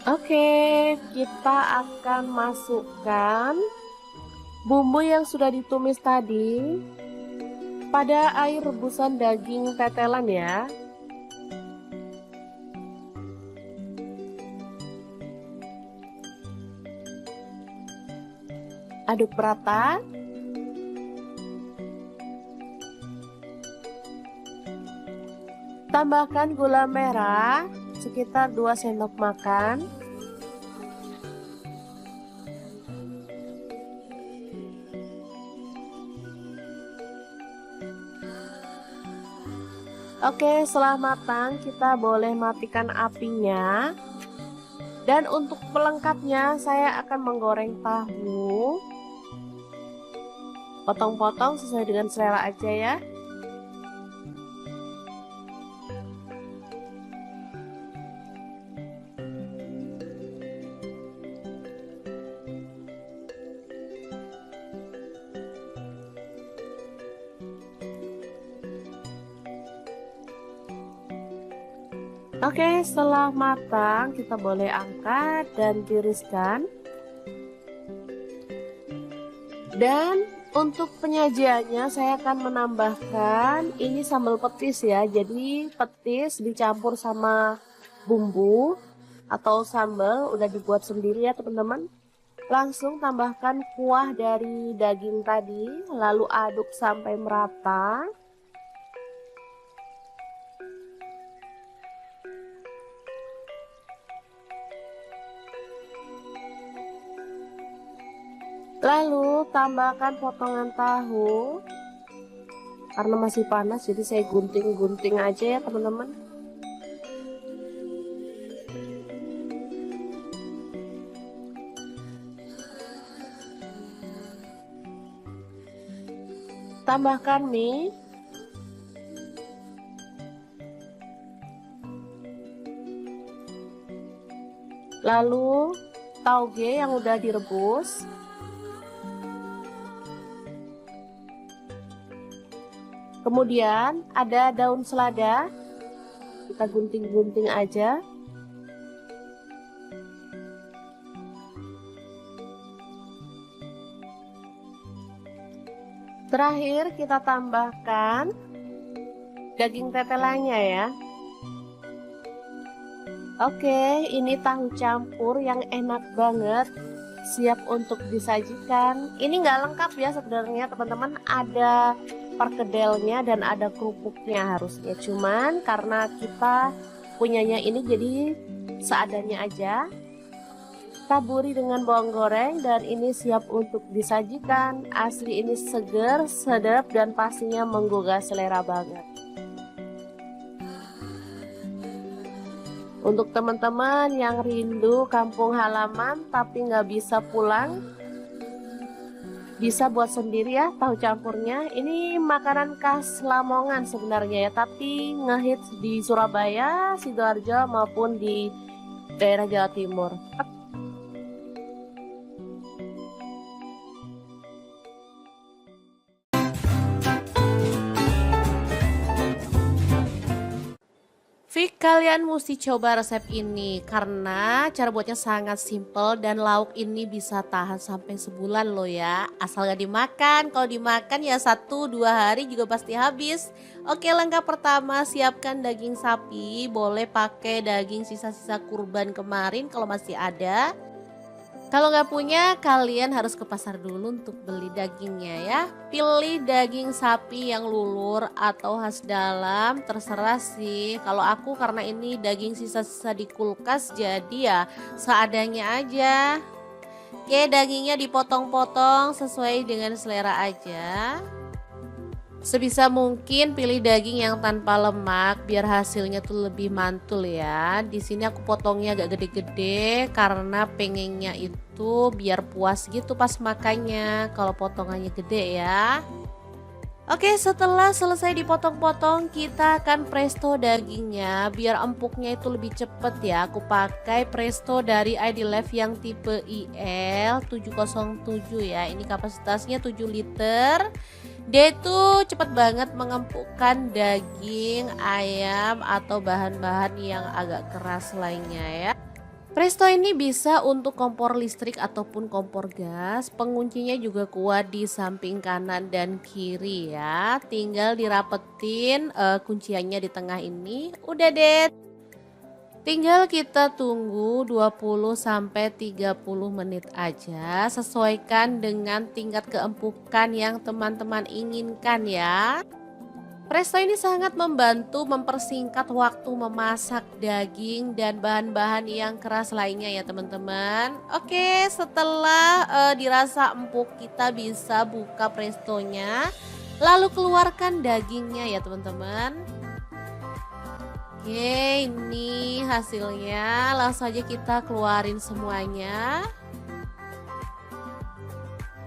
Oke, kita akan masukkan bumbu yang sudah ditumis tadi pada air rebusan daging tetelan ya. Aduk rata. Tambahkan gula merah sekitar 2 sendok makan. Oke, setelah matang kita boleh matikan apinya. Dan untuk pelengkapnya saya akan menggoreng tahu. Potong-potong sesuai dengan selera aja ya. Oke, setelah matang kita boleh angkat dan tiriskan. Dan Untuk penyajiannya saya akan menambahkan ini sambal petis ya. Jadi petis dicampur sama bumbu atau sambal udah dibuat sendiri ya teman-teman. Langsung tambahkan kuah dari daging tadi, lalu aduk sampai merata. Lalu tambahkan potongan tahu. Karena masih panas jadi saya gunting-gunting aja ya teman-teman. Tambahkan mie. Lalu tauge yang udah direbus. Kemudian ada daun selada, kita gunting-gunting aja. Terakhir kita tambahkan daging tetelannya ya. Oke, ini tahu campur yang enak banget, siap untuk disajikan. Ini nggak lengkap ya sebenarnya teman-teman, ada perkedelnya dan ada kerupuknya harusnya, cuman karena kita punyanya ini jadi seadanya aja. Taburi dengan bawang goreng dan ini siap untuk disajikan. Asli ini seger, sedap dan pastinya menggugah selera banget. Untuk teman-teman yang rindu kampung halaman tapi nggak bisa pulang, bisa buat sendiri ya tahu campurnya. Ini makanan khas Lamongan sebenarnya ya, tapi ngehits di Surabaya, Sidoarjo maupun di daerah Jawa Timur. Fik, kalian mesti coba resep ini karena cara buatnya sangat simple dan lauk ini bisa tahan sampai sebulan loh ya. Asal gak dimakan, kalau dimakan ya 1-2 hari juga pasti habis. Oke, langkah pertama siapkan daging sapi, boleh pakai daging sisa-sisa kurban kemarin kalau masih ada. Kalau nggak punya, kalian harus ke pasar dulu untuk beli dagingnya ya. Pilih daging sapi yang lulur atau khas dalam, terserah sih. Kalau aku karena ini daging sisa-sisa di kulkas, jadi ya seadanya aja. Oke, dagingnya dipotong-potong sesuai dengan selera aja. Sebisa mungkin pilih daging yang tanpa lemak biar hasilnya tuh lebih mantul ya. Di sini aku potongnya agak gede-gede karena pengennya itu biar puas gitu pas makannya kalau potongannya gede ya. Oke, setelah selesai dipotong-potong kita akan presto dagingnya biar empuknya itu lebih cepet ya. Aku pakai presto dari ID Life yang tipe IL 707 ya. Ini kapasitasnya 7 liter. Dia itu cepet banget mengempukkan daging, ayam atau bahan-bahan yang agak keras lainnya ya. Presto ini bisa untuk kompor listrik ataupun kompor gas. Penguncinya juga kuat di samping kanan dan kiri ya. Tinggal dirapetin kunciannya di tengah ini. Udah deh. Tinggal kita tunggu 20-30 menit aja. Sesuaikan dengan tingkat keempukan yang teman-teman inginkan ya. Presto ini sangat membantu mempersingkat waktu memasak daging dan bahan-bahan yang keras lainnya ya teman-teman. Oke, setelah dirasa empuk kita bisa buka prestonya. Lalu keluarkan dagingnya ya teman-teman. Oke, ini hasilnya. Langsung aja kita keluarin semuanya.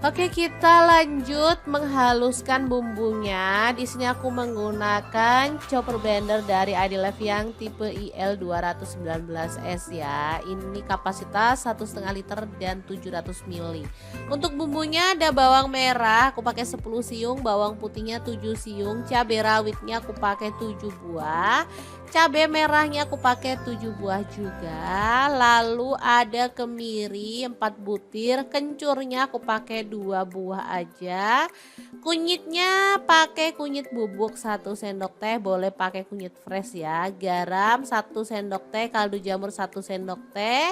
Oke, kita lanjut menghaluskan bumbunya. Di sini aku menggunakan chopper blender dari ID Life yang tipe IL 219S ya. Ini kapasitas 1,5 liter dan 700 ml. Untuk bumbunya ada bawang merah, aku pakai 10 siung, bawang putihnya 7 siung, cabai rawitnya aku pakai 7 buah. Cabai merahnya aku pakai 7 buah juga. Lalu ada kemiri 4 butir, kencurnya aku pakai 2 buah aja. Kunyitnya pakai kunyit bubuk 1 sendok teh, boleh pakai kunyit fresh ya. Garam 1 sendok teh, kaldu jamur 1 sendok teh.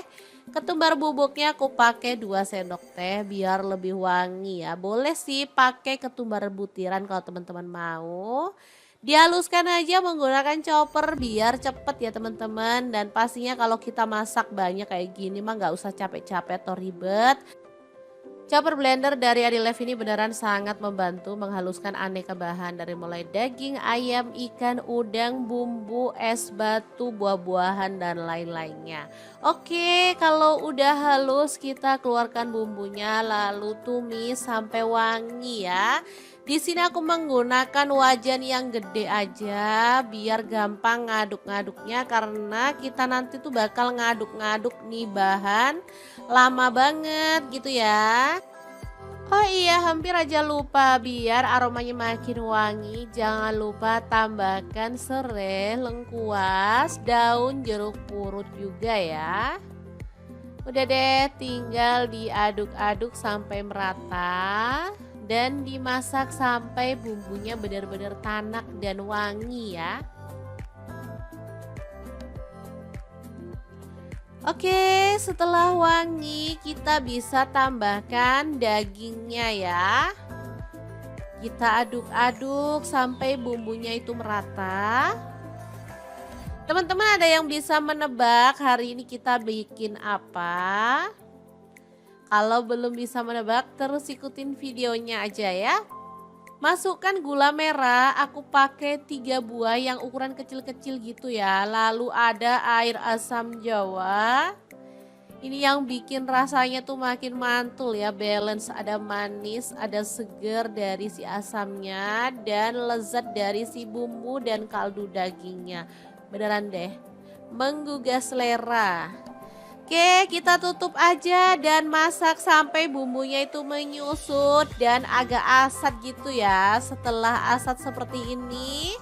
Ketumbar bubuknya aku pakai 2 sendok teh biar lebih wangi ya. Boleh sih pakai ketumbar butiran kalau teman-teman mau. Dihaluskan aja menggunakan chopper biar cepet ya teman-teman. Dan pastinya kalau kita masak banyak kayak gini mah nggak usah capek-capek atau ribet. Chopper blender dari Adilef ini beneran sangat membantu menghaluskan aneka bahan dari mulai daging, ayam, ikan, udang, bumbu, es batu, buah-buahan dan lain-lainnya. Oke, kalau udah halus kita keluarkan bumbunya lalu tumis sampai wangi ya. Di sini aku menggunakan wajan yang gede aja biar gampang ngaduk-ngaduknya karena kita nanti tuh bakal ngaduk-ngaduk nih bahan lama banget gitu ya. Oh iya, hampir aja lupa, biar aromanya makin wangi jangan lupa tambahkan serai, lengkuas, daun jeruk purut juga ya. Udah deh, tinggal diaduk-aduk sampai merata dan dimasak sampai bumbunya benar-benar tanak dan wangi ya. Oke, setelah wangi kita bisa tambahkan dagingnya ya. Kita aduk-aduk sampai bumbunya itu merata. Teman-teman ada yang bisa menebak hari ini kita bikin apa? Kalau belum bisa menebak terus ikutin videonya aja ya. Masukkan gula merah, aku pakai 3 buah yang ukuran kecil-kecil gitu ya. Lalu ada air asam jawa. Ini yang bikin rasanya tuh makin mantul ya, balance, ada manis, ada seger dari si asamnya dan lezat dari si bumbu dan kaldu dagingnya. Beneran deh, menggugah selera. Oke, kita tutup aja dan masak sampai bumbunya itu menyusut dan agak asat gitu ya. Setelah asat seperti ini,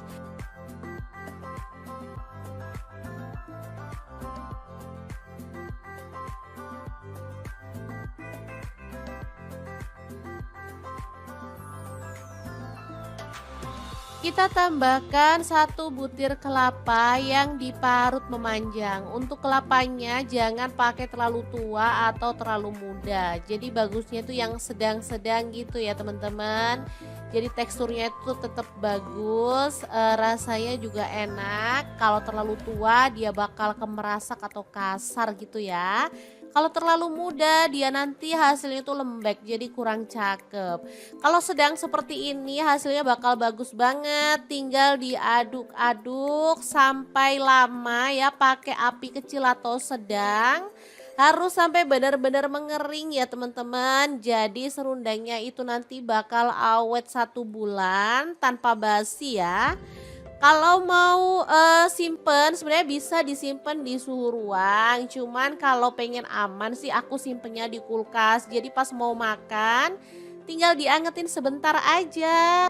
kita tambahkan 1 butir kelapa yang diparut memanjang. Untuk kelapanya jangan pakai terlalu tua atau terlalu muda. Jadi bagusnya itu yang sedang-sedang gitu ya teman-teman. Jadi teksturnya itu tetap bagus, rasanya juga enak. Kalau terlalu tua dia bakal kemerasak atau kasar gitu ya. Kalau terlalu muda dia nanti hasilnya itu lembek jadi kurang cakep. Kalau sedang seperti ini hasilnya bakal bagus banget. Tinggal diaduk-aduk sampai lama ya, pakai api kecil atau sedang. Harus sampai benar-benar mengering ya teman-teman. Jadi serundengnya itu nanti bakal awet 1 bulan tanpa basi ya. Kalau mau simpen sebenarnya bisa disimpan di suhu ruang. Cuman kalau pengen aman sih aku simpennya di kulkas. Jadi pas mau makan tinggal diangetin sebentar aja.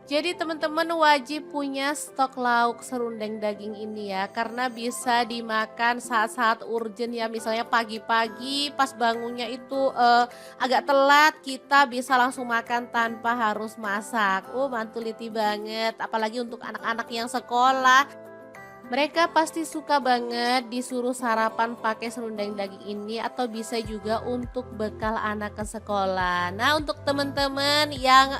Jadi teman-teman wajib punya stok lauk serundeng daging ini ya. Karena bisa dimakan saat-saat urgent ya. Misalnya pagi-pagi pas bangunnya itu agak telat, kita bisa langsung makan tanpa harus masak. Mantuliti banget. Apalagi untuk anak-anak yang sekolah. Mereka pasti suka banget disuruh sarapan pakai serundeng daging ini atau bisa juga untuk bekal anak ke sekolah. Nah untuk teman-teman yang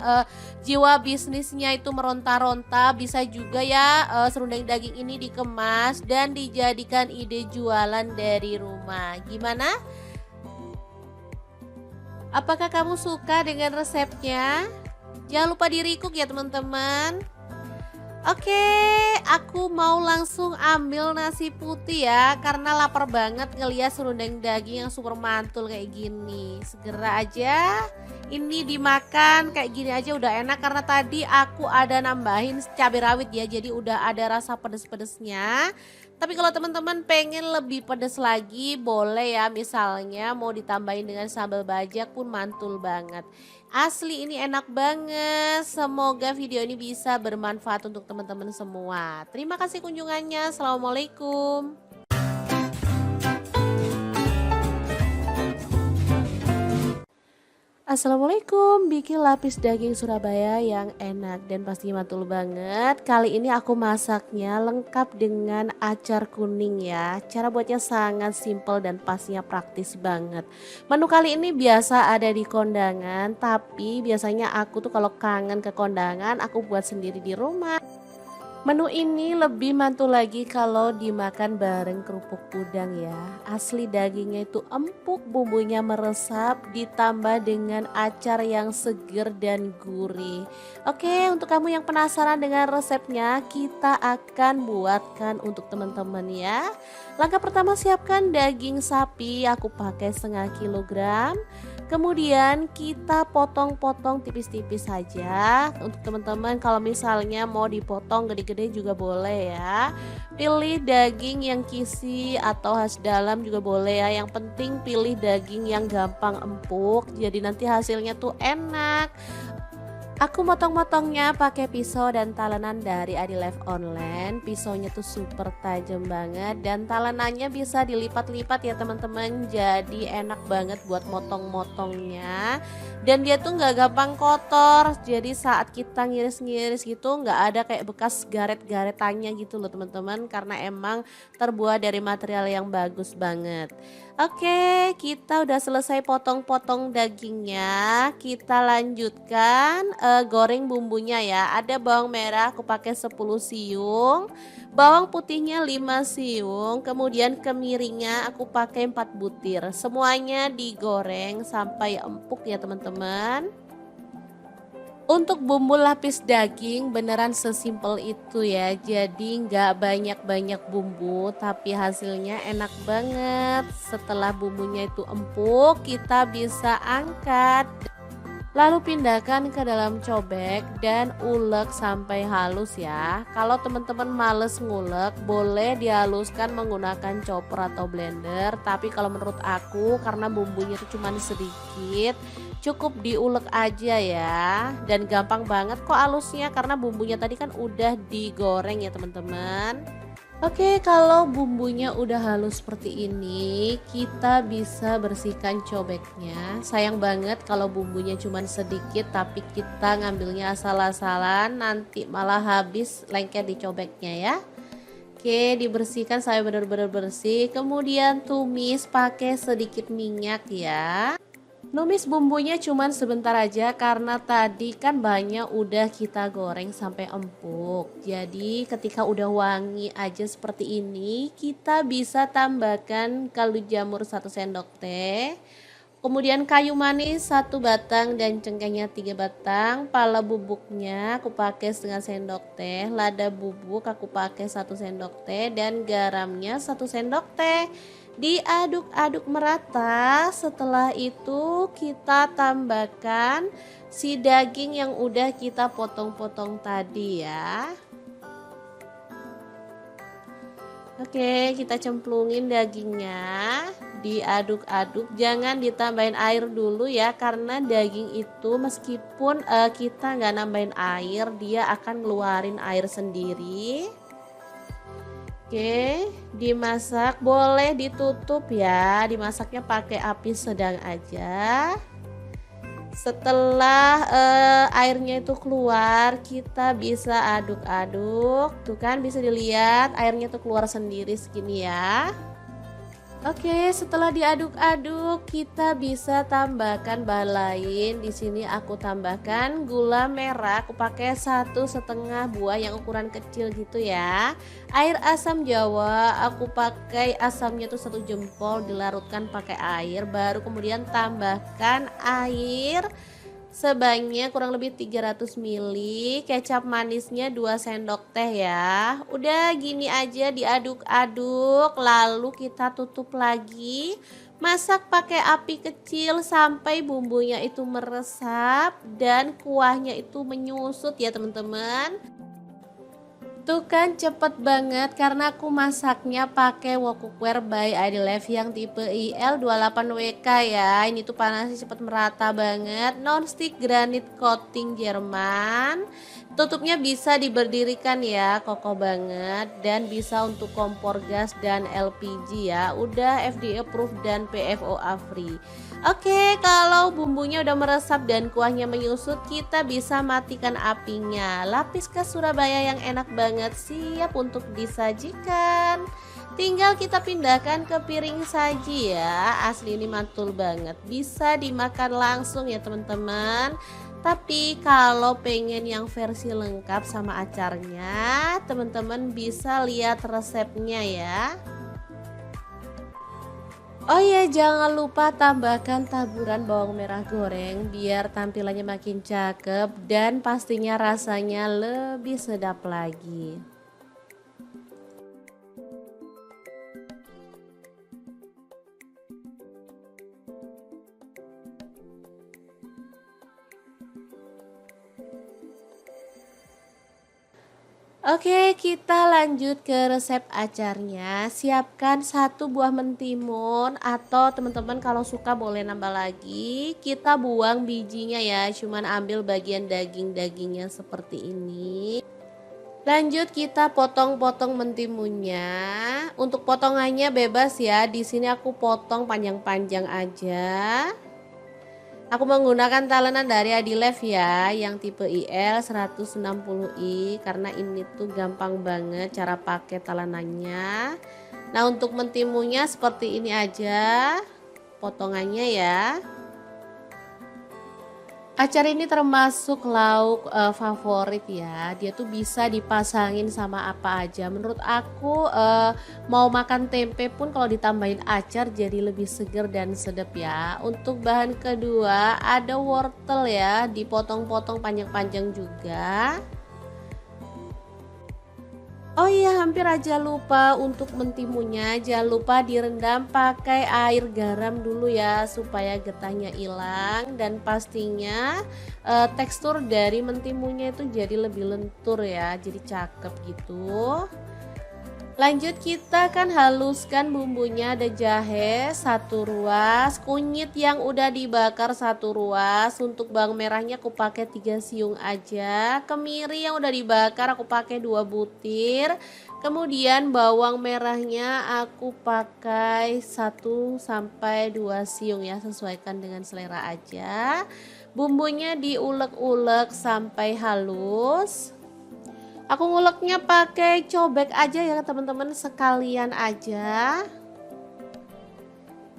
jiwa bisnisnya itu meronta-ronta bisa juga ya serundeng daging ini dikemas dan dijadikan ide jualan dari rumah. Gimana? Apakah kamu suka dengan resepnya? Jangan lupa di-recook ya teman-teman. Oke, aku mau langsung ambil nasi putih ya karena lapar banget ngeliat serundeng daging yang super mantul kayak gini. Segera aja ini dimakan kayak gini aja udah enak karena tadi aku ada nambahin cabai rawit ya, jadi udah ada rasa pedes-pedesnya. Tapi kalau teman-teman pengen lebih pedas lagi boleh ya, misalnya mau ditambahin dengan sambal bajak pun mantul banget. Asli ini enak banget. Semoga video ini bisa bermanfaat untuk teman-teman semua. Terima kasih kunjungannya. Assalamualaikum. Assalamualaikum, bikin lapis daging Surabaya yang enak dan pastinya mantul banget. Kali ini aku masaknya lengkap dengan acar kuning ya. Cara buatnya sangat simpel dan pastinya praktis banget. Menu kali ini biasa ada di kondangan, tapi biasanya aku tuh kalau kangen ke kondangan aku buat sendiri di rumah. Menu ini lebih mantul lagi kalau dimakan bareng kerupuk udang ya. Asli dagingnya itu empuk, bumbunya meresap, ditambah dengan acar yang seger dan gurih. Oke, untuk kamu yang penasaran dengan resepnya, kita akan buatkan untuk teman-teman ya. Langkah pertama, siapkan daging sapi, aku pakai setengah kilogram. Kemudian kita potong-potong tipis-tipis saja. Untuk teman-teman kalau misalnya mau dipotong gede-gede juga boleh ya. Pilih daging yang kisi atau khas dalam juga boleh ya. Yang penting pilih daging yang gampang empuk. Jadi nanti hasilnya tuh enak. Aku motong-motongnya pakai pisau dan talenan dari Adilife Online. Pisaunya tuh super tajam banget dan talenannya bisa dilipat-lipat ya teman-teman. Jadi enak banget buat motong-motongnya. Dan dia tuh nggak gampang kotor. Jadi saat kita ngiris-ngiris gitu nggak ada kayak bekas garet-garetannya gitu loh teman-teman. Karena emang terbuat dari material yang bagus banget. Oke, kita udah selesai potong-potong dagingnya. Kita lanjutkan goreng bumbunya ya. Ada bawang merah aku pakai 10 siung, bawang putihnya 5 siung, kemudian kemiringnya aku pakai 4 butir. Semuanya digoreng sampai empuk ya teman-teman. Untuk bumbu lapis daging beneran sesimpel itu ya. Jadi nggak banyak-banyak bumbu tapi hasilnya enak banget. Setelah bumbunya itu empuk, kita bisa angkat. Lalu pindahkan ke dalam cobek dan ulek sampai halus ya. Kalau teman-teman males ngulek, boleh dihaluskan menggunakan chopper atau blender. Tapi kalau menurut aku karena bumbunya itu cuma sedikit, cukup diulek aja ya. Dan gampang banget kok halusnya karena bumbunya tadi kan udah digoreng ya teman-teman. Oke, kalau bumbunya udah halus seperti ini, kita bisa bersihkan cobeknya. Sayang banget kalau bumbunya cuma sedikit tapi kita ngambilnya asal-asalan, nanti malah habis lengket di cobeknya ya. Oke, dibersihkan sampai benar-benar bersih. Kemudian tumis pakai sedikit minyak ya. Numis bumbunya cuman sebentar aja karena tadi kan banyak udah kita goreng sampai empuk. Jadi ketika udah wangi aja seperti ini, kita bisa tambahkan kaldu jamur 1 sendok teh. Kemudian kayu manis 1 batang dan cengkehnya 3 batang. Pala bubuknya aku pakai setengah sendok teh. Lada bubuk aku pakai 1 sendok teh dan garamnya 1 sendok teh. Diaduk-aduk merata. Setelah itu kita tambahkan si daging yang udah kita potong-potong tadi ya. Oke, kita cemplungin dagingnya, diaduk-aduk, jangan ditambahin air dulu ya karena daging itu meskipun kita nggak nambahin air, dia akan ngeluarin air sendiri. Oke, dimasak, boleh ditutup ya, dimasaknya pakai api sedang aja. Setelah airnya itu keluar, kita bisa aduk-aduk. Tuh kan bisa dilihat airnya tuh keluar sendiri segini ya. Oke, setelah diaduk-aduk, kita bisa tambahkan bahan lain. Di sini aku tambahkan gula merah. Aku pakai 1,5 buah yang ukuran kecil gitu ya. Air asam jawa, aku pakai asamnya tuh 1 jempol, dilarutkan pakai air. Baru kemudian tambahkan air sebanyak kurang lebih 300 ml, kecap manisnya 2 sendok teh ya. Udah gini aja diaduk-aduk, lalu kita tutup lagi. Masak pakai api kecil sampai bumbunya itu meresap dan kuahnya itu menyusut ya teman-teman. Tuh kan cepet banget karena aku masaknya pakai wok cookware by Idilife yang tipe IL28WK ya. Ini tuh panasnya cepet merata banget. Non-stick granit coating Jerman. Tutupnya bisa diberdirikan ya, kokoh banget dan bisa untuk kompor gas dan LPG ya. Udah FDA approved dan PFOA free. Oke, kalau bumbunya udah meresap dan kuahnya menyusut, kita bisa matikan apinya. Lapis khas Surabaya yang enak banget siap untuk disajikan. Tinggal kita pindahkan ke piring saji ya. Asli ini mantul banget. Bisa dimakan langsung ya teman-teman. Tapi kalau pengen yang versi lengkap sama acarnya, teman-teman bisa lihat resepnya ya. Oh iya, jangan lupa tambahkan taburan bawang merah goreng biar tampilannya makin cakep dan pastinya rasanya lebih sedap lagi. Oke, kita lanjut ke resep acarnya. Siapkan satu buah mentimun atau teman-teman kalau suka boleh nambah lagi. Kita buang bijinya ya, cuman ambil bagian daging-dagingnya seperti ini. Lanjut kita potong-potong mentimunnya. Untuk potongannya bebas ya. Di sini aku potong panjang-panjang aja. Aku menggunakan talenan dari Idilife ya, yang tipe IL 160i karena ini tuh gampang banget cara pakai talenannya. Nah, untuk mentimunya seperti ini aja potongannya ya. Acar ini termasuk lauk favorit ya. Dia tuh bisa dipasangin sama apa aja. Menurut aku mau makan tempe pun kalau ditambahin acar jadi lebih seger dan sedap ya. Untuk bahan kedua ada wortel ya, dipotong-potong panjang-panjang juga. Oh iya, hampir aja lupa untuk mentimunya. Jangan lupa direndam pakai air garam dulu ya supaya getahnya hilang dan pastinya tekstur dari mentimunya itu jadi lebih lentur ya, jadi cakep gitu. Lanjut kita kan haluskan bumbunya. Ada jahe 1 ruas, kunyit yang udah dibakar 1 ruas. Untuk bawang merahnya aku pakai 3 siung aja. Kemiri yang udah dibakar aku pakai 2 butir. Kemudian bawang merahnya aku pakai 1 sampai 2 siung ya, sesuaikan dengan selera aja. Bumbunya diulek-ulek sampai halus. Aku nguleknya pakai cobek aja ya teman-teman, sekalian aja.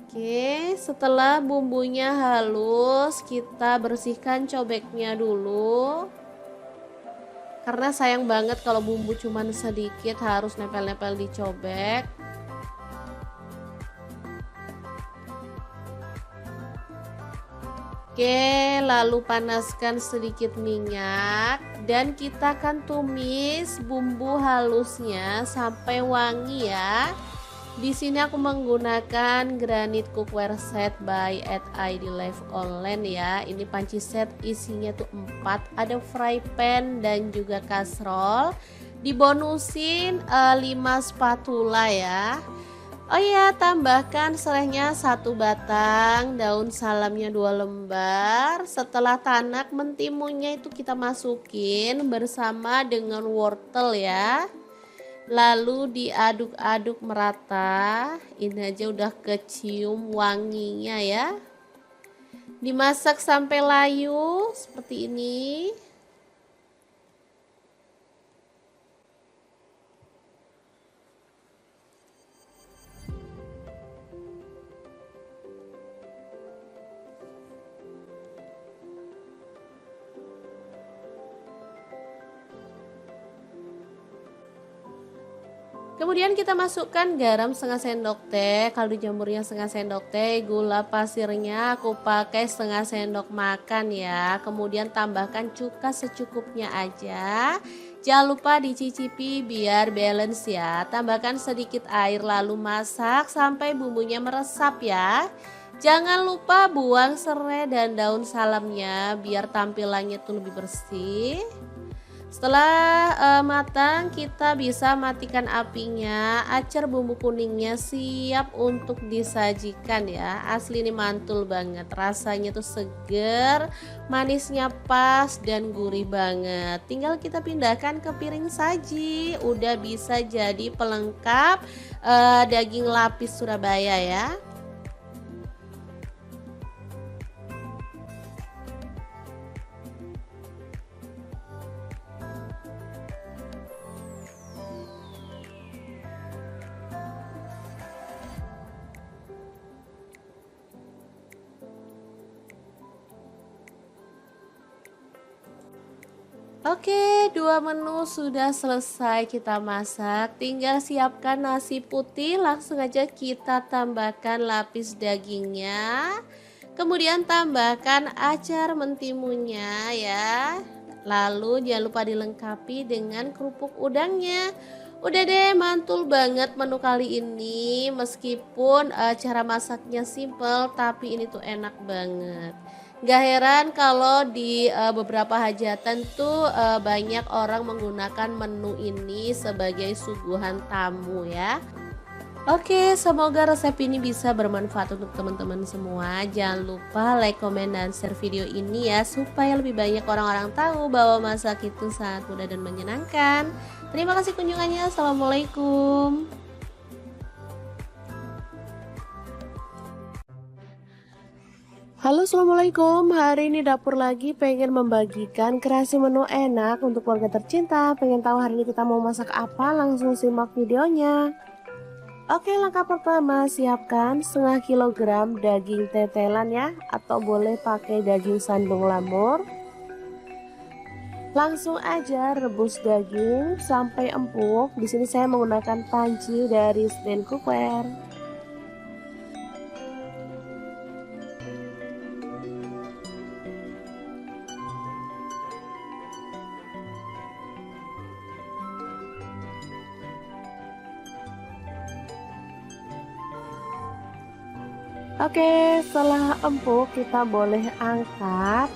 Oke, setelah bumbunya halus, kita bersihkan cobeknya dulu. Karena sayang banget kalau bumbu cuman sedikit harus nempel-nempel di cobek. Oke, lalu panaskan sedikit minyak dan kita akan tumis bumbu halusnya sampai wangi ya. Di sini aku menggunakan granit cookware set by Idilife online ya. Ini panci set isinya tuh 4, ada fry pan dan juga kastrol. Dibonusin 5 spatula ya. Oh iya, tambahkan serehnya 1 batang, daun salamnya 2 lembar. Setelah tanak, mentimunnya itu kita masukin bersama dengan wortel ya. Lalu diaduk-aduk merata. Ini aja udah kecium wanginya ya. Dimasak sampai layu seperti ini. Kemudian kita masukkan garam setengah sendok teh, kaldu jamurnya setengah sendok teh, gula pasirnya aku pakai setengah sendok makan ya. Kemudian tambahkan cuka secukupnya aja. Jangan lupa dicicipi biar balance ya. Tambahkan sedikit air lalu masak sampai bumbunya meresap ya. Jangan lupa buang serai dan daun salamnya biar tampilannya tuh lebih bersih. Setelah matang, kita bisa matikan apinya. Acar bumbu kuningnya siap untuk disajikan ya. Asli ini mantul banget. Rasanya tuh seger, manisnya pas dan gurih banget. Tinggal kita pindahkan ke piring saji. Udah bisa jadi pelengkap daging lapis Surabaya ya. Oke, dua menu sudah selesai kita masak. Tinggal siapkan nasi putih, langsung aja kita tambahkan lapis dagingnya. Kemudian tambahkan acar mentimunnya ya. Lalu jangan lupa dilengkapi dengan kerupuk udangnya. Udah deh, mantul banget menu kali ini. Meskipun cara masaknya simple, tapi ini tuh enak banget. Gak heran kalau di beberapa hajatan tuh banyak orang menggunakan menu ini sebagai suguhan tamu ya. Oke, semoga resep ini bisa bermanfaat untuk teman-teman semua. Jangan lupa like, komen, dan share video ini ya, supaya lebih banyak orang-orang tahu bahwa masak itu sangat mudah dan menyenangkan. Terima kasih kunjungannya. Assalamualaikum. Halo, assalamualaikum. Hari ini dapur lagi pengen membagikan kreasi menu enak untuk keluarga tercinta. Pengen tahu hari ini kita mau masak apa? Langsung simak videonya. Oke, langkah pertama siapkan setengah kilogram daging tetelan ya, atau boleh pakai daging sandung lamur. Langsung aja rebus daging sampai empuk. Di sini saya menggunakan panci dari stand cookware. Oke, setelah empuk kita boleh angkat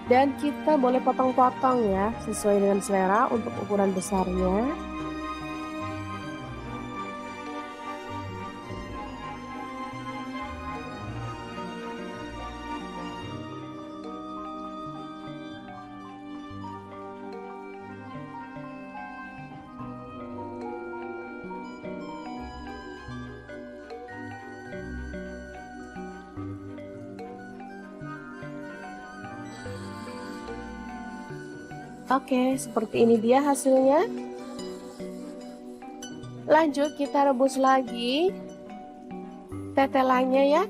dan kita boleh potong-potong ya, sesuai dengan selera untuk ukuran besarnya. Oke, seperti ini dia hasilnya. Lanjut kita rebus lagi tetelannya ya.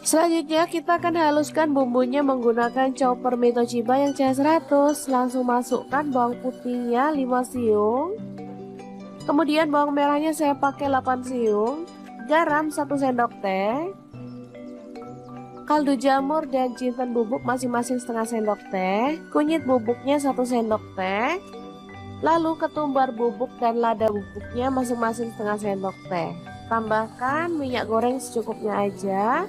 Selanjutnya kita akan haluskan bumbunya menggunakan chopper Mitochiba yang CH100. Langsung masukkan bawang putihnya 5 siung. Kemudian bawang merahnya saya pakai 8 siung. Garam 1 sendok teh. Kaldu jamur dan jinten bubuk masing-masing setengah sendok teh. Kunyit bubuknya 1 sendok teh. Lalu ketumbar bubuk dan lada bubuknya masing-masing setengah sendok teh. Tambahkan minyak goreng secukupnya aja.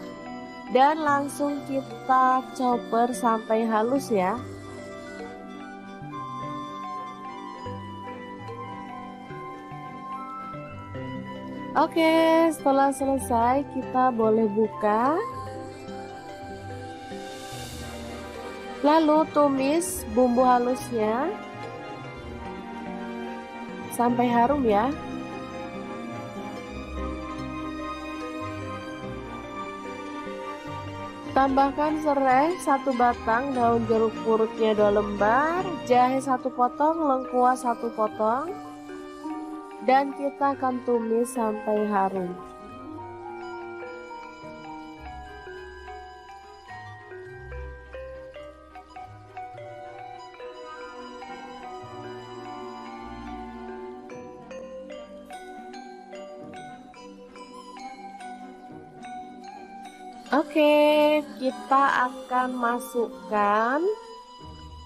Dan langsung kita chopper sampai halus ya. Oke, setelah selesai kita boleh buka. Lalu tumis bumbu halusnya sampai harum ya. Tambahkan serai 1 batang, daun jeruk purutnya 2 lembar, jahe 1 potong, lengkuas 1 potong, dan kita akan tumis sampai harum. Oke, kita akan masukkan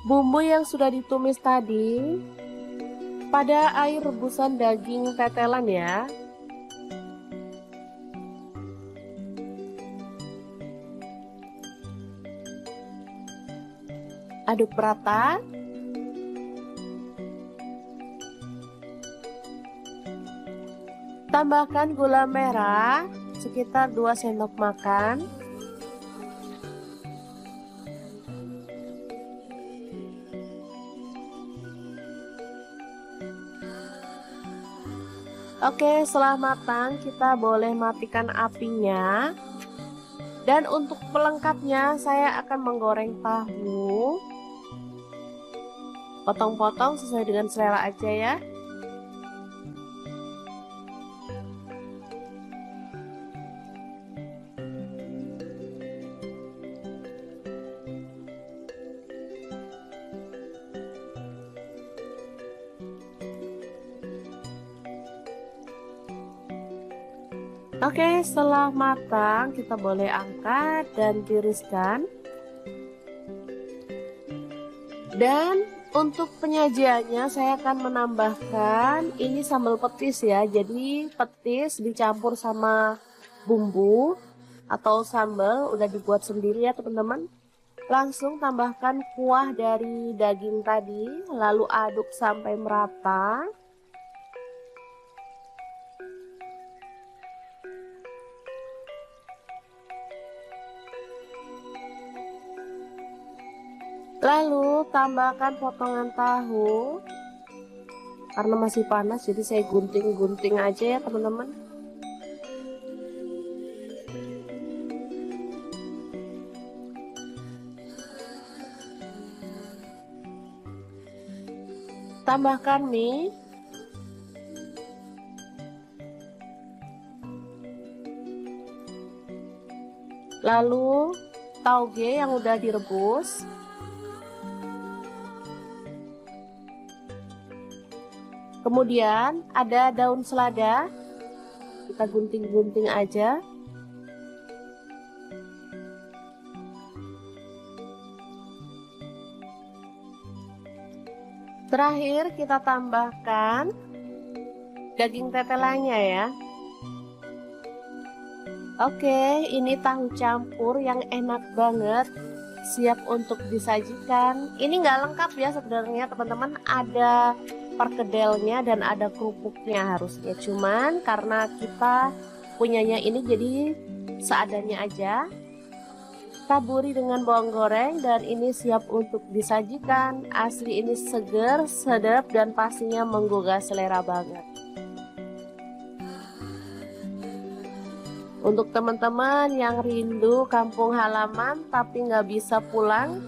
bumbu yang sudah ditumis tadi pada air rebusan daging tetelan ya. Aduk merata. Tambahkan gula merah sekitar 2 sendok makan. Oke, setelah matang kita boleh matikan apinya. Dan untuk pelengkapnya saya akan menggoreng tahu. Potong-potong sesuai dengan selera aja ya. Oke, setelah matang kita boleh angkat dan tiriskan. Dan untuk penyajiannya saya akan menambahkan ini sambal petis ya. Jadi petis dicampur sama bumbu atau sambal udah dibuat sendiri ya teman-teman. Langsung tambahkan kuah dari daging tadi, lalu aduk sampai merata. Lalu tambahkan potongan tahu. Karena masih panas jadi saya gunting-gunting aja ya teman-teman. Tambahkan mie. Lalu tauge yang udah direbus. Kemudian ada daun selada, kita gunting-gunting aja. Terakhir kita tambahkan daging tetelannya ya. Oke, ini tahu campur yang enak banget, siap untuk disajikan. Ini nggak lengkap ya sebenarnya teman-teman, ada perkedelnya dan ada kerupuknya harusnya, cuman karena kita punyanya ini jadi seadanya aja. Taburi dengan bawang goreng dan ini siap untuk disajikan. Asli ini seger, sedap dan pastinya menggugah selera banget. Untuk teman-teman yang rindu kampung halaman tapi nggak bisa pulang,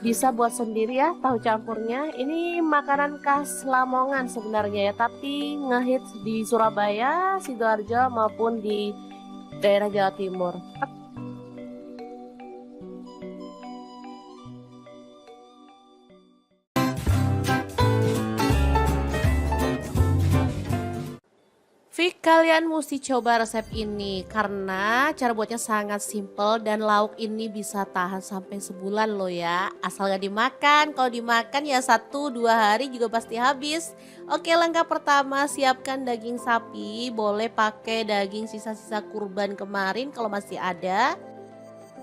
bisa buat sendiri ya tahu campurnya. Ini makanan khas Lamongan sebenarnya ya, tapi ngehits di Surabaya, Sidoarjo maupun di daerah Jawa Timur. Fik, kalian mesti coba resep ini karena cara buatnya sangat simple dan lauk ini bisa tahan sampai sebulan loh ya. Asal gak dimakan, kalau dimakan ya 1-2 hari juga pasti habis. Oke, langkah pertama siapkan daging sapi, boleh pakai daging sisa-sisa kurban kemarin kalau masih ada.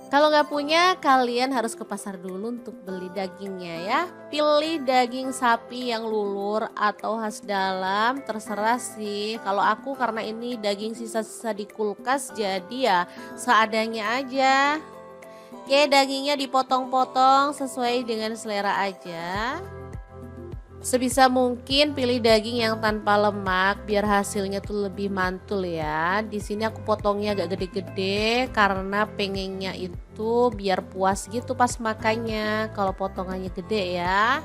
Kalau nggak punya, kalian harus ke pasar dulu untuk beli dagingnya ya. Pilih daging sapi yang lulur atau khas dalam, terserah sih. Kalau aku karena ini daging sisa-sisa di kulkas, jadi ya seadanya aja. Oke, dagingnya dipotong-potong sesuai dengan selera aja. Sebisa mungkin pilih daging yang tanpa lemak biar hasilnya tuh lebih mantul ya. Di sini aku potongnya agak gede-gede karena pengennya itu biar puas gitu pas makannya kalau potongannya gede ya.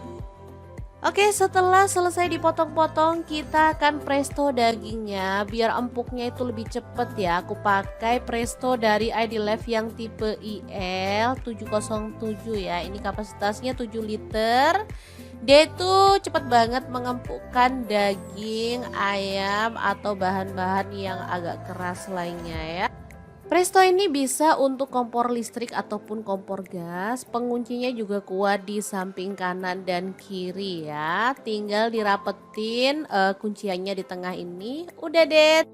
Oke, setelah selesai dipotong-potong kita akan presto dagingnya biar empuknya itu lebih cepet ya. Aku pakai presto dari ID Life yang tipe IL 707 ya. Ini kapasitasnya 7 liter. Dia itu cepat banget mengempukkan daging, ayam atau bahan-bahan yang agak keras lainnya ya. Presto ini bisa untuk kompor listrik ataupun kompor gas. Penguncinya juga kuat di samping kanan dan kiri ya. Tinggal dirapetin kunciannya di tengah ini. Udah deh.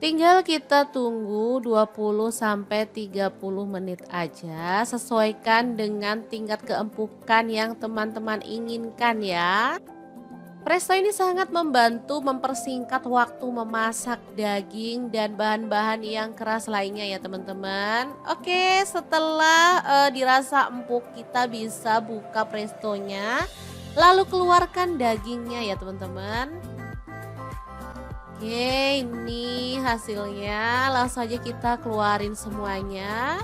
Tinggal kita tunggu 20 sampai 30 menit aja, sesuaikan dengan tingkat keempukan yang teman-teman inginkan ya. Presto ini sangat membantu mempersingkat waktu memasak daging dan bahan-bahan yang keras lainnya ya teman-teman. Oke, setelah dirasa empuk kita bisa buka prestonya, lalu keluarkan dagingnya ya teman-teman. Oke, ini hasilnya. Langsung aja kita keluarin semuanya.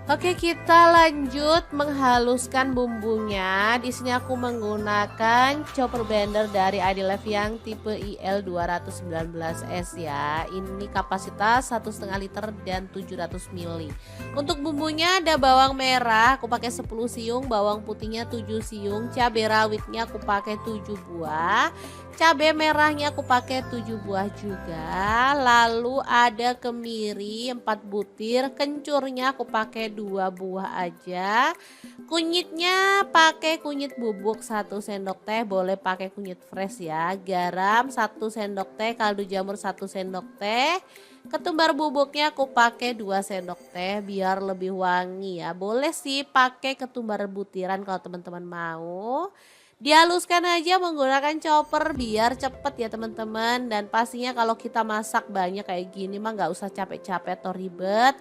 Oke, kita lanjut menghaluskan bumbunya. Di sini aku menggunakan chopper blender dari Adilife yang tipe IL219S ya. Ini kapasitas 1,5 liter dan 700 ml. Untuk bumbunya ada bawang merah, aku pakai 10 siung, bawang putihnya 7 siung, cabai rawitnya aku pakai 7 buah. Cabai merahnya aku pakai 7 buah juga. Lalu ada kemiri 4 butir, kencurnya aku pakai 2 buah aja. Kunyitnya pakai kunyit bubuk 1 sendok teh, boleh pakai kunyit fresh ya. Garam 1 sendok teh, kaldu jamur 1 sendok teh. Ketumbar bubuknya aku pakai 2 sendok teh biar lebih wangi ya. Boleh sih pakai ketumbar butiran kalau teman-teman mau. Dihaluskan aja menggunakan chopper biar cepet ya teman-teman. Dan pastinya kalau kita masak banyak kayak gini mah nggak usah capek-capek atau ribet.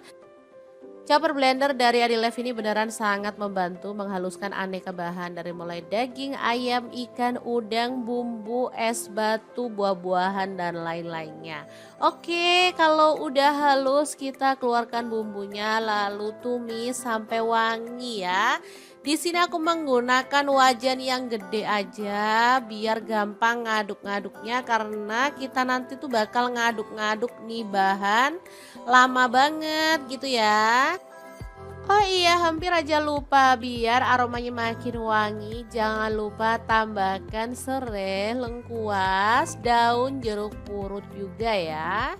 Chopper blender dari Adilife ini beneran sangat membantu menghaluskan aneka bahan dari mulai daging, ayam, ikan, udang, bumbu, es batu, buah-buahan dan lain-lainnya. Oke, kalau udah halus kita keluarkan bumbunya lalu tumis sampai wangi ya. Di sini aku menggunakan wajan yang gede aja biar gampang ngaduk-ngaduknya karena kita nanti tuh bakal ngaduk-ngaduk nih bahan lama banget gitu ya. Oh iya, hampir aja lupa, biar aromanya makin wangi jangan lupa tambahkan serai, lengkuas, daun jeruk purut juga ya.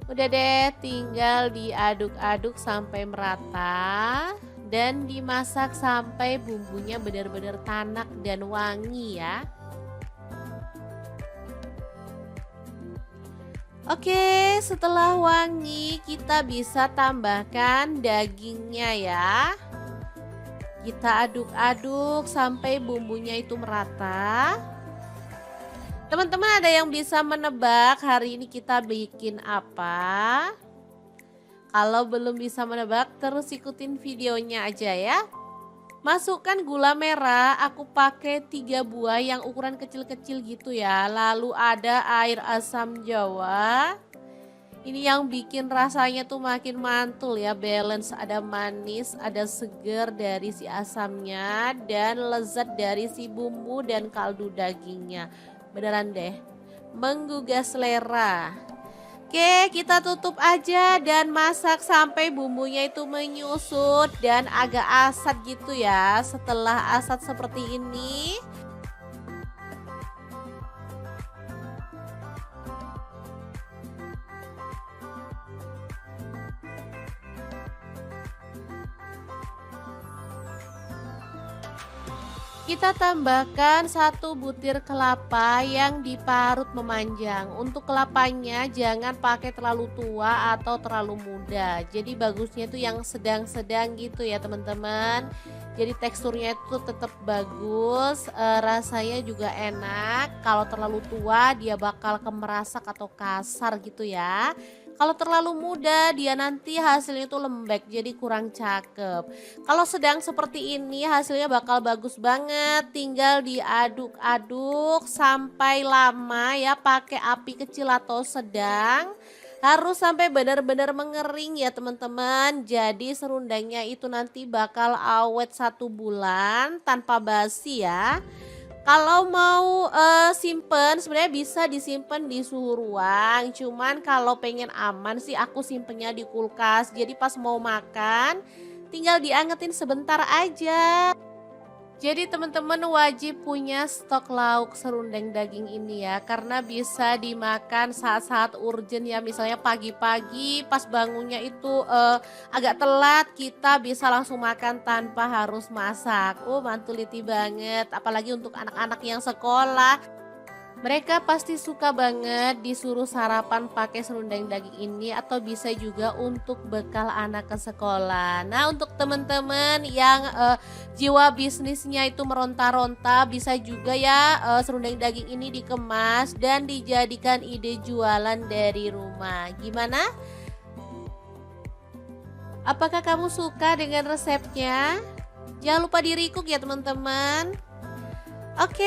Udah deh, tinggal diaduk-aduk sampai merata dan dimasak sampai bumbunya benar-benar tanak dan wangi ya. Oke, setelah wangi kita bisa tambahkan dagingnya ya. Kita aduk-aduk sampai bumbunya itu merata. Teman-teman ada yang bisa menebak hari ini kita bikin apa? Kalau belum bisa menebak terus ikutin videonya aja ya. Masukkan gula merah, aku pakai 3 buah yang ukuran kecil-kecil gitu ya. Lalu ada air asam jawa. Ini yang bikin rasanya tuh makin mantul ya, balance, ada manis, ada seger dari si asamnya dan lezat dari si bumbu dan kaldu dagingnya. Beneran deh, menggugah selera. Oke, kita tutup aja dan masak sampai bumbunya itu menyusut dan agak asat gitu ya. Setelah asat seperti ini, kita tambahkan 1 butir kelapa yang diparut memanjang. Untuk kelapanya jangan pakai terlalu tua atau terlalu muda. Jadi bagusnya itu yang sedang-sedang gitu ya teman-teman. Jadi teksturnya itu tetap bagus, rasanya juga enak. Kalau terlalu tua dia bakal kemerasak atau kasar gitu ya. Kalau terlalu muda dia nanti hasilnya itu lembek jadi kurang cakep. Kalau sedang seperti ini hasilnya bakal bagus banget. Tinggal diaduk-aduk sampai lama ya, pakai api kecil atau sedang. Harus sampai benar-benar mengering ya teman-teman. Jadi serundengnya itu nanti bakal awet 1 bulan tanpa basi ya. Kalau mau simpen sebenarnya bisa disimpan di suhu ruang. Cuman kalau pengen aman sih aku simpennya di kulkas. Jadi pas mau makan tinggal diangetin sebentar aja. Jadi teman-teman wajib punya stok lauk serundeng daging ini ya. Karena bisa dimakan saat-saat urgent ya. Misalnya pagi-pagi pas bangunnya itu agak telat, kita bisa langsung makan tanpa harus masak. Mantuliti banget. Apalagi untuk anak-anak yang sekolah. Mereka pasti suka banget disuruh sarapan pakai serundeng daging ini atau bisa juga untuk bekal anak ke sekolah. Nah, untuk teman-teman yang jiwa bisnisnya itu meronta-ronta bisa juga ya serundeng daging ini dikemas dan dijadikan ide jualan dari rumah. Gimana? Apakah kamu suka dengan resepnya? Jangan lupa di-recook ya teman-teman. Oke,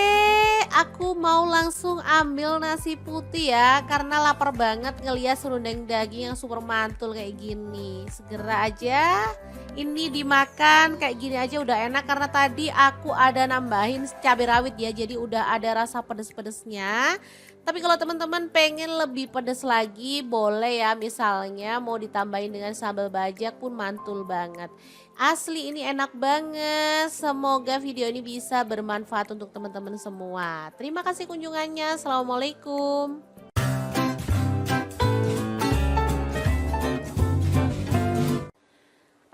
aku mau langsung ambil nasi putih ya karena lapar banget ngeliat serundeng daging yang super mantul kayak gini. Segera aja ini dimakan kayak gini aja udah enak karena tadi aku ada nambahin cabai rawit ya. Jadi udah ada rasa pedes-pedesnya. Tapi kalau teman-teman pengen lebih pedes lagi boleh ya, misalnya mau ditambahin dengan sambal bajak pun mantul banget. Asli ini enak banget. Semoga video ini bisa bermanfaat untuk teman-teman semua. Terima kasih kunjungannya. Assalamualaikum.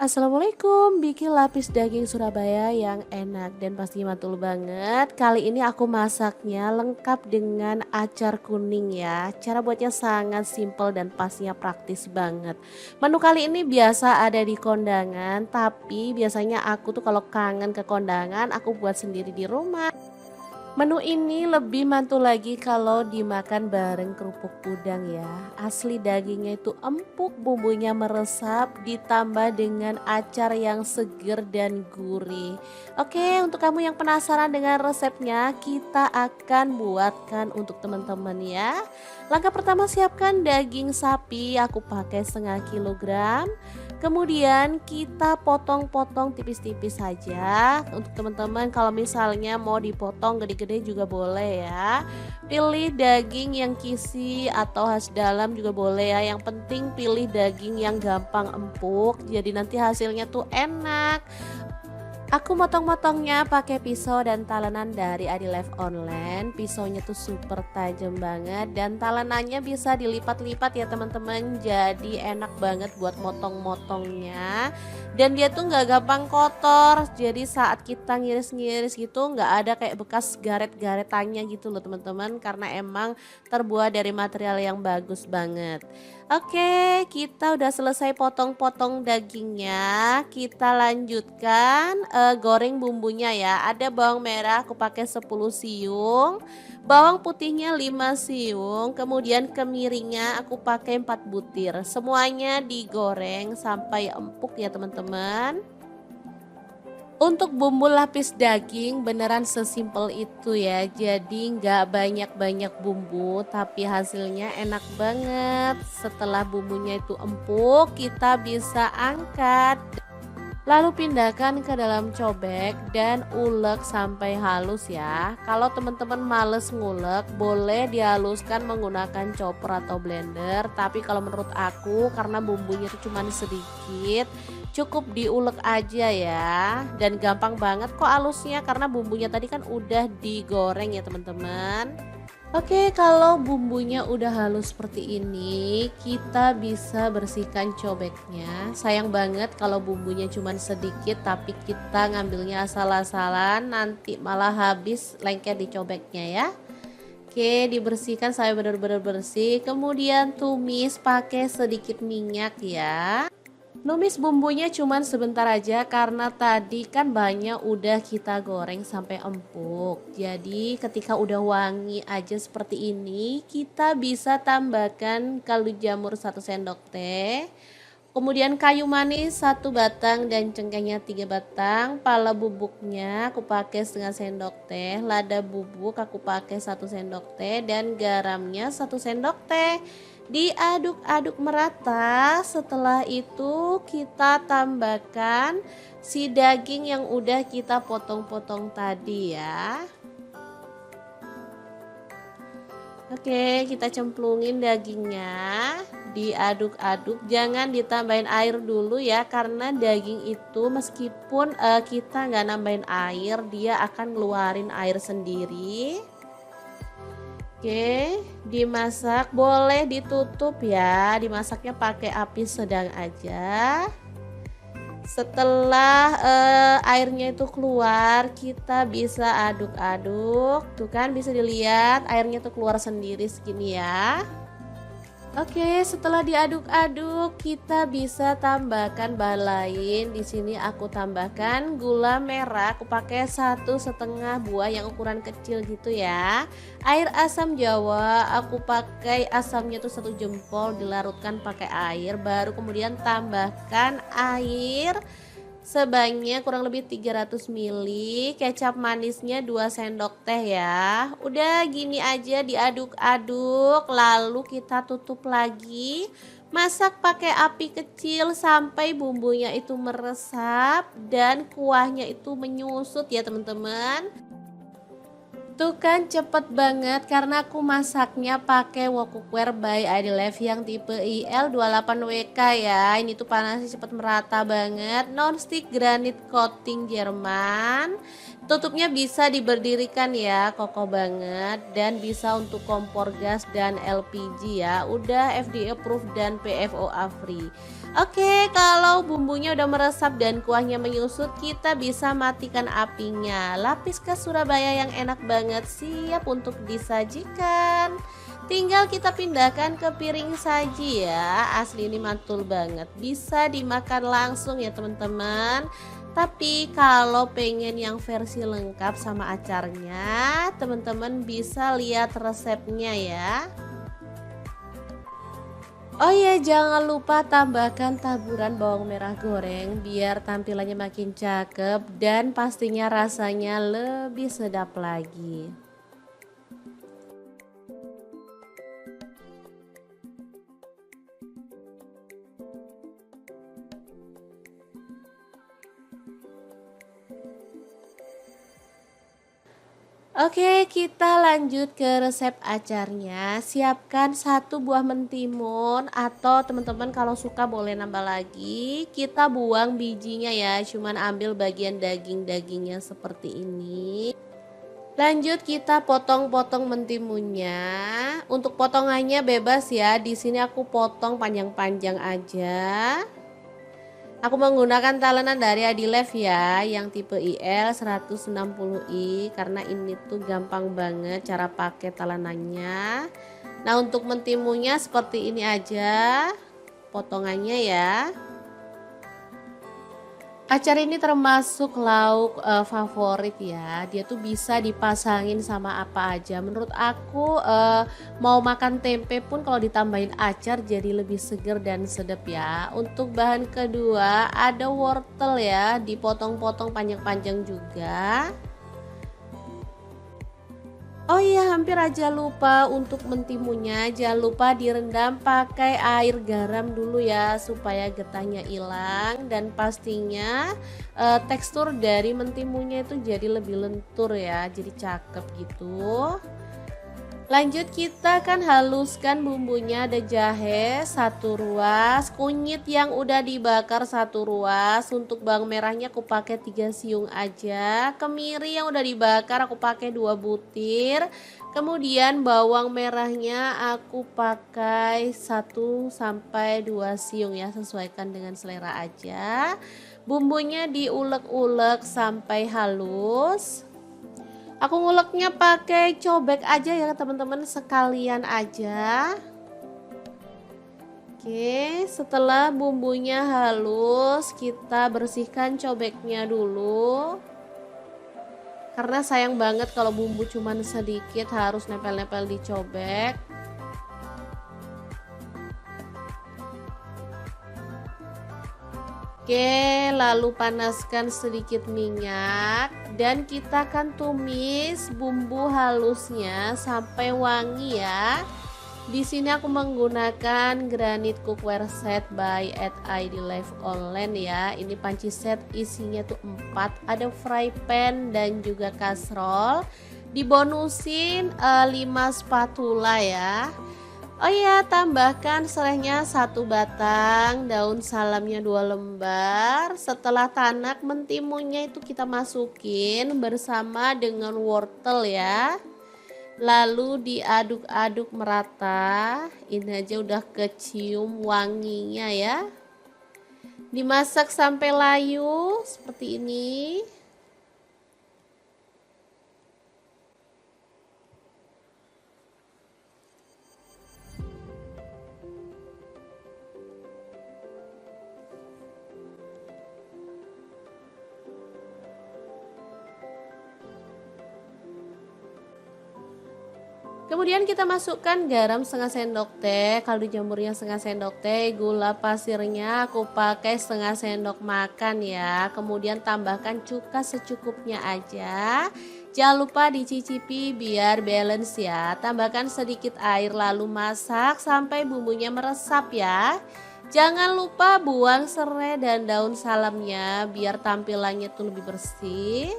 Assalamualaikum, bikin lapis daging Surabaya yang enak dan pasti mantul banget. Kali ini aku masaknya lengkap dengan acar kuning ya. Cara buatnya sangat simple dan pastinya praktis banget. Menu kali ini biasa ada di kondangan, tapi biasanya aku tuh kalau kangen ke kondangan aku buat sendiri di rumah. Menu ini lebih mantul lagi kalau dimakan bareng kerupuk udang ya. Asli dagingnya itu empuk, bumbunya meresap, ditambah dengan acar yang seger dan gurih. Oke, untuk kamu yang penasaran dengan resepnya, kita akan buatkan untuk teman-teman ya. Langkah pertama, siapkan daging sapi, aku pakai setengah kilogram. Kemudian kita potong-potong tipis-tipis saja. Untuk teman-teman kalau misalnya mau dipotong gede-gede juga boleh ya. Pilih daging yang kisi atau khas dalam juga boleh ya. Yang penting pilih daging yang gampang empuk. Jadi nanti hasilnya tuh enak. Aku motong-motongnya pakai pisau dan talenan dari Adi Life Online. Pisaunya tuh super tajam banget dan talenannya bisa dilipat-lipat ya teman-teman. Jadi enak banget buat motong-motongnya. Dan dia tuh nggak gampang kotor. Jadi saat kita ngiris-ngiris gitu nggak ada kayak bekas garet-garetannya gitu loh teman-teman. Karena emang terbuat dari material yang bagus banget. Oke, kita udah selesai potong-potong dagingnya. Kita lanjutkan goreng bumbunya ya. Ada bawang merah aku pakai 10 siung, bawang putihnya 5 siung, kemudian kemiringnya aku pakai 4 butir. Semuanya digoreng sampai empuk ya teman-teman. Untuk bumbu lapis daging beneran sesimpel itu ya. Jadi nggak banyak-banyak bumbu tapi hasilnya enak banget. Setelah bumbunya itu empuk, kita bisa angkat. Lalu pindahkan ke dalam cobek dan ulek sampai halus ya. Kalau teman-teman males ngulek, boleh dihaluskan menggunakan chopper atau blender. Tapi kalau menurut aku karena bumbunya itu cuma sedikit, cukup diulek aja ya. Dan gampang banget kok halusnya karena bumbunya tadi kan udah digoreng ya teman-teman. Oke, kalau bumbunya udah halus seperti ini, kita bisa bersihkan cobeknya. Sayang banget kalau bumbunya cuma sedikit tapi kita ngambilnya asal-asalan, nanti malah habis lengket di cobeknya ya. Oke, dibersihkan sampai benar-benar bersih. Kemudian tumis pakai sedikit minyak ya. Numis bumbunya cuman sebentar aja karena tadi kan banyak udah kita goreng sampai empuk. Jadi ketika udah wangi aja seperti ini, kita bisa tambahkan kaldu jamur 1 sendok teh. Kemudian kayu manis 1 batang dan cengkehnya 3 batang. Pala bubuknya aku pakai setengah sendok teh. Lada bubuk aku pakai 1 sendok teh dan garamnya 1 sendok teh. Diaduk-aduk merata. Setelah itu kita tambahkan si daging yang udah kita potong-potong tadi ya. Oke, kita cemplungin dagingnya, diaduk-aduk, jangan ditambahin air dulu ya karena daging itu meskipun kita nggak nambahin air, dia akan ngeluarin air sendiri. Oke, dimasak, boleh ditutup ya, dimasaknya pakai api sedang aja. Setelah airnya itu keluar, kita bisa aduk-aduk. Tuh kan bisa dilihat airnya tuh keluar sendiri segini ya. Oke, setelah diaduk-aduk, kita bisa tambahkan bahan lain. Di sini aku tambahkan gula merah. Aku pakai 1,5 buah yang ukuran kecil gitu ya. Air asam jawa, aku pakai asamnya tuh 1 jempol, dilarutkan pakai air. Baru kemudian tambahkan air sebanyak kurang lebih 300 ml, kecap manisnya 2 sendok teh ya. Udah gini aja diaduk-aduk, lalu kita tutup lagi. Masak pakai api kecil sampai bumbunya itu meresap dan kuahnya itu menyusut ya teman-teman. Tuh kan cepet banget karena aku masaknya pakai wok cookware by Idilife yang tipe IL28WK ya. Ini tuh panasnya cepet merata banget. Non-stick granit coating Jerman. Tutupnya bisa diberdirikan ya, kokoh banget dan bisa untuk kompor gas dan LPG ya. Udah FDA approved dan PFOA free. Oke, kalau bumbunya udah meresap dan kuahnya menyusut, kita bisa matikan apinya. Lapis khas Surabaya yang enak banget siap untuk disajikan. Tinggal kita pindahkan ke piring saji ya. Asli ini mantul banget. Bisa dimakan langsung ya teman-teman. Tapi kalau pengen yang versi lengkap sama acarnya, teman-teman bisa lihat resepnya ya. Oh iya, jangan lupa tambahkan taburan bawang merah goreng biar tampilannya makin cakep dan pastinya rasanya lebih sedap lagi. Oke, kita lanjut ke resep acarnya. Siapkan 1 buah mentimun atau teman-teman kalau suka boleh nambah lagi. Kita buang bijinya ya, cuman ambil bagian daging-dagingnya seperti ini. Lanjut kita potong-potong mentimunnya. Untuk potongannya bebas ya. Di sini aku potong panjang-panjang aja. Aku menggunakan talenan dari Idilife ya, yang tipe IL 160i karena ini tuh gampang banget cara pakai talenannya. Nah, untuk mentimunya seperti ini aja potongannya ya. Acar ini termasuk lauk favorit ya. Dia tuh bisa dipasangin sama apa aja. Menurut aku mau makan tempe pun kalau ditambahin acar jadi lebih seger dan sedap ya. Untuk bahan kedua ada wortel ya, dipotong-potong panjang-panjang juga. Oh iya, hampir aja lupa untuk mentimunnya. Jangan lupa direndam pakai air garam dulu ya supaya getahnya hilang dan pastinya tekstur dari mentimunnya itu jadi lebih lentur ya, jadi cakep gitu. Lanjut kita kan haluskan bumbunya. Ada jahe 1 ruas, kunyit yang udah dibakar 1 ruas. Untuk bawang merahnya aku pakai 3 siung aja. Kemiri yang udah dibakar aku pakai 2 butir. Kemudian bawang merahnya aku pakai 1 sampai 2 siung ya, sesuaikan dengan selera aja. Bumbunya diulek-ulek sampai halus. Aku nguleknya pakai cobek aja ya teman-teman, sekalian aja. Oke, setelah bumbunya halus, kita bersihkan cobeknya dulu. Karena sayang banget kalau bumbu cuman sedikit harus nempel-nempel di cobek. Oke, lalu panaskan sedikit minyak dan kita akan tumis bumbu halusnya sampai wangi ya. Di sini aku menggunakan granit cookware set by Idilife online ya. Ini panci set isinya tuh 4, ada fry pan dan juga kastrol. Dibonusin 5 spatula ya. Oh iya, tambahkan serehnya 1 batang, daun salamnya 2 lembar. Setelah tanak, mentimunnya itu kita masukin bersama dengan wortel ya. Lalu diaduk-aduk merata. Ini aja udah kecium wanginya ya. Dimasak sampai layu seperti ini. Kemudian kita masukkan garam setengah sendok teh, kaldu jamurnya setengah sendok teh, gula pasirnya aku pakai setengah sendok makan ya. Kemudian tambahkan cuka secukupnya aja. Jangan lupa dicicipi biar balance ya. Tambahkan sedikit air lalu masak sampai bumbunya meresap ya. Jangan lupa buang serai dan daun salamnya biar tampilannya tuh lebih bersih.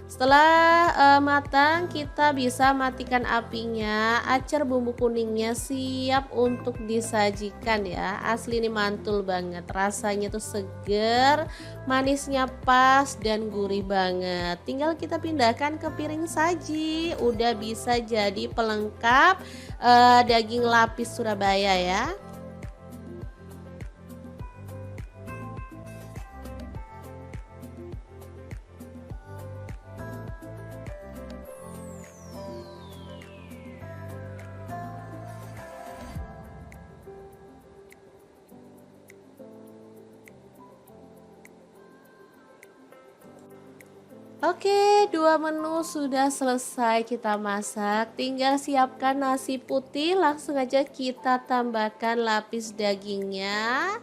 Setelah matang kita bisa matikan apinya. Acar bumbu kuningnya siap untuk disajikan ya. Asli ini mantul banget, rasanya tuh seger, manisnya pas dan gurih banget. Tinggal kita pindahkan ke piring saji. Udah bisa jadi pelengkap daging lapis Surabaya ya. Oke, dua menu sudah selesai kita masak. Tinggal siapkan nasi putih, langsung aja kita tambahkan lapis dagingnya.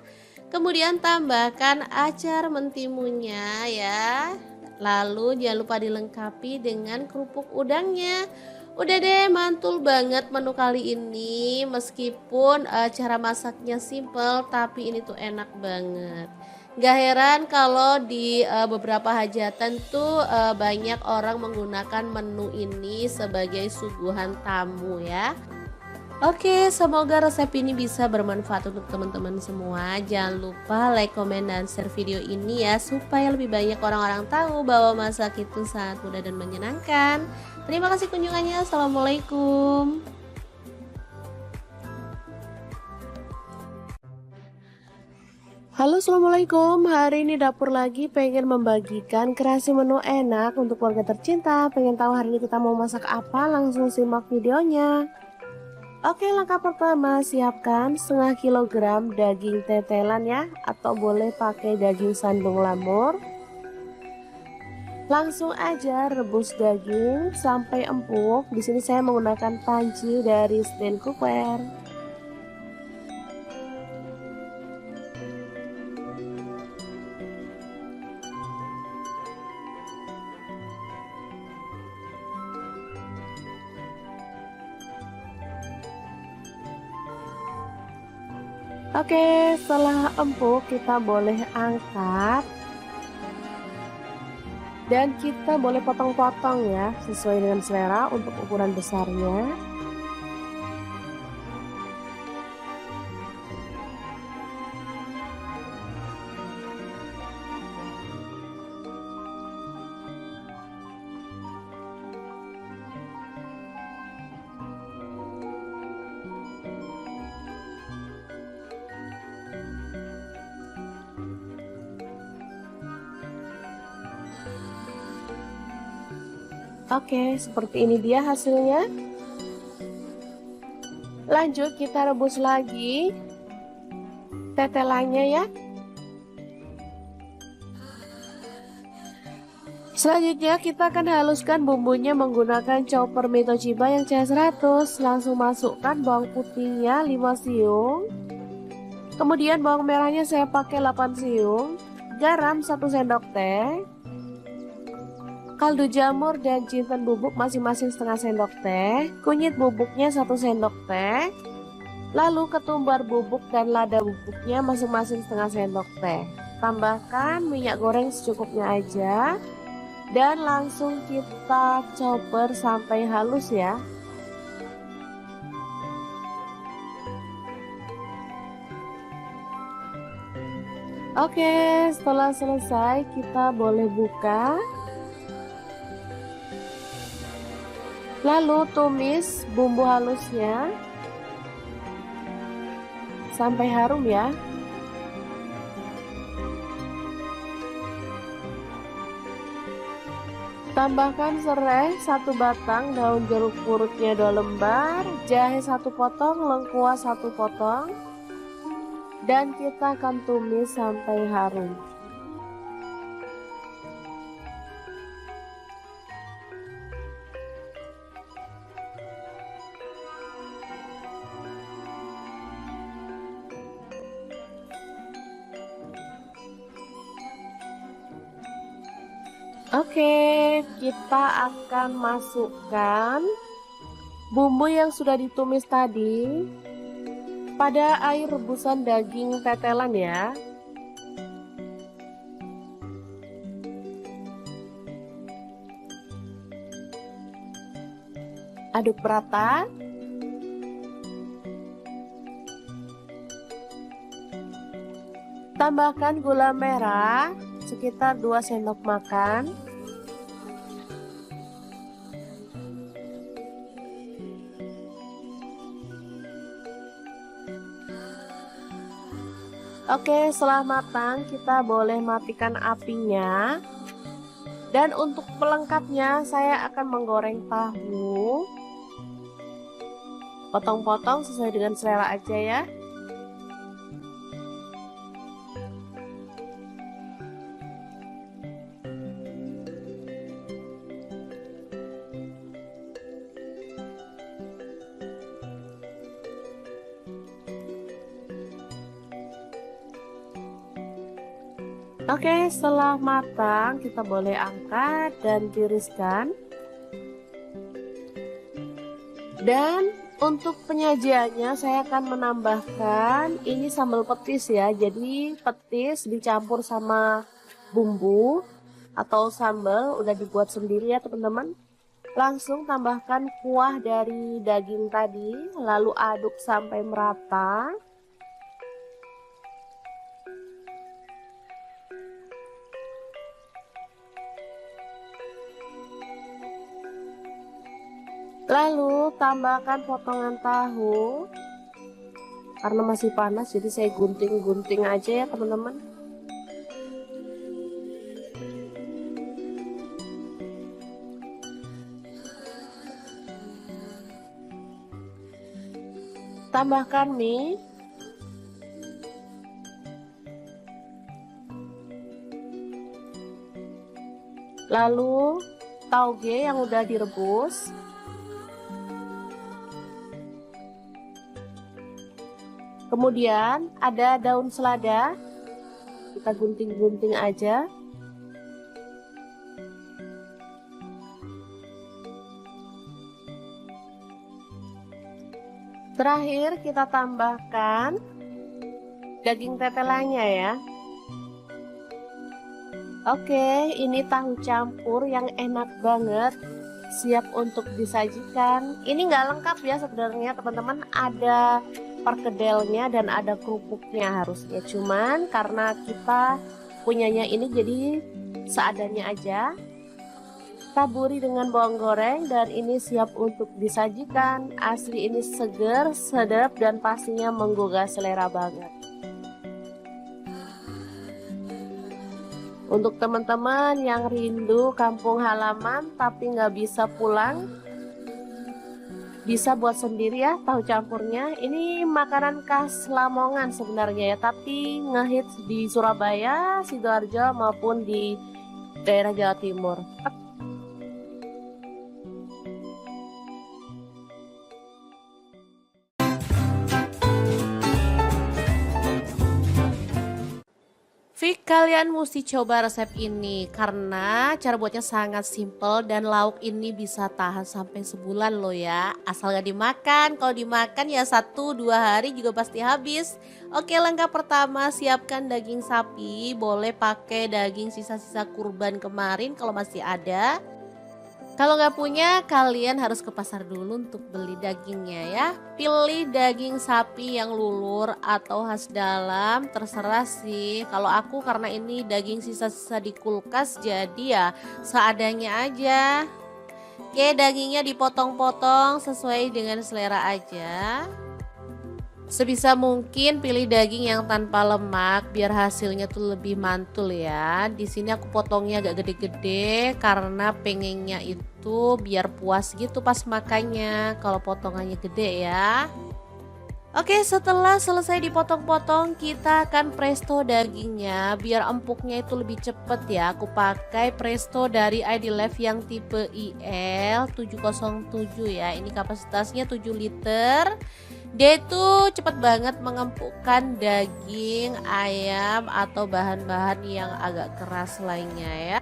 Kemudian tambahkan acar mentimunnya ya. Lalu jangan lupa dilengkapi dengan kerupuk udangnya. Udah deh, mantul banget menu kali ini. Meskipun cara masaknya simple, tapi ini tuh enak banget. Gak heran kalau di beberapa hajatan tuh banyak orang menggunakan menu ini sebagai suguhan tamu ya. Oke, semoga resep ini bisa bermanfaat untuk teman-teman semua. Jangan lupa like, komen, dan share video ini ya, supaya lebih banyak orang-orang tahu bahwa masak itu sangat mudah dan menyenangkan. Terima kasih kunjungannya. Assalamualaikum. Halo, assalamualaikum. Hari ini dapur lagi pengen membagikan kreasi menu enak untuk keluarga tercinta. Pengen tahu hari ini kita mau masak apa? Langsung simak videonya. Oke, langkah pertama siapkan setengah kilogram daging tetelan ya, atau boleh pakai daging sandung lamur. Langsung aja rebus daging sampai empuk. Di sini saya menggunakan panci dari stand cookware. Oke, setelah empuk kita boleh angkat dan kita boleh potong-potong ya, sesuai dengan selera untuk ukuran besarnya. Oke, seperti ini dia hasilnya. Lanjut kita rebus lagi tetelannya ya. Selanjutnya kita akan haluskan bumbunya menggunakan chopper Mitochiba yang CH100. Langsung masukkan bawang putihnya 5 siung. Kemudian bawang merahnya saya pakai 8 siung. Garam 1 sendok teh. Kaldu jamur dan jinten bubuk masing-masing setengah sendok teh. Kunyit bubuknya 1 sendok teh. Lalu ketumbar bubuk dan lada bubuknya masing-masing setengah sendok teh. Tambahkan minyak goreng secukupnya aja. Dan langsung kita chopper sampai halus ya. Oke, setelah selesai kita boleh buka. Lalu tumis bumbu halusnya sampai harum ya. Tambahkan serai 1 batang, daun jeruk purutnya 2 lembar, jahe 1 potong, lengkuas 1 potong, dan kita akan tumis sampai harum. Oke, kita akan masukkan bumbu yang sudah ditumis tadi pada air rebusan daging tetelan ya. Aduk rata. Tambahkan gula merah sekitar 2 sendok makan. Oke, setelah matang kita boleh matikan apinya. Dan untuk pelengkapnya saya akan menggoreng tahu. Potong-potong sesuai dengan selera aja ya. Oke, setelah matang kita boleh angkat dan tiriskan. Dan untuk penyajiannya saya akan menambahkan ini sambal petis ya. Jadi petis dicampur sama bumbu atau sambal udah dibuat sendiri ya teman-teman. Langsung tambahkan kuah dari daging tadi, lalu aduk sampai merata. Lalu tambahkan potongan tahu. Karena masih panas jadi saya gunting-gunting aja ya teman-teman. Tambahkan mie. Lalu tauge yang udah direbus. Kemudian ada daun selada, kita gunting-gunting aja. Terakhir kita tambahkan daging tetelannya ya. Oke, ini tahu campur yang enak banget, siap untuk disajikan. Ini nggak lengkap ya sebenarnya teman-teman, ada perkedelnya dan ada kerupuknya harusnya, cuman karena kita punyanya ini jadi seadanya aja. Taburi dengan bawang goreng dan ini siap untuk disajikan. Asli ini seger, sedap dan pastinya menggugah selera banget. Untuk teman-teman yang rindu kampung halaman tapi nggak bisa pulang, bisa buat sendiri ya tahu campurnya. Ini makanan khas Lamongan sebenarnya ya, tapi ngehits di Surabaya, Sidoarjo maupun di daerah Jawa Timur. Fik, kalian mesti coba resep ini karena cara buatnya sangat simple dan lauk ini bisa tahan sampai sebulan loh ya. Asal gak dimakan, kalau dimakan ya 1-2 hari juga pasti habis. Oke, langkah pertama siapkan daging sapi, boleh pakai daging sisa-sisa kurban kemarin kalau masih ada. Kalau nggak punya, kalian harus ke pasar dulu untuk beli dagingnya ya. Pilih daging sapi yang lulur atau khas dalam, terserah sih. Kalau aku karena ini daging sisa-sisa di kulkas, jadi ya seadanya aja. Oke, dagingnya dipotong-potong sesuai dengan selera aja. Sebisa mungkin pilih daging yang tanpa lemak biar hasilnya tuh lebih mantul ya. Di sini aku potongnya agak gede-gede karena pengennya itu biar puas gitu pas makannya kalau potongannya gede ya. Oke, setelah selesai dipotong-potong, kita akan presto dagingnya biar empuknya itu lebih cepet ya. Aku pakai presto dari ID Life yang tipe IL 707 ya. Ini kapasitasnya 7 liter. Dia itu cepet banget mengempukkan daging ayam atau bahan-bahan yang agak keras lainnya ya.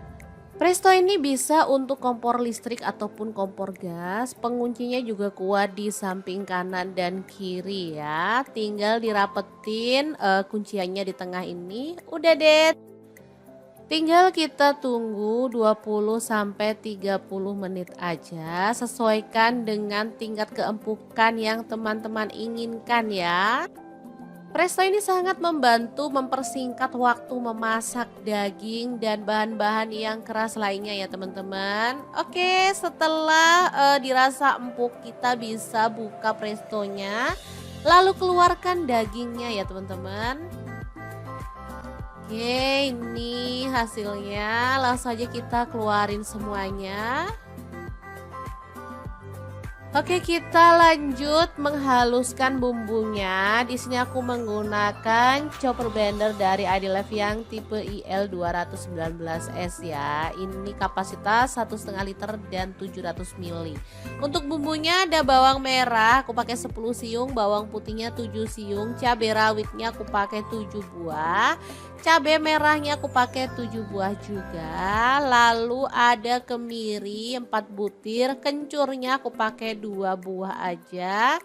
Presto ini bisa untuk kompor listrik ataupun kompor gas. Penguncinya juga kuat di samping kanan dan kiri ya. Tinggal dirapetin kunciannya di tengah ini. Udah deh. Tinggal kita tunggu 20 sampai 30 menit aja. Sesuaikan dengan tingkat keempukan yang teman-teman inginkan ya. Presto ini sangat membantu mempersingkat waktu memasak daging dan bahan-bahan yang keras lainnya ya teman-teman. Oke, setelah dirasa empuk kita bisa buka prestonya. Lalu keluarkan dagingnya ya teman-teman. Oke, ini hasilnya. Langsung aja kita keluarin semuanya. Oke, kita lanjut menghaluskan bumbunya. Di sini aku menggunakan chopper blender dari ID Life yang tipe IL 219S ya. Ini kapasitas 1,5 liter dan 700 ml. Untuk bumbunya ada bawang merah, aku pakai 10 siung, bawang putihnya 7 siung, cabai rawitnya aku pakai 7 buah. Cabai merahnya aku pakai 7 buah juga. Lalu ada kemiri 4 butir, kencurnya aku pakai 2 buah aja.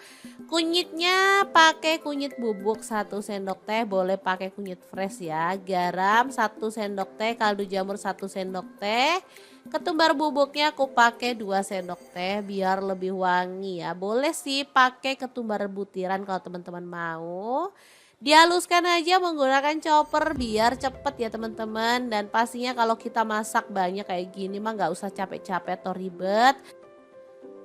Kunyitnya pakai kunyit bubuk 1 sendok teh, boleh pakai kunyit fresh ya. Garam 1 sendok teh, kaldu jamur 1 sendok teh. Ketumbar bubuknya aku pakai 2 sendok teh biar lebih wangi ya. Boleh sih pakai ketumbar butiran kalau teman-teman mau. Dihaluskan aja menggunakan chopper biar cepet ya teman-teman. Dan pastinya kalau kita masak banyak kayak gini mah nggak usah capek-capek atau ribet.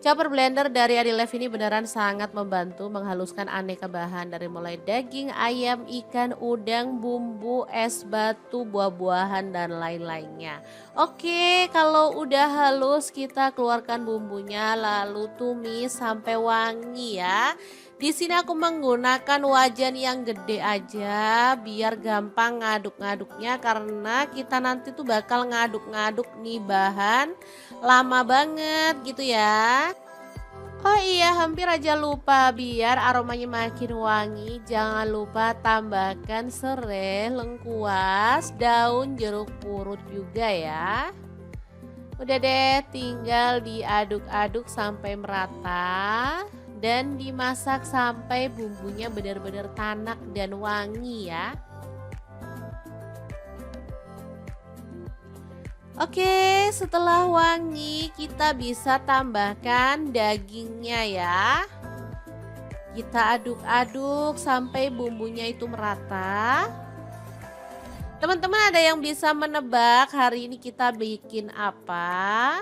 Chopper blender dari ID Life ini beneran sangat membantu menghaluskan aneka bahan dari mulai daging, ayam, ikan, udang, bumbu, es batu, buah-buahan dan lain-lainnya. Oke, kalau udah halus kita keluarkan bumbunya lalu tumis sampai wangi ya. Di sini aku menggunakan wajan yang gede aja biar gampang ngaduk-ngaduknya karena kita nanti tuh bakal ngaduk-ngaduk nih bahan lama banget gitu ya. Oh iya, hampir aja lupa, biar aromanya makin wangi jangan lupa tambahkan serai, lengkuas, daun jeruk purut juga ya. Udah deh, tinggal diaduk-aduk sampai merata dan dimasak sampai bumbunya benar-benar tanak dan wangi ya. Oke, setelah wangi kita bisa tambahkan dagingnya ya. Kita aduk-aduk sampai bumbunya itu merata. Teman-teman ada yang bisa menebak hari ini kita bikin apa?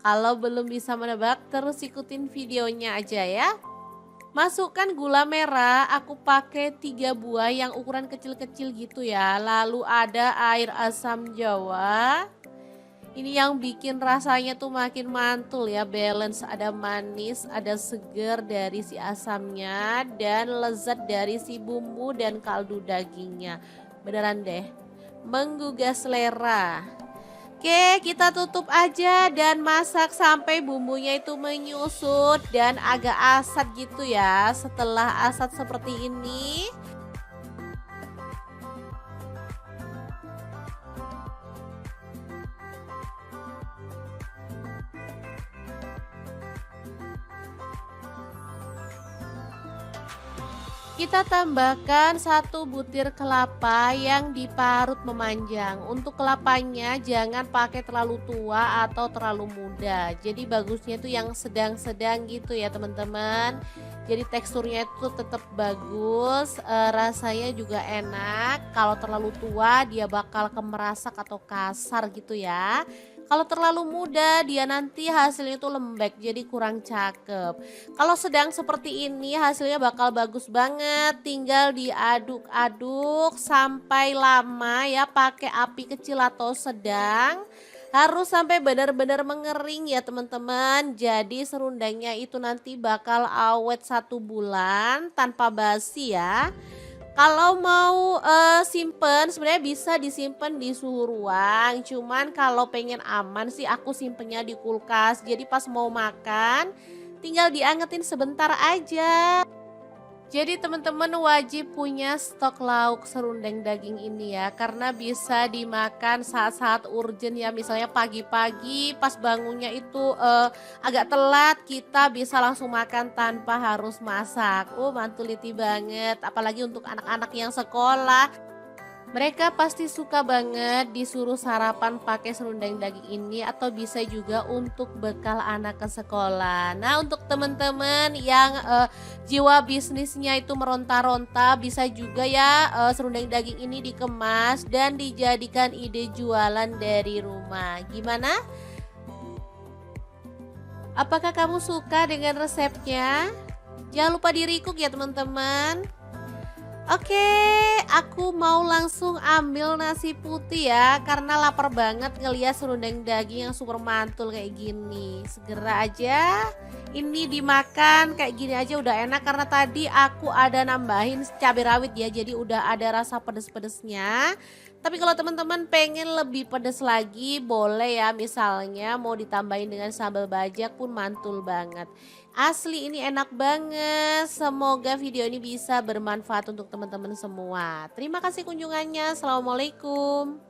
Kalau belum bisa menebak terus ikutin videonya aja ya. Masukkan gula merah, aku pakai 3 buah yang ukuran kecil-kecil gitu ya. Lalu ada air asam jawa. Ini yang bikin rasanya tuh makin mantul ya, balance, ada manis, ada seger dari si asamnya dan lezat dari si bumbu dan kaldu dagingnya. Beneran deh, menggugah selera. Oke, kita tutup aja dan masak sampai bumbunya itu menyusut dan agak asat gitu ya. Setelah asat seperti ini, kita tambahkan 1 butir kelapa yang diparut memanjang. Untuk kelapanya jangan pakai terlalu tua atau terlalu muda. Jadi bagusnya itu yang sedang-sedang gitu ya teman-teman. Jadi teksturnya itu tetap bagus, rasanya juga enak. Kalau terlalu tua dia bakal kemerasak atau kasar gitu ya. Kalau terlalu muda dia nanti hasilnya tuh lembek jadi kurang cakep. Kalau sedang seperti ini hasilnya bakal bagus banget. Tinggal diaduk-aduk sampai lama ya, pakai api kecil atau sedang. Harus sampai benar-benar mengering ya teman-teman. Jadi serundengnya itu nanti bakal awet 1 bulan tanpa basi ya. Kalau mau, simpen sebenarnya bisa disimpan di suhu ruang, cuman kalau pengen aman sih aku simpennya di kulkas. Jadi pas mau makan, tinggal diangetin sebentar aja. Jadi teman-teman wajib punya stok lauk serundeng daging ini ya, karena bisa dimakan saat-saat urgent ya, misalnya pagi-pagi pas bangunnya itu agak telat, kita bisa langsung makan tanpa harus masak. Mantuliti banget, apalagi untuk anak-anak yang sekolah. Mereka pasti suka banget disuruh sarapan pakai serundeng daging ini, atau bisa juga untuk bekal anak ke sekolah. Nah, untuk teman-teman yang jiwa bisnisnya itu meronta-ronta, bisa juga ya serundeng daging ini dikemas dan dijadikan ide jualan dari rumah. Gimana? Apakah kamu suka dengan resepnya? Jangan lupa di-recook ya teman-teman. Oke, aku mau langsung ambil nasi putih ya, karena lapar banget ngeliat serundeng daging yang super mantul kayak gini. Segera aja, ini dimakan kayak gini aja udah enak, karena tadi aku ada nambahin cabai rawit ya, jadi udah ada rasa pedes-pedesnya. Tapi kalau teman-teman pengen lebih pedes lagi boleh ya, misalnya mau ditambahin dengan sambal bajak pun mantul banget. Asli ini enak banget. Semoga video ini bisa bermanfaat untuk teman-teman semua. Terima kasih kunjungannya. Assalamualaikum.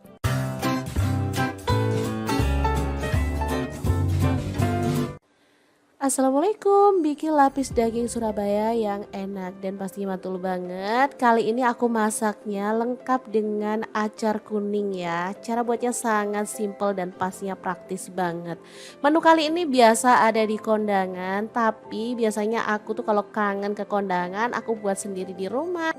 Assalamualaikum, bikin lapis daging Surabaya yang enak dan pastinya mantul banget. Kali ini aku masaknya lengkap dengan acar kuning ya. Cara buatnya sangat simple dan pastinya praktis banget. Menu kali ini biasa ada di kondangan, tapi biasanya aku tuh kalau kangen ke kondangan aku buat sendiri di rumah.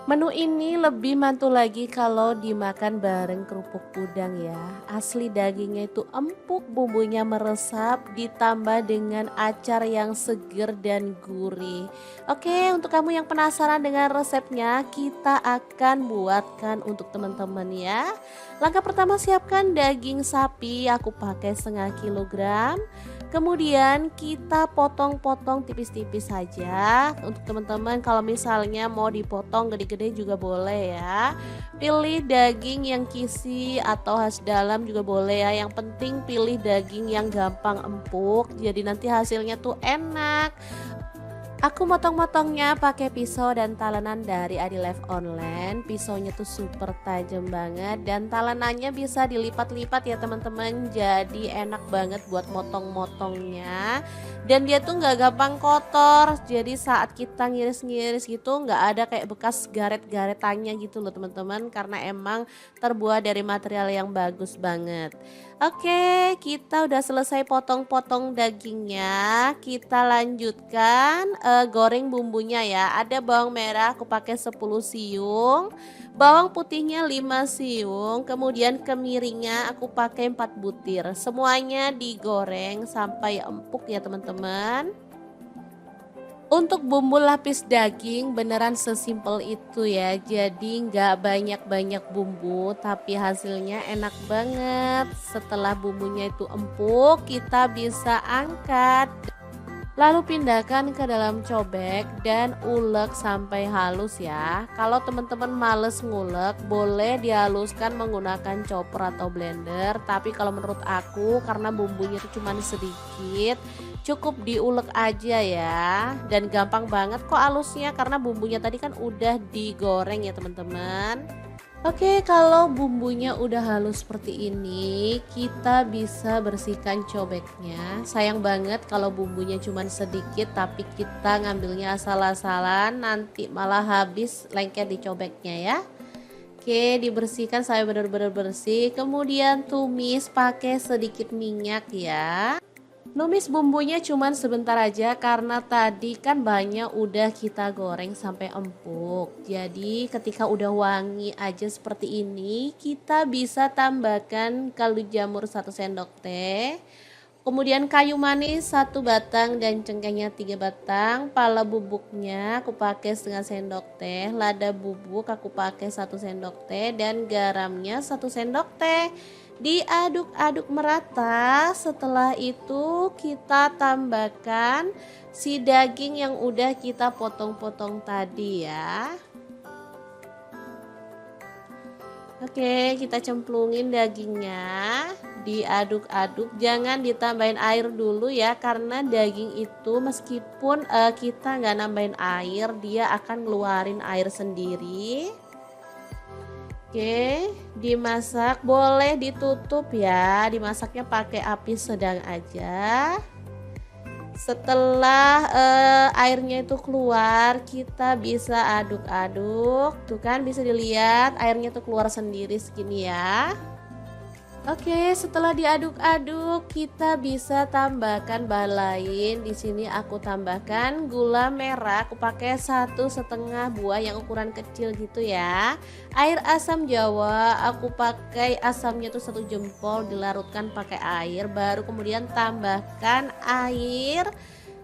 Menu ini lebih mantul lagi kalau dimakan bareng kerupuk udang ya. Asli dagingnya itu empuk, bumbunya meresap, ditambah dengan acar yang seger dan gurih. Oke, untuk kamu yang penasaran dengan resepnya, kita akan buatkan untuk teman-teman ya. Langkah pertama, siapkan daging sapi, aku pakai 1/2 kilogram. Kemudian kita potong-potong tipis-tipis saja. Untuk teman-teman kalau misalnya mau dipotong gede-gede juga boleh ya. Pilih daging yang kisi atau khas dalam juga boleh ya. Yang penting pilih daging yang gampang empuk, jadi nanti hasilnya tuh enak. Aku motong-motongnya pakai pisau dan talenan dari Adi Life Online. Pisaunya tuh super tajam banget dan talenannya bisa dilipat-lipat ya teman-teman. Jadi enak banget buat motong-motongnya. Dan dia tuh nggak gampang kotor. Jadi saat kita ngiris-ngiris gitu nggak ada kayak bekas garet-garetannya gitu loh teman-teman. Karena emang terbuat dari material yang bagus banget. Oke, kita udah selesai potong-potong dagingnya. Kita lanjutkan goreng bumbunya ya. Ada bawang merah aku pakai 10 siung, bawang putihnya 5 siung, kemudian kemiringnya aku pakai 4 butir. Semuanya digoreng sampai empuk ya teman-teman. Untuk bumbu lapis daging beneran sesimpel itu ya. Jadi nggak banyak-banyak bumbu tapi hasilnya enak banget. Setelah bumbunya itu empuk, kita bisa angkat. Lalu pindahkan ke dalam cobek dan ulek sampai halus ya. Kalau teman-teman males ngulek, boleh dihaluskan menggunakan chopper atau blender. Tapi kalau menurut aku karena bumbunya itu cuma sedikit, cukup diulek aja ya. Dan gampang banget kok halusnya karena bumbunya tadi kan udah digoreng ya teman-teman. Oke, kalau bumbunya udah halus seperti ini, kita bisa bersihkan cobeknya. Sayang banget kalau bumbunya cuma sedikit tapi kita ngambilnya asal-asalan, nanti malah habis lengket di cobeknya ya. Oke, dibersihkan sampai benar-benar bersih. Kemudian tumis pakai sedikit minyak ya. Numis bumbunya cuman sebentar aja karena tadi kan banyak udah kita goreng sampai empuk. Jadi ketika udah wangi aja seperti ini, kita bisa tambahkan kaldu jamur 1 sendok teh. Kemudian kayu manis 1 batang dan cengkehnya 3 batang. Pala bubuknya aku pakai setengah sendok teh. Lada bubuk aku pakai 1 sendok teh dan garamnya 1 sendok teh. Diaduk-aduk merata. Setelah itu kita tambahkan si daging yang udah kita potong-potong tadi ya. Oke, kita cemplungin dagingnya, diaduk-aduk, jangan ditambahin air dulu ya, karena daging itu meskipun kita nggak nambahin air, dia akan ngeluarin air sendiri. Oke, dimasak, boleh ditutup ya, dimasaknya pakai api sedang aja. Setelah airnya itu keluar, kita bisa aduk-aduk. Tuh kan bisa dilihat airnya tuh keluar sendiri segini ya. Oke, setelah diaduk-aduk, kita bisa tambahkan bahan lain. Di sini aku tambahkan gula merah. Aku pakai 1,5 buah yang ukuran kecil gitu ya. Air asam jawa, aku pakai asamnya tuh 1 jempol, dilarutkan pakai air. Baru kemudian tambahkan air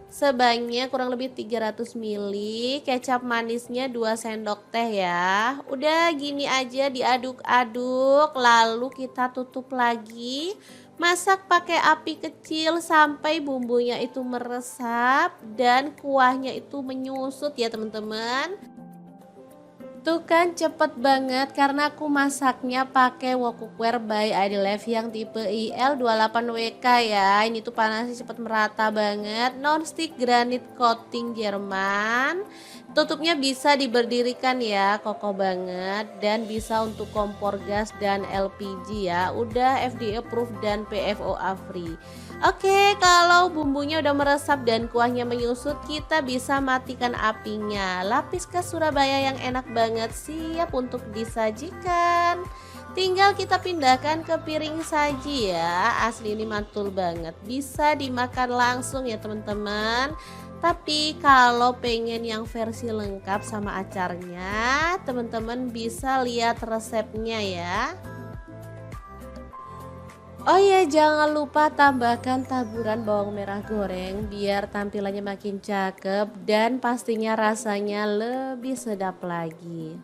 sebanyak kurang lebih 300 ml, kecap manisnya 2 sendok teh ya. Udah gini aja diaduk-aduk, lalu kita tutup lagi. Masak pakai api kecil sampai bumbunya itu meresap dan kuahnya itu menyusut ya teman-teman. Tuh kan cepet banget karena aku masaknya pakai wok cookware by Idlev yang tipe IL28WK ya. Ini tuh panasnya cepet merata banget. Non-stick granit coating Jerman. Tutupnya bisa diberdirikan ya, kokoh banget, dan bisa untuk kompor gas dan LPG ya. Udah FDA approved dan PFOA free. Oke, kalau bumbunya udah meresap dan kuahnya menyusut, kita bisa matikan apinya. Lapis khas Surabaya yang enak banget siap untuk disajikan. Tinggal kita pindahkan ke piring saji ya. Asli ini mantul banget. Bisa dimakan langsung ya teman-teman. Tapi kalau pengen yang versi lengkap sama acarnya, teman-teman bisa lihat resepnya ya. Oh iya, jangan lupa tambahkan taburan bawang merah goreng biar tampilannya makin cakep dan pastinya rasanya lebih sedap lagi.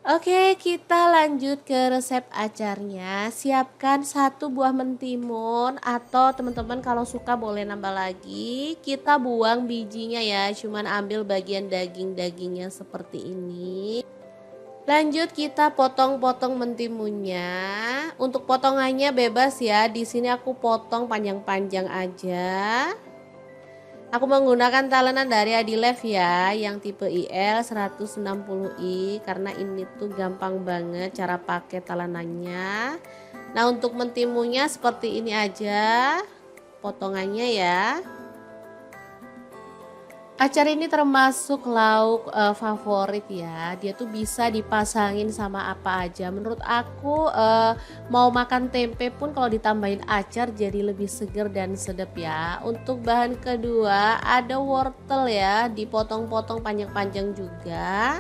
Oke, kita lanjut ke resep acarnya. Siapkan 1 buah mentimun atau teman-teman kalau suka boleh nambah lagi. Kita buang bijinya ya, cuman ambil bagian daging-dagingnya seperti ini. Lanjut kita potong-potong mentimunnya. Untuk potongannya bebas ya. Di sini aku potong panjang-panjang aja. Aku menggunakan talenan dari Idlev ya, yang tipe IL 160i karena ini tuh gampang banget cara pakai talenannya. Nah, untuk mentimunnya seperti ini aja potongannya ya. Acar ini termasuk lauk favorit ya. Dia tuh bisa dipasangin sama apa aja. Menurut aku mau makan tempe pun kalau ditambahin acar jadi lebih seger dan sedap ya. Untuk bahan kedua ada wortel ya, dipotong-potong panjang-panjang juga.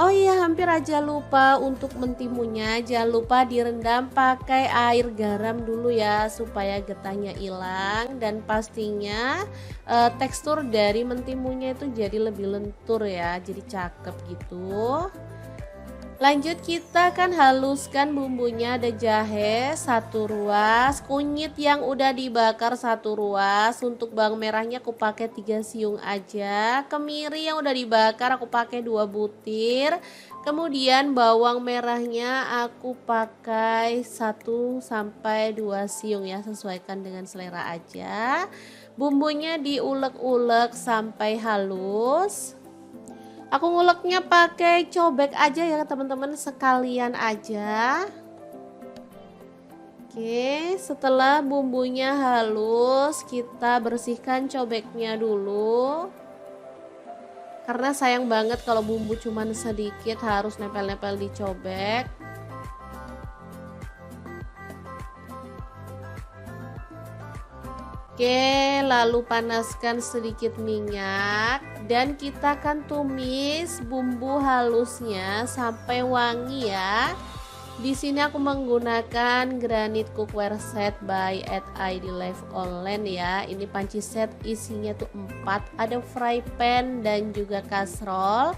Oh iya, hampir aja lupa untuk mentimunnya. Jangan lupa direndam pakai air garam dulu ya supaya getahnya hilang dan pastinya tekstur dari mentimunnya itu jadi lebih lentur ya, jadi cakep gitu. Lanjut kita kan haluskan bumbunya. Ada jahe 1 ruas, kunyit yang udah dibakar 1 ruas. Untuk bawang merahnya aku pakai 3 siung aja. Kemiri yang udah dibakar aku pakai 2 butir. Kemudian bawang merahnya aku pakai 1 sampai 2 siung ya, sesuaikan dengan selera aja. Bumbunya diulek-ulek sampai halus. Aku nguleknya pakai cobek aja ya teman-teman, sekalian aja. Oke, setelah bumbunya halus, kita bersihkan cobeknya dulu. Karena sayang banget kalau bumbu cuman sedikit harus nempel-nempel di cobek. Oke, lalu panaskan sedikit minyak dan kita akan tumis bumbu halusnya sampai wangi ya. Di sini aku menggunakan granit cookware set by ID Life Online ya. Ini panci set isinya tuh 4, ada fry pan dan juga kastrol.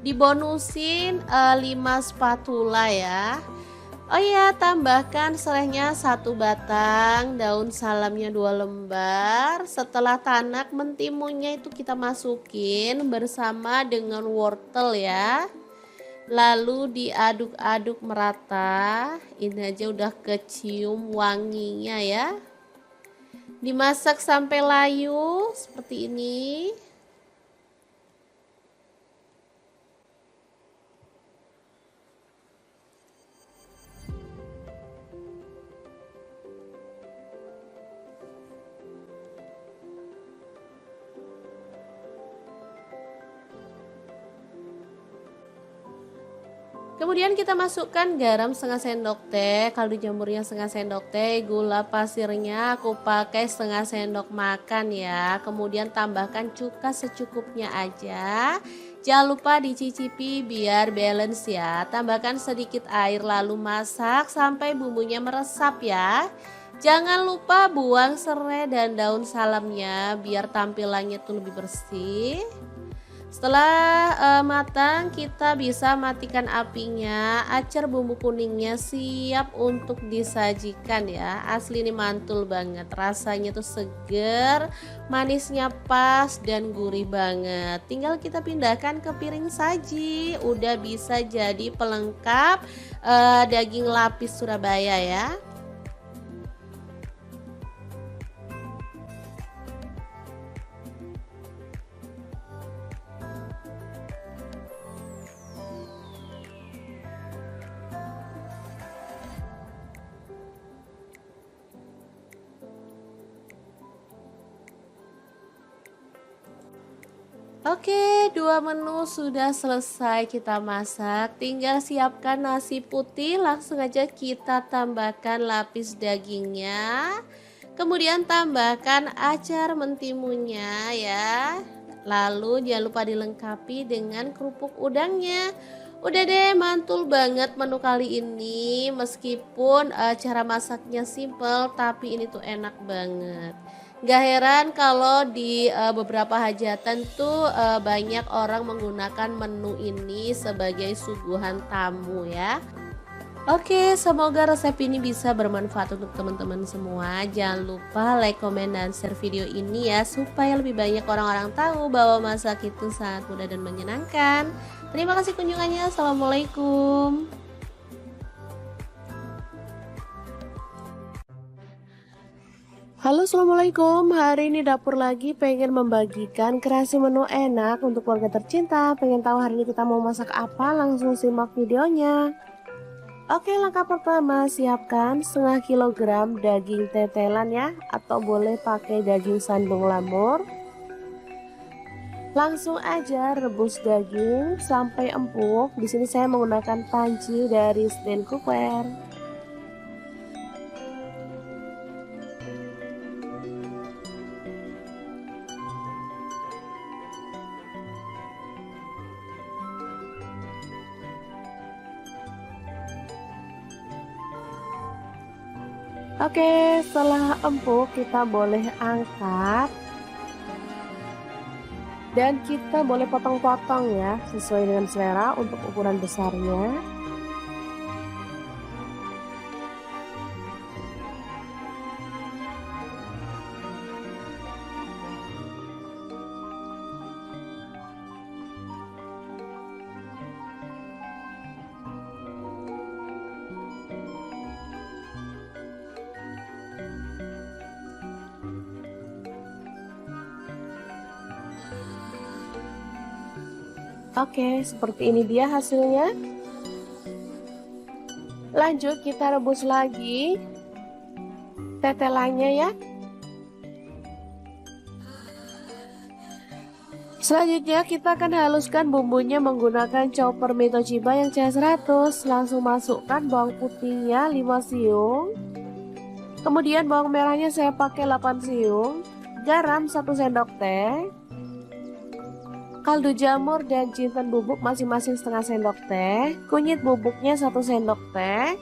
Dibonusin 5 spatula ya. Oh iya, tambahkan serehnya 1 batang, daun salamnya 2 lembar. Setelah tanak, mentimunnya itu kita masukin bersama dengan wortel ya. Lalu diaduk-aduk merata. Ini aja udah kecium wanginya ya. Dimasak sampai layu seperti ini. Kemudian kita masukkan garam setengah sendok teh, kaldu jamurnya setengah sendok teh, gula pasirnya aku pakai setengah sendok makan ya. Kemudian tambahkan cuka secukupnya aja. Jangan lupa dicicipi biar balance ya. Tambahkan sedikit air lalu masak sampai bumbunya meresap ya. Jangan lupa buang serai dan daun salamnya biar tampilannya tuh lebih bersih. Setelah matang, kita bisa matikan apinya. Acar bumbu kuningnya siap untuk disajikan ya. Asli ini mantul banget, rasanya tuh seger, manisnya pas dan gurih banget. Tinggal kita pindahkan ke piring saji. Udah bisa jadi pelengkap daging lapis Surabaya ya. Oke, 2 menu sudah selesai kita masak. Tinggal siapkan nasi putih, langsung aja kita tambahkan lapis dagingnya. Kemudian tambahkan acar mentimunnya ya. Lalu jangan lupa dilengkapi dengan kerupuk udangnya. Udah deh, mantul banget menu kali ini. Meskipun cara masaknya simple, tapi ini tuh enak banget. Gak heran kalau di beberapa hajatan tuh banyak orang menggunakan menu ini sebagai suguhan tamu ya. Oke, semoga resep ini bisa bermanfaat untuk teman-teman semua. Jangan lupa like, komen, dan share video ini ya, supaya lebih banyak orang-orang tahu bahwa masak itu sangat mudah dan menyenangkan. Terima kasih kunjungannya. Assalamualaikum. Halo, assalamualaikum. Hari ini dapur lagi pengen membagikan kreasi menu enak untuk keluarga tercinta. Pengen tahu hari ini kita mau masak apa? Langsung simak videonya. Oke, langkah pertama siapkan setengah kilogram daging tetelan ya, atau boleh pakai daging sandung lamur. Langsung aja rebus daging sampai empuk. Di sini saya menggunakan panci dari stand cookware. Oke, setelah empuk kita boleh angkat dan kita boleh potong-potong ya, sesuai dengan selera untuk ukuran besarnya. Oke, seperti ini dia hasilnya. Lanjut kita rebus lagi tetelannya ya. Selanjutnya kita akan haluskan bumbunya menggunakan chopper Mitoshiba yang CH100. Langsung masukkan bawang putihnya 5 siung. Kemudian bawang merahnya saya pakai 8 siung. Garam 1 sendok teh. Kaldu jamur dan jinten bubuk masing-masing setengah sendok teh. Kunyit bubuknya 1 sendok teh.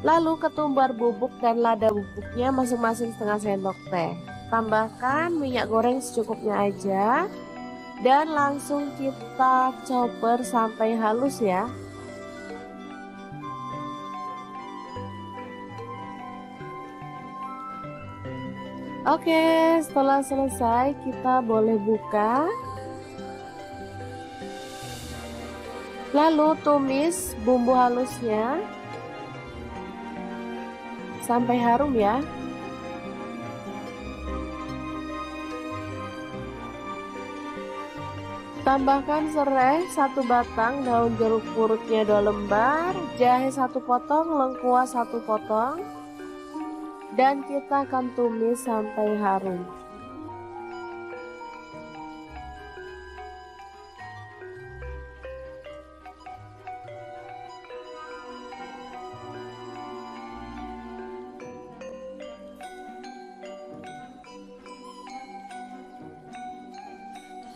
Lalu ketumbar bubuk dan lada bubuknya masing-masing setengah sendok teh. Tambahkan minyak goreng secukupnya aja. Dan langsung kita chopper sampai halus ya. Oke, setelah selesai kita boleh buka. Lalu tumis bumbu halusnya sampai harum ya. Tambahkan serai 1 batang, daun jeruk purutnya 2 lembar, jahe 1 potong, lengkuas 1 potong, dan kita akan tumis sampai harum.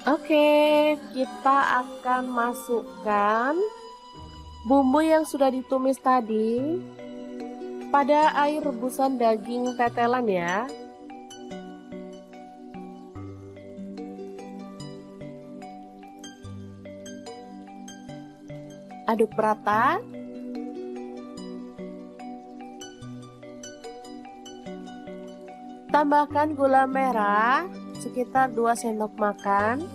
Oke, kita akan masukkan bumbu yang sudah ditumis tadi pada air rebusan daging tetelan ya. Aduk rata. Tambahkan gula merah sekitar 2 sendok makan.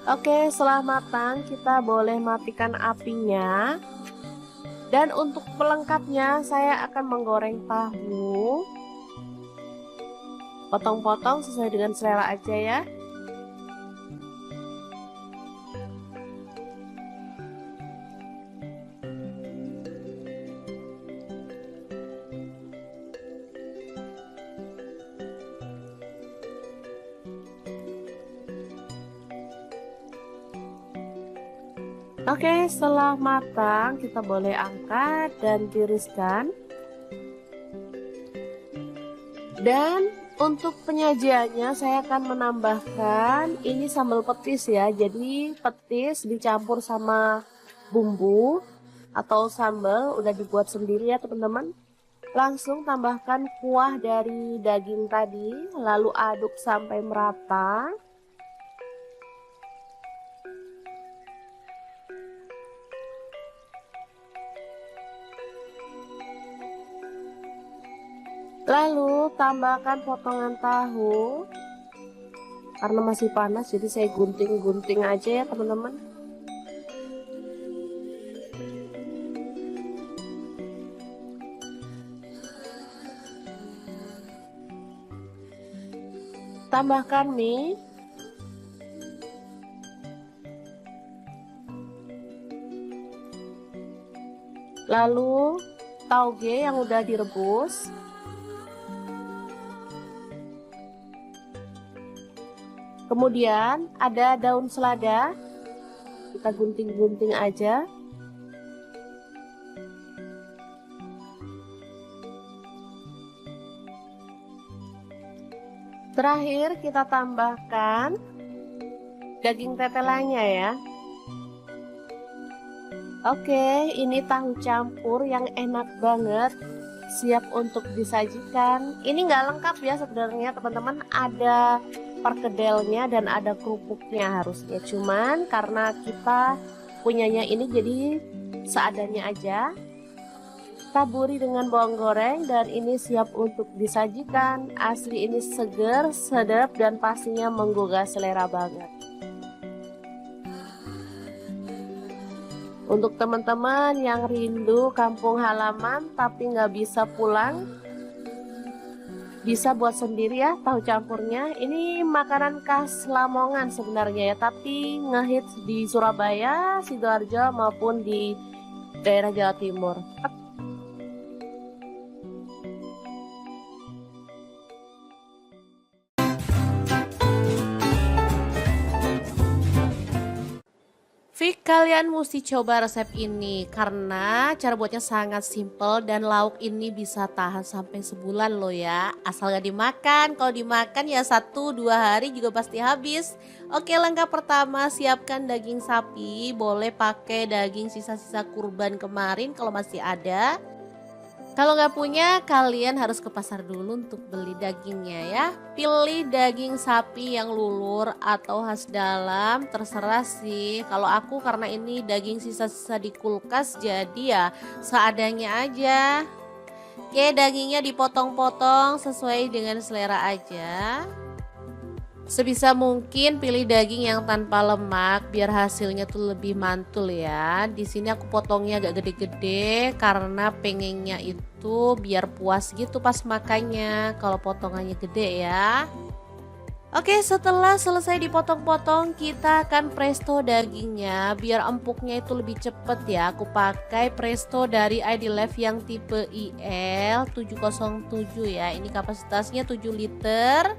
Oke, setelah matang kita boleh matikan apinya. Dan untuk pelengkapnya saya akan menggoreng tahu. Potong-potong sesuai dengan selera aja ya. Oke, setelah matang kita boleh angkat dan tiriskan. Dan untuk penyajiannya saya akan menambahkan ini sambal petis ya. Jadi petis dicampur sama bumbu atau sambal udah dibuat sendiri ya teman-teman. Langsung tambahkan kuah dari daging tadi, lalu aduk sampai merata. Lalu tambahkan potongan tahu. Karena masih panas jadi saya gunting-gunting aja ya teman-teman. Tambahkan mie. Lalu tauge yang udah direbus. Kemudian ada daun selada, kita gunting-gunting aja. Terakhir kita tambahkan daging tetelannya ya. Oke, ini tahu campur yang enak banget, siap untuk disajikan. Ini nggak lengkap ya sebenarnya teman-teman, ada perkedelnya dan ada kerupuknya harusnya, cuman karena kita punyanya ini jadi seadanya aja. Taburi dengan bawang goreng dan ini siap untuk disajikan. Asli ini seger, sedap dan pastinya menggugah selera banget. Untuk teman-teman yang rindu kampung halaman tapi nggak bisa pulang, bisa buat sendiri ya tahu campurnya. Ini makanan khas Lamongan sebenarnya ya, tapi ngehits di Surabaya, Sidoarjo maupun di daerah Jawa Timur. Fik, kalian mesti coba resep ini karena cara buatnya sangat simple dan lauk ini bisa tahan sampai sebulan loh ya. Asal gak dimakan, kalau dimakan ya 1-2 hari juga pasti habis. Oke, langkah pertama siapkan daging sapi, boleh pakai daging sisa-sisa kurban kemarin kalau masih ada. Kalau nggak punya, kalian harus ke pasar dulu untuk beli dagingnya ya. Pilih daging sapi yang lulur atau khas dalam, terserah sih. Kalau aku karena ini daging sisa-sisa di kulkas, jadi ya seadanya aja. Oke, dagingnya dipotong-potong sesuai dengan selera aja. Sebisa mungkin pilih daging yang tanpa lemak biar hasilnya tuh lebih mantul ya. Di sini aku potongnya agak gede-gede karena pengennya itu biar puas gitu pas makannya kalau potongannya gede ya. Oke, setelah selesai dipotong-potong kita akan presto dagingnya biar empuknya itu lebih cepet ya. Aku pakai presto dari ID Life yang tipe IL 707 ya. Ini kapasitasnya 7 liter.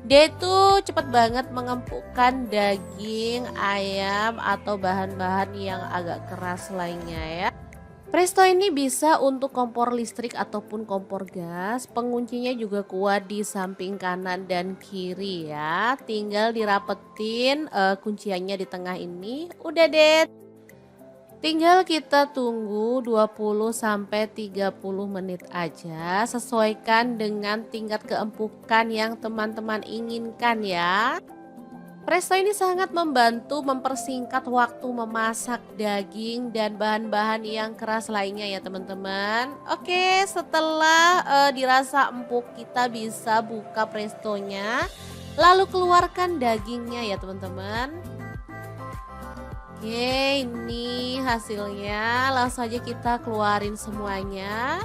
Dia itu cepat banget mengempukkan daging, ayam atau bahan-bahan yang agak keras lainnya ya. Presto ini bisa untuk kompor listrik ataupun kompor gas. Penguncinya juga kuat di samping kanan dan kiri ya. Tinggal dirapetin kunciannya di tengah ini. Udah deh. Tinggal kita tunggu 20-30 menit aja. Sesuaikan dengan tingkat keempukan yang teman-teman inginkan ya. Presto ini sangat membantu mempersingkat waktu memasak daging dan bahan-bahan yang keras lainnya ya teman-teman. Oke, setelah dirasa empuk kita bisa buka prestonya. Lalu keluarkan dagingnya ya teman-teman. Oke, ini hasilnya. Langsung aja kita keluarin semuanya.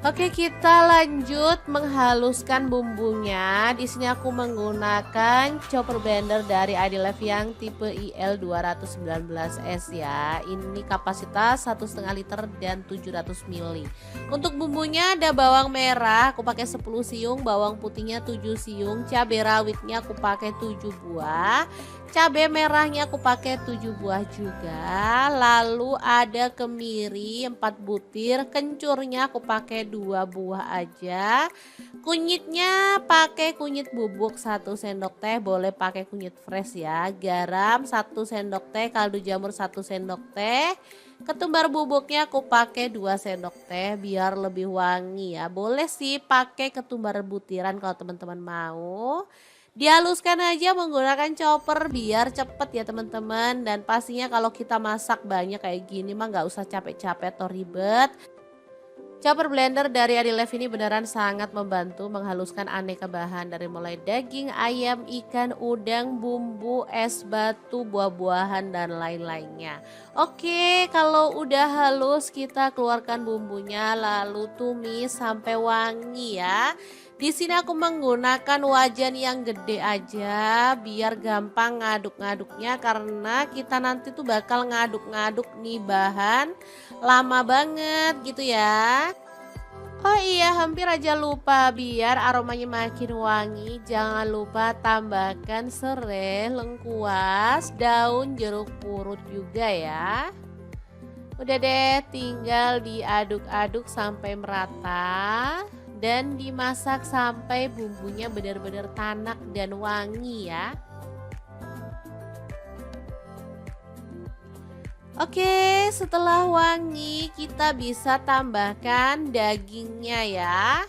Oke, kita lanjut menghaluskan bumbunya. Di sini aku menggunakan chopper blender dari ID Life yang tipe IL 219S ya. Ini kapasitas 1,5 liter dan 700 ml. Untuk bumbunya ada bawang merah, aku pakai 10 siung, bawang putihnya 7 siung, cabai rawitnya aku pakai 7 buah. Cabai merahnya aku pakai 7 buah juga. Lalu ada kemiri 4 butir, kencurnya aku pakai 2 buah aja. Kunyitnya pakai kunyit bubuk 1 sendok teh, boleh pakai kunyit fresh ya. Garam 1 sendok teh, kaldu jamur 1 sendok teh. Ketumbar bubuknya aku pakai 2 sendok teh biar lebih wangi ya. Boleh sih pakai ketumbar butiran kalau teman-teman mau. Dihaluskan aja menggunakan chopper biar cepet ya teman-teman. Dan pastinya kalau kita masak banyak kayak gini mah nggak usah capek-capek atau ribet. Chopper blender dari ID Life ini beneran sangat membantu menghaluskan aneka bahan dari mulai daging, ayam, ikan, udang, bumbu, es batu, buah-buahan dan lain-lainnya. Oke, kalau udah halus kita keluarkan bumbunya lalu tumis sampai wangi ya. Di sini aku menggunakan wajan yang gede aja biar gampang ngaduk-ngaduknya karena kita nanti tuh bakal ngaduk-ngaduk nih bahan lama banget gitu ya. Oh iya, hampir aja lupa, biar aromanya makin wangi jangan lupa tambahkan serai, lengkuas, daun jeruk purut juga ya. Udah deh, tinggal diaduk-aduk sampai merata dan dimasak sampai bumbunya benar-benar tanak dan wangi ya. Oke, setelah wangi kita bisa tambahkan dagingnya ya.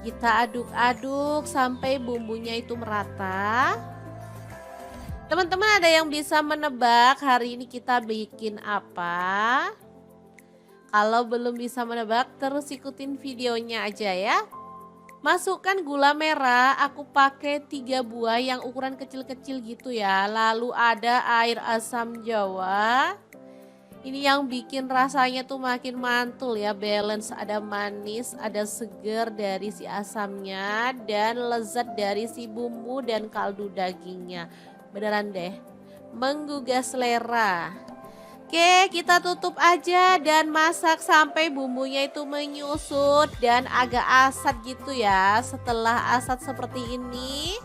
Kita aduk-aduk sampai bumbunya itu merata. Teman-teman ada yang bisa menebak hari ini kita bikin apa? Kalau belum bisa menebak terus ikutin videonya aja ya. Masukkan gula merah, aku pakai 3 buah yang ukuran kecil-kecil gitu ya. Lalu ada air asam jawa. Ini yang bikin rasanya tuh makin mantul ya, balance, ada manis, ada seger dari si asamnya, dan lezat dari si bumbu dan kaldu dagingnya. Beneran deh, menggugah selera. Oke, kita tutup aja dan masak sampai bumbunya itu menyusut dan agak asat gitu ya. Setelah asat seperti ini,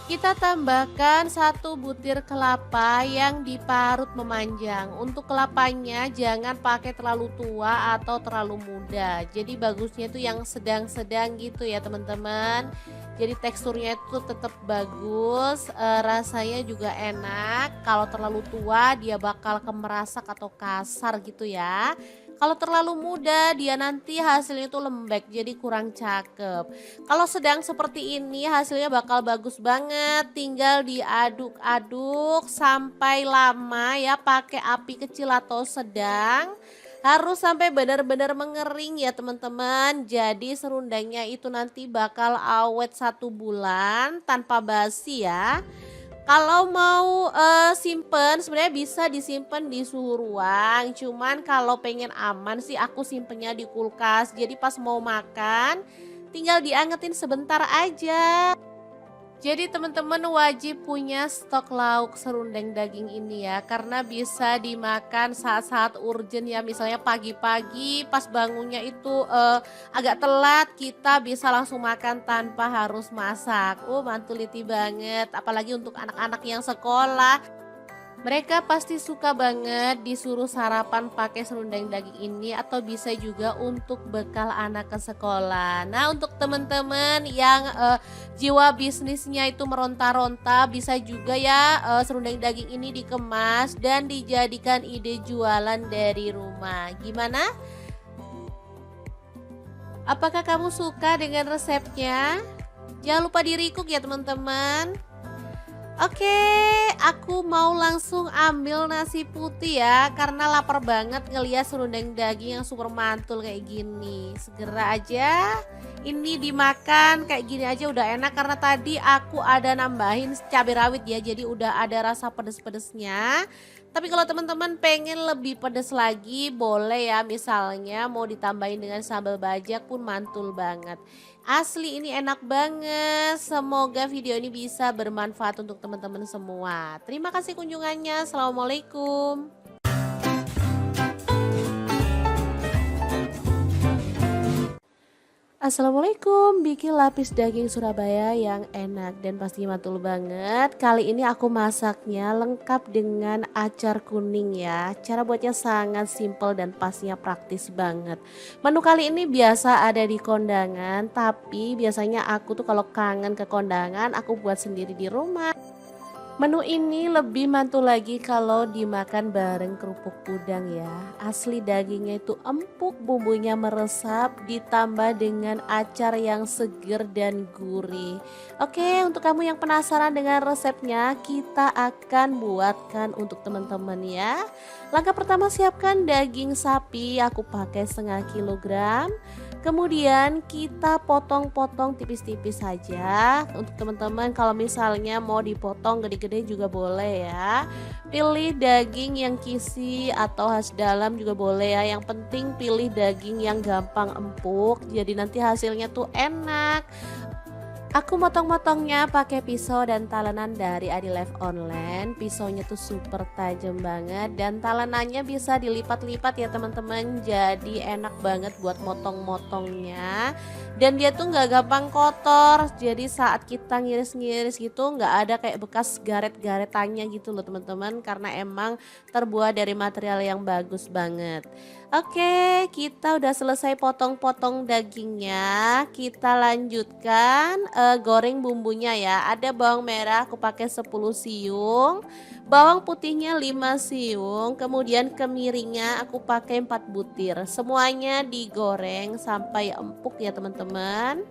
kita tambahkan 1 butir kelapa yang diparut memanjang. Untuk kelapanya jangan pakai terlalu tua atau terlalu muda. Jadi bagusnya itu yang sedang-sedang gitu ya teman-teman. Jadi teksturnya itu tetap bagus, rasanya juga enak. Kalau terlalu tua dia bakal kemerasak atau kasar gitu ya. Kalau terlalu muda dia nanti hasilnya itu lembek jadi kurang cakep. Kalau sedang seperti ini hasilnya bakal bagus banget, tinggal diaduk-aduk sampai lama ya, pakai api kecil atau sedang. Harus sampai benar-benar mengering ya teman-teman. Jadi serundengnya itu nanti bakal awet 1 bulan tanpa basi ya. Kalau mau simpen sebenarnya bisa disimpan di suhu ruang, cuman kalau pengen aman sih aku simpennya di kulkas. Jadi pas mau makan tinggal diangetin sebentar aja. Jadi teman-teman wajib punya stok lauk serundeng daging ini ya, karena bisa dimakan saat-saat urgent ya, misalnya pagi-pagi pas bangunnya itu agak telat, kita bisa langsung makan tanpa harus masak. Mantuliti banget, apalagi untuk anak-anak yang sekolah. Mereka pasti suka banget disuruh sarapan pakai serundeng daging ini, atau bisa juga untuk bekal anak ke sekolah. Nah, untuk teman-teman yang jiwa bisnisnya itu meronta-ronta, bisa juga ya serundeng daging ini dikemas dan dijadikan ide jualan dari rumah. Gimana? Apakah kamu suka dengan resepnya? Jangan lupa di-recook ya teman-teman. Oke, aku mau langsung ambil nasi putih ya, karena lapar banget ngeliat serundeng daging yang super mantul kayak gini. Segera aja, ini dimakan kayak gini aja udah enak, karena tadi aku ada nambahin cabai rawit ya, jadi udah ada rasa pedes-pedesnya. Tapi kalau teman-teman pengen lebih pedes lagi boleh ya, misalnya mau ditambahin dengan sambal bajak pun mantul banget. Asli ini enak banget. Semoga video ini bisa bermanfaat untuk teman-teman semua. Terima kasih kunjungannya. Assalamualaikum. Assalamualaikum, bikin lapis daging Surabaya yang enak dan pasti mantul banget. Kali ini aku masaknya lengkap dengan acar kuning ya. Cara buatnya sangat simple dan pastinya praktis banget. Menu kali ini biasa ada di kondangan, tapi biasanya aku tuh kalau kangen ke kondangan aku buat sendiri di rumah. Menu ini lebih mantul lagi kalau dimakan bareng kerupuk udang ya. Asli dagingnya itu empuk, bumbunya meresap, ditambah dengan acar yang seger dan gurih. Oke, untuk kamu yang penasaran dengan resepnya, kita akan buatkan untuk teman-teman ya. Langkah pertama, siapkan daging sapi, aku pakai 1/2 kilogram. Kemudian kita potong-potong tipis-tipis saja. Untuk teman-teman kalau misalnya mau dipotong gede-gede juga boleh ya. Pilih daging yang kisi atau khas dalam juga boleh ya. Yang penting pilih daging yang gampang empuk, jadi nanti hasilnya tuh enak. Aku motong-motongnya pakai pisau dan talenan dari Adi Life Online. Pisaunya tuh super tajam banget dan talenannya bisa dilipat-lipat ya teman-teman. Jadi enak banget buat motong-motongnya. Dan dia tuh nggak gampang kotor. Jadi saat kita ngiris-ngiris gitu nggak ada kayak bekas garet-garetannya gitu loh teman-teman. Karena emang terbuat dari material yang bagus banget. Oke, kita udah selesai potong-potong dagingnya. Kita lanjutkan goreng bumbunya ya. Ada bawang merah aku pakai 10 siung, bawang putihnya 5 siung, kemudian kemiringnya aku pakai 4 butir. Semuanya digoreng sampai empuk ya teman-teman.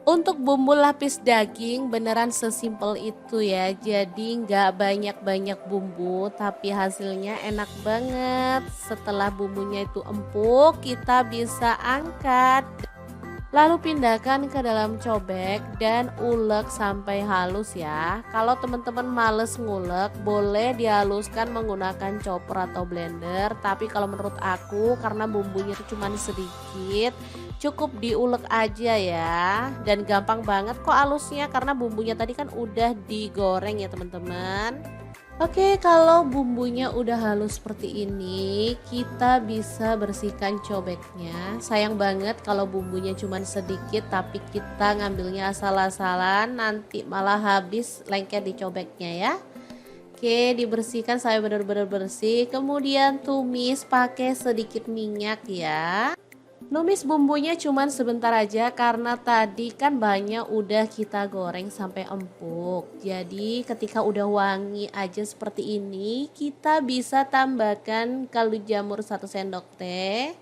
Untuk bumbu lapis daging beneran sesimpel itu ya. Jadi nggak banyak-banyak bumbu tapi hasilnya enak banget. Setelah bumbunya itu empuk, kita bisa angkat. Lalu pindahkan ke dalam cobek dan ulek sampai halus ya. Kalau teman-teman males ngulek, boleh dihaluskan menggunakan chopper atau blender. Tapi kalau menurut aku karena bumbunya itu cuma sedikit, cukup diulek aja ya. Dan gampang banget kok halusnya karena bumbunya tadi kan udah digoreng ya teman-teman. Oke, kalau bumbunya udah halus seperti ini, kita bisa bersihkan cobeknya. Sayang banget kalau bumbunya cuma sedikit tapi kita ngambilnya asal-asalan, nanti malah habis lengket di cobeknya ya. Oke, dibersihkan sampai benar-benar bersih. Kemudian tumis pakai sedikit minyak ya. Numis bumbunya cuman sebentar aja karena tadi kan banyak udah kita goreng sampai empuk. Jadi ketika udah wangi aja seperti ini, kita bisa tambahkan kaldu jamur 1 sendok teh.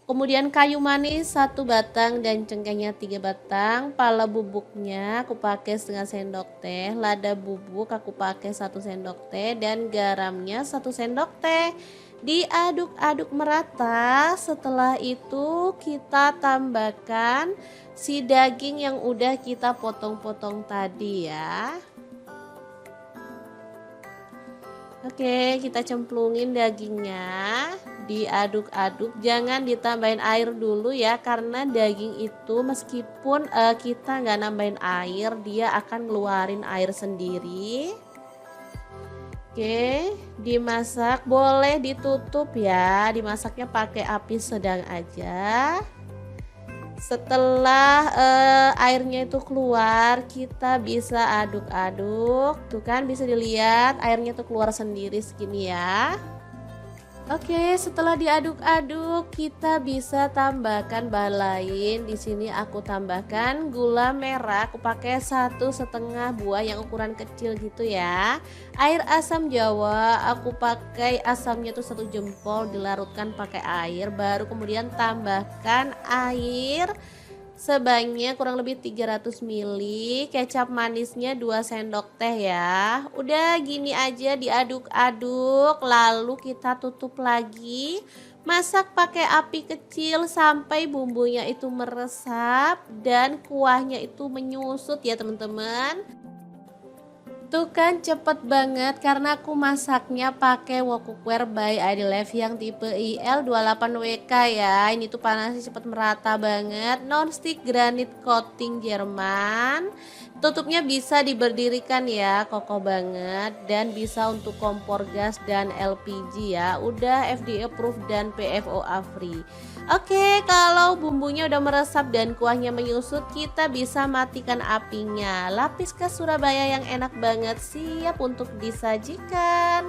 Kemudian kayu manis 1 batang dan cengkehnya 3 batang. Pala bubuknya aku pakai setengah sendok teh. Lada bubuk aku pakai 1 sendok teh dan garamnya 1 sendok teh. Diaduk-aduk merata. Setelah itu kita tambahkan si daging yang udah kita potong-potong tadi ya. Oke, kita cemplungin dagingnya, diaduk-aduk, jangan ditambahin air dulu ya karena daging itu meskipun kita nggak nambahin air, dia akan ngeluarin air sendiri. Oke, dimasak, boleh ditutup ya, dimasaknya pakai api sedang aja. Setelah airnya itu keluar, kita bisa aduk-aduk. Tuh kan bisa dilihat airnya tuh keluar sendiri segini ya. Oke, setelah diaduk-aduk, kita bisa tambahkan bahan lain. Di sini aku tambahkan gula merah. Aku pakai 1,5 buah yang ukuran kecil gitu ya. Air asam jawa, aku pakai asamnya tuh 1 jempol, dilarutkan pakai air. Baru kemudian tambahkan air sebanyak kurang lebih 300 ml, kecap manisnya 2 sendok teh ya. Udah gini aja diaduk-aduk, lalu kita tutup lagi. Masak pakai api kecil sampai bumbunya itu meresap dan kuahnya itu menyusut ya teman-teman. Tuh kan cepet banget karena aku masaknya pakai wok cookware by Idlev yang tipe IL28WK ya. Ini tuh panasnya cepet merata banget. Non-stick granit coating Jerman. Tutupnya bisa diberdirikan ya, kokoh banget. Dan bisa untuk kompor gas dan LPG ya. Udah FDA approved dan PFOA free. Oke, kalau bumbunya udah meresap dan kuahnya menyusut, kita bisa matikan apinya. Lapis khas Surabaya yang enak banget siap untuk disajikan.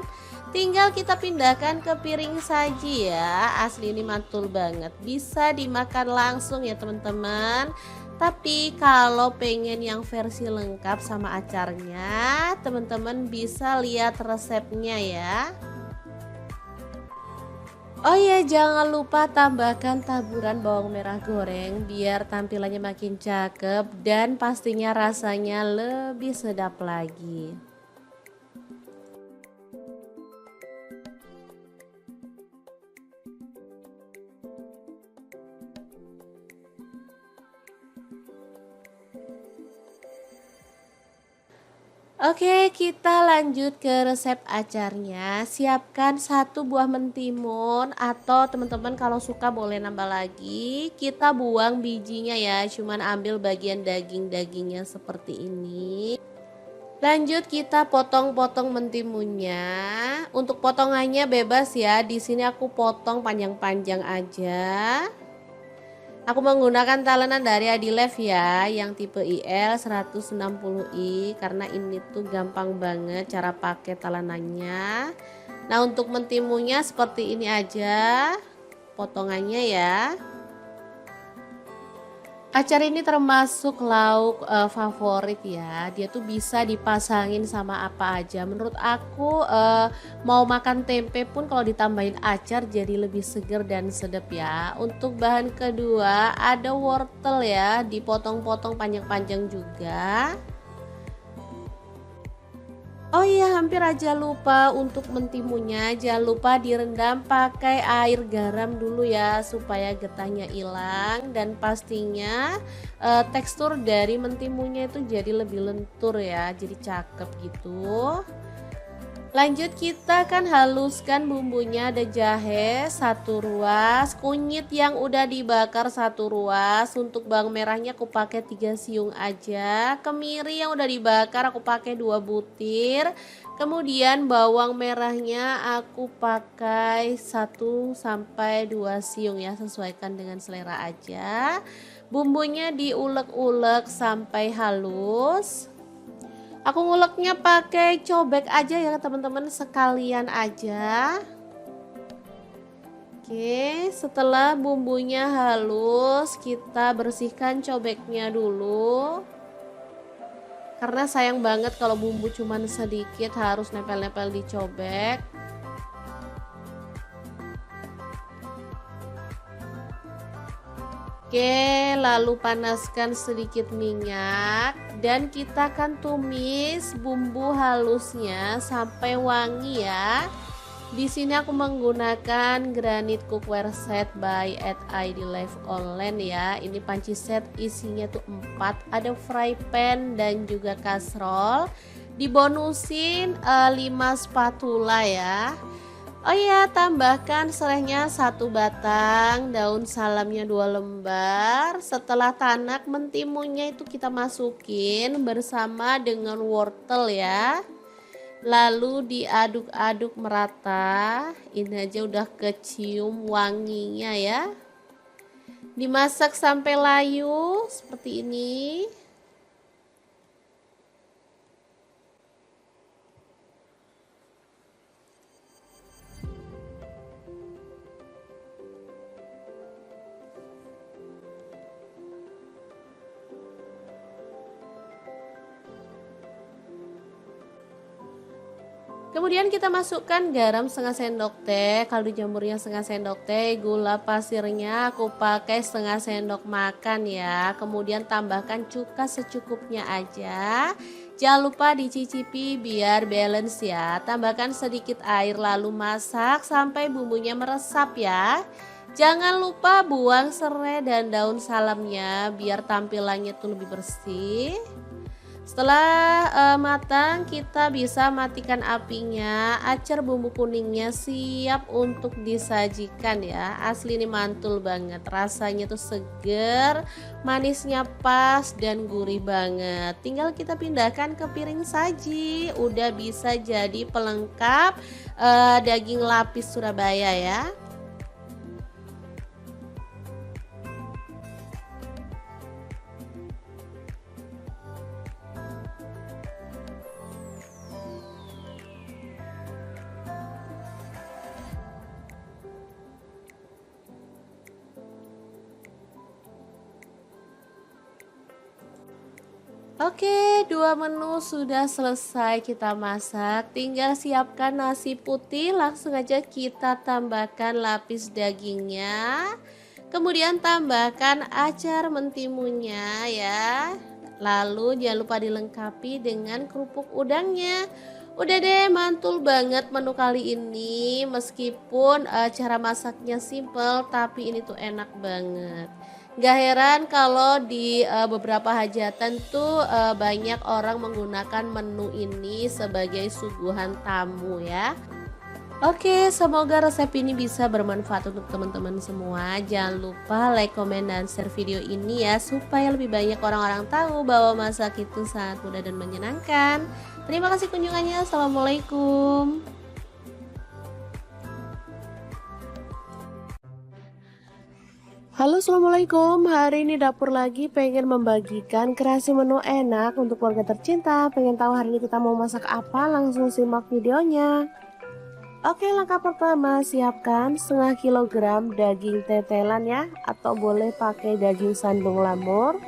Tinggal kita pindahkan ke piring saji ya. Asli ini mantul banget. Bisa dimakan langsung ya teman-teman. Tapi kalau pengen yang versi lengkap sama acarnya, teman-teman bisa lihat resepnya ya. Oh iya, jangan lupa tambahkan taburan bawang merah goreng biar tampilannya makin cakep dan pastinya rasanya lebih sedap lagi. Oke, kita lanjut ke resep acarnya. Siapkan 1 buah mentimun atau teman-teman kalau suka boleh nambah lagi. Kita buang bijinya ya, cuman ambil bagian daging-dagingnya seperti ini. Lanjut kita potong-potong mentimunnya. Untuk potongannya bebas ya. Di sini aku potong panjang-panjang aja. Aku menggunakan talenan dari Idlev ya, yang tipe IL 160i karena ini tuh gampang banget cara pakai talenannya. Nah, untuk mentimunnya seperti ini aja potongannya ya. Acar ini termasuk lauk favorit ya. Dia tuh bisa dipasangin sama apa aja. Menurut aku mau makan tempe pun kalau ditambahin acar jadi lebih seger dan sedap ya. Untuk bahan kedua ada wortel ya, dipotong-potong panjang-panjang juga. Oh iya, hampir aja lupa untuk mentimunnya. Jangan lupa direndam pakai air garam dulu ya supaya getahnya hilang dan pastinya tekstur dari mentimunnya itu jadi lebih lentur ya, jadi cakep gitu. Lanjut kita kan haluskan bumbunya, ada jahe 1 ruas, kunyit yang udah dibakar 1 ruas, untuk bawang merahnya aku pakai 3 siung aja, kemiri yang udah dibakar aku pakai 2 butir, kemudian bawang merahnya aku pakai 1 sampai 2 siung ya, sesuaikan dengan selera aja. Bumbunya diulek-ulek sampai halus. Aku nguleknya pakai cobek aja ya teman-teman, sekalian aja. Oke, setelah bumbunya halus, kita bersihkan cobeknya dulu. Karena sayang banget kalau bumbu cuman sedikit harus nempel-nempel di cobek. Oke, lalu panaskan sedikit minyak dan kita akan tumis bumbu halusnya sampai wangi ya. Di sini aku menggunakan granit cookware set by ID Life Online ya. Ini panci set isinya tuh 4, ada fry pan dan juga kastrol. Dibonusin 5 spatula ya. Oh iya, tambahkan serehnya 1 batang, daun salamnya 2 lembar. Setelah tanak, mentimunnya itu kita masukin bersama dengan wortel ya. Lalu diaduk-aduk merata. Ini aja udah kecium wanginya ya. Dimasak sampai layu seperti ini. Kemudian kita masukkan garam setengah sendok teh, kaldu jamurnya setengah sendok teh, gula pasirnya aku pakai setengah sendok makan ya. Kemudian tambahkan cuka secukupnya aja. Jangan lupa dicicipi biar balance ya. Tambahkan sedikit air lalu masak sampai bumbunya meresap ya. Jangan lupa buang serai dan daun salamnya biar tampilannya tuh lebih bersih. Setelah matang, kita bisa matikan apinya. Acar bumbu kuningnya siap untuk disajikan ya. Asli ini mantul banget, rasanya tuh seger, manisnya pas dan gurih banget. Tinggal kita pindahkan ke piring saji. Udah bisa jadi pelengkap daging lapis Surabaya ya. Oke, 2 menu sudah selesai kita masak. Tinggal siapkan nasi putih, langsung aja kita tambahkan lapis dagingnya. Kemudian tambahkan acar mentimunnya ya. Lalu jangan lupa dilengkapi dengan kerupuk udangnya. Udah deh, mantul banget menu kali ini. Meskipun cara masaknya simple, tapi ini tuh enak banget. Gak heran kalau di beberapa hajatan tuh banyak orang menggunakan menu ini sebagai suguhan tamu ya. Oke, semoga resep ini bisa bermanfaat untuk teman-teman semua. Jangan lupa like, komen, dan share video ini ya, supaya lebih banyak orang-orang tahu bahwa masak itu sangat mudah dan menyenangkan. Terima kasih kunjungannya. Assalamualaikum. Halo, assalamualaikum. Hari ini dapur lagi pengen membagikan kreasi menu enak untuk keluarga tercinta. Pengen tahu hari ini kita mau masak apa? Langsung simak videonya. Oke, langkah pertama siapkan setengah kilogram daging tetelan ya, atau boleh pakai daging sandung lamur.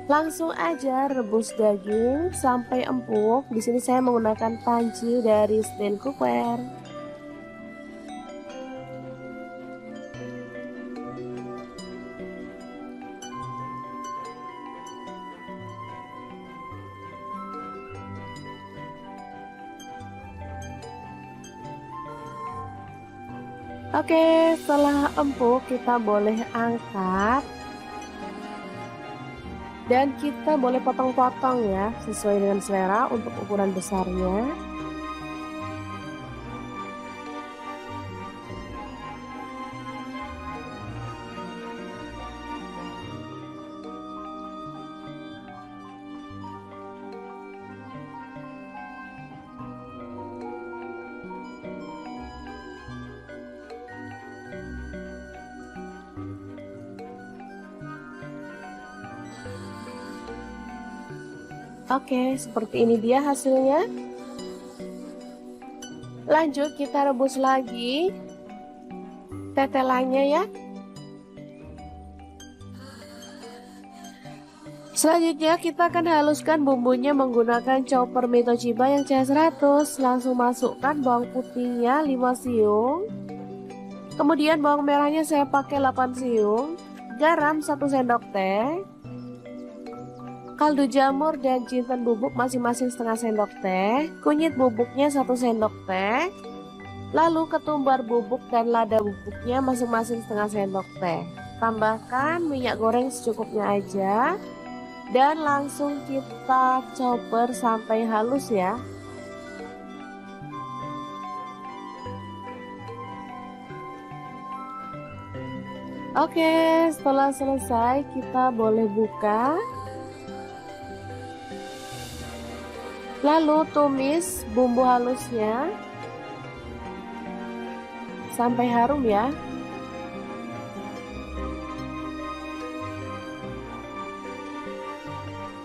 Langsung aja rebus daging sampai empuk. Di sini saya menggunakan panci dari stand cooker. Oke, setelah empuk kita boleh angkat dan kita boleh potong-potong ya, sesuai dengan selera untuk ukuran besarnya. Oke, seperti ini dia hasilnya. Lanjut kita rebus lagi tetelannya ya. Selanjutnya kita akan haluskan bumbunya menggunakan chopper Mitochiba yang CH100. Langsung masukkan bawang putihnya 5 siung. Kemudian bawang merahnya saya pakai 8 siung. Garam 1 sendok teh. Kaldu jamur dan jinten bubuk masing-masing setengah sendok teh. Kunyit bubuknya 1 sendok teh. Lalu ketumbar bubuk dan lada bubuknya masing-masing setengah sendok teh. Tambahkan minyak goreng secukupnya aja. Dan langsung kita chopper sampai halus ya. Oke, setelah selesai kita boleh buka. Lalu tumis bumbu halusnya sampai harum ya.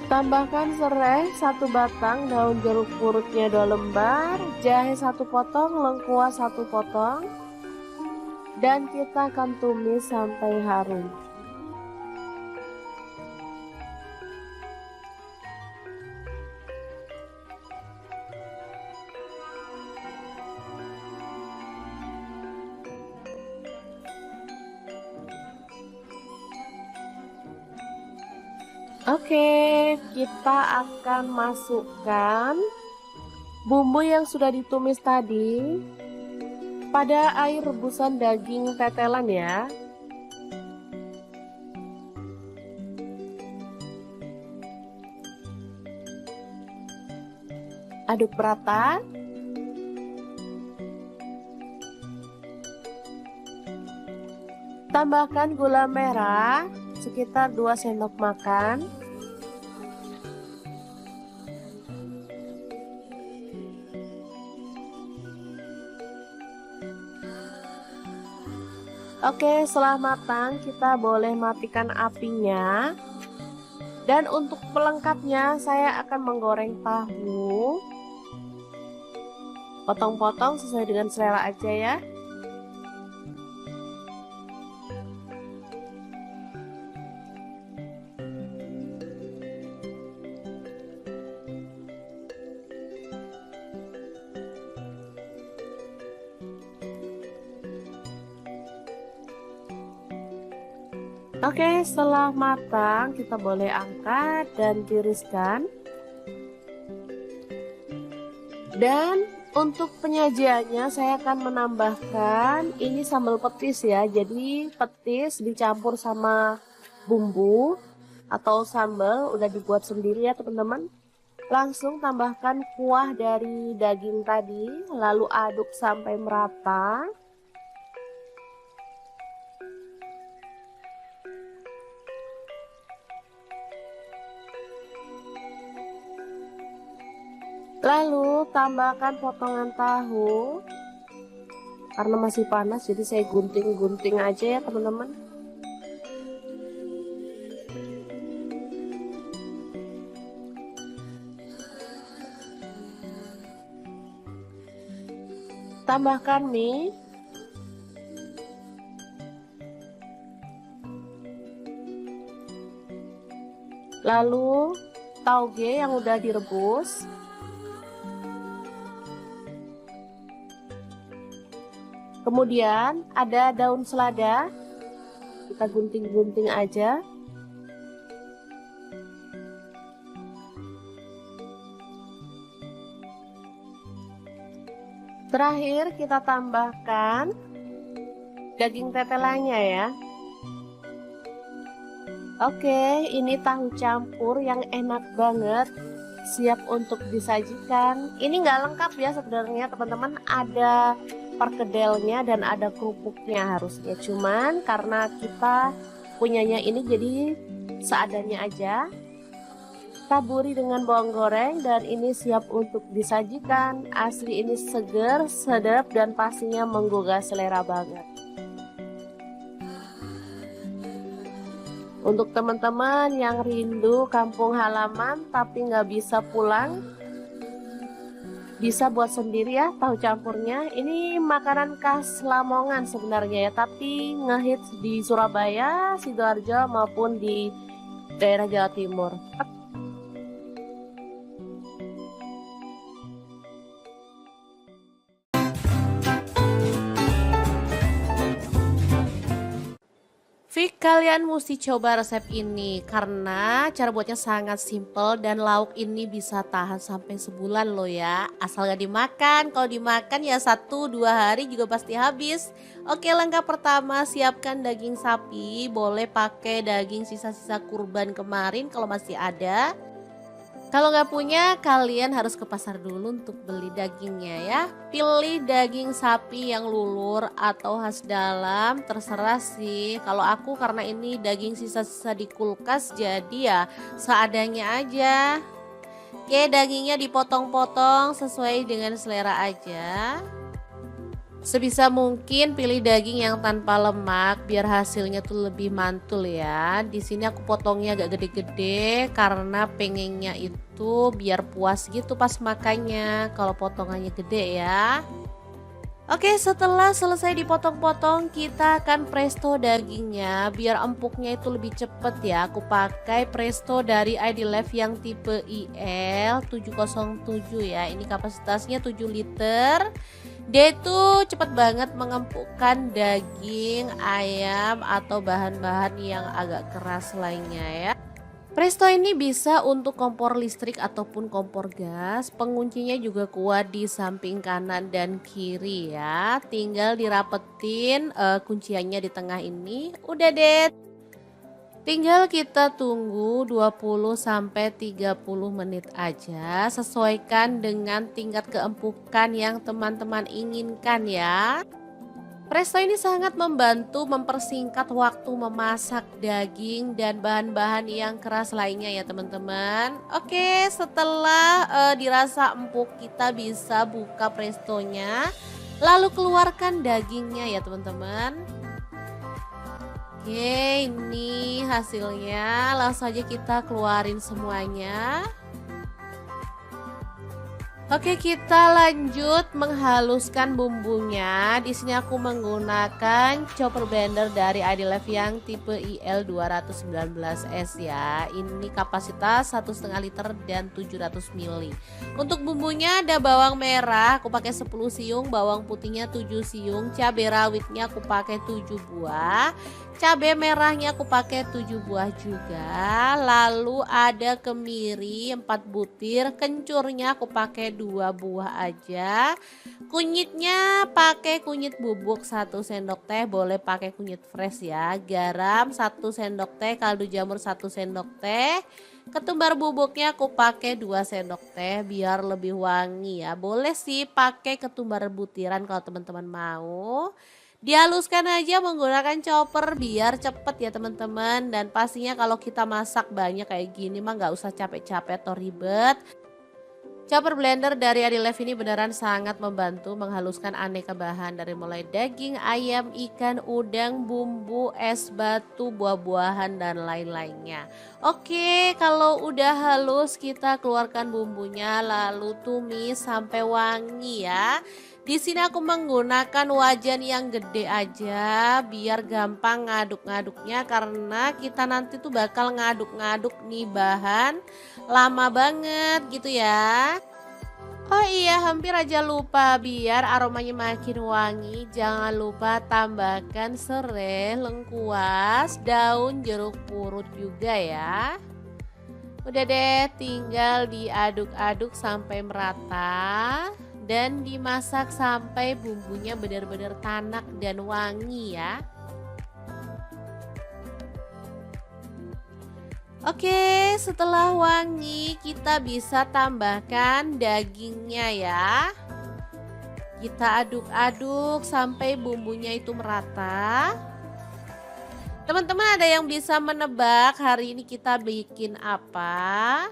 Tambahkan serai 1 batang, daun jeruk purutnya 2 lembar, jahe 1 potong, lengkuas 1 potong, dan kita akan tumis sampai harum. Oke, kita akan masukkan bumbu yang sudah ditumis tadi pada air rebusan daging tetelan ya. Aduk rata. Tambahkan gula merah sekitar 2 sendok makan. Oke, setelah matang kita boleh matikan apinya. Dan untuk pelengkapnya saya akan menggoreng tahu. Potong-potong sesuai dengan selera aja ya. Oke, setelah matang kita boleh angkat dan tiriskan. Dan untuk penyajiannya saya akan menambahkan ini sambal petis ya. Jadi petis dicampur sama bumbu atau sambal udah dibuat sendiri ya teman-teman. Langsung tambahkan kuah dari daging tadi, lalu aduk sampai merata. Lalu tambahkan potongan tahu. Karena masih panas jadi saya gunting-gunting aja ya teman-teman. Tambahkan mie. Lalu tauge yang udah direbus. Kemudian ada daun selada. Kita gunting-gunting aja. Terakhir kita tambahkan daging tetelannya ya. Oke, ini tahu campur yang enak banget, siap untuk disajikan. Ini nggak lengkap ya sebenarnya teman-teman, ada perkedelnya dan ada kerupuknya harusnya. Cuman karena kita punyanya ini jadi seadanya aja. Taburi dengan bawang goreng dan ini siap untuk disajikan. Asli ini seger, sedap dan pastinya menggugah selera banget. Untuk teman-teman yang rindu kampung halaman tapi nggak bisa pulang, bisa buat sendiri ya tahu campurnya. Ini makanan khas Lamongan sebenarnya ya, tapi ngehits di Surabaya, Sidoarjo maupun di daerah Jawa Timur. Fik, kalian mesti coba resep ini karena cara buatnya sangat simple dan lauk ini bisa tahan sampai sebulan loh ya. Asal gak dimakan, kalau dimakan ya 1-2 hari juga pasti habis. Oke, langkah pertama siapkan daging sapi, boleh pakai daging sisa-sisa kurban kemarin kalau masih ada. Kalau nggak punya, kalian harus ke pasar dulu untuk beli dagingnya ya. Pilih daging sapi yang lulur atau khas dalam, terserah sih. Kalau aku karena ini daging sisa-sisa di kulkas, jadi ya seadanya aja. Oke, dagingnya dipotong-potong sesuai dengan selera aja. Sebisa mungkin pilih daging yang tanpa lemak biar hasilnya tuh lebih mantul ya. Di sini aku potongnya agak gede-gede karena pengennya itu biar puas gitu pas makannya kalau potongannya gede ya. Oke, setelah selesai dipotong-potong kita akan presto dagingnya biar empuknya itu lebih cepet ya. Aku pakai presto dari ID Life yang tipe IL 707 ya. Ini kapasitasnya 7 liter. Dia itu cepat banget mengempukkan daging, ayam atau bahan-bahan yang agak keras lainnya ya. Presto ini bisa untuk kompor listrik ataupun kompor gas. Penguncinya juga kuat di samping kanan dan kiri ya. Tinggal dirapetin kunciannya di tengah ini. Udah deh. Tinggal kita tunggu 20-30 menit aja. Sesuaikan dengan tingkat keempukan yang teman-teman inginkan ya. Presto ini sangat membantu mempersingkat waktu memasak daging dan bahan-bahan yang keras lainnya ya teman-teman. Oke, setelah dirasa empuk kita bisa buka prestonya. Lalu keluarkan dagingnya ya teman-teman. Oke, ini hasilnya. Langsung aja kita keluarin semuanya. Oke, kita lanjut menghaluskan bumbunya. Di sini aku menggunakan chopper blender dari ID Life yang tipe IL 219S ya. Ini kapasitas 1,5 liter dan 700 ml. Untuk bumbunya ada bawang merah, aku pakai 10 siung, bawang putihnya 7 siung, cabai rawitnya aku pakai 7 buah. Cabai merahnya aku pakai 7 buah juga. Lalu ada kemiri 4 butir, kencurnya aku pakai 2 buah aja. Kunyitnya pakai kunyit bubuk 1 sendok teh, boleh pakai kunyit fresh ya. Garam 1 sendok teh, kaldu jamur 1 sendok teh. Ketumbar bubuknya aku pakai 2 sendok teh biar lebih wangi ya. Boleh sih pakai ketumbar butiran kalau teman-teman mau. Dihaluskan aja menggunakan chopper biar cepet ya teman-teman. Dan pastinya kalau kita masak banyak kayak gini mah nggak usah capek-capek atau ribet. Chopper blender dari ID Life ini beneran sangat membantu menghaluskan aneka bahan dari mulai daging, ayam, ikan, udang, bumbu, es batu, buah-buahan dan lain-lainnya. Oke, kalau udah halus kita keluarkan bumbunya lalu tumis sampai wangi ya. Di sini aku menggunakan wajan yang gede aja biar gampang ngaduk-ngaduknya, karena kita nanti tuh bakal ngaduk-ngaduk nih bahan lama banget gitu ya. Oh iya, hampir aja lupa, biar aromanya makin wangi, jangan lupa tambahkan serai, lengkuas, daun jeruk purut juga ya. Udah deh, tinggal diaduk-aduk sampai merata dan dimasak sampai bumbunya benar-benar tanak dan wangi ya. Oke, setelah wangi kita bisa tambahkan dagingnya ya. Kita aduk-aduk sampai bumbunya itu merata. Teman-teman, ada yang bisa menebak hari ini kita bikin apa?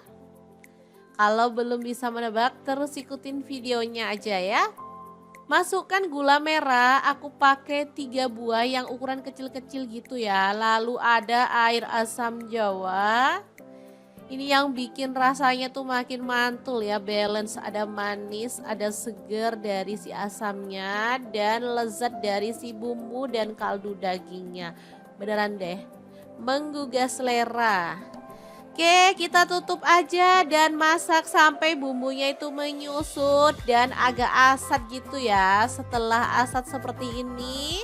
Kalau belum bisa menebak, terus ikutin videonya aja ya. Masukkan gula merah, aku pakai 3 buah yang ukuran kecil-kecil gitu ya. Lalu ada air asam jawa. Ini yang bikin rasanya tuh makin mantul ya, balance, ada manis, ada seger dari si asamnya, dan lezat dari si bumbu dan kaldu dagingnya. Beneran deh, menggugah selera. Oke, kita tutup aja dan masak sampai bumbunya itu menyusut dan agak asat gitu ya. Setelah asat seperti ini,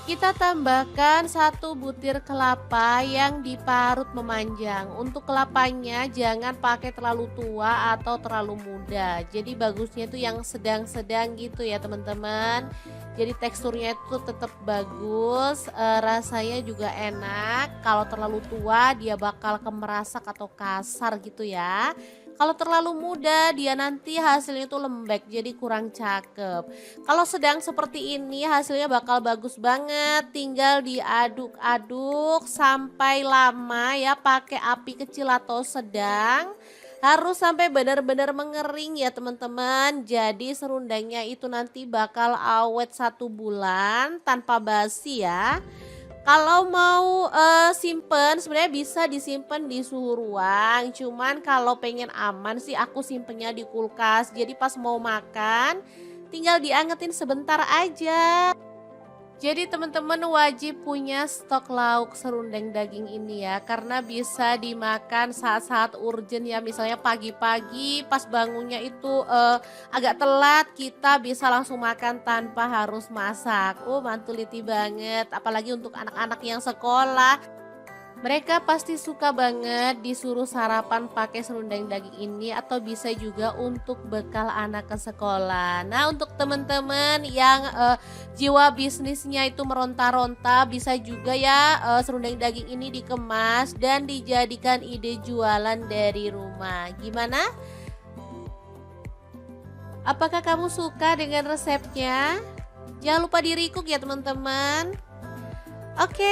kita tambahkan 1 butir kelapa yang diparut memanjang. Untuk kelapanya jangan pakai terlalu tua atau terlalu muda. Jadi bagusnya itu yang sedang-sedang gitu ya teman-teman. Jadi teksturnya itu tetap bagus, rasanya juga enak. Kalau terlalu tua dia bakal kemerasak atau kasar gitu ya. Kalau terlalu muda dia nanti hasilnya itu lembek, jadi kurang cakep. Kalau sedang seperti ini hasilnya bakal bagus banget. Tinggal diaduk-aduk sampai lama ya, pakai api kecil atau sedang. Harus sampai benar-benar mengering ya teman-teman. Jadi serundengnya itu nanti bakal awet 1 bulan tanpa basi ya. Kalau mau simpen sebenarnya bisa disimpan di suhu ruang. Cuman kalau pengen aman sih aku simpennya di kulkas. Jadi pas mau makan tinggal diangetin sebentar aja. Jadi teman-teman wajib punya stok lauk serundeng daging ini ya, karena bisa dimakan saat-saat urgent ya, misalnya pagi-pagi pas bangunnya itu agak telat, kita bisa langsung makan tanpa harus masak. Mantuliti banget, apalagi untuk anak-anak yang sekolah. Mereka pasti suka banget disuruh sarapan pakai serundeng daging ini, atau bisa juga untuk bekal anak ke sekolah. Nah, untuk teman-teman yang jiwa bisnisnya itu meronta-ronta, bisa juga ya serundeng daging ini dikemas dan dijadikan ide jualan dari rumah. Gimana? Apakah kamu suka dengan resepnya? Jangan lupa di-recook ya teman-teman. Oke,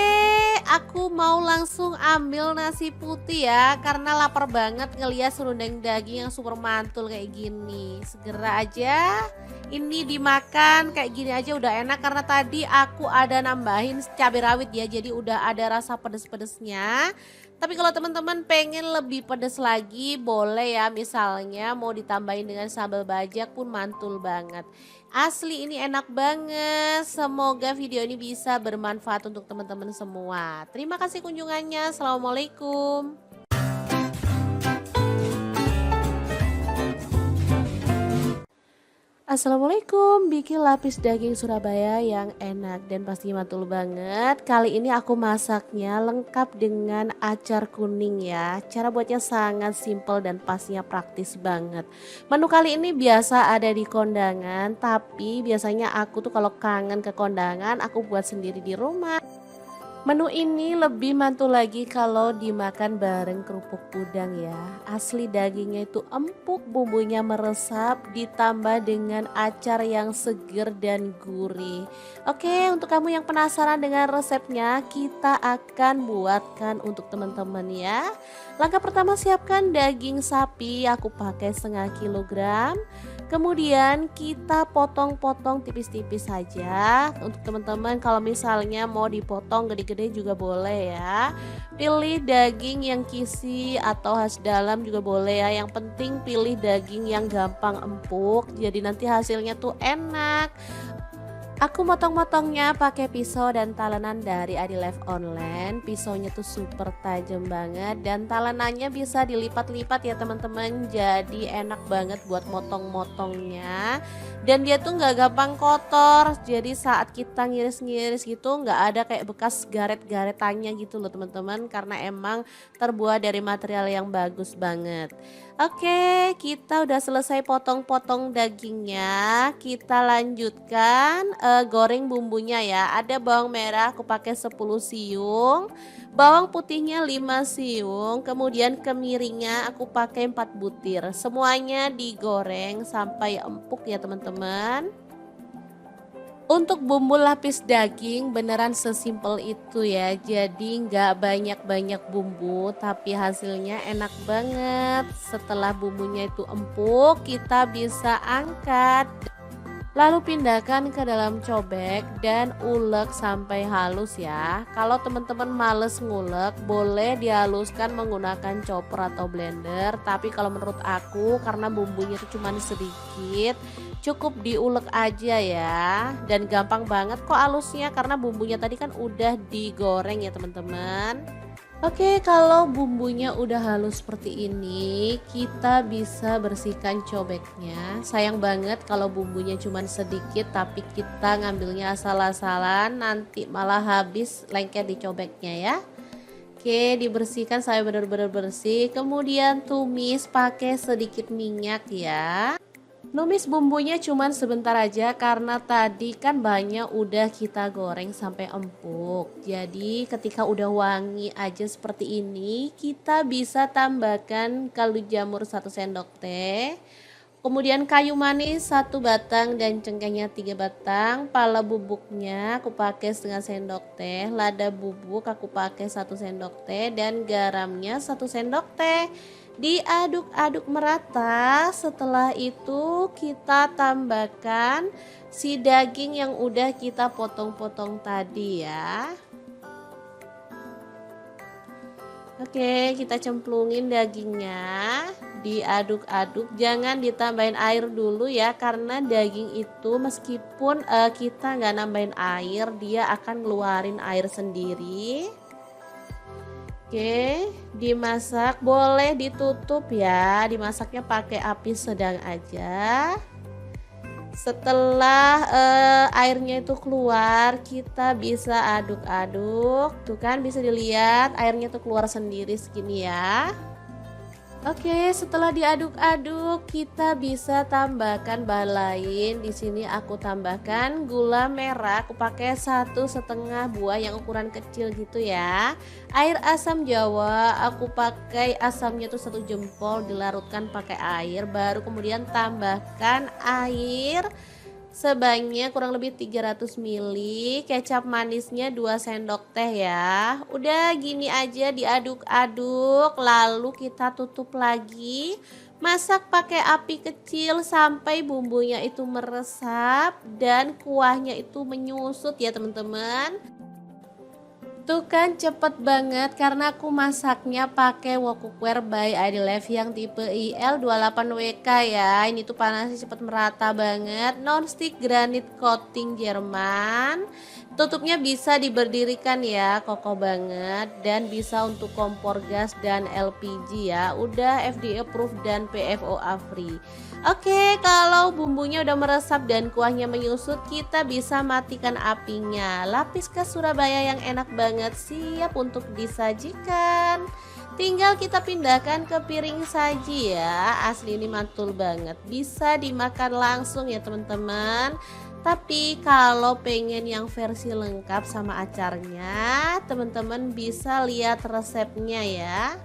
aku mau langsung ambil nasi putih ya, karena lapar banget ngeliat serundeng daging yang super mantul kayak gini. Segera aja ini dimakan, kayak gini aja udah enak, karena tadi aku ada nambahin cabai rawit ya, jadi udah ada rasa pedes-pedesnya. Tapi kalau teman-teman pengen lebih pedes lagi boleh ya, misalnya mau ditambahin dengan sambal bajak pun mantul banget. Asli ini enak banget. Semoga video ini bisa bermanfaat untuk teman-teman semua. Terima kasih kunjungannya. Assalamualaikum. Assalamualaikum, bikin lapis daging Surabaya yang enak dan pasti mantul banget. Kali ini aku masaknya lengkap dengan acar kuning ya. Cara buatnya sangat simple dan pastinya praktis banget. Menu kali ini biasa ada di kondangan, tapi biasanya aku tuh kalau kangen ke kondangan aku buat sendiri di rumah. Menu ini lebih mantul lagi kalau dimakan bareng kerupuk udang ya. Asli dagingnya itu empuk, bumbunya meresap, ditambah dengan acar yang seger dan gurih. Oke, untuk kamu yang penasaran dengan resepnya, kita akan buatkan untuk teman-teman ya. Langkah pertama, siapkan daging sapi, aku pakai setengah kilogram. Kemudian kita potong-potong tipis-tipis saja. Untuk teman-teman kalau misalnya mau dipotong gede-gede juga boleh ya. Pilih daging yang kisi atau khas dalam juga boleh ya. Yang penting pilih daging yang gampang empuk. Jadi nanti hasilnya tuh enak. Aku motong-motongnya pakai pisau dan talenan dari Adilife Online. Pisaunya tuh super tajam banget dan talenannya bisa dilipat-lipat ya teman-teman. Jadi enak banget buat motong-motongnya. Dan dia tuh nggak gampang kotor. Jadi saat kita ngiris-ngiris gitu nggak ada kayak bekas garet-garetannya gitu loh teman-teman. Karena emang terbuat dari material yang bagus banget. Oke, kita udah selesai potong-potong dagingnya. Kita lanjutkan goreng bumbunya ya. Ada bawang merah aku pakai 10 siung, bawang putihnya 5 siung, kemudian kemiringnya aku pakai 4 butir. Semuanya digoreng sampai empuk ya teman-teman. Untuk bumbu lapis daging beneran sesimpel itu ya. Jadi nggak banyak-banyak bumbu tapi hasilnya enak banget. Setelah bumbunya itu empuk, kita bisa angkat. Lalu pindahkan ke dalam cobek dan ulek sampai halus ya. Kalau teman-teman males ngulek, boleh dihaluskan menggunakan chopper atau blender. Tapi kalau menurut aku karena bumbunya itu cuma sedikit, cukup diulek aja ya. Dan gampang banget kok halusnya karena bumbunya tadi kan udah digoreng ya teman-teman. Oke, kalau bumbunya udah halus seperti ini, kita bisa bersihkan cobeknya. Sayang banget kalau bumbunya cuma sedikit tapi kita ngambilnya asal-asalan, nanti malah habis lengket di cobeknya ya. Oke, dibersihkan sampai benar-benar bersih. Kemudian tumis pakai sedikit minyak ya. Numis bumbunya cuman sebentar aja karena tadi kan banyak udah kita goreng sampai empuk. Jadi ketika udah wangi aja seperti ini, kita bisa tambahkan kaldu jamur 1 sendok teh. Kemudian kayu manis 1 batang dan cengkehnya 3 batang. Pala bubuknya aku pakai setengah sendok teh. Lada bubuk aku pakai 1 sendok teh dan garamnya 1 sendok teh. Diaduk-aduk merata. Setelah itu kita tambahkan si daging yang udah kita potong-potong tadi ya. Oke, kita cemplungin dagingnya, diaduk-aduk, jangan ditambahin air dulu ya, karena daging itu meskipun kita nggak nambahin air, dia akan ngeluarin air sendiri. Oke, dimasak, boleh ditutup ya, dimasaknya pakai api sedang aja. Setelah airnya itu keluar, kita bisa aduk-aduk. Tuh kan bisa dilihat airnya tuh keluar sendiri segini ya. Oke, setelah diaduk-aduk, kita bisa tambahkan bahan lain. Di sini aku tambahkan gula merah. Aku pakai 1,5 buah yang ukuran kecil gitu ya. Air asam jawa, aku pakai asamnya tuh 1 jempol, dilarutkan pakai air. Baru kemudian tambahkan air sebanyak kurang lebih 300 ml, kecap manisnya 2 sendok teh ya. Udah gini aja diaduk-aduk, lalu kita tutup lagi. Masak pakai api kecil sampai bumbunya itu meresap dan kuahnya itu menyusut ya teman-teman. Tuh kan cepet banget karena aku masaknya pakai wok cookware by Adilife yang tipe IL28WK ya. Ini tuh panasnya cepet merata banget. Non-stick granit coating Jerman. Tutupnya bisa diberdirikan ya, kokoh banget. Dan bisa untuk kompor gas dan LPG ya. Udah FDA approved dan PFOA free. Oke, kalau bumbunya udah meresap dan kuahnya menyusut, kita bisa matikan apinya. Lapis khas Surabaya yang enak banget siap untuk disajikan. Tinggal kita pindahkan ke piring saji ya. Asli ini mantul banget. Bisa dimakan langsung ya teman-teman. Tapi kalau pengen yang versi lengkap sama acarnya, teman-teman bisa lihat resepnya ya.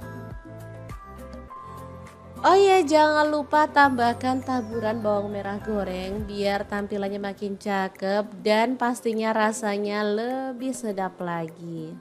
Oh ya, jangan lupa tambahkan taburan bawang merah goreng biar tampilannya makin cakep dan pastinya rasanya lebih sedap lagi.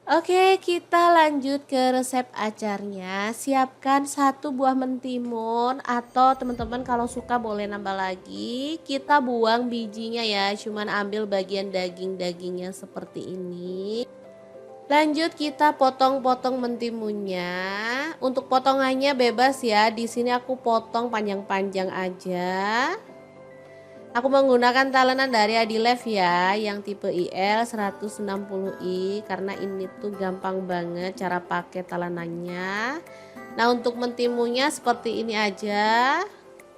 Oke, kita lanjut ke resep acarnya. Siapkan satu buah mentimun atau teman-teman kalau suka boleh nambah lagi. Kita buang bijinya ya, cuman ambil bagian daging-dagingnya seperti ini. Lanjut kita potong-potong mentimunnya. Untuk potongannya bebas ya. Di sini aku potong panjang-panjang aja. Aku menggunakan talenan dari Adilev ya, yang tipe IL 160i karena ini tuh gampang banget cara pakai talenannya. Nah, untuk mentimunya seperti ini aja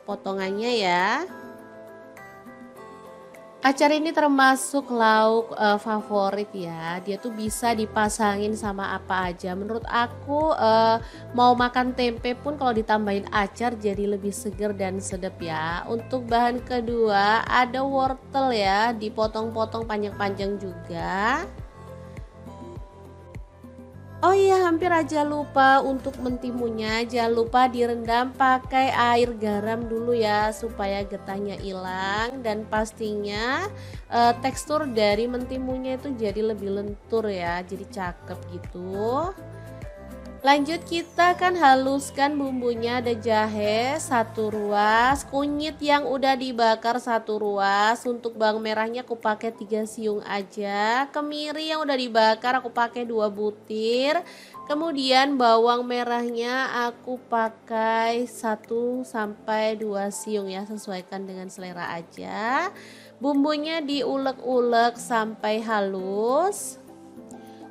potongannya ya. Acar ini termasuk lauk favorit ya. Dia tuh bisa dipasangin sama apa aja. Menurut aku mau makan tempe pun kalau ditambahin acar jadi lebih seger dan sedap ya. Untuk bahan kedua ada wortel ya, dipotong-potong panjang-panjang juga. Oh iya, hampir aja lupa untuk mentimunya. Jangan lupa direndam pakai air garam dulu ya supaya getahnya hilang dan pastinya tekstur dari mentimunya itu jadi lebih lentur ya, jadi cakep gitu. Lanjut kita kan haluskan bumbunya, ada jahe 1 ruas, kunyit yang udah dibakar 1 ruas, untuk bawang merahnya aku pakai 3 siung aja, kemiri yang udah dibakar aku pakai 2 butir, kemudian bawang merahnya aku pakai 1 sampai 2 siung ya, sesuaikan dengan selera aja. Bumbunya diulek-ulek sampai halus.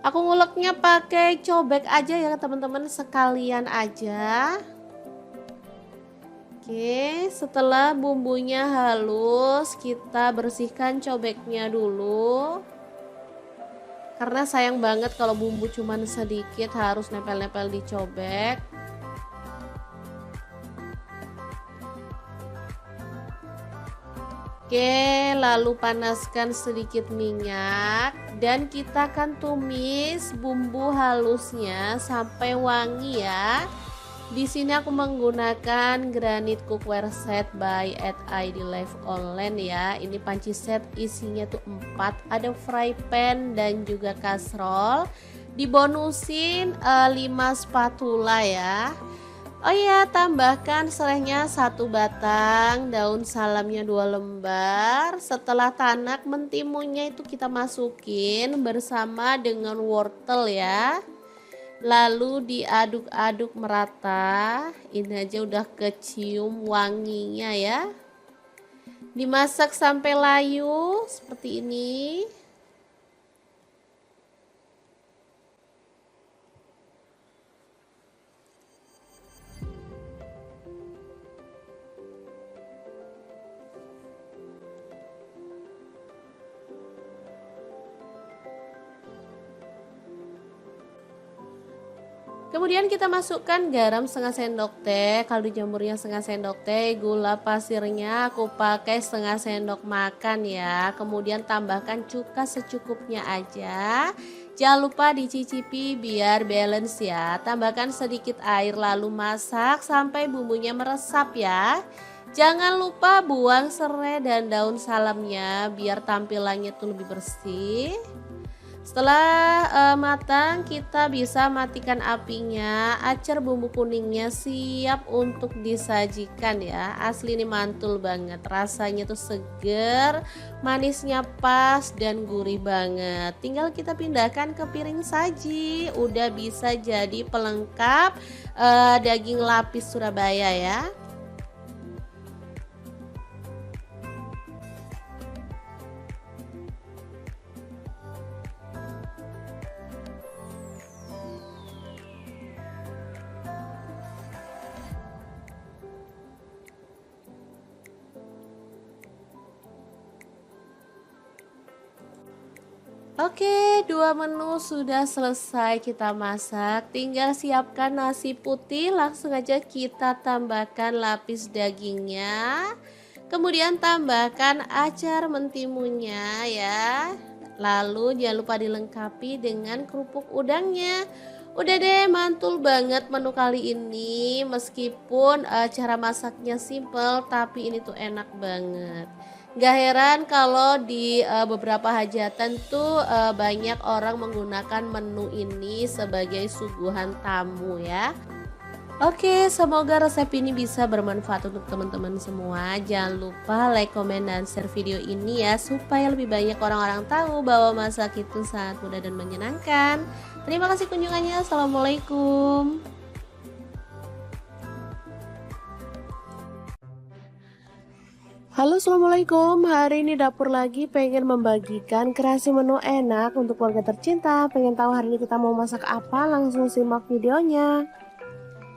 Aku nguleknya pakai cobek aja ya teman-teman, sekalian aja. Oke, setelah bumbunya halus, kita bersihkan cobeknya dulu. Karena sayang banget kalau bumbu cuman sedikit harus nempel-nempel di cobek. Oke, lalu panaskan sedikit minyak dan kita akan tumis bumbu halusnya sampai wangi ya. Di sini aku menggunakan granit cookware set by Adilev online ya. Ini panci set isinya tuh 4, ada fry pan dan juga kastrol. Dibonusin 5 spatula ya. Oh iya, tambahkan serehnya 1 batang, daun salamnya 2 lembar. Setelah tanak, mentimunnya itu kita masukin bersama dengan wortel ya. Lalu diaduk-aduk merata. Ini aja udah kecium wanginya ya. Dimasak sampai layu seperti ini. Kemudian kita masukkan garam setengah sendok teh, kaldu jamurnya setengah sendok teh, gula pasirnya aku pakai setengah sendok makan ya. Kemudian tambahkan cuka secukupnya aja. Jangan lupa dicicipi biar balance ya. Tambahkan sedikit air lalu masak sampai bumbunya meresap ya. Jangan lupa buang serai dan daun salamnya biar tampilannya tuh lebih bersih. Setelah matang, kita bisa matikan apinya. Acar bumbu kuningnya siap untuk disajikan ya. Asli ini mantul banget, rasanya tuh seger, manisnya pas dan gurih banget. Tinggal kita pindahkan ke piring saji. Udah bisa jadi pelengkap daging lapis Surabaya ya. Oke, 2 menu sudah selesai kita masak. Tinggal siapkan nasi putih, langsung aja kita tambahkan lapis dagingnya. Kemudian tambahkan acar mentimunya ya. Lalu jangan lupa dilengkapi dengan kerupuk udangnya. Udah deh, mantul banget menu kali ini. Meskipun cara masaknya simple, tapi ini tuh enak banget. Gak heran kalau di beberapa hajatan tuh banyak orang menggunakan menu ini sebagai suguhan tamu ya. Oke, semoga resep ini bisa bermanfaat untuk teman-teman semua. Jangan lupa like, komen, dan share video ini ya, supaya lebih banyak orang-orang tahu bahwa masak itu sangat mudah dan menyenangkan. Terima kasih kunjungannya. Assalamualaikum. Halo, assalamualaikum. Hari ini dapur lagi pengen membagikan kreasi menu enak untuk keluarga tercinta. Pengen tahu hari ini kita mau masak apa? Langsung simak videonya.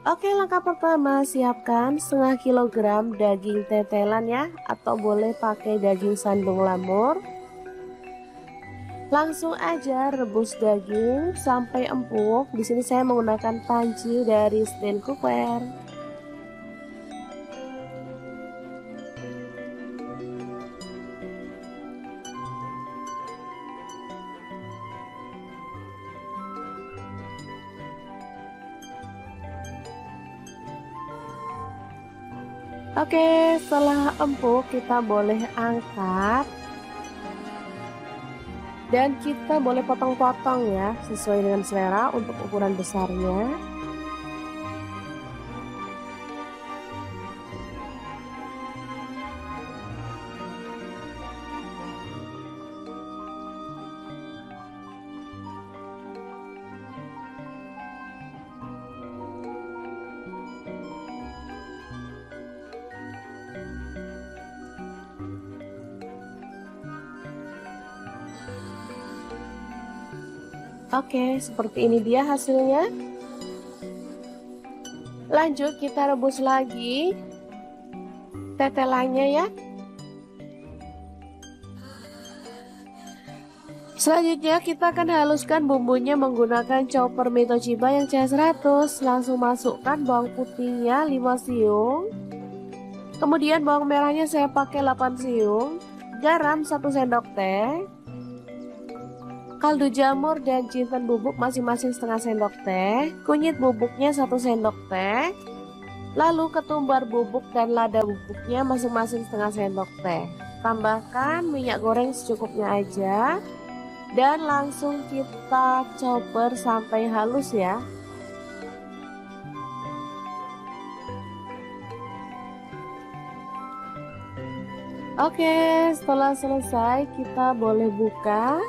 Oke, langkah pertama siapkan setengah kilogram daging tetelan ya, atau boleh pakai daging sandung lamur. Langsung aja rebus daging sampai empuk. Di sini saya menggunakan panci dari stand cooker. Oke, setelah empuk kita boleh angkat dan kita boleh potong-potong ya, sesuai dengan selera untuk ukuran besarnya. Oke, seperti ini dia hasilnya. Lanjut kita rebus lagi tetelannya ya. Selanjutnya kita akan haluskan bumbunya menggunakan chopper Mi Toshiba yang CH100. Langsung masukkan bawang putihnya 5 siung. Kemudian bawang merahnya saya pakai 8 siung. Garam 1 sendok teh. Kaldu jamur dan jinten bubuk masing-masing setengah sendok teh. Kunyit bubuknya 1 sendok teh. Lalu ketumbar bubuk dan lada bubuknya masing-masing setengah sendok teh. Tambahkan minyak goreng secukupnya aja. Dan langsung kita chopper sampai halus ya. Oke, setelah selesai kita boleh buka.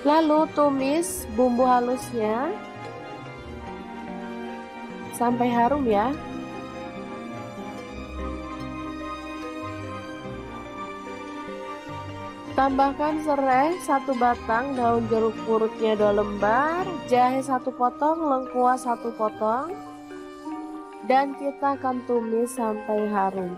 Lalu tumis bumbu halusnya sampai harum ya. Tambahkan serai 1 batang, daun jeruk purutnya 2 lembar, jahe 1 potong, lengkuas 1 potong, dan kita akan tumis sampai harum.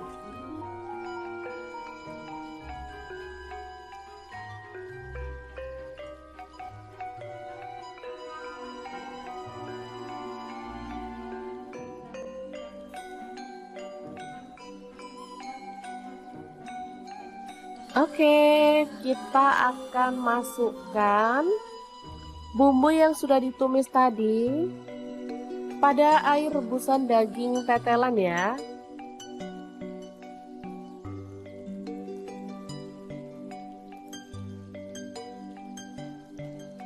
Oke, kita akan masukkan bumbu yang sudah ditumis tadi pada air rebusan daging tetelan ya.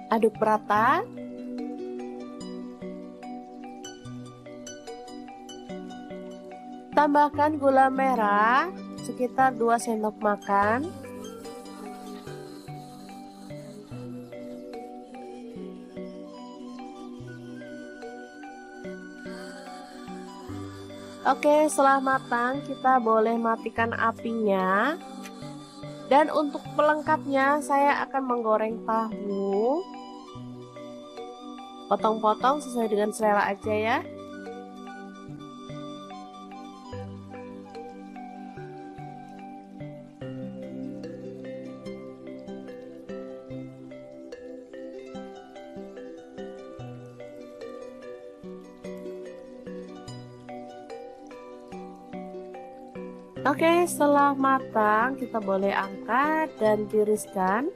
Aduk rata. Tambahkan gula merah sekitar 2 sendok makan. Oke, setelah matang kita boleh matikan apinya. Dan untuk pelengkapnya saya akan menggoreng tahu. Potong-potong sesuai dengan selera aja ya. Oke, setelah matang kita boleh angkat dan tiriskan.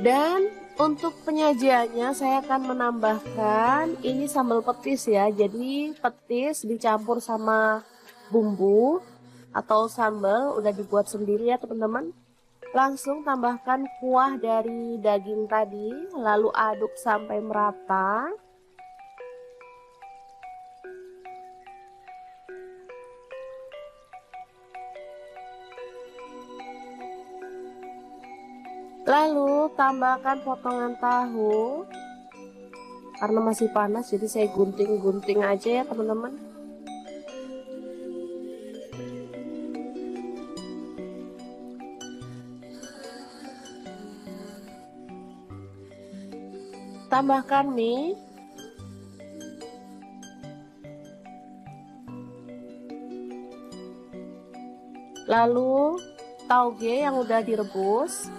Dan Untuk penyajiannya saya akan menambahkan ini sambal petis ya. Jadi petis dicampur sama bumbu atau sambal udah dibuat sendiri ya teman-teman. Langsung tambahkan kuah dari daging tadi, lalu aduk sampai merata. Lalu tambahkan potongan tahu. Karena masih panas jadi saya gunting-gunting aja ya teman-teman. Tambahkan mie. Lalu tauge yang udah direbus.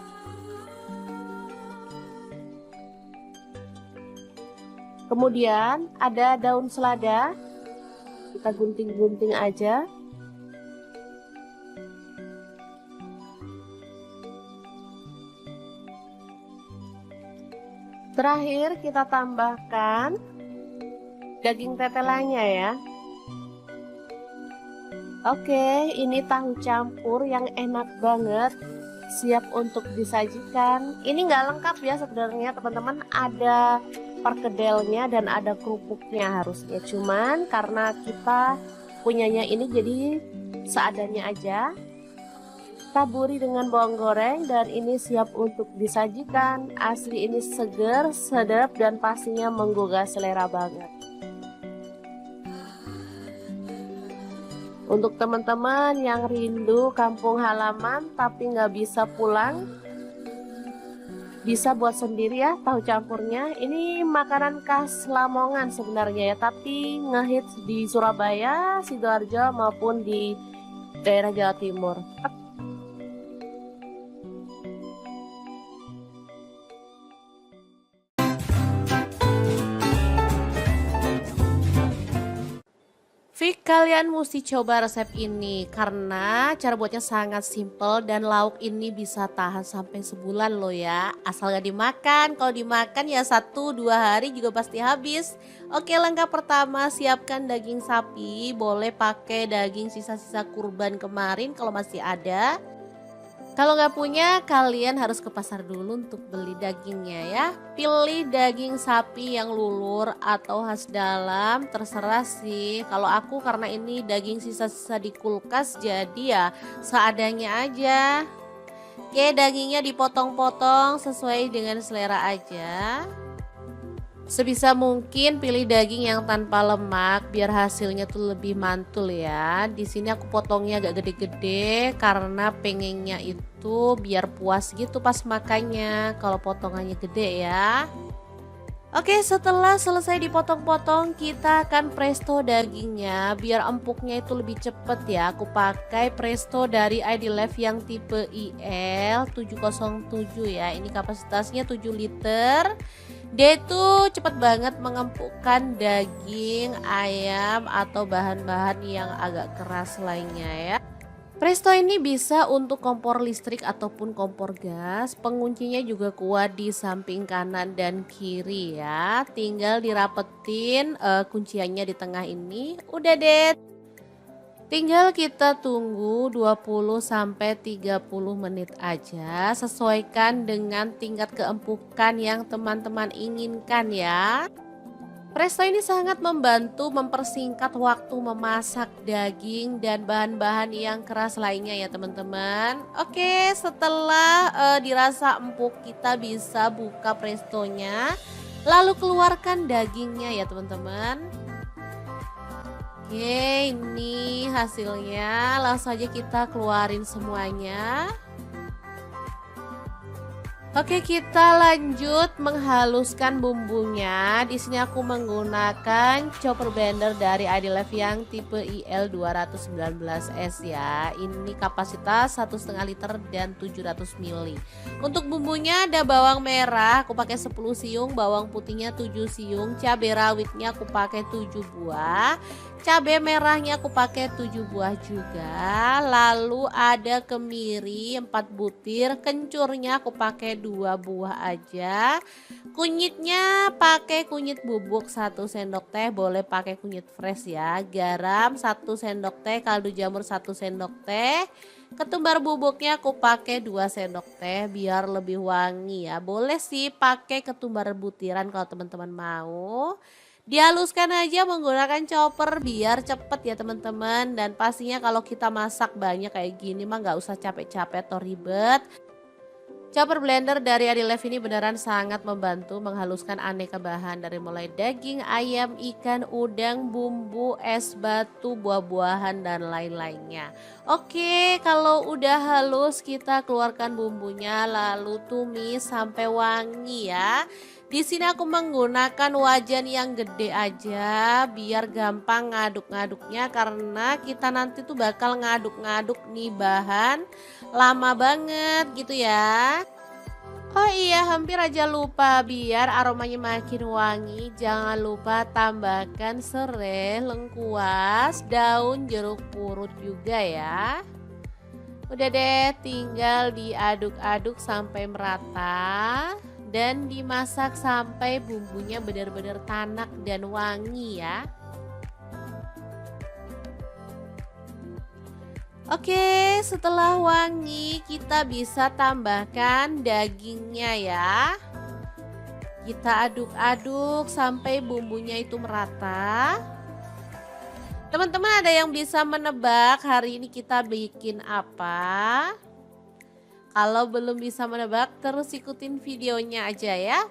Kemudian ada daun selada. Kita gunting-gunting aja. Terakhir kita tambahkan daging tetelannya ya. Oke, ini tahu campur yang enak banget, siap untuk disajikan. Ini nggak lengkap ya sebenarnya teman-teman, ada perkedelnya dan ada kerupuknya harusnya. Cuman karena kita punyanya ini jadi seadanya aja. Taburi dengan bawang goreng dan ini siap untuk disajikan. Asli ini seger, sedap dan pastinya menggugah selera banget. Untuk teman-teman yang rindu kampung halaman tapi nggak bisa pulang, bisa buat sendiri ya tahu campurnya. Ini makanan khas Lamongan sebenarnya ya, tapi ngehits di Surabaya, Sidoarjo maupun di daerah Jawa Timur. Fik, kalian mesti coba resep ini karena cara buatnya sangat simple dan lauk ini bisa tahan sampai sebulan loh ya. Asal gak dimakan, kalau dimakan ya 1-2 hari juga pasti habis. Oke, langkah pertama siapkan daging sapi, boleh pakai daging sisa-sisa kurban kemarin kalau masih ada. Kalau nggak punya, kalian harus ke pasar dulu untuk beli dagingnya ya. Pilih daging sapi yang lulur atau khas dalam, terserah sih. Kalau aku karena ini daging sisa-sisa di kulkas, jadi ya seadanya aja. Oke, dagingnya dipotong-potong sesuai dengan selera aja. Sebisa mungkin pilih daging yang tanpa lemak biar hasilnya tuh lebih mantul ya. Di sini aku potongnya agak gede-gede karena pengennya itu biar puas gitu pas makannya kalau potongannya gede ya. Oke, setelah selesai dipotong-potong kita akan presto dagingnya biar empuknya itu lebih cepet ya. Aku pakai presto dari ID Life yang tipe IL 707 ya. Ini kapasitasnya 7 liter. Dia itu cepet banget mengempukkan daging, ayam atau bahan-bahan yang agak keras lainnya ya. Presto ini bisa untuk kompor listrik ataupun kompor gas. Penguncinya juga kuat di samping kanan dan kiri ya. Tinggal dirapetin kunciannya di tengah ini. Udah deh. Tinggal kita tunggu 20-30 menit aja. Sesuaikan dengan tingkat keempukan yang teman-teman inginkan ya. Presto ini sangat membantu mempersingkat waktu memasak daging dan bahan-bahan yang keras lainnya ya teman-teman. Oke, setelah dirasa empuk kita bisa buka prestonya. Lalu keluarkan dagingnya ya teman-teman. Oke, ini hasilnya. Langsung aja kita keluarin semuanya. Oke, kita lanjut menghaluskan bumbunya. Di sini aku menggunakan chopper blender dari ID Life yang tipe IL 219S ya. Ini kapasitas 1,5 liter dan 700 ml. Untuk bumbunya ada bawang merah, aku pakai 10 siung, bawang putihnya 7 siung, cabai rawitnya aku pakai 7 buah. Cabai merahnya aku pakai 7 buah juga. Lalu ada kemiri 4 butir, kencurnya aku pakai 2 buah aja. Kunyitnya pakai kunyit bubuk 1 sendok teh, boleh pakai kunyit fresh ya. Garam 1 sendok teh, kaldu jamur 1 sendok teh. Ketumbar bubuknya aku pakai 2 sendok teh biar lebih wangi ya. Boleh sih pakai ketumbar butiran kalau teman-teman mau. Dihaluskan aja menggunakan chopper biar cepet ya teman-teman. Dan pastinya kalau kita masak banyak kayak gini mah nggak usah capek-capek atau ribet. Chopper blender dari Adilef ini beneran sangat membantu menghaluskan aneka bahan dari mulai daging, ayam, ikan, udang, bumbu, es batu, buah-buahan dan lain-lainnya. Oke, kalau udah halus kita keluarkan bumbunya lalu tumis sampai wangi ya. Di sini aku menggunakan wajan yang gede aja biar gampang ngaduk-ngaduknya karena kita nanti tuh bakal ngaduk-ngaduk nih bahan lama banget gitu ya. Oh iya, hampir aja lupa, biar aromanya makin wangi jangan lupa tambahkan serai, lengkuas, daun jeruk purut juga ya. Udah deh, tinggal diaduk-aduk sampai merata dan dimasak sampai bumbunya benar-benar tanak dan wangi ya. Oke, setelah wangi kita bisa tambahkan dagingnya ya. Kita aduk-aduk sampai bumbunya itu merata. Teman-teman ada yang bisa menebak hari ini kita bikin apa? Kalau belum bisa menebak terus ikutin videonya aja ya.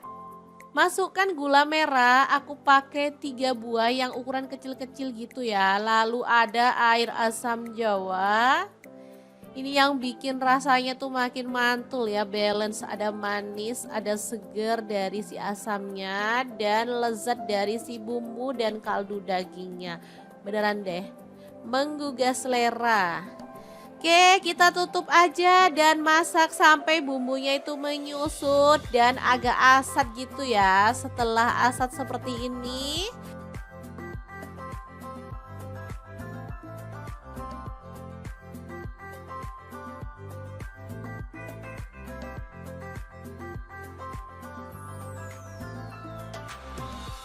Masukkan gula merah, aku pakai 3 buah yang ukuran kecil-kecil gitu ya. Lalu ada air asam jawa. Ini yang bikin rasanya tuh makin mantul ya, balance, ada manis, ada seger dari si asamnya dan lezat dari si bumbu dan kaldu dagingnya. Beneran deh, menggugah selera. Oke, kita tutup aja dan masak sampai bumbunya itu menyusut dan agak asat gitu ya. Setelah asat seperti ini,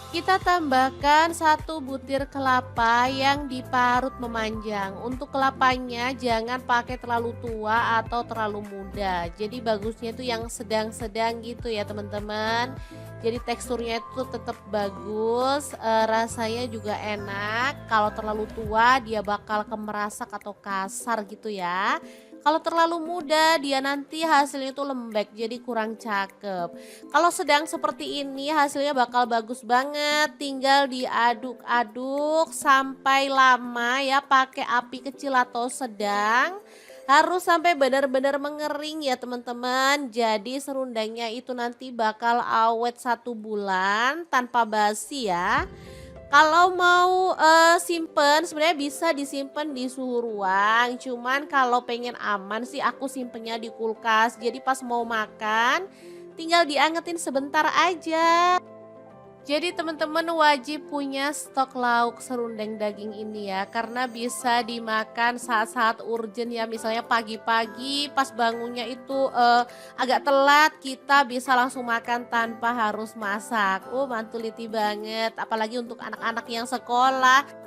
kita tambahkan 1 butir kelapa yang diparut memanjang. Untuk kelapanya jangan pakai terlalu tua atau terlalu muda. Jadi bagusnya itu yang sedang-sedang gitu ya teman-teman. Jadi teksturnya itu tetap bagus, rasanya juga enak. Kalau terlalu tua dia bakal kemerasak atau kasar gitu ya. Kalau terlalu muda dia nanti hasilnya itu lembek jadi kurang cakep. Kalau sedang seperti ini hasilnya bakal bagus banget. Tinggal diaduk-aduk sampai lama ya, pakai api kecil atau sedang. Harus sampai benar-benar mengering ya teman-teman. Jadi serundengnya itu nanti bakal awet 1 bulan tanpa basi ya. Kalau mau simpen sebenarnya bisa disimpan di suhu ruang. Cuman kalau pengen aman sih aku simpennya di kulkas. Jadi pas mau makan tinggal diangetin sebentar aja. Jadi teman-teman wajib punya stok lauk serundeng daging ini ya. Karena bisa dimakan saat-saat urgent ya. Misalnya pagi-pagi pas bangunnya itu agak telat, kita bisa langsung makan tanpa harus masak. Mantuliti banget. Apalagi untuk anak-anak yang sekolah.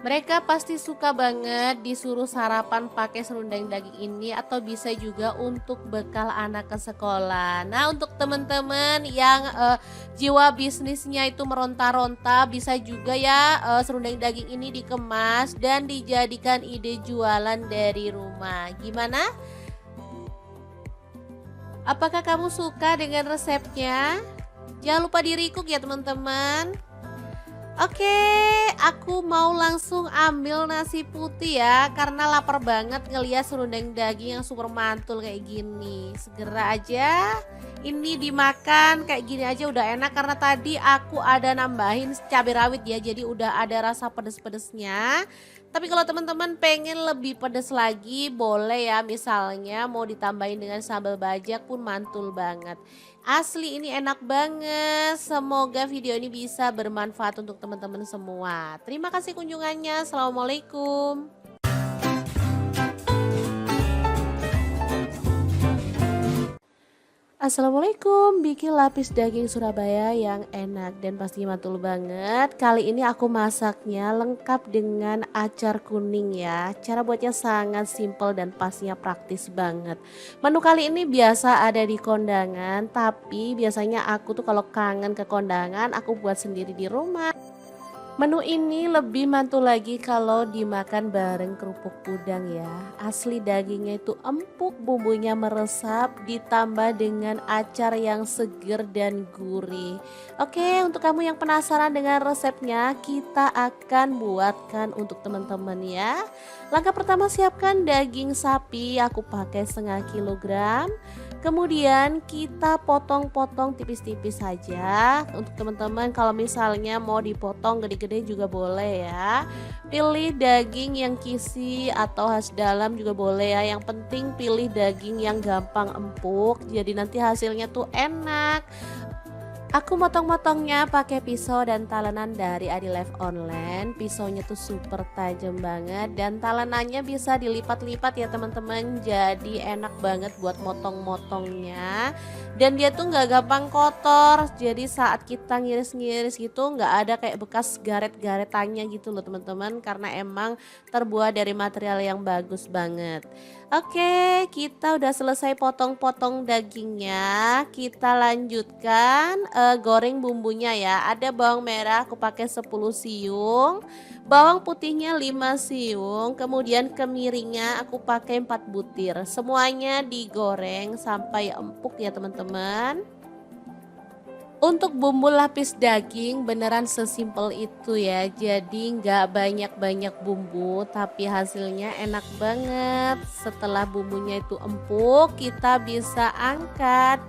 Mereka pasti suka banget disuruh sarapan pakai serundeng daging ini atau bisa juga untuk bekal anak ke sekolah. Nah untuk teman-teman yang jiwa bisnisnya itu meronta-ronta bisa juga ya serundeng daging ini dikemas dan dijadikan ide jualan dari rumah. Gimana? Apakah kamu suka dengan resepnya? Jangan lupa di-recook ya teman-teman. Oke, aku mau langsung ambil nasi putih ya karena lapar banget ngeliat serundeng daging yang super mantul kayak gini. Segera aja ini dimakan kayak gini aja udah enak karena tadi aku ada nambahin cabai rawit ya, jadi udah ada rasa pedes-pedesnya. Tapi kalau teman-teman pengen lebih pedes lagi boleh ya, misalnya mau ditambahin dengan sambal bajak pun mantul banget. Asli ini enak banget. Semoga video ini bisa bermanfaat untuk teman-teman semua. Terima kasih kunjungannya. Assalamualaikum. Assalamualaikum, bikin lapis daging Surabaya yang enak dan pastinya mantul banget. Kali ini aku masaknya lengkap dengan acar kuning ya. Cara buatnya sangat simpel dan pastinya praktis banget. Menu kali ini biasa ada di kondangan, tapi biasanya aku tuh kalau kangen ke kondangan aku buat sendiri di rumah. Menu ini lebih mantul lagi kalau dimakan bareng kerupuk udang ya. Asli dagingnya itu empuk, bumbunya meresap, ditambah dengan acar yang seger dan gurih. Oke, untuk kamu yang penasaran dengan resepnya, kita akan buatkan untuk teman-teman ya. Langkah pertama, siapkan daging sapi, aku pakai setengah kilogram. Kemudian kita potong-potong tipis-tipis saja. Untuk teman-teman kalau misalnya mau dipotong gede-gede juga boleh ya. Pilih daging yang kisi atau khas dalam juga boleh ya. Yang penting pilih daging yang gampang empuk. Jadi nanti hasilnya tuh enak. Aku motong-motongnya pakai pisau dan talenan dari Adilife Online. Pisaunya tuh super tajam banget dan talenannya bisa dilipat-lipat ya teman-teman. Jadi enak banget buat motong-motongnya. Dan dia tuh nggak gampang kotor. Jadi saat kita ngiris-ngiris gitu nggak ada kayak bekas garet-garetannya gitu loh teman-teman. Karena emang terbuat dari material yang bagus banget. Oke, kita udah selesai potong-potong dagingnya. Kita lanjutkan goreng bumbunya ya. Ada bawang merah aku pakai 10 siung, bawang putihnya 5 siung, kemudian kemiringnya aku pakai 4 butir. Semuanya digoreng sampai empuk ya teman-teman. Untuk bumbu lapis daging beneran sesimpel itu ya. Jadi nggak banyak-banyak bumbu tapi hasilnya enak banget. Setelah bumbunya itu empuk, kita bisa angkat.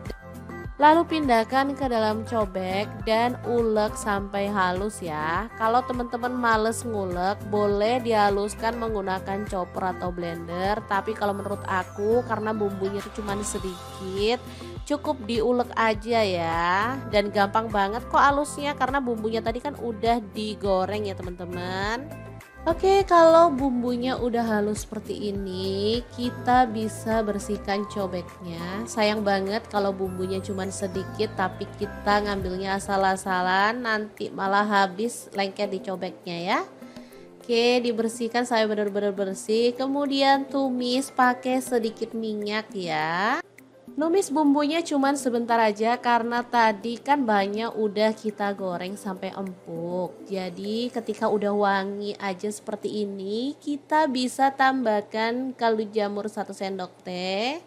Lalu pindahkan ke dalam cobek dan ulek sampai halus ya. Kalau teman-teman males ngulek, boleh dihaluskan menggunakan chopper atau blender. Tapi kalau menurut aku karena bumbunya itu cuma sedikit, cukup diulek aja ya. Dan gampang banget kok halusnya karena bumbunya tadi kan udah digoreng ya teman-teman. Oke, kalau bumbunya udah halus seperti ini, kita bisa bersihkan cobeknya. Sayang banget kalau bumbunya cuma sedikit tapi kita ngambilnya asal-asalan, nanti malah habis lengket di cobeknya ya. Oke, dibersihkan sampai benar-benar bersih. Kemudian tumis pakai sedikit minyak ya. Numis bumbunya cuman sebentar aja karena tadi kan banyak udah kita goreng sampai empuk. Jadi ketika udah wangi aja seperti ini, kita bisa tambahkan kaldu jamur 1 sendok teh.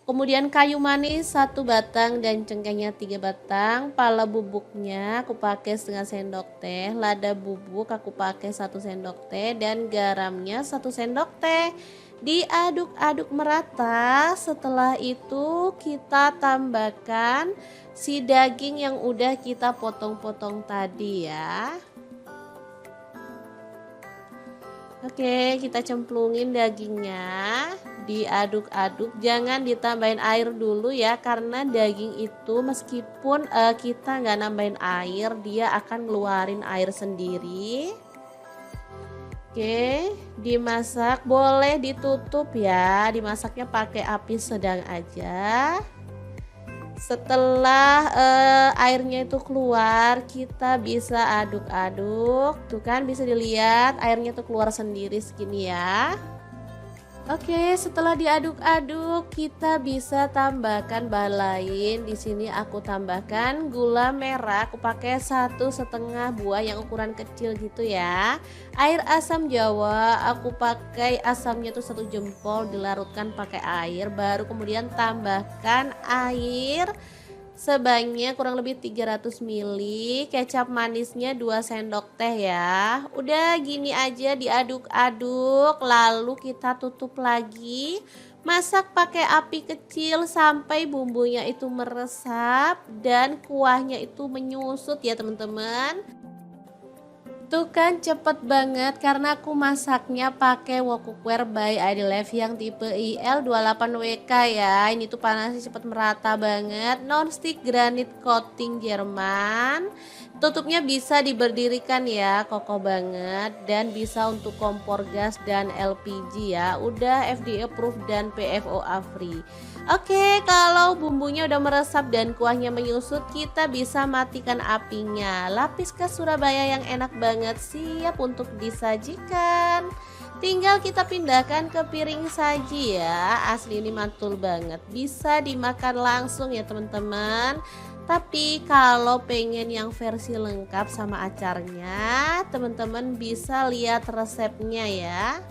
Kemudian kayu manis 1 batang dan cengkehnya 3 batang. Pala bubuknya aku pakai setengah sendok teh. Lada bubuk aku pakai 1 sendok teh dan garamnya 1 sendok teh. Diaduk-aduk merata. Setelah itu kita tambahkan si daging yang udah kita potong-potong tadi ya. Oke, kita cemplungin dagingnya, diaduk-aduk, jangan ditambahin air dulu ya karena daging itu meskipun kita nggak nambahin air, dia akan ngeluarin air sendiri. Oke, dimasak, boleh ditutup ya, dimasaknya pakai api sedang aja. Setelah airnya itu keluar, kita bisa aduk-aduk. Tuh kan bisa dilihat airnya tuh keluar sendiri segini ya. Oke, setelah diaduk-aduk, kita bisa tambahkan bahan lain. Di sini aku tambahkan gula merah. Aku pakai 1,5 buah yang ukuran kecil gitu ya. Air asam jawa, aku pakai asamnya tuh 1 jempol, dilarutkan pakai air. Baru kemudian tambahkan air sebanyak kurang lebih 300 ml, kecap manisnya 2 sendok teh ya. Udah gini aja diaduk-aduk, lalu kita tutup lagi. Masak pakai api kecil sampai bumbunya itu meresap dan kuahnya itu menyusut ya teman-teman. Tuh kan cepet banget karena aku masaknya pakai wok cookware by Adilife yang tipe IL28WK ya. Ini tuh panasnya cepet merata banget. Non stick granit coating Jerman. Tutupnya bisa diberdirikan ya, kokoh banget dan bisa untuk kompor gas dan LPG ya. Udah FDA approved dan PFOA free. Oke, kalau bumbunya udah meresap dan kuahnya menyusut, kita bisa matikan apinya. Lapis khas Surabaya yang enak banget siap untuk disajikan. Tinggal kita pindahkan ke piring saji ya. Asli ini mantul banget. Bisa dimakan langsung ya teman-teman. Tapi kalau pengen yang versi lengkap sama acarnya, teman-teman bisa lihat resepnya ya.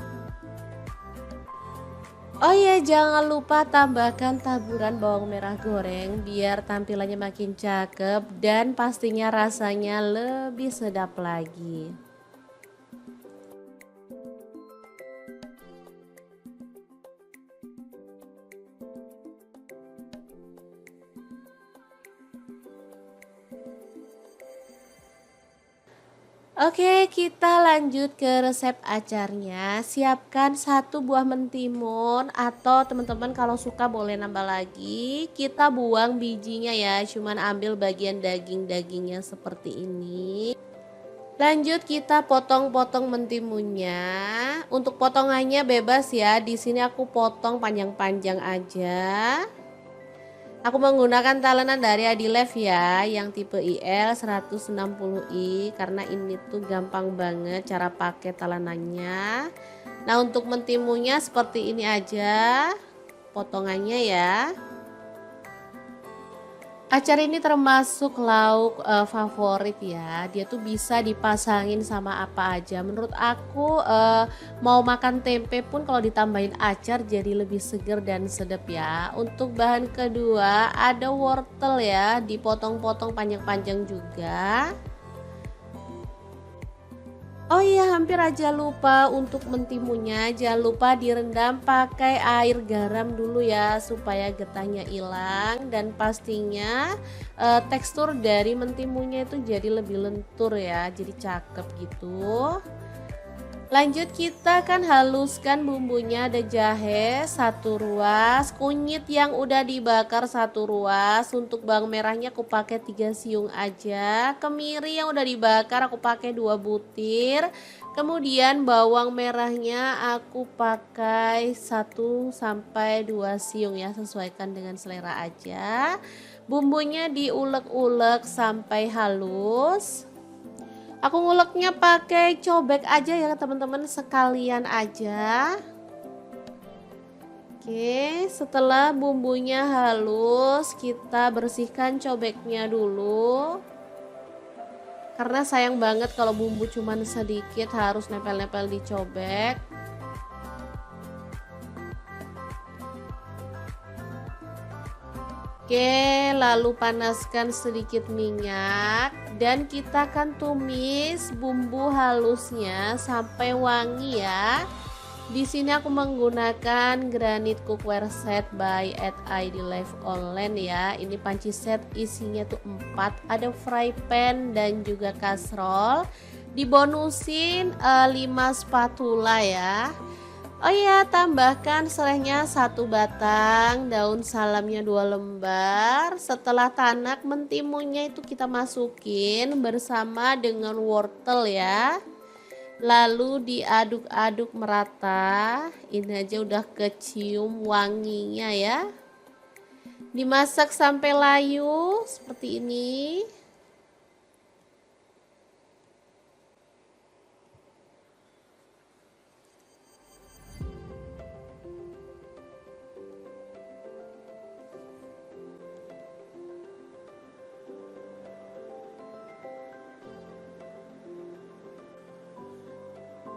Oh ya, jangan lupa tambahkan taburan bawang merah goreng biar tampilannya makin cakep dan pastinya rasanya lebih sedap lagi. Oke, kita lanjut ke resep acarnya. Siapkan satu buah mentimun atau teman-teman kalau suka boleh nambah lagi. Kita buang bijinya ya, cuman ambil bagian daging-dagingnya seperti ini. Lanjut kita potong-potong mentimunnya. Untuk potongannya bebas ya. Di sini aku potong panjang-panjang aja. Aku menggunakan talenan dari Adilev ya, yang tipe IL 160i karena ini tuh gampang banget cara pakai talenannya. Nah, untuk mentimunya seperti ini aja potongannya ya. Acar ini termasuk lauk favorit ya. Dia tuh bisa dipasangin sama apa aja. Menurut aku mau makan tempe pun kalau ditambahin acar jadi lebih seger dan sedap ya. Untuk bahan kedua ada wortel ya, dipotong-potong panjang-panjang juga. Oh iya, hampir aja lupa untuk mentimunya. Jangan lupa direndam pakai air garam dulu ya supaya getahnya hilang dan pastinya tekstur dari mentimunya itu jadi lebih lentur ya, jadi cakep gitu. Lanjut kita kan haluskan bumbunya, ada jahe 1 ruas, kunyit yang udah dibakar 1 ruas, untuk bawang merahnya aku pakai 3 siung aja, kemiri yang udah dibakar aku pakai 2 butir, kemudian bawang merahnya aku pakai 1 sampai 2 siung ya, sesuaikan dengan selera aja. Bumbunya diulek-ulek sampai halus. Aku nguleknya pakai cobek aja ya teman-teman, sekalian aja. Oke, setelah bumbunya halus, kita bersihkan cobeknya dulu. Karena sayang banget kalau bumbu cuman sedikit harus nempel-nempel di cobek. Oke, lalu panaskan sedikit minyak dan kita akan tumis bumbu halusnya sampai wangi ya. Di sini aku menggunakan granit cookware set by Adilev online ya. Ini panci set isinya tuh 4, ada fry pan dan juga kastrol. Dibonusin 5 spatula ya. Oh iya, tambahkan serehnya 1 batang, daun salamnya 2 lembar. Setelah tanak, mentimunnya itu kita masukin bersama dengan wortel ya. Lalu diaduk-aduk merata. Ini aja udah kecium wanginya ya. Dimasak sampai layu seperti ini.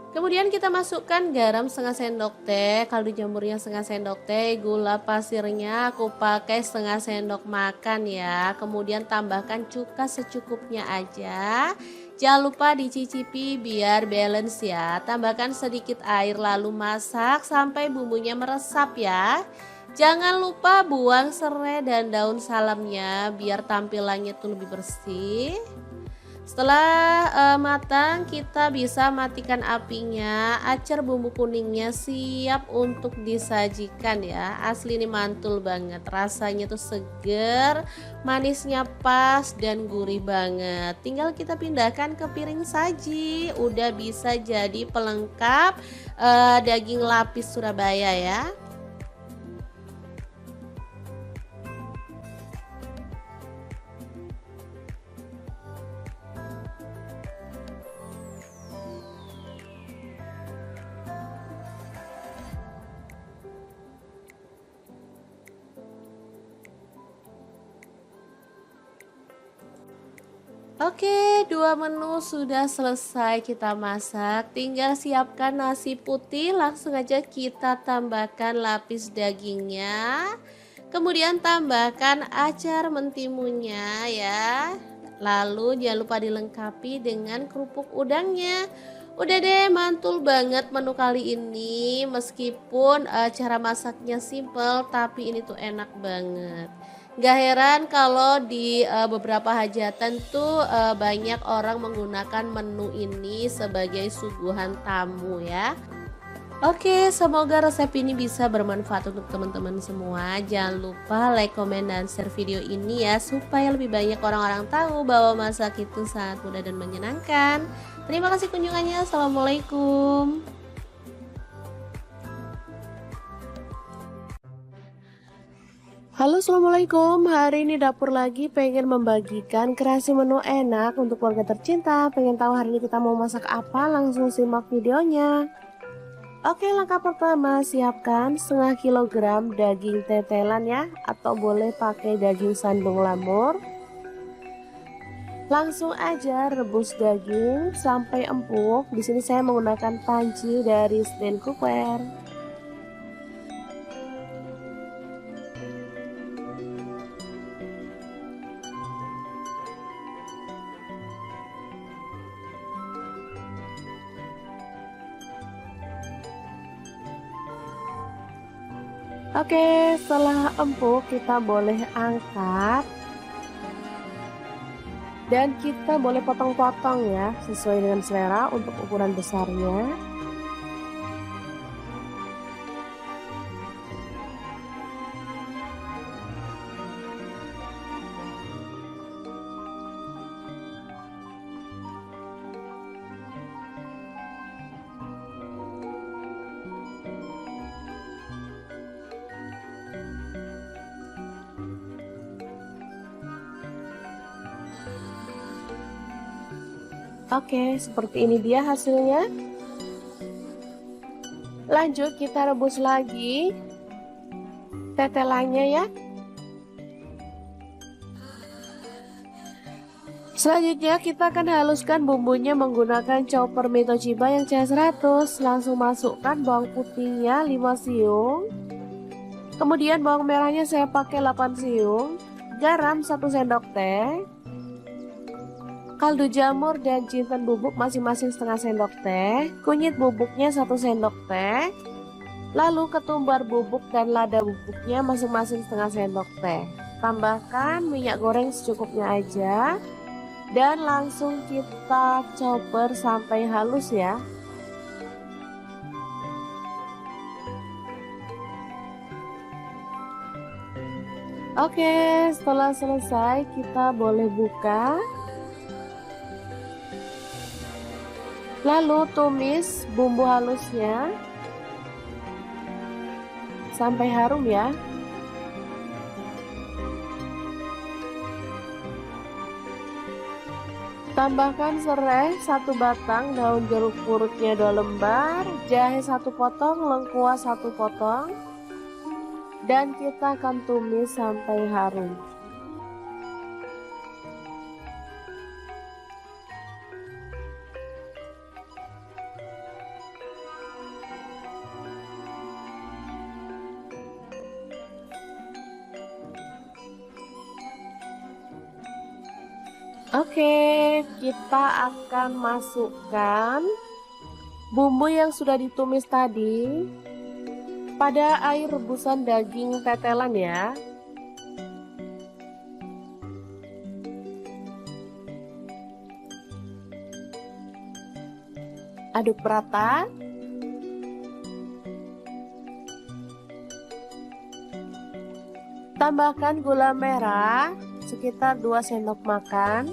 Kemudian kita masukkan garam setengah sendok teh, kaldu jamurnya setengah sendok teh, gula pasirnya aku pakai setengah sendok makan ya. Kemudian tambahkan cuka secukupnya aja. Jangan lupa dicicipi biar balance ya. Tambahkan sedikit air lalu masak sampai bumbunya meresap ya. Jangan lupa buang serai dan daun salamnya biar tampilannya tuh lebih bersih. Setelah matang, kita bisa matikan apinya. Acar bumbu kuningnya siap untuk disajikan ya. Asli ini mantul banget. Rasanya tuh seger, manisnya pas dan gurih banget. Tinggal kita pindahkan ke piring saji. Udah bisa jadi pelengkap daging lapis Surabaya ya. Oke, dua menu sudah selesai kita masak. Tinggal siapkan nasi putih, langsung aja kita tambahkan lapis dagingnya. Kemudian tambahkan acar mentimunnya ya. Lalu jangan lupa dilengkapi dengan kerupuk udangnya. Udah deh, mantul banget menu kali ini. Meskipun cara masaknya simple, tapi ini tuh enak banget. Gak heran kalau di beberapa hajatan tuh banyak orang menggunakan menu ini sebagai suguhan tamu ya. Oke, semoga resep ini bisa bermanfaat untuk teman-teman semua. Jangan lupa like, komen, dan share video ini ya, supaya lebih banyak orang-orang tahu bahwa masak itu sangat mudah dan menyenangkan. Terima kasih kunjungannya. Assalamualaikum. Halo, assalamualaikum. Hari ini dapur lagi pengen membagikan kreasi menu enak untuk keluarga tercinta. Pengen tahu hari ini kita mau masak apa? Langsung simak videonya. Oke, langkah pertama siapkan setengah kilogram daging tetelan ya, atau boleh pakai daging sandung lamur. Langsung aja rebus daging sampai empuk. Di sini saya menggunakan panci dari stand cooker. Oke, setelah empuk kita boleh angkat dan kita boleh potong-potong ya, sesuai dengan selera untuk ukuran besarnya. Oke, seperti ini dia hasilnya. Lanjut kita rebus lagi tetelannya ya. Selanjutnya kita akan haluskan bumbunya menggunakan chopper Mi Toshiba yang CH100. Langsung masukkan bawang putihnya 5 siung. Kemudian bawang merahnya saya pakai 8 siung. Garam 1 sendok teh. Kaldu jamur dan jinten bubuk masing-masing setengah sendok teh. Kunyit bubuknya 1 sendok teh. Lalu ketumbar bubuk dan lada bubuknya masing-masing setengah sendok teh. Tambahkan minyak goreng secukupnya aja. Dan langsung kita chopper sampai halus ya. Oke, setelah selesai kita boleh buka. Lalu tumis bumbu halusnya sampai harum ya. Tambahkan serai 1 batang, daun jeruk purutnya 2 lembar, jahe 1 potong, lengkuas 1 potong, dan kita akan tumis sampai harum. Oke, kita akan masukkan bumbu yang sudah ditumis tadi pada air rebusan daging tetelan ya. Aduk rata. Tambahkan gula merah sekitar 2 sendok makan.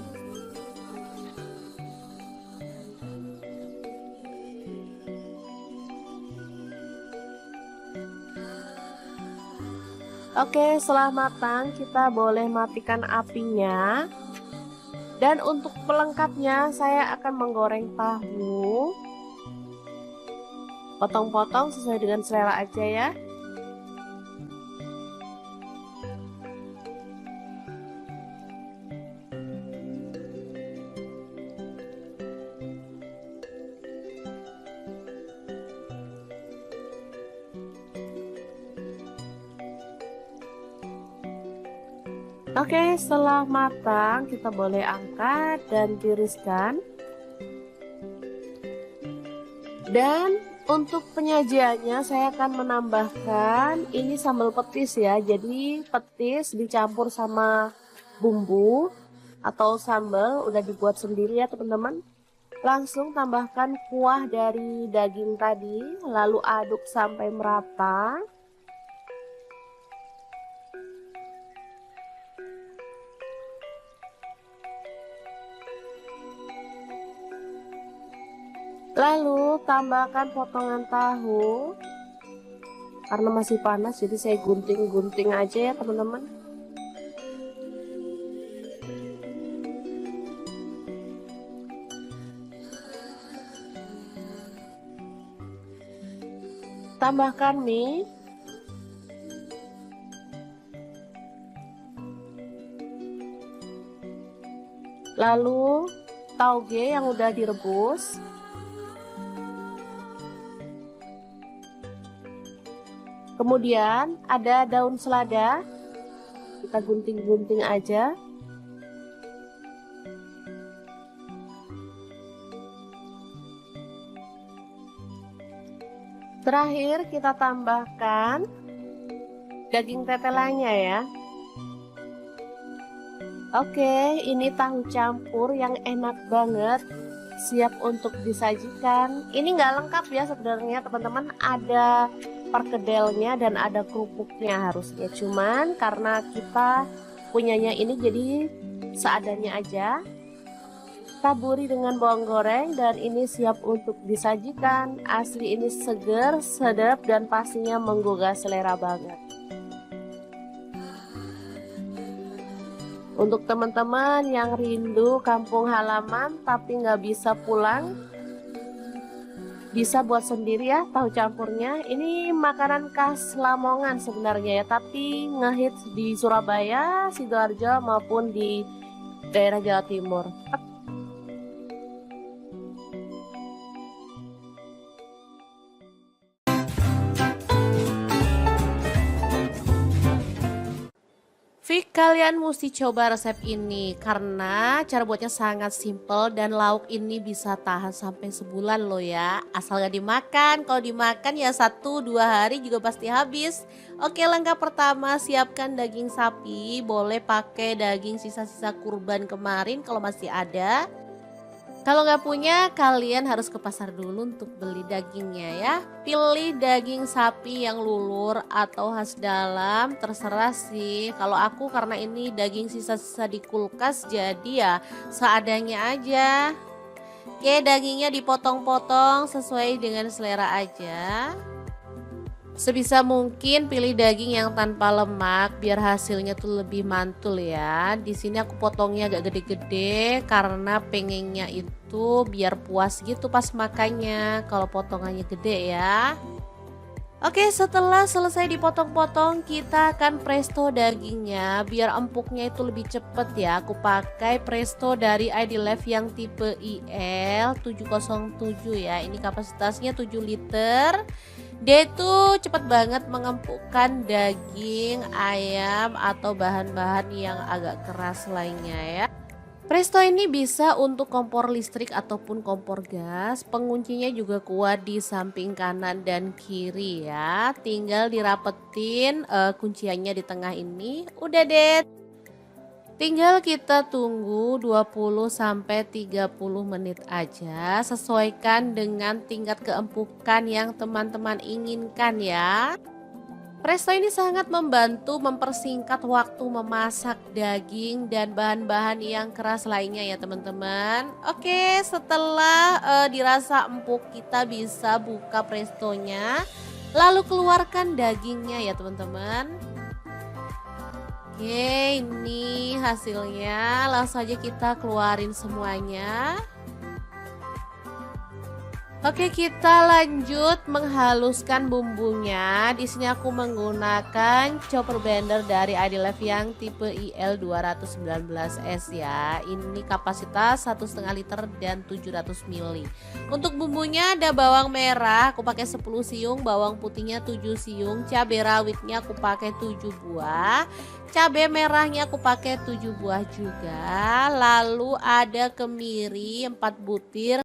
Oke, setelah matang kita boleh matikan apinya. Dan untuk pelengkapnya saya akan menggoreng tahu. Potong-potong sesuai dengan selera aja ya. Oke, setelah matang kita boleh angkat dan tiriskan. Dan untuk penyajiannya saya akan menambahkan ini sambal petis ya. Jadi petis dicampur sama bumbu atau sambal udah dibuat sendiri ya teman-teman. Langsung tambahkan kuah dari daging tadi, lalu aduk sampai merata. Lalu tambahkan potongan tahu. Karena masih panas jadi saya gunting-gunting aja ya teman-teman. Tambahkan mie. Lalu tauge yang udah direbus. Kemudian ada daun selada, kita gunting-gunting aja. Terakhir kita tambahkan daging tetelannya ya. Oke, ini tahu campur yang enak banget, siap untuk disajikan. Ini nggak lengkap ya sebenarnya teman-teman, ada perkedelnya dan ada kerupuknya harusnya, cuman karena kita punyanya ini jadi seadanya aja. Taburi dengan bawang goreng dan ini siap untuk disajikan. Asli ini seger, sedap dan pastinya menggugah selera banget. Untuk teman-teman yang rindu kampung halaman tapi nggak bisa pulang, bisa buat sendiri ya tahu campurnya. Ini makanan khas Lamongan sebenarnya ya, tapi ngehits di Surabaya, Sidoarjo maupun di daerah Jawa Timur. Fik, kalian mesti coba resep ini karena cara buatnya sangat simple dan lauk ini bisa tahan sampai sebulan loh ya. Asal gak dimakan, kalau dimakan ya 1-2 hari juga pasti habis. Oke, langkah pertama siapkan daging sapi, boleh pakai daging sisa-sisa kurban kemarin kalau masih ada. Kalau nggak punya, kalian harus ke pasar dulu untuk beli dagingnya ya. Pilih daging sapi yang lulur atau khas dalam, terserah sih. Kalau aku karena ini daging sisa-sisa di kulkas, jadi ya seadanya aja. Oke, dagingnya dipotong-potong sesuai dengan selera aja. Sebisa mungkin pilih daging yang tanpa lemak biar hasilnya tuh lebih mantul ya. Di sini aku potongnya agak gede-gede karena pengennya itu biar puas gitu pas makannya kalau potongannya gede ya. Oke, setelah selesai dipotong-potong kita akan presto dagingnya biar empuknya itu lebih cepet ya. Aku pakai presto dari ID Life yang tipe IL 707 ya. Ini kapasitasnya 7 liter. Dia itu cepet banget mengempukkan daging ayam atau bahan-bahan yang agak keras lainnya ya. Presto ini bisa untuk kompor listrik ataupun kompor gas. Penguncinya juga kuat di samping kanan dan kiri ya. Tinggal dirapetin kunciannya di tengah ini. Udah deh. Tinggal kita tunggu 20 sampai 30 menit aja, sesuaikan dengan tingkat keempukan yang teman-teman inginkan ya. Presto ini sangat membantu mempersingkat waktu memasak daging dan bahan-bahan yang keras lainnya ya teman-teman. Oke, setelah dirasa empuk kita bisa buka prestonya, lalu keluarkan dagingnya ya teman-teman. Oke, ini hasilnya. Langsung aja kita keluarin semuanya. Oke, kita lanjut menghaluskan bumbunya. Di sini aku menggunakan chopper blender dari Idilife yang tipe IL219S ya. Ini kapasitas 1,5 liter dan 700 ml. Untuk bumbunya ada bawang merah, aku pakai 10 siung, bawang putihnya 7 siung, cabai rawitnya aku pakai 7 buah. Cabai merahnya aku pakai 7 buah juga. Lalu ada kemiri 4 butir.